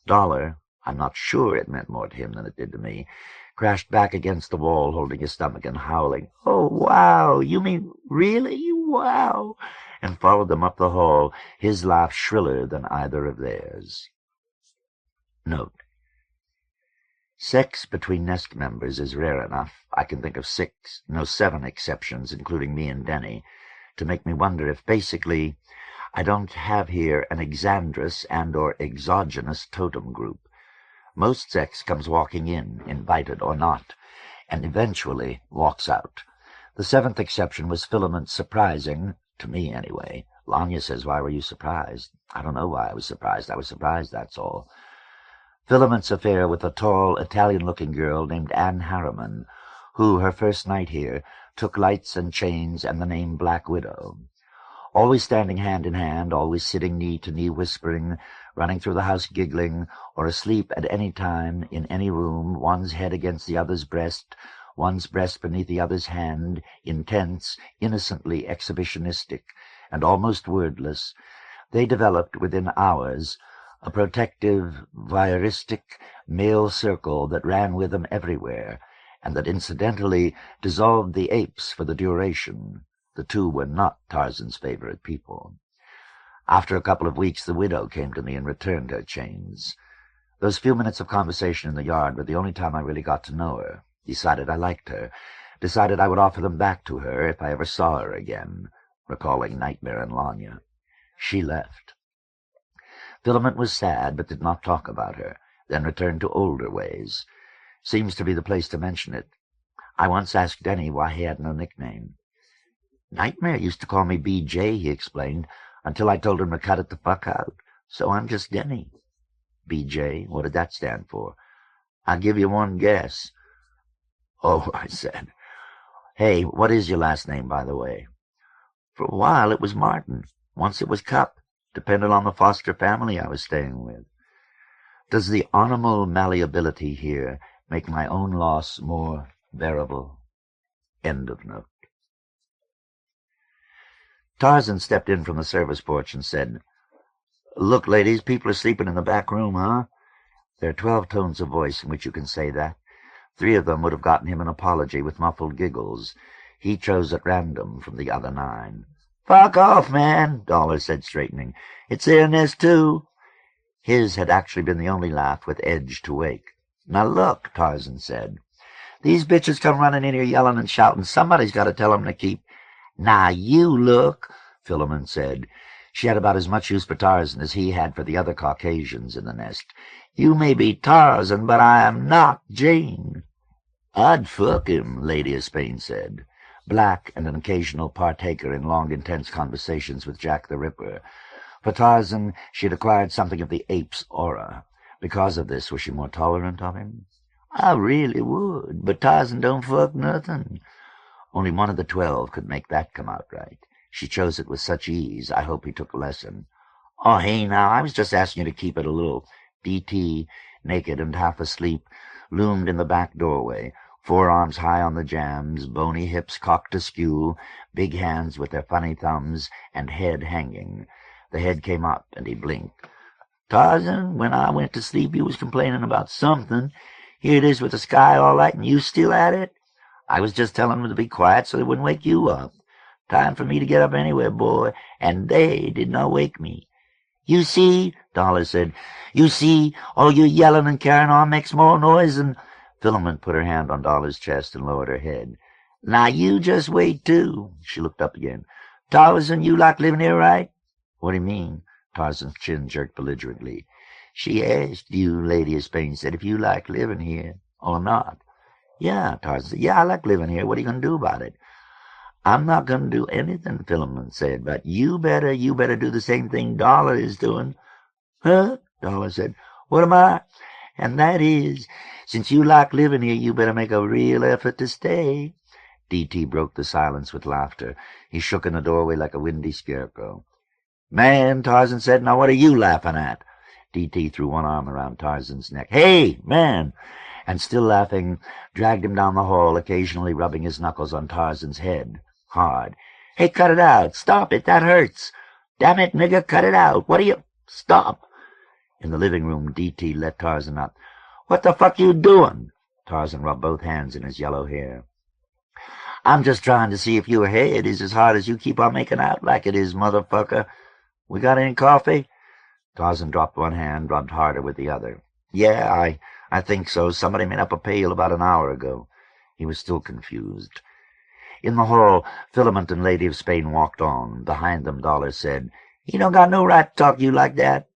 Dollar, I'm not sure it meant more to him than it did to me, crashed back against the wall, holding his stomach and howling, "Oh, wow! You mean really? Wow!" and followed them up the hall, his laugh shriller than either of theirs. Note: sex between nest members is rare enough. I can think of 7 exceptions, including me and Denny, to make me wonder if basically I don't have here an exandrous and or exogenous totem group. Most sex comes walking in, invited or not, and eventually walks out. The 7th exception was Filament's surprising, to me anyway. Lanya says, "Why were you surprised?" I don't know why I was surprised. I was surprised, that's all. Filament's affair with a tall, Italian-looking girl named Anne Harriman, who, her first night here, took lights and chains and the name Black Widow. Always standing hand in hand, always sitting knee to knee whispering, running through the house giggling, or asleep at any time, in any room, one's head against the other's breast, one's breast beneath the other's hand, intense, innocently exhibitionistic, and almost wordless, they developed within hours a protective, voyeuristic male circle that ran with them everywhere, and that incidentally dissolved the apes for the duration. The two were not Tarzan's favorite people. After a couple of weeks, the widow came to me and returned her chains. Those few minutes of conversation in the yard were the only time I really got to know her. Decided I liked her. Decided I would offer them back to her if I ever saw her again, recalling Nightmare and Lanya. She left. Filament was sad, but did not talk about her, then returned to older ways. Seems to be the place to mention it. I once asked Denny why he had no nickname. "Nightmare used to call me B.J., he explained, until I told him to cut it the fuck out. So I'm just Denny." "B.J., what did that stand for?" "I'll give you one guess." "Oh," I said. "Hey, what is your last name, by the way?" "For a while it was Martin. Once it was Cup. Depended on the foster family I was staying with. Does the animal malleability here make my own loss more bearable?" End of note. Tarzan stepped in from the service porch and said, "Look, ladies, people are sleeping in the back room, huh?" There are 12 tones of voice in which you can say that. 3 of them would have gotten him an apology with muffled giggles. He chose at random from the other 9. "Fuck off, man," Dollar said, straightening. "It's their nest, too." His had actually been the only laugh with edge to wake. "Now look," Tarzan said. "These bitches come running in here yelling and shouting. Somebody's got to tell them to keep—" "Now you look," Filament said. She had about as much use for Tarzan as he had for the other Caucasians in the nest. "You may be Tarzan, but I am not Jane." "I'd fuck him," Lady of Spain said. Black and an occasional partaker in long, intense conversations with Jack the Ripper. For Tarzan, she had acquired something of the ape's aura. Because of this, was she more tolerant of him? I really would, but Tarzan don't fuck nothing. Only one of the 12 could make that come out right. She chose it with such ease, I hope he took a lesson. Oh, hey, now, I was just asking you to keep it a little. D.T., naked and half asleep, loomed in the back doorway, forearms high on the jambs, bony hips cocked askew, big hands with their funny thumbs, and head hanging. The head came up, and he blinked. Tarzan, when I went to sleep, you was complaining about something. Here it is with the sky all right, and you still at it. I was just telling them to be quiet so they wouldn't wake you up. Time for me to get up anyway, boy, and they did not wake me. You see, Dollar said, you see, all your yelling and carrying on makes more noise than... Filament put her hand on Dollar's chest and lowered her head. Now you just wait, too. She looked up again. Tarzan, you like living here, right? What do you mean? Tarzan's chin jerked belligerently. She asked you, Lady of Spain said, if you like living here or not. Yeah, Tarzan said, yeah, I like living here. What are you going to do about it? I'm not going to do anything, Filament said, but you better do the same thing Dollar is doing. Huh? Dollar said, what am I? And that is, since you like living here, you better make a real effort to stay. D.T. broke the silence with laughter. He shook in the doorway like a windy scarecrow. Man, Tarzan said, now what are you laughing at? D.T. threw one arm around Tarzan's neck. Hey, man! And still laughing, dragged him down the hall, occasionally rubbing his knuckles on Tarzan's head. Hard. Hey, cut it out. Stop it. That hurts. Damn it, nigger, cut it out. What are you... Stop. In the living room, D.T. let Tarzan up. What the fuck you doing? Tarzan rubbed both hands in his yellow hair. I'm just trying to see if your head is as hard as you keep on making out like it is, motherfucker. We got any coffee? Tarzan dropped one hand, rubbed harder with the other. Yeah, I think so. Somebody made up a pail about an hour ago. He was still confused. In the hall, Filament and Lady of Spain walked on. Behind them, Dollar said, He don't got no right to talk to you like that.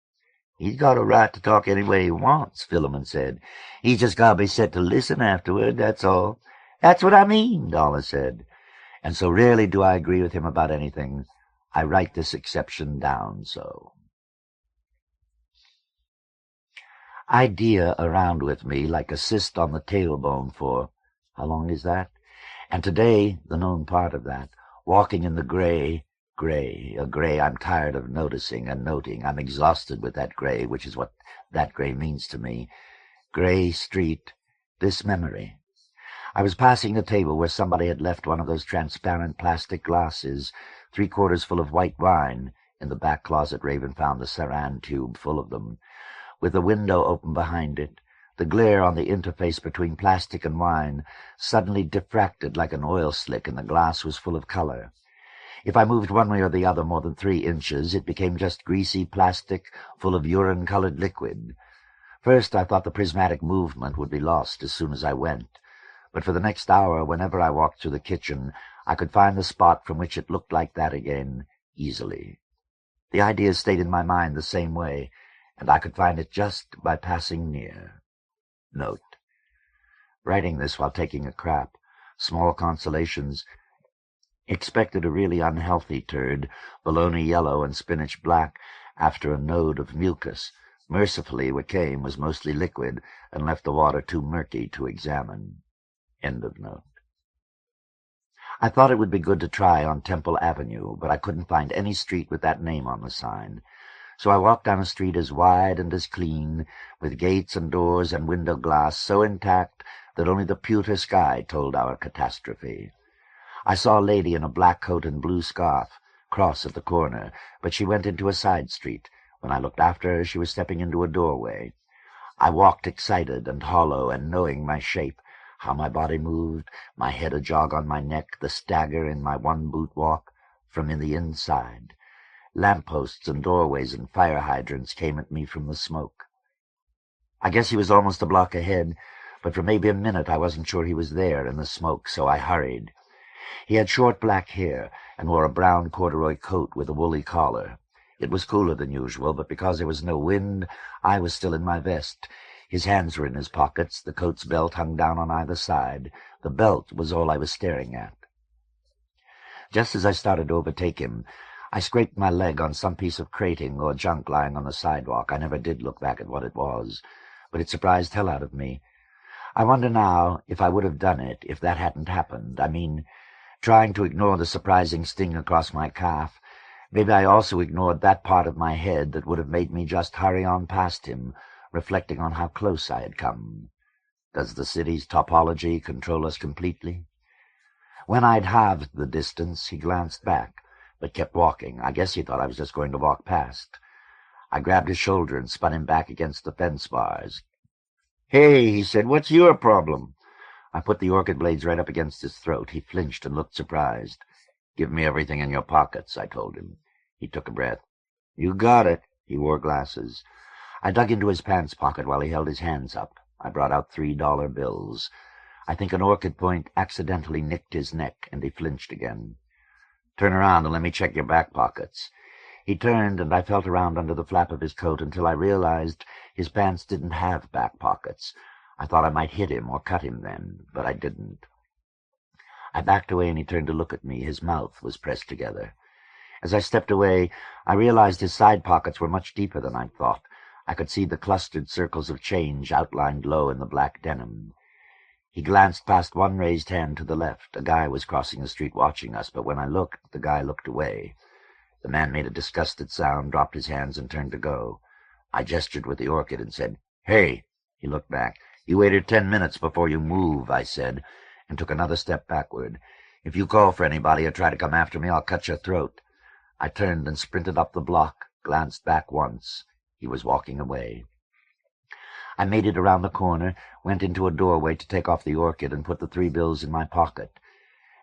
He's got a right to talk any way he wants, Filament said. He's just got to be set to listen afterward, that's all. That's what I mean, Dollar said. And so rarely do I agree with him about anything. I write this exception down so. Idea around with me like a cyst on the tailbone for, how long is that? And today, the known part of that, walking in the gray, a gray I'm tired of noticing and noting. I'm exhausted with that gray, which is what that gray means to me. Gray street, this memory. I was passing the table where somebody had left one of those transparent plastic glasses, 3/4 full of white wine. In the back closet, Raven found the saran tube full of them, with the window open behind it. The glare on the interface between plastic and wine suddenly diffracted like an oil slick, and the glass was full of color. If I moved one way or the other more than 3 inches, it became just greasy plastic full of urine-colored liquid. First, I thought the prismatic movement would be lost as soon as I went, but for the next hour, whenever I walked through the kitchen, I could find the spot from which it looked like that again, easily. The idea stayed in my mind the same way, and I could find it just by passing near. Note. Writing this while taking a crap. Small consolations. Expected a really unhealthy turd, bologna yellow and spinach black, after a node of mucus. Mercifully, what came was mostly liquid, and left the water too murky to examine. End of note. I thought it would be good to try on Temple Avenue, but I couldn't find any street with that name on the sign. So I walked down a street as wide and as clean, with gates and doors and window glass so intact that only the pewter sky told our catastrophe. I saw a lady in a black coat and blue scarf cross at the corner, but she went into a side street. When I looked after her, she was stepping into a doorway. I walked excited and hollow and knowing my shape, how my body moved, my head a jog on my neck, the stagger in my one-boot walk, from in the inside. Lampposts and doorways and fire hydrants came at me from the smoke. I guess he was almost a block ahead, but for maybe a minute I wasn't sure he was there in the smoke, so I hurried. He had short black hair and wore a brown corduroy coat with a woolly collar. It was cooler than usual, but because there was no wind, I was still in my vest. His hands were in his pockets, the coat's belt hung down on either side. The belt was all I was staring at. Just as I started to overtake him, I scraped my leg on some piece of crating or junk lying on the sidewalk. I never did look back at what it was, but it surprised hell out of me. I wonder now if I would have done it if that hadn't happened. I mean, trying to ignore the surprising sting across my calf. Maybe I also ignored that part of my head that would have made me just hurry on past him, reflecting on how close I had come. Does the city's topology control us completely? When I'd halved the distance, he glanced back, but kept walking. I guess he thought I was just going to walk past. I grabbed his shoulder and spun him back against the fence bars. "Hey," he said, "what's your problem?" I put the orchid blades right up against his throat. He flinched and looked surprised. "Give me everything in your pockets," I told him. He took a breath. "You got it." He wore glasses. I dug into his pants pocket while he held his hands up. I brought out $3 bills. I think an orchid point accidentally nicked his neck, and he flinched again. "Turn around and let me check your back pockets." He turned, and I felt around under the flap of his coat until I realized his pants didn't have back pockets. I thought I might hit him or cut him then, but I didn't. I backed away, and he turned to look at me. His mouth was pressed together. As I stepped away, I realized his side pockets were much deeper than I'd thought. I could see the clustered circles of change outlined low in the black denim. He glanced past one raised hand to the left. A guy was crossing the street watching us, but when I looked, the guy looked away. The man made a disgusted sound, dropped his hands, and turned to go. I gestured with the orchid and said, "Hey!" He looked back. "You waited 10 minutes before you move," I said, and took another step backward. "If you call for anybody or try to come after me, I'll cut your throat." I turned and sprinted up the block, glanced back once. He was walking away. I made it around the corner, went into a doorway to take off the orchid, and put the 3 bills in my pocket.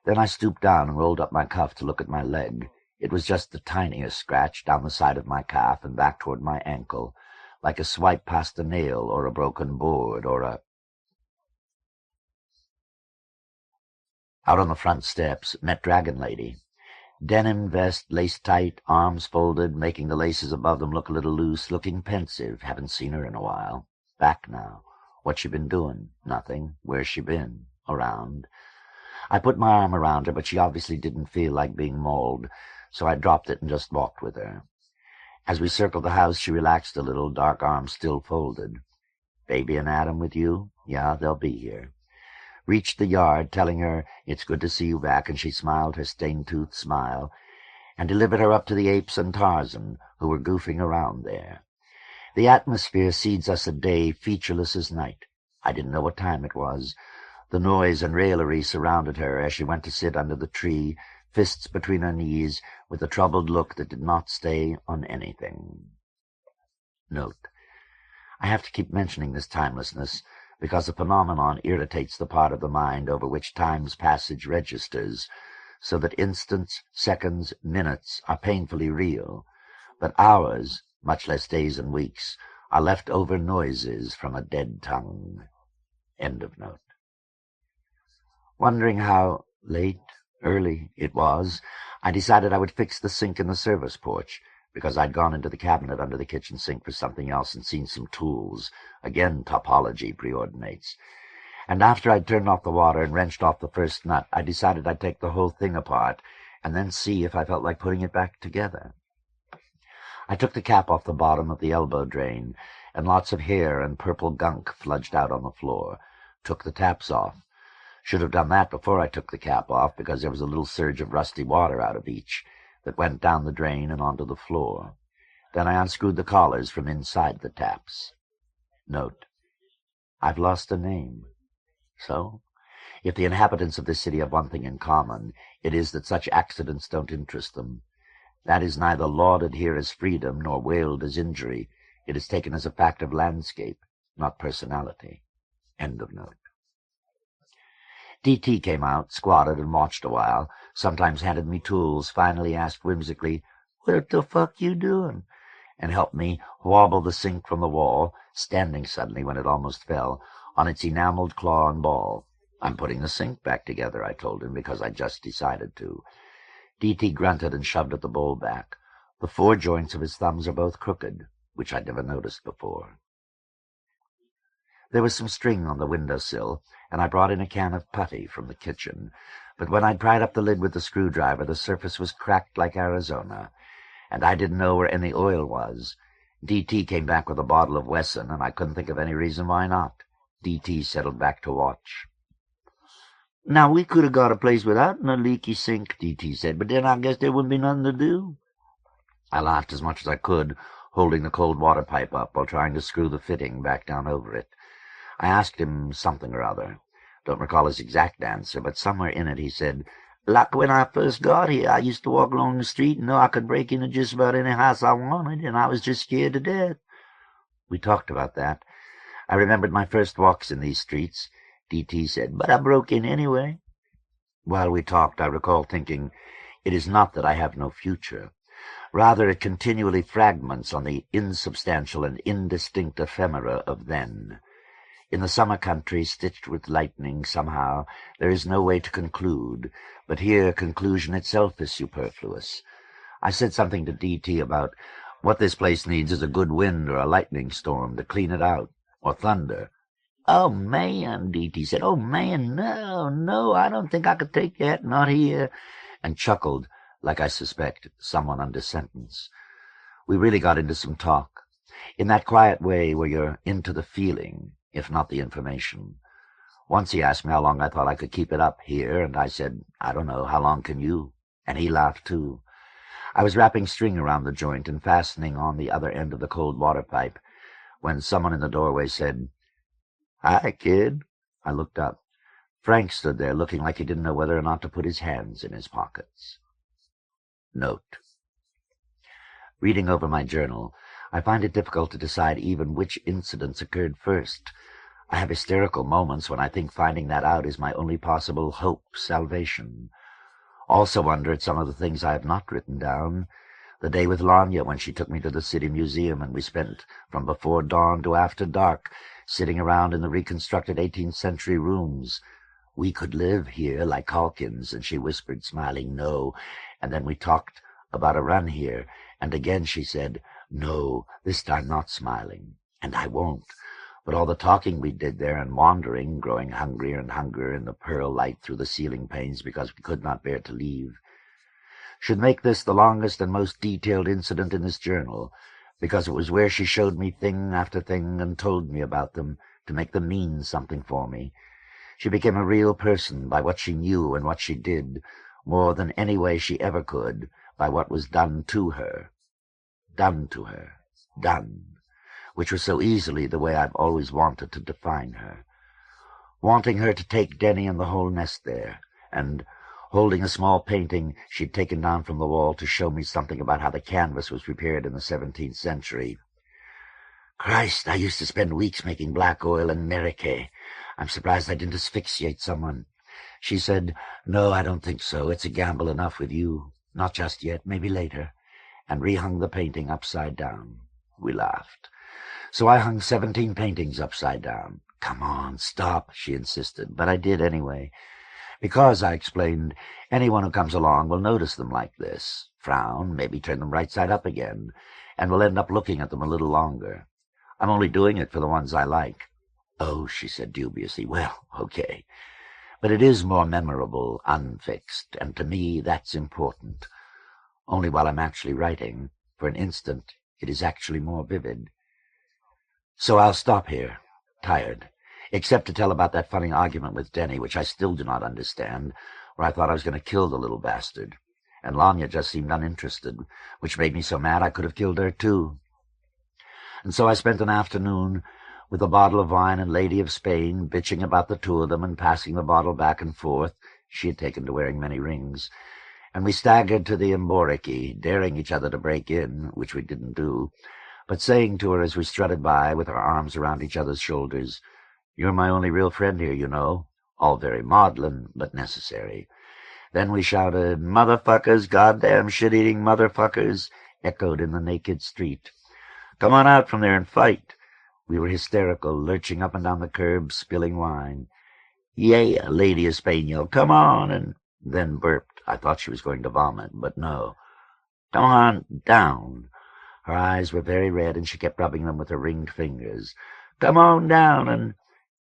Then I stooped down and rolled up my cuff to look at my leg. It was just the tiniest scratch down the side of my calf and back toward my ankle, like a swipe past a nail or a broken board or a... Out on the front steps, met Dragon Lady. Denim vest, laced tight, arms folded, making the laces above them look a little loose, looking pensive. Haven't seen her in a while. Back now. What's she been doing? Nothing. Where's she been? Around. I put my arm around her, but she obviously didn't feel like being mauled, so I dropped it and just walked with her. As we circled the house, she relaxed a little, dark arms still folded. "Baby and Adam with you?" "Yeah, they'll be here." Reached the yard, telling her, "It's good to see you back," and she smiled her stained-toothed smile, and delivered her up to the apes and Tarzan, who were goofing around there. The atmosphere seeds us a day featureless as night. I didn't know what time it was. The noise and raillery surrounded her as she went to sit under the tree, fists between her knees, with a troubled look that did not stay on anything. Note: I have to keep mentioning this timelessness, because the phenomenon irritates the part of the mind over which time's passage registers, so that instants, seconds, minutes are painfully real, but hours, much less days and weeks, are left-over noises from a dead tongue. End of note. Wondering how early it was, I decided I would fix the sink in the service porch, because I'd gone into the cabinet under the kitchen sink for something else and seen some tools. Again, topology preordinates. And after I'd turned off the water and wrenched off the first nut, I decided I'd take the whole thing apart and then see if I felt like putting it back together. I took the cap off the bottom of the elbow drain, and lots of hair and purple gunk fludged out on the floor. Took the taps off. Should have done that before I took the cap off, because there was a little surge of rusty water out of each that went down the drain and onto the floor. Then I unscrewed the collars from inside the taps. Note: I've lost a name. So, if the inhabitants of this city have one thing in common, it is that such accidents don't interest them. That is neither lauded here as freedom nor wailed as injury. It is taken as a fact of landscape, not personality. End of note. D.T. came out, squatted, and watched a while, sometimes handed me tools, finally asked whimsically, "What the fuck you doing?" and helped me wobble the sink from the wall, standing suddenly when it almost fell, on its enameled claw and ball. "I'm putting the sink back together," I told him, because I just decided to. D.T. grunted and shoved at the bowl back. The 4 joints of his thumbs are both crooked, which I'd never noticed before. There was some string on the window-sill, and I brought in a can of putty from the kitchen, but when I pried up the lid with the screwdriver, the surface was cracked like Arizona, and I didn't know where any oil was. D.T. came back with a bottle of Wesson, and I couldn't think of any reason why not. D.T. settled back to watch. "Now, we could have got a place without a leaky sink," D.T. said, "but then I guess there wouldn't be nothing to do." I laughed as much as I could, holding the cold water pipe up while trying to screw the fitting back down over it. I asked him something or other. Don't recall his exact answer, but somewhere in it he said, "Like when I first got here, I used to walk along the street and know I could break into just about any house I wanted, and I was just scared to death." We talked about that. I remembered my first walks in these streets. D.T. said, "But I broke in anyway." While we talked, I recall thinking, it is not that I have no future. Rather, it continually fragments on the insubstantial and indistinct ephemera of then. In the summer country, stitched with lightning somehow, there is no way to conclude, but here conclusion itself is superfluous. I said something to D.T. about what this place needs is a good wind or a lightning storm to clean it out, or thunder. "Oh, man," D.T. said, "oh, man, no, I don't think I could take that, not here," and chuckled, like I suspect someone under sentence. We really got into some talk, in that quiet way where you're into the feeling, if not the information. Once he asked me how long I thought I could keep it up here, and I said, "I don't know, how long can you?" And he laughed too. I was wrapping string around the joint and fastening on the other end of the cold water pipe, when someone in the doorway said, "Hi, kid." I looked up. Frank stood there looking like he didn't know whether or not to put his hands in his pockets. Note. Reading over my journal, I find it difficult to decide even which incidents occurred first. I have hysterical moments when I think finding that out is my only possible hope, salvation. Also wonder at some of the things I have not written down. The day with Lanya when she took me to the City Museum and we spent from before dawn to after dark sitting around in the reconstructed 18th century rooms. We could live here like Calkins, and she whispered, smiling, "No." And then we talked about a run here, and again she said, "No, this time not smiling, and I won't." But all the talking we did there and wandering, growing hungrier and hungrier in the pearl light through the ceiling panes because we could not bear to leave, should make this the longest and most detailed incident in this journal, because it was where she showed me thing after thing and told me about them to make them mean something for me. She became a real person by what she knew and what she did, more than any way she ever could, by what was done to her. Done to her. Done. Which was so easily the way I've always wanted to define her. Wanting her to take Denny and the whole nest there, and holding a small painting she'd taken down from the wall to show me something about how the canvas was prepared in the 17th century. Christ, I used to spend weeks making black oil and Merique. I'm surprised I didn't asphyxiate someone. She said, "No, I don't think so. It's a gamble enough with you. Not just yet, maybe later," and rehung the painting upside down. We laughed. So I hung 17 paintings upside down. "Come on, stop," she insisted, but I did anyway. Because, I explained, anyone who comes along will notice them like this, frown, maybe turn them right side up again, and will end up looking at them a little longer. I'm only doing it for the ones I like. "Oh," she said dubiously, "well, okay. But it is more memorable, unfixed, and to me that's important. Only while I'm actually writing, for an instant, it is actually more vivid. So I'll stop here, tired, except to tell about that funny argument with Denny, which I still do not understand, where I thought I was going to kill the little bastard, and Lanya just seemed uninterested, which made me so mad I could have killed her too. And so I spent an afternoon with a bottle of wine and Lady of Spain, bitching about the two of them and passing the bottle back and forth. She had taken to wearing many rings. And we staggered to the Emboriki, daring each other to break in, which we didn't do, but saying to her as we strutted by with our arms around each other's shoulders, "You're my only real friend here, you know." All very maudlin, but necessary. Then we shouted, "Motherfuckers, goddamn shit-eating motherfuckers," echoed in the naked street. "Come on out from there and fight." We were hysterical, lurching up and down the curb, spilling wine. "Yeah, Lady of Spain yelled, 'Come on,' and then burped. I thought she was going to vomit, but no. "Come on, down." Her eyes were very red, and she kept rubbing them with her ringed fingers. "Come on down," and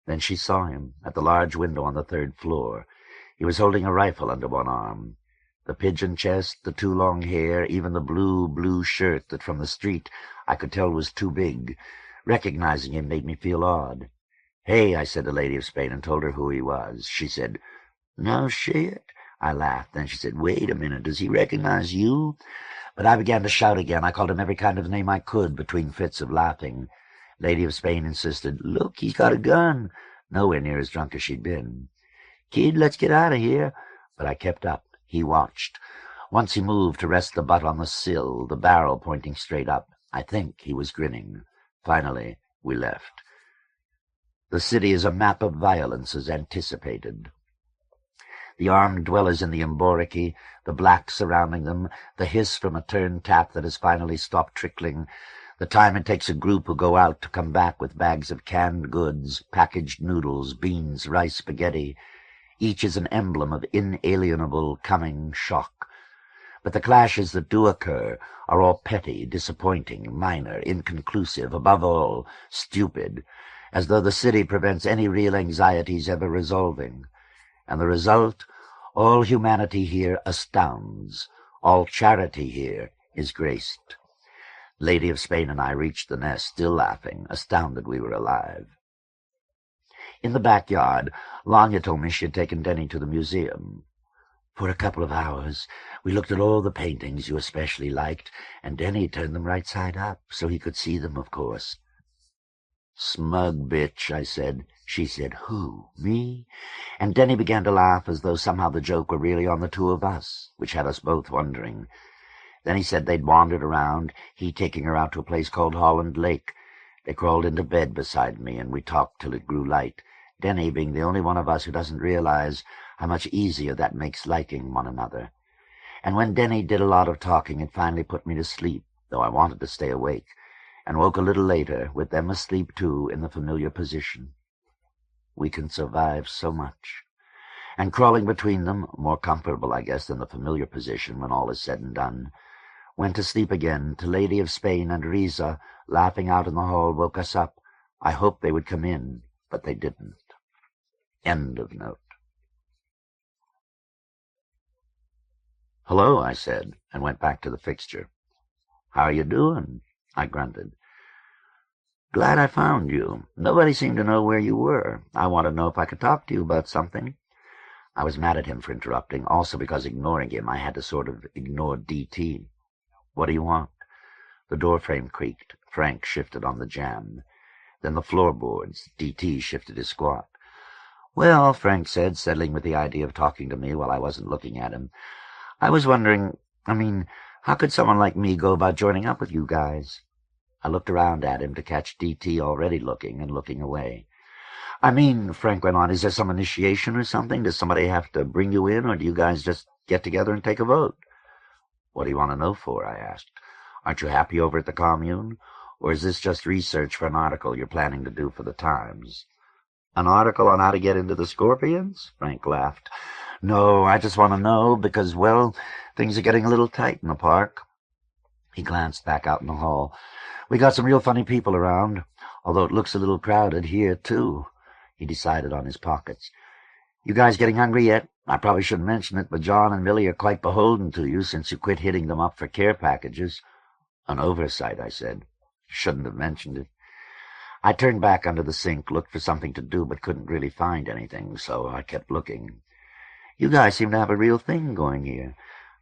then she saw him at the large window on the 3rd floor. He was holding a rifle under one arm. The pigeon chest, the too long hair, even the blue shirt that from the street I could tell was too big. Recognizing him made me feel odd. "Hey," I said to Lady of Spain, and told her who he was. She said, "No shit." I laughed. Then she said, "Wait a minute, does he recognize you?" But I began to shout again. I called him every kind of name I could between fits of laughing. Lady of Spain insisted, "Look, he's got a gun," nowhere near as drunk as she'd been. "Kid, let's get out of here." But I kept up. He watched. Once he moved to rest the butt on the sill, the barrel pointing straight up. I think he was grinning. Finally, we left. The city is a map of violence as anticipated. The armed dwellers in the Emboriki, the black surrounding them, the hiss from a turned tap that has finally stopped trickling, the time it takes a group who go out to come back with bags of canned goods, packaged noodles, beans, rice, spaghetti. Each is an emblem of inalienable coming shock. But the clashes that do occur are all petty, disappointing, minor, inconclusive, above all, stupid, as though the city prevents any real anxieties ever resolving. And the result, all humanity here astounds, all charity here is graced. Lady of Spain and I reached the nest, still laughing, astounded we were alive. In the backyard, Lanya told me she had taken Denny to the museum. For a couple of hours, we looked at all the paintings you especially liked, and Denny turned them right side up, so he could see them, of course. "Smug bitch," I said. She said, "Who, me?" And Denny began to laugh as though somehow the joke were really on the two of us, which had us both wondering. Then he said they'd wandered around, he taking her out to a place called Holland Lake. They crawled into bed beside me, and we talked till it grew light, Denny being the only one of us who doesn't realize how much easier that makes liking one another. And when Denny did a lot of talking, it finally put me to sleep, though I wanted to stay awake, and woke a little later, with them asleep too, in the familiar position. We can survive so much. And crawling between them, more comfortable, I guess, than the familiar position when all is said and done, went to sleep again, till Lady of Spain and Riza, laughing out in the hall, woke us up. I hoped they would come in, but they didn't. End of note. "Hello," I said, and went back to the fixture. "How are you doing?" I grunted. "Glad I found you. Nobody seemed to know where you were. I want to know if I could talk to you about something." I was mad at him for interrupting, also because ignoring him I had to sort of ignore D.T. "What do you want?" The door frame creaked. Frank shifted on the jamb. Then the floorboards. D.T. shifted his squat. "Well," Frank said, settling with the idea of talking to me while I wasn't looking at him, "I was wondering, how could someone like me go about joining up with you guys?" I looked around at him to catch D.T. already looking and looking away. Frank went on, "is there some initiation or something? Does somebody have to bring you in, or do you guys just get together and take a vote?" "What do you want to know for?" I asked. "Aren't you happy over at the commune? Or is this just research for an article you're planning to do for the Times?" "An article on how to get into the Scorpions?" Frank laughed. "No, I just want to know because, well, things are getting a little tight in the park." He glanced back out in the hall. "We got some real funny people around, although it looks a little crowded here, too." He decided on his pockets. "You guys getting hungry yet? I probably shouldn't mention it, but John and Millie are quite beholden to you since you quit hitting them up for care packages." "An oversight," I said. "Shouldn't have mentioned it." I turned back under the sink, looked for something to do, but couldn't really find anything, so I kept looking. "You guys seem to have a real thing going here.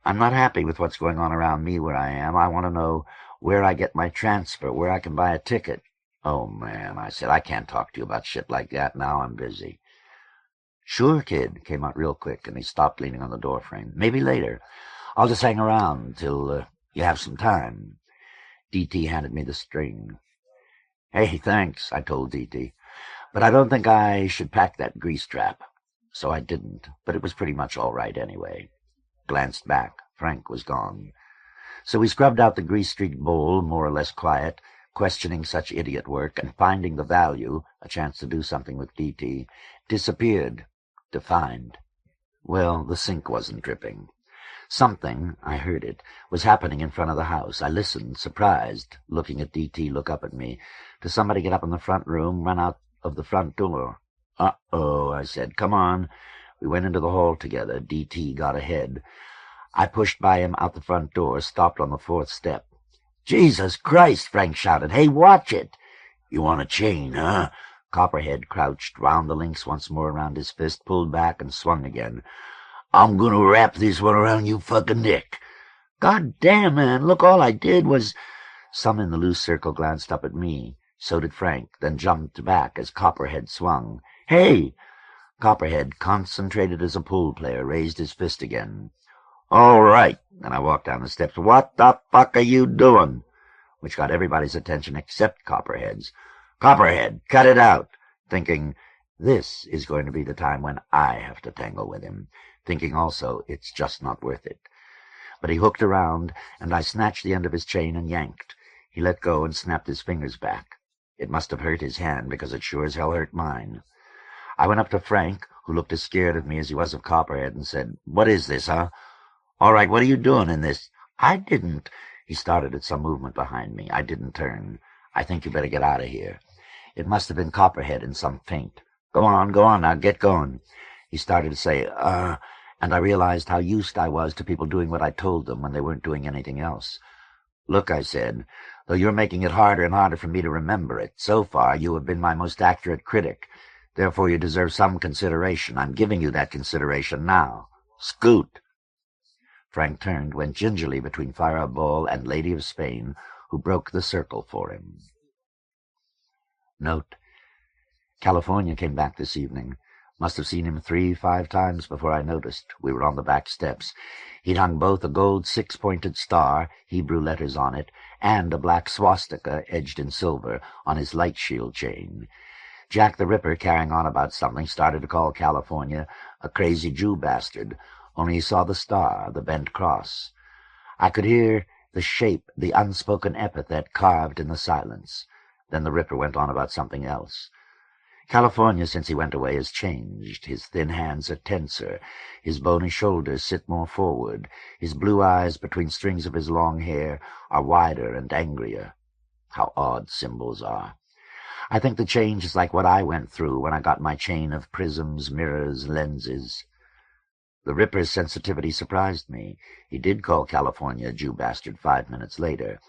I'm not happy with what's going on around me where I am. I want to know where I get my transfer, where I can buy a ticket." "Oh, man," I said, "I can't talk to you about shit like that now. I'm busy." "Sure, kid," came out real quick, and he stopped leaning on the doorframe. "Maybe later. I'll just hang around till you have some time." D.T. handed me the string. "Hey, thanks," I told D.T., "but I don't think I should pack that grease trap." So I didn't, but it was pretty much all right anyway. Glanced back. Frank was gone. So we scrubbed out the grease-streaked bowl, more or less quiet, questioning such idiot work, and finding the value, a chance to do something with D.T., disappeared, defined. Well, the sink wasn't dripping. Something, I heard it, was happening in front of the house. I listened, surprised, looking at D.T. look up at me, to somebody get up in the front room, run out of the front door. "Uh-oh," I said. "Come on." We went into the hall together. D.T. got ahead. I pushed by him out the front door, stopped on the fourth step. "Jesus Christ!" Frank shouted. "Hey, watch it!" "You want a chain, huh?" Copperhead crouched round the links once more around his fist, pulled back, and swung again. "I'm gonna wrap this one around you fucking neck." "God damn, man, look, all I did was—" Some in the loose circle glanced up at me. So did Frank, then jumped back as Copperhead swung. "Hey!" Copperhead, concentrated as a pool player, raised his fist again. "All right," and I walked down the steps. "What the fuck are you doing?" Which got everybody's attention except Copperhead's. "Copperhead, cut it out!" Thinking, this is going to be the time when I have to tangle with him. Thinking also, it's just not worth it. But he hooked around, and I snatched the end of his chain and yanked. He let go and snapped his fingers back. It must have hurt his hand, because it sure as hell hurt mine. I went up to Frank, who looked as scared of me as he was of Copperhead, and said, "What is this, huh? All right, what are you doing in this?" "I didn't—" He started at some movement behind me. I didn't turn. "I think you better get out of here." It must have been Copperhead in some faint. Go on now, get going." He started to say, and I realized how used I was to people doing what I told them when they weren't doing anything else. "Look," I said, "though you're making it harder and harder for me to remember it, so far you have been my most accurate critic. Therefore you deserve some consideration. I'm giving you that consideration now. Scoot." Frank turned, went gingerly between Fireball and Lady of Spain, who broke the circle for him. Note: California came back this evening. Must have seen him 3-5 times before I noticed. We were on the back steps. He'd hung both a gold 6-pointed star, Hebrew letters on it, and a black swastika edged in silver on his light shield chain. Jack the Ripper, carrying on about something, started to call California a crazy Jew bastard, only he saw the star, the bent cross. I could hear the shape, the unspoken epithet carved in the silence. Then the Ripper went on about something else. California, since he went away, has changed. His thin hands are tenser. His bony shoulders sit more forward. His blue eyes, between strings of his long hair, are wider and angrier. How odd symbols are. I think the change is like what I went through when I got my chain of prisms, mirrors, lenses. The Ripper's sensitivity surprised me. He did call California a Jew bastard 5 minutes later.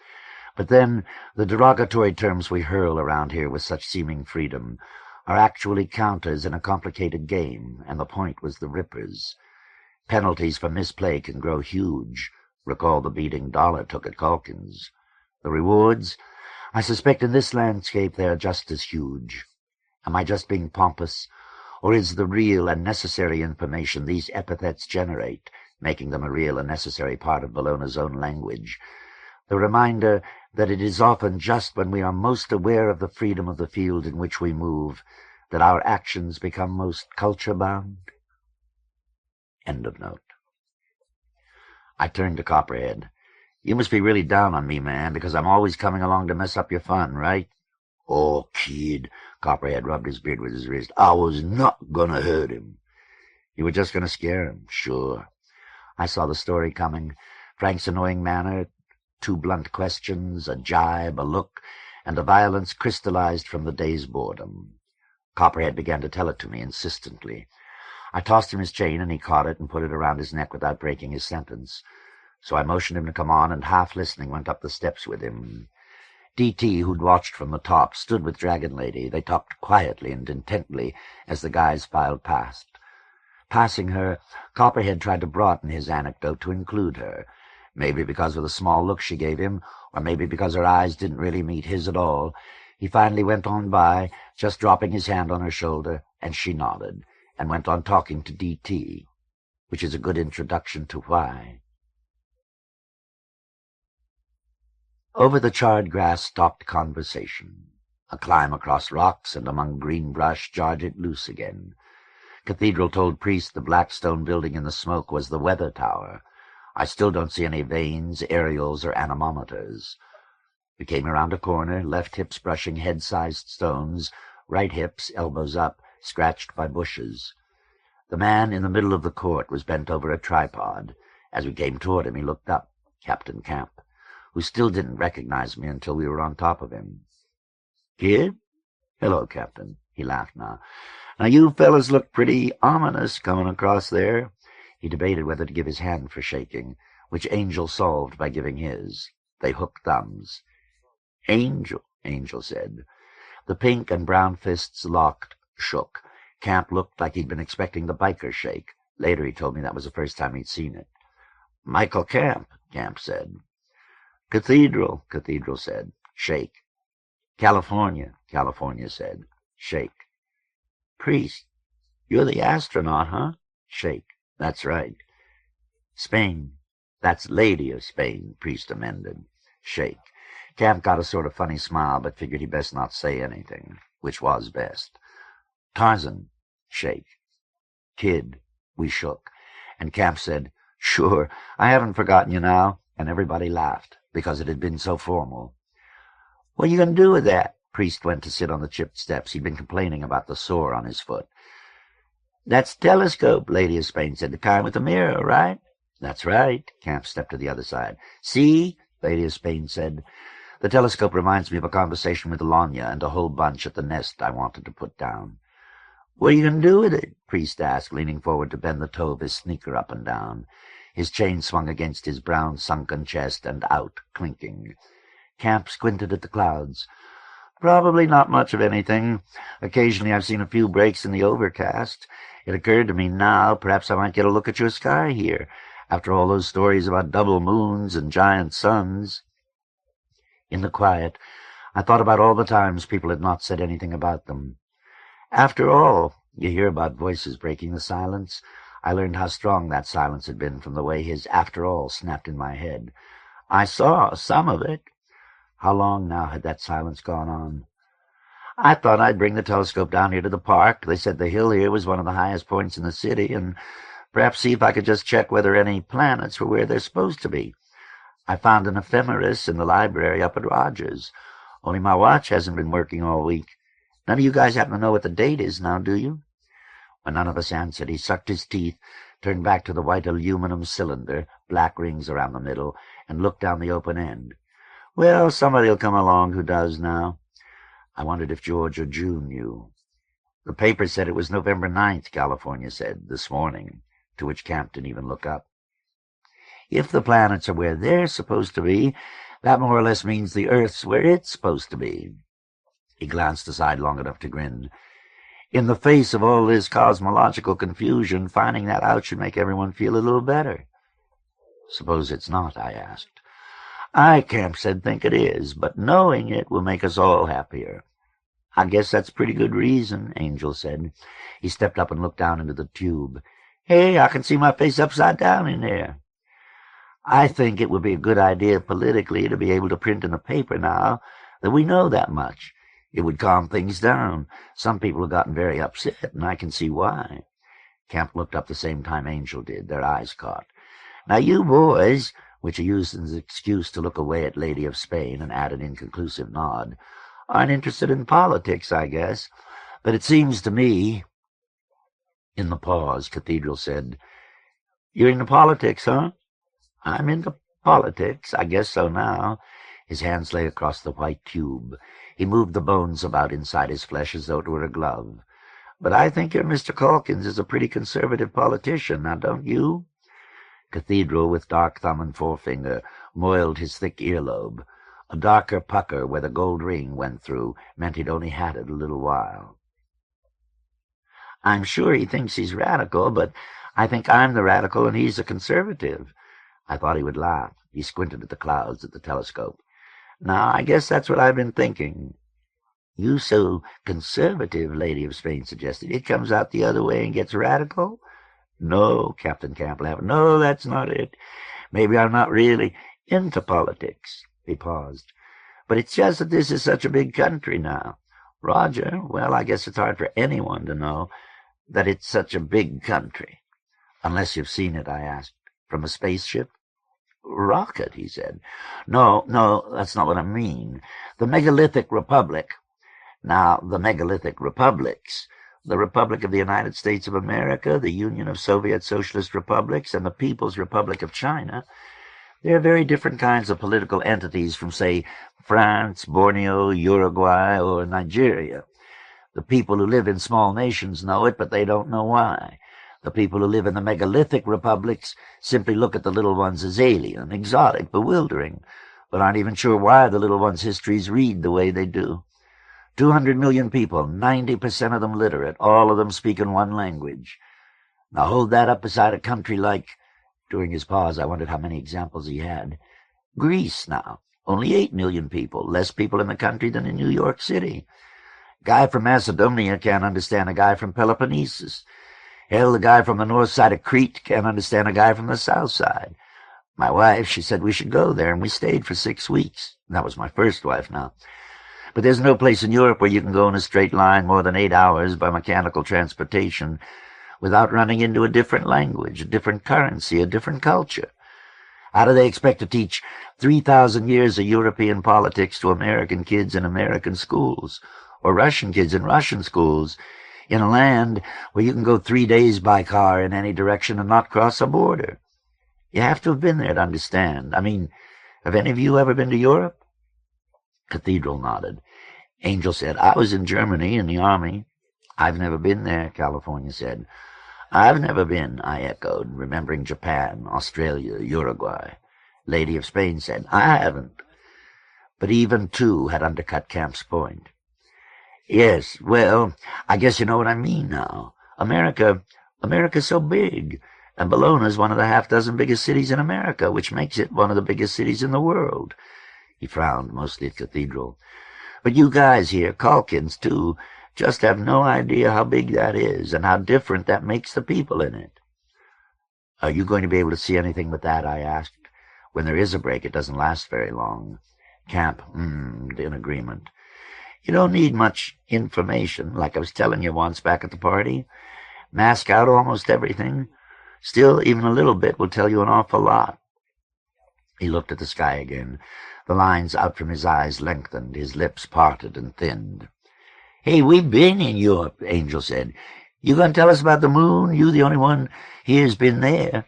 But then, the derogatory terms we hurl around here with such seeming freedom are actually counters in a complicated game, and the point was the Ripper's. Penalties for misplay can grow huge. Recall the beating Dollar took at Calkins. The rewards? I suspect in this landscape they are just as huge. Am I just being pompous, or is the real and necessary information these epithets generate, making them a real and necessary part of Bologna's own language, the reminder that it is often just when we are most aware of the freedom of the field in which we move that our actions become most culture-bound? End of note. I turned to Copperhead. "You must be really down on me, man, because I'm always coming along to mess up your fun, right?" "Oh, kid," Copperhead rubbed his beard with his wrist, "I was not gonna hurt him." "You were just gonna scare him." "Sure." I saw the story coming. Frank's annoying manner, 2 blunt questions, a jibe, a look, and a violence crystallized from the day's boredom. Copperhead began to tell it to me insistently. I tossed him his chain, and he caught it and put it around his neck without breaking his sentence. So I motioned him to come on, and half listening went up the steps with him. D.T., who'd watched from the top, stood with Dragon Lady. They talked quietly and intently as the guys filed past. Passing her, Copperhead tried to broaden his anecdote to include her, maybe because of the small look she gave him, or maybe because her eyes didn't really meet his at all. He finally went on by, just dropping his hand on her shoulder, and she nodded, and went on talking to D.T., which is a good introduction to why. Over the charred grass stopped conversation. A climb across rocks and among green brush jarred it loose again. Cathedral told priest the black stone building in the smoke was the weather tower. I still don't see any vanes, aerials, or anemometers. We came around a corner, left hips brushing head-sized stones, right hips, elbows up, scratched by bushes. The man in the middle of the court was bent over a tripod. As we came toward him, he looked up, Captain Camp, who still didn't recognize me until we were on top of him. "Kid?" "Hello, Captain." He laughed now. "Now you fellas look pretty ominous coming across there." He debated whether to give his hand for shaking, which Angel solved by giving his. They hooked thumbs. "Angel," Angel said. The pink and brown fists locked, shook. Camp looked like he'd been expecting the biker shake. Later he told me that was the first time he'd seen it. "Michael Camp," Camp said. "Cathedral," Cathedral said. "Shake." "California," California said. "Shake." "Priest, you're the astronaut, huh?" "Shake." "That's right." "Spain." "That's Lady of Spain," Priest amended. "Shake." Camp got a sort of funny smile, but figured he'd best not say anything, which was best. "Tarzan." "Shake." "Kid." We shook, and Camp said, "Sure, I haven't forgotten you now," and everybody laughed, because it had been so formal. "What are you going to do with that?" Priest went to sit on the chipped steps. He'd been complaining about the sore on his foot. "That's telescope," Lady of Spain said. "The kind with the mirror, right?" "That's right." Camp stepped to the other side. "See?" Lady of Spain said. "The telescope reminds me of a conversation with Lanya and a whole bunch at the nest I wanted to put down." "What are you going to do with it?" Priest asked, leaning forward to bend the toe of his sneaker up and down. His chain swung against his brown sunken chest and out, clinking. Camp squinted at the clouds. "Probably not much of anything. Occasionally I've seen a few breaks in the overcast. It occurred to me now, perhaps I might get a look at your sky here, after all those stories about double moons and giant suns." In the quiet, I thought about all the times people had not said anything about them. After all, you hear about voices breaking the silence. I learned how strong that silence had been from the way his "after all" snapped in my head. I saw some of it. How long now had that silence gone on? "I thought I'd bring the telescope down here to the park. They said the hill here was one of the highest points in the city, and perhaps see if I could just check whether any planets were where they're supposed to be. I found an ephemeris in the library up at Rogers. Only my watch hasn't been working all week. None of you guys happen to know what the date is now, do you?" When none of us answered, he sucked his teeth, turned back to the white aluminum cylinder, black rings around the middle, and looked down the open end. "Well, somebody'll come along who does now." I wondered if George or June knew. "The paper said it was November 9th, California said, this morning," to which Camp didn't even look up. "If the planets are where they're supposed to be, that more or less means the Earth's where it's supposed to be." He glanced aside long enough to grin. "In the face of all this cosmological confusion, finding that out should make everyone feel a little better." "Suppose it's not?" I asked. "I," Camp said, "think it is, but knowing it will make us all happier." "I guess that's pretty good reason," Angel said. He stepped up and looked down into the tube. "Hey, I can see my face upside down in there." "I think it would be a good idea politically to be able to print in the paper now that we know that much. It would calm things down. Some people have gotten very upset, and I can see why." Camp looked up the same time Angel did. Their eyes caught. "Now you boys," which he used as an excuse to look away at Lady of Spain and add an inconclusive nod, "aren't interested in politics, I guess. But it seems to me—" In the pause, Cathedral said, "You're into politics, huh?" "I'm into politics. I guess so now." His hands lay across the white tube. He moved the bones about inside his flesh as though it were a glove. "But I think your Mr. Calkins is a pretty conservative politician, now don't you?" Cathedral, with dark thumb and forefinger, moiled his thick earlobe. A darker pucker where the gold ring went through meant he'd only had it a little while. "I'm sure he thinks he's radical, but I think I'm the radical and he's a conservative." I thought he would laugh. He squinted at the clouds at the telescope. "Now, I guess that's what I've been thinking." "You so conservative," Lady of Spain suggested. "It comes out the other way and gets radical?" "No," Captain Camp laughed. "No, that's not it. Maybe I'm not really into politics." He paused. "But it's just that this is such a big country now. Roger, well, I guess it's hard for anyone to know that it's such a big country." "Unless you've seen it," I asked. "From a spaceship?" "Rocket," he said. No, that's not what I mean. The megalithic republic. Now, the megalithic republics, the Republic of the United States of America, the Union of Soviet Socialist Republics, and the People's Republic of China, they're very different kinds of political entities from, say, France, Borneo, Uruguay, or Nigeria. The people who live in small nations know it, but they don't know why. The people who live in the megalithic republics simply look at the little ones as alien, exotic, bewildering, but aren't even sure why the little ones' histories read the way they do. 200 million people, 90% of them literate, all of them speaking one language. Now hold that up beside a country like—" During his pause, I wondered how many examples he had. "Greece, now. Only 8 million people, less people in the country than in New York City. Guy from Macedonia can't understand a guy from Peloponnesus. Hell, the guy from the north side of Crete can't understand a guy from the south side. My wife, she said we should go there, and we stayed for 6 weeks. That was my first wife now. But there's no place in Europe where you can go in a straight line more than 8 hours by mechanical transportation without running into a different language, a different currency, a different culture. How do they expect to teach 3,000 years of European politics to American kids in American schools, or Russian kids in Russian schools, in a land where you can go 3 days by car in any direction and not cross a border? You have to have been there to understand. I mean, have any of you ever been to Europe?" Cathedral nodded. Angel said, "I was in Germany in the army." "I've never been there," California said. "I've never been," I echoed, remembering Japan, Australia, Uruguay. Lady of Spain said, "I haven't." But even two had undercut Camp's point. "Yes, well, I guess you know what I mean now. America's so big, and Bologna's one of the half-dozen biggest cities in America, which makes it one of the biggest cities in the world." He frowned, mostly at Cathedral. "But you guys here, Calkins too, just have no idea how big that is and how different that makes the people in it." "Are you going to be able to see anything but that?" I asked. "When there is a break, it doesn't last very long." Camp hummed in agreement. "You don't need much information, like I was telling you once back at the party. Mask out almost everything. Still, even a little bit will tell you an awful lot." He looked at the sky again. The lines out from his eyes lengthened, his lips parted and thinned. "Hey, we've been in Europe," Angel said. "You gonna tell us about the moon? You the only one here's been there."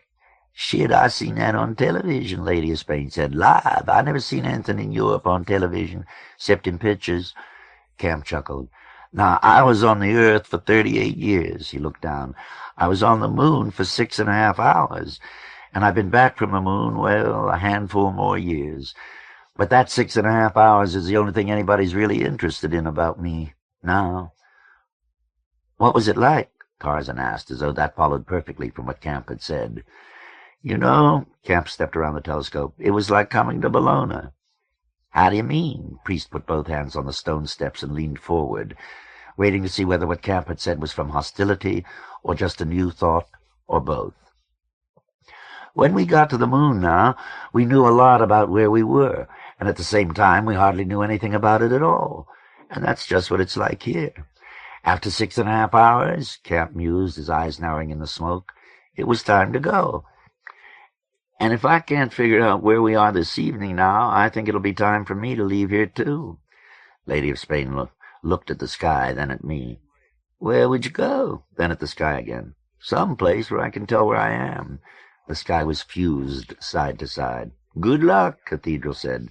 "Shit, I seen that on television," Lady of Spain said. "Live. I never seen anything in Europe on television, except in pictures." Camp chuckled. "Now, I was on the Earth for 38 years. He looked down. "I was on the moon for 6.5 hours, and I've been back from the moon, well, a handful more years. But that 6.5 hours is the only thing anybody's really interested in about me now." "What was it like?" Tarzan asked, as though that followed perfectly from what Camp had said. "You know," Camp stepped around the telescope, "it was like coming to Bologna." "How do you mean?" Priest put both hands on the stone steps and leaned forward, waiting to see whether what Camp had said was from hostility or just a new thought, or both. "When we got to the moon now, we knew a lot about where we were, and at the same time we hardly knew anything about it at all. And that's just what it's like here. After 6.5 hours," Camp mused, his eyes narrowing in the smoke, "it was time to go. And if I can't figure out where we are this evening now, I think it'll be time for me to leave here too." Lady of Spain looked at the sky, then at me. "Where would you go?" Then at the sky again. "Some place where I can tell where I am." The sky was fused side to side. "Good luck," Cathedral said.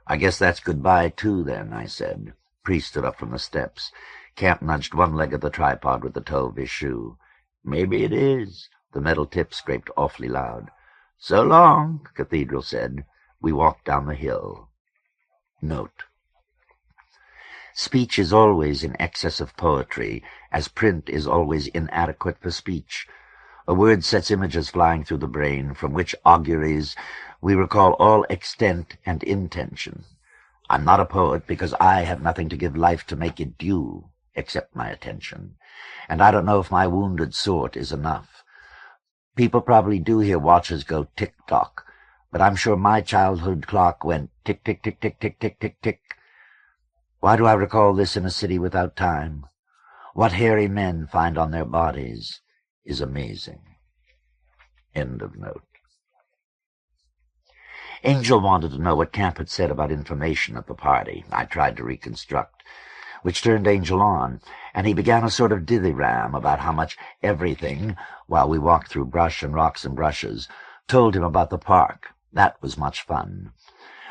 "I guess that's goodbye too, then," I said. Priest stood up from the steps. Camp nudged one leg of the tripod with the toe of his shoe. "Maybe it is." The metal tip scraped awfully loud. "So long," Cathedral said. We walked down the hill. Note: speech is always in excess of poetry, as print is always inadequate for speech. A word sets images flying through the brain, from which auguries we recall all extent and intention. I'm not a poet because I have nothing to give life to make it due, except my attention, and I don't know if my wounded sort is enough. People probably do hear watches go tick-tock, but I'm sure my childhood clock went tick-tick-tick-tick-tick-tick-tick-tick. Why do I recall this in a city without time? What hairy men find on their bodies is amazing. End of note. Angel wanted to know what Camp had said about information at the party. I tried to reconstruct, which turned Angel on, and he began a sort of dithyram about how much everything, while we walked through brush and rocks and brushes, told him about the park. That was much fun.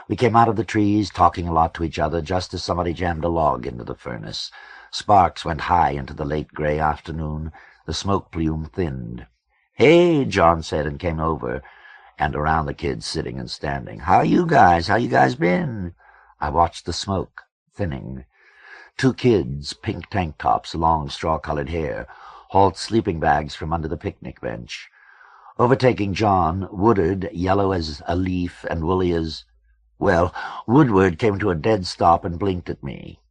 We came out of the trees, talking a lot to each other, just as somebody jammed a log into the furnace. Sparks went high into the late gray afternoon. The smoke plume thinned. "Hey," John said, and came over and around the kids sitting and standing. How you guys been?" I watched the smoke thinning. Two kids, pink tank tops, long straw-colored hair, hauled sleeping bags from under the picnic bench. Overtaking John, Woodard, yellow as a leaf and woolly as... Well, Woodward came to a dead stop and blinked at me.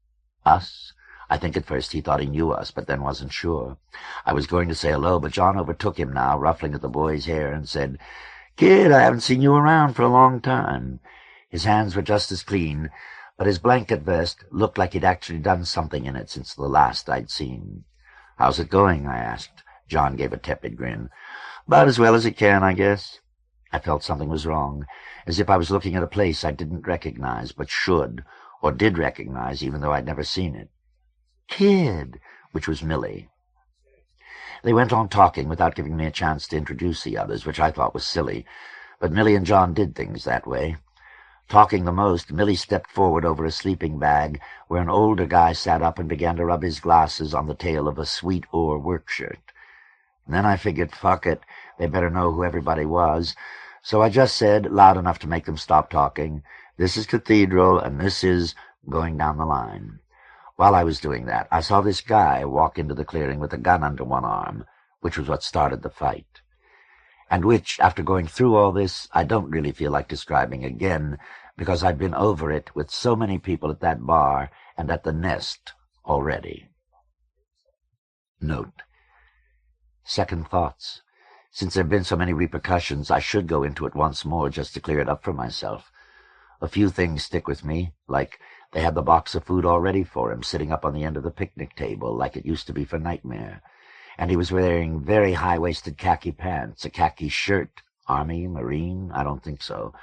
Us? I think at first he thought he knew us, but then wasn't sure. I was going to say hello, but John overtook him now, ruffling at the boy's hair, and said, "Kid, I haven't seen you around for a long time." His hands were just as clean, but his blanket vest looked like he'd actually done something in it since the last I'd seen. "How's it going?" I asked. John gave a tepid grin. "About as well as it can, I guess." I felt something was wrong, as if I was looking at a place I didn't recognize, but should, or did recognize, even though I'd never seen it. "Kid," which was Millie. They went on talking without giving me a chance to introduce the others, which I thought was silly, but Millie and John did things that way. Talking the most, Millie stepped forward over a sleeping bag where an older guy sat up and began to rub his glasses on the tail of a sweet oar work shirt. And then I figured, fuck it, they better know who everybody was, so I just said, loud enough to make them stop talking, "This is Cathedral, and this is..." going down the line. While I was doing that, I saw this guy walk into the clearing with a gun under one arm, which was what started the fight. And which, after going through all this, I don't really feel like describing again, because I've been over it with so many people at that bar and at the Nest already. Note: second thoughts. Since there have been so many repercussions, I should go into it once more just to clear it up for myself. A few things stick with me, like they had the box of food all ready for him, sitting up on the end of the picnic table, like it used to be for Nightmare. And he was wearing very high-waisted khaki pants, a khaki shirt, Army, Marine, I don't think so,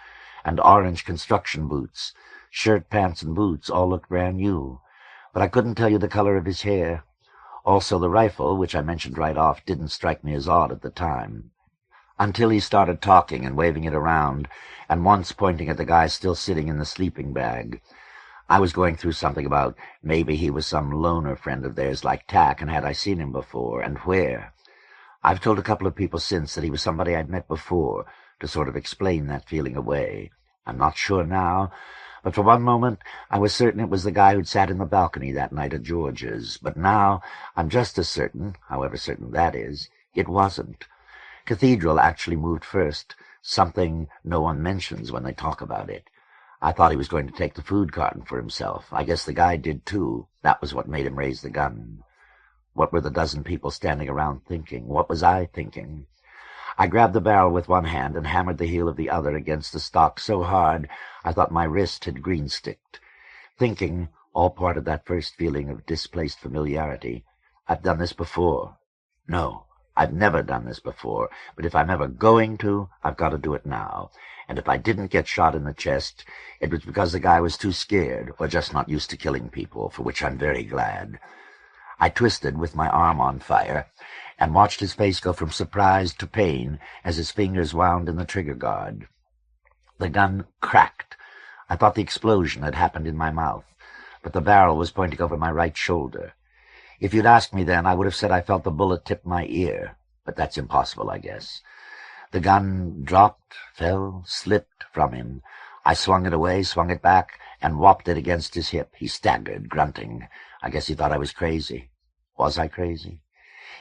and orange construction boots. Shirt, pants, and boots all looked brand new, but I couldn't tell you the color of his hair. Also, the rifle, which I mentioned right off, didn't strike me as odd at the time, until he started talking and waving it around, and once pointing at the guy still sitting in the sleeping bag. I was going through something about maybe he was some loner friend of theirs like Tack, and had I seen him before, and where. I've told a couple of people since that he was somebody I'd met before, to sort of explain that feeling away. I'm not sure now, but for one moment I was certain it was the guy who'd sat in the balcony that night at George's, but now I'm just as certain, however certain that is, it wasn't. Cathedral actually moved first, something no one mentions when they talk about it. I thought he was going to take the food carton for himself. I guess the guy did, too. That was what made him raise the gun. What were the dozen people standing around thinking? What was I thinking? I grabbed the barrel with one hand and hammered the heel of the other against the stock so hard I thought my wrist had green-sticked. Thinking, all part of that first feeling of displaced familiarity, I've done this before. No, I've never done this before, but if I'm ever going to, I've got to do it now. And if I didn't get shot in the chest, it was because the guy was too scared, or just not used to killing people, for which I'm very glad. I twisted with my arm on fire, and watched his face go from surprise to pain as his fingers wound in the trigger guard. The gun cracked. I thought the explosion had happened in my mouth, but the barrel was pointing over my right shoulder. If you'd asked me then, I would have said I felt the bullet tip my ear, but that's impossible, I guess. The gun dropped, fell, slipped from him. I swung it away, swung it back, and whopped it against his hip. He staggered, grunting. I guess he thought I was crazy. Was I crazy?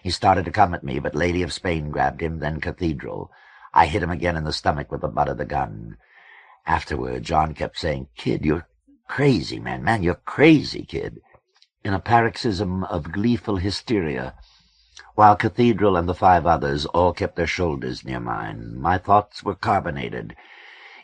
He started to come at me, but Lady of Spain grabbed him, then Cathedral. I hit him again in the stomach with the butt of the gun. Afterward, John kept saying, "Kid, you're crazy, man. Man, you're crazy, kid," in a paroxysm of gleeful hysteria, while Cathedral and the 5 others all kept their shoulders near mine. My thoughts were carbonated.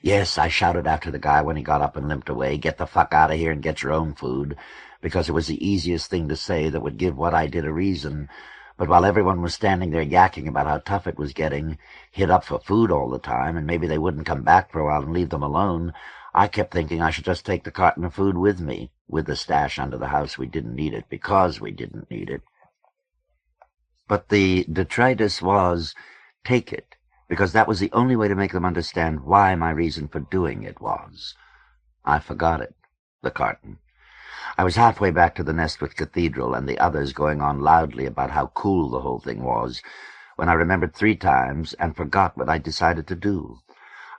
Yes, I shouted after the guy when he got up and limped away, "Get the fuck out of here and get your own food," because it was the easiest thing to say that would give what I did a reason. But while everyone was standing there yakking about how tough it was getting, hit up for food all the time, and maybe they wouldn't come back for a while and leave them alone, I kept thinking I should just take the carton of food with me, with the stash under the house. We didn't need it, because we didn't need it. But the detritus was, take it, because that was the only way to make them understand why my reason for doing it was. I forgot it, the carton. I was halfway back to the Nest with Cathedral and the others going on loudly about how cool the whole thing was, when I remembered 3 times and forgot what I decided to do.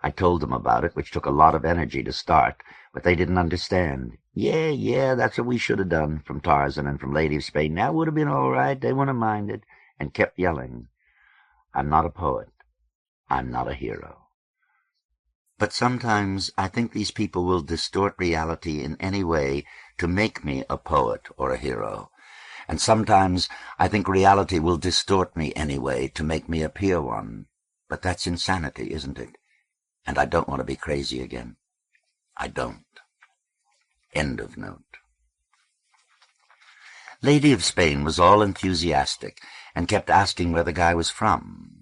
I told them about it, which took a lot of energy to start, but they didn't understand. Yeah, that's what we should have done, from Tarzan and from Lady of Spain. That would have been all right. They wouldn't have minded, and kept yelling. I'm not a poet. I'm not a hero. But sometimes I think these people will distort reality in any way to make me a poet or a hero. And sometimes I think reality will distort me anyway to make me appear one. But that's insanity, isn't it? And I don't want to be crazy again. I don't. End of note. Lady of Spain was all enthusiastic and kept asking where the guy was from.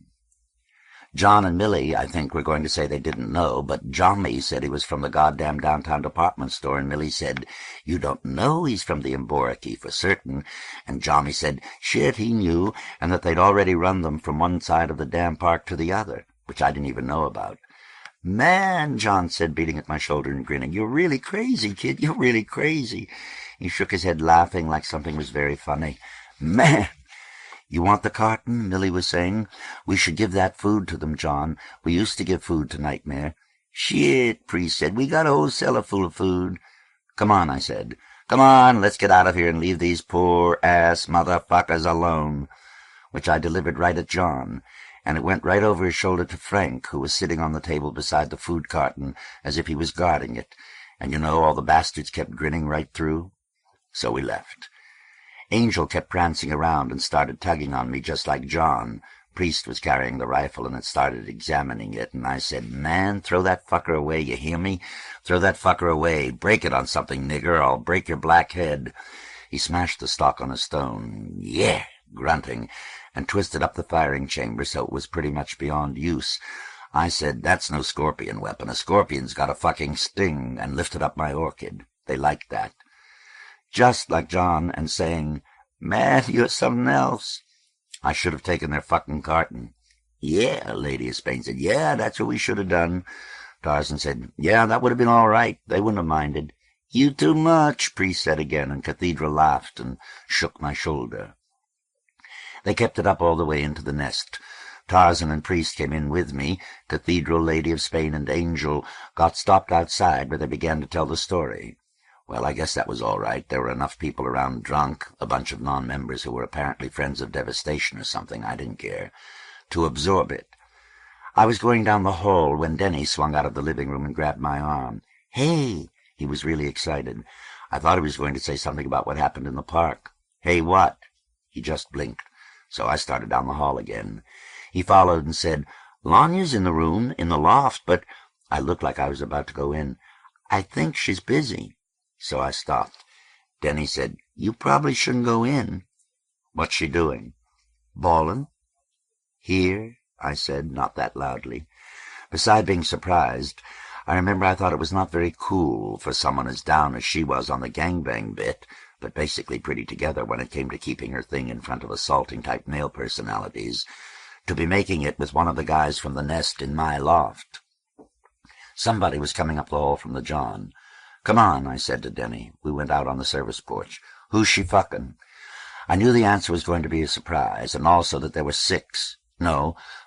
John and Millie, I think, were going to say they didn't know, but Johnny said he was from the goddamn downtown department store, and Millie said, "You don't know he's from the Emboriki for certain," and Johnny said, shit, he knew, and that they'd already run them from one side of the damn park to the other, which I didn't even know about. "Man," John said, beating at my shoulder and grinning, "you're really crazy, kid, you're really crazy." He shook his head, laughing like something was very funny. "Man!" "You want the carton?" Millie was saying. "We should give that food to them, John. We used to give food to Nightmare." "Shit," Priest said. "We got a whole cellar full of food." "Come on," I said. "Come on, let's get out of here and leave these poor-ass motherfuckers alone," which I delivered right at John, and it went right over his shoulder to Frank, who was sitting on the table beside the food carton as if he was guarding it, and all the bastards kept grinning right through. So we left. Angel kept prancing around and started tugging on me just like John. Priest was carrying the rifle and had started examining it, and I said, "Man, throw that fucker away, you hear me? Throw that fucker away. Break it on something, nigger, or I'll break your black head." He smashed the stock on a stone, yeah, grunting, and twisted up the firing chamber so it was pretty much beyond use. I said, "That's no scorpion weapon. A scorpion's got a fucking sting," and lifted up my orchid. They liked that. Just like John, and saying, "Man, you're something else." I should have taken their fucking carton. "Yeah," Lady of Spain said. "Yeah, that's what we should have done." Tarzan said, "Yeah, that would have been all right. They wouldn't have minded." "You too much," Priest said again, and Cathedral laughed and shook my shoulder. They kept it up all the way into the nest. Tarzan and Priest came in with me. Cathedral, Lady of Spain, and Angel got stopped outside where they began to tell the story. Well, I guess that was all right. There were enough people around drunk, a bunch of non-members who were apparently friends of Devastation or something, I didn't care, to absorb it. I was going down the hall when Denny swung out of the living room and grabbed my arm. "Hey!" He was really excited. I thought he was going to say something about what happened in the park. "Hey, what?" He just blinked, so I started down the hall again. He followed and said, "Lanya's in the room, in the loft, but—" I looked like I was about to go in. "I think she's busy." So I stopped. Denny said, "You probably shouldn't go in." "What's she doing?" "Bawling." "Here?" I said, not that loudly. Beside being surprised, I remember I thought it was not very cool for someone as down as she was on the gangbang bit, but basically pretty together when it came to keeping her thing in front of assaulting-type male personalities, to be making it with one of the guys from the nest in my loft. Somebody was coming up the hall from the John. "Come on," I said to Denny. We went out on the service porch. "Who's she fucking?" I knew the answer was going to be a surprise, and also that there were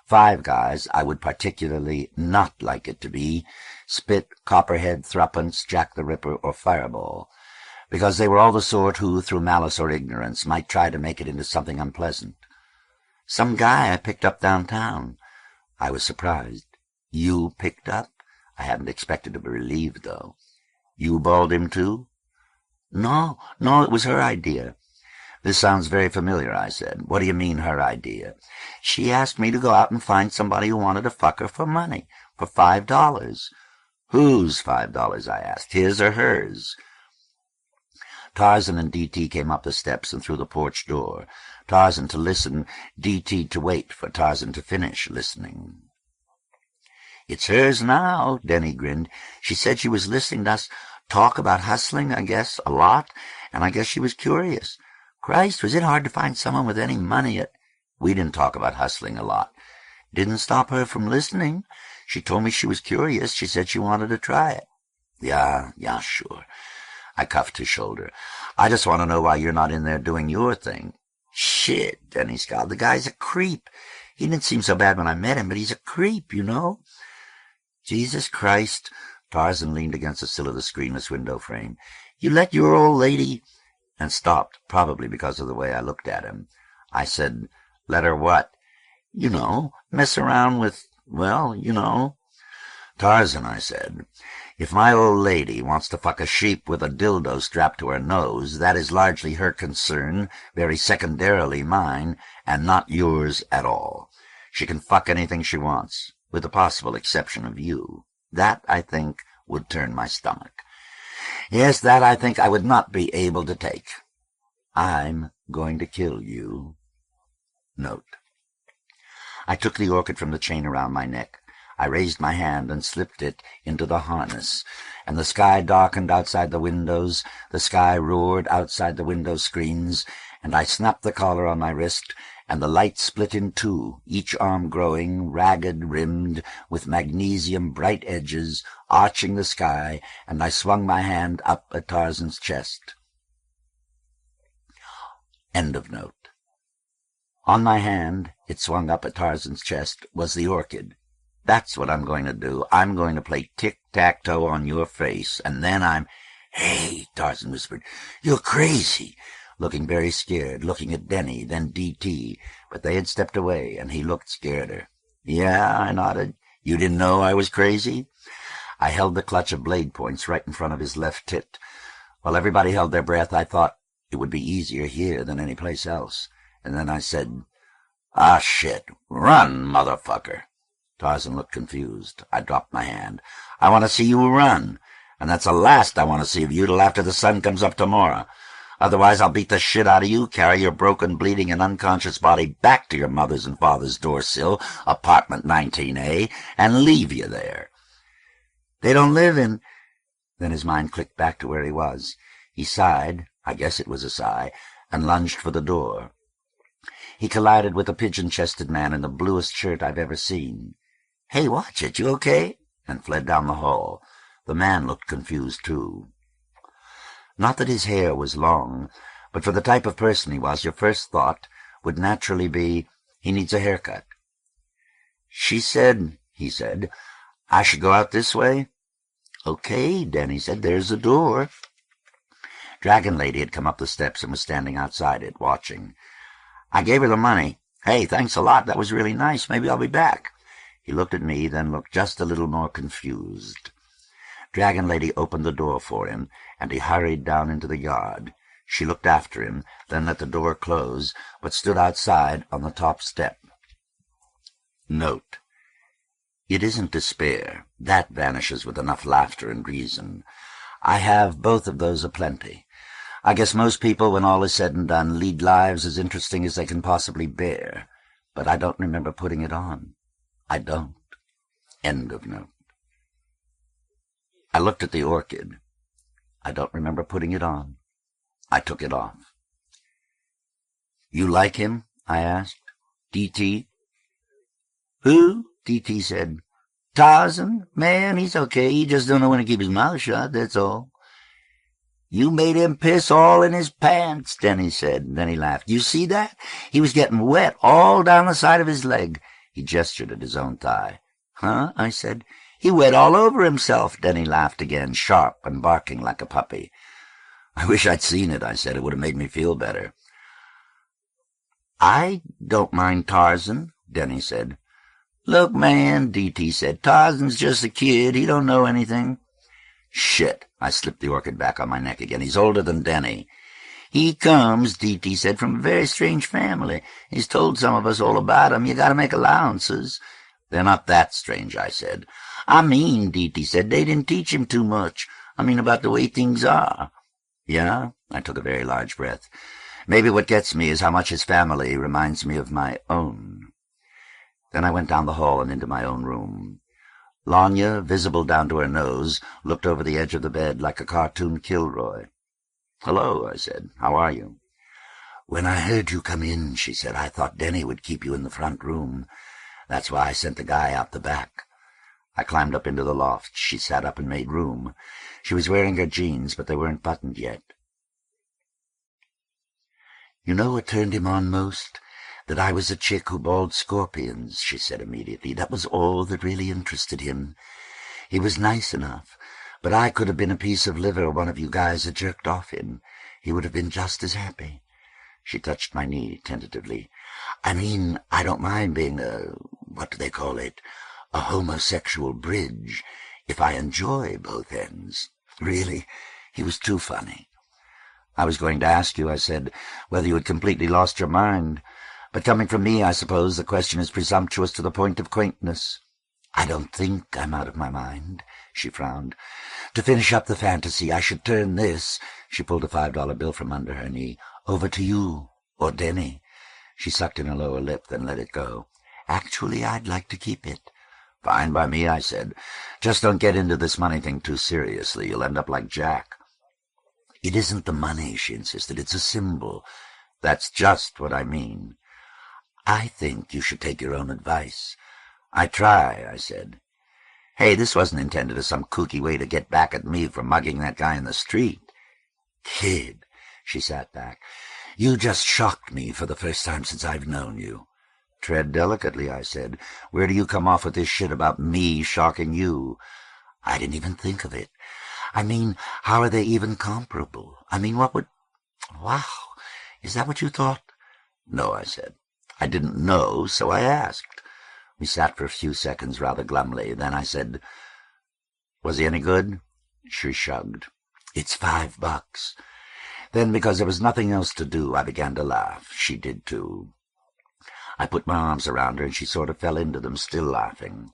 5 guys I would particularly not like it to be: Spit, Copperhead, Thruppence, Jack the Ripper, or Fireball, because they were all the sort who, through malice or ignorance, might try to make it into something unpleasant. "Some guy I picked up downtown." I was surprised. "You picked up?" I hadn't expected to be relieved, though. "You balled him, too?" No, it was her idea." "This sounds very familiar," I said. "What do you mean, her idea?" "She asked me to go out and find somebody who wanted to fuck her for money, for $5. "Whose $5?" I asked. "His or hers?" Tarzan and D.T. came up the steps and through the porch door. Tarzan to listen, D.T. to wait for Tarzan to finish listening. "It's hers now," Denny grinned. "She said she was listening to us talk about hustling, I guess, a lot, and I guess she was curious. Christ, was it hard to find someone with any money at—" "We didn't talk about hustling a lot." "Didn't stop her from listening. She told me she was curious. She said she wanted to try it." Yeah, sure." I cuffed his shoulder. "I just want to know why you're not in there doing your thing." "Shit," Denny scowled. "The guy's a creep. He didn't seem so bad when I met him, but he's a creep, Jesus Christ. Tarzan leaned against the sill of the screenless window frame. You let your old lady... And stopped, probably because of the way I looked at him. I said, let her what? You know, mess around with, well, you know. Tarzan, I said, if my old lady wants to fuck a sheep with a dildo strapped to her nose, that is largely her concern, very secondarily mine, and not yours at all. She can fuck anything she wants, with the possible exception of you. That, I think, would turn my stomach. Yes, that I think I would not be able to take. I'm going to kill you. Note. I took the orchid from the chain around my neck. I raised my hand and slipped it into the harness, and the sky darkened outside the windows, the sky roared outside the window screens, and I snapped the collar on my wrist, and the light split in two, each arm growing, ragged-rimmed, with magnesium-bright edges, arching the sky, and I swung my hand up at Tarzan's chest. End of note. On my hand, it swung up at Tarzan's chest, was the orchid. That's what I'm going to do. I'm going to play tic-tac-toe on your face, and then I'm... Hey, Tarzan whispered, you're crazy. Looking very scared, looking at Denny, then D.T., but they had stepped away, and he looked scareder. Yeah, I nodded. You didn't know I was crazy? I held the clutch of blade points right in front of his left tit. While everybody held their breath, I thought it would be easier here than any place else. And then I said, ah, shit, run, motherfucker. Tarzan looked confused. I dropped my hand. I want to see you run, and that's the last I want to see of you till after the sun comes up tomorrow. Otherwise, I'll beat the shit out of you, carry your broken, bleeding, and unconscious body back to your mother's and father's door-sill, apartment 19A, and leave you there. They don't live in... Then his mind clicked back to where he was. He sighed, I guess it was a sigh, and lunged for the door. He collided with a pigeon-chested man in the bluest shirt I've ever seen. Hey, watch it, you okay? And fled down the hall. The man looked confused, too. Not that his hair was long, but for the type of person he was, your first thought would naturally be, he needs a haircut. She said, he said, I should go out this way? Okay, Denny said, there's the door. Dragon Lady had come up the steps and was standing outside it, watching. I gave her the money. Hey, thanks a lot, that was really nice, maybe I'll be back. He looked at me, then looked just a little more confused. Dragon Lady opened the door for him, and he hurried down into the yard. She looked after him, then let the door close, but stood outside on the top step. Note. It isn't despair. That vanishes with enough laughter and reason. I have both of those aplenty. I guess most people, when all is said and done, lead lives as interesting as they can possibly bear. But I don't remember putting it on. I don't. End of note. I looked at the orchid. I don't remember putting it on. I took it off. You like him? I asked. D.T.? Who? D.T. said. Tarzan? Man, he's okay. He just don't know when to keep his mouth shut, that's all. You made him piss all in his pants, Denny said. Then he laughed. You see that? He was getting wet all down the side of his leg. He gestured at his own thigh. Huh? I said. He wet all over himself. Denny laughed again, sharp and barking like a puppy. I wish I'd seen it, I said. It would have made me feel better. I don't mind Tarzan, Denny said. Look, man, D.T. said, Tarzan's just a kid. He don't know anything. Shit. I slipped the orchid back on my neck again. He's older than Denny. He comes, D.T. said, from a very strange family. He's told some of us all about him. You gotta make allowances. They're not that strange, I said. I mean, D.T. said, they didn't teach him too much. I mean, about the way things are. Yeah? I took a very large breath. Maybe what gets me is how much his family reminds me of my own. Then I went down the hall and into my own room. Lanya, visible down to her nose, looked over the edge of the bed like a cartoon Kilroy. Hello, I said. How are you? When I heard you come in, she said, I thought Denny would keep you in the front room. That's why I sent the guy out the back. I climbed up into the loft. She sat up and made room. She was wearing her jeans, but they weren't buttoned yet. You know what turned him on most? That I was a chick who balled scorpions, she said immediately. That was all that really interested him. He was nice enough, but I could have been a piece of liver one of you guys had jerked off in. He would have been just as happy. She touched my knee tentatively. I mean, I don't mind being what do they call it, a homosexual bridge, if I enjoy both ends. Really, he was too funny. I was going to ask you, I said, whether you had completely lost your mind. But coming from me, I suppose the question is presumptuous to the point of quaintness. I don't think I'm out of my mind, she frowned. To finish up the fantasy, I should turn this, she pulled a $5 bill from under her knee, over to you, or Denny. She sucked in her lower lip, then let it go. Actually, I'd like to keep it. Fine by me, I said. Just don't get into this money thing too seriously. You'll end up like Jack. It isn't the money, she insisted. It's a symbol. That's just what I mean. I think you should take your own advice. I try, I said. Hey, this wasn't intended as some kooky way to get back at me for mugging that guy in the street. Kid, she sat back, you just shocked me for the first time since I've known you. Tread delicately, I said. Where do you come off with this shit about me shocking you? I didn't even think of it. I mean, how are they even comparable? I mean, what would... Wow, is that what you thought? No, I said. I didn't know, so I asked. We sat for a few seconds rather glumly. Then I said, Was he any good? She shrugged. It's $5. Then, because there was nothing else to do, I began to laugh. She did too. I put my arms around her, and she sort of fell into them, still laughing.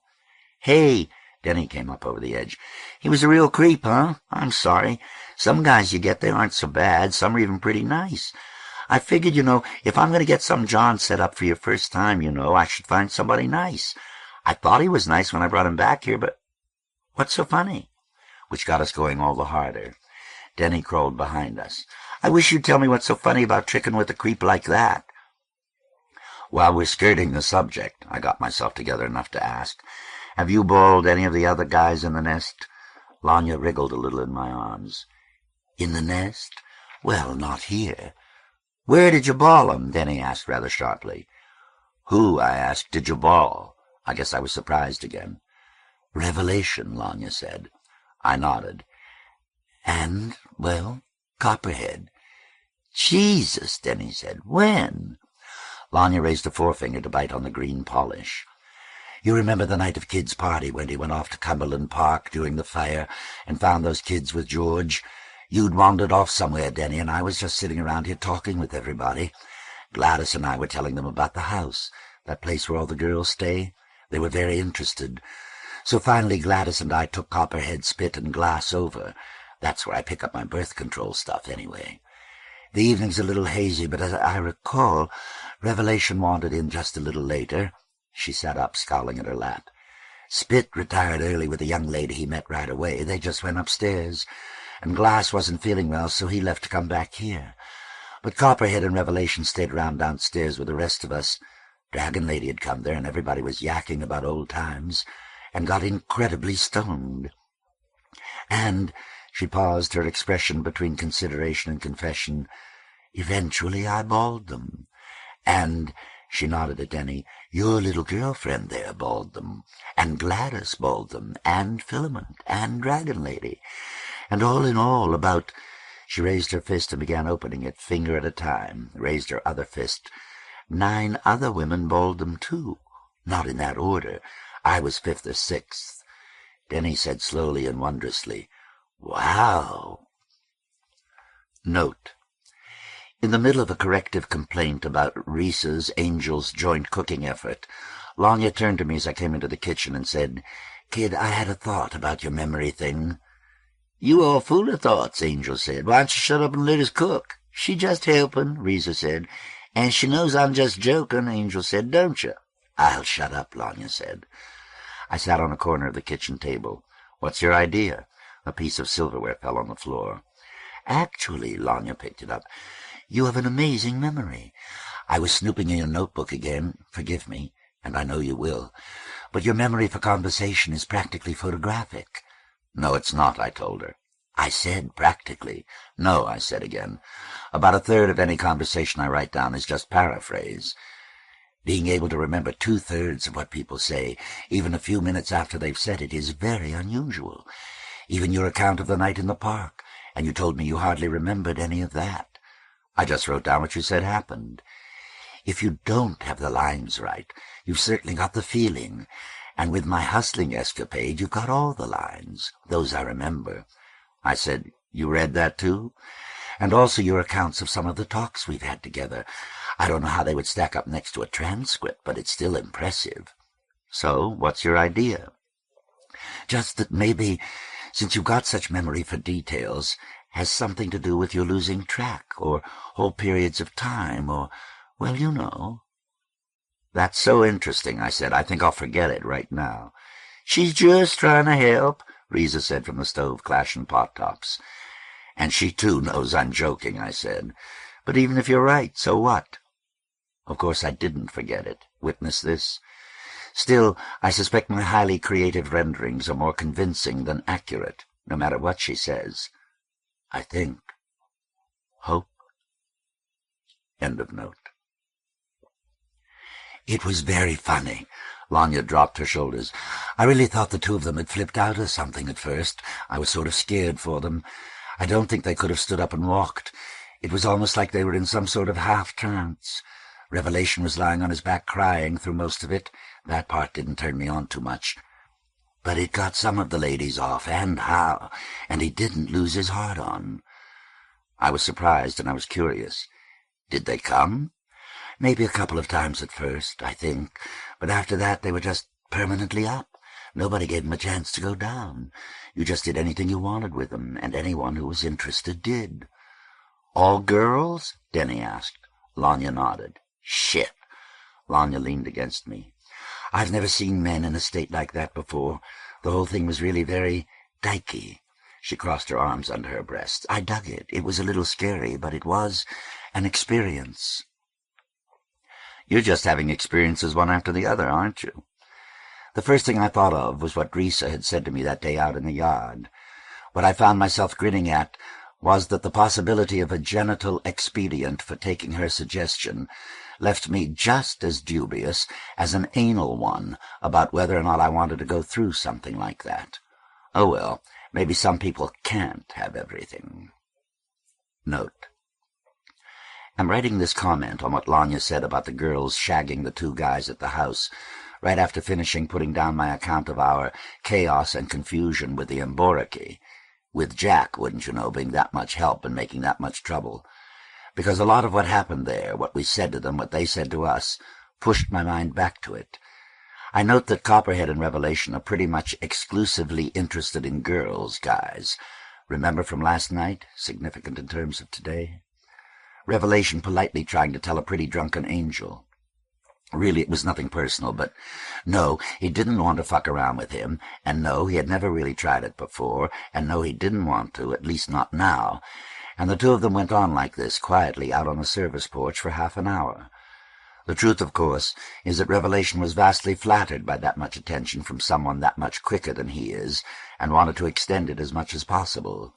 Hey, Denny came up over the edge. He was a real creep, huh? I'm sorry. Some guys you get there aren't so bad. Some are even pretty nice. I figured, if I'm going to get some John set up for your first time, I should find somebody nice. I thought he was nice when I brought him back here, but what's so funny? Which got us going all the harder. Denny crawled behind us. I wish you'd tell me what's so funny about tricking with a creep like that. While we're skirting the subject, I got myself together enough to ask, have you balled any of the other guys in the nest? Lanya wriggled a little in my arms. In the nest? Well, not here. Where did you ball 'em? Denny asked rather sharply. Who, I asked, did you ball? I guess I was surprised again. Revelation, Lanya said. I nodded. And, well, Copperhead. Jesus, Denny said. When? Lanya raised a forefinger to bite on the green polish. You remember the night of Kid's party when he went off to Cumberland Park during the fire and found those kids with George? You'd wandered off somewhere, Denny, and I was just sitting around here talking with everybody. Gladys and I were telling them about the house, that place where all the girls stay. They were very interested. So finally Gladys and I took Copperhead, Spit, and Glass over. That's where I pick up my birth control stuff, anyway. The evening's a little hazy, but as I recall, Revelation wandered in just a little later. She sat up, scowling at her lap. Spit retired early with a young lady he met right away. They just went upstairs. And Glass wasn't feeling well, so he left to come back here. But Copperhead and Revelation stayed around downstairs with the rest of us. Dragon Lady had come there, and everybody was yakking about old times, and got incredibly stoned. And, she paused, her expression between consideration and confession, eventually I balled them. And, she nodded at Denny, your little girlfriend there balled them, and Gladys balled them, and Filament, and Dragon Lady. And all in all, about... She raised her fist and began opening it, finger at a time, raised her other fist. 9 other women balled them, too. Not in that order. I was 5th or 6th. Denny said slowly and wondrously, Wow. Note. In the middle of a corrective complaint about Reese's Angel's joint cooking effort, Lanya turned to me as I came into the kitchen and said, Kid, I had a thought about your memory thing. You all full of thoughts, Angel said. Why don't you shut up and let us cook? She just helping, Reza said. And she knows I'm just joking, Angel said, don't you? I'll shut up, Lanya said. I sat on a corner of the kitchen table. What's your idea? A piece of silverware fell on the floor. Actually, Lanya picked it up, you have an amazing memory. I was snooping in your notebook again, forgive me, and I know you will. But your memory for conversation is practically photographic. No, it's not, I told her. I said practically. No, I said again. About 1/3 of any conversation I write down is just paraphrase. Being able to remember 2/3 of what people say, even a few minutes after they've said it, is very unusual. Even your account of the night in the park, and you told me you hardly remembered any of that. I just wrote down what you said happened. If you don't have the lines right, you've certainly got the feeling, and with my hustling escapade, you've got all the lines. Those I remember. I said, you read that too? And also your accounts of some of the talks we've had together. I don't know how they would stack up next to a transcript, but it's still impressive. So, what's your idea? Just that maybe, since you've got such memory for details, has something to do with your losing track, or whole periods of time, or, well, you know. That's so interesting, I said. I think I'll forget it right now. She's just trying to help, Riza said from the stove, clashing pot tops. And she, too, knows I'm joking, I said. But even if you're right, so what? Of course, I didn't forget it. Witness this. Still, I suspect my highly creative renderings are more convincing than accurate, no matter what she says. I think. Hope. End of note. It was very funny. Lanya dropped her shoulders. I really thought the two of them had flipped out or something at first. I was sort of scared for them. I don't think they could have stood up and walked. It was almost like they were in some sort of half-trance. Revelation was lying on his back crying through most of it. That part didn't turn me on too much. But it got some of the ladies off, and how, and he didn't lose his heart on. I was surprised, and I was curious. Did they come? Maybe a couple of times at first, I think, but after that they were just permanently up. Nobody gave them a chance to go down. You just did anything you wanted with them, and anyone who was interested did. All girls? Denny asked. Lanya nodded. Shit. Lanya leaned against me. I've never seen men in a state like that before. The whole thing was really very dykey. She crossed her arms under her breasts. I dug it. It was a little scary, but it was an experience. You're just having experiences one after the other, aren't you? The first thing I thought of was what Risa had said to me that day out in the yard. What I found myself grinning at was that the possibility of a genital expedient for taking her suggestion left me just as dubious as an anal one about whether or not I wanted to go through something like that. Oh well, maybe some people can't have everything. Note. I'm writing this comment on what Lanya said about the girls shagging the two guys at the house, right after finishing putting down my account of our chaos and confusion with the Emboriki, with Jack, wouldn't you know, being that much help and making that much trouble. Because a lot of what happened there, what we said to them, what they said to us, pushed my mind back to it. I note that Copperhead and Revelation are pretty much exclusively interested in girls, guys. Remember from last night? Significant in terms of today. Revelation politely trying to tell a pretty drunken angel. Really, it was nothing personal, but no, he didn't want to fuck around with him, and no, he had never really tried it before, and no, he didn't want to, at least not now. And the two of them went on like this, quietly, out on the service porch for half an hour. The truth, of course, is that Revelation was vastly flattered by that much attention from someone that much quicker than he is, and wanted to extend it as much as possible.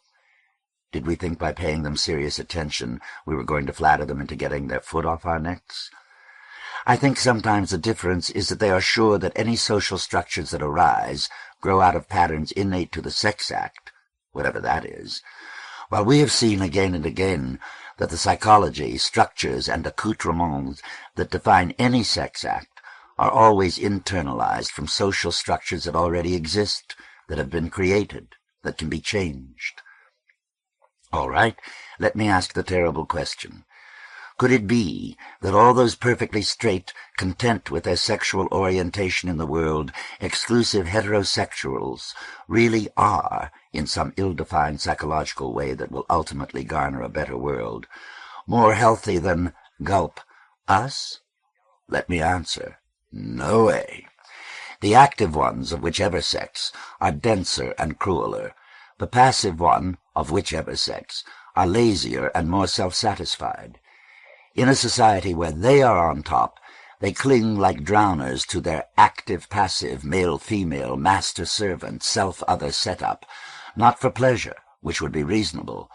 Did we think by paying them serious attention we were going to flatter them into getting their foot off our necks? I think sometimes the difference is that they are sure that any social structures that arise grow out of patterns innate to the sex act, whatever that is, while we have seen again and again that the psychology, structures, and accoutrements that define any sex act are always internalized from social structures that already exist, that have been created, that can be changed. All right, let me ask the terrible question. Could it be that all those perfectly straight, content with their sexual orientation in the world, exclusive heterosexuals really are, in some ill-defined psychological way that will ultimately garner a better world, more healthy than, gulp, us? Let me answer, no way. The active ones of whichever sex are denser and crueler. The passive one, of whichever sex, are lazier and more self-satisfied. In a society where they are on top, they cling like drowners to their active-passive, male-female, master-servant, self-other setup, not for pleasure, which would be reasonable,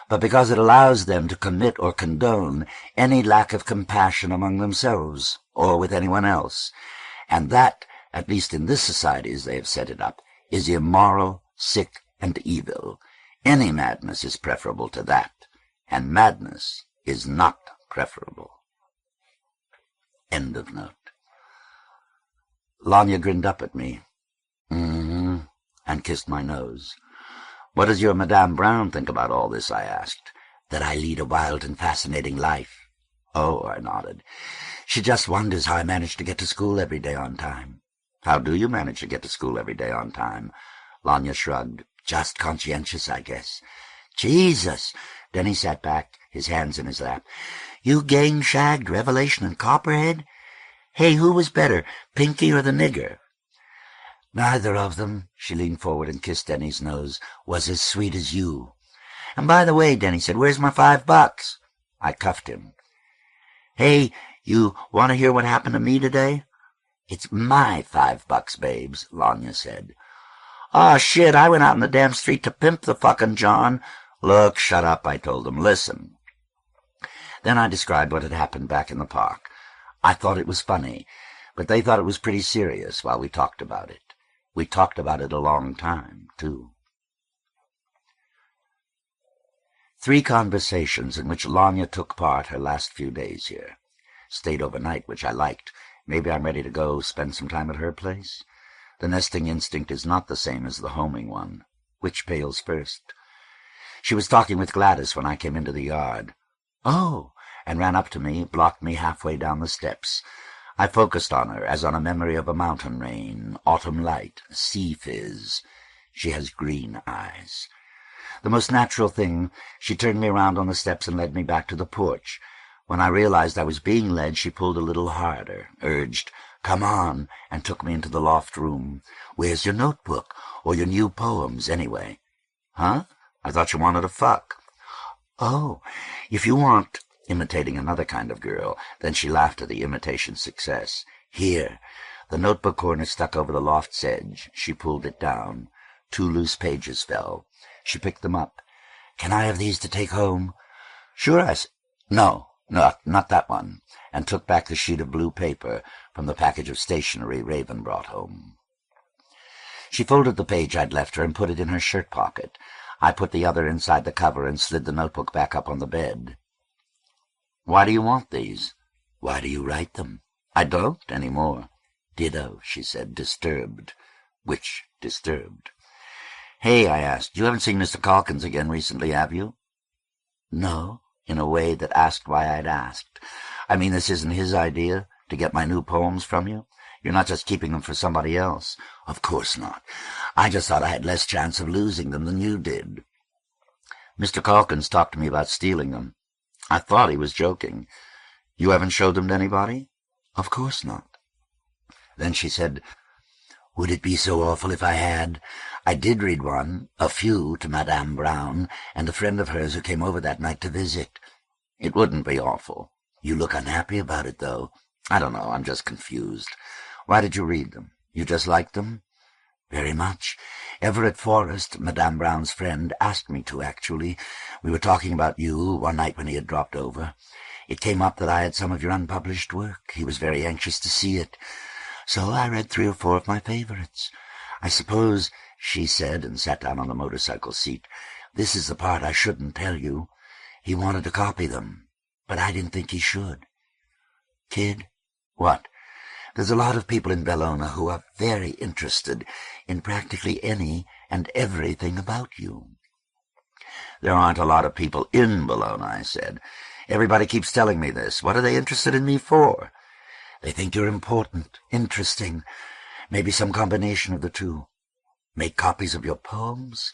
but because it allows them to commit or condone any lack of compassion among themselves or with anyone else. And that, at least in this society as they have set it up, is immoral, sick, and evil. Any madness is preferable to that, and madness is not preferable. End of note. Lanya grinned up at me, and kissed my nose. "What does your Madame Brown think about all this?" I asked. "That I lead a wild and fascinating life." "Oh," I nodded. "She just wonders how I manage to get to school every day on time." "How do you manage to get to school every day on time?" Lanya shrugged. "Just conscientious, I guess." "Jesus!" Denny sat back, his hands in his lap. "You gang-shagged Revelation and Copperhead? Hey, who was better, Pinky or the nigger?" "Neither of them," she leaned forward and kissed Denny's nose, "was as sweet as you." "And by the way," Denny said, "where's my $5?" I cuffed him. "Hey, you want to hear what happened to me today?" "It's my $5, babes," Lanya said. "Aw, shit, I went out in the damn street to pimp the fucking John." "Look, shut up," I told him. "Listen." Then I described what had happened back in the park. I thought it was funny, but they thought it was pretty serious while we talked about it. We talked about it a long time, too. 3 conversations in which Lanya took part her last few days here. Stayed overnight, which I liked. Maybe I'm ready to go spend some time at her place. The nesting instinct is not the same as the homing one. Which pales first? She was talking with Gladys when I came into the yard. "Oh," and ran up to me, blocked me halfway down the steps. I focused on her, as on a memory of a mountain rain, autumn light, sea fizz. She has green eyes. The most natural thing, she turned me around on the steps and led me back to the porch. When I realized I was being led, she pulled a little harder, urged, "Come on," and took me into the loft room. "Where's your notebook? Or your new poems, anyway?" "Huh? I thought you wanted to fuck." "Oh, if you want," imitating another kind of girl. Then she laughed at the imitation's success. "Here." The notebook corner stuck over the loft's edge. She pulled it down. 2 loose pages fell. She picked them up. "Can I have these to take home?" "Sure," I said. No, not that one," and took back the sheet of blue paper from the package of stationery Raven brought home. She folded the page I'd left her and put it in her shirt pocket. I put the other inside the cover and slid the notebook back up on the bed. "Why do you want these?" "Why do you write them?" "I don't any more." "Ditto," she said, disturbed. Which disturbed? "Hey," I asked, "you haven't seen Mr. Calkins again recently, have you?" "No," in a way that asked why I'd asked. "I mean, this isn't his idea, to get my new poems from you? You're not just keeping them for somebody else?" "Of course not. I just thought I had less chance of losing them than you did." "Mr. Calkins talked to me about stealing them." I thought he was joking. "You haven't showed them to anybody?" "Of course not." Then she said, "Would it be so awful if I had? I did read a few, to Madame Brown, and a friend of hers who came over that night to visit." "It wouldn't be awful." "You look unhappy about it, though." "I don't know, I'm just confused." "Why did you read them? You just liked them?" "Very much. Everett Forrest, Madame Brown's friend, asked me to, actually. We were talking about you one night when he had dropped over. It came up that I had some of your unpublished work. He was very anxious to see it. So I read 3 or 4 of my favorites. I suppose," she said, and sat down on the motorcycle seat, "this is the part I shouldn't tell you. He wanted to copy them, but I didn't think he should." "Kid?" "What?" "There's a lot of people in Bellona who are very interested in practically any and everything about you." "There aren't a lot of people in Bellona," I said. "Everybody keeps telling me this. What are they interested in me for?" "They think you're important, interesting, maybe some combination of the two. Make copies of your poems?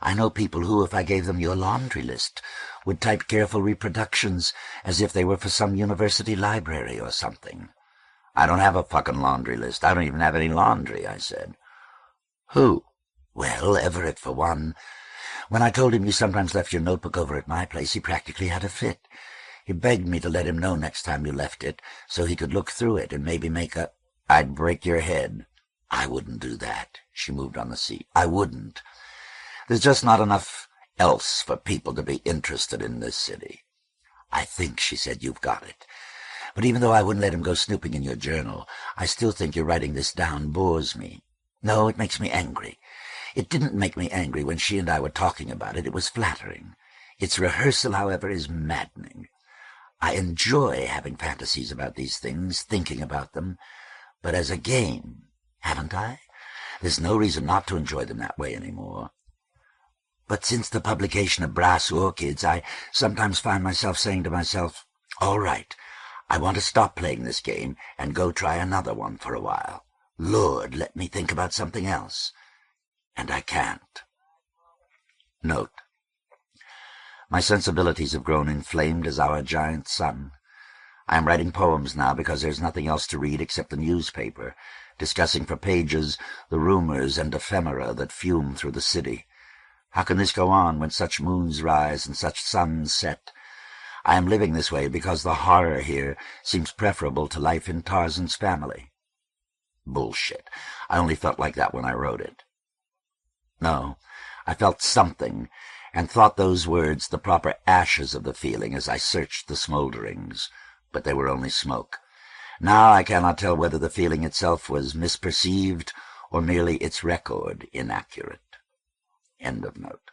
I know people who, if I gave them your laundry list, would type careful reproductions as if they were for some university library or something." "I don't have a fucking laundry list. I don't even have any laundry," I said. "Who?" "Well, Everett, for one. When I told him you sometimes left your notebook over at my place, he practically had a fit. He begged me to let him know next time you left it, so he could look through it and maybe make a—" "I'd break your head." "I wouldn't do that." She moved on the seat. "I wouldn't. There's just not enough else for people to be interested in this city. I think, she said, you've got it. But even though I wouldn't let him go snooping in your journal, I still think your writing this down bores me. No, it makes me angry. It didn't make me angry when she and I were talking about it. It was flattering. Its rehearsal, however, is maddening. I enjoy having fantasies about these things, thinking about them, but as a game, haven't I? There's no reason not to enjoy them that way anymore. But since the publication of Brass Orchids, I sometimes find myself saying to myself, all right, I want to stop playing this game and go try another one for a while. Lord, let me think about something else. And I can't. Note: my sensibilities have grown inflamed as our giant sun. I am writing poems now because there's nothing else to read except the newspaper, discussing for pages the rumors and ephemera that fume through the city. How can this go on when such moons rise and such suns set? I am living this way because the horror here seems preferable to life in Tarzan's family. Bullshit. I only felt like that when I wrote it. No, I felt something, and thought those words the proper ashes of the feeling as I searched the smolderings, but they were only smoke. Now I cannot tell whether the feeling itself was misperceived or merely its record inaccurate. End of note.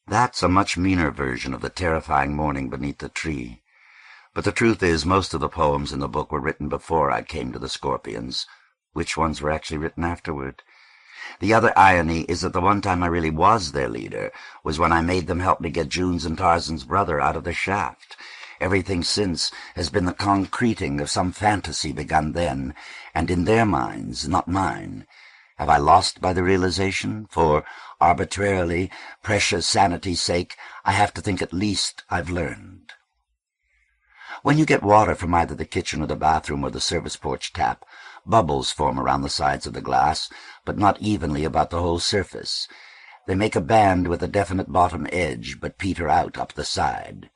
That's a much meaner version of the terrifying morning beneath the tree. But the truth is, most of the poems in the book were written before I came to the Scorpions. Which ones were actually written afterward? The other irony is that the one time I really was their leader was when I made them help me get June's and Tarzan's brother out of the shaft. Everything since has been the concreting of some fantasy begun then, and in their minds, not mine. Have I lost by the realization? For, arbitrarily, precious sanity's sake, I have to think at least I've learned. When you get water from either the kitchen or the bathroom or the service porch tap, bubbles form around the sides of the glass, but not evenly about the whole surface. They make a band with a definite bottom edge, but peter out up the side.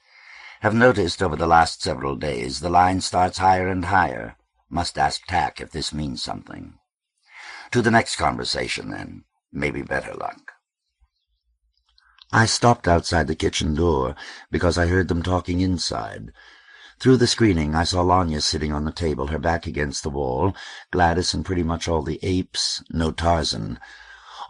Have noticed over the last several days the line starts higher and higher. Must ask Tack if this means something. To the next conversation, then. Maybe better luck. I stopped outside the kitchen door because I heard them talking inside. Through the screening I saw Lanya sitting on the table, her back against the wall, Gladys and pretty much all the apes, no Tarzan.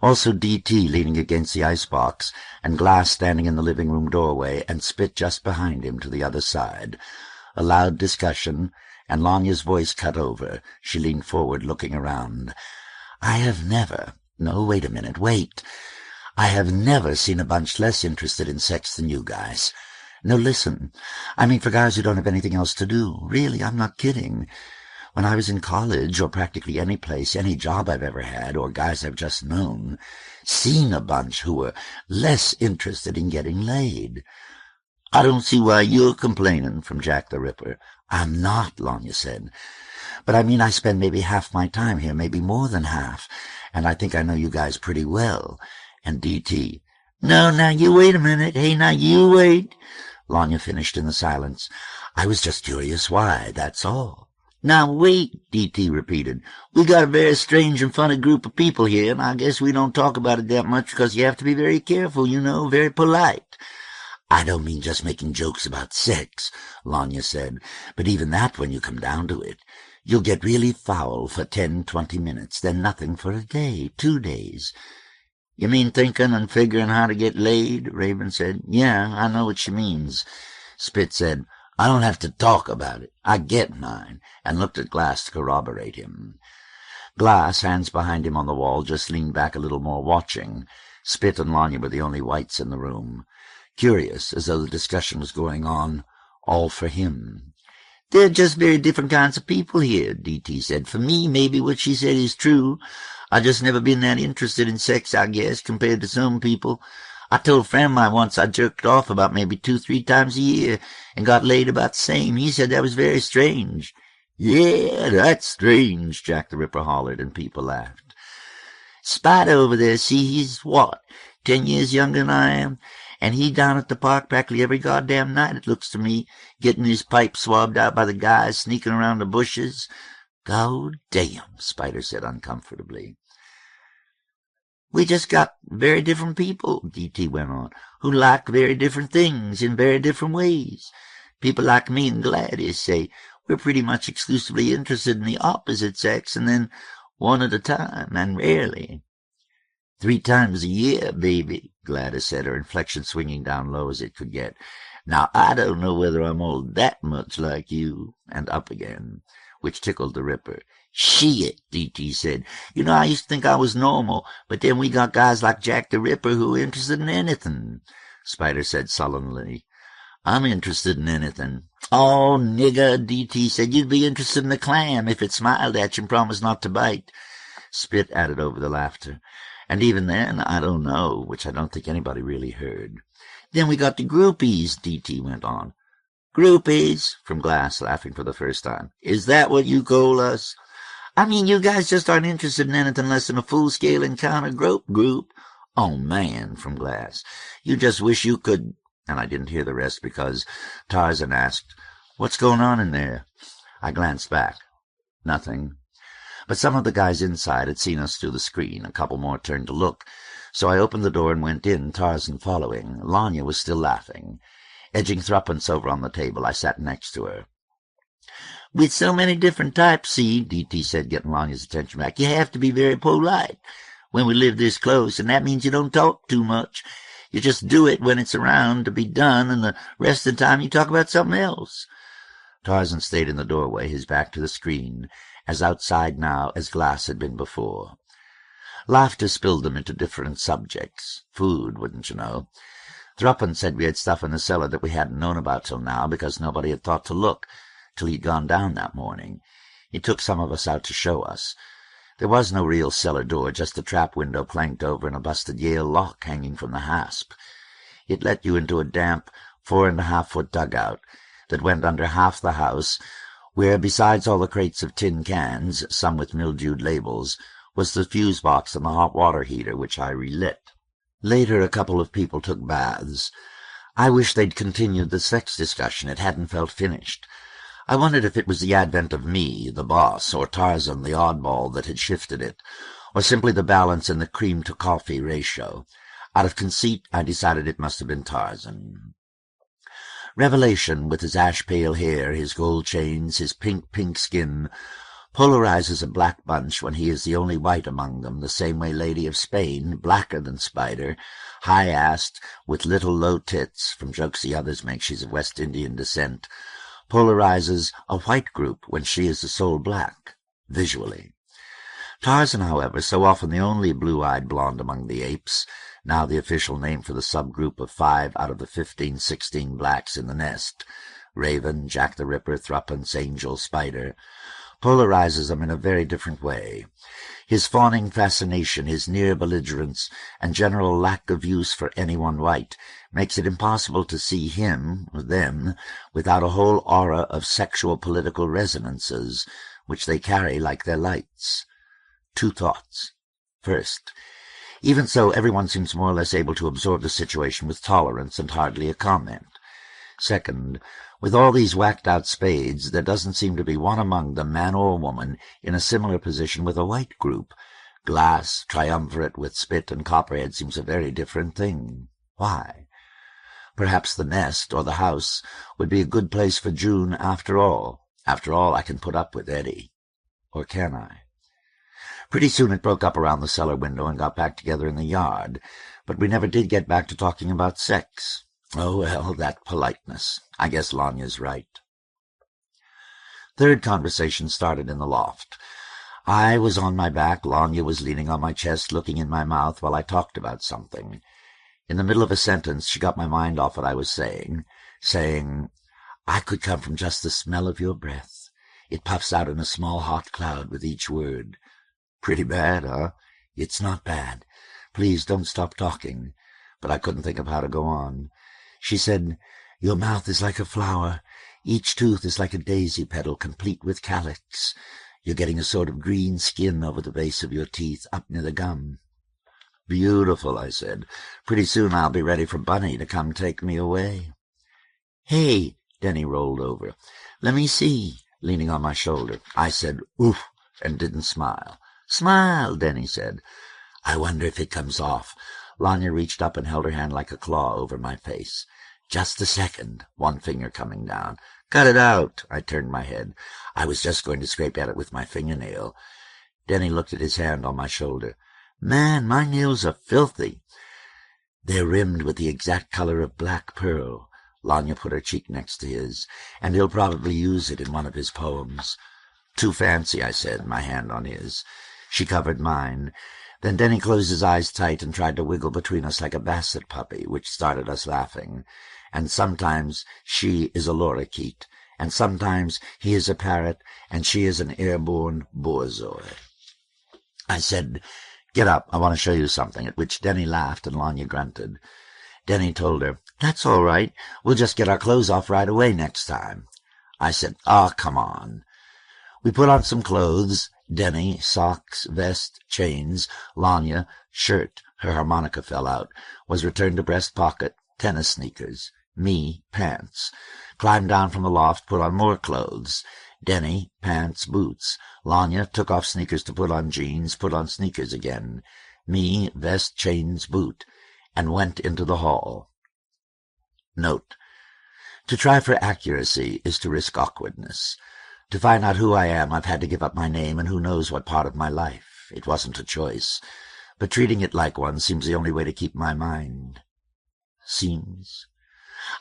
Also D.T. leaning against the icebox, and Glass standing in the living-room doorway, and Spit just behind him to the other side. A loud discussion, and Lanya's voice cut over. She leaned forward, looking around. I have never— No, wait a minute, wait. I have never seen a bunch less interested in sex than you guys. No, listen. I mean for guys who don't have anything else to do. Really, I'm not kidding. When I was in college, or practically any place, any job I've ever had, or guys I've just known, seen a bunch who were less interested in getting laid. I don't see why you're complaining, from Jack the Ripper. I'm not, Lanya said. But I mean I spend maybe half my time here, maybe more than half, and I think I know you guys pretty well. And D.T. No, now you wait a minute. Hey, now you wait. Lanya finished in the silence. I was just curious why, that's all. Now wait, D.T. repeated. We got a very strange and funny group of people here, and I guess we don't talk about it that much because you have to be very careful, you know, very polite. I don't mean just making jokes about sex, Lanya said, but even that when you come down to it. You'll get really foul for 10-20 minutes, then nothing for a day, 2 days. You mean thinking and figuring how to get laid? Raven said. Yeah, I know what she means. Spit said, I don't have to talk about it. I get mine, and looked at Glass to corroborate him. Glass, hands behind him on the wall, just leaned back a little more, watching. Spit and Lanya were the only whites in the room. Curious, as though the discussion was going on, all for him. They're just very different kinds of people here, D.T. said. For me, maybe what she said is true. I just never been that interested in sex, I guess, compared to some people. I told a friend of mine once I jerked off about maybe 2-3 times a year and got laid about the same. He said that was very strange. Yeah, that's strange, Jack the Ripper hollered, and people laughed. Spider over there, see, he's what, 10 years younger than I am? And he down at the park practically every goddamn night, it looks to me, getting his pipe swabbed out by the guys sneaking around the bushes. God damn, Spider said uncomfortably. We just got very different people, D.T. went on, who like very different things in very different ways. People like me and Gladys say we're pretty much exclusively interested in the opposite sex, and then one at a time, and rarely. 3 times a year, baby, Gladys said, her inflection swinging down low as it could get. Now, I don't know whether I'm all that much like you, and up again, which tickled the Ripper. Shit, D.T. said. You know, I used to think I was normal, but then we got guys like Jack the Ripper who are interested in anything, Spider said sullenly. I'm interested in anything. Oh, nigger, D.T. said, you'd be interested in a clam if it smiled at you and promised not to bite. Spit added over the laughter. And even then, I don't know, which I don't think anybody really heard. Then we got the groupies, D.T. went on. Groupies, from Glass, laughing for the first time. Is that what you call us? I mean, you guys just aren't interested in anything less than a full-scale encounter grope group. Oh, man, from Glass. You just wish you could... And I didn't hear the rest because Tarzan asked, What's going on in there? I glanced back. Nothing. But some of the guys inside had seen us through the screen. A couple more turned to look. So I opened the door and went in, Tarzan following. Lanya was still laughing. Edging threepence over on the table, I sat next to her. With so many different types, see, D.T. said, getting Lanya's attention back, you have to be very polite when we live this close, and that means you don't talk too much. You just do it when it's around to be done, and the rest of the time you talk about something else. Tarzan stayed in the doorway, his back to the screen, as outside now as Glass had been before. Laughter spilled them into different subjects. Food, wouldn't you know. Threepence said we had stuff in the cellar that we hadn't known about till now because nobody had thought to look till he'd gone down that morning. He took some of us out to show us. There was no real cellar door, just a trap window planked over and a busted Yale lock hanging from the hasp. It let you into a damp 4.5-foot dugout that went under half the house, where, besides all the crates of tin cans, some with mildewed labels, was the fuse box and the hot water heater, which I relit. Later, a couple of people took baths. I wished they'd continued the sex discussion. It hadn't felt finished. I wondered if it was the advent of me, the boss, or Tarzan, the oddball, that had shifted it, or simply the balance in the cream-to-coffee ratio. Out of conceit, I decided it must have been Tarzan. Revelation, with his ash-pale hair, his gold chains, his pink skin, polarizes a black bunch when he is the only white among them, the same way Lady of Spain, blacker than Spider, high-assed, with little low tits, from jokes the others make she's of West Indian descent, polarizes a white group when she is the sole black, visually. Tarzan, however, so often the only blue-eyed blonde among the apes, now the official name for the subgroup of 5 out of the 15-16 blacks in the nest, Raven, Jack the Ripper, Threepence, Angel, Spider, polarizes them in a very different way. His fawning fascination, his near belligerence, and general lack of use for anyone white makes it impossible to see him, or them, without a whole aura of sexual political resonances, which they carry like their lights. 2 thoughts. First, even so, everyone seems more or less able to absorb the situation with tolerance and hardly a comment. Second, with all these whacked-out spades, there doesn't seem to be one among them, man or woman, in a similar position with a white group. Glass, triumvirate with Spit and Copperhead, seems a very different thing. Why? Perhaps the nest, or the house, would be a good place for June after all. After all, I can put up with Eddie. Or can I? Pretty soon it broke up around the cellar window and got back together in the yard, but we never did get back to talking about sex. Oh, well, that politeness. I guess Lanya's right. Third conversation started in the loft. I was on my back, Lanya was leaning on my chest, looking in my mouth while I talked about something. In the middle of a sentence, she got my mind off what I was saying, I could come from just the smell of your breath. It puffs out in a small hot cloud with each word. Pretty bad, huh? It's not bad. Please don't stop talking. But I couldn't think of how to go on. She said, your mouth is like a flower. Each tooth is like a daisy petal, complete with calyx. You're getting a sort of green skin over the base of your teeth, up near the gum. Beautiful, I said. Pretty soon I'll be ready for Bunny to come take me away. Hey, Denny rolled over. Let me see, leaning on my shoulder. I said, oof, and didn't smile. Smile, Denny said. I wonder if it comes off. Lanya reached up and held her hand like a claw over my face. Just a second, one finger coming down. Cut it out. I turned my head. I was just going to scrape at it with my fingernail. Denny looked at his hand on my shoulder. Man, my nails are filthy. They're rimmed with the exact color of black pearl. Lanya put her cheek next to his, and he'll probably use it in one of his poems. Too fancy, I said, my hand on his. She covered mine. Then Denny closed his eyes tight and tried to wiggle between us like a basset puppy, which started us laughing. And sometimes she is a lorikeet, and sometimes he is a parrot, and she is an airborne borzoi. I said, "Get up, I want to show you something," at which Denny laughed and Lanya grunted. Denny told her, "That's all right. We'll just get our clothes off right away next time." I said, "Oh, come on." We put on some clothes. Denny, socks, vest, chains. Lanya, shirt, her harmonica fell out, was returned to breast pocket, tennis sneakers. Me, pants. Climbed down from the loft, put on more clothes. Denny, pants, boots. Lanya took off sneakers to put on jeans, put on sneakers again. Me, vest, chains, boot, and went into the hall. Note: to try for accuracy is to risk awkwardness. To find out who I am, I've had to give up my name and who knows what part of my life. It wasn't a choice, but treating it like one seems the only way to keep my mind. Seems.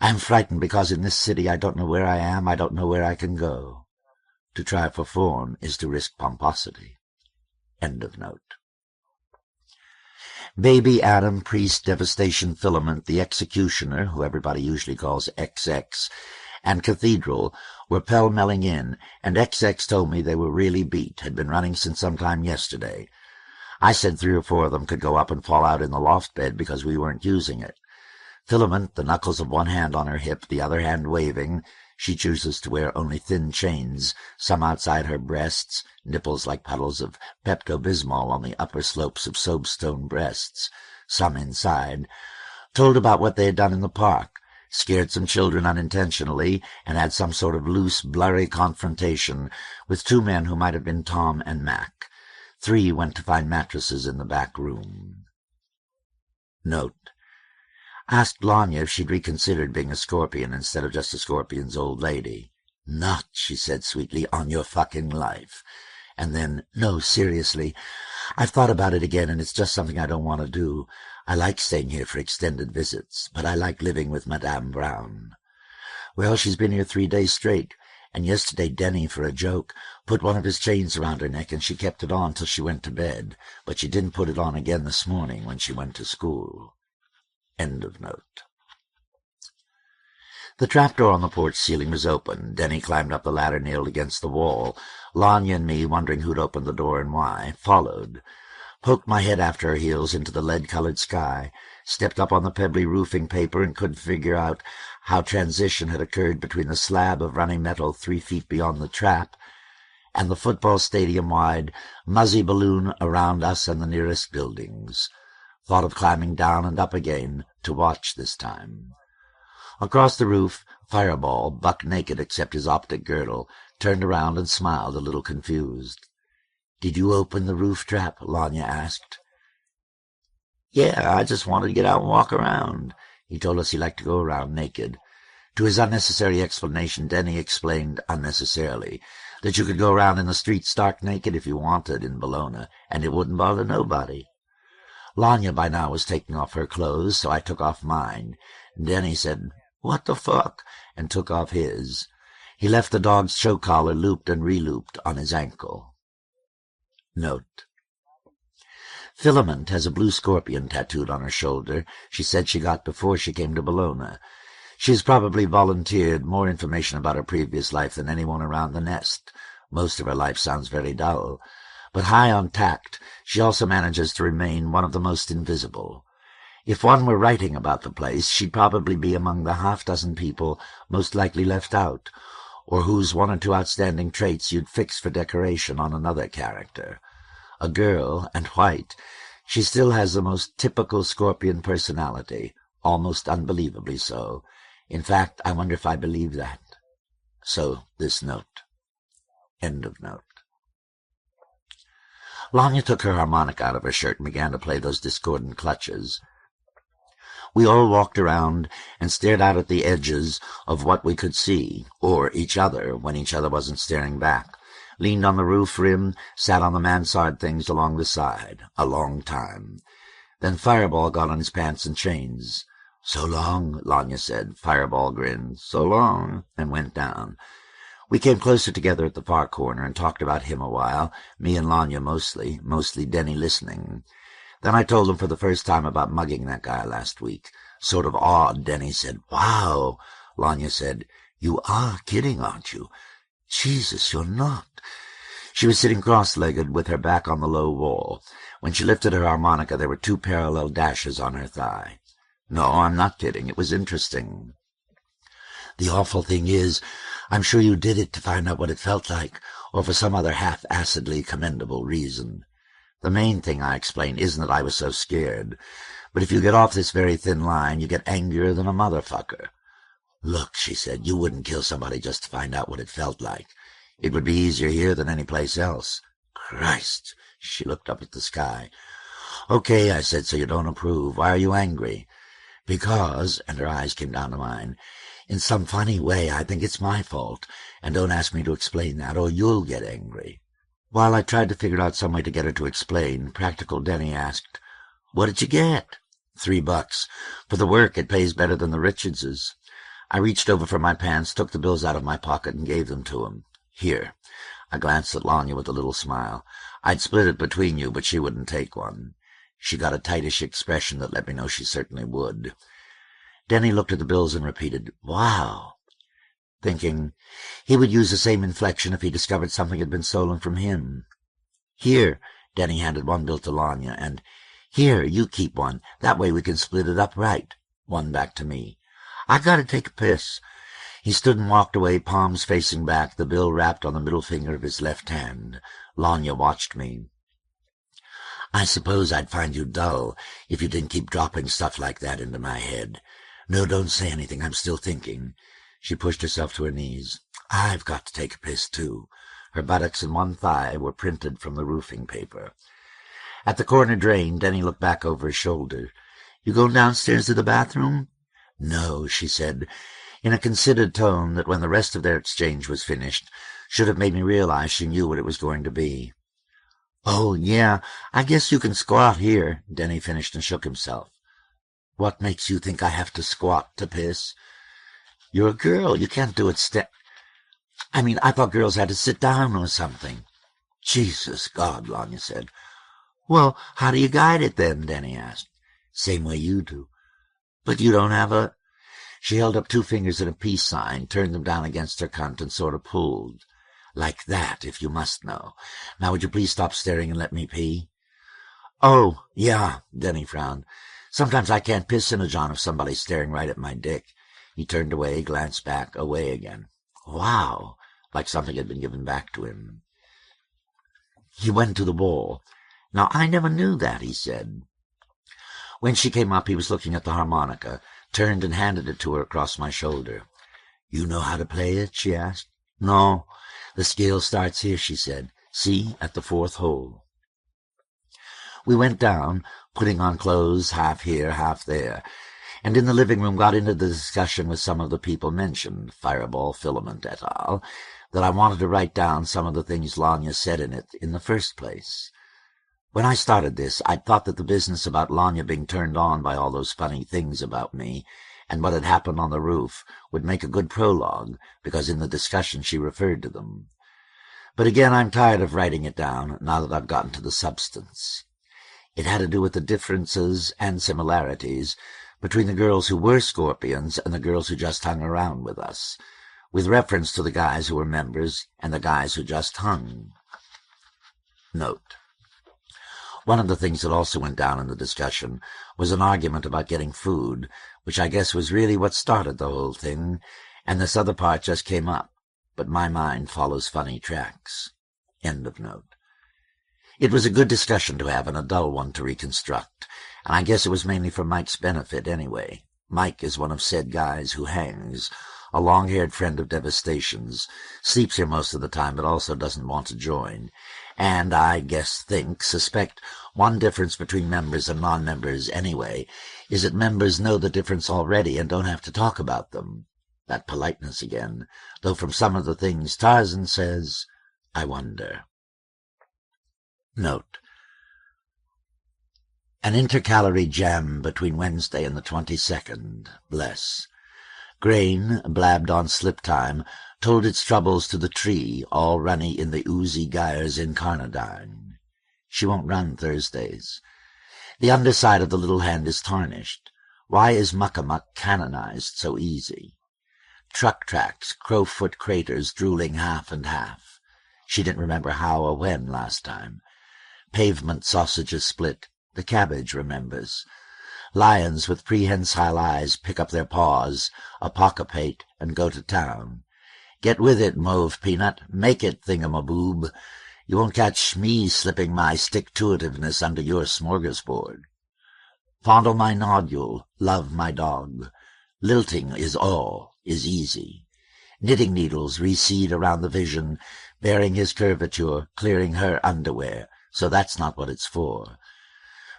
I'm frightened because in this city I don't know where I am, I don't know where I can go. To try for form is to risk pomposity. End of note. Baby Adam, Priest, Devastation, Filament, the Executioner, who everybody usually calls XX, and Cathedral were pell-melling in, and XX told me they were really beat, had been running since sometime yesterday. I said 3 or 4 of them could go up and fall out in the loft bed because we weren't using it. Filament, the knuckles of one hand on her hip, the other hand waving. She chooses to wear only thin chains, some outside her breasts, nipples like puddles of Pepto-Bismol on the upper slopes of soapstone breasts, some inside. Told about what they had done in the park. Scared some children unintentionally, and had some sort of loose, blurry confrontation with 2 men who might have been Tom and Mac. 3 went to find mattresses in the back room. Note: asked Lanya if she'd reconsidered being a scorpion instead of just a scorpion's old lady. "Not," she said sweetly, "on your fucking life." And then, "No, seriously, I've thought about it again, and it's just something I don't want to do. I like staying here for extended visits, but I like living with Madame Brown. Well, she's been here 3 days straight, and yesterday Denny, for a joke, put one of his chains around her neck, and she kept it on till she went to bed, but she didn't put it on again this morning when she went to school." End of note. The trapdoor on the porch ceiling was open. Denny climbed up the ladder nailed against the wall. Lanya and me, wondering who'd opened the door and why, followed. Poked my head after her heels into the lead-colored sky, stepped up on the pebbly roofing paper and couldn't figure out how transition had occurred between the slab of running metal 3 feet beyond the trap and the football stadium-wide muzzy balloon around us and the nearest buildings. Thought of climbing down and up again, to watch this time. Across the roof, Fireball, buck naked except his optic girdle, turned around and smiled, a little confused. "Did you open the roof trap?" Lanya asked. "Yeah, I just wanted to get out and walk around." He told us he liked to go around naked. To his unnecessary explanation, Denny explained unnecessarily that you could go around in the streets stark naked if you wanted in Bologna, and it wouldn't bother nobody. Lanya by now was taking off her clothes, so I took off mine. Denny said, "What the fuck?" and took off his. He left the dog's show collar looped and re-looped on his ankle. Note: Filament has a blue scorpion tattooed on her shoulder. She said she got before she came to Bologna. She has probably volunteered more information about her previous life than anyone around the nest. Most of her life sounds very dull. But high on tact, she also manages to remain one of the most invisible. If one were writing about the place, she'd probably be among the half-dozen people most likely left out, or whose 1 or 2 outstanding traits you'd fix for decoration on another character. A girl, and white, she still has the most typical scorpion personality, almost unbelievably so. In fact, I wonder if I believe that. So, this note. End of note. Lanya took her harmonica out of her shirt and began to play those discordant clutches. We all walked around and stared out at the edges of what we could see, or each other when each other wasn't staring back, leaned on the roof rim, sat on the mansard things along the side, a long time. Then Fireball got on his pants and chains. "So long," Lanya said. Fireball grinned. "So long," and went down. We came closer together at the far corner and talked about him a while, me and Lanya mostly Denny listening. Then I told him for the first time about mugging that guy last week. Sort of awed, Denny said, "Wow." Lanya said, "You are kidding, aren't you?" "Jesus, you're not." She was sitting cross-legged with her back on the low wall. When she lifted her harmonica, there were 2 parallel dashes on her thigh. "No, I'm not kidding. It was interesting. The awful thing is, I'm sure you did it to find out what it felt like, or for some other half-acidly commendable reason. The main thing," I explained, "isn't that I was so scared. But if you get off this very thin line, you get angrier than a motherfucker." "Look," she said, "you wouldn't kill somebody just to find out what it felt like. It would be easier here than any place else." "Christ!" She looked up at the sky. "Okay," I said, "so you don't approve. Why are you angry?" "Because," and her eyes came down to mine, "in some funny way I think it's my fault, and don't ask me to explain that, or you'll get angry." While I tried to figure out some way to get her to explain, practical Denny asked, "What did you get?" $3. For the work, it pays better than the Richardses." I reached over for my pants, took the bills out of my pocket, and gave them to him. "Here." I glanced at Lanya with a little smile. "I'd split it between you, but she wouldn't take one." She got a tightish expression that let me know she certainly would. Denny looked at the bills and repeated, "Wow," thinking he would use the same inflection if he discovered something had been stolen from him. "Here." Denny handed one bill to Lanya, and, "Here, you keep one. That way we can split it up right." One back to me. "I gotta take a piss." He stood and walked away, palms facing back, the bill wrapped on the middle finger of his left hand. Lanya watched me. "I suppose I'd find you dull if you didn't keep dropping stuff like that into my head. No, don't say anything. I'm still thinking." She pushed herself to her knees. "I've got to take a piss, too." Her buttocks and one thigh were printed from the roofing paper. At the corner drain, Denny looked back over his shoulder. "You going downstairs to the bathroom?" "No," she said, in a considered tone that, when the rest of their exchange was finished, should have made me realize she knew what it was going to be. "Oh, yeah, I guess you can squat here," Denny finished and shook himself. "What makes you think I have to squat to piss?" "You're a girl. You can't do it I thought girls had to sit down or something." "Jesus God," Lanya said. "Well, how do you guide it then?" Denny asked. "Same way you do." "But you don't have a—" She held up 2 fingers in a peace sign, turned them down against her cunt, and sort of pulled. "Like that, if you must know. Now would you please stop staring and let me pee?" "Oh, yeah," Denny frowned. "Sometimes I can't piss in a john if somebody's staring right at my dick." He turned away, glanced back, away again. "Wow," like something had been given back to him. He went to the wall. "Now, I never knew that," he said. When she came up, he was looking at the harmonica, turned and handed it to her across my shoulder. "You know how to play it?" she asked. "No. The scale starts here," she said. "See, at the 4th hole." We went down, putting on clothes half here, half there, and in the living room got into the discussion with some of the people mentioned, Fireball, Filament, et al., that I wanted to write down some of the things Lanya said in it in the first place. When I started this, I'd thought that the business about Lanya being turned on by all those funny things about me, and what had happened on the roof, would make a good prologue, because in the discussion she referred to them. But again, I'm tired of writing it down, now that I've gotten to the substance. It had to do with the differences and similarities between the girls who were Scorpions and the girls who just hung around with us, with reference to the guys who were members and the guys who just hung. Note. One of the things that also went down in the discussion was an argument about getting food, which I guess was really what started the whole thing, and this other part just came up, but my mind follows funny tracks. End of note. It was a good discussion to have and a dull one to reconstruct, and I guess it was mainly for Mike's benefit anyway. Mike is one of said guys who hangs, a long-haired friend of Devastation's, sleeps here most of the time but also doesn't want to join, And I suspect one difference between members and non-members anyway is that members know the difference already and don't have to talk about them. That politeness again, though from some of the things Tarzan says, I wonder. Note: an intercalary jam between Wednesday and the 22nd. Bless. Grain, blabbed on slip time, told its troubles to the tree, all runny in the oozy gyres incarnadine. She won't run Thursdays. The underside of the little hand is tarnished. Why is Muckamuck canonized so easy? Truck tracks, crowfoot craters drooling half and half. She didn't remember how or when last time. Pavement sausages split. The cabbage remembers. Lions with prehensile eyes pick up their paws, apocoupate, and go to town. Get with it, mauve peanut. Make it, thingamaboob. You won't catch me slipping my stick-to-itiveness under your smorgasbord. Fondle my nodule, love my dog. Lilting is easy. Knitting needles reseed around the vision, bearing his curvature, clearing her underwear, so that's not what it's for.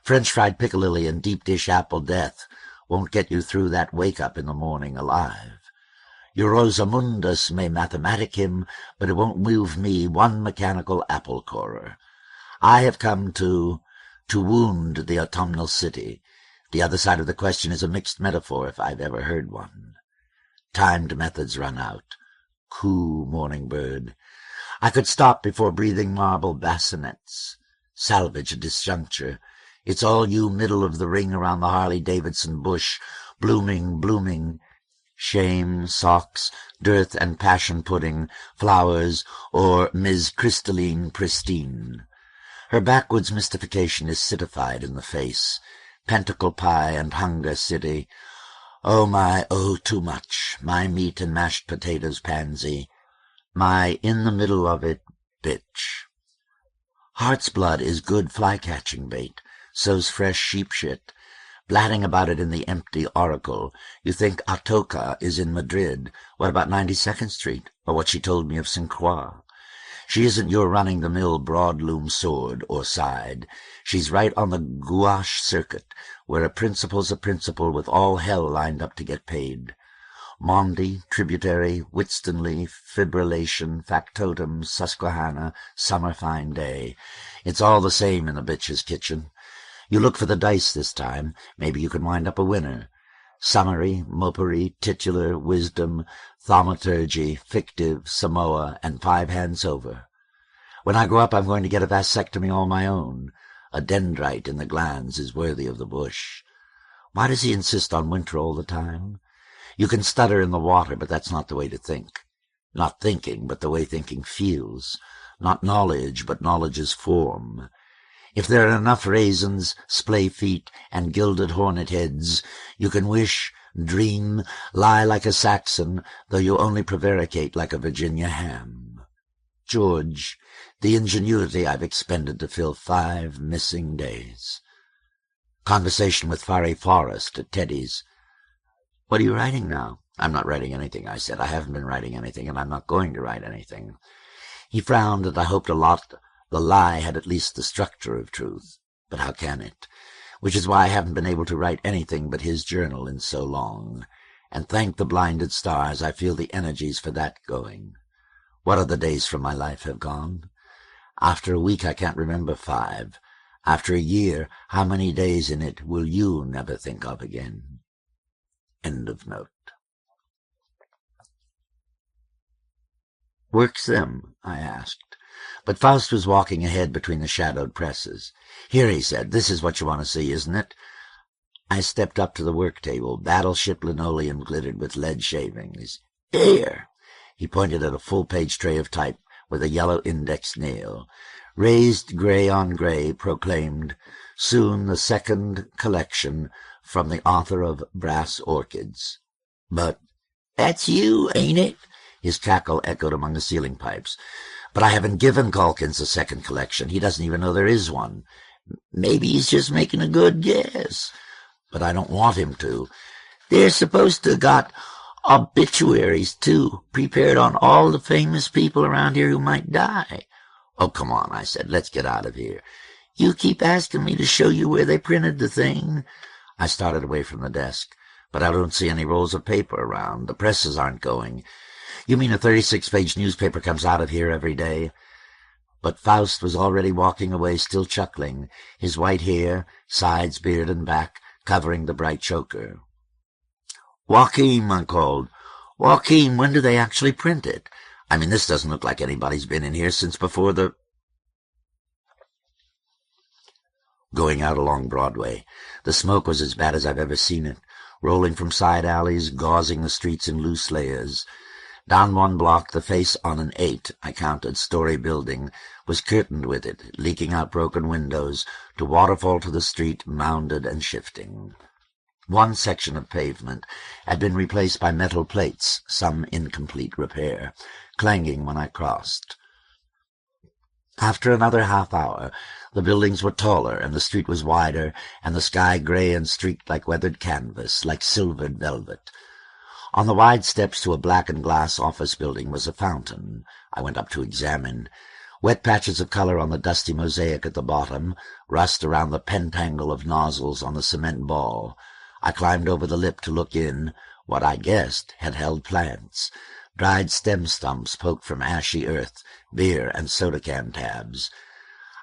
French-fried piccalilli and deep-dish apple death won't get you through that wake-up in the morning alive. Your Rosamundus may mathematic him, but it won't move me one mechanical apple-corer. I have come to wound the autumnal city. The other side of the question is a mixed metaphor, if I've ever heard one. Timed methods run out. Coo, morning bird. I could stop before breathing marble bassinets. Salvage a disjuncture. It's all you middle of the ring around the Harley-Davidson bush, blooming. Shame, socks, dearth and passion pudding, flowers, or Ms. Crystalline Pristine. Her backwoods mystification is citified in the face. Pentacle pie and hunger city. Oh, my, oh, too much. My meat and mashed potatoes pansy. My in the middle of it bitch. Heart's blood is good fly-catching bait. So's fresh sheep shit. Blatting about it in the empty Oracle. You think Atoka is in Madrid. What about 92nd Street? Or what she told me of St. Croix? She isn't your running-the-mill broadloom sword or side. She's right on the gouache circuit, where a principle's a principle with all hell lined up to get paid. Maundy, Tributary, Witstonleigh, Fibrillation, Factotum, Susquehanna, Summer Fine Day. It's all the same in the bitch's kitchen. You look for the dice this time. Maybe you can wind up a winner. Summary, mopery, titular, wisdom, thaumaturgy, fictive, Samoa, and 5 hands over. When I grow up, I'm going to get a vasectomy all my own. A dendrite in the glands is worthy of the bush. Why does he insist on winter all the time? You can stutter in the water, but that's not the way to think. Not thinking, but the way thinking feels. Not knowledge, but knowledge's form. If there are enough raisins, splay feet, and gilded hornet heads, you can wish, dream, lie like a Saxon, though you only prevaricate like a Virginia ham. George, the ingenuity I've expended to fill 5 missing days. Conversation with Fari Forrest at Teddy's. What are you writing now? I'm not writing anything, I said. I haven't been writing anything, and I'm not going to write anything. He frowned, and I hoped a lot the lie had at least the structure of truth. But how can it? Which is why I haven't been able to write anything but his journal in so long. And thank the blinded stars, I feel the energies for that going. What other days from my life have gone? After a week I can't remember 5. After a year, how many days in it will you never think of again? End of note. Works them? I asked. But Faust was walking ahead between the shadowed presses. Here, he said, this is what you want to see, isn't it? I stepped up to the work table. Battleship linoleum glittered with lead shavings. Here! He pointed at a full-page tray of type with a yellow index nail. Raised gray on gray, proclaimed, soon the 2nd collection from the author of Brass Orchids. But, that's you, ain't it? His cackle echoed among the ceiling pipes. But I haven't given Calkins a 2nd collection. He doesn't even know there is one. Maybe he's just making a good guess. But I don't want him to. They're supposed to have got obituaries, too, prepared on all the famous people around here who might die. "Oh, come on," I said. "Let's get out of here." "You keep asking me to show you where they printed the thing." I started away from the desk. "But I don't see any rolls of paper around. The presses aren't going." "You mean a 36-page newspaper comes out of here every day?" But Faust was already walking away, still chuckling, his white hair, sides, beard, and back, covering the bright choker. "Joachim," I called. "Joachim, when do they actually print it? I mean, this doesn't look like anybody's been in here since before the—" Going out along Broadway, the smoke was as bad as I've ever seen it, rolling from side alleys, gauzing the streets in loose layers. Down one block, the face on an 8, I counted, story building was curtained with it, leaking out broken windows to waterfall to the street, mounded and shifting. One section of pavement had been replaced by metal plates, some incomplete repair, clanging when I crossed. After another half-hour, the buildings were taller, and the street was wider, and the sky grey and streaked like weathered canvas, like silvered velvet. On the wide steps to a black-and-glass office building was a fountain. I went up to examine. Wet patches of color on the dusty mosaic at the bottom, rust around the pentangle of nozzles on the cement ball. I climbed over the lip to look in. What I guessed had held plants. Dried stem stumps poked from ashy earth, beer and soda-can tabs.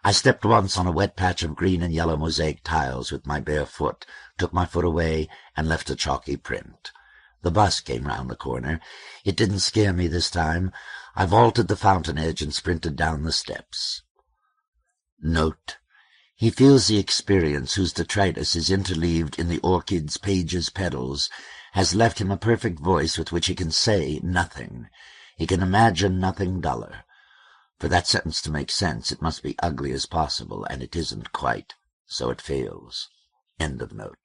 I stepped once on a wet patch of green and yellow mosaic tiles with my bare foot, took my foot away, and left a chalky print. The bus came round the corner. It didn't scare me this time. I vaulted the fountain edge and sprinted down the steps. Note: he feels the experience whose detritus is interleaved in the orchid's pages petals has left him a perfect voice with which he can say nothing. He can imagine nothing duller. For that sentence to make sense, it must be ugly as possible, and it isn't quite, so it fails. End of note.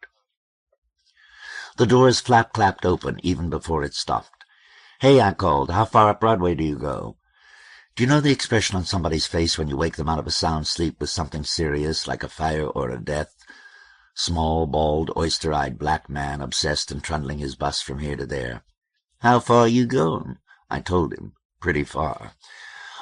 The doors flap-clapped open even before it stopped. "Hey," I called, "how far up Broadway do you go?" Do you know the expression on somebody's face when you wake them out of a sound sleep with something serious, like a fire or a death? Small, bald, oyster-eyed black man, obsessed and trundling his bus from here to there. "How far you going?" I told him. "Pretty far."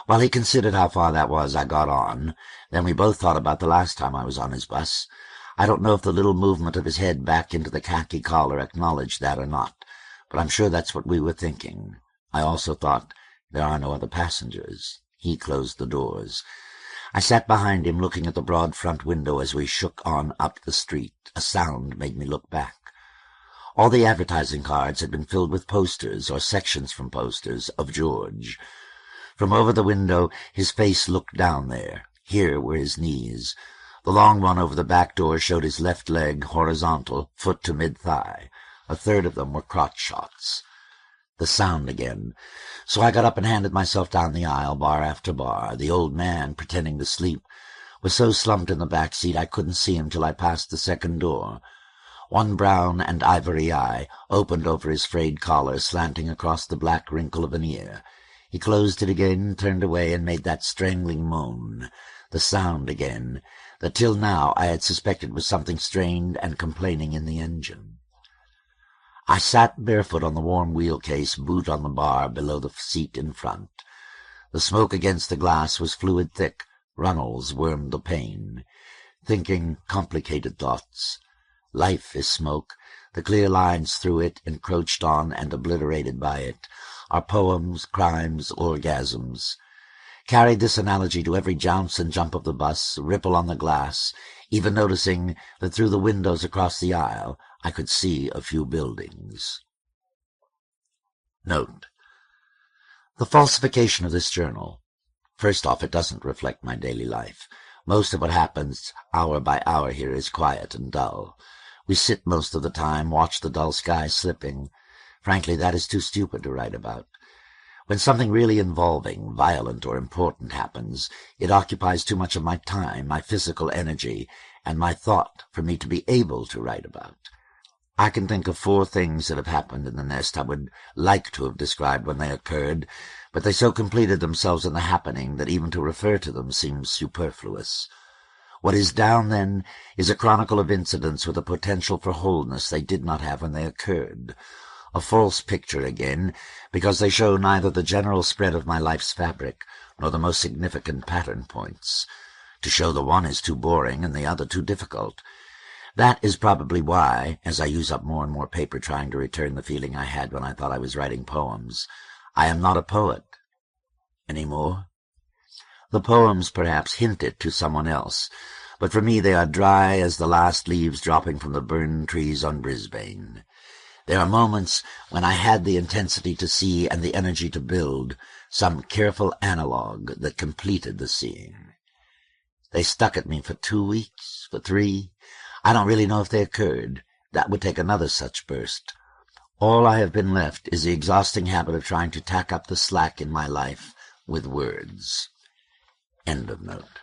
While he considered how far that was, I got on. Then we both thought about the last time I was on his bus. I don't know if the little movement of his head back into the khaki collar acknowledged that or not, but I'm sure that's what we were thinking. I also thought, there are no other passengers. He closed the doors. I sat behind him, looking at the broad front window as we shook on up the street. A sound made me look back. All the advertising cards had been filled with posters, or sections from posters, of George. From over the window his face looked down there. Here were his knees. The long one over the back door showed his left leg horizontal, foot to mid-thigh. A third of them were crotch shots. The sound again. So I got up and handed myself down the aisle, bar after bar. The old man, pretending to sleep, was so slumped in the back seat I couldn't see him till I passed the second door. One brown and ivory eye opened over his frayed collar, slanting across the black wrinkle of an ear. He closed it again, turned away, and made that strangling moan. The sound again, that till now I had suspected was something strained and complaining in the engine. I sat barefoot on the warm wheel-case, boot on the bar below the seat in front. The smoke against the glass was fluid thick. Runnels wormed the pane. Thinking complicated thoughts. Life is smoke. The clear lines through it, encroached on and obliterated by it, are poems, crimes, orgasms. Carried this analogy to every jounce and jump of the bus, ripple on the glass, even noticing that through the windows across the aisle I could see a few buildings. Note: the falsification of this journal. First off, it doesn't reflect my daily life. Most of what happens hour by hour here is quiet and dull. We sit most of the time, watch the dull sky slipping. Frankly, that is too stupid to write about. When something really involving, violent, or important happens, it occupies too much of my time, my physical energy, and my thought for me to be able to write about. I can think of 4 things that have happened in the nest I would like to have described when they occurred, but they so completed themselves in the happening that even to refer to them seems superfluous. What is down, then, is a chronicle of incidents with a potential for wholeness they did not have when they occurred. A false picture again, because they show neither the general spread of my life's fabric nor the most significant pattern points. To show the one is too boring and the other too difficult. That is probably why, as I use up more and more paper trying to return the feeling I had when I thought I was writing poems, I am not a poet anymore. The poems perhaps hint it to someone else, but for me they are dry as the last leaves dropping from the burned trees on Brisbane. There are moments when I had the intensity to see and the energy to build some careful analogue that completed the seeing. They stuck at me for 2 weeks, for 3. I don't really know if they occurred. That would take another such burst. All I have been left is the exhausting habit of trying to tack up the slack in my life with words. End of note.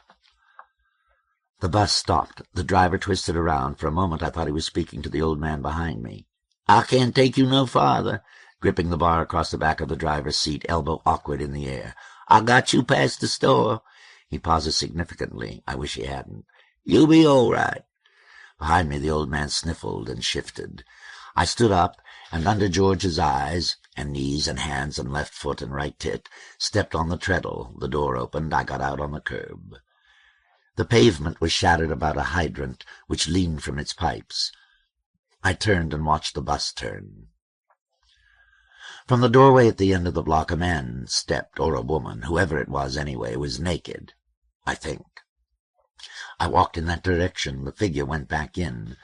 The bus stopped. The driver twisted around. For a moment I thought he was speaking to the old man behind me. "I can't take you no farther," gripping the bar across the back of the driver's seat, elbow awkward in the air. "I got you past the store." He pauses significantly. I wish he hadn't. "You'll be all right." Behind me the old man sniffled and shifted. I stood up, and under George's eyes, and knees and hands and left foot and right tit, stepped on the treadle. The door opened. I got out on the curb. The pavement was shattered about a hydrant which leaned from its pipes. I turned and watched the bus turn. From the doorway at the end of the block a man stepped, or a woman, whoever it was anyway, was naked, I think. I walked in that direction. The figure went back in.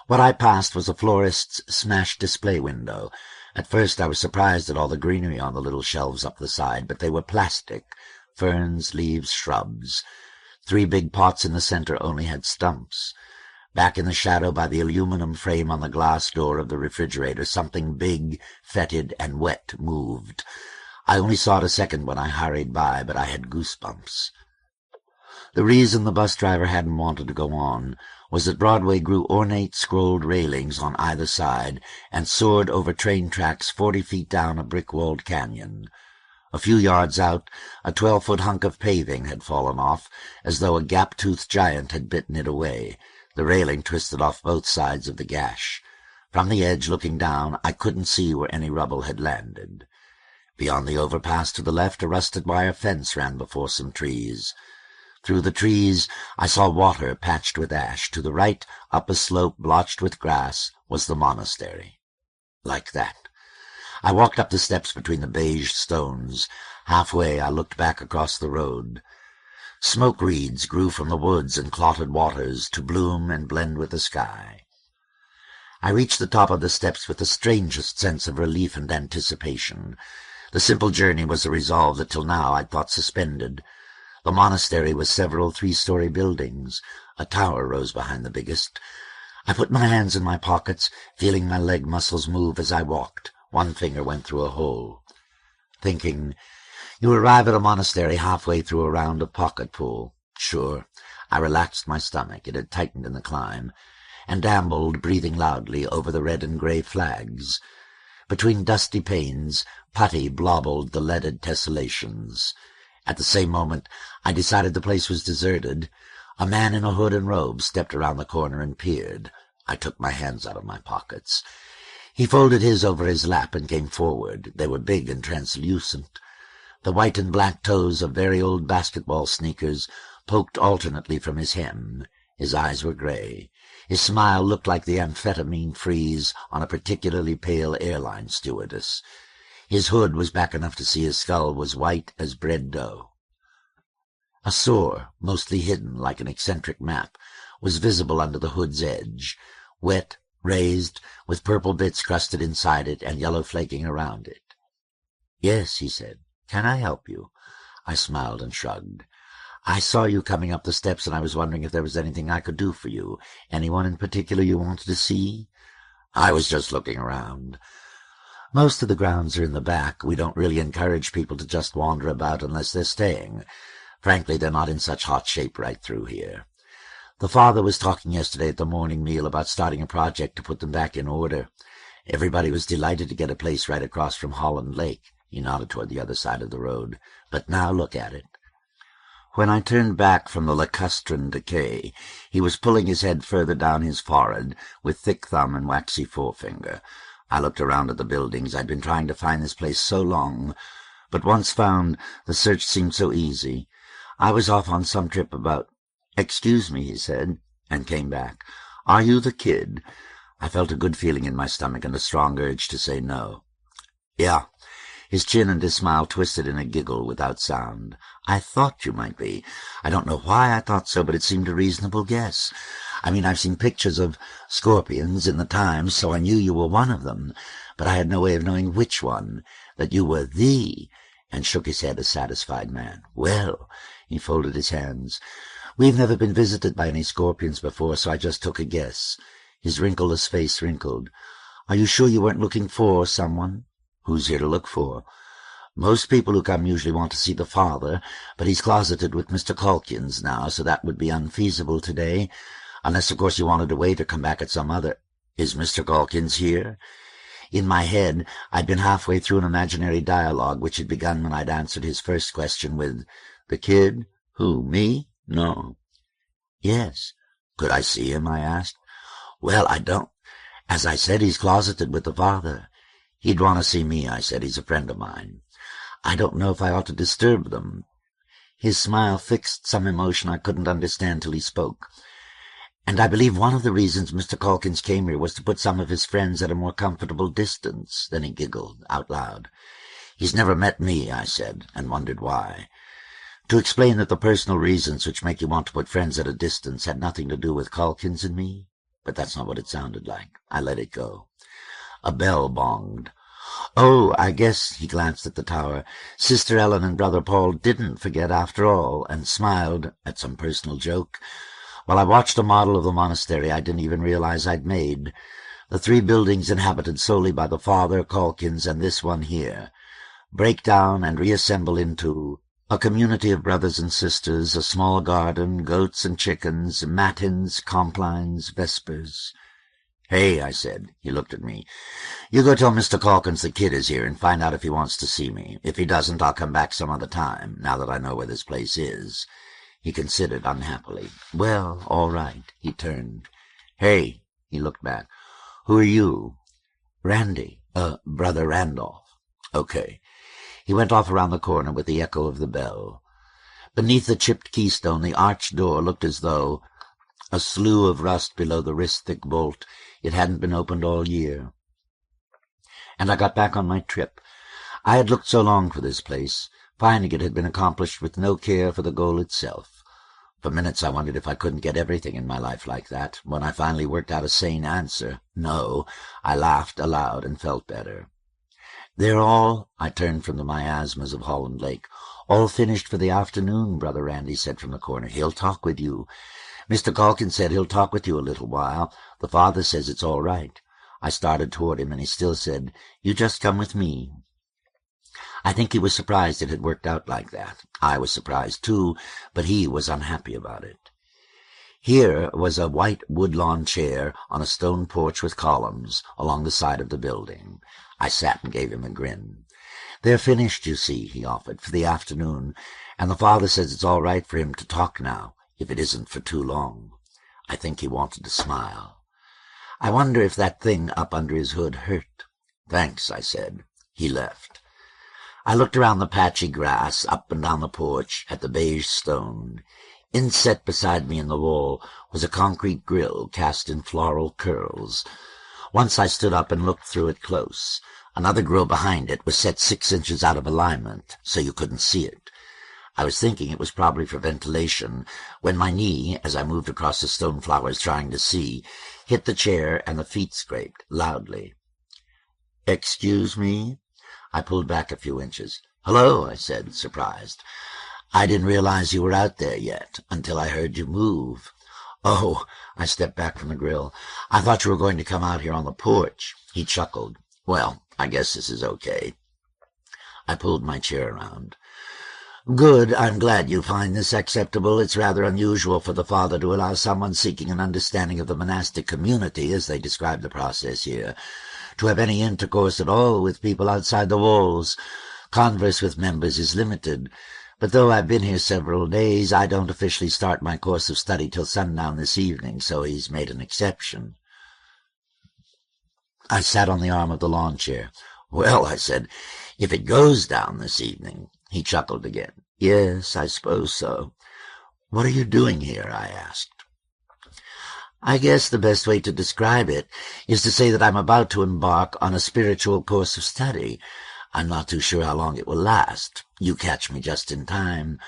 What I passed was a florist's smashed display window. At first I was surprised at all the greenery on the little shelves up the side, but they were plastic, ferns, leaves, shrubs. 3 big pots in the center only had stumps. Back in the shadow by the aluminum frame on the glass door of the refrigerator, something big, fetid, and wet moved. I only saw it a second when I hurried by, but I had goosebumps. The reason the bus driver hadn't wanted to go on was that Broadway grew ornate scrolled railings on either side and soared over train tracks 40 feet down a brick-walled canyon. A few yards out, a 12-foot hunk of paving had fallen off, as though a gap-toothed giant had bitten it away. The railing twisted off both sides of the gash. From the edge, looking down, I couldn't see where any rubble had landed. Beyond the overpass to the left, a rusted wire fence ran before some trees. Through the trees I saw water patched with ash. To the right, up a slope blotched with grass, was the monastery. Like that. I walked up the steps between the beige stones. Halfway I looked back across the road. Smoke reeds grew from the woods and clotted waters to bloom and blend with the sky. I reached the top of the steps with the strangest sense of relief and anticipation. The simple journey was a resolve that till now I'd thought suspended. The monastery was several 3-story buildings. A tower rose behind the biggest. I put my hands in my pockets, feeling my leg muscles move as I walked. One finger went through a hole. Thinking, you arrive at a monastery halfway through a round of pocket pool. Sure. I relaxed my stomach. It had tightened in the climb, and ambled, breathing loudly, over the red and grey flags. Between dusty panes, putty blobbled the leaded tessellations. At the same moment, I decided the place was deserted. A man in a hood and robe stepped around the corner and peered. I took my hands out of my pockets. He folded his over his lap and came forward. They were big and translucent. The white and black toes of very old basketball sneakers poked alternately from his hem. His eyes were grey. His smile looked like the amphetamine freeze on a particularly pale airline stewardess. His hood was back enough to see his skull was white as bread dough. A sore, mostly hidden like an eccentric map, was visible under the hood's edge, wet, raised, with purple bits crusted inside it and yellow flaking around it. "Yes," he said. "Can I help you?" I smiled and shrugged. "I saw you coming up the steps, and I was wondering if there was anything I could do for you. Anyone in particular you wanted to see?" "I was just looking around." "Most of the grounds are in the back. We don't really encourage people to just wander about unless they're staying. Frankly, they're not in such hot shape right through here. The father was talking yesterday at the morning meal about starting a project to put them back in order. Everybody was delighted to get a place right across from Holland Lake." He nodded toward the other side of the road. "But now look at it." When I turned back from the lacustrine decay, he was pulling his head further down his forehead with thick thumb and waxy forefinger. I looked around at the buildings. I'd been trying to find this place so long. But once found, the search seemed so easy. I was off on some trip about— "Excuse me," he said, and came back. "Are you the kid?" I felt a good feeling in my stomach and a strong urge to say no. "Yeah." His chin and his smile twisted in a giggle without sound. "I thought you might be. I don't know why I thought so, but it seemed a reasonable guess. I mean, I've seen pictures of scorpions in the Times, so I knew you were one of them, but I had no way of knowing which one, that you were the—" and shook his head, a satisfied man. "Well," he folded his hands, "we've never been visited by any scorpions before, so I just took a guess." His wrinkleless face wrinkled. "Are you sure you weren't looking for someone?" "Who's here to look for?" "Most people who come usually want to see the father, but he's closeted with Mr. Calkins now, so that would be unfeasible today, unless, of course, you wanted to wait or come back at some other—" "Is Mr. Calkins here?" In my head, I'd been halfway through an imaginary dialogue which had begun when I'd answered his first question with, "The kid? Who, me? No." "Yes." "Could I see him?" I asked. "Well, I don't. As I said, he's closeted with the father." "He'd want to see me," I said. "He's a friend of mine." "I don't know if I ought to disturb them." His smile fixed some emotion I couldn't understand till he spoke. "And I believe one of the reasons Mr. Calkins came here was to put some of his friends at a more comfortable distance." Then he giggled out loud. "He's never met me," I said, and wondered why. To explain that the personal reasons which make you want to put friends at a distance had nothing to do with Calkins and me? But that's not what it sounded like. I let it go. A bell bonged. "Oh, I guess," he glanced at the tower, "Sister Ellen and Brother Paul didn't forget after all," and smiled at some personal joke, while I watched a model of the monastery I didn't even realize I'd made. The 3 buildings inhabited solely by the father, Calkins, and this one here. Break down and reassemble into a community of brothers and sisters, a small garden, goats and chickens, matins, complines, vespers. "Hey," I said. He looked at me. "You go tell Mr. Calkins the kid is here and find out if he wants to see me. If he doesn't, I'll come back some other time, now that I know where this place is." He considered unhappily. "Well, all right." He turned. "Hey." He looked back. "Who are you?" "Randy. Brother Randolph." "Okay." He went off around the corner with the echo of the bell. Beneath the chipped keystone, the arched door looked as though, a slew of rust below the wrist-thick bolt, it hadn't been opened all year. And I got back on my trip. I had looked so long for this place. Finding it had been accomplished with no care for the goal itself. For minutes I wondered if I couldn't get everything in my life like that. When I finally worked out a sane answer, no, I laughed aloud and felt better. "They're all—" I turned from the miasmas of Holland Lake. "All finished for the afternoon," Brother Randy said from the corner. "He'll talk with you. Mr. Calkins said he'll talk with you a little while. The father says it's all right." I started toward him, and he still said, "You just come with me." I think he was surprised it had worked out like that. I was surprised, too, but he was unhappy about it. Here was a white woodlawn chair on a stone porch with columns along the side of the building. I sat and gave him a grin. "They're finished, you see," he offered, "for the afternoon, and the father says it's all right for him to talk now, if it isn't for too long." I think he wanted to smile. I wonder if that thing up under his hood hurt. "Thanks," I said. He left. I looked around the patchy grass, up and down the porch, at the beige stone. Inset beside me in the wall was a concrete grill cast in floral curls. Once I stood up and looked through it close. Another grill behind it was set 6 inches out of alignment, so you couldn't see it. I was thinking it was probably for ventilation, when my knee, as I moved across the stone flowers trying to see, hit the chair and the feet scraped loudly. "Excuse me?" I pulled back a few inches. "Hello," I said, surprised. "I didn't realize you were out there yet, until I heard you move." "Oh," I stepped back from the grill. "I thought you were going to come out here on the porch." He chuckled. "Well, I guess this is okay." I pulled my chair around. "Good. I'm glad you find this acceptable. It's rather unusual for the father to allow someone seeking an understanding of the monastic community, as they describe the process here, to have any intercourse at all with people outside the walls. Converse with members is limited. But though I've been here several days, I don't officially start my course of study till sundown this evening, so he's made an exception." I sat on the arm of the lawn chair. "Well," I said, If it goes down this evening. He chuckled again. Yes, I suppose so. What are you doing here? I asked. I guess the best way to describe it is to say that I'm about to embark on a spiritual course of study. I'm not too sure how long it will last. You catch me just in time.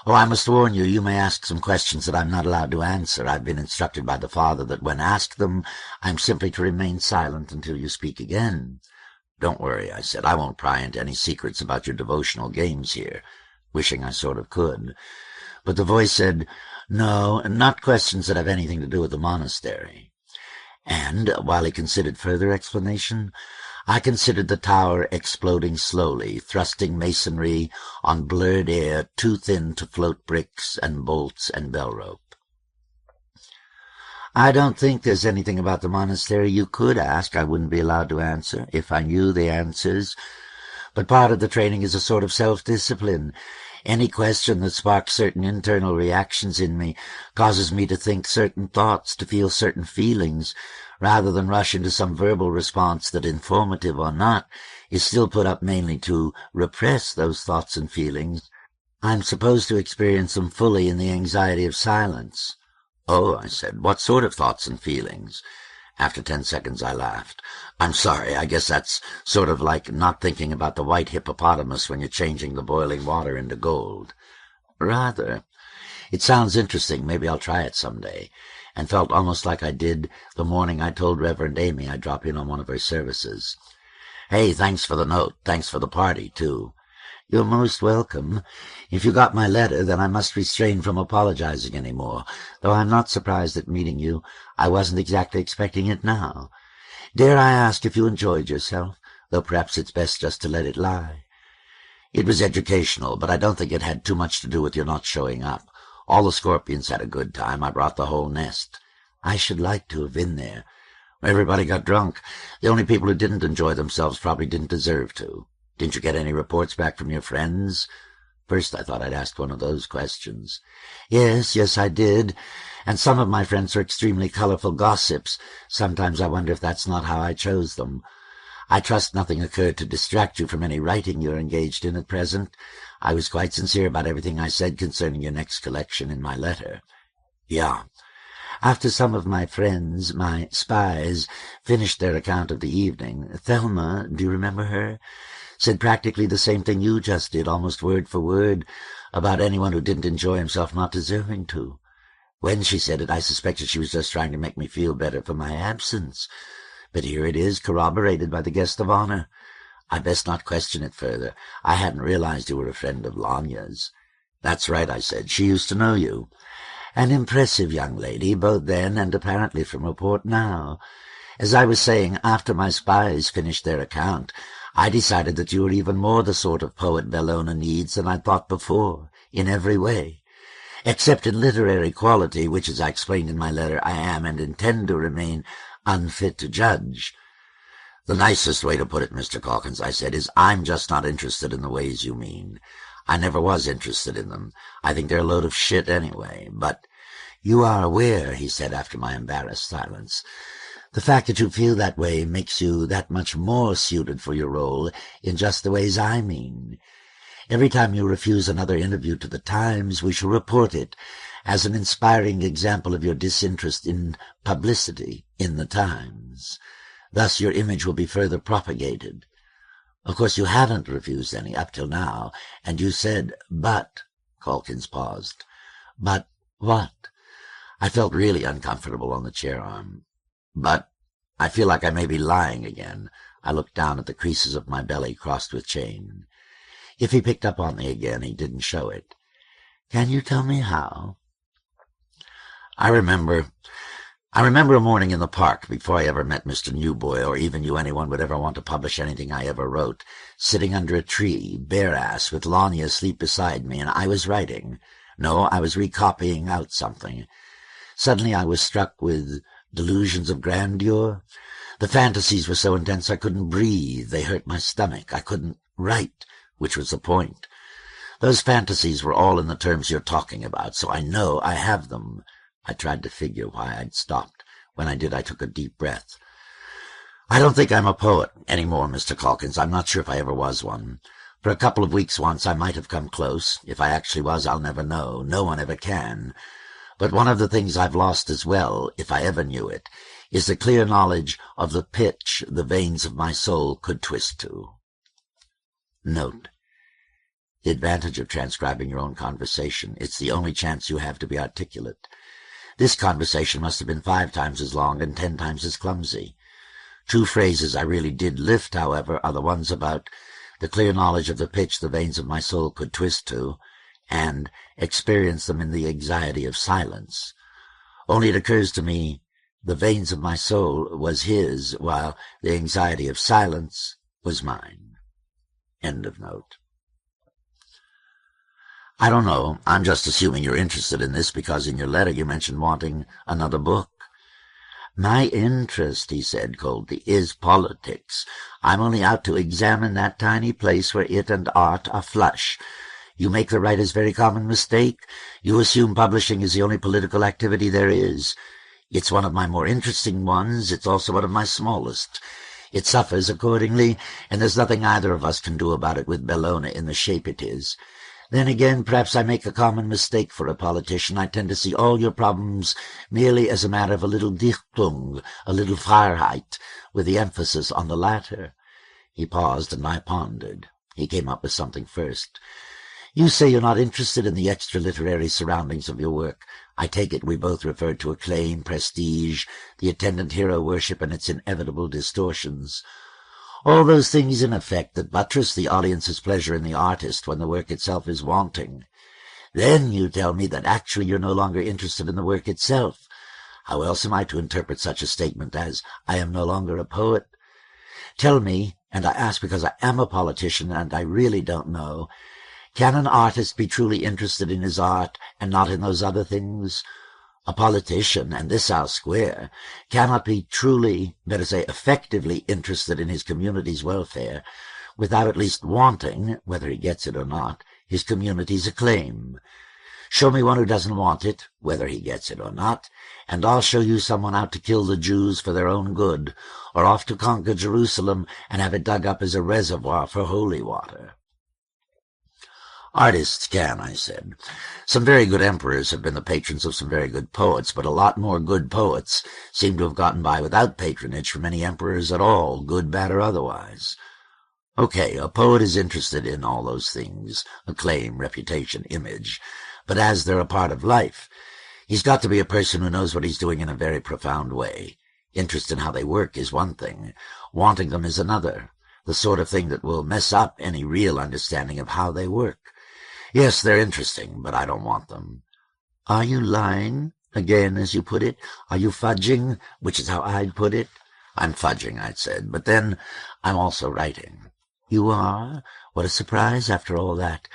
Oh, I must warn you, you may ask some questions that I'm not allowed to answer. I've been instructed by the Father that when asked them, I'm simply to remain silent until you speak again. Don't worry, I said. I won't pry into any secrets about your devotional games here, wishing I sort of could. But the voice said, no, not questions that have anything to do with the monastery. And, while he considered further explanation, I considered the tower exploding slowly, thrusting masonry on blurred air too thin to float bricks and bolts and bell rope. I don't think there's anything about the monastery you could ask I wouldn't be allowed to answer, if I knew the answers. But part of the training is a sort of self-discipline. Any question that sparks certain internal reactions in me causes me to think certain thoughts, to feel certain feelings, rather than rush into some verbal response that, informative or not, is still put up mainly to repress those thoughts and feelings. I'm supposed to experience them fully in the anxiety of silence. Oh, I said, what sort of thoughts and feelings? After 10 seconds I laughed. I'm sorry, I guess that's sort of like not thinking about the white hippopotamus when you're changing the boiling water into gold. Rather. It sounds interesting, maybe I'll try it someday, and felt almost like I did the morning I told Reverend Amy I'd drop in on one of her services. Hey, thanks for the note, thanks for the party, too. You're most welcome. If you got my letter, then I must refrain from apologizing any more, though I'm not surprised at meeting you. I wasn't exactly expecting it now. Dare I ask if you enjoyed yourself, though perhaps it's best just to let it lie? It was educational, but I don't think it had too much to do with your not showing up. All the scorpions had a good time. I brought the whole nest. I should like to have been there. Everybody got drunk. The only people who didn't enjoy themselves probably didn't deserve to. Didn't you get any reports back from your friends? First I thought I'd ask one of those questions. Yes, I did. And some of my friends are extremely colorful gossips. Sometimes I wonder if that's not how I chose them. I trust nothing occurred to distract you from any writing you're engaged in at present. I was quite sincere about everything I said concerning your next collection in my letter. Yeah. After some of my friends, my spies, finished their account of the evening, Thelma, do you remember her? Said practically the same thing you just did, almost word for word, about anyone who didn't enjoy himself not deserving to. When she said it, I suspected she was just trying to make me feel better for my absence. But here it is, corroborated by the guest of honor. I best not question it further. I hadn't realized you were a friend of Lanya's. That's right, I said. She used to know you. An impressive young lady, both then and apparently from report now. As I was saying, after my spies finished their account, I decided that you were even more the sort of poet Bellona needs than I'd thought before, in every way. Except in literary quality, which, as I explained in my letter, I am and intend to remain unfit to judge. The nicest way to put it, Mr. Calkins, I said, is I'm just not interested in the ways you mean. I never was interested in them. I think they're a load of shit anyway. But you are aware, he said after my embarrassed silence, the fact that you feel that way makes you that much more suited for your role in just the ways I mean. Every time you refuse another interview to the Times, we shall report it as an inspiring example of your disinterest in publicity in the Times. Thus your image will be further propagated. Of course, you haven't refused any up till now, and you said, but, Calkins paused. But what? I felt really uncomfortable on the chair arm. But I feel like I may be lying again. I looked down at the creases of my belly crossed with chain. If he picked up on me again, he didn't show it. Can you tell me how? I remember a morning in the park before I ever met Mr. Newboy or even you anyone would ever want to publish anything I ever wrote, sitting under a tree, bare-ass, with Lanya asleep beside me, and I was writing. No, I was recopying out something. Suddenly I was struck with delusions of grandeur. The fantasies were so intense I couldn't breathe. They hurt my stomach. I couldn't write, which was the point. Those fantasies were all in the terms you're talking about, so I know I have them. I tried to figure why I'd stopped. When I did, I took a deep breath. I don't think I'm a poet anymore, Mr. Calkins. I'm not sure if I ever was one. For a couple of weeks once I might have come close. If I actually was, I'll never know. No one ever can. But one of the things I've lost as well, if I ever knew it, is the clear knowledge of the pitch the veins of my soul could twist to. Note: the advantage of transcribing your own conversation. It's the only chance you have to be articulate. This conversation must have been 5 times as long and 10 times as clumsy. 2 phrases I really did lift, however, are the ones about the clear knowledge of the pitch the veins of my soul could twist to, and experience them in the anxiety of silence. Only it occurs to me the veins of my soul was his, while the anxiety of silence was mine. End of note. I don't know. I'm just assuming you're interested in this because in your letter you mentioned wanting another book. My interest, he said coldly, is politics. I'm only out to examine that tiny place where it and art are flush. You make the writer's very common mistake. You assume publishing is the only political activity there is. It's one of my more interesting ones. It's also one of my smallest. It suffers accordingly, and there's nothing either of us can do about it with Bellona in the shape it is. Then again, perhaps I make a common mistake for a politician. I tend to see all your problems merely as a matter of a little Dichtung, a little Freiheit, with the emphasis on the latter. He paused, and I pondered. He came up with something first. You say you're not interested in the extra-literary surroundings of your work. I take it we both referred to acclaim, prestige, the attendant hero worship, and its inevitable distortions. All those things, in effect, that buttress the audience's pleasure in the artist when the work itself is wanting. Then you tell me that actually you're no longer interested in the work itself. How else am I to interpret such a statement as, I am no longer a poet? Tell me, and I ask because I am a politician and I really don't know, can an artist be truly interested in his art and not in those other things? A politician, and this our square, cannot be truly, better say effectively, interested in his community's welfare without at least wanting, whether he gets it or not, his community's acclaim. Show me one who doesn't want it, whether he gets it or not, and I'll show you someone out to kill the Jews for their own good, or off to conquer Jerusalem and have it dug up as a reservoir for holy water. Artists can, I said. Some very good emperors have been the patrons of some very good poets, but a lot more good poets seem to have gotten by without patronage from any emperors at all, good, bad, or otherwise. Okay, a poet is interested in all those things, acclaim, reputation, image, but as they're a part of life, he's got to be a person who knows what he's doing in a very profound way. Interest in how they work is one thing, wanting them is another, the sort of thing that will mess up any real understanding of how they work. Yes, they're interesting, but I don't want them. Are you lying, again, as you put it? Are you fudging, which is how I'd put it? I'm fudging, I'd said, but then I'm also writing. You are? What a surprise after all that.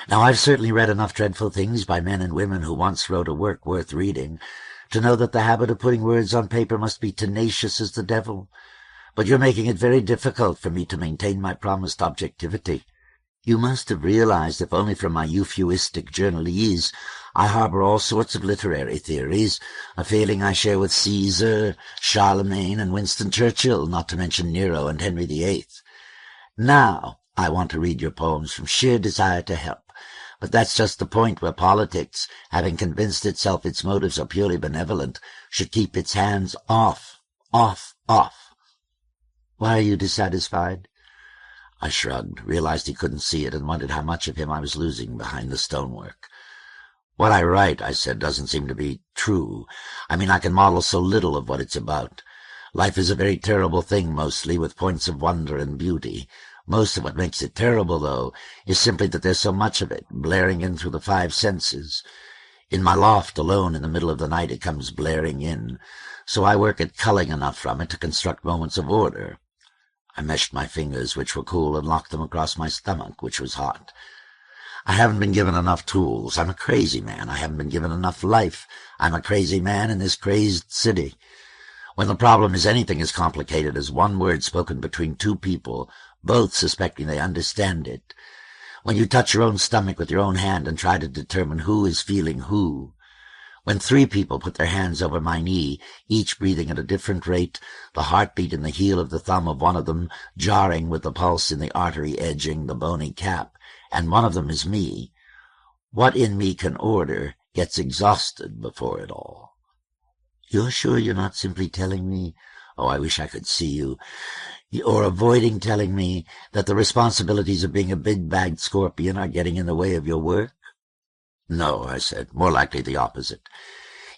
Now, I've certainly read enough dreadful things by men and women who once wrote a work worth reading to know that the habit of putting words on paper must be tenacious as the devil. But you're making it very difficult for me to maintain my promised objectivity. You must have realized, if only from my euphuistic journalese, I harbor all sorts of literary theories, a failing I share with Caesar, Charlemagne, and Winston Churchill, not to mention Nero and Henry VIII. Now, I want to read your poems from sheer desire to help, but that's just the point where politics, having convinced itself its motives are purely benevolent, should keep its hands off. Why are you dissatisfied? I shrugged, realized he couldn't see it, and wondered how much of him I was losing behind the stonework. What I write, I said, doesn't seem to be true. I mean, I can model so little of what it's about. Life is a very terrible thing, mostly, with points of wonder and beauty. Most of what makes it terrible, though, is simply that there's so much of it, blaring in through the 5 senses. In my loft alone in the middle of the night it comes blaring in, so I work at culling enough from it to construct moments of order. I meshed my fingers, which were cool, and locked them across my stomach, which was hot. I haven't been given enough tools. I'm a crazy man. I haven't been given enough life. I'm a crazy man in this crazed city. When the problem is anything as complicated as one word spoken between 2 people, both suspecting they understand it. When you touch your own stomach with your own hand and try to determine who is feeling who. When 3 people put their hands over my knee, each breathing at a different rate, the heartbeat in the heel of the thumb of one of them jarring with the pulse in the artery edging the bony cap, and one of them is me, what in me can order gets exhausted before it all. You're sure you're not simply telling me, oh, I wish I could see you, or avoiding telling me that the responsibilities of being a big-bagged scorpion are getting in the way of your work? No, I said, more likely the opposite.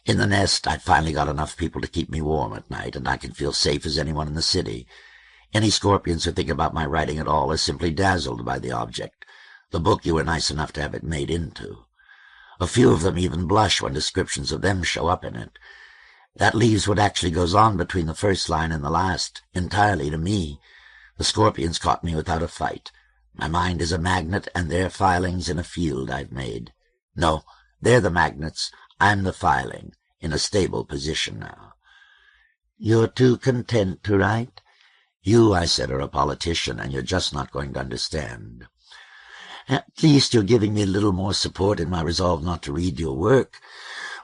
In the nest, I've finally got enough people to keep me warm at night, and I can feel safe as anyone in the city. Any scorpions who think about my writing at all are simply dazzled by the object, the book you were nice enough to have it made into. A few of them even blush when descriptions of them show up in it. That leaves what actually goes on between the first line and the last entirely to me. The scorpions caught me without a fight. My mind is a magnet, and they're filings in a field I've made. No, they're the magnets, I'm the filing, in a stable position now. You're too content to write? You, I said, are a politician, and you're just not going to understand. At least you're giving me a little more support in my resolve not to read your work.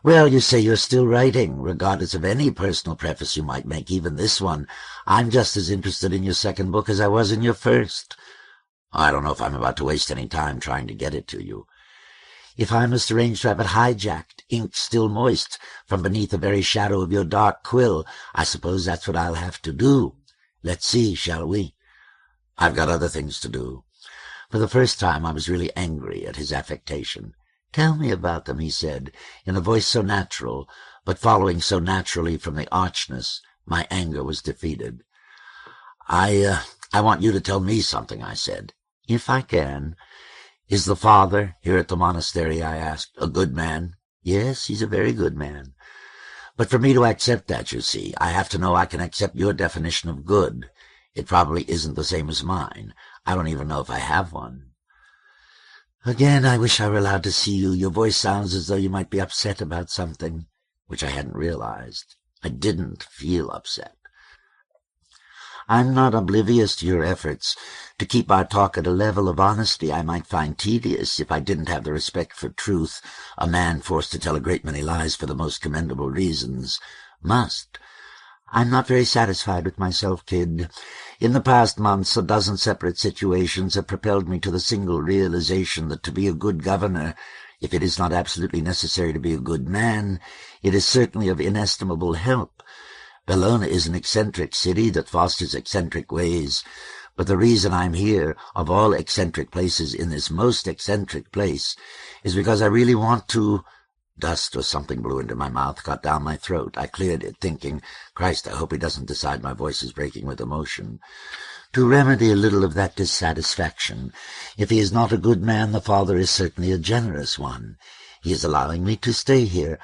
Well, you say you're still writing, regardless of any personal preface you might make, even this one. I'm just as interested in your second book as I was in your first. I don't know if I'm about to waste any time trying to get it to you. If I must arrange to have it hijacked, ink still moist, from beneath the very shadow of your dark quill, I suppose that's what I'll have to do. Let's see, shall we? I've got other things to do. For the first time I was really angry at his affectation. Tell me about them, he said, in a voice so natural, but following so naturally from the archness, my anger was defeated. I want you to tell me something, I said. If I can. Is the father here at the monastery, I asked, a good man? Yes, he's a very good man. But for me to accept that, you see, I have to know I can accept your definition of good. It probably isn't the same as mine. I don't even know if I have one. Again, I wish I were allowed to see you. Your voice sounds as though you might be upset about something, which I hadn't realized. I didn't feel upset. I'm not oblivious to your efforts to keep our talk at a level of honesty I might find tedious if I didn't have the respect for truth a man forced to tell a great many lies for the most commendable reasons must. I'm not very satisfied with myself, kid. In the past months, a dozen separate situations have propelled me to the single realization that to be a good governor, if it is not absolutely necessary to be a good man, it is certainly of inestimable help. Delany is an eccentric city that fosters eccentric ways, but the reason I'm here, of all eccentric places in this most eccentric place, is because I really want to— Dust or something blew into my mouth, got down my throat. I cleared it, thinking, Christ, I hope he doesn't decide my voice is breaking with emotion. To remedy a little of that dissatisfaction, if he is not a good man, the father is certainly a generous one. He is allowing me to stay here.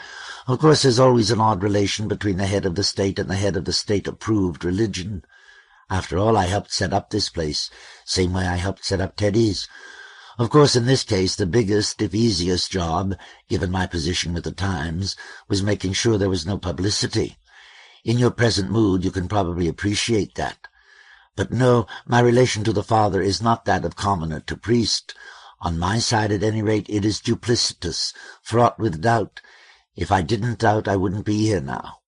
Of course, there's always an odd relation between the head of the state and the head of the state-approved religion. After all, I helped set up this place, same way I helped set up Teddy's. Of course, in this case, the biggest, if easiest job, given my position with the Times, was making sure there was no publicity. In your present mood, you can probably appreciate that. But no, my relation to the father is not that of commoner to priest. On my side, at any rate, it is duplicitous, fraught with doubt. If I didn't doubt, I wouldn't be here now.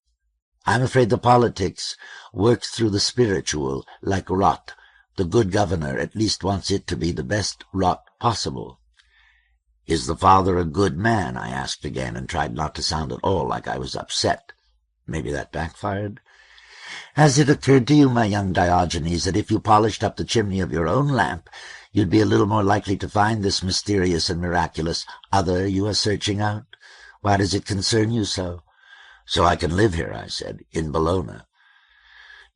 I'm afraid the politics works through the spiritual, like rot. The good governor at least wants it to be the best rot possible. Is the father a good man? I asked again, and tried not to sound at all like I was upset. Maybe that backfired. Has it occurred to you, my young Diogenes, that if you polished up the chimney of your own lamp, you'd be a little more likely to find this mysterious and miraculous other you are searching out? Why does it concern you so? So I can live here, I said, in Bologna.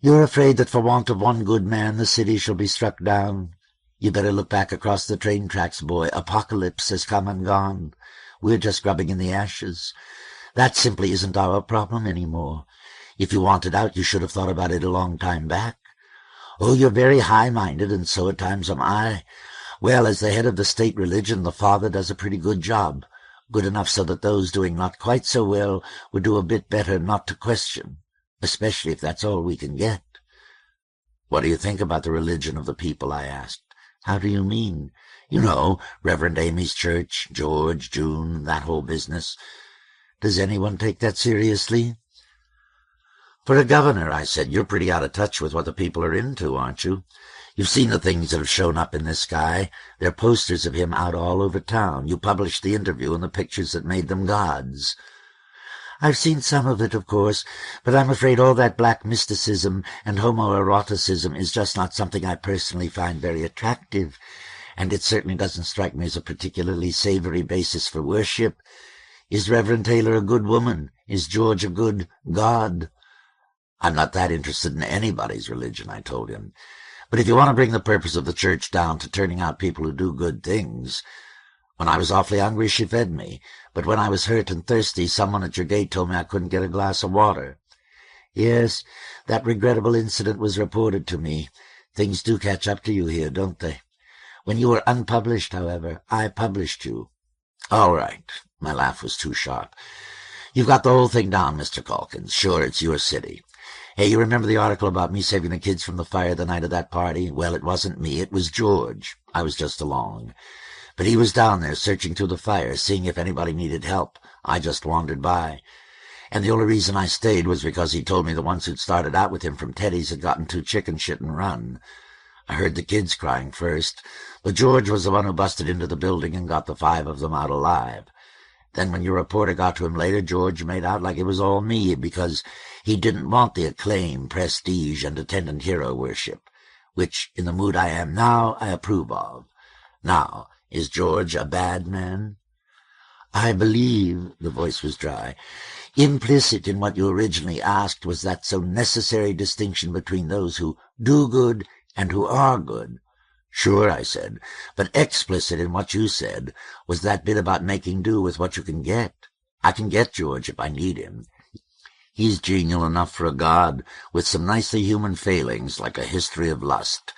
You're afraid that for want of one good man the city shall be struck down? You better look back across the train tracks, boy. Apocalypse has come and gone. We're just grubbing in the ashes. That simply isn't our problem any more. If you wanted out, you should have thought about it a long time back. Oh, you're very high-minded, and so at times am I. Well, as the head of the state religion, the father does a pretty good job. Good enough so that those doing not quite so well would do a bit better not to question, especially if that's all we can get. What do you think about the religion of the people? I asked. How do you mean? You know, Reverend Amy's church, George, June, that whole business. Does anyone take that seriously? For a governor, I said, you're pretty out of touch with what the people are into, aren't you? You've seen the things that have shown up in this guy. There are posters of him out all over town. You published the interview and the pictures that made them gods. I've seen some of it, of course, but I'm afraid all that black mysticism and homoeroticism is just not something I personally find very attractive, and it certainly doesn't strike me as a particularly savory basis for worship. Is Reverend Taylor a good woman? Is George a good God? I'm not that interested in anybody's religion, I told him. But if you want to bring the purpose of the church down to turning out people who do good things... When I was awfully hungry, she fed me. But when I was hurt and thirsty, someone at your gate told me I couldn't get a glass of water. Yes, that regrettable incident was reported to me. Things do catch up to you here, don't they? When you were unpublished, however, I published you. All right. My laugh was too sharp. You've got the whole thing down, Mr. Calkins. Sure, it's your city. Hey, you remember the article about me saving the kids from the fire the night of that party? Well, it wasn't me. It was George. I was just along. But he was down there searching through the fire, seeing if anybody needed help. I just wandered by. And the only reason I stayed was because he told me the ones who'd started out with him from Teddy's had gotten too chicken shit and run. I heard the kids crying first, but George was the one who busted into the building and got the 5 of them out alive. Then when your reporter got to him later, George made out like it was all me because he didn't want the acclaim, prestige, and attendant hero worship, which, in the mood I am now, I approve of. Now, is George a bad man? I believe, the voice was dry, implicit in what you originally asked was that so necessary distinction between those who do good and who are good. Sure, I said, but explicit in what you said was that bit about making do with what you can get. I can get George if I need him. He's genial enough for a god, with some nicely human failings like a history of lust.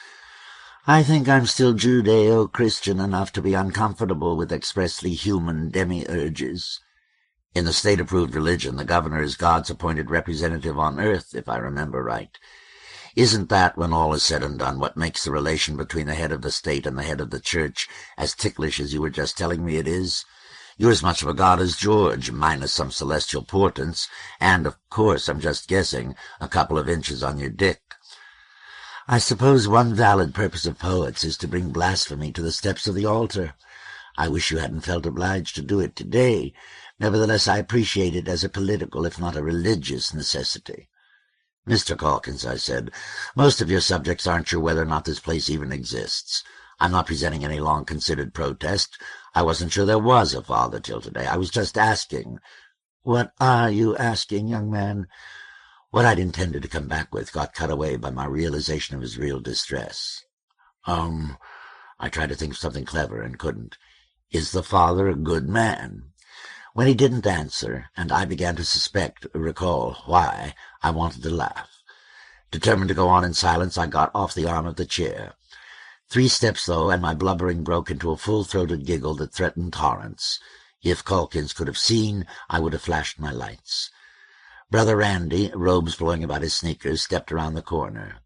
I think I'm still Judeo-Christian enough to be uncomfortable with expressly human demiurges. In the state-approved religion, the governor is God's appointed representative on earth, if I remember right. Isn't that, when all is said and done, what makes the relation between the head of the state and the head of the church as ticklish as you were just telling me it is? You're as much of a god as George, minus some celestial portents, and, of course, I'm just guessing, a couple of inches on your dick. I suppose one valid purpose of poets is to bring blasphemy to the steps of the altar. I wish you hadn't felt obliged to do it today. Nevertheless, I appreciate it as a political, if not a religious, necessity. Mr. Calkins, I said, most of your subjects aren't sure whether or not this place even exists. I'm not presenting any long-considered protest. I wasn't sure there was a father till today. I was just asking. What are you asking, young man? What I'd intended to come back with got cut away by my realization of his real distress. I tried to think of something clever and couldn't. Is the father a good man? When he didn't answer, and I began to recall why, I wanted to laugh. Determined to go on in silence, I got off the arm of the chair. 3 steps, though, and my blubbering broke into a full-throated giggle that threatened torrents. If Calkins could have seen, I would have flashed my lights. Brother Randy, robes blowing about his sneakers, stepped around the corner.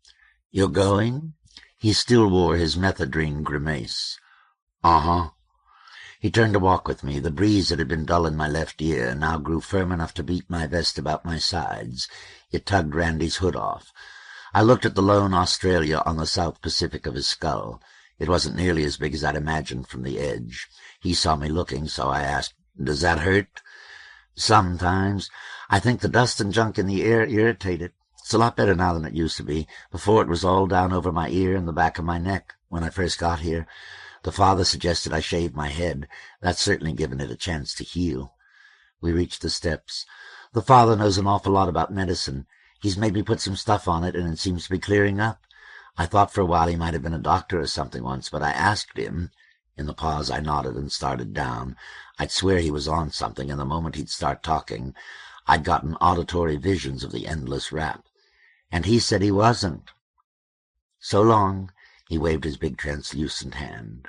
"You're going?" He still wore his methadrine grimace. "Uh-huh." He turned to walk with me. The breeze that had been dull in my left ear now grew firm enough to beat my vest about my sides. It tugged Randy's hood off. I looked at the lone Australia on the South Pacific of his skull. It wasn't nearly as big as I'd imagined from the edge. He saw me looking, so I asked, "Does that hurt?" "Sometimes. I think the dust and junk in the air irritate it. It's a lot better now than it used to be. Before it was all down over my ear and the back of my neck when I first got here. The father suggested I shave my head. That's certainly given it a chance to heal." We reached the steps. "The father knows an awful lot about medicine. He's made me put some stuff on it, and it seems to be clearing up. I thought for a while he might have been a doctor or something once, but I asked him." In the pause I nodded and started down. I'd swear he was on something, and the moment he'd start talking, I'd gotten auditory visions of the endless rap. And he said he wasn't. "So long." He waved his big translucent hand.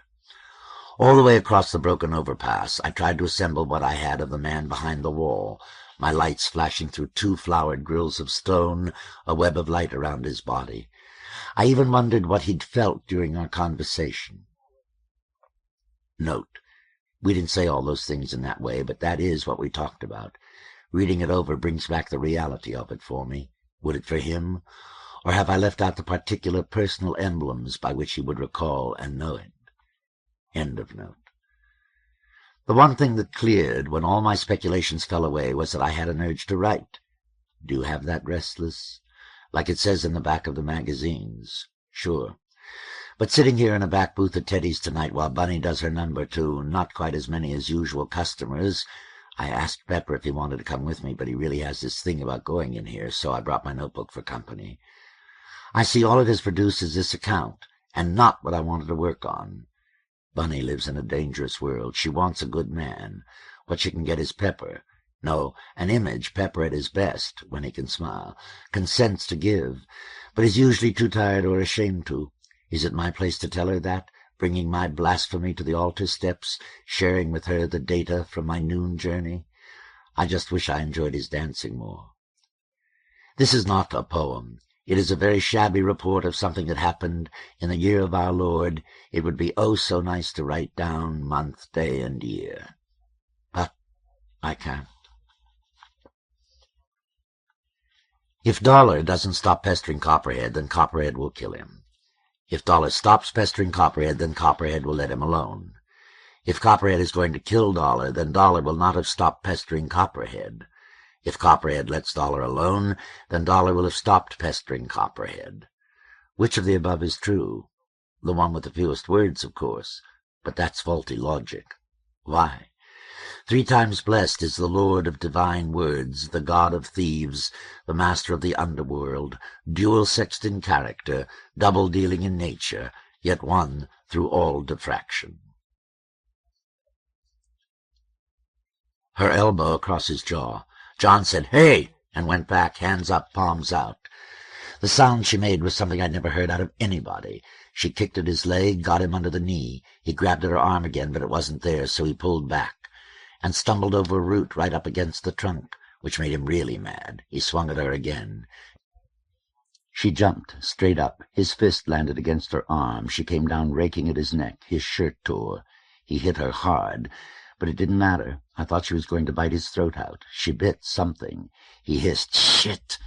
All the way across the broken overpass, I tried to assemble what I had of the man behind the wall, my lights flashing through 2 flowered grills of stone, a web of light around his body. I even wondered what he'd felt during our conversation. Note: we didn't say all those things in that way, but that is what we talked about. Reading it over brings back the reality of it for me. Would it for him? Or have I left out the particular personal emblems by which he would recall and know it? End of note. The one thing that cleared when all my speculations fell away was that I had an urge to write. Do you have that restless? Like it says in the back of the magazines. Sure. But sitting here in a back booth at Teddy's tonight while Bunny does her number to not quite as many as usual customers, I asked Pepper if he wanted to come with me, but he really has this thing about going in here, so I brought my notebook for company. I see all it has produced is this account, and not what I wanted to work on. Bunny lives in a dangerous world. She wants a good man. What she can get is Pepper. No, an image, Pepper at his best, when he can smile. Consents to give, but is usually too tired or ashamed to. Is it my place to tell her that, bringing my blasphemy to the altar steps, sharing with her the data from my noon journey? I just wish I enjoyed his dancing more. This is not a poem. It is a very shabby report of something that happened in the year of our Lord. It would be oh so nice to write down month, day, and year. But I can't. If Dollar doesn't stop pestering Copperhead, then Copperhead will kill him. If Dollar stops pestering Copperhead, then Copperhead will let him alone. If Copperhead is going to kill Dollar, then Dollar will not have stopped pestering Copperhead. If Copperhead lets Dollar alone, then Dollar will have stopped pestering Copperhead. Which of the above is true? The one with the fewest words, of course, but that's faulty logic. Why? 3 times blessed is the Lord of divine words, the God of thieves, the master of the underworld, dual-sexed in character, double-dealing in nature, yet one through all diffraction. Her elbow across his jaw. John said, "Hey!" and went back, hands up, palms out. The sound she made was something I'd never heard out of anybody. She kicked at his leg, got him under the knee. He grabbed at her arm again, but it wasn't there, so he pulled back and stumbled over a root right up against the trunk, which made him really mad. He swung at her again. She jumped straight up. His fist landed against her arm. She came down, raking at his neck. His shirt tore. He hit her hard, but it didn't matter. I thought she was going to bite his throat out. She bit something. He hissed, "Shit!"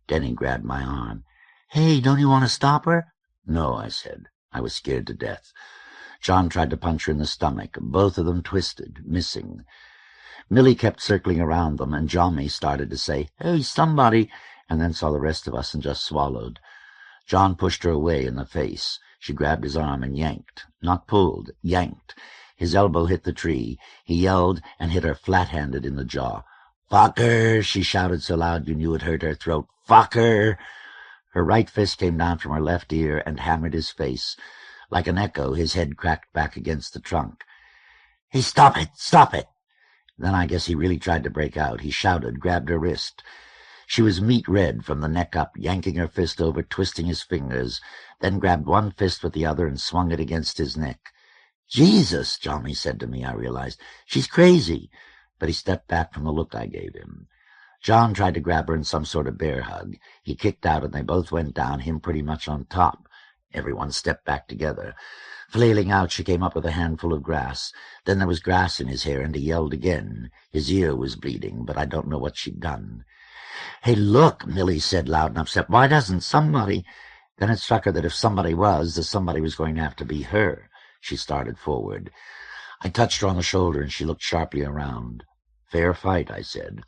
Denny grabbed my arm. "Hey, don't you want to stop her?" "No," I said. I was scared to death. John tried to punch her in the stomach. Both of them twisted, missing. Millie kept circling around them, and Johnny started to say, "Hey, somebody," and then saw the rest of us and just swallowed. John pushed her away in the face. She grabbed his arm and yanked. Not pulled, yanked. His elbow hit the tree. He yelled and hit her flat-handed in the jaw. "Fuck her!" she shouted so loud you knew it hurt her throat. "Fuck her!" Her right fist came down from her left ear and hammered his face. Like an echo, his head cracked back against the trunk. "Hey, stop it! Stop it!" Then I guess he really tried to break out. He shouted, grabbed her wrist. She was meat red from the neck up, yanking her fist over, twisting his fingers, then grabbed one fist with the other and swung it against his neck. "Jesus," Johnny said to me, I realized. "She's crazy." But he stepped back from the look I gave him. John tried to grab her in some sort of bear hug. He kicked out, and they both went down, him pretty much on top. Everyone stepped back together. Flailing out, she came up with a handful of grass. Then there was grass in his hair, and he yelled again. His ear was bleeding, but I don't know what she'd done. "Hey, look," Millie said loud and upset. "Why doesn't somebody—" Then it struck her that if somebody was, the somebody was going to have to be her. She started forward. I touched her on the shoulder, and she looked sharply around. "Fair fight," I said.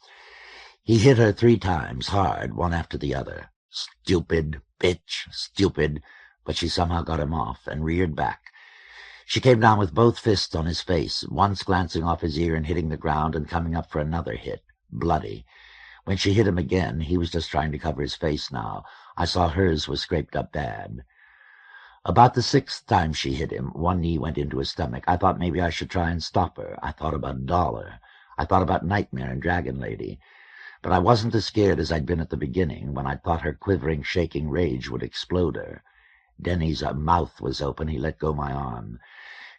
He hit her 3 times, hard, one after the other. "Stupid, bitch, stupid," but she somehow got him off and reared back. She came down with both fists on his face, once glancing off his ear and hitting the ground and coming up for another hit, bloody. When she hit him again, he was just trying to cover his face now. I saw hers was scraped up bad. About the 6th time she hit him, one knee went into his stomach. I thought maybe I should try and stop her. I thought about Dollar. I thought about Nightmare and Dragon Lady. But I wasn't as scared as I'd been at the beginning, when I thought her quivering, shaking rage would explode her. Denny's mouth was open. He let go my arm.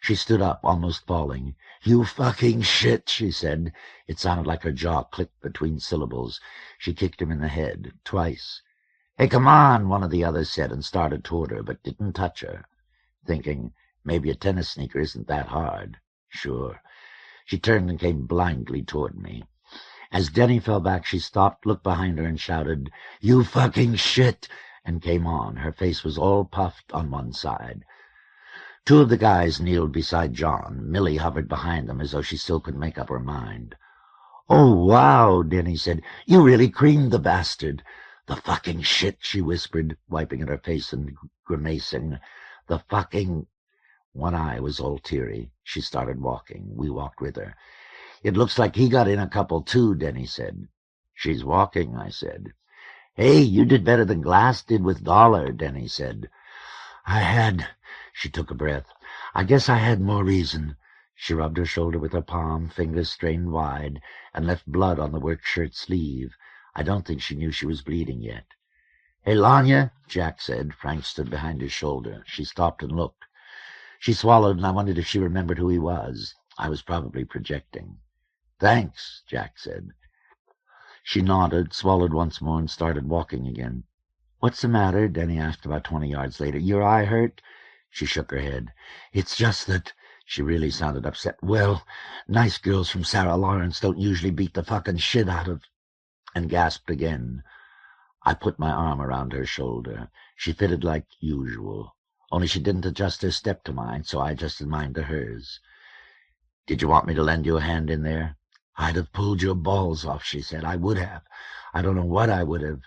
She stood up, almost falling. "You fucking shit," she said. It sounded like her jaw clicked between syllables. She kicked him in the head, twice. "Hey, come on," one of the others said, and started toward her, but didn't touch her. Thinking, maybe a tennis sneaker isn't that hard. Sure. She turned and came blindly toward me. As Denny fell back, she stopped, looked behind her, and shouted, "You fucking shit!" and came on. Her face was all puffed on one side. Two of the guys kneeled beside John. Millie hovered behind them as though she still couldn't make up her mind. "Oh, wow," Denny said. "You really creamed the bastard." "The fucking shit," she whispered, wiping at her face and grimacing. "The fucking—" One eye was all teary. She started walking. We walked with her. "It looks like he got in a couple, too," Denny said. "She's walking," I said. "Hey, you did better than Glass did with Dollar," Denny said. "I had—" She took a breath. "I guess I had more reason." She rubbed her shoulder with her palm, fingers strained wide, and left blood on the work shirt sleeve. I don't think she knew she was bleeding yet. "Hey, Lanya," Jack said. Frank stood behind his shoulder. She stopped and looked. She swallowed, and I wondered if she remembered who he was. I was probably projecting. "Thanks," Jack said. She nodded, swallowed once more, and started walking again. "What's the matter?" Denny asked about 20 yards later. "Your eye hurt?" She shook her head. "It's just that—" She really sounded upset. "Well, nice girls from Sarah Lawrence don't usually beat the fucking shit out of—" and gasped again. I put my arm around her shoulder. She fitted like usual, only she didn't adjust her step to mine, so I adjusted mine to hers. "Did you want me to lend you a hand in there?" "I'd have pulled your balls off," she said. "I would have. I don't know what I would have."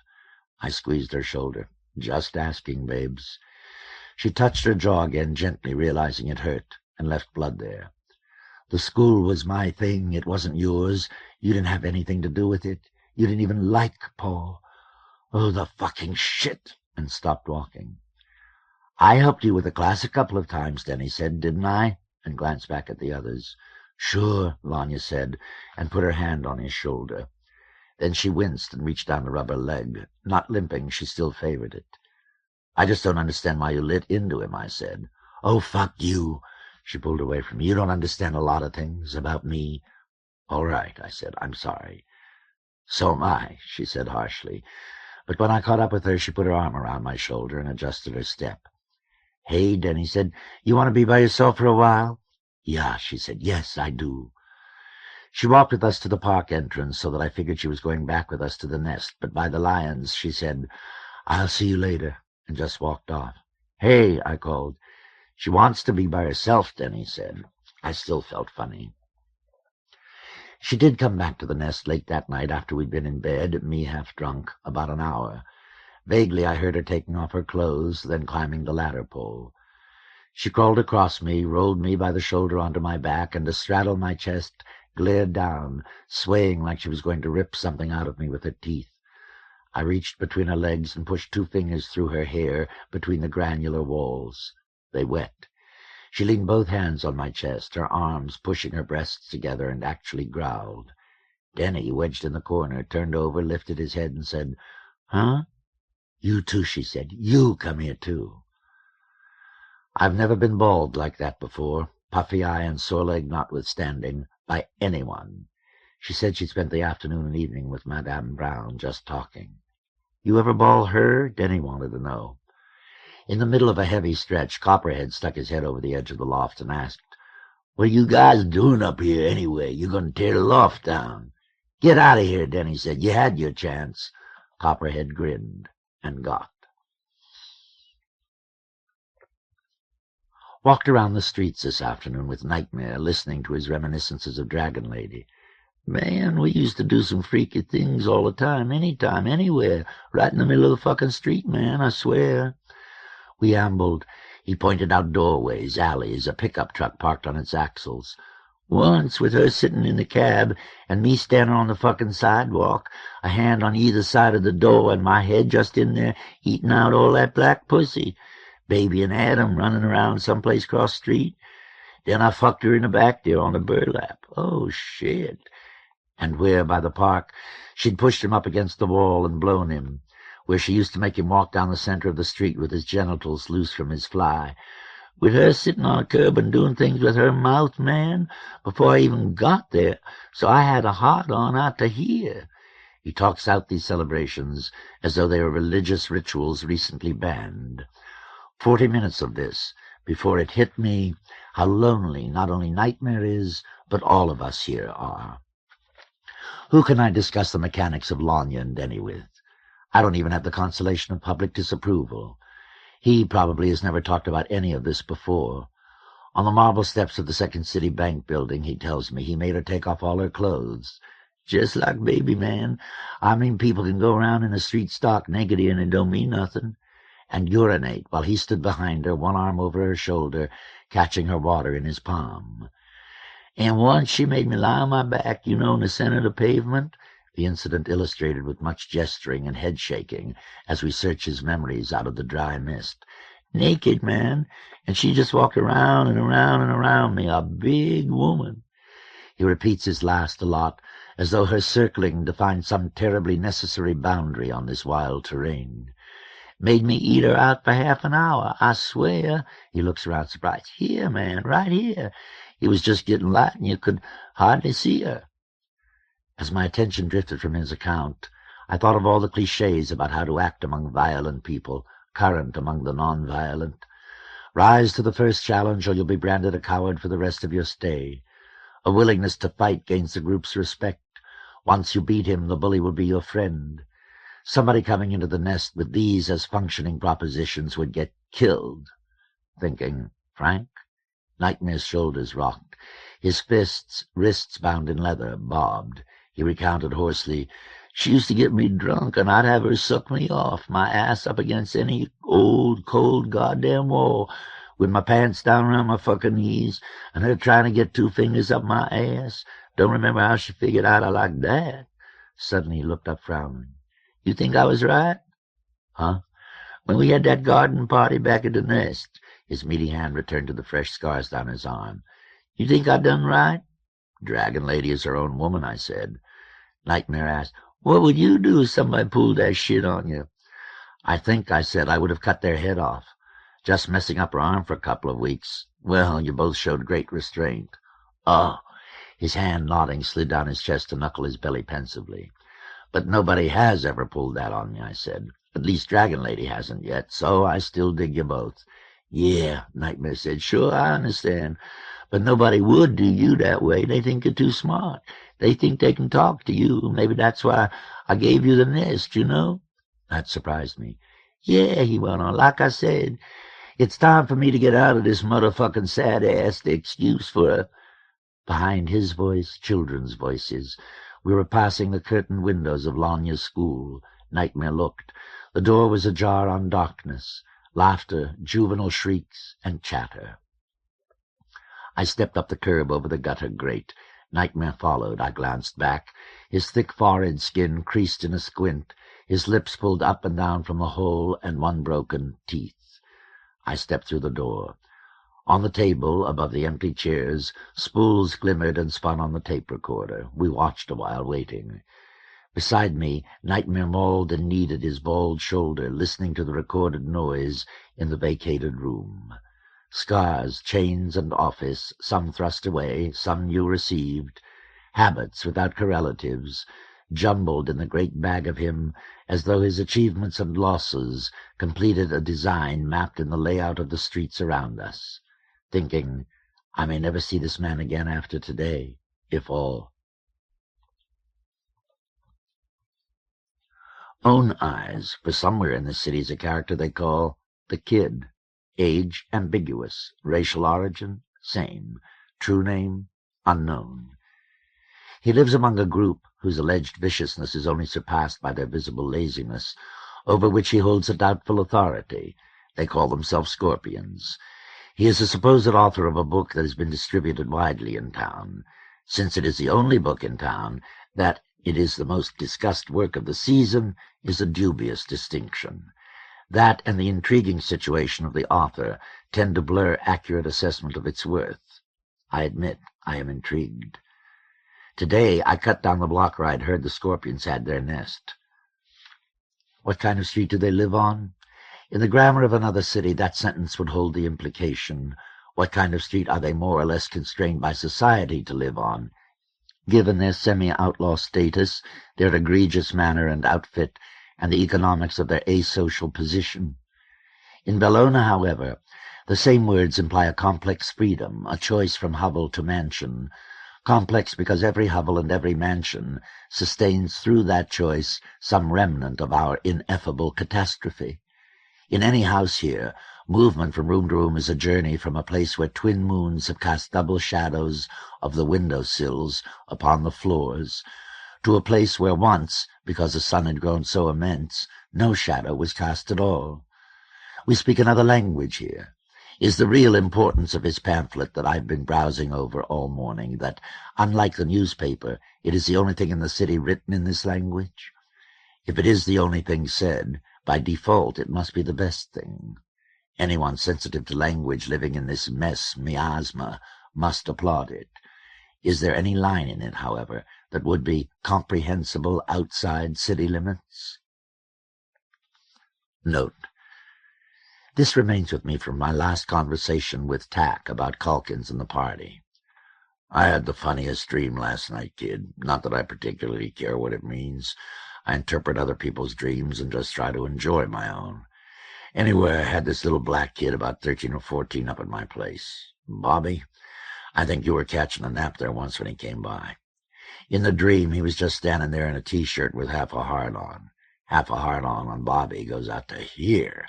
I squeezed her shoulder. "Just asking, babes." She touched her jaw again gently, realizing it hurt, and left blood there. "The school was my thing. It wasn't yours. You didn't have anything to do with it. You didn't even like Paul. Oh, the fucking shit!" and stopped walking. "I helped you with the class a couple of times," Denny said, "didn't I?" and glanced back at the others. "Sure," Lanya said, and put her hand on his shoulder. Then she winced and reached down to rub her leg. Not limping, she still favored it. "I just don't understand why you lit into him," I said. "Oh, fuck you." She pulled away from me. "You don't understand a lot of things about me." "All right," I said. "I'm sorry." "So am I," she said harshly. But when I caught up with her, she put her arm around my shoulder and adjusted her step. "Hey," Denny said, "you want to be by yourself for a while?" "Yeah," she said. "Yes, I do." She walked with us to the park entrance, so that I figured she was going back with us to the nest, but by the lions she said, "I'll see you later," and just walked off. "Hey," I called. "She wants to be by herself," Denny said. I still felt funny. She did come back to the nest late that night after we'd been in bed, me half drunk, about an hour. Vaguely I heard her taking off her clothes, then climbing the ladder pole. She crawled across me, rolled me by the shoulder onto my back, and to straddle my chest, glared down, swaying like she was going to rip something out of me with her teeth. I reached between her legs and pushed 2 fingers through her hair, between the granular walls. They wet. She leaned both hands on my chest, her arms pushing her breasts together, and actually growled. Denny, wedged in the corner, turned over, lifted his head, and said, "Huh?" "You too," she said. "You come here, too." I've never been bawled like that before, puffy eye and sore leg notwithstanding, by anyone. She said she'd spent the afternoon and evening with Madame Brown, just talking. "You ever bawl her?" Denny wanted to know. In the middle of a heavy stretch, Copperhead stuck his head over the edge of the loft and asked, "What are you guys doing up here, anyway? You're going to tear the loft down." "Get out of here," Denny said. "You had your chance." Copperhead grinned and got. Walked around the streets this afternoon with Nightmare, listening to his reminiscences of Dragon Lady. "Man, we used to do some freaky things all the time, anytime, anywhere, right in the middle of the fucking street, man, I swear." We ambled. He pointed out doorways, alleys, a pickup truck parked on its axles. "Once, with her sitting in the cab, and me standing on the fucking sidewalk, a hand on either side of the door, and my head just in there eating out all that black pussy. Baby and Adam running around someplace across the street. Then I fucked her in the back there on the burlap. Oh, shit." And where, by the park, she'd pushed him up against the wall and blown him. Where she used to make him walk down the center of the street with his genitals loose from his fly. With her sitting on a curb and doing things with her mouth, man, before I even got there, so I had a hard-on out to here. He talks out these celebrations as though they were religious rituals recently banned. 40 minutes of this, before it hit me how lonely not only Nightmare is, but all of us here are. Who can I discuss the mechanics of Lanya and Denny with? I don't even have the consolation of public disapproval. He probably has never talked about any of this before. On the marble steps of the Second City Bank building, he tells me, he made her take off all her clothes. Just like baby, man. I mean, people can go around in the street stark naked and it don't mean nothing. And urinate while he stood behind her, one arm over her shoulder, catching her water in his palm. And once she made me lie on my back, in the center of the pavement. The incident illustrated with much gesturing and head-shaking as we search his memories out of the dry mist. Naked, man, and she just walked around and around and around me, a big woman. He repeats his last a lot, as though her circling defined some terribly necessary boundary on this wild terrain. Made me eat her out for half an hour, I swear. He looks around surprised. Here, man, right here. It was just getting light and you could hardly see her. As my attention drifted from his account, I thought of all the cliches about how to act among violent people, current among the non-violent. Rise to the first challenge or you'll be branded a coward for the rest of your stay. A willingness to fight gains the group's respect. Once you beat him, the bully will be your friend. Somebody coming into the nest with these as functioning propositions would get killed. Thinking, Frank? Nightmare's shoulders rocked. His fists, wrists bound in leather, bobbed. He recounted hoarsely, She used to get me drunk, and I'd have her suck me off, my ass up against any old, cold goddamn wall, with my pants down around my fucking knees, and her trying to get 2 fingers up my ass. Don't remember how she figured out I liked that. Suddenly he looked up, frowning. You think I was right? Huh? When we had that garden party back at the nest. His meaty hand returned to the fresh scars down his arm. You think I done right? Dragon Lady is her own woman, I said. Nightmare asked, What would you do if somebody pulled that shit on you? I think, I said, I would have cut their head off. Just messing up her arm for a couple of weeks. Well, you both showed great restraint. Oh. His hand, nodding, slid down his chest to knuckle his belly pensively. But nobody has ever pulled that on me, I said. At least Dragon Lady hasn't yet, so I still dig you both. Yeah, Nightmare said, sure, I understand. But nobody would do you that way. They think you're too smart. They think they can talk to you. Maybe that's why I gave you the nest, That surprised me. Yeah, he went on, like I said, it's time for me to get out of this motherfucking sad-ass excuse for her. Behind his voice, children's voices. We were passing the curtained windows of Lanya's school. Nightmare looked. The door was ajar on darkness. Laughter, juvenile shrieks, and chatter. I stepped up the curb over the gutter grate. Nightmare followed. I glanced back. His thick forehead skin creased in a squint, his lips pulled up and down from a hole and one broken teeth. I stepped through the door. On the table, above the empty chairs, spools glimmered and spun on the tape recorder. We watched a while, waiting. Beside me, Nightmare mauled and kneaded his bald shoulder, listening to the recorded noise in the vacated room. Scars, chains, and office, some thrust away, some new received. Habits without correlatives, jumbled in the great bag of him, as though his achievements and losses completed a design mapped in the layout of the streets around us. Thinking, I may never see this man again after today, if all. Own Eyes, for somewhere in the city's a character they call the Kid. Age, ambiguous. Racial origin, same. True name, unknown. He lives among a group whose alleged viciousness is only surpassed by their visible laziness, over which he holds a doubtful authority. They call themselves Scorpions. He is the supposed author of a book that has been distributed widely in town. Since it is the only book in town, that it is the most discussed work of the season is a dubious distinction. That and the intriguing situation of the author tend to blur accurate assessment of its worth. I admit I am intrigued. Today I cut down the block where I'd heard the Scorpions had their nest. What kind of street do they live on? In the grammar of another city, that sentence would hold the implication. What kind of street are they more or less constrained by society to live on? Given their semi-outlaw status, their egregious manner and outfit, and the economics of their asocial position. In Bellona, however, the same words imply a complex freedom, a choice from hovel to mansion, Complex because every hovel and every mansion sustains through that choice some remnant of our ineffable catastrophe. In any house here, movement from room to room is a journey from a place where twin moons have cast double shadows of the window-sills upon the floors, to a place where once, because the sun had grown so immense, no shadow was cast at all. We speak another language here. Is the real importance of his pamphlet that I've been browsing over all morning that, unlike the newspaper, it is the only thing in the city written in this language? If it is the only thing said, by default it must be the best thing. Anyone sensitive to language living in this miasma must applaud it. Is there any line in it, however, that would be comprehensible outside city limits? Note: this remains with me from my last conversation with Tack about Calkins and the party. I had the funniest dream last night, kid. Not that I particularly care what it means. I interpret other people's dreams and just try to enjoy my own. Anyway, I had this little black kid about 13 or 14 up at my place. Bobby, I think you were catching a nap there once when he came by. In the dream, he was just standing there in a T-shirt with half a heart on. Half a heart on Bobby goes out to here.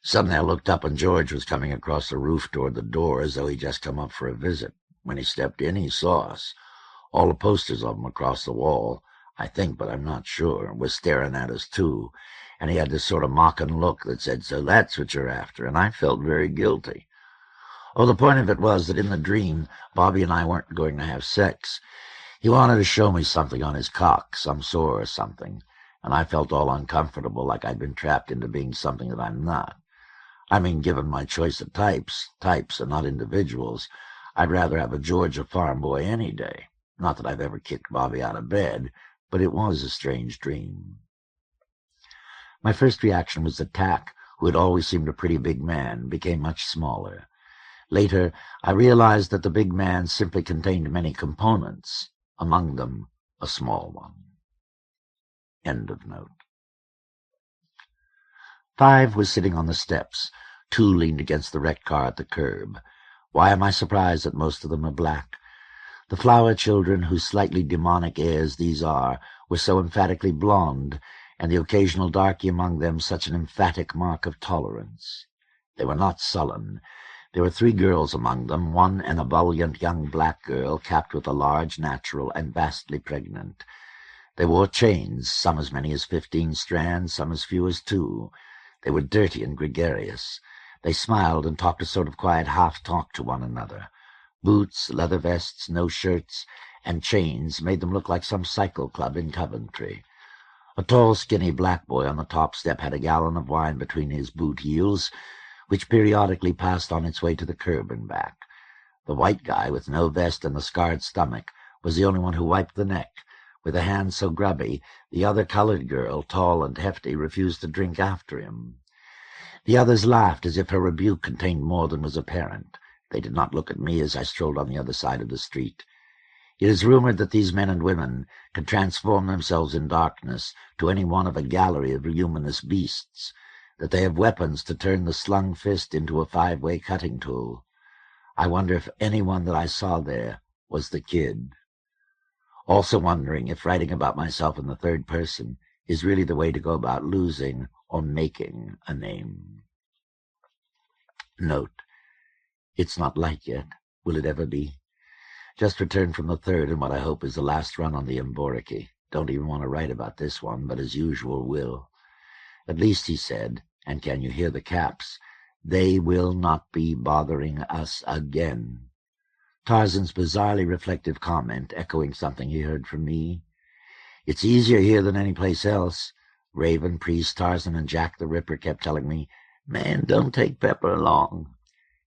Suddenly I looked up and George was coming across the roof toward the door as though he'd just come up for a visit. When he stepped in, he saw us. All the posters of him across the wall, I think, but I'm not sure, was staring at us too, and he had this sort of mocking look that said, "So that's what you're after," and I felt very guilty. Oh, the point of it was that in the dream, Bobby and I weren't going to have sex. He wanted to show me something on his cock, some sore or something, and I felt all uncomfortable, like I'd been trapped into being something that I'm not. I mean, given my choice of types and not individuals, I'd rather have a Georgia farm boy any day. Not that I've ever kicked Bobby out of bed, but it was a strange dream. My first reaction was that Tack, who had always seemed a pretty big man, became much smaller. Later, I realized that the big man simply contained many components, among them a small one. End of note. 5 was sitting on the steps. 2 leaned against the wrecked car at the curb. Why am I surprised that most of them are black? The flower children, whose slightly demonic airs these are, were so emphatically blonde, and the occasional darky among them such an emphatic mark of tolerance. They were not sullen. There were 3 girls among them, one an ebullient young black girl, capped with a large natural and vastly pregnant. They wore chains, some as many as 15 strands, some as few as 2. They were dirty and gregarious. They smiled and talked a sort of quiet half-talk to one another. Boots, leather vests, no shirts, and chains made them look like some cycle club in Coventry. A tall, skinny black boy on the top step had a gallon of wine between his boot heels, which periodically passed on its way to the curb and back. The white guy, with no vest and the scarred stomach, was the only one who wiped the neck. With a hand so grubby, the other colored girl, tall and hefty, refused to drink after him. The others laughed as if her rebuke contained more than was apparent. They did not look at me as I strolled on the other side of the street. It is rumored that these men and women can transform themselves in darkness to any one of a gallery of luminous beasts, that they have weapons to turn the slung fist into a 5-way cutting tool. I wonder if any one that I saw there was the kid. Also wondering if writing about myself in the third person is really the way to go about losing or making a name. Note: it's not light yet. Will it ever be? Just returned from the third and what I hope is the last run on the Emboriki. Don't even want to write about this one, but as usual will. At least, he said, and can you hear the caps, they will not be bothering us again. Tarzan's bizarrely reflective comment, echoing something he heard from me. It's easier here than any place else. Raven, Priest, Tarzan, and Jack the Ripper kept telling me, "Man, don't take Pepper along."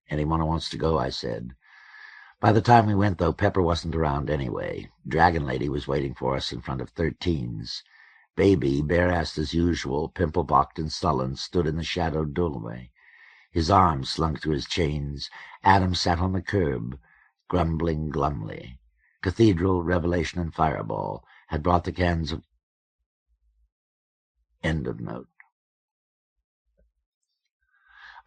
"Anyone who wants to go," I said. By the time we went, though, Pepper wasn't around anyway. Dragon Lady was waiting for us in front of 13's. Baby, bare-assed as usual, pimple-pocked and sullen, stood in the shadowed doorway. His arms slung through his chains. Adam sat on the curb, grumbling glumly. Cathedral, Revelation, and Fireball had brought the cans of... End of note.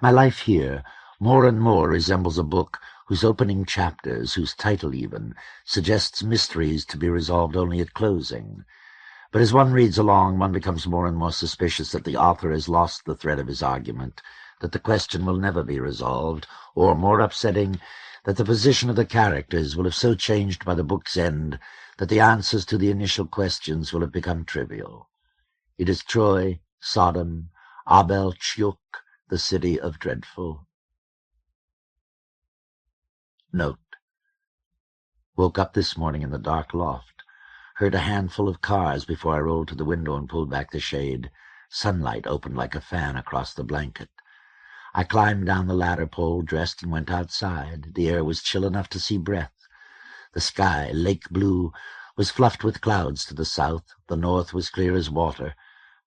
My life here more and more resembles a book whose opening chapters, whose title even, suggests mysteries to be resolved only at closing. But as one reads along, one becomes more and more suspicious that the author has lost the thread of his argument, that the question will never be resolved, or, more upsetting, that the position of the characters will have so changed by the book's end that the answers to the initial questions will have become trivial. It is Troy, Sodom, Abel Chiuk, the city of dreadful. Note. Woke up this morning in the dark loft. Heard a handful of cars before I rolled to the window and pulled back the shade. Sunlight opened like a fan across the blanket. I climbed down the ladder pole, dressed, and went outside. The air was chill enough to see breath. The sky, lake blue, was fluffed with clouds to the south. The north was clear as water.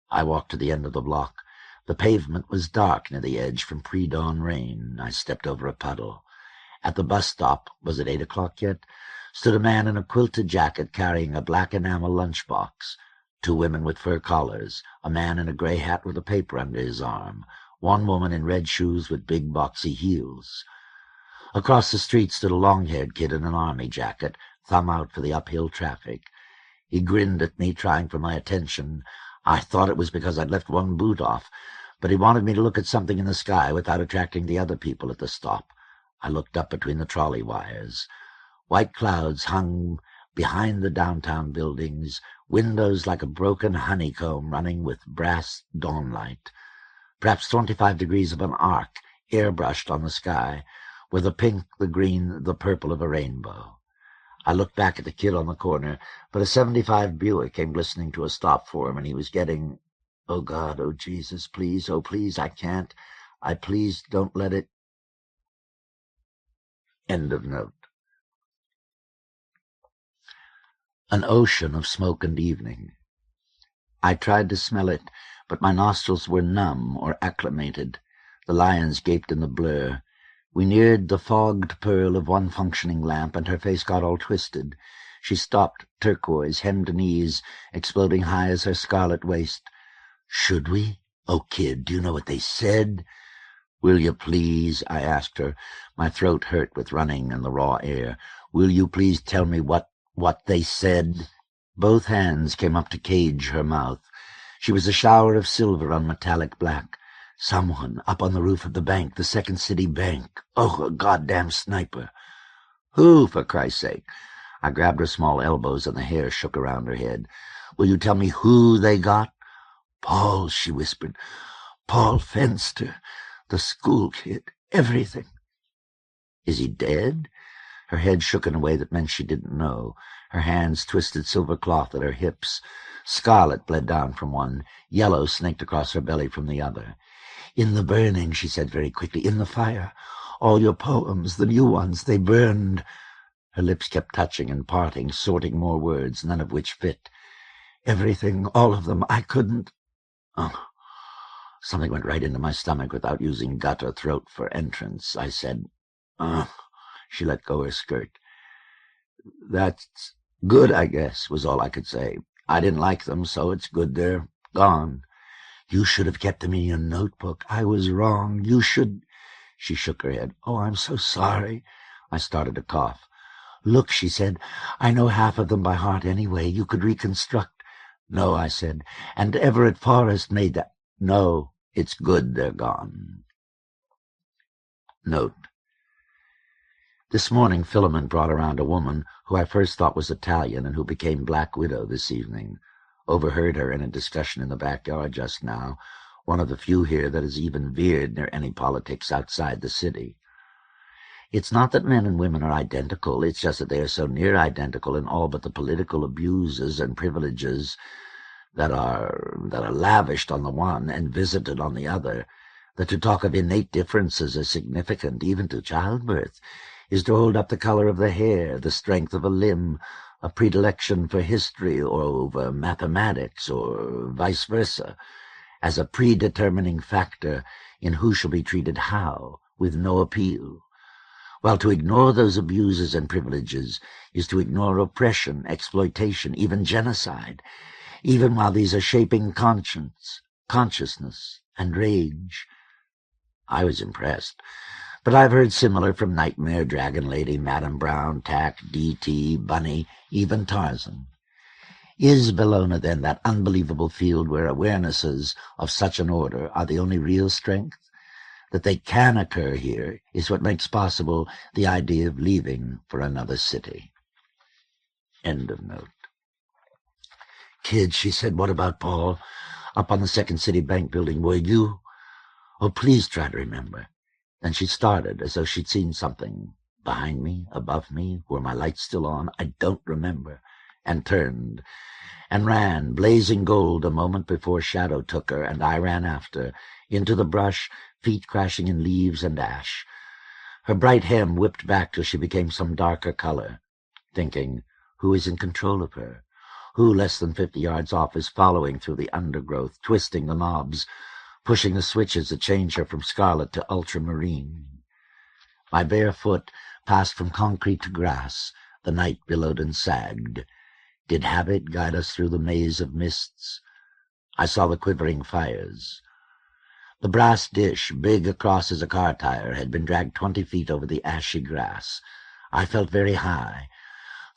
I walked to the end of the block. The pavement was dark near the edge from pre-dawn rain. I stepped over a puddle. At the bus stop, was it 8 o'clock yet, stood a man in a quilted jacket carrying a black enamel lunchbox. 2 women with fur collars, a man in a gray hat with a paper under his arm, 1 woman in red shoes with big boxy heels. Across the street stood a long-haired kid in an army jacket, thumb out for the uphill traffic. He grinned at me, trying for my attention. I thought it was because I'd left 1 boot off, but he wanted me to look at something in the sky without attracting the other people at the stop. I looked up between the trolley wires. White clouds hung behind the downtown buildings, windows like a broken honeycomb running with brass dawnlight. Perhaps 25 degrees of an arc, airbrushed on the sky, with the pink, the green, the purple of a rainbow. I looked back at the kid on the corner, but a 75 Buick came glistening to a stop for him, and he was getting, "Oh, God, oh, Jesus, please, oh, please, I can't. Please don't let it." End of note. An ocean of smoke and evening. I tried to smell it, but my nostrils were numb or acclimated. The lions gaped in the blur. We neared the fogged pearl of 1 functioning lamp, and her face got all twisted. She stopped, turquoise, hem to knees, exploding high as her scarlet waist. "Should we? Oh, kid, do you know what they said?" "Will you please?" I asked her. My throat hurt with running and the raw air. "Will you please tell me what they said?" Both hands came up to cage her mouth. She was a shower of silver on metallic black. "Someone up on the roof of the bank, the Second City Bank. Oh, a goddamn sniper." "Who, for Christ's sake?" I grabbed her small elbows and the hair shook around her head. "Will you tell me who they got?" "Paul," she whispered. "Paul Fenster. The school kid. Everything." "Is he dead?" Her head shook in a way that meant she didn't know. Her hands twisted silver cloth at her hips. Scarlet bled down from one. Yellow snaked across her belly from the other. "In the burning," she said very quickly. "In the fire. All your poems, the new ones, they burned." Her lips kept touching and parting, sorting more words, none of which fit. "Everything, all of them. I couldn't." Oh. Something went right into my stomach without using gut or throat for entrance. I said, "Ugh." She let go her skirt. "That's good, I guess," was all I could say. "I didn't like them, so it's good they're gone." "You should have kept them in your notebook. I was wrong. You should—" She shook her head. "Oh, I'm so sorry." I started to cough. "Look," she said, "I know half of them by heart anyway. You could reconstruct—" "No," I said, "and Everett Forrest made that—" "No, it's good they're gone." Note. This morning Philemon brought around a woman who I first thought was Italian and who became Black Widow this evening. Overheard her in a discussion in the backyard just now, one of the few here that has even veered near any politics outside the city. It's not that men and women are identical, it's just that they are so near identical in all but the political abuses and privileges that are lavished on the one and visited on the other, that to talk of innate differences as significant even to childbirth is to hold up the color of the hair, the strength of a limb, a predilection for history or over mathematics, or vice versa, as a predetermining factor in who shall be treated how, with no appeal. While to ignore those abuses and privileges is to ignore oppression, exploitation, even genocide, even while these are shaping conscience, consciousness, and rage. I was impressed. But I've heard similar from Nightmare, Dragon Lady, Madame Brown, Tack, D.T., Bunny, even Tarzan. Is Bellona, then, that unbelievable field where awarenesses of such an order are the only real strength? That they can occur here is what makes possible the idea of leaving for another city. End of note. "Kid," she said, "what about Paul? Up on the Second City Bank building, were you? Oh, please try to remember." Then she started, as though she'd seen something. Behind me, above me, were my lights still on? I don't remember. And turned, and ran, blazing gold, a moment before shadow took her, and I ran after, into the brush, feet crashing in leaves and ash. Her bright hem whipped back till she became some darker color. Thinking, who is in control of her? Who, less than 50 yards off, is following through the undergrowth, twisting the knobs, pushing the switches that change her from scarlet to ultramarine? My bare foot passed from concrete to grass. The night billowed and sagged. Did habit guide us through the maze of mists? I saw the quivering fires. The brass dish, big across as a car tire, had been dragged 20 feet over the ashy grass. I felt very high.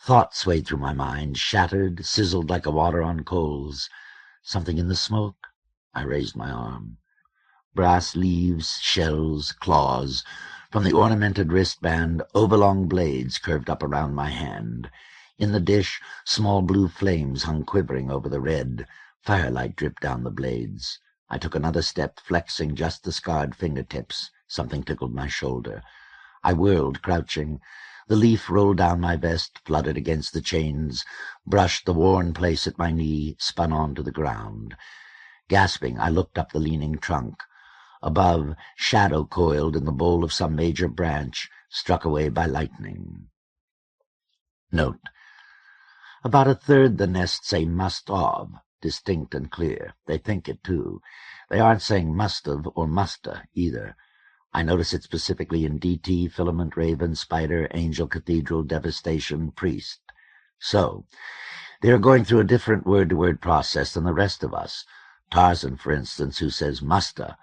Thought swayed through my mind, shattered, sizzled like a water on coals. Something in the smoke? I raised my arm. Brass leaves, shells, claws. From the ornamented wristband, oblong blades curved up around my hand. In the dish, small blue flames hung quivering over the red. Firelight dripped down the blades. I took another step, flexing just the scarred fingertips. Something tickled my shoulder. I whirled, crouching. The leaf rolled down my vest, fluttered against the chains, brushed the worn place at my knee, spun on to the ground. Gasping, I looked up the leaning trunk. Above, shadow coiled in the bowl of some major branch, struck away by lightning. Note: about a third the nest say must of, distinct and clear. They think it, too. They aren't saying must of or musta, either. I notice it specifically in D.T., Filament Raven, Spider, Angel Cathedral, Devastation, Priest. So, they are going through a different word-to-word process than the rest of us. Tarzan, for instance, who says musta.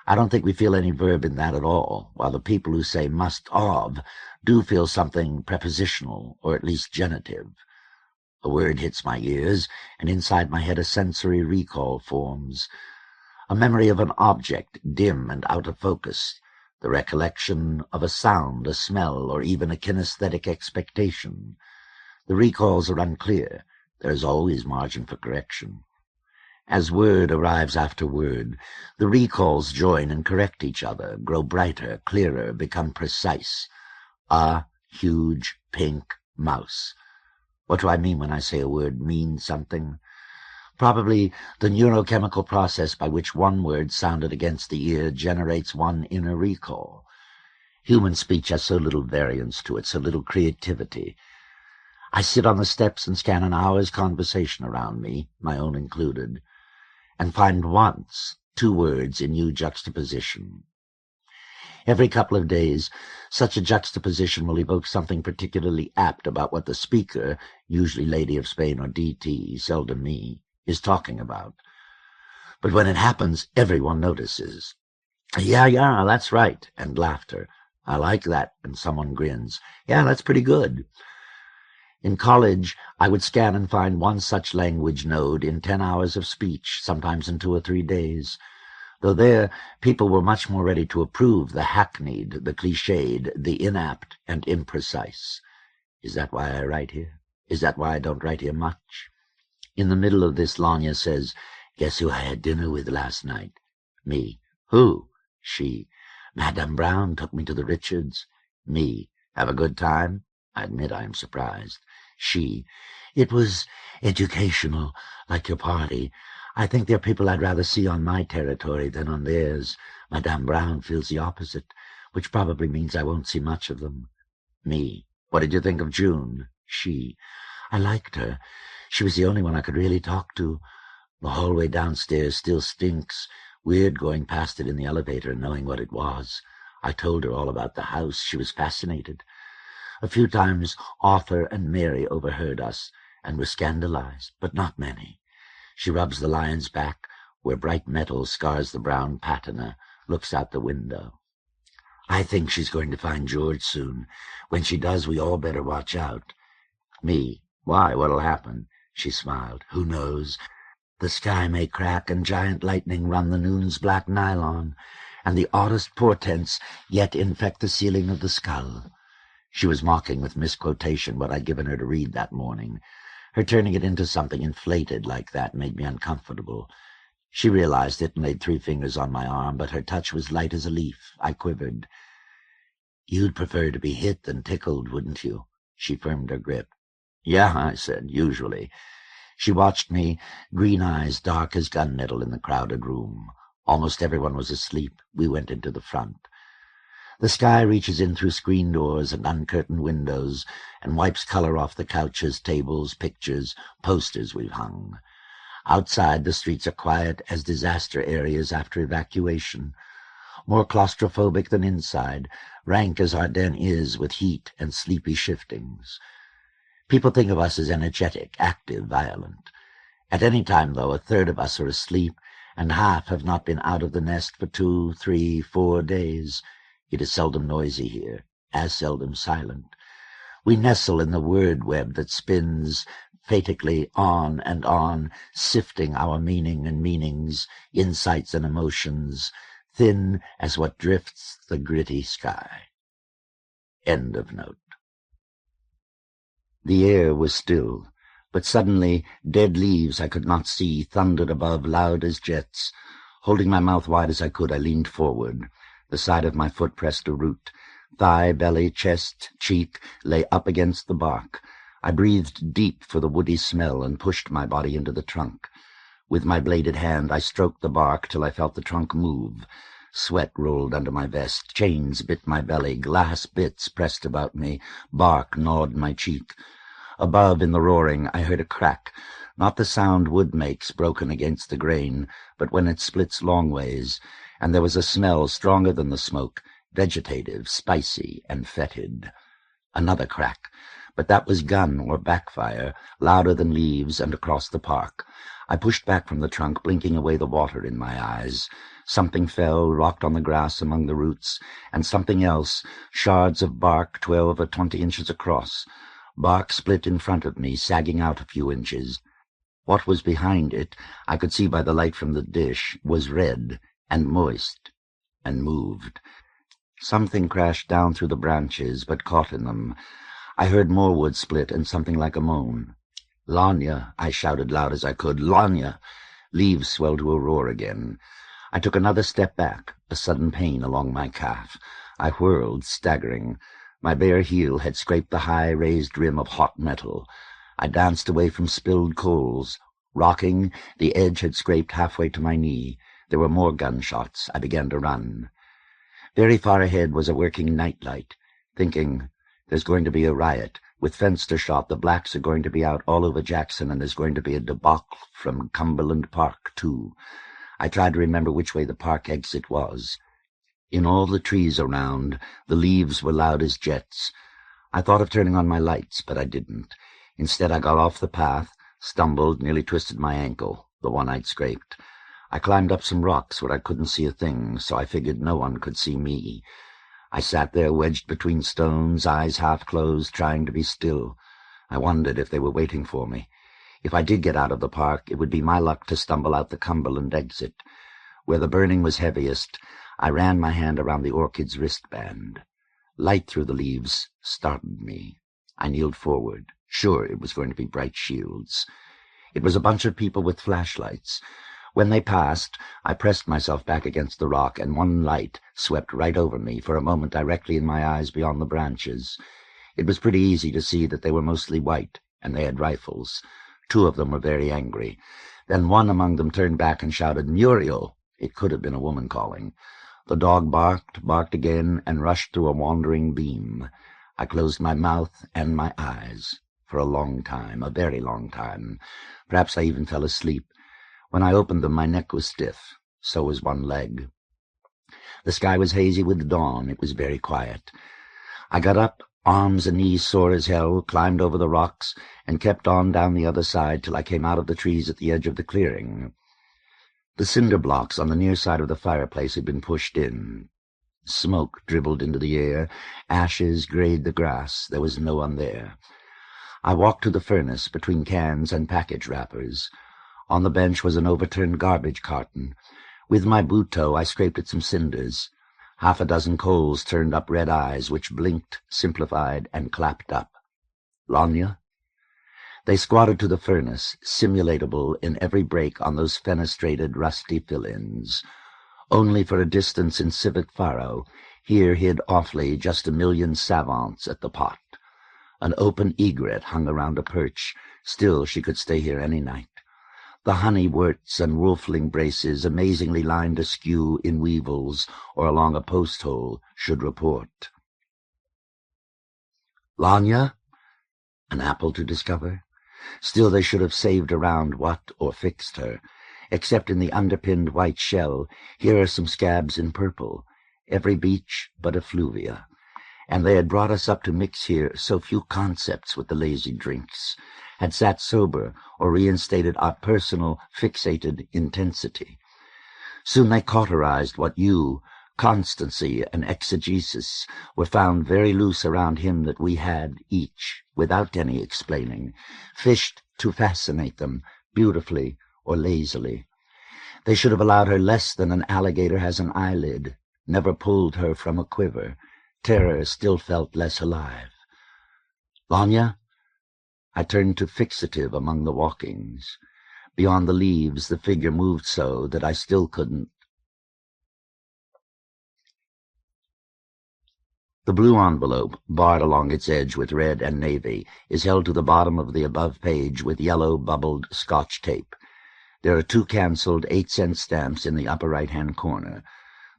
I don't think we feel any verb in that at all, while the people who say must of do feel something prepositional, or at least genitive. A word hits my ears, and inside my head a sensory recall forms. A memory of an object, dim and out of focus. The recollection of a sound, a smell, or even a kinesthetic expectation. The recalls are unclear. There is always margin for correction. As word arrives after word, the recalls join and correct each other, grow brighter, clearer, become precise. A huge pink mouse. What do I mean when I say a word means something? Probably the neurochemical process by which one word sounded against the ear generates one inner recall. Human speech has so little variance to it, so little creativity. I sit on the steps and scan an hour's conversation around me, my own included, and find once 2 words in new juxtaposition. Every couple of days, such a juxtaposition will evoke something particularly apt about what the speaker, usually Lady of Spain or D.T., seldom me, is talking about. But when it happens, everyone notices. Yeah, that's right, and laughter. I like that, and someone grins. Yeah, that's pretty good. In college, I would scan and find one such language node in 10 hours of speech, sometimes in 2 or 3 days. Though there, people were much more ready to approve the hackneyed, the cliched, the inapt, and imprecise. Is that why I write here? Is that why I don't write here much? In the middle of this, Lanya says, "Guess who I had dinner with last night?" Me. "Who?" She. "Madame Brown took me to the Richards." Me. "Have a good time?" I admit I am surprised. She. "It was educational, like your party. I think there are people I'd rather see on my territory than on theirs. Madame Brown feels the opposite, which probably means I won't see much of them." Me. "What did you think of June?" She. "I liked her. She was the only one I could really talk to. The hallway downstairs still stinks. Weird going past it in the elevator and knowing what it was. I told her all about the house. She was fascinated. A few times Arthur and Mary overheard us and were scandalized, but not many. She rubs the lion's back, where bright metal scars the brown patina, looks out the window. I think she's going to find George soon. When she does, we all better watch out. Me? Why, what'll happen? She smiled. Who knows? The sky may crack and giant lightning run the noon's black nylon, and the oddest portents yet infect the ceiling of the skull. She was mocking with misquotation what I'd given her to read that morning. Her turning it into something inflated like that made me uncomfortable. She realized it and laid 3 fingers on my arm, but her touch was light as a leaf. I quivered. You'd prefer to be hit than tickled, wouldn't you? She firmed her grip. Yeah, I said, usually. She watched me, green eyes dark as gunmetal in the crowded room. Almost everyone was asleep. We went into the front. The sky reaches in through screen doors and uncurtained windows and wipes color off the couches, tables, pictures, posters we've hung. Outside, the streets are quiet as disaster areas after evacuation, more claustrophobic than inside, rank as Ardennes is with heat and sleepy shiftings. People think of us as energetic, active, violent. At any time, though, 1/3 of us are asleep, and half have not been out of the nest for 2, 3, 4 days. It is seldom noisy here, as seldom silent. We nestle in the word web that spins fatically on and on, sifting our meaning and meanings, insights and emotions, thin as what drifts the gritty sky. End of note. The air was still, but suddenly dead leaves I could not see thundered above, loud as jets. Holding my mouth wide as I could, I leaned forward. The side of my foot pressed a root. Thigh, belly, chest, cheek lay up against the bark. I breathed deep for the woody smell and pushed my body into the trunk. With my bladed hand I stroked the bark till I felt the trunk move. Sweat rolled under my vest, chains bit my belly, glass bits pressed about me, bark gnawed my cheek. Above, in the roaring, I heard a crack, not the sound wood makes broken against the grain, but when it splits long ways, and there was a smell stronger than the smoke, vegetative, spicy, and fetid. Another crack, but that was gun or backfire, louder than leaves and across the park. I pushed back from the trunk, blinking away the water in my eyes. Something fell, rocked on the grass among the roots, and something else, shards of bark 12 or 20 inches across. Bark split in front of me, sagging out a few inches. What was behind it, I could see by the light from the dish, was red and moist and moved. Something crashed down through the branches, but caught in them. I heard more wood split and something like a moan. "Lanya!" I shouted loud as I could. "Lanya!" Leaves swelled to a roar again. I took another step back, a sudden pain along my calf. I whirled, staggering. My bare heel had scraped the high, raised rim of hot metal. I danced away from spilled coals. Rocking, the edge had scraped halfway to my knee. There were more gunshots. I began to run. Very far ahead was a working nightlight, thinking, there's going to be a riot. With Fenster shot, the blacks are going to be out all over Jackson, and there's going to be a debacle from Cumberland Park, too. I tried to remember which way the park exit was. In all the trees around, the leaves were loud as jets. I thought of turning on my lights, but I didn't. Instead, I got off the path, stumbled, nearly twisted my ankle, the one I'd scraped. I climbed up some rocks where I couldn't see a thing, so I figured no one could see me. I sat there wedged between stones, eyes half closed, trying to be still. I wondered if they were waiting for me. If I did get out of the park, it would be my luck to stumble out the Cumberland exit. Where the burning was heaviest, I ran my hand around the orchid's wristband. Light through the leaves startled me. I kneeled forward. Sure, it was going to be bright shields. It was a bunch of people with flashlights. When they passed, I pressed myself back against the rock, and one light swept right over me, for a moment directly in my eyes beyond the branches. It was pretty easy to see that they were mostly white, and they had rifles. 2 of them were very angry. Then one among them turned back and shouted, "Muriel!" It could have been a woman calling. The dog barked again, and rushed through a wandering beam. I closed my mouth and my eyes for a long time, a very long time. Perhaps I even fell asleep. When I opened them, my neck was stiff. So was one leg. The sky was hazy with dawn. It was very quiet. I got up, arms and knees sore as hell, climbed over the rocks, and kept on down the other side till I came out of the trees at the edge of the clearing. The cinder blocks on the near side of the fireplace had been pushed in. Smoke dribbled into the air. Ashes grayed the grass. There was no one there. I walked to the furnace between cans and package wrappers. On the bench was an overturned garbage carton. With my boot toe I scraped at some cinders. Half a dozen coals turned up red eyes, which blinked, simplified, and clapped up. "Lanya?" They squatted to the furnace, simulatable in every break on those fenestrated, rusty fill-ins. Only for a distance in civet furrow, here hid awfully just a million savants at the pot. An open egret hung around a perch. Still she could stay here any night. The honey-worts and wolfling braces, amazingly lined askew in weevils or along a post-hole, should report. "Lanya?" An apple to discover? Still they should have saved around what or fixed her. Except in the underpinned white shell, here are some scabs in purple. Every beach but effluvia. And they had brought us up to mix here so few concepts with the lazy drinks, had sat sober or reinstated our personal, fixated intensity. Soon they cauterized what you, constancy and exegesis, were found very loose around him that we had, each, without any explaining, fished to fascinate them, beautifully or lazily. They should have allowed her less than an alligator has an eyelid, never pulled her from a quiver. Terror still felt less alive. "Lanya?" I turned to fixative among the walkings. Beyond the leaves the figure moved so that I still couldn't. The blue envelope, barred along its edge with red and navy, is held to the bottom of the above page with yellow bubbled Scotch tape. There are 2 cancelled 8-cent stamps in the upper right-hand corner.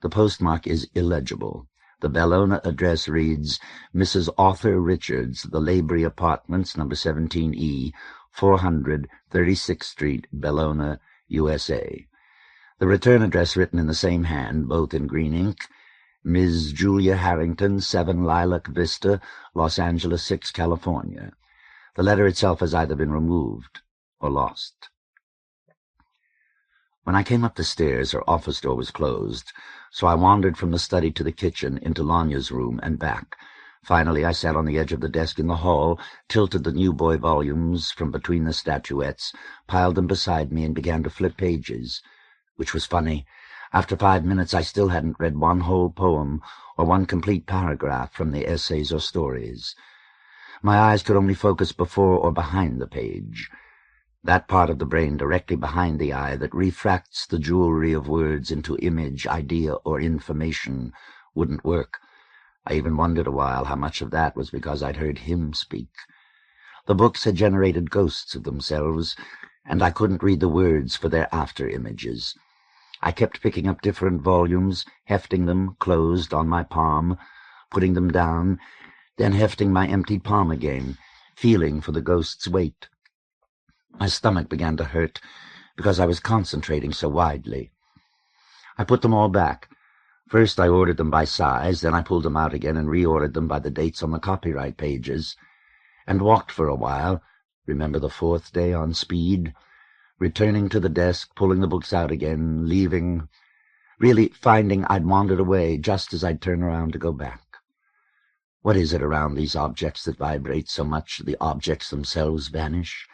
The postmark is illegible. The Bellona address reads, Mrs. Arthur Richards, The Labrie Apartments, No. 17E, 400 36th Street, Bellona, USA. The return address written in the same hand, both in green ink, Ms. Julia Harrington, 7 Lilac Vista, Los Angeles 6, California. The letter itself has either been removed or lost. When I came up the stairs, her office door was closed, so I wandered from the study to the kitchen, into Lanya's room, and back. Finally, I sat on the edge of the desk in the hall, tilted the New Boy volumes from between the statuettes, piled them beside me, and began to flip pages, which was funny. After 5 minutes, I still hadn't read one whole poem or one complete paragraph from the essays or stories. My eyes could only focus before or behind the page. That part of the brain directly behind the eye that refracts the jewelry of words into image, idea, or information wouldn't work. I even wondered a while how much of that was because I'd heard him speak. The books had generated ghosts of themselves, and I couldn't read the words for their after-images. I kept picking up different volumes, hefting them, closed, on my palm, putting them down, then hefting my empty palm again, feeling for the ghost's weight. My stomach began to hurt because I was concentrating so widely. I put them all back. First I ordered them by size, then I pulled them out again and reordered them by the dates on the copyright pages, and walked for a while, remember the 4th day on speed, returning to the desk, pulling the books out again, leaving, really finding I'd wandered away just as I'd turn around to go back. What is it around these objects that vibrates so much the objects themselves vanish?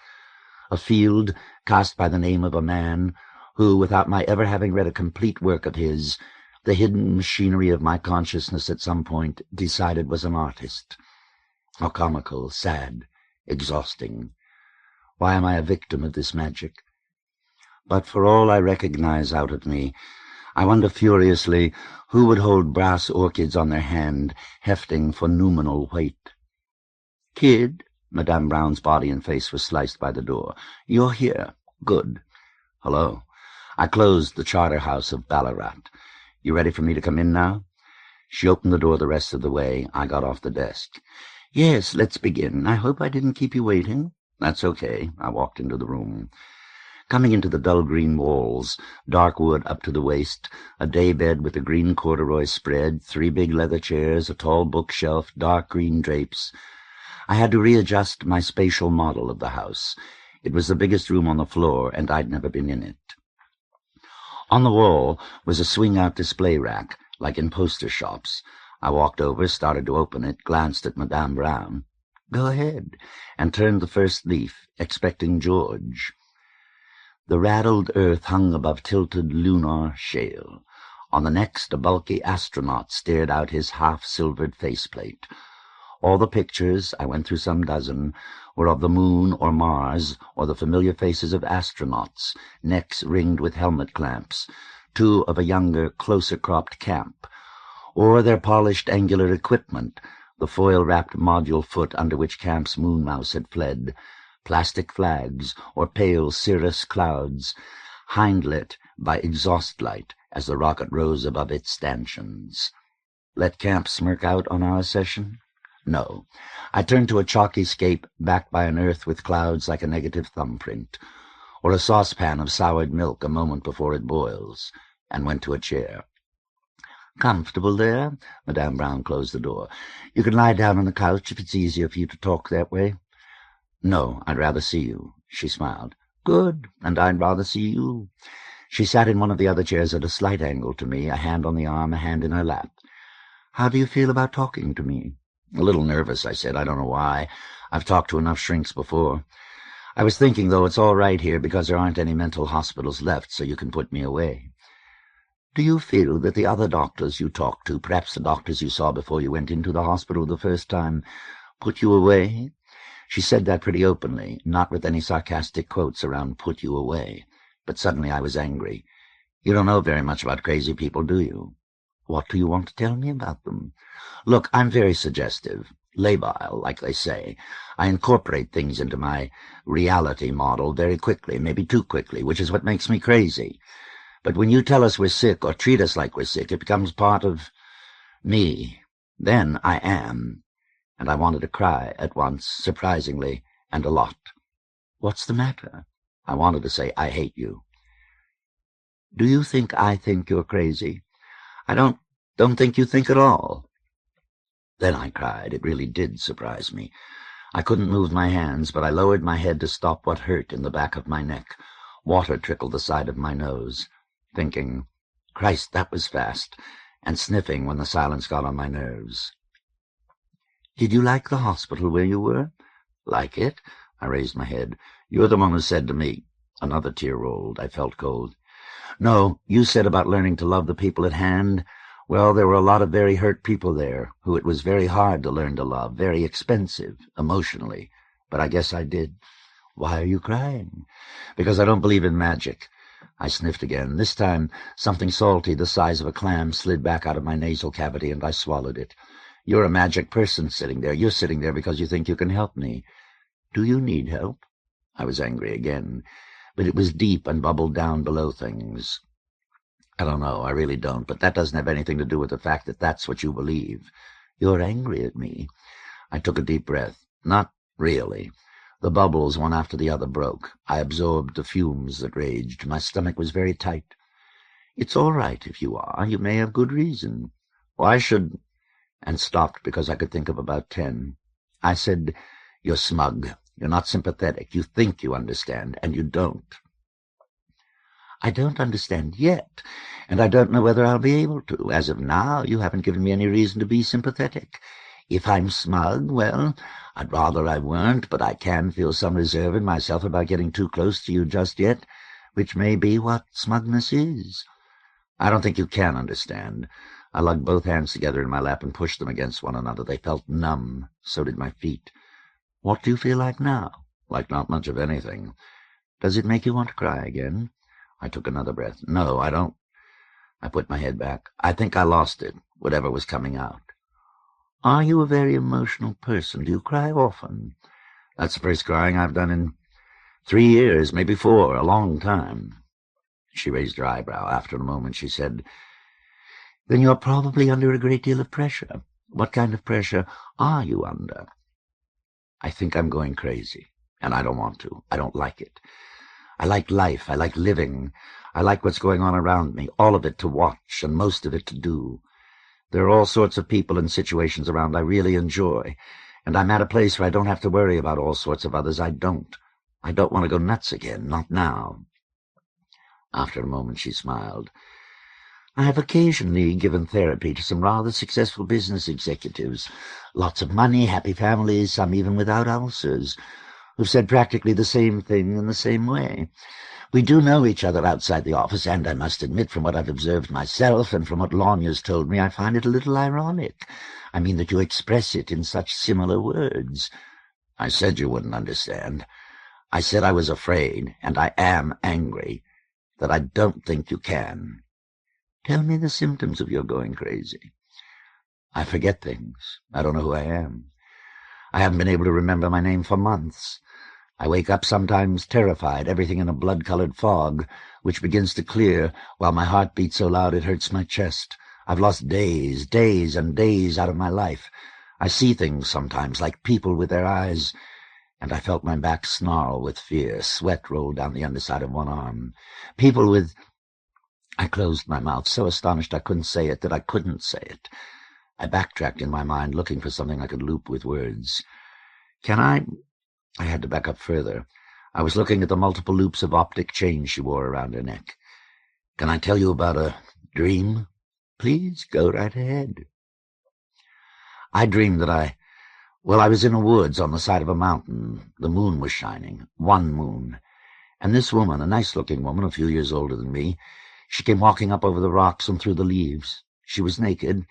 A field cast by the name of a man who, without my ever having read a complete work of his, the hidden machinery of my consciousness at some point decided was an artist. How comical, sad, exhausting. Why am I a victim of this magic? But for all I recognize out of me, I wonder furiously who would hold brass orchids on their hand, hefting for noumenal weight. "Kid," Madame Brown's body and face was sliced by the door. "You're here. Good. Hello." I closed the charter house of Ballarat. "You ready for me to come in now?" She opened the door the rest of the way. I got off the desk. "Yes, let's begin. I hope I didn't keep you waiting." "That's okay." I walked into the room. Coming into the dull green walls, dark wood up to the waist, a daybed with a green corduroy spread, 3 big leather chairs, a tall bookshelf, dark green drapes. I had to readjust my spatial model of the house. It was the biggest room on the floor, and I'd never been in it. On the wall was a swing-out display rack, like in poster shops. I walked over, started to open it, glanced at Madame Brown. "Go ahead," and turned the first leaf, expecting George. The raddled earth hung above tilted lunar shale. On the next, a bulky astronaut stared out his half-silvered faceplate. All the pictures, I went through some dozen, were of the moon or Mars, or the familiar faces of astronauts, necks ringed with helmet clamps, two of a younger, closer-cropped camp, or their polished angular equipment, the foil-wrapped module foot under which Camp's moon mouse had fled, plastic flags, or pale cirrus clouds, hind-lit by exhaust light as the rocket rose above its stanchions. Let Camp smirk out on our session? No. I turned to a chalky scape backed by an earth with clouds like a negative thumbprint, or a saucepan of soured milk a moment before it boils, and went to a chair. "Comfortable there?" Madame Brown closed the door. "You can lie down on the couch if it's easier for you to talk that way." "No, I'd rather see you." She smiled. "Good, and I'd rather see you." She sat in one of the other chairs at a slight angle to me, a hand on the arm, a hand in her lap. "How do you feel about talking to me?" "A little nervous," I said. "I don't know why. I've talked to enough shrinks before. I was thinking, though, it's all right here because there aren't any mental hospitals left, so you can put me away." "Do you feel that the other doctors you talked to, perhaps the doctors you saw before you went into the hospital the first time, put you away?" She said that pretty openly, not with any sarcastic quotes around "put you away." But suddenly I was angry. "You don't know very much about crazy people, do you?" "What do you want to tell me about them?" "Look, I'm very suggestive. Labile, like they say. I incorporate things into my reality model very quickly, maybe too quickly, which is what makes me crazy. But when you tell us we're sick or treat us like we're sick, it becomes part of me. Then I am." And I wanted to cry at once, surprisingly, and a lot. "What's the matter?" I wanted to say, "I hate you." "Do you think I think you're crazy?" "I don't think you think at all." Then I cried. It really did surprise me. I couldn't move my hands, but I lowered my head to stop what hurt in the back of my neck. Water trickled the side of my nose, thinking, "Christ, that was fast," and sniffing when the silence got on my nerves. "Did you like the hospital where you were?" "Like it?" I raised my head. "You're the one who said to me—" Another tear rolled. I felt cold. "No, you said about learning to love the people at hand. Well, there were a lot of very hurt people there, who it was very hard to learn to love, very expensive, emotionally. But I guess I did." "Why are you crying?" "Because I don't believe in magic." I sniffed again. This time something salty the size of a clam slid back out of my nasal cavity, and I swallowed it. "You're a magic person sitting there. You're sitting there because you think you can help me." "Do you need help?" I was angry again, but it was deep and bubbled down below things. "I don't know, I really don't, but that doesn't have anything to do with the fact that that's what you believe." "You're angry at me." I took a deep breath. "Not really." The bubbles, one after the other, broke. I absorbed the fumes that raged. My stomach was very tight. "It's all right if you are. You may have good reason." "Why should—" and stopped because I could think of about 10. I said, "You're smug. You're not sympathetic. You think you understand, and you don't." "I don't understand yet, and I don't know whether I'll be able to. As of now, you haven't given me any reason to be sympathetic. If I'm smug, well, I'd rather I weren't, but I can feel some reserve in myself about getting too close to you just yet, which may be what smugness is." "I don't think you can understand." I lugged both hands together in my lap and pushed them against one another. They felt numb. So did my feet. "What do you feel like now?" "Like not much of anything." "Does it make you want to cry again?" I took another breath. "No, I don't." I put my head back. "I think I lost it, whatever was coming out." "Are you a very emotional person? Do you cry often?" "That's the first crying I've done in 3 years, maybe 4, a long time." She raised her eyebrow. After a moment she said, "Then you're probably under a great deal of pressure. What kind of pressure are you under?" "I think I'm going crazy, and I don't want to. I don't like it. I like life. I like living. I like what's going on around me, all of it to watch, and most of it to do. There are all sorts of people and situations around I really enjoy, and I'm at a place where I don't have to worry about all sorts of others I don't. I don't want to go nuts again, not now." After a moment she smiled. I have occasionally given therapy to some rather successful business executives. Lots of money, happy families, some even without ulcers, who've said practically the same thing in the same way. We do know each other outside the office, and I must admit, from what I've observed myself and from what Lanya's told me, I find it a little ironic. I mean that you express it in such similar words. I said you wouldn't understand. I said I was afraid, and I am angry, that I don't think you can. Tell me the symptoms of your going crazy. I forget things. I don't know who I am. I haven't been able to remember my name for months. I wake up sometimes terrified, everything in a blood-colored fog, which begins to clear while my heart beats so loud it hurts my chest. I've lost days and days out of my life. I see things sometimes, like people with their eyes, and I felt my back snarl with fear. Sweat rolled down the underside of one arm. People with... I closed my mouth, so astonished I couldn't say it that I couldn't say it. I backtracked in my mind, looking for something I could loop with words. I had to back up further. I was looking at the multiple loops of optic chains she wore around her neck. Can I tell you about a dream? Please, go right ahead. I dreamed that I was in the woods on the side of a mountain. The moon was shining, one moon. And this woman, a nice-looking woman, a few years older than me, she came walking up over the rocks and through the leaves. She was naked,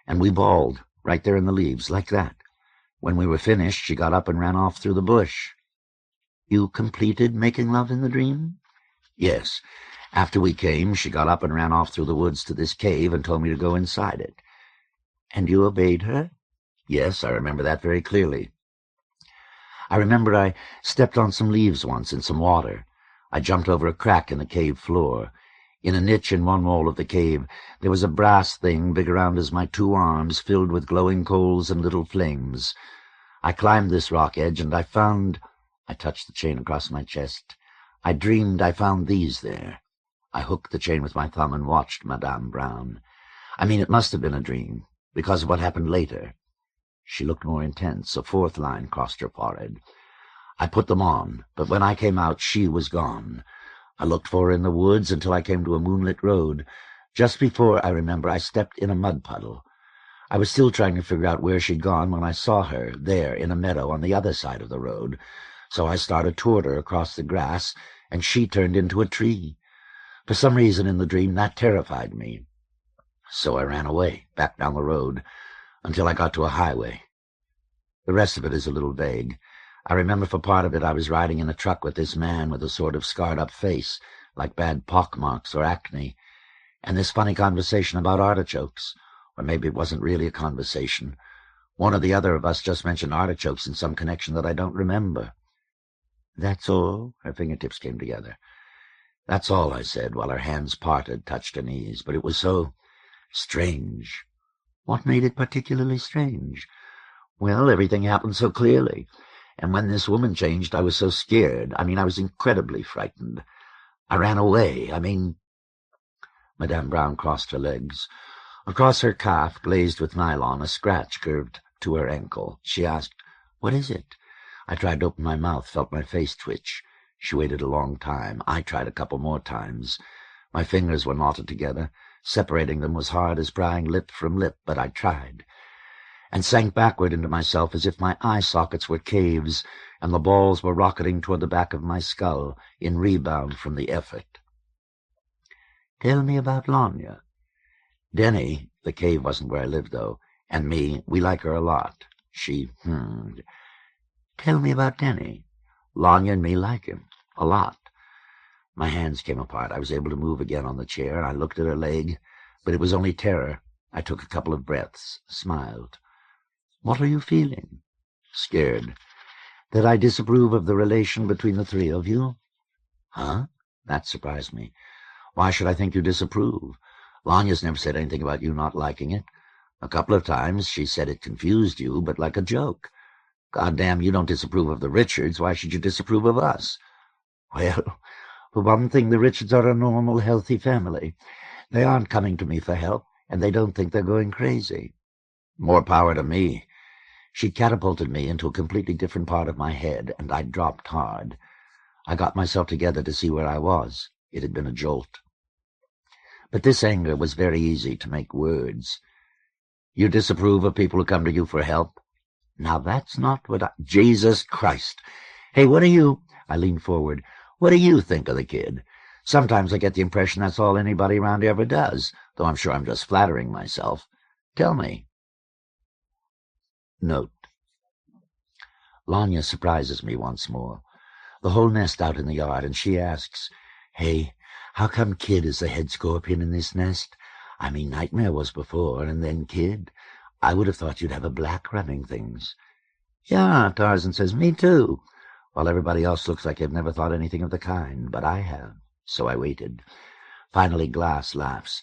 and we bawled, right there in the leaves, like that. When we were finished, she got up and ran off through the bush. You completed making love in the dream? Yes. After we came, she got up and ran off through the woods to this cave and told me to go inside it. And you obeyed her? Yes, I remember that very clearly. I remember I stepped on some leaves once in some water. I jumped over a crack in the cave floor. In a niche in one wall of the cave, there was a brass thing big around as my two arms, filled with glowing coals and little flames. I climbed this rock edge, and I touched the chain across my chest. I dreamed I found these there. I hooked the chain with my thumb and watched Madame Brown. I mean, it must have been a dream, because of what happened later. She looked more intense. A fourth line crossed her forehead. I put them on, but when I came out, she was gone. I looked for her in the woods until I came to a moonlit road. Just before, I remember, I stepped in a mud puddle. I was still trying to figure out where she'd gone when I saw her there in a meadow on the other side of the road. So I started toward her across the grass, and she turned into a tree. For some reason in the dream, that terrified me. So I ran away, back down the road, until I got to a highway. The rest of it is a little vague. I remember for part of it I was riding in a truck with this man with a sort of scarred-up face, like bad pockmarks or acne, and this funny conversation about artichokes. Or maybe it wasn't really a conversation. One or the other of us just mentioned artichokes in some connection that I don't remember. That's all? Her fingertips came together. That's all, I said, while her hands parted, touched her knees. But it was so strange. What made it particularly strange? Well, everything happened so clearly. And when this woman changed, I was so scared. I was incredibly frightened. I ran away. Madame Brown crossed her legs. Across her calf, glazed with nylon, a scratch curved to her ankle. She asked, "What is it?" I tried to open my mouth, felt my face twitch. She waited a long time. I tried a couple more times. My fingers were knotted together. Separating them was hard as prying lip from lip, but I tried, and sank backward into myself as if my eye sockets were caves, and the balls were rocketing toward the back of my skull in rebound from the effort. Tell me about Lanya. Denny, the cave wasn't where I lived, though, and me, we like her a lot. She hummed. Tell me about Denny. Lanya and me like him. A lot. My hands came apart. I was able to move again on the chair, and I looked at her leg, but it was only terror. I took a couple of breaths, smiled. What are you feeling? Scared. That I disapprove of the relation between the three of you? Huh? That surprised me. Why should I think you disapprove? Lanya's never said anything about you not liking it. A couple of times she said it confused you, but like a joke. Goddamn, you don't disapprove of the Richards. Why should you disapprove of us? Well, for one thing, the Richards are a normal, healthy family. They aren't coming to me for help, and they don't think they're going crazy. More power to me. She catapulted me into a completely different part of my head, and I dropped hard. I got myself together to see where I was. It had been a jolt. But this anger was very easy to make words. You disapprove of people who come to you for help? Now that's not what Jesus Christ! Hey, what do you... I leaned forward. What do you think of the kid? Sometimes I get the impression that's all anybody around here ever does, though I'm sure I'm just flattering myself. Tell me. Note. Lanya surprises me once more. The whole nest out in the yard, and she asks, "Hey, how come Kid is the head scorpion in this nest? I mean, Nightmare was before, and then Kid. I would have thought you'd have a black running things." "Yeah," Tarzan says, "me too," while everybody else looks like they've never thought anything of the kind, but I have. So I waited. Finally Glass laughs.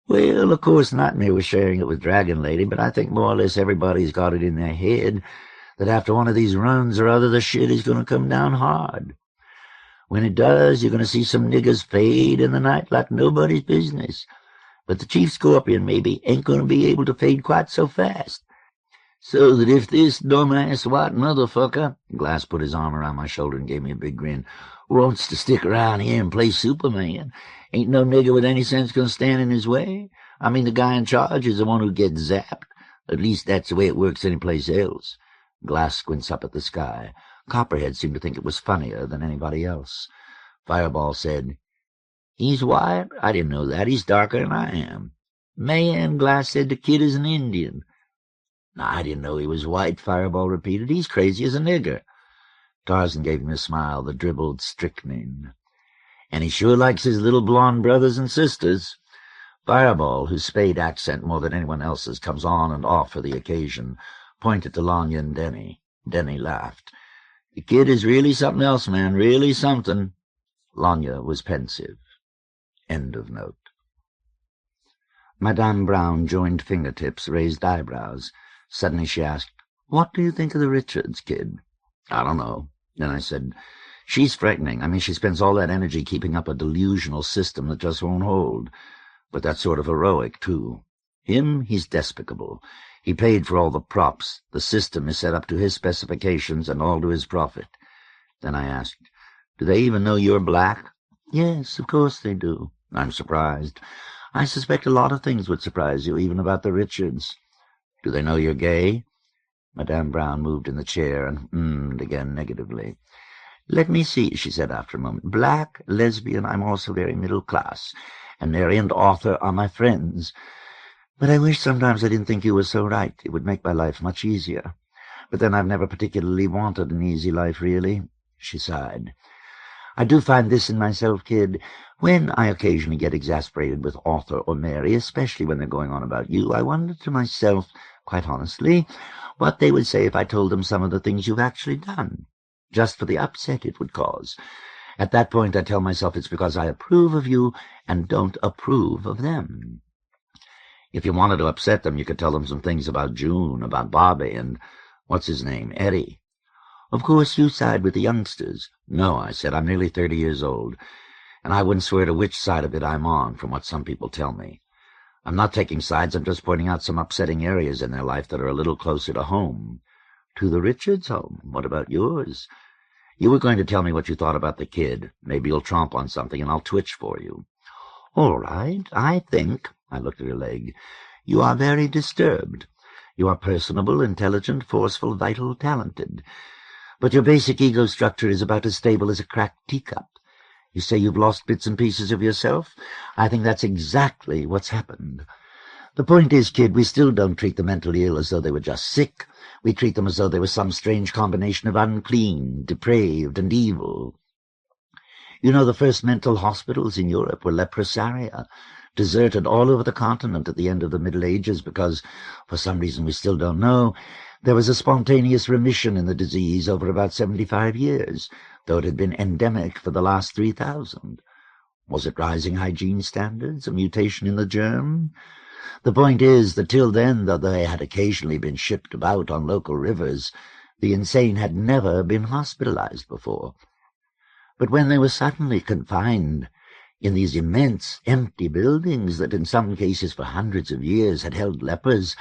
"Well, of course Nightmare was sharing it with Dragon Lady, but I think more or less everybody's got it in their head that after one of these runs or other, the shit is going to come down hard. When it does, you're going to see some niggers fade in the night like nobody's business. But the Chief Scorpion, maybe, ain't going to be able to fade quite so fast. So that if this dumbass white motherfucker," Glass put his arm around my shoulder and gave me a big grin, "wants to stick around here and play Superman, ain't no nigger with any sense going to stand in his way. I mean, the guy in charge is the one who gets zapped. At least that's the way it works anyplace else." Glass squints up at the sky. Copperhead seemed to think it was funnier than anybody else. Fireball said, "He's white? I didn't know that. He's darker than I am." "Man," Glass said, "the kid is an Indian." "I didn't know he was white," Fireball repeated. "He's crazy as a nigger." Tarzan gave him a smile that dribbled strychnine. "And he sure likes his little blonde brothers and sisters." Fireball, whose Spade accent more than anyone else's comes on and off for the occasion, pointed to Lanya and Denny. Denny laughed. "The kid is really something else, man, really something." Lanya was pensive. End of note. Madame Brown joined fingertips, raised eyebrows. Suddenly she asked, "What do you think of the Richards kid?" "I don't know." Then I said, "She's frightening. I mean, she spends all that energy keeping up a delusional system that just won't hold. But that's sort of heroic, too. Him, he's despicable. He paid for all the props. The system is set up to his specifications and all to his profit." Then I asked, "Do they even know you're black?" "Yes, of course they do." "I'm surprised. I suspect a lot of things would surprise you, even about the Richards." "Do they know you're gay?" Madame Brown moved in the chair and ummed again negatively. "Let me see," she said after a moment. "Black, lesbian, I'm also very middle class, and Mary and Arthur are my friends. But I wish sometimes I didn't think you were so right. It would make my life much easier. But then I've never particularly wanted an easy life, really." She sighed. "I do find this in myself, kid. When I occasionally get exasperated with Arthur or Mary, especially when they're going on about you, I wonder to myself, quite honestly, what they would say if I told them some of the things you've actually done, just for the upset it would cause. At that point I tell myself it's because I approve of you and don't approve of them. If you wanted to upset them, you could tell them some things about June, about Bobby, and what's his name, Eddie." "Of course you side with the youngsters." "No," I said, "I'm nearly 30 years old, and I wouldn't swear to which side of it I'm on, from what some people tell me. I'm not taking sides, I'm just pointing out some upsetting areas in their life that are a little closer to home." "To the Richards' home? What about yours?" "You were going to tell me what you thought about the kid. Maybe you'll tromp on something, and I'll twitch for you." "All right, I think," I looked at her leg, "you are very disturbed. You are personable, intelligent, forceful, vital, talented. But your basic ego structure is about as stable as a cracked teacup. You say you've lost bits and pieces of yourself? I think that's exactly what's happened. The point is, kid, we still don't treat the mentally ill as though they were just sick. We treat them as though they were some strange combination of unclean, depraved, and evil. You know, the first mental hospitals in Europe were leprosaria, deserted all over the continent at the end of the Middle Ages because, for some reason we still don't know, there was a spontaneous remission in the disease over about 75 years, though it had been endemic for the last 3,000. Was it rising hygiene standards, a mutation in the germ? The point is that till then, though they had occasionally been shipped about on local rivers, the insane had never been hospitalized before. But when they were suddenly confined in these immense empty buildings that in some cases for hundreds of years had held lepers,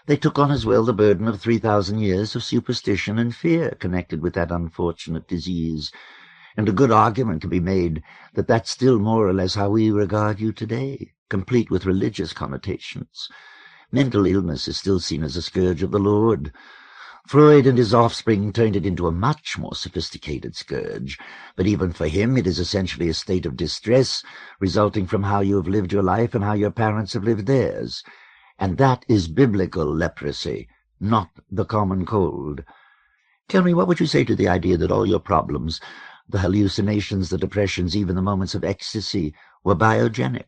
they took on as well the burden of 3,000 years of superstition and fear connected with that unfortunate disease. And a good argument can be made that that's still more or less how we regard you today, complete with religious connotations. Mental illness is still seen as a scourge of the Lord. Freud and his offspring turned it into a much more sophisticated scourge, but even for him it is essentially a state of distress resulting from how you have lived your life and how your parents have lived theirs. And that is biblical leprosy, not the common cold. Tell me, what would you say to the idea that all your problems, the hallucinations, the depressions, even the moments of ecstasy, were biogenic?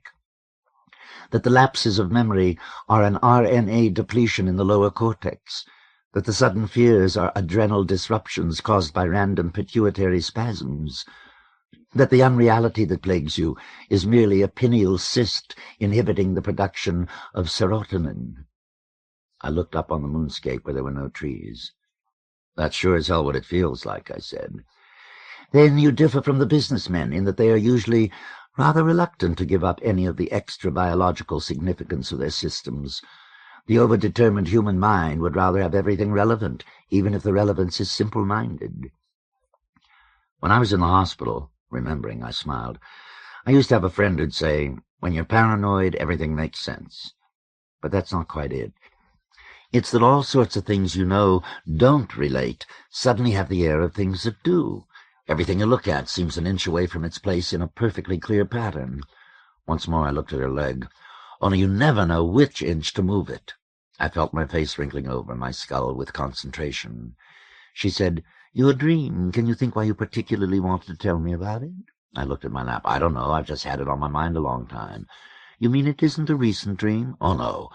That the lapses of memory are an RNA depletion in the lower cortex? That the sudden fears are adrenal disruptions caused by random pituitary spasms? That the unreality that plagues you is merely a pineal cyst inhibiting the production of serotonin? I looked up on the moonscape where there were no trees. That's sure as hell what it feels like, I said. Then you differ from the businessmen in that they are usually rather reluctant to give up any of the extra biological significance of their systems. The overdetermined human mind would rather have everything relevant, even if the relevance is simple-minded. When I was in the hospital, remembering, I smiled, I used to have a friend who'd say, when you're paranoid, everything makes sense. But that's not quite it. It's that all sorts of things you know don't relate suddenly have the air of things that do. Everything you look at seems an inch away from its place in a perfectly clear pattern. Once more I looked at her leg. Only you never know which inch to move it. I felt my face wrinkling over my skull with concentration. She said, "You a dream. Can you think why you particularly wanted to tell me about it?" I looked at my lap. "I don't know. I've just had it on my mind a long time." "You mean it isn't a recent dream?" "Oh, no.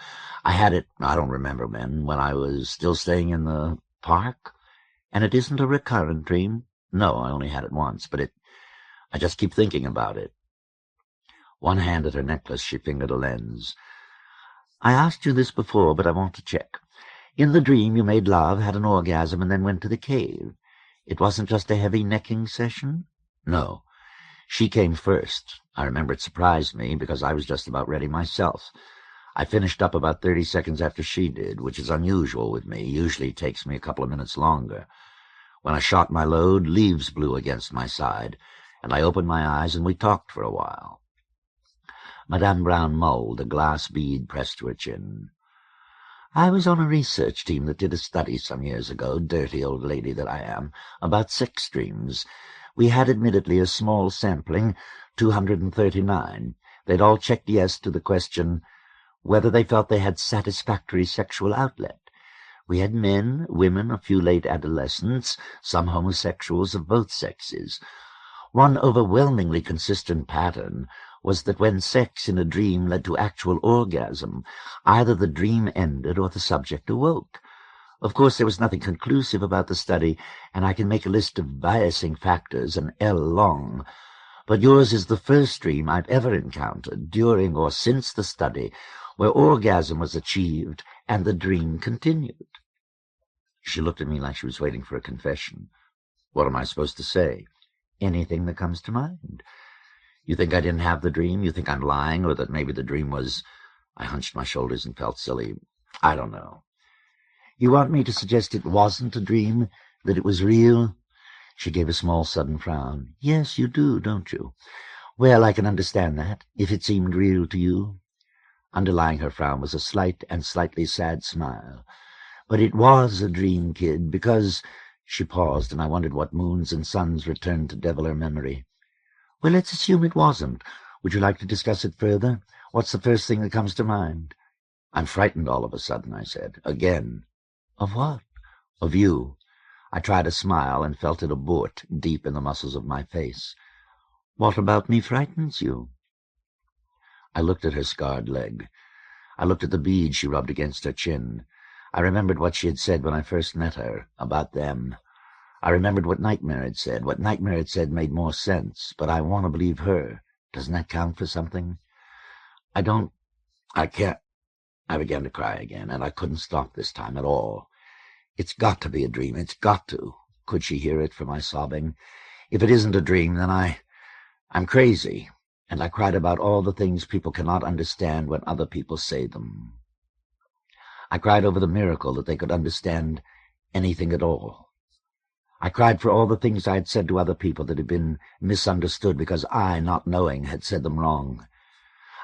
I had it, I don't remember when I was still staying in the park." "And it isn't a recurrent dream?" "No, I only had it once, but I just keep thinking about it." One hand at her necklace, she fingered a lens. "I asked you this before, but I want to check. In the dream you made love, had an orgasm, and then went to the cave. It wasn't just a heavy necking session?" "No. She came first. I remember it surprised me, because I was just about ready myself. I finished up about 30 seconds after she did, which is unusual with me. Usually it takes me a couple of minutes longer. When I shot my load, leaves blew against my side, and I opened my eyes and we talked for a while." Madame Brown mulled, a glass bead pressed to her chin. "I was on a research team that did a study some years ago, dirty old lady that I am, about sex dreams. We had admittedly a small sampling, 239. They'd all checked yes to the question whether they felt they had satisfactory sexual outlet. We had men, women, a few late adolescents, some homosexuals of both sexes. One overwhelmingly consistent pattern was that when sex in a dream led to actual orgasm, either the dream ended or the subject awoke. Of course, there was nothing conclusive about the study, and I can make a list of biasing factors an L long. But yours is the first dream I've ever encountered, during or since the study, where orgasm was achieved and the dream continued." She looked at me like she was waiting for a confession. "What am I supposed to say?" "Anything that comes to mind." "You think I didn't have the dream? You think I'm lying, or that maybe the dream was—" I hunched my shoulders and felt silly. "I don't know." "You want me to suggest it wasn't a dream, that it was real?" She gave a small sudden frown. "Yes, you do, don't you? Well, I can understand that, if it seemed real to you." Underlying her frown was a slight and slightly sad smile. "But it was a dream, kid, because—" She paused, and I wondered what moons and suns returned to devil her memory. "Well, let's assume it wasn't. Would you like to discuss it further? What's the first thing that comes to mind?" "I'm frightened all of a sudden," I said. "Again." "Of what?" "Of you." I tried a smile and felt it abort deep in the muscles of my face. "What about me frightens you?" I looked at her scarred leg. I looked at the bead she rubbed against her chin. I remembered what she had said when I first met her, about them. I remembered what Nightmare had said. What Nightmare had said made more sense, but I want to believe her. Doesn't that count for something? I can't. I began to cry again, and I couldn't stop this time at all. "It's got to be a dream. It's got to." Could she hear it for my sobbing? "If it isn't a dream, then I'm crazy." And I cried about all the things people cannot understand when other people say them. I cried over the miracle that they could understand anything at all. I cried for all the things I had said to other people that had been misunderstood because I, not knowing, had said them wrong.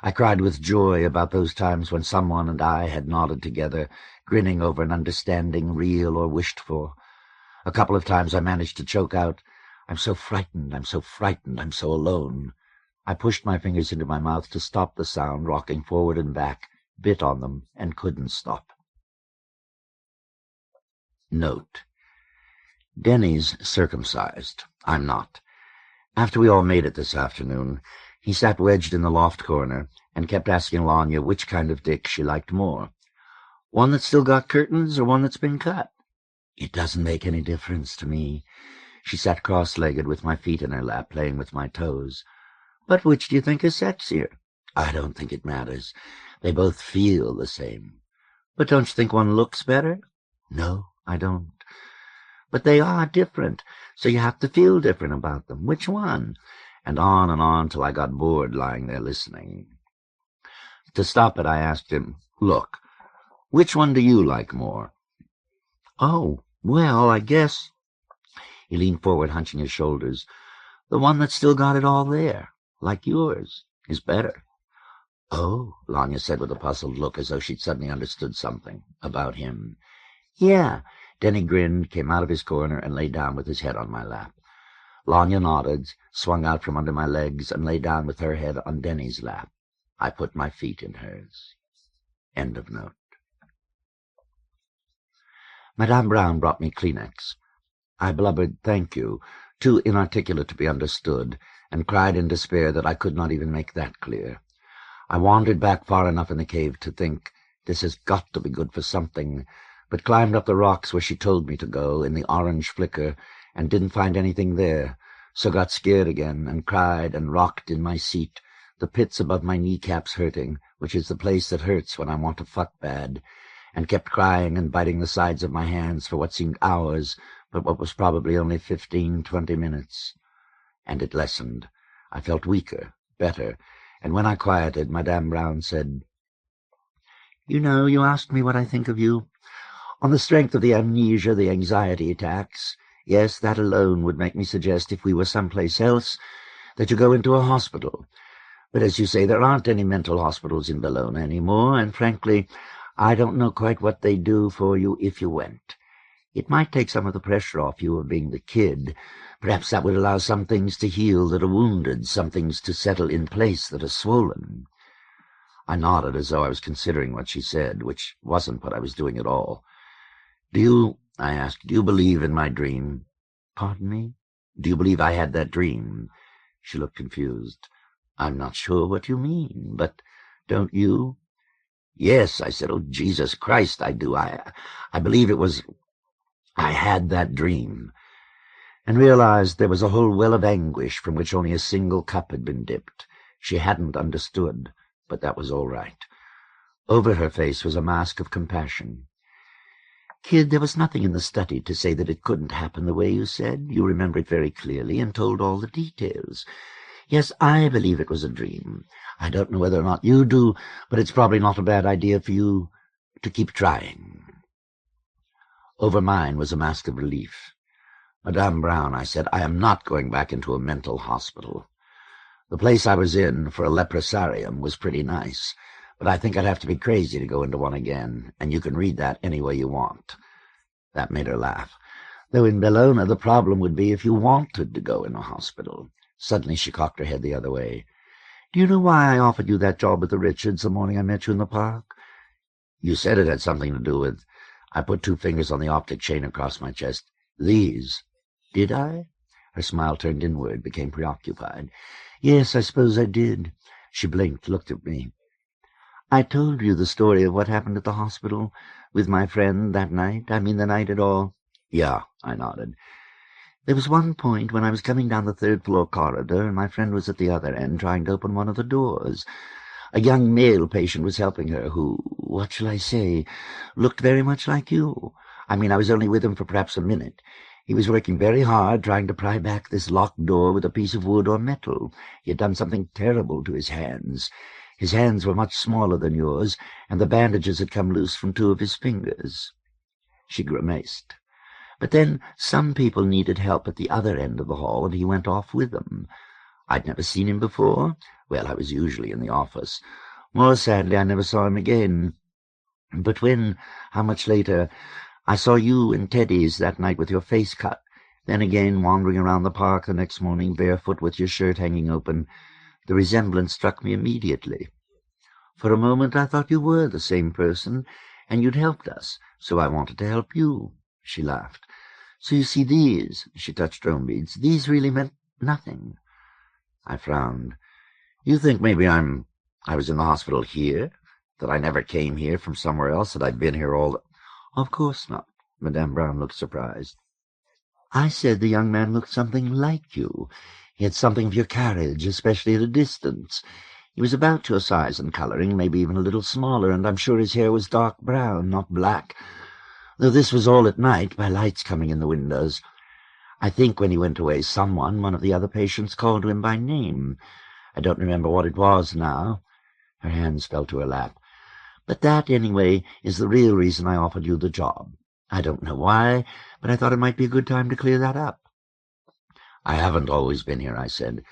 I cried with joy about those times when someone and I had nodded together, grinning over an understanding real or wished for. A couple of times I managed to choke out, "I'm so frightened, I'm so frightened, I'm so alone." I pushed my fingers into my mouth to stop the sound, rocking forward and back, bit on them, and couldn't stop. Note: Denny's circumcised. I'm not. After we all made it this afternoon, he sat wedged in the loft corner and kept asking Lanya which kind of dick she liked more. One that's still got curtains or one that's been cut? It doesn't make any difference to me. She sat cross-legged with my feet in her lap, playing with my toes. But which do you think is sexier? I don't think it matters. They both feel the same. But don't you think one looks better? No, I don't. But they are different, so you have to feel different about them. Which one? And on till I got bored lying there listening. To stop it, I asked him, "Look, which one do you like more?" "Oh, well, I guess—" He leaned forward, hunching his shoulders. "The one that's still got it all there, like yours, is better." "Oh," Lanya said with a puzzled look, as though she'd suddenly understood something about him. "Yeah." Denny grinned, came out of his corner, and lay down with his head on my lap. Lanya nodded, swung out from under my legs, and lay down with her head on Denny's lap. I put my feet in hers. End of note. Madame Brown brought me Kleenex. I blubbered, "Thank you," too inarticulate to be understood, and cried in despair that I could not even make that clear. I wandered back far enough in the cave to think, this has got to be good for something, but climbed up the rocks where she told me to go, in the orange flicker, and didn't find anything there, so got scared again, and cried and rocked in my seat, the pits above my kneecaps hurting, which is the place that hurts when I want to fuck bad, and kept crying and biting the sides of my hands for what seemed hours, but what was probably only 15-20 minutes. And it lessened. I felt weaker, better, and when I quieted, Madame Brown said, "You know, you asked me what I think of you. On the strength of the amnesia, the anxiety attacks, yes, that alone would make me suggest, if we were someplace else, that you go into a hospital. But as you say, there aren't any mental hospitals in Delany anymore, and frankly, I don't know quite what they'd do for you if you went. It might take some of the pressure off you of being the kid. Perhaps that would allow some things to heal that are wounded, some things to settle in place that are swollen." I nodded as though I was considering what she said, which wasn't what I was doing at all. "Do you," I asked, "do you believe in my dream?" "Pardon me?" "Do you believe I had that dream?" She looked confused. "I'm not sure what you mean, but don't you?" "Yes," I said. "Oh, Jesus Christ, I do. I believe it was... I had that dream," and realized there was a whole well of anguish from which only a single cup had been dipped. She hadn't understood, but that was all right. Over her face was a mask of compassion. "Kid, there was nothing in the study to say that it couldn't happen the way you said. You remember it very clearly and told all the details. Yes, I believe it was a dream. I don't know whether or not you do, but it's probably not a bad idea for you to keep trying." Over mine was a mask of relief. "Madame Brown," I said, "I am not going back into a mental hospital. The place I was in for a leprosarium was pretty nice, but I think I'd have to be crazy to go into one again, and you can read that any way you want." That made her laugh. "Though in Bellona the problem would be if you wanted to go in a hospital." Suddenly she cocked her head the other way. "Do you know why I offered you that job at the Richards the morning I met you in the park?" "You said it had something to do with—" I put 2 fingers on the optic chain across my chest. "These." "Did I?" Her smile turned inward, became preoccupied. "Yes, I suppose I did." She blinked, looked at me. "I told you the story of what happened at the hospital with my friend that night. I mean the night it all—" "Yeah," I nodded. "There was one point when I was coming down the 3rd-floor corridor, and my friend was at the other end trying to open one of the doors. A young male patient was helping her who, what shall I say, looked very much like you. I mean, I was only with him for perhaps a minute. He was working very hard, trying to pry back this locked door with a piece of wood or metal. He had done something terrible to his hands. His hands were much smaller than yours, and the bandages had come loose from 2 of his fingers." She grimaced. But then some people needed help at the other end of the hall, and he went off with them. I'd never seen him before. Well, I was usually in the office. More sadly, I never saw him again. But when, how much later, I saw you in Teddy's that night with your face cut, then again wandering around the park the next morning barefoot with your shirt hanging open, the resemblance struck me immediately. For a moment I thought you were the same person, and you'd helped us, so I wanted to help you. She laughed. So you see, these, she touched her own beads, these really meant nothing. I frowned. You think maybe I was in the hospital here? That I never came here from somewhere else? That I'd been here all the... Of course not. Madame Brown looked surprised. I said the young man looked something like you. He had something of your carriage, especially at a distance. He was about your size and colouring, maybe even a little smaller, and I'm sure his hair was dark brown, not black. Though this was all at night, by lights coming in the windows. I think when he went away, one of the other patients, called to him by name. I don't remember what it was now. Her hands fell to her lap. But that, anyway, is the real reason I offered you the job. I don't know why, but I thought it might be a good time to clear that up. I haven't always been here, I said.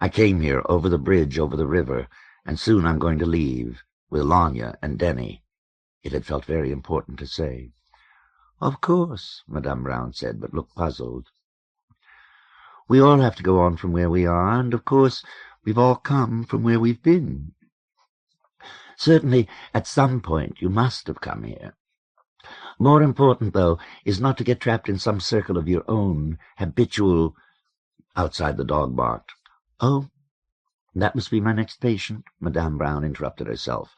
I came here over the bridge over the river, and soon I'm going to leave, with Lanya and Denny. It had felt very important to say. Of course, Madame Brown said, but looked puzzled. We all have to go on from where we are, and of course we've all come from where we've been. Certainly, at some point you must have come here. More important, though, is not to get trapped in some circle of your own, habitual... Outside the dog barked. Oh, that must be my next patient, Madame Brown interrupted herself.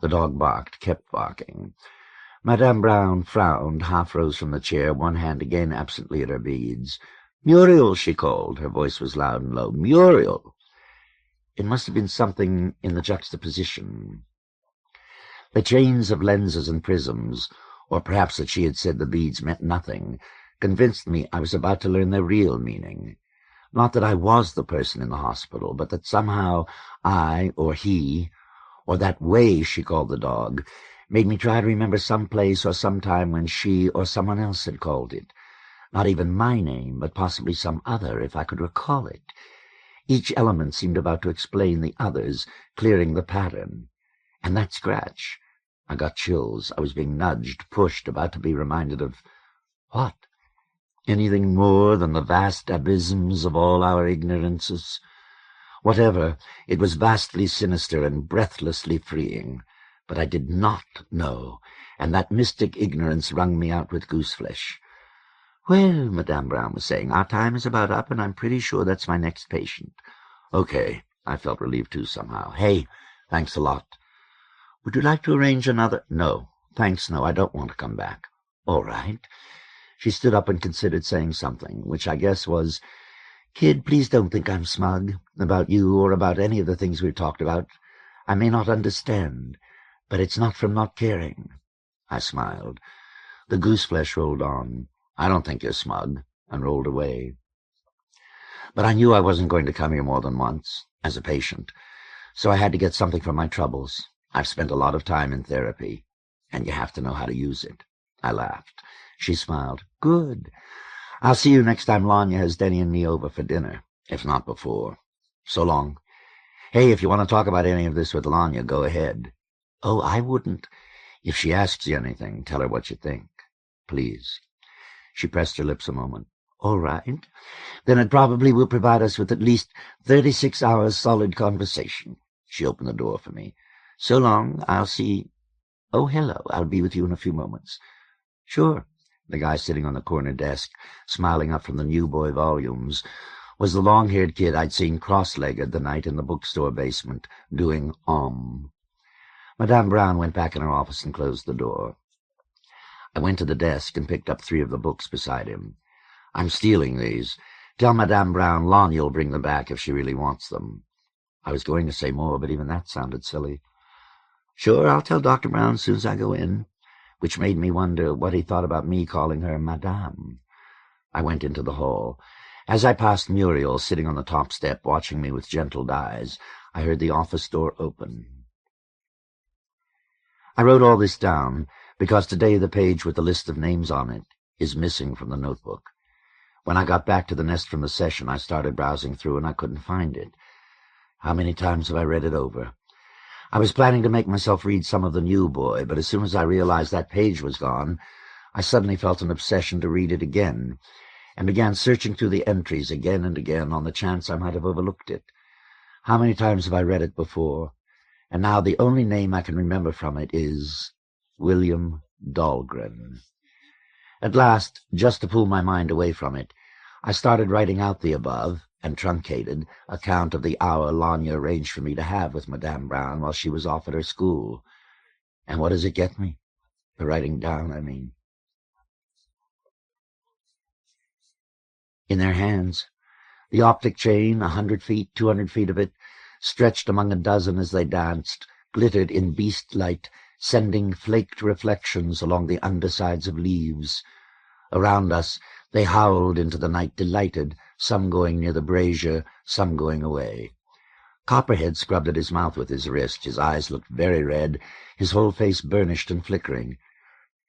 The dog barked, kept barking. Madame Brown frowned, half rose from the chair, one hand again absently at her beads. Muriel, she called. Her voice was loud and low. Muriel! It must have been something in the juxtaposition. The chains of lenses and prisms, or perhaps that she had said the beads meant nothing, convinced me I was about to learn their real meaning. Not that I was the person in the hospital, but that somehow I, or he, or that way she called the dog, made me try to remember some place or some time when she or someone else had called it. Not even my name, but possibly some other, if I could recall it. Each element seemed about to explain the others, clearing the pattern. And that scratch. I got chills. I was being nudged, pushed, about to be reminded of... What? Anything more than the vast abysms of all our ignorances? Whatever, it was vastly sinister and breathlessly freeing. But I did not know, and that mystic ignorance wrung me out with gooseflesh. Well, Madame Brown was saying, our time is about up, and I'm pretty sure that's my next patient. Okay, I felt relieved too somehow. Hey, thanks a lot. Would you like to arrange another? No, thanks, no, I don't want to come back. All right. She stood up and considered saying something, which I guess was, Kid, please don't think I'm smug about you or about any of the things we've talked about. I may not understand, but it's not from not caring. I smiled. The gooseflesh rolled on. I don't think you're smug, and rolled away. But I knew I wasn't going to come here more than once, as a patient, so I had to get something for my troubles. I've spent a lot of time in therapy, and you have to know how to use it. I laughed. She smiled. Good. I'll see you next time Lanya has Denny and me over for dinner, if not before. So long. Hey, if you want to talk about any of this with Lanya, go ahead. Oh, I wouldn't. If she asks you anything, tell her what you think. Please. She pressed her lips a moment. All right. Then it probably will provide us with at least 36 hours solid conversation. She opened the door for me. So long. I'll see... Oh, hello. I'll be with you in a few moments. Sure. The guy sitting on the corner desk, smiling up from the New Boy volumes, was the long-haired kid I'd seen cross-legged the night in the bookstore basement, doing Madame Brown went back in her office and closed the door. I went to the desk and picked up 3 of the books beside him. I'm stealing these. Tell Madame Brown Lanya'll bring them back if she really wants them. I was going to say more, but even that sounded silly. Sure, I'll tell Dr. Brown as soon as I go in. Which made me wonder what he thought about me calling her Madame. I went into the hall. As I passed Muriel sitting on the top step watching me with gentle eyes, I heard the office door open. I wrote all this down, because today the page with the list of names on it is missing from the notebook. When I got back to the nest from the session, I started browsing through and I couldn't find it. How many times have I read it over? I was planning to make myself read some of The New Boy, but as soon as I realized that page was gone, I suddenly felt an obsession to read it again, and began searching through the entries again and again on the chance I might have overlooked it. How many times have I read it before? And now the only name I can remember from it is William Dhalgren. At last, just to pull my mind away from it, I started writing out the above, and truncated, account of the hour Lanya arranged for me to have with Madame Brown while she was off at her school. And what does it get me? The writing down, I mean. In their hands, the optic chain, 100 feet, 200 feet of it, stretched among a dozen as they danced, glittered in beast light, sending flaked reflections along the undersides of leaves. Around us, they howled into the night delighted, some going near the brazier, some going away. Copperhead scrubbed at his mouth with his wrist. His eyes looked very red, his whole face burnished and flickering.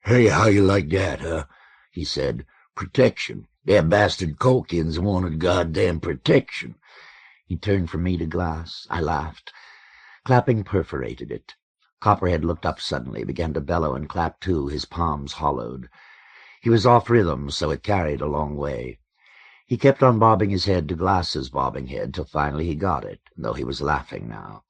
"Hey, how you like that, huh?" he said. "Protection. That bastard Colkins wanted goddamn protection." He turned from me to glass. I laughed. Clapping perforated it. Copperhead looked up suddenly, began to bellow and clap too, his palms hollowed. He was off rhythm, so it carried a long way. He kept on bobbing his head to Glass's bobbing head till finally he got it, though he was laughing now.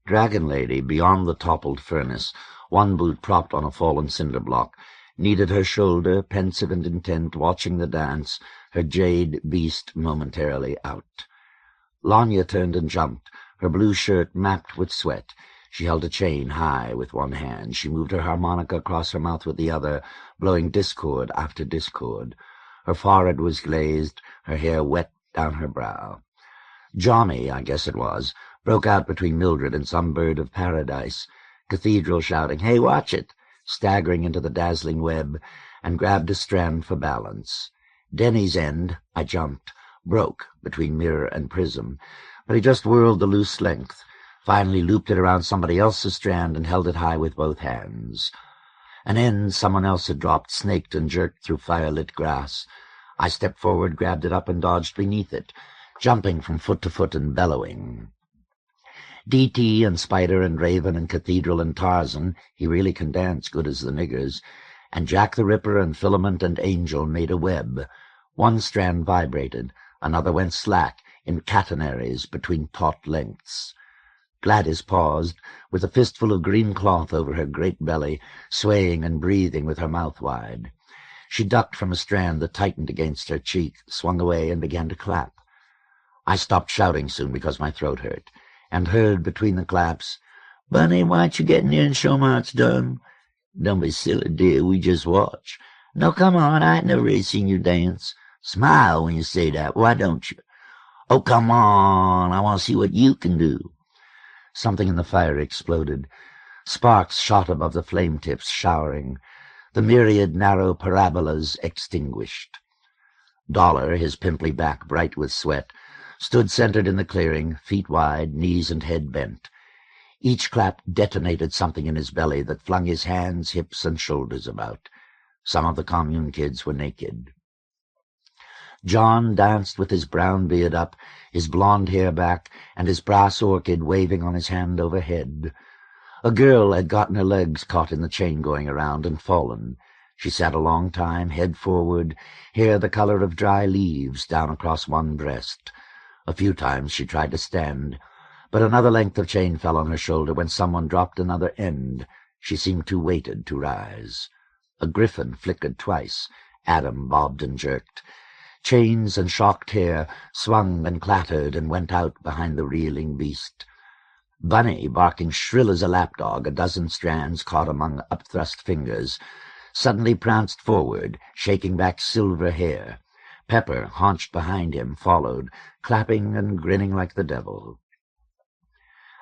Dragon Lady, beyond the toppled furnace, one boot propped on a fallen cinder block, kneaded her shoulder, pensive and intent, watching the dance, her jade beast momentarily out. Lanya turned and jumped, her blue shirt mapped with sweat. She held a chain high with one hand. She moved her harmonica across her mouth with the other, blowing discord after discord. Her forehead was glazed, her hair wet down her brow. Johnny, I guess it was, broke out between Mildred and some bird of paradise, Cathedral shouting, "Hey, watch it!" staggering into the dazzling web, and grabbed a strand for balance. Denny's end, I jumped, broke between mirror and prism, but he just whirled the loose length, finally looped it around somebody else's strand and held it high with both hands. An end someone else had dropped snaked and jerked through firelit grass. I stepped forward, grabbed it up, and dodged beneath it, jumping from foot to foot and bellowing. D.T. and Spider and Raven and Cathedral and Tarzan, he really can dance good as the niggers, and Jack the Ripper and Filament and Angel made a web. One strand vibrated, another went slack in catenaries between taut lengths. Gladys paused, with a fistful of green cloth over her great belly, swaying and breathing with her mouth wide. She ducked from a strand that tightened against her cheek, swung away, and began to clap. I stopped shouting soon because my throat hurt, and heard between the claps, "Bunny, why don't you get in there and show 'em how it's done?" "Don't be silly, dear, we just watch." "No, come on, I ain't never really seen you dance." "Smile when you say that, why don't you?" "Oh, come on, I want to see what you can do." Something in the fire exploded. Sparks shot above the flame tips, showering. The myriad narrow parabolas extinguished. Dollar, his pimply back bright with sweat, stood centered in the clearing, feet wide, knees and head bent. Each clap detonated something in his belly that flung his hands, hips, and shoulders about. Some of the commune kids were naked. John danced with his brown beard up, his blond hair back, and his brass orchid waving on his hand overhead. A girl had gotten her legs caught in the chain going around and fallen. She sat a long time, head forward, hair the color of dry leaves down across one breast. A few times she tried to stand, but another length of chain fell on her shoulder when someone dropped another end. She seemed too weighted to rise. A griffin flickered twice. Adam bobbed and jerked. Chains and shocked hair swung and clattered and went out behind the reeling beast. Bunny, barking shrill as a lapdog, a dozen strands caught among upthrust fingers, suddenly pranced forward, shaking back silver hair. Pepper, haunched behind him, followed, clapping and grinning like the devil.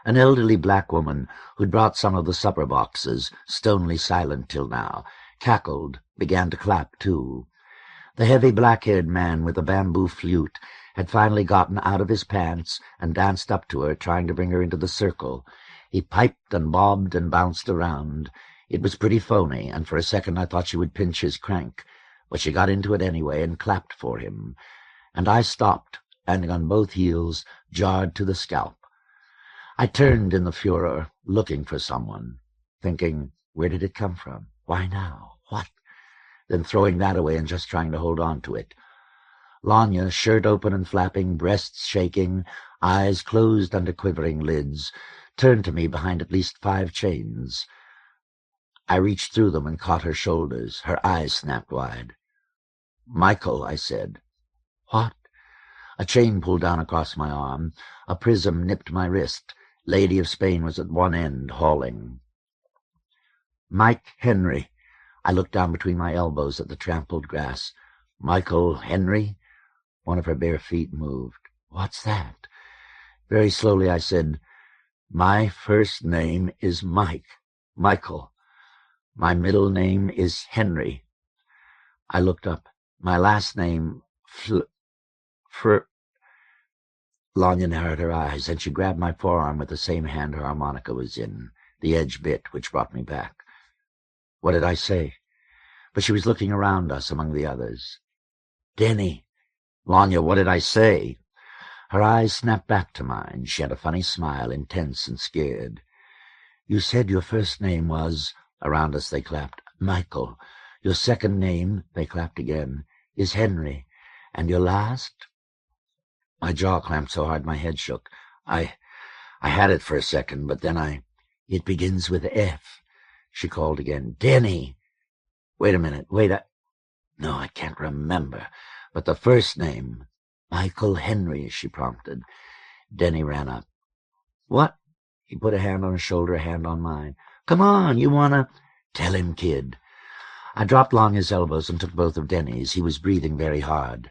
An elderly black woman, who'd brought some of the supper boxes, stonily silent till now, cackled, began to clap too. The heavy black-haired man with the bamboo flute had finally gotten out of his pants and danced up to her, trying to bring her into the circle. He piped and bobbed and bounced around. It was pretty phony, and for a second I thought she would pinch his crank. But she got into it anyway and clapped for him, and I stopped, standing on both heels, jarred to the scalp. I turned in the furor, looking for someone, thinking, where did it come from? Why now? What? Then throwing that away and just trying to hold on to it. Lanya, shirt open and flapping, breasts shaking, eyes closed under quivering lids, turned to me behind at least 5 chains. I reached through them and caught her shoulders. Her eyes snapped wide. "Michael," I said. "What?" A chain pulled down across my arm. A prism nipped my wrist. Lady of Spain was at one end, hauling. "Mike Henry." I looked down between my elbows at the trampled grass. "Michael Henry?" One of her bare feet moved. "What's that?" Very slowly I said, "My first name is Mike. Michael. My middle name is Henry." I looked up. "My last name, Lanya narrowed her eyes, and she grabbed my forearm with the same hand her harmonica was in. The edge bit, which brought me back. What did I say? But she was looking around us among the others. "Denny." "Lanya, what did I say?" Her eyes snapped back to mine. She had a funny smile, intense and scared. "You said your first name was—" Around us they clapped. "Michael. Your second name," they clapped again, "is Henry. And your last—" My jaw clamped so hard my head shook. I had it for a second, but then "It begins with F," she called again. "Denny." "Wait a minute, No, I can't remember. But the first name—" "Michael Henry," she prompted. Denny ran up. "What?" He put a hand on her shoulder, a hand on mine. "Come on, you wanna—" "Tell him, kid." I dropped along his elbows and took both of Denny's. He was breathing very hard.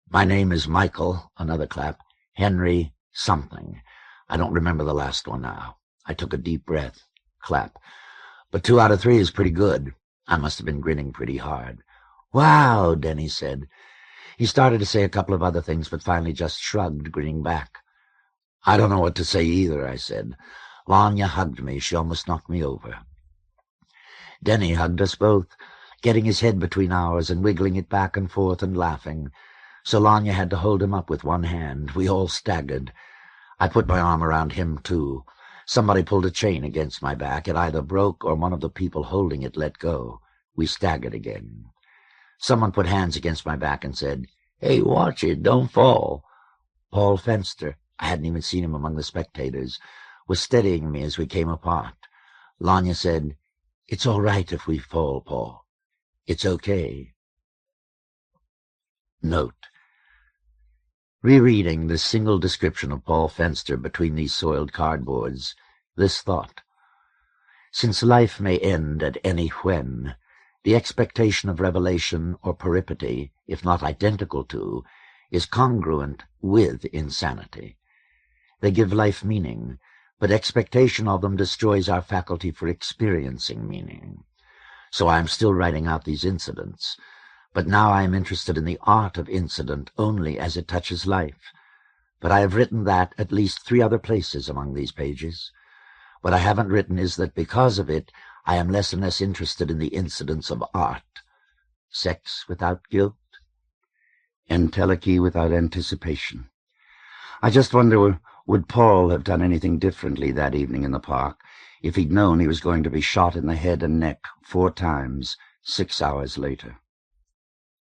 "My name is Michael," another clap. "Henry something. I don't remember the last one now." I took a deep breath. Clap. "But 2 out of 3 is pretty good." I must have been grinning pretty hard. "Wow," Denny said. He started to say a couple of other things, but finally just shrugged, grinning back. "I don't know what to say either," I said. Lanya hugged me. She almost knocked me over. Denny hugged us both, getting his head between ours and wiggling it back and forth and laughing. So Lanya had to hold him up with one hand. We all staggered. I put my arm around him, too. Somebody pulled a chain against my back. It either broke or one of the people holding it let go. We staggered again. Someone put hands against my back and said, "Hey, watch it, don't fall." Paul Fenster, I hadn't even seen him among the spectators, was steadying me as we came apart. Lanya said, "It's all right if we fall, Paul. It's okay." Note: rereading this single description of Paul Fenster between these soiled cardboards, this thought: since life may end at any when, the expectation of revelation or peripety, if not identical to, is congruent with insanity. They give life meaning, but expectation of them destroys our faculty for experiencing meaning. So I am still writing out these incidents, but now I am interested in the art of incident only as it touches life. But I have written that at least 3 other places among these pages. What I haven't written is that because of it, I am less and less interested in the incidents of art. Sex without guilt, entelechy without anticipation. I just wonder, would Paul have done anything differently that evening in the park if he'd known he was going to be shot in the head and neck 4 times 6 hours later?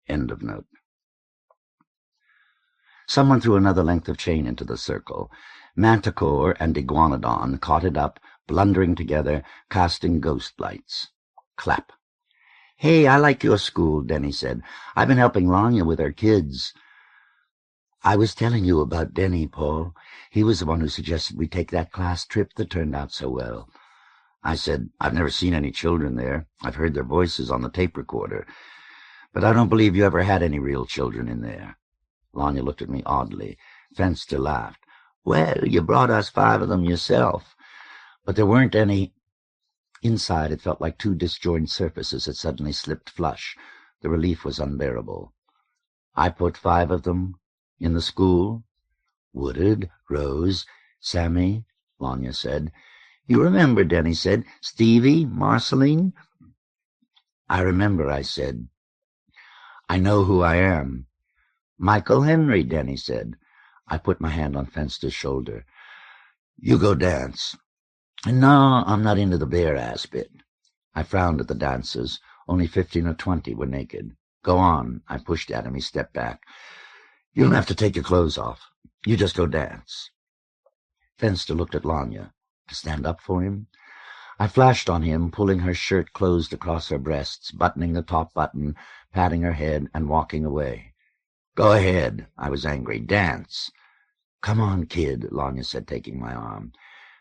End of note. Someone threw another length of chain into the circle. Manticore and Iguanodon caught it up, blundering together, casting ghost lights. Clap. "Hey, I like your school," Denny said. "I've been helping Lanya with her kids." "I was telling you about Denny, Paul. He was the one who suggested we take that class trip that turned out so well." I said, "I've never seen any children there. I've heard their voices on the tape recorder. But I don't believe you ever had any real children in there." Lanya looked at me oddly. Fenster laughed. "Well, you brought us 5 of them yourself. But there weren't any—" Inside, it felt like 2 disjoined surfaces had suddenly slipped flush. The relief was unbearable. "I put 5 of them in the school?" "Woodard, Rose, Sammy," Lanya said. "You remember," Denny said. "Stevie, Marceline." "I remember," I said. I know who I am. Michael Henry, Denny said. I put my hand on Fenster's shoulder. You go dance. No, I'm not into the bare-ass bit. I frowned at the dancers. Only 15 or 20 were naked. Go on. I pushed at him. He stepped back. You don't have to take your clothes off. You just go dance. Fenster looked at Lanya. To stand up for him? I flashed on him, pulling her shirt closed across her breasts, buttoning the top button, patting her head, and walking away. Go ahead. I was angry. Dance. Come on, kid, Lanya said, taking my arm.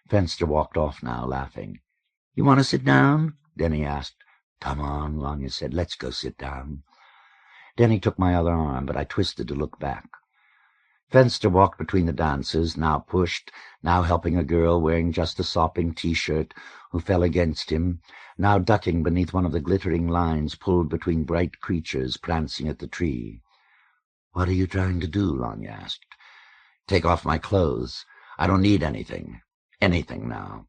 Fenster walked off now, laughing. You want to sit down? Denny asked. Come on, Lanya said. Let's go sit down. Denny took my other arm, but I twisted to look back. Fenster walked between the dancers, now pushed, now helping a girl wearing just a sopping T-shirt who fell against him, now ducking beneath one of the glittering lines pulled between bright creatures prancing at the tree. What are you trying to do? Lanya asked. Take off my clothes. I don't need anything. Anything now.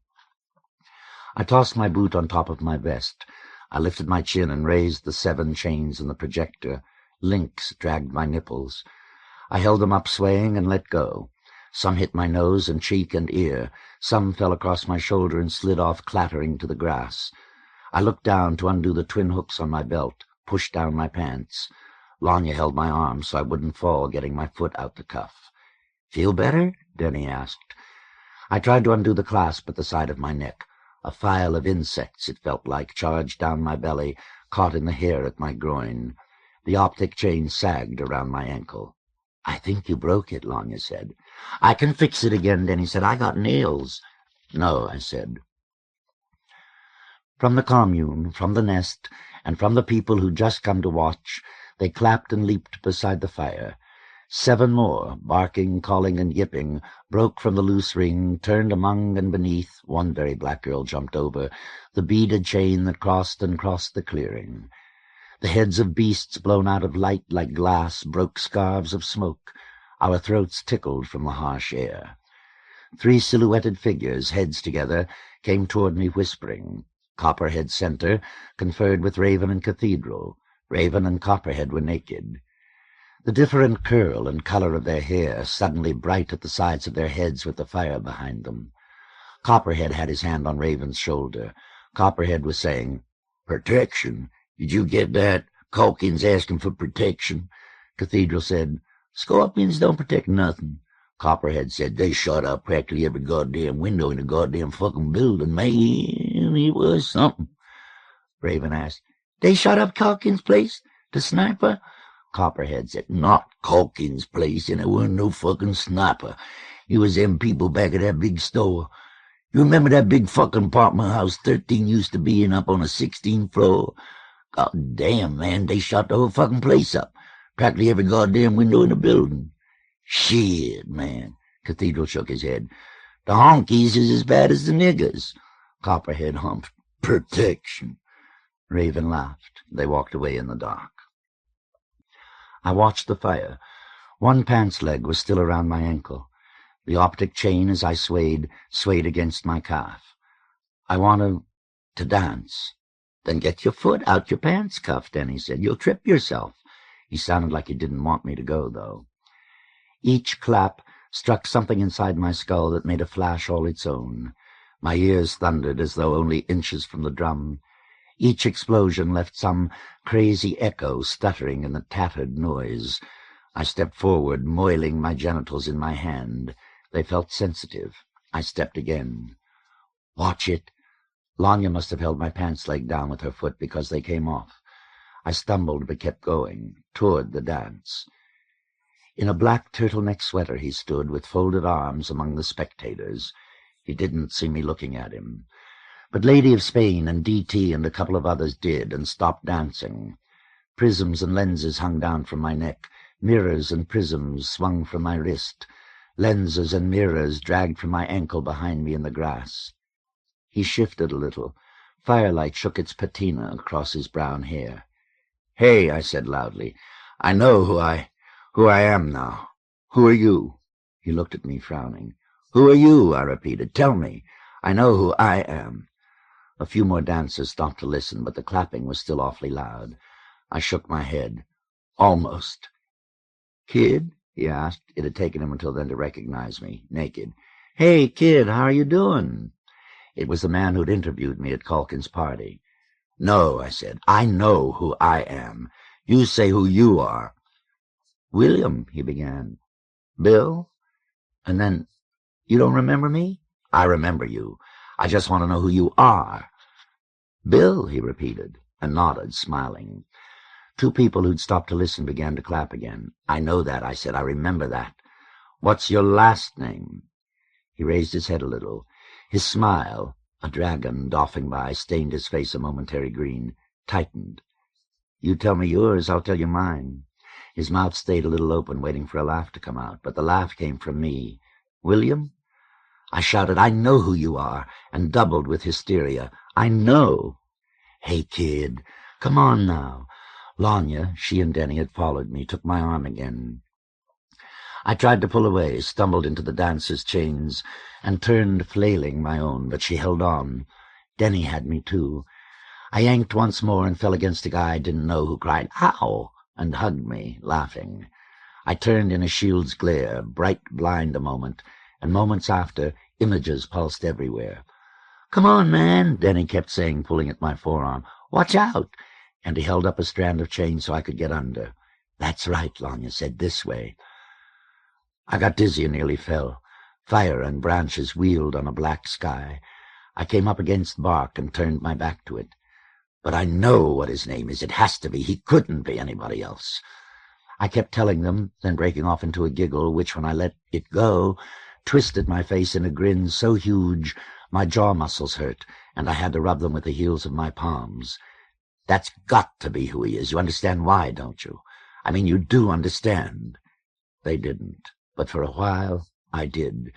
I tossed my boot on top of my vest. I lifted my chin and raised the 7 chains in the projector. Links dragged my nipples. I held them up swaying and let go. Some hit my nose and cheek and ear. Some fell across my shoulder and slid off clattering to the grass. I looked down to undo the twin hooks on my belt, pushed down my pants. Lanya held my arm so I wouldn't fall, getting my foot out the cuff. Feel better? Denny asked. I tried to undo the clasp at the side of my neck. A file of insects, it felt like, charged down my belly, caught in the hair at my groin. The optic chain sagged around my ankle. I think you broke it, Lanya said. I can fix it again, Denny said. I got nails. No, I said. From the commune, from the nest, and from the people who'd just come to watch, they clapped and leaped beside the fire. 7 more, barking, calling, and yipping, broke from the loose ring, turned among and beneath. One very black girl jumped over the beaded chain that crossed and crossed the clearing. The heads of beasts blown out of light like glass broke scarves of smoke. Our throats tickled from the harsh air. 3 silhouetted figures, heads together, came toward me whispering. Copperhead Center conferred with Raven and Cathedral. Raven and Copperhead were naked. The different curl and color of their hair, suddenly bright at the sides of their heads with the fire behind them. Copperhead had his hand on Raven's shoulder. Copperhead was saying, Protection. Did you get that? Calkins asking for protection. Cathedral said, Scorpions don't protect nothing. Copperhead said, They shot out practically every goddamn window in the goddamn fucking building. Man, it was something. Raven asked, They shot up Calkins' place? The sniper? Copperhead said, Not Calkins' place, and it wasn't no fucking sniper. It was them people back at that big store. You remember that big fucking apartment house 13 used to be in up on the 16th floor? God damn, man, they shot the whole fucking place up. Practically every goddamn window in the building. Shit, man. Cathedral shook his head. The honkies is as bad as the niggers. Copperhead humped. Protection. Raven laughed. They walked away in the dark. I watched the fire. One pants leg was still around my ankle. The optic chain, as I swayed against my calf. I want to dance. Then get your foot out your pants cuff, Denny said. You'll trip yourself. He sounded like he didn't want me to go, though. Each clap struck something inside my skull that made a flash all its own. My ears thundered as though only inches from the drum. Each explosion left some crazy echo stuttering in the tattered noise. I stepped forward, moiling my genitals in my hand. They felt sensitive. I stepped again. Watch it. Lanya must have held my pants leg down with her foot because they came off. I stumbled but kept going, toward the dance. In a black turtleneck sweater he stood, with folded arms among the spectators. He didn't see me looking at him. But Lady of Spain and D.T. and a couple of others did, and stopped dancing. Prisms and lenses hung down from my neck. Mirrors and prisms swung from my wrist. Lenses and mirrors dragged from my ankle behind me in the grass. He shifted a little. Firelight shook its patina across his brown hair. Hey, I said loudly, I know who I am now. Who are you? He looked at me, frowning. Who are you? I repeated. Tell me. I know who I am. A few more dancers stopped to listen, but the clapping was still awfully loud. I shook my head. Almost. "Kid?" he asked. It had taken him until then to recognize me, naked. "Hey, kid, how are you doing?" It was the man who'd interviewed me at Calkin's party. "No," I said. "I know who I am. You say who you are." "William," he began. "Bill?" And then, "You don't remember me?" "I remember you. I just want to know who you are." "Bill," he repeated, and nodded, smiling. Two people who'd stopped to listen began to clap again. "I know that," I said. "I remember that. What's your last name?" He raised his head a little. His smile, a dragon doffing by, stained his face a momentary green, tightened. "You tell me yours, I'll tell you mine." His mouth stayed a little open, waiting for a laugh to come out, but the laugh came from me. "William?" I shouted, "I know who you are," and doubled with hysteria. "I know." "Hey, kid, come on now." Lanya, she and Denny had followed me, took my arm again. I tried to pull away, stumbled into the dancer's chains, and turned flailing my own, but she held on. Denny had me too. I yanked once more and fell against a guy I didn't know, who cried, "Ow!" and hugged me, laughing. I turned in a shield's glare, bright blind a moment, and moments after, images pulsed everywhere. "Come on, man," Denny kept saying, pulling at my forearm. "Watch out!" And he held up a strand of chain so I could get under. "That's right," Lanya said, "this way." I got dizzy and nearly fell. Fire and branches wheeled on a black sky. I came up against bark and turned my back to it. "But I know what his name is. It has to be. He couldn't be anybody else." I kept telling them, then breaking off into a giggle, which, when I let it go, twisted my face in a grin so huge my jaw muscles hurt, and I had to rub them with the heels of my palms. "That's got to be who he is. You understand why, don't you? I mean, you do understand." They didn't, but for a while I did,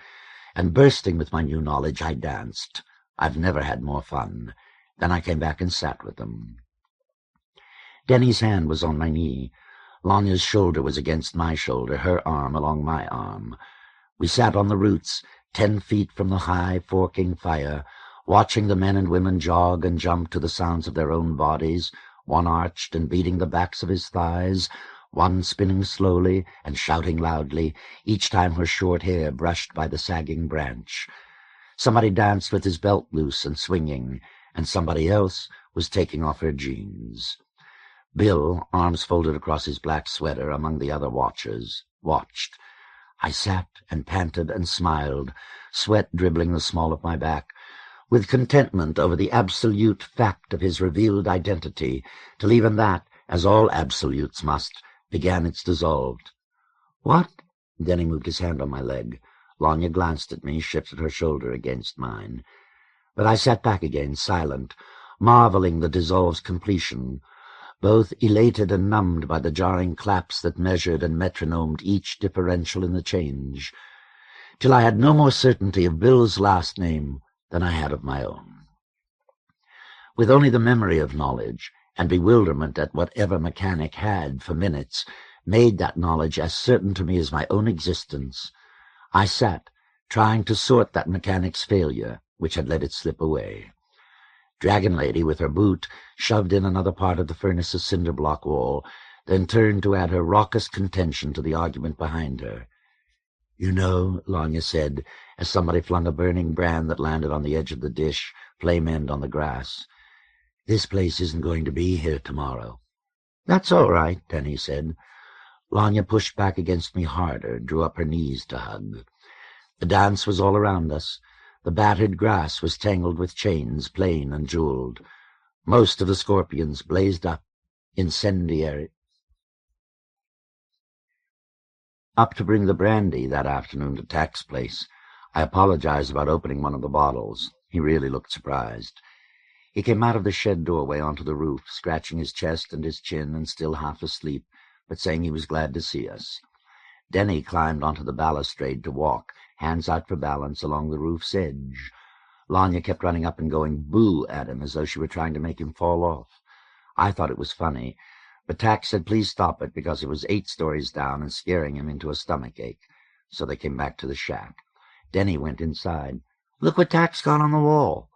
and bursting with my new knowledge, I danced. I've never had more fun. Then I came back and sat with them. Denny's hand was on my knee. Lanya's shoulder was against my shoulder, her arm along my arm. We sat on the roots, 10 feet from the high, forking fire, watching the men and women jog and jump to the sounds of their own bodies, one arched and beating the backs of his thighs, one spinning slowly and shouting loudly, each time her short hair brushed by the sagging branch. Somebody danced with his belt loose and swinging, and somebody else was taking off her jeans. Bill, arms folded across his black sweater among the other watchers, watched. I sat and panted and smiled, sweat dribbling the small of my back, with contentment over the absolute fact of his revealed identity, till even that, as all absolutes must, began its dissolve. "What?" Denny moved his hand on my leg. Lanya glanced at me, shifted her shoulder against mine. But I sat back again, silent, marveling the dissolve's completion, both elated and numbed by the jarring claps that measured and metronomed each differential in the change, till I had no more certainty of Bill's last name than I had of my own. With only the memory of knowledge, and bewilderment at whatever mechanic had, for minutes, made that knowledge as certain to me as my own existence, I sat, trying to sort that mechanic's failure, which had let it slip away. Dragon Lady, with her boot, shoved in another part of the furnace's cinder-block wall, then turned to add her raucous contention to the argument behind her. "You know," Lanya said, as somebody flung a burning brand that landed on the edge of the dish, flame end on the grass, "this place isn't going to be here tomorrow." "That's all right," Denny said. Lanya pushed back against me harder, drew up her knees to hug. The dance was all around us. The battered grass was tangled with chains, plain and jeweled. Most of the scorpions blazed up, incendiary. Up to bring the brandy that afternoon to Tack's place. I apologized about opening one of the bottles. He really looked surprised. He came out of the shed doorway onto the roof, scratching his chest and his chin and still half asleep, but saying he was glad to see us. Denny climbed onto the balustrade to walk, hands out for balance, along the roof's edge. Lanya kept running up and going boo at him as though she were trying to make him fall off. I thought it was funny, but Tack said please stop it because it was 8 stories down and scaring him into a stomachache. So they came back to the shack. Denny went inside. "Look what Tack's got on the wall."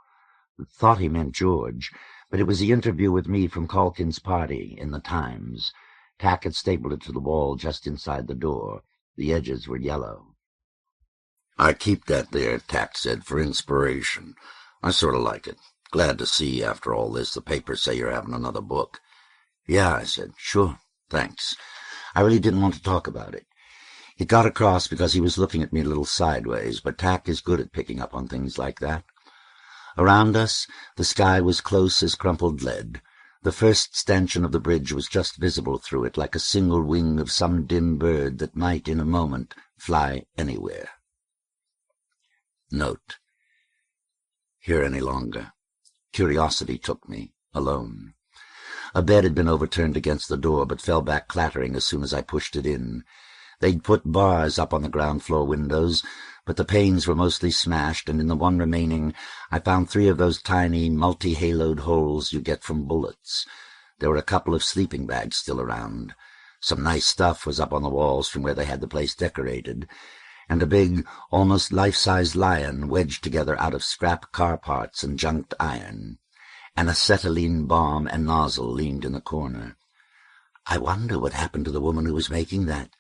Thought he meant George, but it was the interview with me from Calkin's party in the Times. Tack had stapled it to the wall just inside the door. The edges were yellow. "I keep that there," Tack said, "for inspiration. I sort of like it. Glad to see, after all this, the papers say you're having another book." "Yeah," I said. "Sure, thanks." I really didn't want to talk about it. It got across because he was looking at me a little sideways, but Tack is good at picking up on things like that. Around us, the sky was close as crumpled lead. The first stanchion of the bridge was just visible through it, like a single wing of some dim bird that might, in a moment, fly anywhere. Note: here any longer. Curiosity took me, alone. A bed had been overturned against the door, but fell back clattering as soon as I pushed it in. They'd put bars up on the ground-floor windows, but the panes were mostly smashed, and in the one remaining I found 3 of those tiny, multi-haloed holes you get from bullets. There were a couple of sleeping bags still around. Some nice stuff was up on the walls from where they had the place decorated, and a big, almost life-size lion wedged together out of scrap car parts and junked iron. An acetylene bomb and nozzle leaned in the corner. "I wonder what happened to the woman who was making that.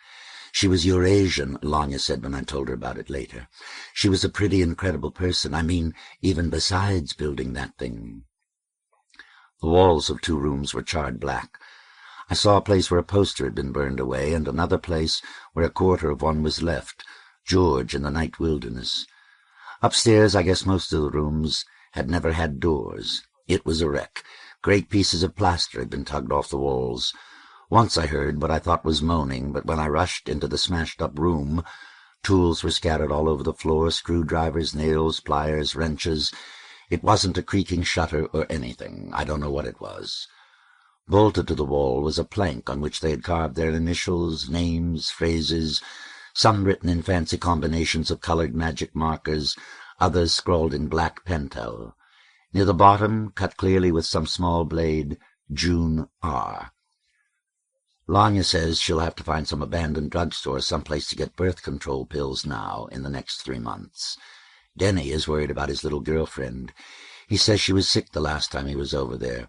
She was Eurasian," Lanya said when I told her about it later. "She was a pretty incredible person. I mean, even besides building that thing." The walls of 2 rooms were charred black. I saw a place where a poster had been burned away, and another place where a quarter of one was left, George in the Night Wilderness. Upstairs, I guess most of the rooms had never had doors. It was a wreck. Great pieces of plaster had been tugged off the walls. Once I heard what I thought was moaning, but when I rushed into the smashed-up room, tools were scattered all over the floor, screwdrivers, nails, pliers, wrenches. It wasn't a creaking shutter or anything. I don't know what it was. Bolted to the wall was a plank on which they had carved their initials, names, phrases, some written in fancy combinations of colored magic markers, others scrawled in black pentel. Near the bottom, cut clearly with some small blade, June R. Lanya says she'll have to find some abandoned drugstore someplace to get birth control pills now in the next 3 months. Denny is worried about his little girlfriend. He says she was sick the last time he was over there.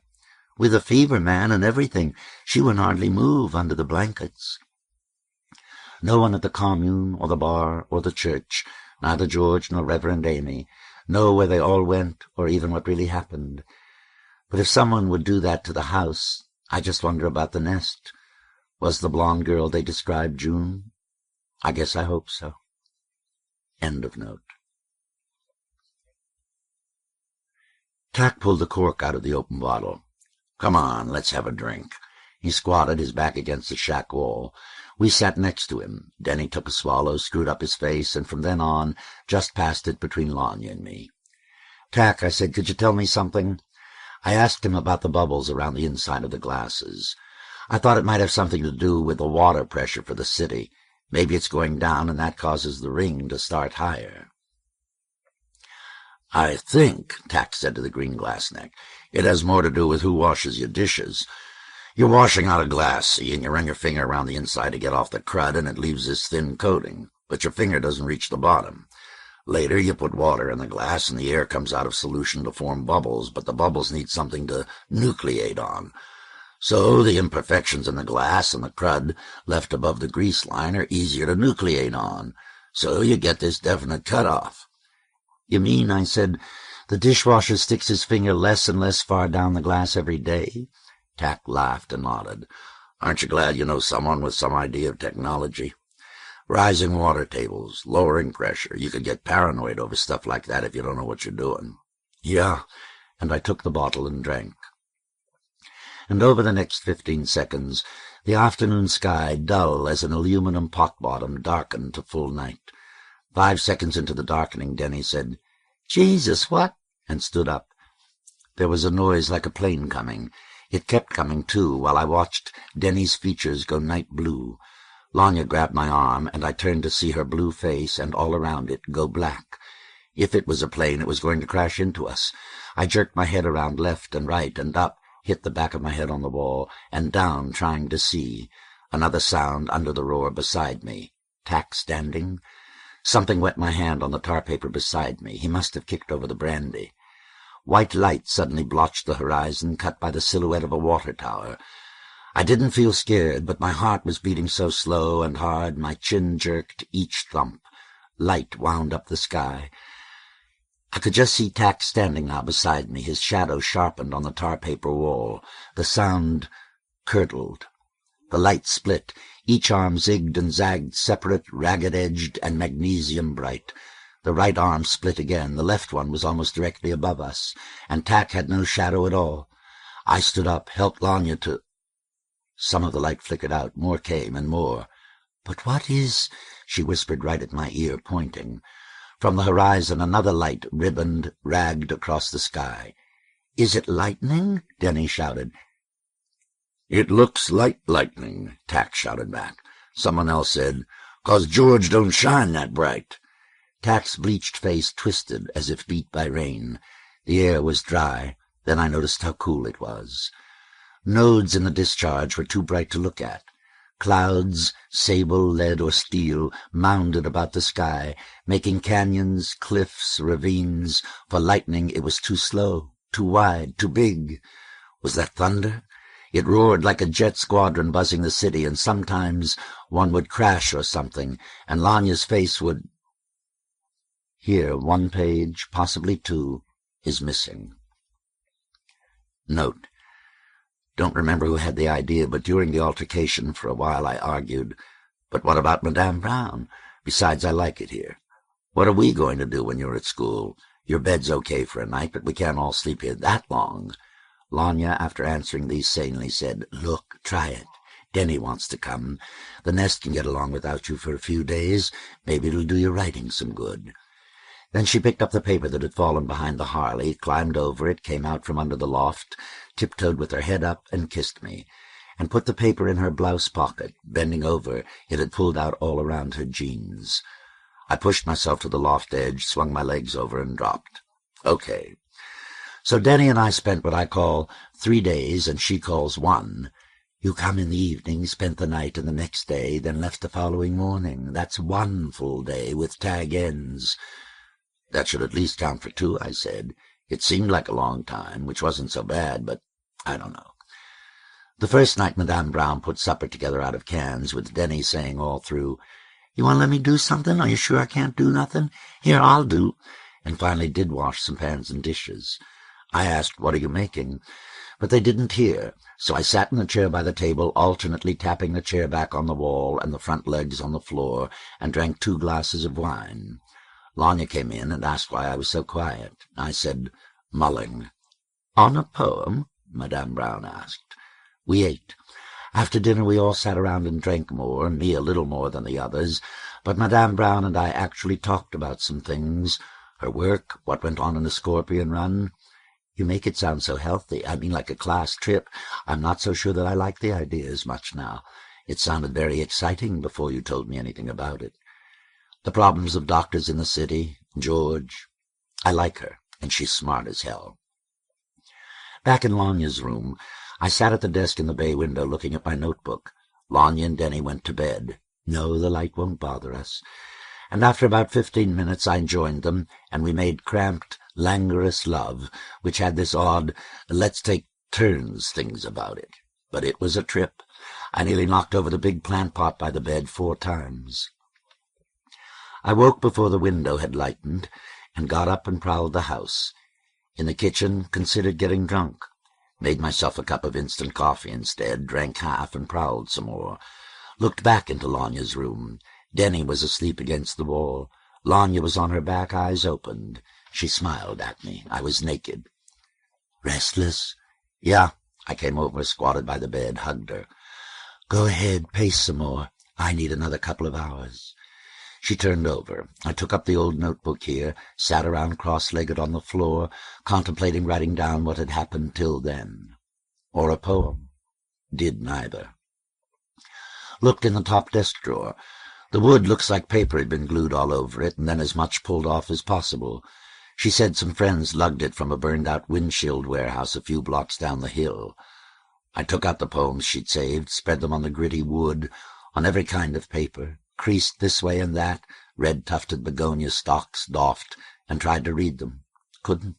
With a fever, man, and everything. She wouldn't hardly move under the blankets. No one at the commune or the bar or the church, neither George nor Reverend Amy, know where they all went or even what really happened. But if someone would do that to the house, I just wonder about the nest. Was the blonde girl they described June? I guess I hope so. End of note. Tack pulled the cork out of the open bottle. "Come on, let's have a drink." He squatted, his back against the shack wall. We sat next to him. Denny took a swallow, screwed up his face, and from then on just passed it between Lanya and me. "Tack," I said, "could you tell me something?" I asked him about the bubbles around the inside of the glasses. I thought it might have something to do with the water pressure for the city. Maybe it's going down, and that causes the ring to start higher. "I think," Tack said to the green glass neck, "it has more to do with who washes your dishes. You're washing out a glass, see, and you run your finger around the inside to get off the crud, and it leaves this thin coating, but your finger doesn't reach the bottom. Later, you put water in the glass, and the air comes out of solution to form bubbles, but the bubbles need something to nucleate on. So the imperfections in the glass and the crud left above the grease line are easier to nucleate on. So you get this definite cutoff." "You mean," I said, "the dishwasher sticks his finger less and less far down the glass every day?" Tack laughed and nodded. "Aren't you glad you know someone with some idea of technology? Rising water tables, lowering pressure. You could get paranoid over stuff like that if you don't know what you're doing." "Yeah," and I took the bottle and drank. And over the next 15 seconds, the afternoon sky, dull as an aluminum pot-bottom, darkened to full night. 5 seconds into the darkening, Denny said, "Jesus, what?" and stood up. There was a noise like a plane coming. It kept coming, too, while I watched Denny's features go night blue. Lanya grabbed my arm, and I turned to see her blue face and all around it go black. If it was a plane, it was going to crash into us. I jerked my head around left and right and up, hit the back of my head on the wall, and down, trying to see. Another sound under the roar beside me. Tack standing. Something wet my hand on the tar paper beside me. He must have kicked over the brandy. White light suddenly blotched the horizon, cut by the silhouette of a water tower. I didn't feel scared, but my heart was beating so slow and hard, my chin jerked each thump. Light wound up the sky. I could just see Tack standing now beside me, his shadow sharpened on the tar-paper wall. The sound curdled. The light split. Each arm zigged and zagged, separate, ragged-edged, and magnesium-bright. The right arm split again. The left one was almost directly above us, and Tack had no shadow at all. I stood up, helped Lanya to... Some of the light flickered out. More came, and more. "But what is—" she whispered right at my ear, pointing. From the horizon another light, ribboned, ragged across the sky. "Is it lightning?" Denny shouted. "It looks like lightning," Tack shouted back. Someone else said, "'Cause George don't shine that bright." Tack's bleached face twisted as if beat by rain. The air was dry. Then I noticed how cool it was. Nodes in the discharge were too bright to look at. Clouds, sable, lead, or steel, mounded about the sky, making canyons, cliffs, ravines. For lightning it was too slow, too wide, too big. Was that thunder? It roared like a jet squadron buzzing the city, and sometimes one would crash or something, and Lanya's face would... Here, one page, possibly two, is missing. Note: don't remember who had the idea, but during the altercation for a while I argued, "But what about Madame Brown? Besides, I like it here. What are we going to do when you're at school? Your bed's okay for a night, but we can't all sleep here that long." Lanya, after answering these sanely, said, "Look, try it. Denny wants to come. The nest can get along without you for a few days. Maybe it'll do your writing some good." Then she picked up the paper that had fallen behind the Harley, climbed over it, came out from under the loft, tiptoed with her head up, and kissed me, and put the paper in her blouse pocket. Bending over, it had pulled out all around her jeans. I pushed myself to the loft edge, swung my legs over, and dropped. Okay. So Denny and I spent what I call 3 days, and she calls 1. You come in the evening, spent the night and the next day, then left the following morning. That's 1 full day, with tag ends. That should at least count for 2, I said. It seemed like a long time, which wasn't so bad, but I don't know. The first night Madame Brown put supper together out of cans, with Denny saying all through, "You want to let me do something? Are you sure I can't do nothing? Here, I'll do," and finally did wash some pans and dishes. I asked, "What are you making?" But they didn't hear, so I sat in the chair by the table, alternately tapping the chair back on the wall and the front legs on the floor, and drank 2 glasses of wine. Lanya came in and asked why I was so quiet. I said, "Mulling." "On a poem?" Madame Brown asked. We ate. After dinner we all sat around and drank more, me a little more than the others, but Madame Brown and I actually talked about some things, her work, what went on in the Scorpion Run. You make it sound so healthy. I mean, like a class trip. I'm not so sure that I like the idea as much now. It sounded very exciting before you told me anything about it. The problems of doctors in the city, George. I like her, and she's smart as hell. Back in Lanya's room, I sat at the desk in the bay window looking at my notebook. Lanya and Denny went to bed. No, the light won't bother us. And after about 15 minutes I joined them, and we made cramped, languorous love, which had this odd, let's-take-turns things about it. But it was a trip. I nearly knocked over the big plant pot by the bed 4 times. I woke before the window had lightened, and got up and prowled the house. In the kitchen, considered getting drunk. Made myself a cup of instant coffee instead, drank half, and prowled some more. Looked back into Lanya's room. Denny was asleep against the wall. Lanya was on her back, eyes opened. She smiled at me. I was naked. "Restless?" "Yeah." I came over, squatted by the bed, hugged her. "Go ahead, pace some more. I need another couple of hours." She turned over. I took up the old notebook here, sat around cross-legged on the floor, contemplating writing down what had happened till then. Or a poem. Did neither. Looked in the top desk drawer. The wood looks like paper had been glued all over it, and then as much pulled off as possible. She said some friends lugged it from a burned-out windshield warehouse a few blocks down the hill. I took out the poems she'd saved, spread them on the gritty wood, on every kind of paper, creased this way and that, red-tufted begonia stalks doffed, and tried to read them. Couldn't.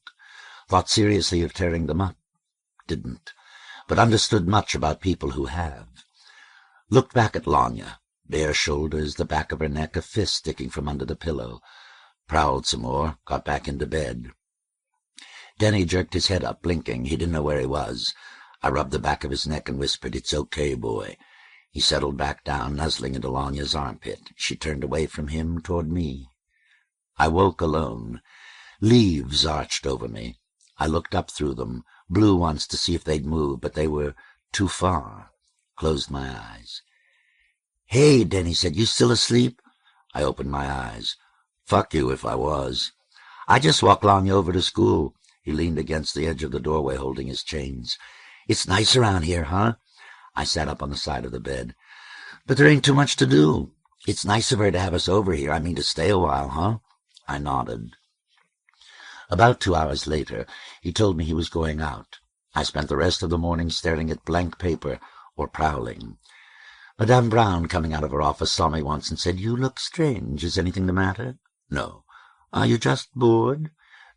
Thought seriously of tearing them up. Didn't. but understood much about people who have. Looked back at Lanya, bare shoulders, the back of her neck, a fist sticking from under the pillow. Prowled some more, got back into bed. Denny jerked his head up, blinking. He didn't know where he was. I rubbed the back of his neck and whispered, "It's okay, boy." He settled back down, nuzzling into Lanya's armpit. She turned away from him toward me. I woke alone. Leaves arched over me. I looked up through them, blew once to see if they'd move, but they were too far. Closed my eyes. "Hey," Denny said, "you still asleep?" I opened my eyes. "Fuck you if I was." "I just walked Lanya over to school." He leaned against the edge of the doorway, holding his chains. "It's nice around here, huh?" I sat up on the side of the bed. "But there ain't too much to do. It's nice of her to have us over here. I mean to stay a while, huh?" I nodded. About 2 hours later, he told me he was going out. I spent the rest of the morning staring at blank paper or prowling. Madame Brown, coming out of her office, saw me once and said, "You look strange. Is anything the matter?" "No." "Are you just bored?"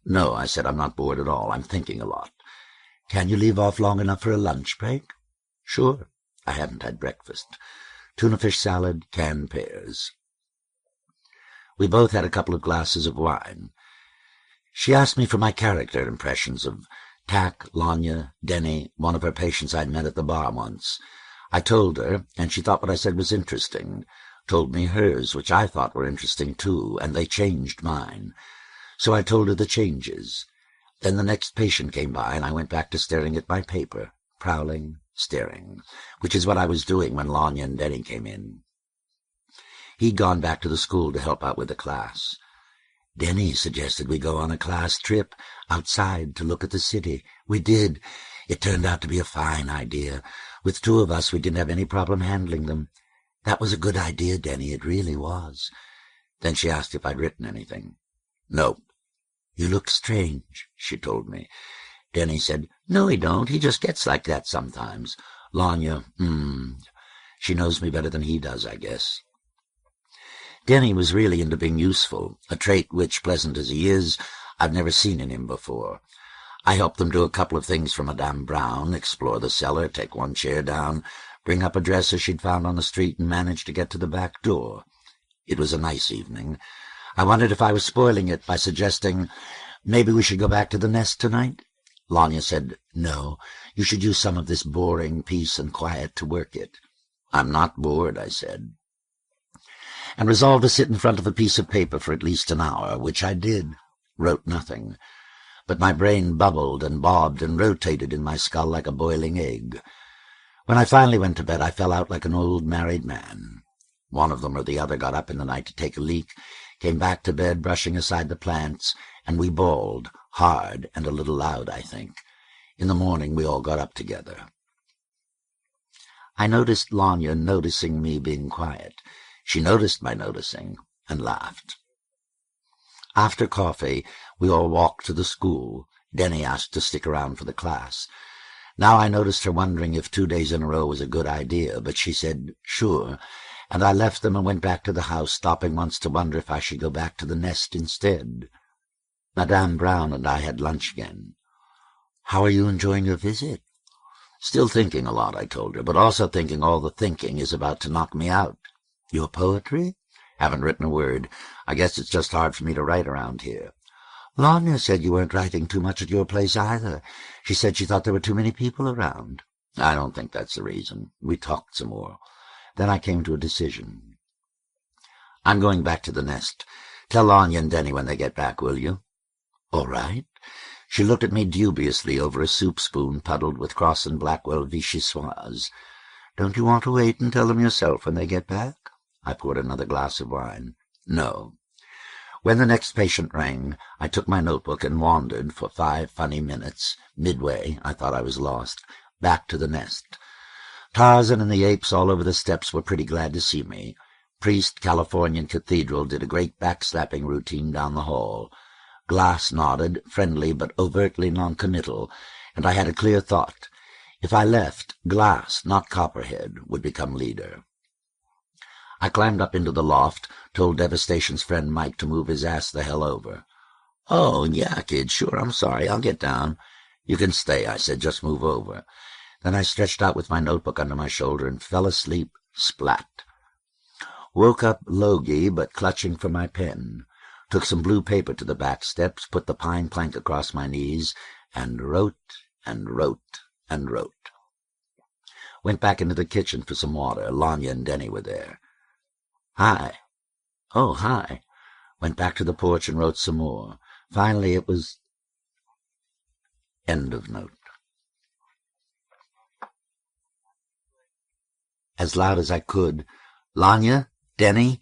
"No," I said, "I'm not bored at all. I'm thinking a lot." "Can you leave off long enough for a lunch break?" "Sure." I hadn't had breakfast. Tuna fish salad, canned pears. We both had a couple of glasses of wine. She asked me for my character impressions of Tack, Lanya, Denny, one of her patients I'd met at the bar once. I told her, and she thought what I said was interesting. Told me hers, which I thought were interesting too, and they changed mine. So I told her the changes. Then the next patient came by, and I went back to staring at my paper, prowling, staring, which is what I was doing when Lanya and Denny came in. He'd gone back to the school to help out with the class. Denny suggested we go on a class trip outside to look at the city. We did. It turned out to be a fine idea. With two of us, we didn't have any problem handling them. That was a good idea, Denny. It really was. Then she asked if I'd written anything. "No." "You look strange," she told me. Denny said, "No, he don't. He just gets like that sometimes." Lanya, she knows me better than he does, I guess. Denny was really into being useful, a trait which, pleasant as he is, I've never seen in him before. I helped them do a couple of things for Madame Brown, explore the cellar, take one chair down, bring up a dresser she'd found on the street, and manage to get to the back door. It was a nice evening. I wondered if I was spoiling it by suggesting, "Maybe we should go back to the nest tonight?" Lanya said, "No, you should use some of this boring peace and quiet to work it." "I'm not bored," I said, and resolved to sit in front of a piece of paper for at least an hour, which I did. Wrote nothing. But my brain bubbled and bobbed and rotated in my skull like a boiling egg. When I finally went to bed, I fell out like an old married man. One of them or the other got up in the night to take a leak, came back to bed brushing aside the plants, and we bawled, hard and a little loud, I think. In the morning we all got up together. I noticed Lanya noticing me being quiet. She noticed my noticing and laughed. After coffee, we all walked to the school. Denny asked to stick around for the class. Now I noticed her wondering if 2 days in a row was a good idea, but she said, "Sure," and I left them and went back to the house, stopping once to wonder if I should go back to the nest instead. Madame Brown and I had lunch again. "How are you enjoying your visit?" "Still thinking a lot," I told her, "but also thinking all the thinking is about to knock me out." "Your poetry?" "Haven't written a word. I guess it's just hard for me to write around here." "Lanya said you weren't writing too much at your place either. She said she thought there were too many people around." "I don't think that's the reason." We talked some more. Then I came to a decision. "I'm going back to the nest. Tell Lanya and Denny when they get back, will you?" "All right." She looked at me dubiously over a soup spoon puddled with Cross and Blackwell vichyssoise. "Don't you want to wait and tell them yourself when they get back?" I poured another glass of wine. "No." When the next patient rang, I took my notebook and wandered for 5 funny minutes. Midway, I thought I was lost. Back to the nest. Tarzan and the apes all over the steps were pretty glad to see me. Priest, Californian Cathedral, did a great backslapping routine down the hall. Glass nodded, friendly but overtly noncommittal, and I had a clear thought. If I left, Glass, not Copperhead, would become leader. I climbed up into the loft, told Devastation's friend Mike to move his ass the hell over. "Oh, yeah, kid, sure, I'm sorry, I'll get down." "You can stay," I said, "just move over." Then I stretched out with my notebook under my shoulder and fell asleep, splat. Woke up logy, but clutching for my pen. Took some blue paper to the back steps, put the pine plank across my knees, and wrote and wrote and wrote. Went back into the kitchen for some water. Lanya and Denny were there. Hi. Oh, hi. Went back to the porch and wrote some more. Finally it was... End of note. As loud as I could, Lanya? Denny?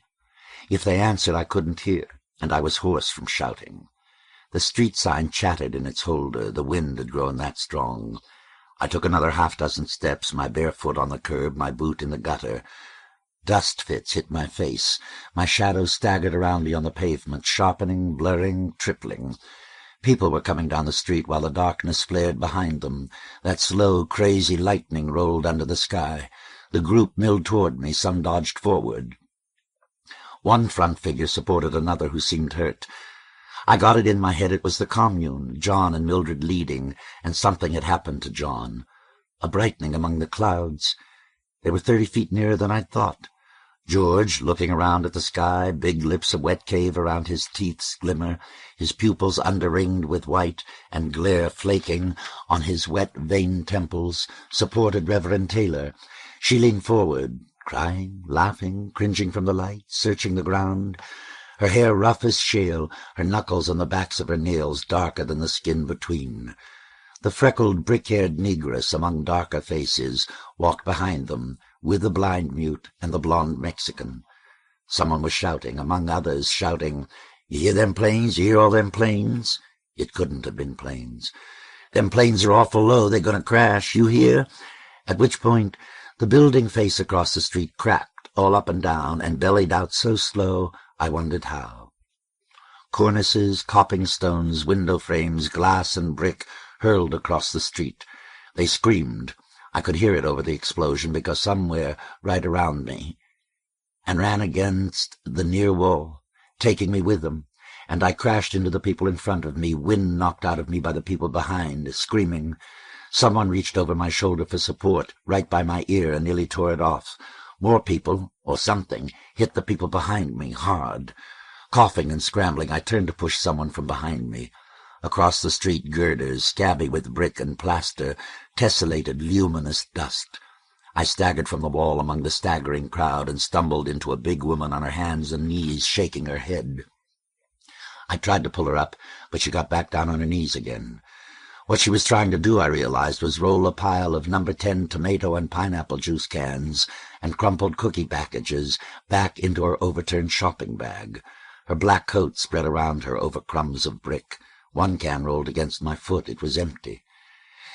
If they answered, I couldn't hear, and I was hoarse from shouting. The street sign chattered in its holder. The wind had grown that strong. I took another half-dozen steps, my bare foot on the curb, my boot in the gutter. Dust fits hit my face. My shadows staggered around me on the pavement, sharpening, blurring, tripling. People were coming down the street while the darkness flared behind them. That slow, crazy lightning rolled under the sky. The group milled toward me. Some dodged forward. One front figure supported another who seemed hurt. I got it in my head it was the commune, John and Mildred leading, and something had happened to John. A brightening among the clouds. They were 30 feet nearer than I'd thought. George, looking around at the sky, big lips a wet cave around his teeth's glimmer, his pupils underringed with white and glare flaking on his wet, veined temples, supported Reverend Taylor. She leaned forward, crying, laughing, cringing from the light, searching the ground. Her hair rough as shale, her knuckles and the backs of her nails darker than the skin between. The freckled, brick-haired negress among darker faces walked behind them, with the blind mute and the blonde Mexican. Someone was shouting, among others shouting, "You hear them planes? You hear all them planes?" It couldn't have been planes. "Them planes are awful low. They're going to crash. You hear?" At which point the building face across the street cracked, all up and down, and bellied out so slow I wondered how. Cornices, coping stones, window frames, glass and brick hurled across the street. They screamed. I could hear it over the explosion because somewhere right around me, and ran against the near wall, taking me with them, and I crashed into the people in front of me, wind knocked out of me by the people behind, screaming. Someone reached over my shoulder for support, right by my ear, and nearly tore it off. More people, or something, hit the people behind me hard. Coughing and scrambling, I turned to push someone from behind me. Across the street, girders, scabby with brick and plaster, tessellated, luminous dust. I staggered from the wall among the staggering crowd and stumbled into a big woman on her hands and knees, shaking her head. I tried to pull her up, but she got back down on her knees again. What she was trying to do, I realized, was roll a pile of No. 10 tomato and pineapple juice cans and crumpled cookie packages back into her overturned shopping bag. Her black coat spread around her over crumbs of brick. One can rolled against my foot. It was empty.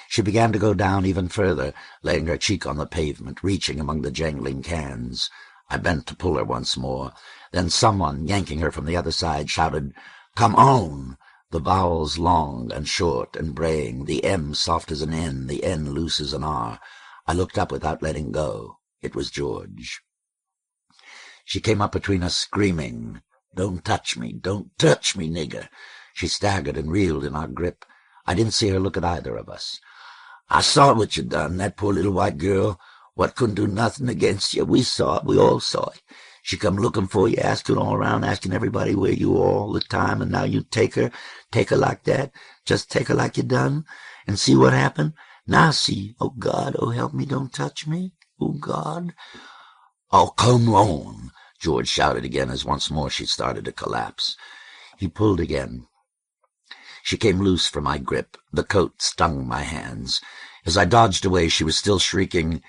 She began to go down even further, laying her cheek on the pavement, reaching among the jangling cans. I bent to pull her once more. Then someone, yanking her from the other side, shouted, "Come on!" The vowels long and short and braying, the M soft as an N, the N loose as an R. I looked up without letting go. It was George. She came up between us, screaming, "Don't touch me! Don't touch me, nigger!" She staggered and reeled in our grip. I didn't see her look at either of us. "I saw what you done, that poor little white girl. What couldn't do nothing against you. We saw it. We all saw it. She come looking for you, asking all around, asking everybody where you were all the time, and now you take her like that, just take her like you done, and see what happened. Now see. Oh, God, oh, help me, don't touch me. Oh, God." "Oh, come on," George shouted again as once more she started to collapse. He pulled again. She came loose from my grip. The coat stung my hands. As I dodged away, she was still shrieking,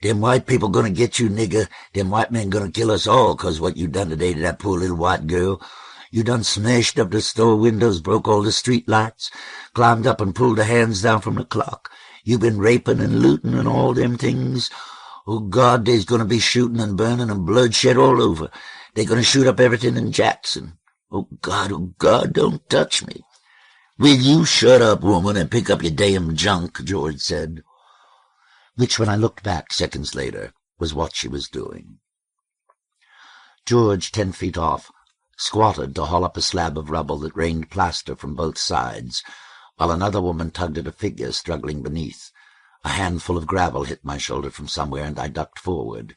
"Dem white people gonna get you, nigger. Dem white men gonna kill us all 'cause what you done today to that poor little white girl. You done smashed up the store windows, broke all the street lights, climbed up and pulled the hands down from the clock. You been raping and looting and all them things. Oh, God, they's gonna be shooting and burning and bloodshed all over. They gonna shoot up everything in Jackson. Oh, God, don't touch me." "Will you shut up, woman, and pick up your damn junk," George said. Which, when I looked back seconds later, was what she was doing. George, 10 feet off, squatted to haul up a slab of rubble that rained plaster from both sides, while another woman tugged at a figure struggling beneath. A handful of gravel hit my shoulder from somewhere, and I ducked forward.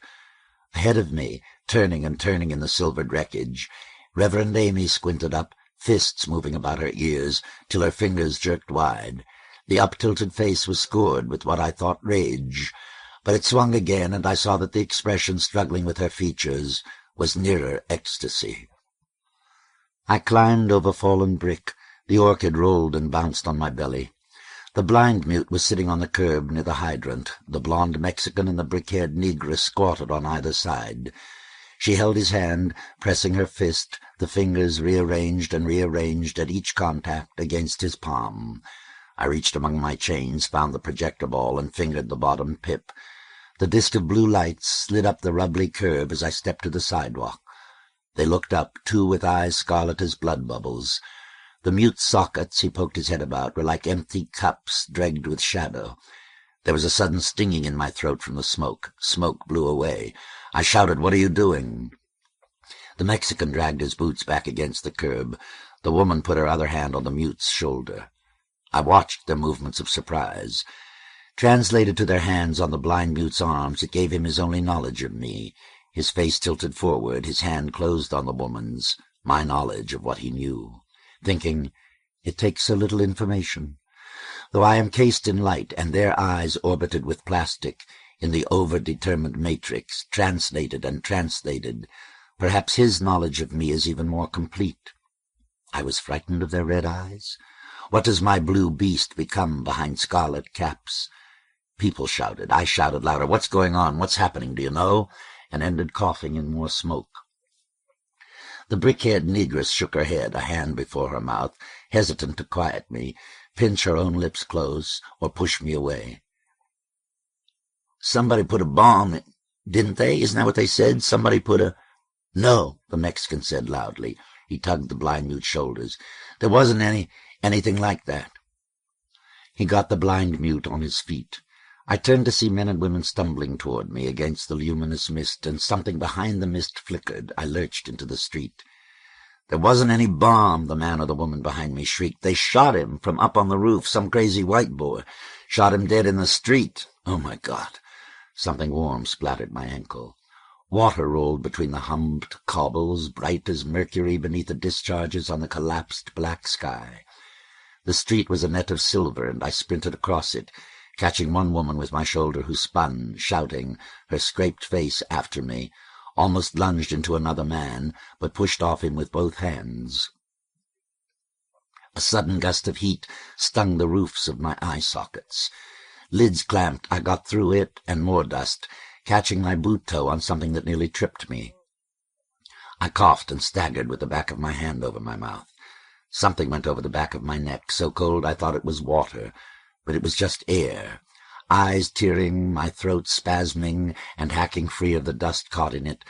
Ahead of me, turning and turning in the silvered wreckage, Reverend Amy squinted up, fists moving about her ears, till her fingers jerked wide. The up-tilted face was scored with what I thought rage, but it swung again, and I saw that the expression struggling with her features was nearer ecstasy. I climbed over fallen brick. The orchid rolled and bounced on my belly. The blind mute was sitting on the curb near the hydrant. The blonde Mexican and the brick-haired negress squatted on either side. She held his hand, pressing her fist, the fingers rearranged and rearranged at each contact against his palm. I reached among my chains, found the projector ball, and fingered the bottom pip. The disk of blue lights slid up the rubbly curb as I stepped to the sidewalk. They looked up, two with eyes scarlet as blood bubbles. The mute sockets he poked his head about were like empty cups dregged with shadow. There was a sudden stinging in my throat from the smoke. Smoke blew away. I shouted, "What are you doing?" The Mexican dragged his boots back against the curb. The woman put her other hand on the mute's shoulder. I watched their movements of surprise. Translated to their hands on the blind mute's arms, it gave him his only knowledge of me. His face tilted forward, his hand closed on the woman's, my knowledge of what he knew. Thinking, it takes so little information. Though I am cased in light, and their eyes orbited with plastic, in the over-determined matrix, translated and translated, perhaps his knowledge of me is even more complete. I was frightened of their red eyes. What does my blue beast become behind scarlet caps? People shouted. I shouted louder. "What's going on? What's happening? Do you know?" and ended coughing in more smoke. The brick-haired negress shook her head, a hand before her mouth, hesitant to quiet me, pinch her own lips close, or push me away. "Somebody put a bomb in, didn't they? Isn't that what they said? Somebody put a—" "No," the Mexican said loudly. He tugged the blind mute's shoulders. "There wasn't anything like that." He got the blind mute on his feet. I turned to see men and women stumbling toward me against the luminous mist, and something behind the mist flickered. I lurched into the street. "There wasn't any bomb," the man or the woman behind me shrieked. "They shot him from up on the roof, some crazy white boy. Shot him dead in the street. Oh, my God." Something warm splattered my ankle. Water rolled between the humped cobbles, bright as mercury beneath the discharges on the collapsed black sky. The street was a net of silver, and I sprinted across it, catching one woman with my shoulder who spun, shouting, her scraped face after me, almost lunged into another man, but pushed off him with both hands. A sudden gust of heat stung the roofs of my eye sockets. Lids clamped. I got through it, and more dust, catching my boot toe on something that nearly tripped me. I coughed and staggered with the back of my hand over my mouth. Something went over the back of my neck, so cold I thought it was water, but it was just air. Eyes tearing, my throat spasming, and hacking free of the dust caught in it.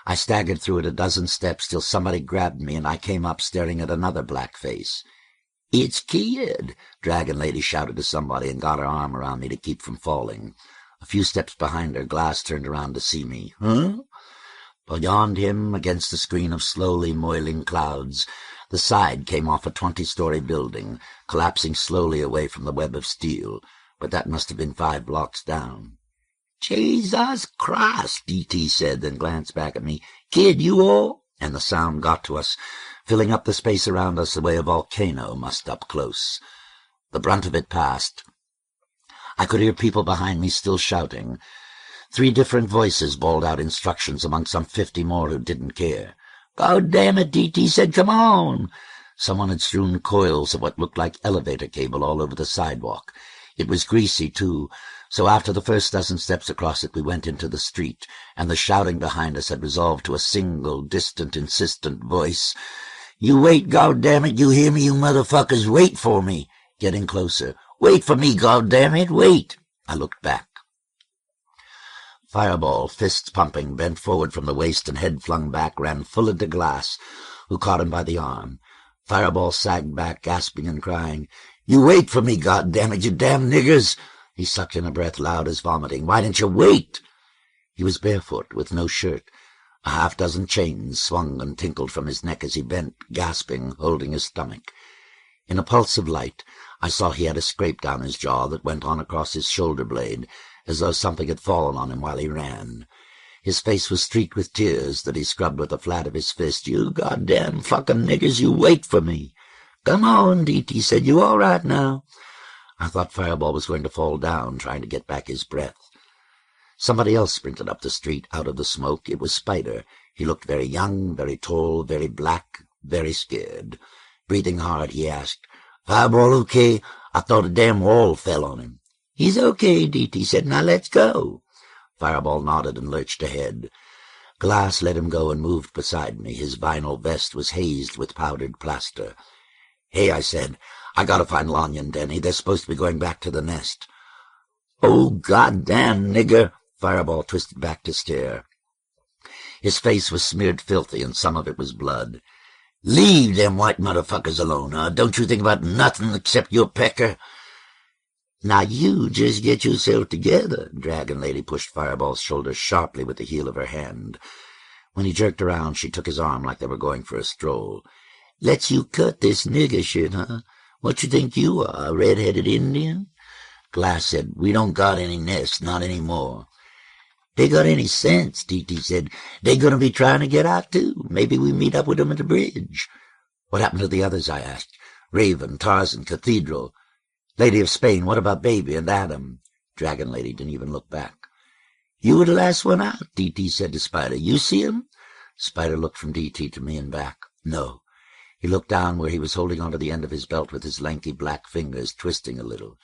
I staggered through it a dozen steps till somebody grabbed me, and I came up staring at another black face. "It's Kid!" Dragon Lady shouted to somebody and got her arm around me to keep from falling. A few steps behind her, Glass turned around to see me. "Huh?" Beyond him, against the screen of slowly moiling clouds, the side came off a 20-story building, collapsing slowly away from the web of steel, but that must have been 5 blocks down. "Jesus Christ," D.T. said, then glanced back at me. "Kid, you all—" And the sound got to us, filling up the space around us the way a volcano must up close. The brunt of it passed. I could hear people behind me still shouting. 3 different voices bawled out instructions among some 50 more who didn't care. "God damn it," D.T. said, "come on!" Someone had strewn coils of what looked like elevator cable all over the sidewalk. It was greasy, too, so after the first dozen steps across it we went into the street, and the shouting behind us had resolved to a single, distant, insistent voice. "You wait, goddammit, you hear me, you motherfuckers, wait for me!" Getting closer. "Wait for me, goddammit, wait!" I looked back. Fireball, fists pumping, bent forward from the waist and head flung back, ran full into Glass, who caught him by the arm. Fireball sagged back, gasping and crying. "You wait for me, goddammit, you damn niggers!" He sucked in a breath loud as vomiting. "Why didn't you wait?" He was barefoot, with no shirt. A half-dozen chains swung and tinkled from his neck as he bent, gasping, holding his stomach. In a pulse of light, I saw he had a scrape down his jaw that went on across his shoulder blade, as though something had fallen on him while he ran. His face was streaked with tears that he scrubbed with the flat of his fist. "You goddamn fucking niggers, you wait for me." "Come on," DT said. "You all right now?" I thought Fireball was going to fall down, trying to get back his breath. Somebody else sprinted up the street out of the smoke. It was Spider. He looked very young, very tall, very black, very scared. Breathing hard, he asked, "Fireball okay? I thought a damn wall fell on him." "He's okay," DT said. "Now let's go." Fireball nodded and lurched ahead. Glass let him go and moved beside me. His vinyl vest was hazed with powdered plaster. "Hey," I said, "I gotta find Lanya and Denny. They're supposed to be going back to the nest." "Oh, goddamn nigger!" Fireball twisted back to stare. His face was smeared filthy, and some of it was blood. "Leave them white motherfuckers alone, huh? Don't you think about nothing except your pecker?" "Now you just get yourself together." Dragon Lady pushed Fireball's shoulder sharply with the heel of her hand. When he jerked around, she took his arm like they were going for a stroll. "Lets you cut this nigger shit, huh? What you think you are, a red-headed Indian?" Glass said, "We don't got any nest, not any more." "They got any sense," DT said. "They gonna be trying to get out, too. Maybe we meet up with them at the bridge." "What happened to the others?" I asked. "Raven, Tarzan, Cathedral. Lady of Spain, what about Baby and Adam?" Dragon Lady didn't even look back. "You were the last one out," DT said to Spider. "You see him?" Spider looked from DT to me and back. "No." He looked down where he was holding onto the end of his belt with his lanky black fingers, twisting a little.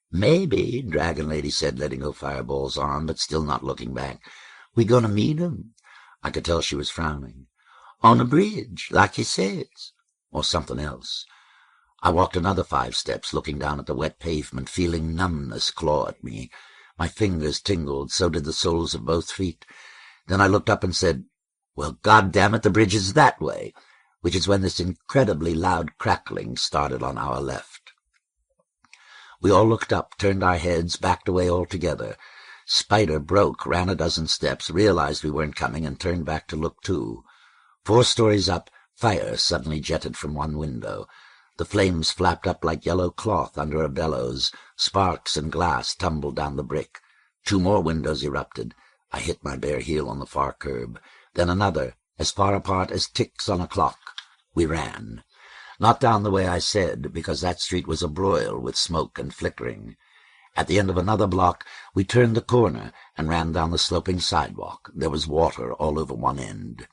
"Maybe," Dragon Lady said, letting go Fireball's arm, but still not looking back. "We gonna meet him?" I could tell she was frowning. "On the bridge, like he says." Or something else. I walked another 5 steps, looking down at the wet pavement, feeling numbness claw at me. My fingers tingled, so did the soles of both feet. Then I looked up and said, "Well, goddammit, the bridge is that way," which is when this incredibly loud crackling started on our left. We all looked up, turned our heads, backed away altogether. Spider broke, ran a dozen steps, realized we weren't coming, and turned back to look too. 4 stories up, fire suddenly jetted from one window. The flames flapped up like yellow cloth under a bellows. Sparks and glass tumbled down the brick. 2 more windows erupted. I hit my bare heel on the far curb. Then another, as far apart as ticks on a clock. We ran. Not down the way I said, because that street was abroil with smoke and flickering. At the end of another block, we turned the corner and ran down the sloping sidewalk. There was water all over one end.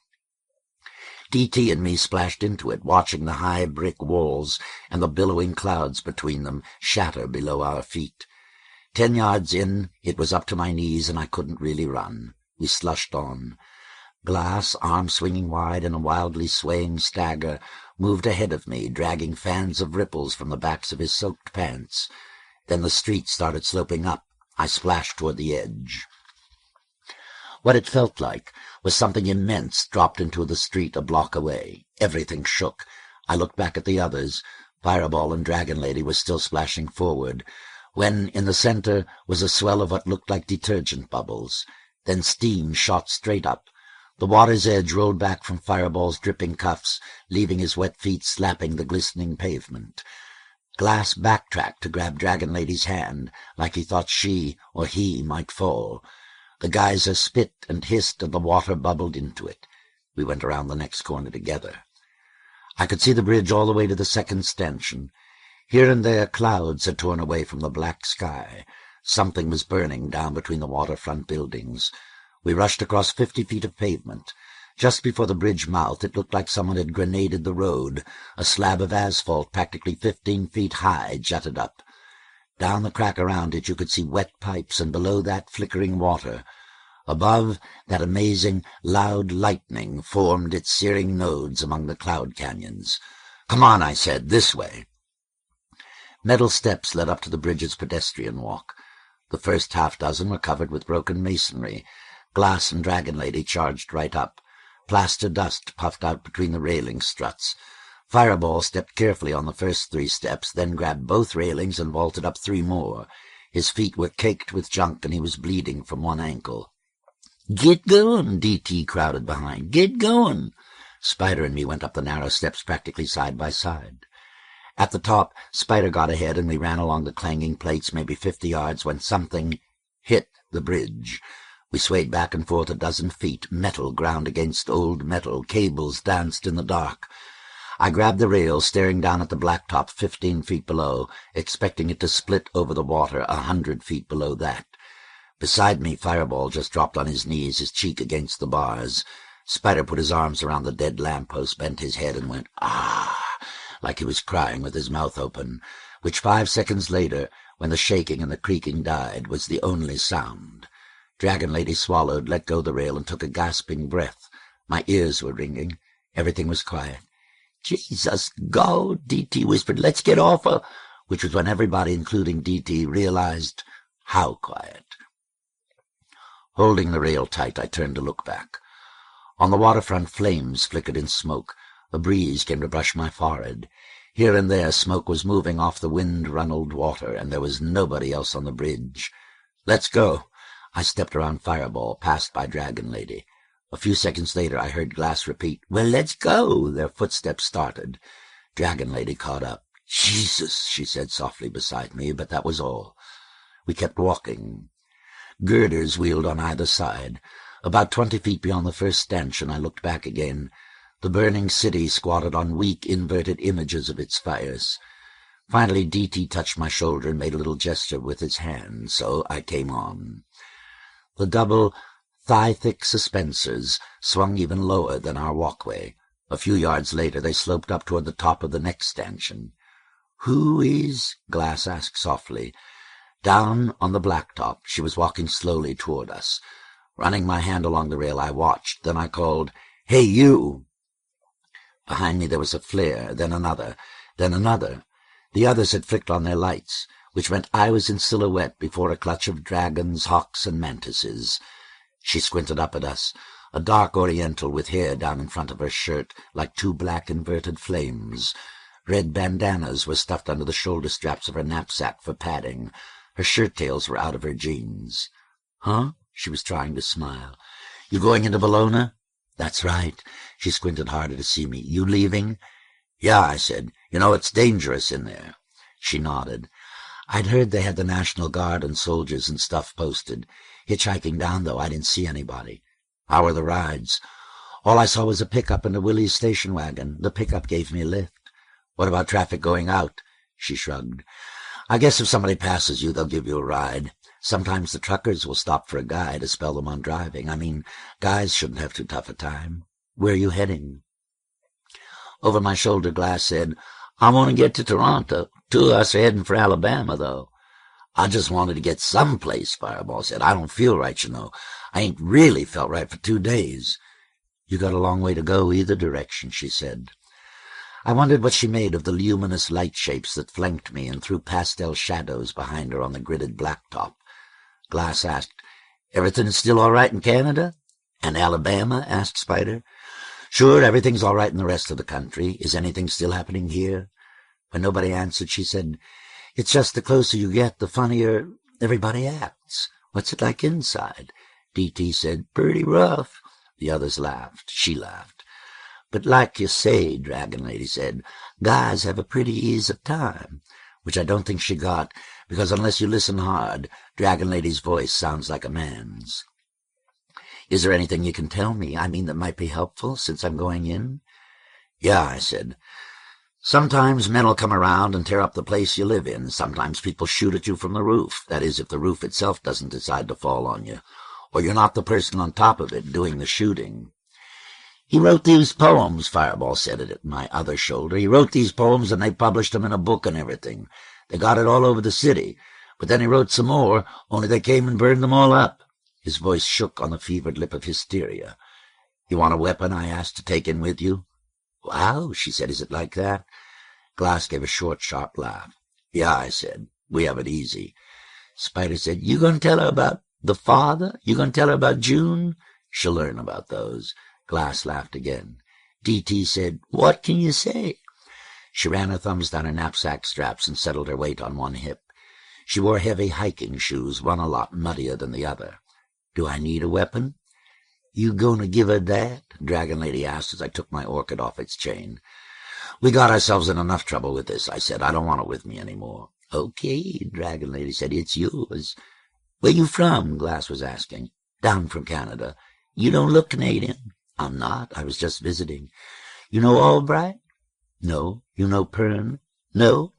DT and me splashed into it, watching the high brick walls and the billowing clouds between them shatter below our feet. 10 yards in, it was up to my knees, and I couldn't really run. We slushed on. Glass, arm swinging wide in a wildly swaying stagger, moved ahead of me, dragging fans of ripples from the backs of his soaked pants. Then the street started sloping up. I splashed toward the edge. What it felt like was something immense dropped into the street a block away. Everything shook. I looked back at the others. Fireball and Dragon Lady were still splashing forward, when in the center was a swell of what looked like detergent bubbles. Then steam shot straight up. The water's edge rolled back from Fireball's dripping cuffs, leaving his wet feet slapping the glistening pavement. Glass backtracked to grab Dragon Lady's hand, like he thought she or he might fall. The geyser spit and hissed, and the water bubbled into it. We went around the next corner together. I could see the bridge all the way to the second stanchion. Here and there clouds had torn away from the black sky. Something was burning down between the waterfront buildings. We rushed across 50 feet of pavement. Just before the bridge mouth, it looked like someone had grenaded the road. A slab of asphalt practically 15 feet high jutted up. Down the crack around it you could see wet pipes, and below that flickering water. Above, that amazing, loud lightning formed its searing nodes among the cloud canyons. "Come on," I said, "this way." Metal steps led up to the bridge's pedestrian walk. The first half-dozen were covered with broken masonry. Glass and Dragon Lady charged right up. Plaster dust puffed out between the railing struts. Fireball stepped carefully on the first 3 steps, then grabbed both railings and vaulted up 3 more. His feet were caked with junk, and he was bleeding from one ankle. "Get going," DT crowded behind. "Get going." Spider and me went up the narrow steps practically side by side. At the top, Spider got ahead, and we ran along the clanging plates maybe 50 yards when something hit the bridge. We swayed back and forth a dozen feet. Metal ground against old metal. Cables danced in the dark. I grabbed the rail, staring down at the blacktop 15 feet below, expecting it to split over the water 100 feet below that. Beside me, Fireball just dropped on his knees, his cheek against the bars. Spider put his arms around the dead lamppost, bent his head, and went, "Ah," like he was crying with his mouth open, which 5 seconds later, when the shaking and the creaking died, was the only sound. Dragon Lady swallowed, let go the rail, and took a gasping breath. My ears were ringing. Everything was quiet. "Jesus, go," D.T. whispered. "Let's get off her," which was when everybody, including D.T., realized how quiet. Holding the rail tight, I turned to look back. On the waterfront, flames flickered in smoke. A breeze came to brush my forehead. Here and there, smoke was moving off the wind-runneled water, and there was nobody else on the bridge. "Let's go." I stepped around Fireball, passed by Dragon Lady. A few seconds later, I heard Glass repeat, "Well, let's go." Their footsteps started. Dragon Lady caught up. "Jesus," she said softly beside me, but that was all. We kept walking. Girders wheeled on either side. About 20 feet beyond the first stanchion, I looked back again. The burning city squatted on weak, inverted images of its fires. Finally, D.T. touched my shoulder and made a little gesture with his hand, so I came on. The double, thigh-thick suspensors swung even lower than our walkway. A few yards later, they sloped up toward the top of the next stanchion. "Who is—" Glass asked softly. Down on the blacktop, she was walking slowly toward us. Running my hand along the rail, I watched. Then I called, "Hey, you!" Behind me there was a flare, then another, then another. The others had flicked on their lights, which meant I was in silhouette before a clutch of dragons, hawks, and mantises. She squinted up at us, a dark oriental with hair down in front of her shirt like two black inverted flames. Red bandanas were stuffed under the shoulder straps of her knapsack for padding. Her shirt-tails were out of her jeans. "Huh?" She was trying to smile. "You going into Bologna?" "That's right." She squinted harder to see me. "You leaving?" "Yeah," I said. "You know, it's dangerous in there." She nodded. I'd heard they had the National Guard and soldiers and stuff posted. Hitchhiking down, though, I didn't see anybody. "How were the rides?" "All I saw was a pickup and a Willie's station wagon. The pickup gave me a lift." "What about traffic going out?" She shrugged. "I guess if somebody passes you, they'll give you a ride. Sometimes the truckers will stop for a guy to spell them on driving. I mean, guys shouldn't have too tough a time. Where are you heading?" Over my shoulder, Glass said, "I want to get to Toronto. Two of us are heading for Alabama, though." "I just wanted to get someplace," Fireball said. "I don't feel right, you know. I ain't really felt right for 2 days." "You got a long way to go either direction," she said. I wondered what she made of the luminous light shapes that flanked me and threw pastel shadows behind her on the gridded blacktop. Glass asked, "Everything still all right in Canada?" "And Alabama?" asked Spider. "Sure, everything's all right in the rest of the country. Is anything still happening here?" When nobody answered, she said, "It's just the closer you get, the funnier everybody acts. What's it like inside?" D.T. said, "Pretty rough." The others laughed. She laughed. "But like you say," Dragon Lady said, "guys have a pretty ease of time," which I don't think she got, because unless you listen hard, Dragon Lady's voice sounds like a man's. "Is there anything you can tell me, that might be helpful, since I'm going in?" "Yeah," I said. "Sometimes men'll come around and tear up the place you live in. Sometimes people shoot at you from the roof. That is, if the roof itself doesn't decide to fall on you, or you're not the person on top of it doing the shooting." "He wrote these poems," Fireball said it at my other shoulder. "He wrote these poems, and they published them in a book and everything. They got it all over the city. But then he wrote some more, only they came and burned them all up." His voice shook on the fevered lip of hysteria. "You want a weapon," I asked, "to take in with you?" "Wow," she said. "Is it like that?" Glass gave a short, sharp laugh. "Yeah," I said. "We have it easy." Spider said, "You gonna tell her about the father? You gonna tell her about June?" "She'll learn about those." Glass laughed again. D.T. said, "What can you say?" She ran her thumbs down her knapsack straps and settled her weight on one hip. She wore heavy hiking shoes, one a lot muddier than the other. "Do I need a weapon?" "You gonna give her that?" Dragon Lady asked as I took my orchid off its chain. We got ourselves in enough trouble with this, I said. I don't want it with me anymore. Okay, Dragon Lady said, it's yours. Where you from? Glass was asking. Down from Canada. You don't look Canadian. I'm not. I was just visiting. You know Albright? No. You know Pern? No.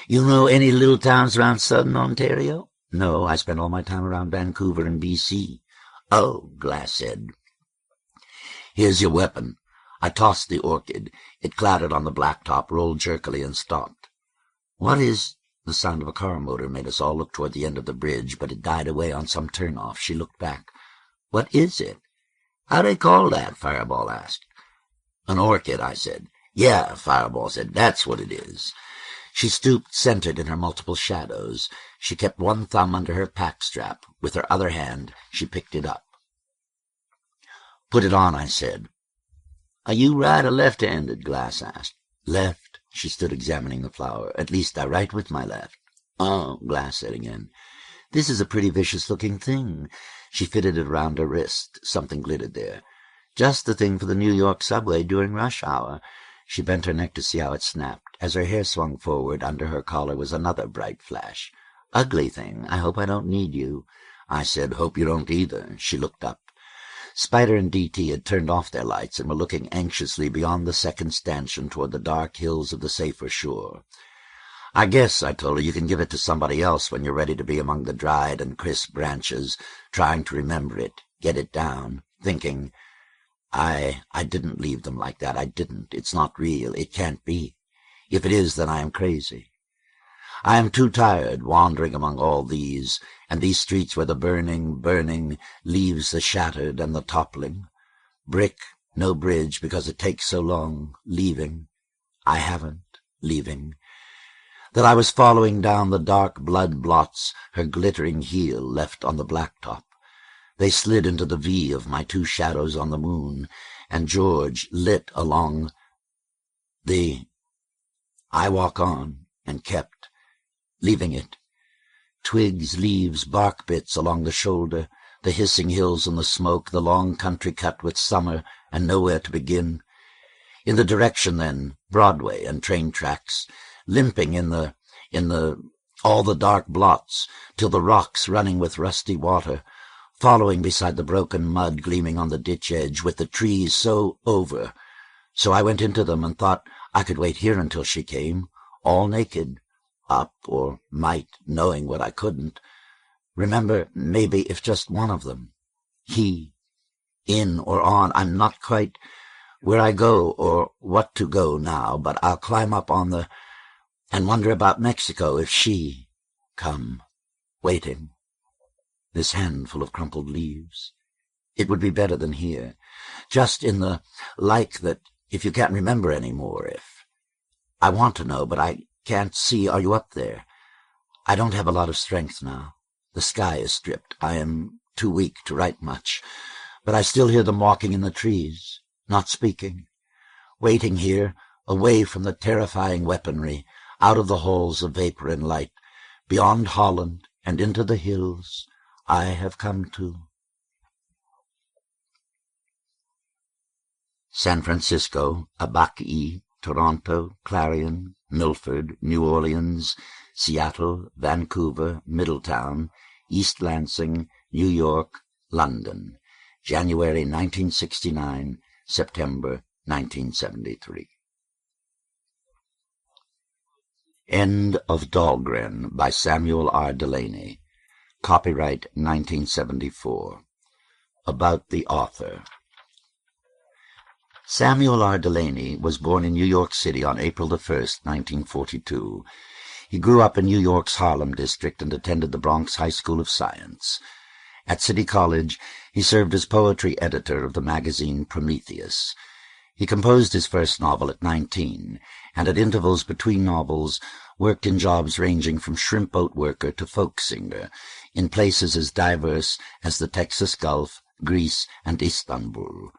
You know any little towns around southern Ontario? No. I spent all my time around Vancouver and B.C. Oh, Glass said. Here's your weapon. I tossed the orchid. It clattered on the blacktop, rolled jerkily, and stopped. What is... The sound of a car motor made us all look toward the end of the bridge, but it died away on some turn-off. She looked back. What is it? How do they call that? Fireball asked. An orchid, I said. Yeah, Fireball said. That's what it is. She stooped, centered in her multiple shadows. She kept one thumb under her pack strap. With her other hand, she picked it up. Put it on, I said. Are you right or left-handed? Glass asked. Left. She stood examining the flower. At least I write with my left. Oh, Glass said again. This is a pretty vicious-looking thing. She fitted it around her wrist. Something glittered there. Just the thing for the New York subway during rush hour. She bent her neck to see how it snapped. As her hair swung forward, under her collar was another bright flash. Ugly thing. I hope I don't need you. I said, hope you don't either. She looked up. Spider and D.T. had turned off their lights and were looking anxiously beyond the second stanchion toward the dark hills of the safer shore. I guess, I told her, you can give it to somebody else when you're ready to be among the dried and crisp branches, trying to remember it, get it down, thinking, I didn't leave them like that. I didn't. It's not real. It can't be. If it is, then I am crazy. I am too tired wandering among all these, and these streets where the burning leaves the shattered and the toppling. Brick, no bridge because it takes so long, leaving. I haven't, leaving. That I was following down the dark blood blots her glittering heel left on the blacktop. They slid into the V of my two shadows on the moon, and George lit along the... I walk on, and kept, leaving it. Twigs, leaves, bark bits along the shoulder, the hissing hills and the smoke, the long country cut with summer and nowhere to begin. In the direction, then, Broadway and train tracks, limping in all the dark blots, till the rocks running with rusty water, following beside the broken mud gleaming on the ditch edge, with the trees so over. So I went into them and thought I could wait here until she came, all naked, up, or might, knowing what I couldn't. Remember, maybe, if just one of them, he, in or on, I'm not quite where I go or what to go now, but I'll climb up on the, and wonder about Mexico if she come, waiting. This handful of crumpled leaves. It would be better than here, just in the like that if you can't remember any more, if. I want to know, but I can't see. Are you up there? I don't have a lot of strength now. The sky is stripped. I am too weak to write much, but I still hear them walking in the trees, not speaking, waiting here, away from the terrifying weaponry, out of the halls of vapor and light, beyond Holland and into the hills I have come to. San Francisco, Abaca, Toronto, Clarion, Milford, New Orleans, Seattle, Vancouver, Middletown, East Lansing, New York, London, January 1969, September 1973. End of Dhalgren by Samuel R. Delany. Copyright 1974. About the author. Samuel R. Delany was born in New York City on April 1, 1942. He grew up in New York's Harlem district and attended the Bronx High School of Science. At City College, he served as poetry editor of the magazine Prometheus. He composed his first novel at 19, and at intervals between novels worked in jobs ranging from shrimp boat worker to folk singer, in places as diverse as the Texas Gulf, Greece, and Istanbul.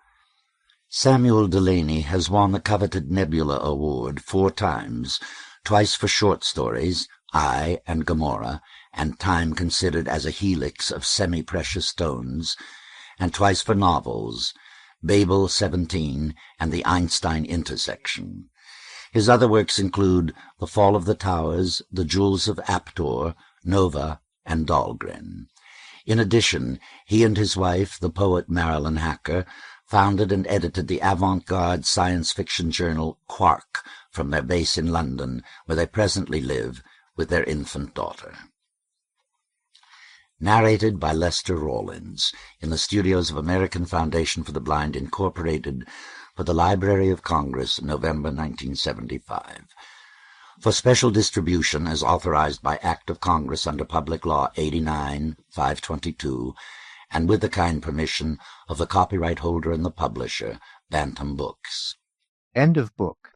Samuel Delany has won the coveted Nebula Award 4 times, twice for short stories, I and Gomorrah, and Time Considered as a Helix of Semi-Precious Stones, and twice for novels, Babel 17 and The Einstein Intersection. His other works include The Fall of the Towers, The Jewels of Aptor, Nova, and Dhalgren. In addition, he and his wife, the poet Marilyn Hacker, founded and edited the avant-garde science fiction journal Quark from their base in London, where they presently live with their infant daughter. Narrated by Lester Rawlins in the studios of American Foundation for the Blind, Incorporated, for the Library of Congress, November 1975. For special distribution as authorized by Act of Congress under Public Law 89-522, and with the kind permission of the copyright holder and the publisher, Bantam Books. End of book.